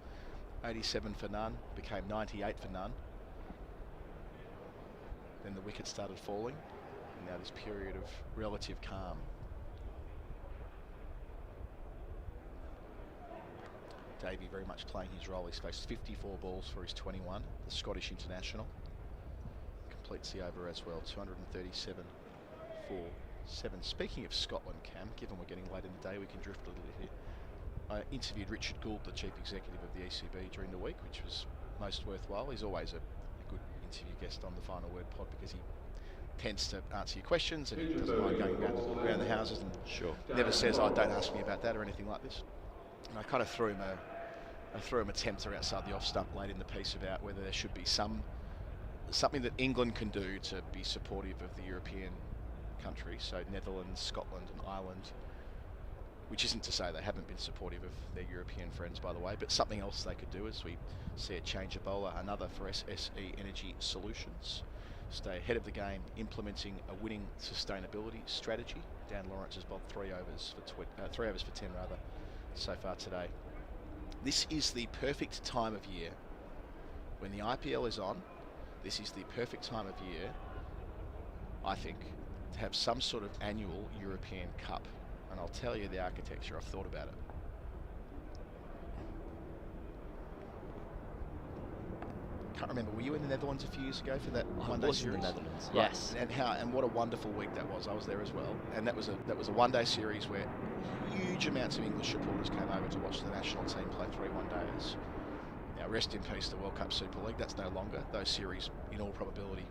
Speaker 3: 87 for none, became 98 for none. Then the wickets started falling, and now this period of relative calm. Davey very much playing his role. He's faced 54 balls for his 21, the Scottish international. Completes the over as well, 237 for 7. Speaking of Scotland, Cam, given we're getting late in the day, we can drift a little bit here. I interviewed Richard Gould, the chief executive of the ECB, during the week, which was most worthwhile. He's always a good interview guest on the Final Word pod because he tends to answer your questions and he doesn't mind going around the houses and never says, "Oh, don't ask me about that," or anything like this. And I kind of threw him a tempter outside the off stump late in the piece about whether there should be something that England can do to be supportive of the European countries, so Netherlands, Scotland and Ireland, which isn't to say they haven't been supportive of their European friends, by the way, but something else they could do as we see a change of bowler, another for SSE Energy Solutions. Stay ahead of the game, implementing a winning sustainability strategy. Dan Lawrence has bowled 3 overs for 10 rather, so far today. This is the perfect time of year when the IPL is on. This is the perfect time of year, I think, to have some sort of annual European Cup. And I'll tell you the architecture, I've thought about it. Can't remember, were you in the Netherlands a few years ago for that one-day series?
Speaker 7: I was in the Netherlands,
Speaker 3: right.
Speaker 7: yes.
Speaker 3: And what a wonderful week that was. I was there as well. And that was a one-day series where huge amounts of English supporters came over to watch the national team play 3 one-days. Now, rest in peace, the World Cup Super League. That's no longer. Those series, in all probability,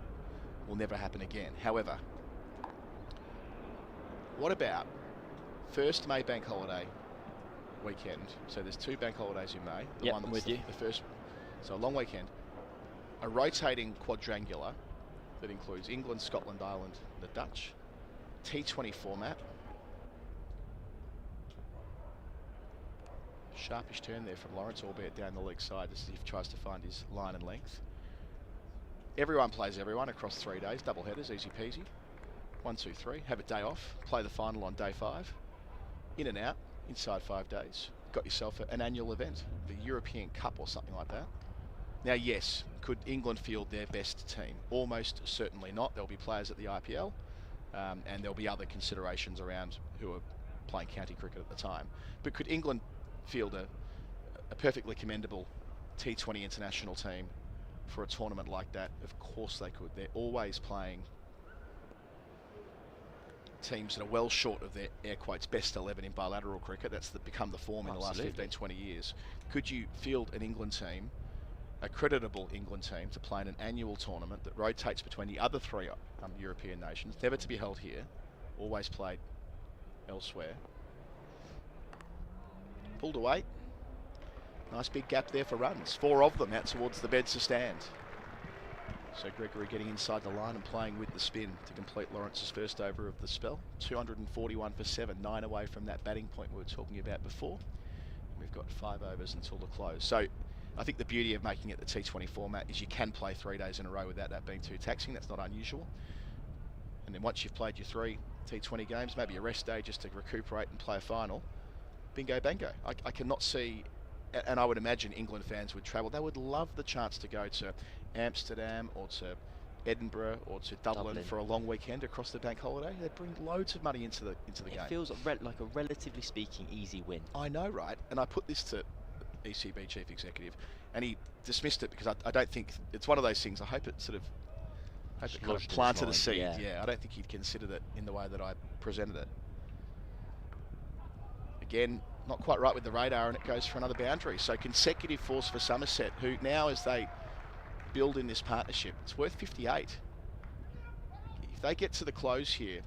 Speaker 3: will never happen again. However, what about first May bank holiday weekend? So there's 2 bank holidays in May.
Speaker 7: Yep, I'm with you.
Speaker 3: The first, so a long weekend. A rotating quadrangular that includes England, Scotland, Ireland, and the Dutch. T20 format. Sharpish turn there from Lawrence, albeit down the leg side as he tries to find his line and length. Everyone plays everyone across 3 days, double headers, easy peasy. 1, 2, 3, have a day off, play the final on day 5. In and out, inside 5 days. Got yourself an annual event, the European Cup or something like that. Now, yes, could England field their best team? Almost certainly not. There'll be players at the IPL, and there'll be other considerations around who are playing county cricket at the time. But could England field a perfectly commendable T20 international team for a tournament like that? Of course they could. They're always playing teams that are well short of their, air quotes, best 11 in bilateral cricket. That's become the form in the last 15, 20 years. Could you field an England team, a creditable England team, to play in an annual tournament that rotates between the other 3 European nations, never to be held here, always played elsewhere? Pulled away. Nice big gap there for runs. 4 of them out towards the beds to stand. So Gregory getting inside the line and playing with the spin to complete Lawrence's first over of the spell. 241 for 7, 9 away from that batting point we were talking about before. We've got 5 overs until the close. So I think the beauty of making it the T20 format is you can play 3 days in a row without that being too taxing. That's not unusual. And then once you've played your 3 T20 games, maybe a rest day just to recuperate and play a final. Bingo bango. I cannot see, and I would imagine England fans would travel. They would love the chance to go to Amsterdam or to Edinburgh or to Dublin for a long weekend across the bank holiday. They'd bring loads of money into the game.
Speaker 7: It feels like a relatively speaking easy win.
Speaker 3: I know, right? And I put this to ECB chief executive, and he dismissed it because I don't think it's one of those things. I hope it sort of kind of planted a seed. Yeah, I don't think he'd considered it in the way that I presented it. Again, not quite right with the radar, and it goes for another boundary. So consecutive force for Somerset, who now, as they build in this partnership, it's worth 58. If they get to the close here,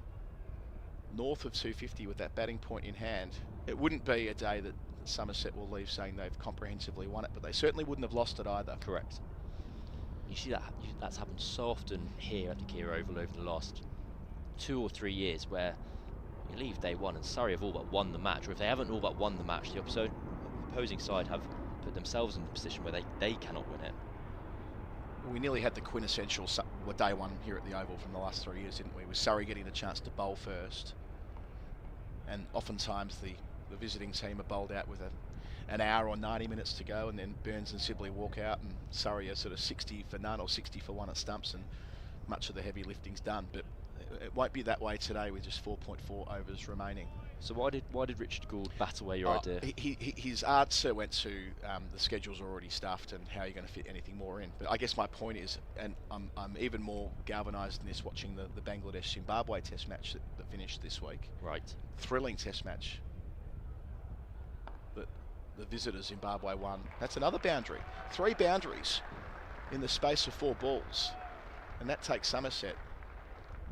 Speaker 3: north of 250 with that batting point in hand, it wouldn't be a day that Somerset will leave saying they've comprehensively won it, but they certainly wouldn't have lost it either.
Speaker 7: Correct. You see that's happened so often here at the Kia Oval over the last 2 or 3 years, where you leave day 1 and Surrey have all but won the match, or if they haven't all but won the match, the opposing side have put themselves in a position where they cannot win it.
Speaker 3: We nearly had the quintessential day 1 here at the Oval from the last 3 years, didn't we? With Surrey getting the chance to bowl first, and oftentimes the visiting team are bowled out with an hour or 90 minutes to go, and then Burns and Sibley walk out, and Surrey are sort of 60 for none or 60 for 1 at Stumps, and much of the heavy lifting's done. But it won't be that way today with just 4.4 overs remaining.
Speaker 7: So why did Richard Gould bat away your idea?
Speaker 3: His answer went to the schedule's already stuffed and how you're going to fit anything more in. But I guess my point is, and I'm even more galvanised in this watching the Bangladesh-Zimbabwe test match that finished this week.
Speaker 7: Right.
Speaker 3: Thrilling test match. The visitors, Zimbabwe won. That's another boundary. 3 boundaries in the space of 4 balls. And that takes Somerset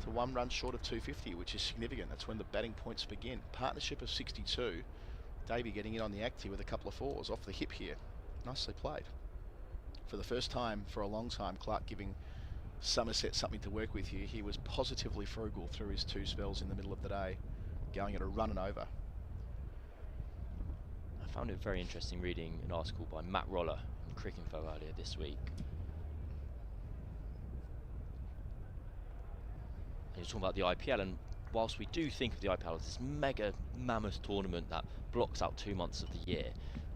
Speaker 3: to 1 run short of 250, which is significant. That's when the batting points begin. Partnership of 62. Davey getting in on the act here with a couple of 4s off the hip here. Nicely played. For the first time for a long time, Clark giving Somerset something to work with here. He was positively frugal through his 2 spells in the middle of the day, going at a run and over.
Speaker 7: I found it very interesting reading an article by Matt Roller in Cricinfo earlier this week. And you're talking about the IPL, and whilst we do think of the IPL as this mega mammoth tournament that blocks out 2 months of the year,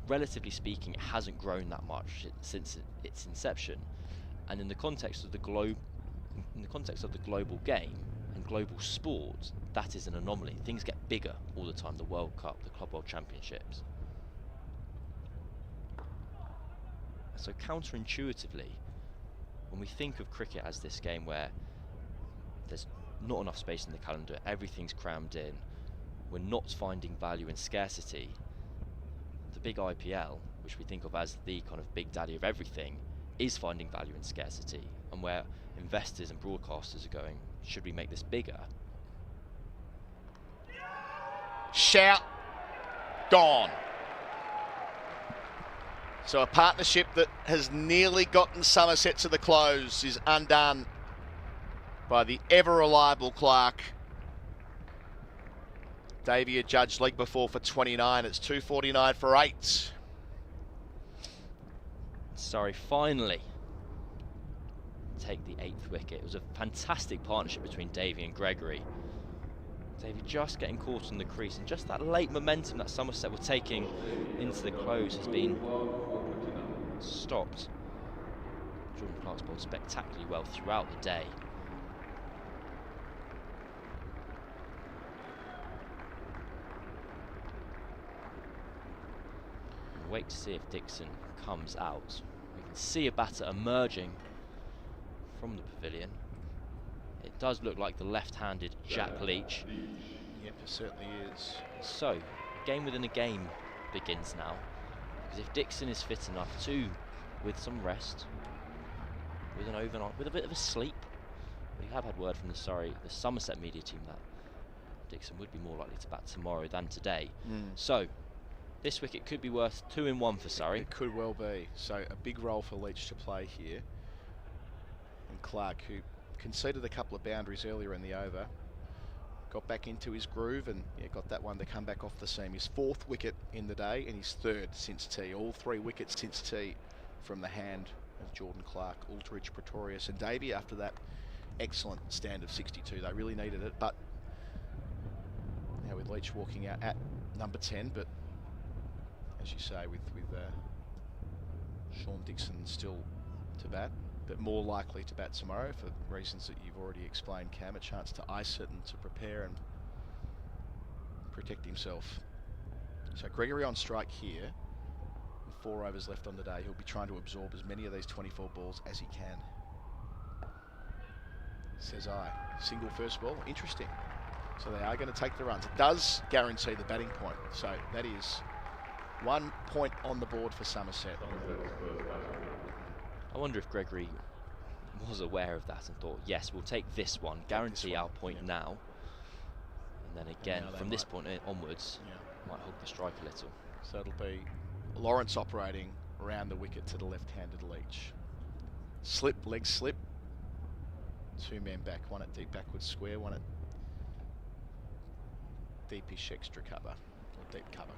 Speaker 7: relatively speaking, it hasn't grown that much since its inception. And in the context of the global game and global sport, that is an anomaly. Things get bigger all the time. The World Cup, the Club World Championships. So counterintuitively, when we think of cricket as this game where there's not enough space in the calendar, everything's crammed in, we're not finding value in scarcity, the big IPL, which we think of as the kind of big daddy of everything, is finding value in scarcity, and where investors and broadcasters are going, should we make this bigger?
Speaker 3: Shout. Gone. So a partnership that has nearly gotten Somerset to the close is undone by the ever-reliable Clark. Davey had judged leg before for 29. It's 249 for 8.
Speaker 7: Sorry, finally take the 8th wicket. It was a fantastic partnership between Davey and Gregory. Davey just getting caught in the crease, and just that late momentum that Somerset were taking into the close has been stopped. Jordan Clark's bowled spectacularly well throughout the day. We'll wait to see if Dixon comes out. We can see a batter emerging from the pavilion. It does look like the left-handed Jack Leach.
Speaker 3: Yep, it certainly is.
Speaker 7: So, game within a game begins now. Because if Dixon is fit enough to, with some rest, with an overnight, with a bit of a sleep, we have had word from the Somerset media team that Dixon would be more likely to bat tomorrow than today. So, this wicket could be worth 2 in 1 for Surrey.
Speaker 3: It could well be. So a big role for Leach to play here. And Clark, who conceded a couple of boundaries earlier in the over, got back into his groove and got that one to come back off the seam. His 4th wicket in the day and his 3rd since tea. All 3 wickets since tea from the hand of Jordan Clark, Aldridge, Pretorius and Davey after that excellent stand of 62. They really needed it, but now with Leach walking out at number 10, but as you say, with Sean Dixon still to bat, but more likely to bat tomorrow for reasons that you've already explained, Cam. A chance to ice it and to prepare and protect himself. So Gregory on strike here. With 4 overs left on the day, he'll be trying to absorb as many of these 24 balls as he can. Says I. Single first ball. Interesting. So they are going to take the runs. It does guarantee the batting point. So that is 1 point on the board for Somerset.
Speaker 7: I wonder if Gregory was aware of that and thought, yes, we'll take this one, guarantee our point now. And then again, from this point onwards, might hook the strike a little.
Speaker 3: So it'll be Lawrence operating around the wicket to the left-handed Leach. Slip, leg slip. 2 men back, one at deep backward square, one at deepish extra cover, or deep cover.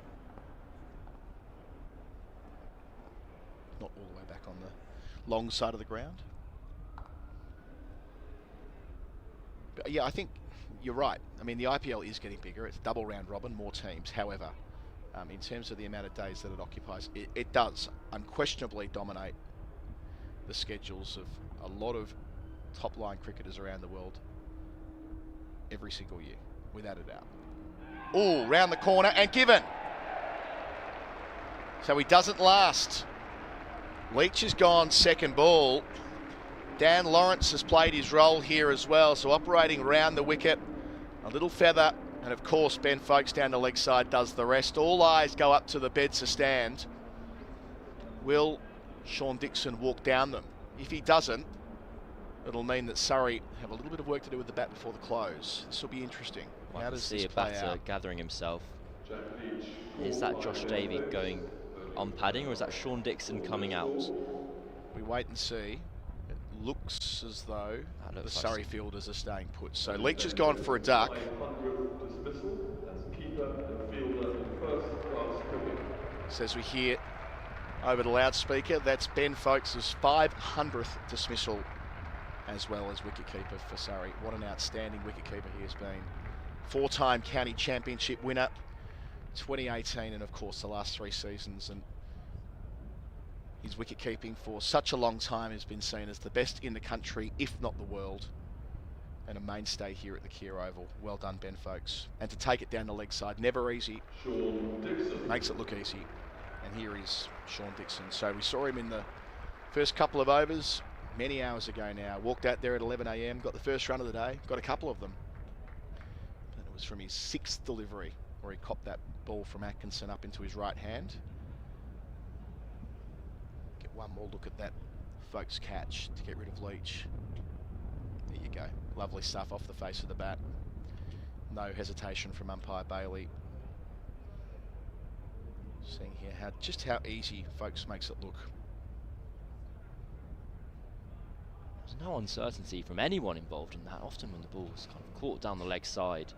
Speaker 3: Not all the way back on the long side of the ground. But yeah, I think you're right. I mean, the IPL is getting bigger. It's double round robin, more teams. However, in terms of the amount of days that it occupies, it does unquestionably dominate the schedules of a lot of top-line cricketers around the world every single year, without a doubt. Oh, round the corner and given. So he doesn't last. Leach has gone second ball. Dan Lawrence has played his role here as well, so operating round the wicket, a little feather, and of course Ben Foakes down the leg side does the rest. All eyes go up to the beds to stand. Will Sean Dixon walk down them? If he doesn't, it'll mean that Surrey have a little bit of work to do with the bat before the close. This will be interesting. How does this play out?
Speaker 7: Gathering himself. Is that Josh Davey going on padding, or is that Sean Dixon coming out?
Speaker 3: We wait and see. It looks as though the Surrey fielders are staying put. So Leach has gone for a duck. Says we hear over the loudspeaker, that's Ben Foakes' 500th dismissal as well as wicketkeeper for Surrey. What an outstanding wicketkeeper he has been. 4-time county championship winner, 2018 and of course the last 3 seasons, and his wicket-keeping for such a long time has been seen as the best in the country, if not the world, and a mainstay here at the Kia Oval. Well done, Ben Foakes. And to take it down the leg side, never easy. Makes it look easy. And here is Sean Dixon. So we saw him in the first couple of overs many hours ago now. Walked out there at 11 a.m, got the first run of the day, got a couple of them. And it was from his 6th delivery where he copped that ball from Atkinson up into his right hand. Get one more look at that Foakes catch to get rid of Leach. There you go. Lovely stuff off the face of the bat. No hesitation from umpire Bailey. Seeing here just how easy Foakes makes it look.
Speaker 7: There's no uncertainty from anyone involved in that. Often when the ball's kind of caught down the leg side,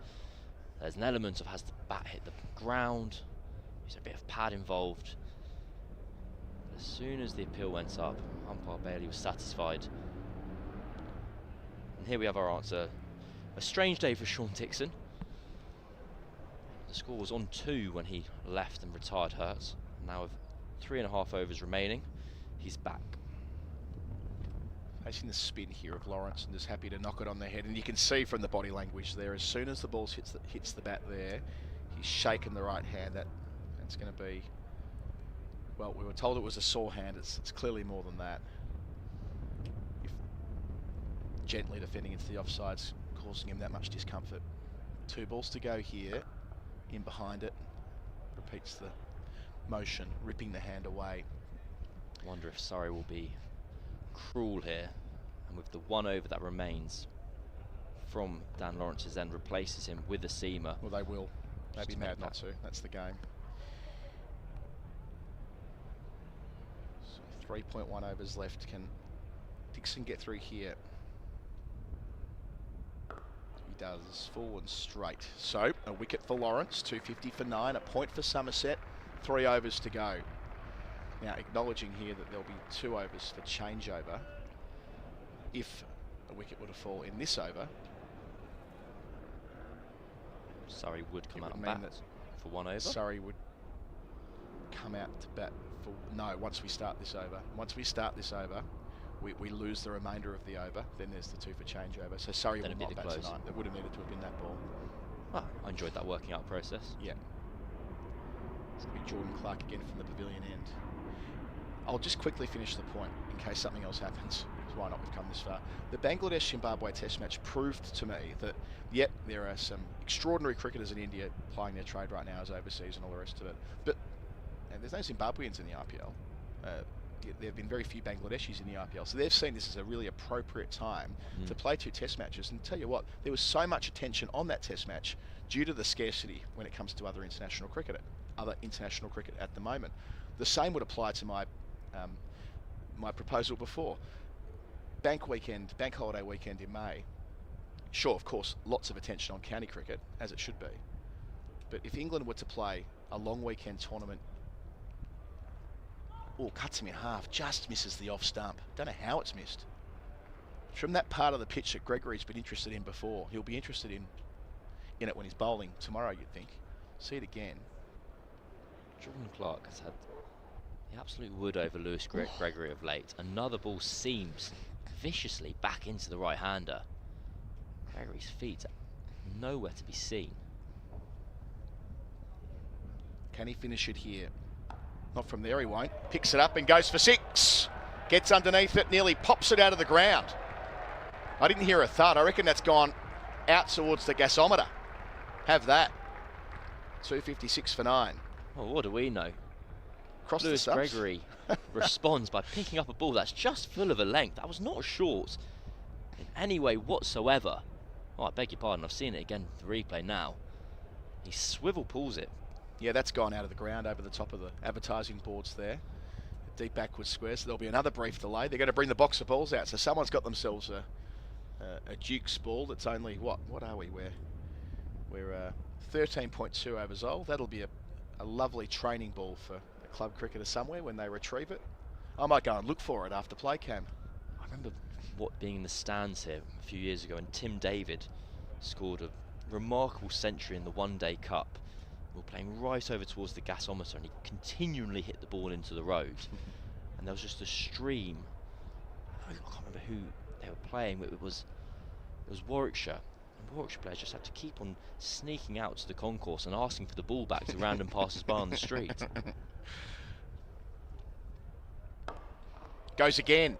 Speaker 7: there's an element of has the bat hit the ground, there's a bit of pad involved. But as soon as the appeal went up, umpire Bailey was satisfied And here we have our answer. A strange day for Sean Dixon. The score was on 2 when he left and retired hurt. Now with 3.5 overs remaining, he's back.
Speaker 3: Facing the spin here of Lawrence and just happy to knock it on the head. And you can see from the body language there, as soon as the ball hits the bat there, he's shaking the right hand. That's going to be, well, we were told it was a sore hand. It's clearly more than that. If gently defending into the offsides, causing him that much discomfort. 2 balls to go here. In behind it. Repeats the motion, ripping the hand away.
Speaker 7: I wonder if Surrey will be cruel here, and with the 1 over that remains from Dan Lawrence's end, replaces him with a seamer.
Speaker 3: Well, they will. They'd be mad not to. That's the game. So 3.1 overs left. Can Dixon get through here? He does, full and straight. So a wicket for Lawrence, 250 for 9, a point for Somerset, 3 overs to go. Now acknowledging here that there'll be 2 overs for changeover. If a wicket were to fall in this over,
Speaker 7: Surrey would come out and bat for 1 over.
Speaker 3: Surrey would come out to bat for, no, once we start this over. Once we start this over, we lose the remainder of the over, then there's the 2 for changeover. So Surrey will not bat tonight. They would have needed to have been that ball.
Speaker 7: Well, I enjoyed that working out process.
Speaker 3: Yeah. It's going to be Jordan Clark again from the pavilion end. I'll just quickly finish the point in case something else happens, because why not, we've come this far. The Bangladesh-Zimbabwe test match proved to me that, yep, there are some extraordinary cricketers in India plying their trade right now as overseas and all the rest of it. But there's no Zimbabweans in the IPL. There have been very few Bangladeshis in the IPL, so they've seen this as a really appropriate time to play 2 test matches. And tell you what, there was so much attention on that test match due to the scarcity when it comes to other international cricket at the moment. The same would apply to my my proposal before. Bank holiday weekend in May. Sure, of course, lots of attention on county cricket, as it should be. But if England were to play a long weekend tournament, cuts him in half, just misses the off stump. Don't know how it's missed. From that part of the pitch that Gregory's been interested in before, he'll be interested in it when he's bowling tomorrow, you'd think. See it again.
Speaker 7: Jordan Clark has had the absolute wood over Lewis Gregory of late. Another ball seams viciously back into the right-hander. Gregory's feet are nowhere to be seen.
Speaker 3: Can he finish it here? Not from there, he won't. Picks it up and goes for 6. Gets underneath it, nearly pops it out of the ground. I didn't hear a thud. I reckon that's gone out towards the gasometer. Have that. 256 for 9.
Speaker 7: Well, what do we know?
Speaker 3: Cross
Speaker 7: Lewis
Speaker 3: the Stumps.
Speaker 7: Gregory responds by picking up a ball that's just full of a length. That was not short in any way whatsoever. Oh, I beg your pardon, I've seen it again, the replay now. He swivel pulls it.
Speaker 3: Yeah, that's gone out of the ground over the top of the advertising boards there. Deep backward square, so there'll be another brief delay. They're going to bring the box of balls out, so someone's got themselves a Duke's ball that's only, what are we? We're 13.2 overs old. That'll be a lovely training ball for a club cricketer somewhere when they retrieve it. I might go and look for it after play, Cam.
Speaker 7: I remember being in the stands here a few years ago, and Tim David scored a remarkable century in the One-Day Cup. We were playing right over towards the gasometer, and he continually hit the ball into the road. And there was just a stream. I can't remember who they were playing. It was Warwickshire. And Warwickshire players just had to keep on sneaking out to the concourse and asking for the ball back to random passers-by on the street.
Speaker 3: Goes again.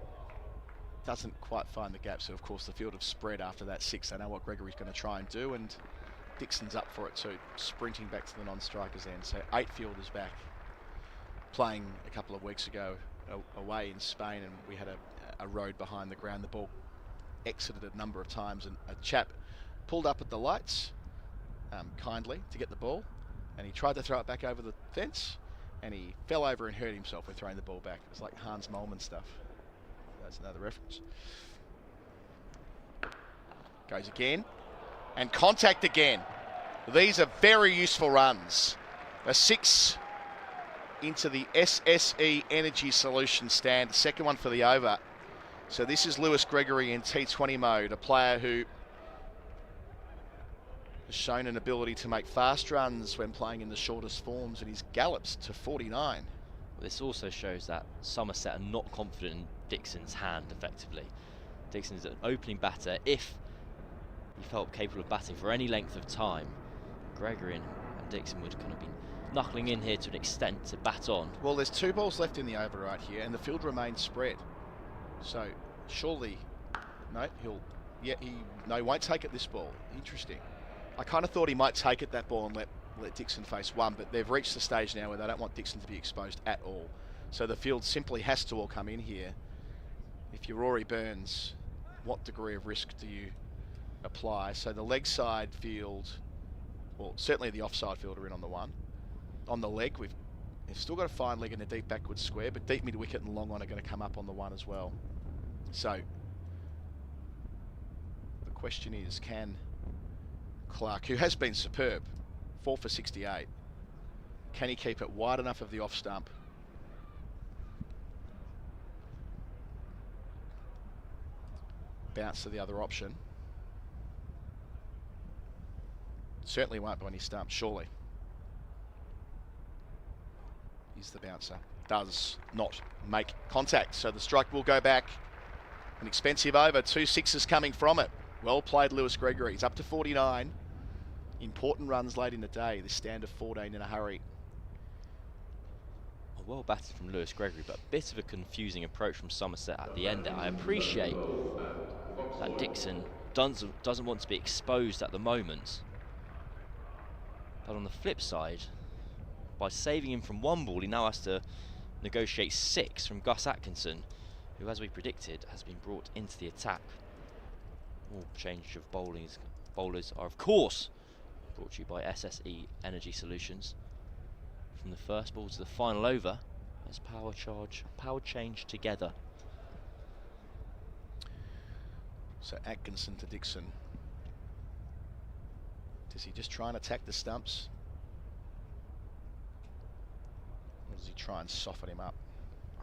Speaker 3: Doesn't quite find the gap, so of course the field have spread after that 6. They know what Gregory's going to try and do, and Dixon's up for it too, sprinting back to the non-strikers end. So 8 fielders back, playing a couple of weeks ago away in Spain, and we had a road behind the ground. The ball exited a number of times, and a chap pulled up at the lights kindly to get the ball, and he tried to throw it back over the fence, and he fell over and hurt himself when throwing the ball back. It was like Hans Molman stuff. That's another reference. Goes again. And contact again. These are very useful runs. A 6 into the SSE Energy Solution stand. The second one for the over. So this is Lewis Gregory in T20 mode, a player who has shown an ability to make fast runs when playing in the shortest forms, and he's gallops to 49.
Speaker 7: This also shows that Somerset are not confident in Dixon's hand, effectively. Dixon's an opening batter. If he felt capable of batting for any length of time, Gregory and Dixon would kind of be knuckling in here to an extent to bat on.
Speaker 3: Well, there's 2 balls left in the over right here, and the field remains spread. So surely, no, he won't take it this ball. Interesting. I kind of thought he might take it that ball and let Dixon face one, but they've reached the stage now where they don't want Dixon to be exposed at all. So the field simply has to all come in here. If you're Rory Burns, what degree of risk do you apply? So the leg side field, well, certainly the offside field are in on the one. On the leg, we've still got a fine leg and a deep backward square, but deep mid wicket and long on are going to come up on the one as well. So the question is, can Clark, who has been superb, 4 for 68, can he keep it wide enough of the off stump? Bounce to the other option. Certainly won't by any stump, surely. He's the bouncer. Does not make contact, so the strike will go back. An expensive over, 2 sixes coming from it. Well played, Lewis Gregory. He's up to 49. Important runs late in the day. This stand of 14 in a hurry.
Speaker 7: Well batted from Lewis Gregory, but a bit of a confusing approach from Somerset at the end there. I appreciate that Dixon doesn't want to be exposed at the moment. But on the flip side, by saving him from 1 ball, he now has to negotiate 6 from Gus Atkinson, who, as we predicted, has been brought into the attack. All change of bowlers are, of course, brought to you by SSE Energy Solutions. From the first ball to the final over, there's power change together.
Speaker 3: So Atkinson to Dixon. Does he just try and attack the stumps? Or does he try and soften him up?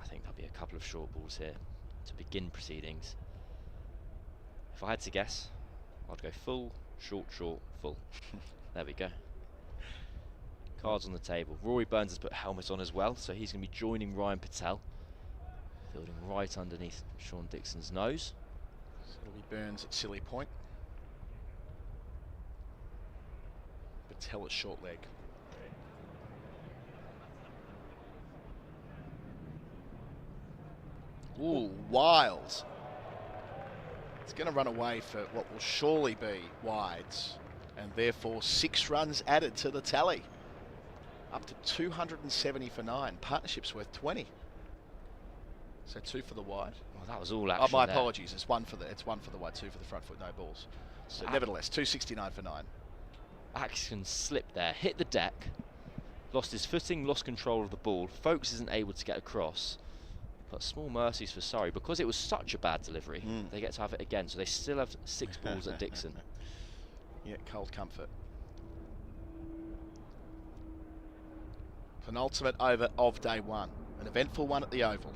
Speaker 7: I think there'll be a couple of short balls here to begin proceedings. If I had to guess, I'd go full, short, full. There we go. Cards on the table. Rory Burns has put helmet on as well, so he's going to be joining Ryan Patel, fielding right underneath Sean Dixon's nose.
Speaker 3: So it'll be Burns at silly point. Patel at short leg. Ooh, wild. It's going to run away for what will surely be wides, and therefore 6 runs added to the tally. Up to 270 for 9. Partnership's worth 20. So 2 for the wide.
Speaker 7: Well, that was all action.
Speaker 3: Oh, my
Speaker 7: there.
Speaker 3: apologies. It's one for the wide, 2 for the front foot, no balls. So nevertheless, 269 for 9.
Speaker 7: Atkinson slipped there, hit the deck, lost his footing, lost control of the ball. Folkes isn't able to get across. But small mercies for Surrey, because it was such a bad delivery, they get to have it again. So they still have 6 balls at Dixon.
Speaker 3: Yeah, cold comfort. Penultimate over of day 1. An eventful one at the Oval.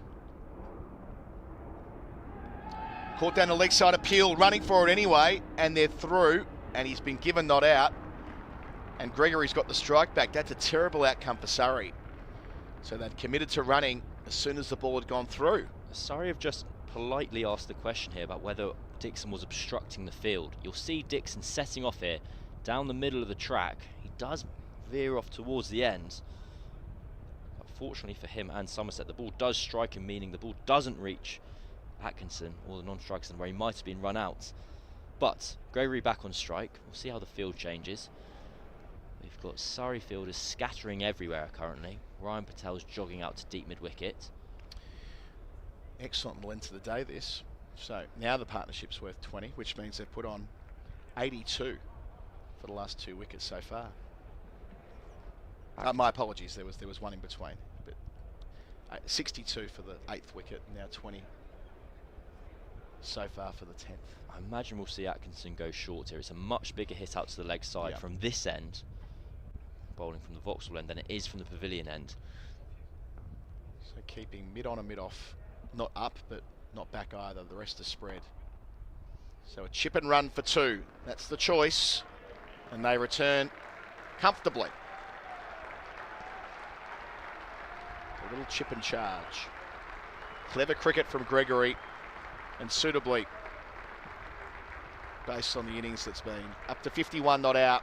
Speaker 3: Caught down the leg side appeal, running for it anyway, and they're through, and he's been given not out. And Gregory's got the strike back. That's a terrible outcome for Surrey. So they'd committed to running as soon as the ball had gone through.
Speaker 7: Surrey have just politely asked the question here about whether Dixon was obstructing the field. You'll see Dixon setting off here down the middle of the track. He does veer off towards the end. But fortunately for him and Somerset, the ball does strike him, meaning the ball doesn't reach Atkinson or the non-strikers where he might have been run out. But Gregory back on strike. We'll see how the field changes. We've got Surrey fielders scattering everywhere currently. Ryan Patel's jogging out to deep mid-wicket.
Speaker 3: Excellent length of the day, this. So now the partnership's worth 20, which means they've put on 82 for the last 2 wickets so far. My apologies, there was one in between. But 62 for the 8th wicket, now 20 so far for the 10th.
Speaker 7: I imagine we'll see Atkinson go short here. It's a much bigger hit out to the leg side from this end, bowling from the Vauxhall end, than it is from the Pavilion end.
Speaker 3: So keeping mid on and mid off, not up, but not back either. The rest are spread. So a chip and run for 2. That's the choice. And they return comfortably. A little chip and charge. Clever cricket from Gregory, and suitably based on the innings that's been. Up to 51 not out.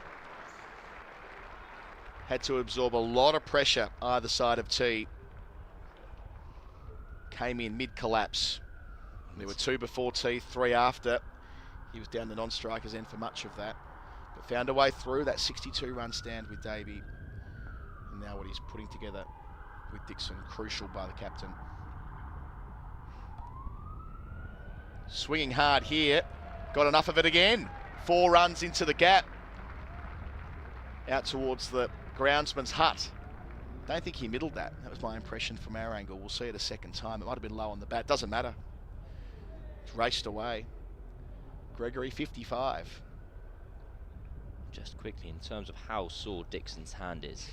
Speaker 3: Had to absorb a lot of pressure either side of tee. Came in mid-collapse. There were 2 before tee, 3 after. He was down the non-strikers end for much of that. But found a way through that 62-run stand with Davey. And now what he's putting together with Dixon, crucial by the captain. Swinging hard here. Got enough of it again. 4 runs into the gap. Out towards the groundsman's hut. Don't think he middled that. That was my impression from our angle. We'll see it a second time. It might have been low on the bat. Doesn't matter. It's raced away. Gregory, 55.
Speaker 7: Just quickly, in terms of how sore Dixon's hand is,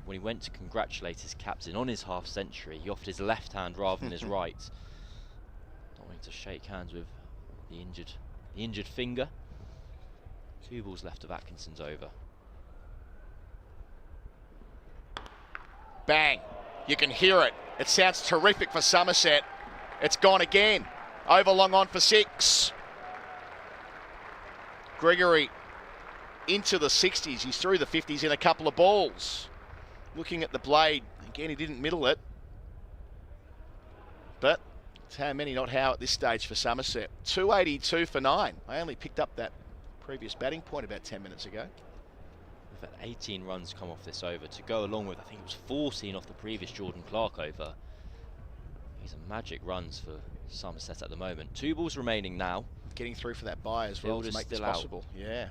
Speaker 7: when he went to congratulate his captain on his half century, he offered his left hand rather than his right. Not wanting to shake hands with the injured finger. 2 balls left of Atkinson's over.
Speaker 3: Bang. You can hear it. It sounds terrific for Somerset. It's gone again. Over long on for 6. Gregory into the 60s. He's through the 50s in a couple of balls. Looking at the blade. Again, he didn't middle it. But it's how many, not how at this stage for Somerset. 282 for 9. I only picked up that previous batting point about 10 minutes ago.
Speaker 7: We've had 18 runs come off this over to go along with, I think it was 14 off the previous Jordan Clark over. These are magic runs for Somerset at the moment. 2 balls remaining now.
Speaker 3: Getting through for that bye as well to make this possible. Yeah.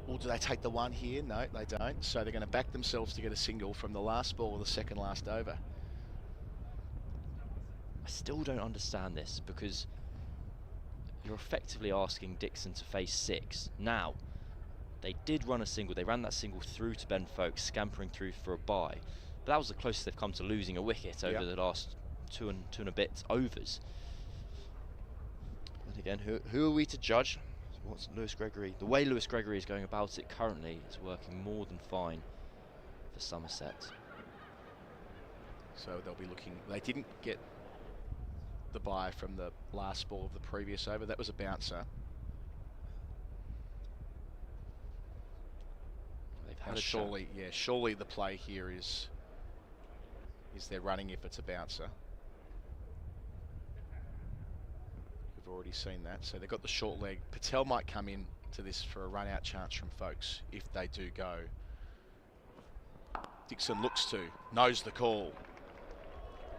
Speaker 3: Or do they take the 1 here? No, they don't. So they're going to back themselves to get a single from the last ball or the second last over.
Speaker 7: I still don't understand this, because you're effectively asking Dixon to face 6. Now, they did run a single. They ran that single through to Ben Folkes, scampering through for a bye. But that was the closest they've come to losing a wicket over the last two and a bit overs. And again, who are we to judge? What's Lewis Gregory? The way Lewis Gregory is going about it currently is working more than fine for Somerset.
Speaker 3: So they'll be looking. They didn't get the bye from the last ball of the previous over. That was a bouncer.
Speaker 7: They've had
Speaker 3: surely the play here is they're running if it's a bouncer. We've already seen that. So they've got the short leg. Patel might come in to this for a run out chance from Folkes if they do go. Dixon looks to, knows the call.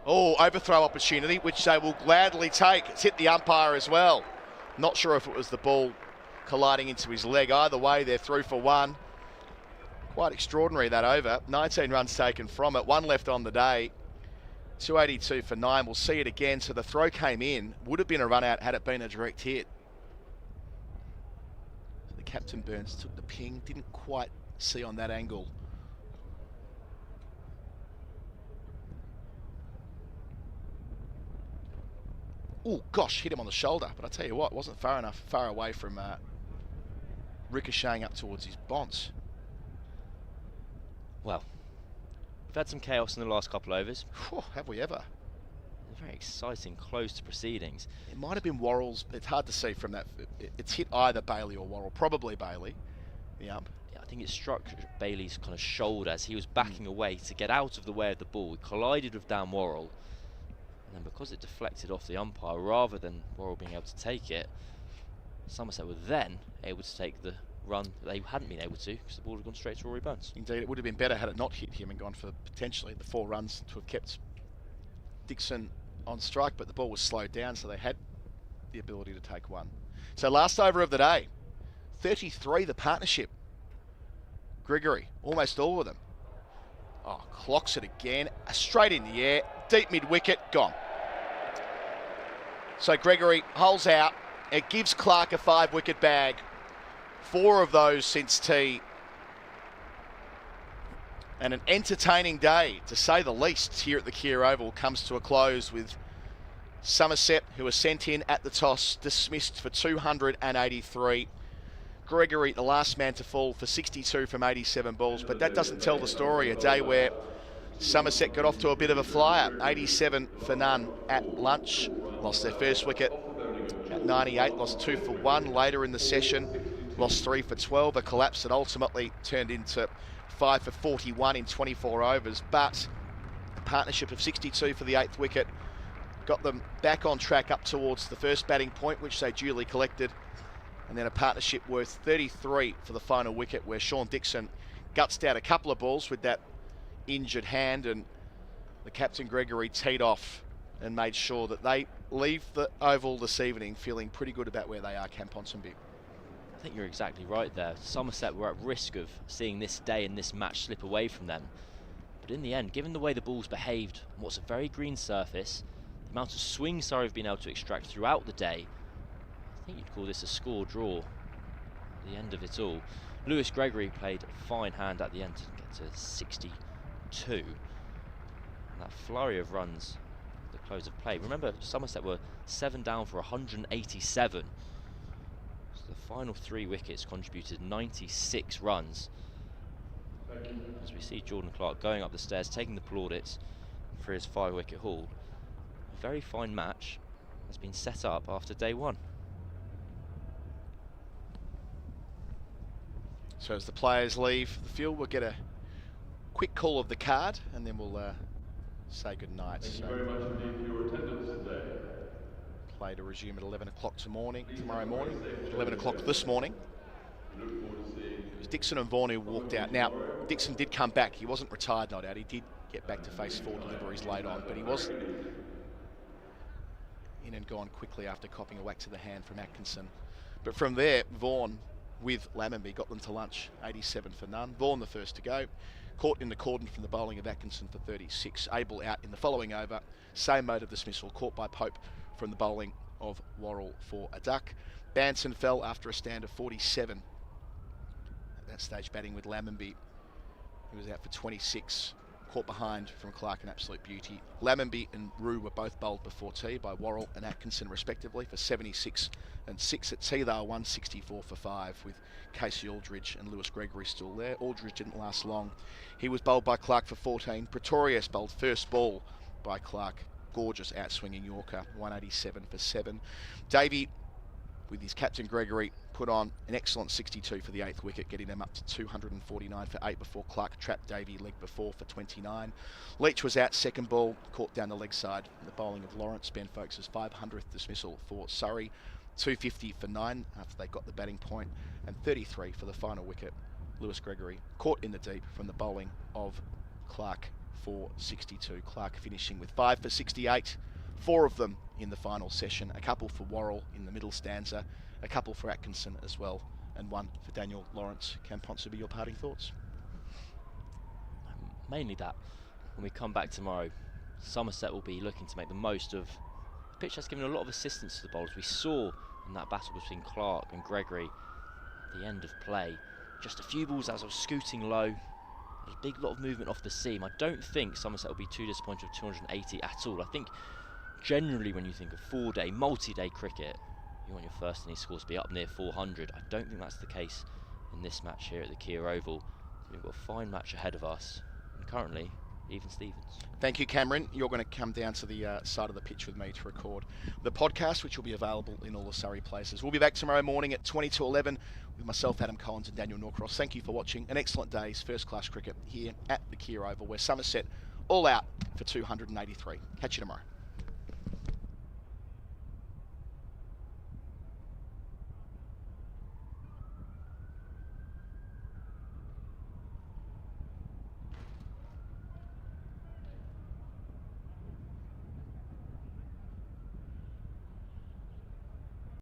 Speaker 3: Oh, overthrow opportunity, which they will gladly take. It's hit the umpire as well. Not sure if it was the ball colliding into his leg. Either way, they're through for 1. Quite extraordinary, that over. 19 runs taken from it. 1 left on the day. 282 for 9. We'll see it again. So the throw came in. Would have been a run out had it been a direct hit. So the captain, Burns, took the ping. Didn't quite see on that angle. Oh, gosh, hit him on the shoulder. But I tell you what, wasn't far away from ricocheting up towards his bonds.
Speaker 7: Well, we've had some chaos in the last couple of overs.
Speaker 3: Whew, have we ever?
Speaker 7: Very exciting close to proceedings.
Speaker 3: It might have been Worrell's. It's hard to see from that. It's hit either Bailey or Worrell. Probably Bailey, the ump.
Speaker 7: Yeah, I think it struck Bailey's kind of shoulder as he was backing away to get out of the way of the ball. It collided with Dan Worrell. And then because it deflected off the umpire, rather than Worrell being able to take it, Somerset were then able to take the run that they hadn't been able to, because the ball had gone straight to Rory Burns.
Speaker 3: Indeed, it would have been better had it not hit him and gone for potentially the 4 runs to have kept Dixon on strike, but the ball was slowed down, so they had the ability to take 1. So last over of the day, 33 the partnership. Gregory, almost all of them. Oh, clocks it again, straight in the air, deep mid-wicket, gone. So Gregory holes out. It gives Clark a 5-wicket bag. 4 of those since tee. And an entertaining day, to say the least, here at the Kia Oval comes to a close with Somerset, who were sent in at the toss, dismissed for 283. Gregory, the last man to fall, for 62 from 87 balls. But that doesn't tell the story. A day where Somerset got off to a bit of a flyer. 87 for none at lunch. Lost their first wicket at 98. Lost 2 for 1 later in the session. Lost 3 for 12. A collapse that ultimately turned into 5 for 41 in 24 overs. But a partnership of 62 for the 8th wicket got them back on track up towards the first batting point, which they duly collected. And then a partnership worth 33 for the final wicket, where Sean Dixon gutsed out a couple of balls with that injured hand, and the captain Gregory teed off and made sure that they leave the Oval this evening feeling pretty good about where they are, Cam Ponsonby.
Speaker 7: I think you're exactly right there. Somerset were at risk of seeing this day and this match slip away from them. But in the end, given the way the balls behaved on what's a very green surface, the amount of swing Surrey have been able to extract throughout the day, I think you'd call this a score draw at the end of it all. Lewis Gregory played a fine hand at the end to get to 62. And that flurry of runs at the close of play. Remember, Somerset were 7 down for 187. So the final 3 wickets contributed 96 runs. As we see Jordan Clark going up the stairs, taking the plaudits for his 5-wicket haul. A very fine match has been set up after day 1.
Speaker 3: So as the players leave the field, we'll get a quick call of the card, and then we'll say good night.
Speaker 10: Thank you very much indeed for your attendance today.
Speaker 3: Play to resume at 11 o'clock tomorrow morning, 11 o'clock this morning. It was Dixon and Vaughan who walked out. Now, Dixon did come back. He wasn't retired, not out. He did get back to face 4 deliveries late on, but he was in and gone quickly after copping a whack to the hand from Atkinson. But from there, Vaughan with Lammonby got them to lunch, 87 for none. Vaughan the first to go, caught in the cordon from the bowling of Atkinson for 36. Abel out in the following over, same mode of dismissal, caught by Pope from the bowling of Worrell for a duck. Banson fell after a stand of 47. At that stage batting with Lammonby, he was out for 26. Caught behind from Clark, an absolute beauty. Lammonby and Rue were both bowled before tea by Worrell and Atkinson respectively for 76 and 6 at tea. They were 164 for 5 with Casey Aldridge and Lewis Gregory still there. Aldridge didn't last long. He was bowled by Clark for 14. Pretorius bowled first ball by Clark. Gorgeous outswinging Yorker, 187 for 7. Davey, with his captain Gregory, put on an excellent 62 for the 8th wicket, getting them up to 249 for 8 before Clark trapped Davey leg before for 29. Leach was out, second ball, caught down the leg side. The bowling of Lawrence, Ben Folkes' 500th dismissal for Surrey. 250 for 9 after they got the batting point, and 33 for the final wicket. Lewis Gregory caught in the deep from the bowling of Clark for 62. Clark finishing with 5 for 68. 4 of them in the final session, a couple for Worrell in the middle stanza, a couple for Atkinson as well, and 1 for Daniel Lawrence. Cam Ponsonby, your parting thoughts?
Speaker 7: Mainly that when we come back tomorrow, Somerset will be looking to make the most of a pitch that's given a lot of assistance to the bowlers. We saw in that battle between Clark and Gregory at the end of play, just a few balls as I was scooting low. There's a big lot of movement off the seam. I don't think Somerset will be too disappointed with 280 at all. I think generally when you think of 4-day, multi-day cricket, you want your first innings scores to be up near 400. I don't think that's the case in this match here at the Kia Oval. We've got a fine match ahead of us, and currently even Stevens.
Speaker 3: Thank you, Cameron. You're going to come down to the side of the pitch with me to record the podcast, which will be available in all the Surrey places. We'll be back tomorrow morning at 20 to 11 with myself, Adam Collins, and Daniel Norcross. Thank you for watching an excellent day's first-class cricket here at the Kia Oval, where Somerset all out for 283. Catch you tomorrow.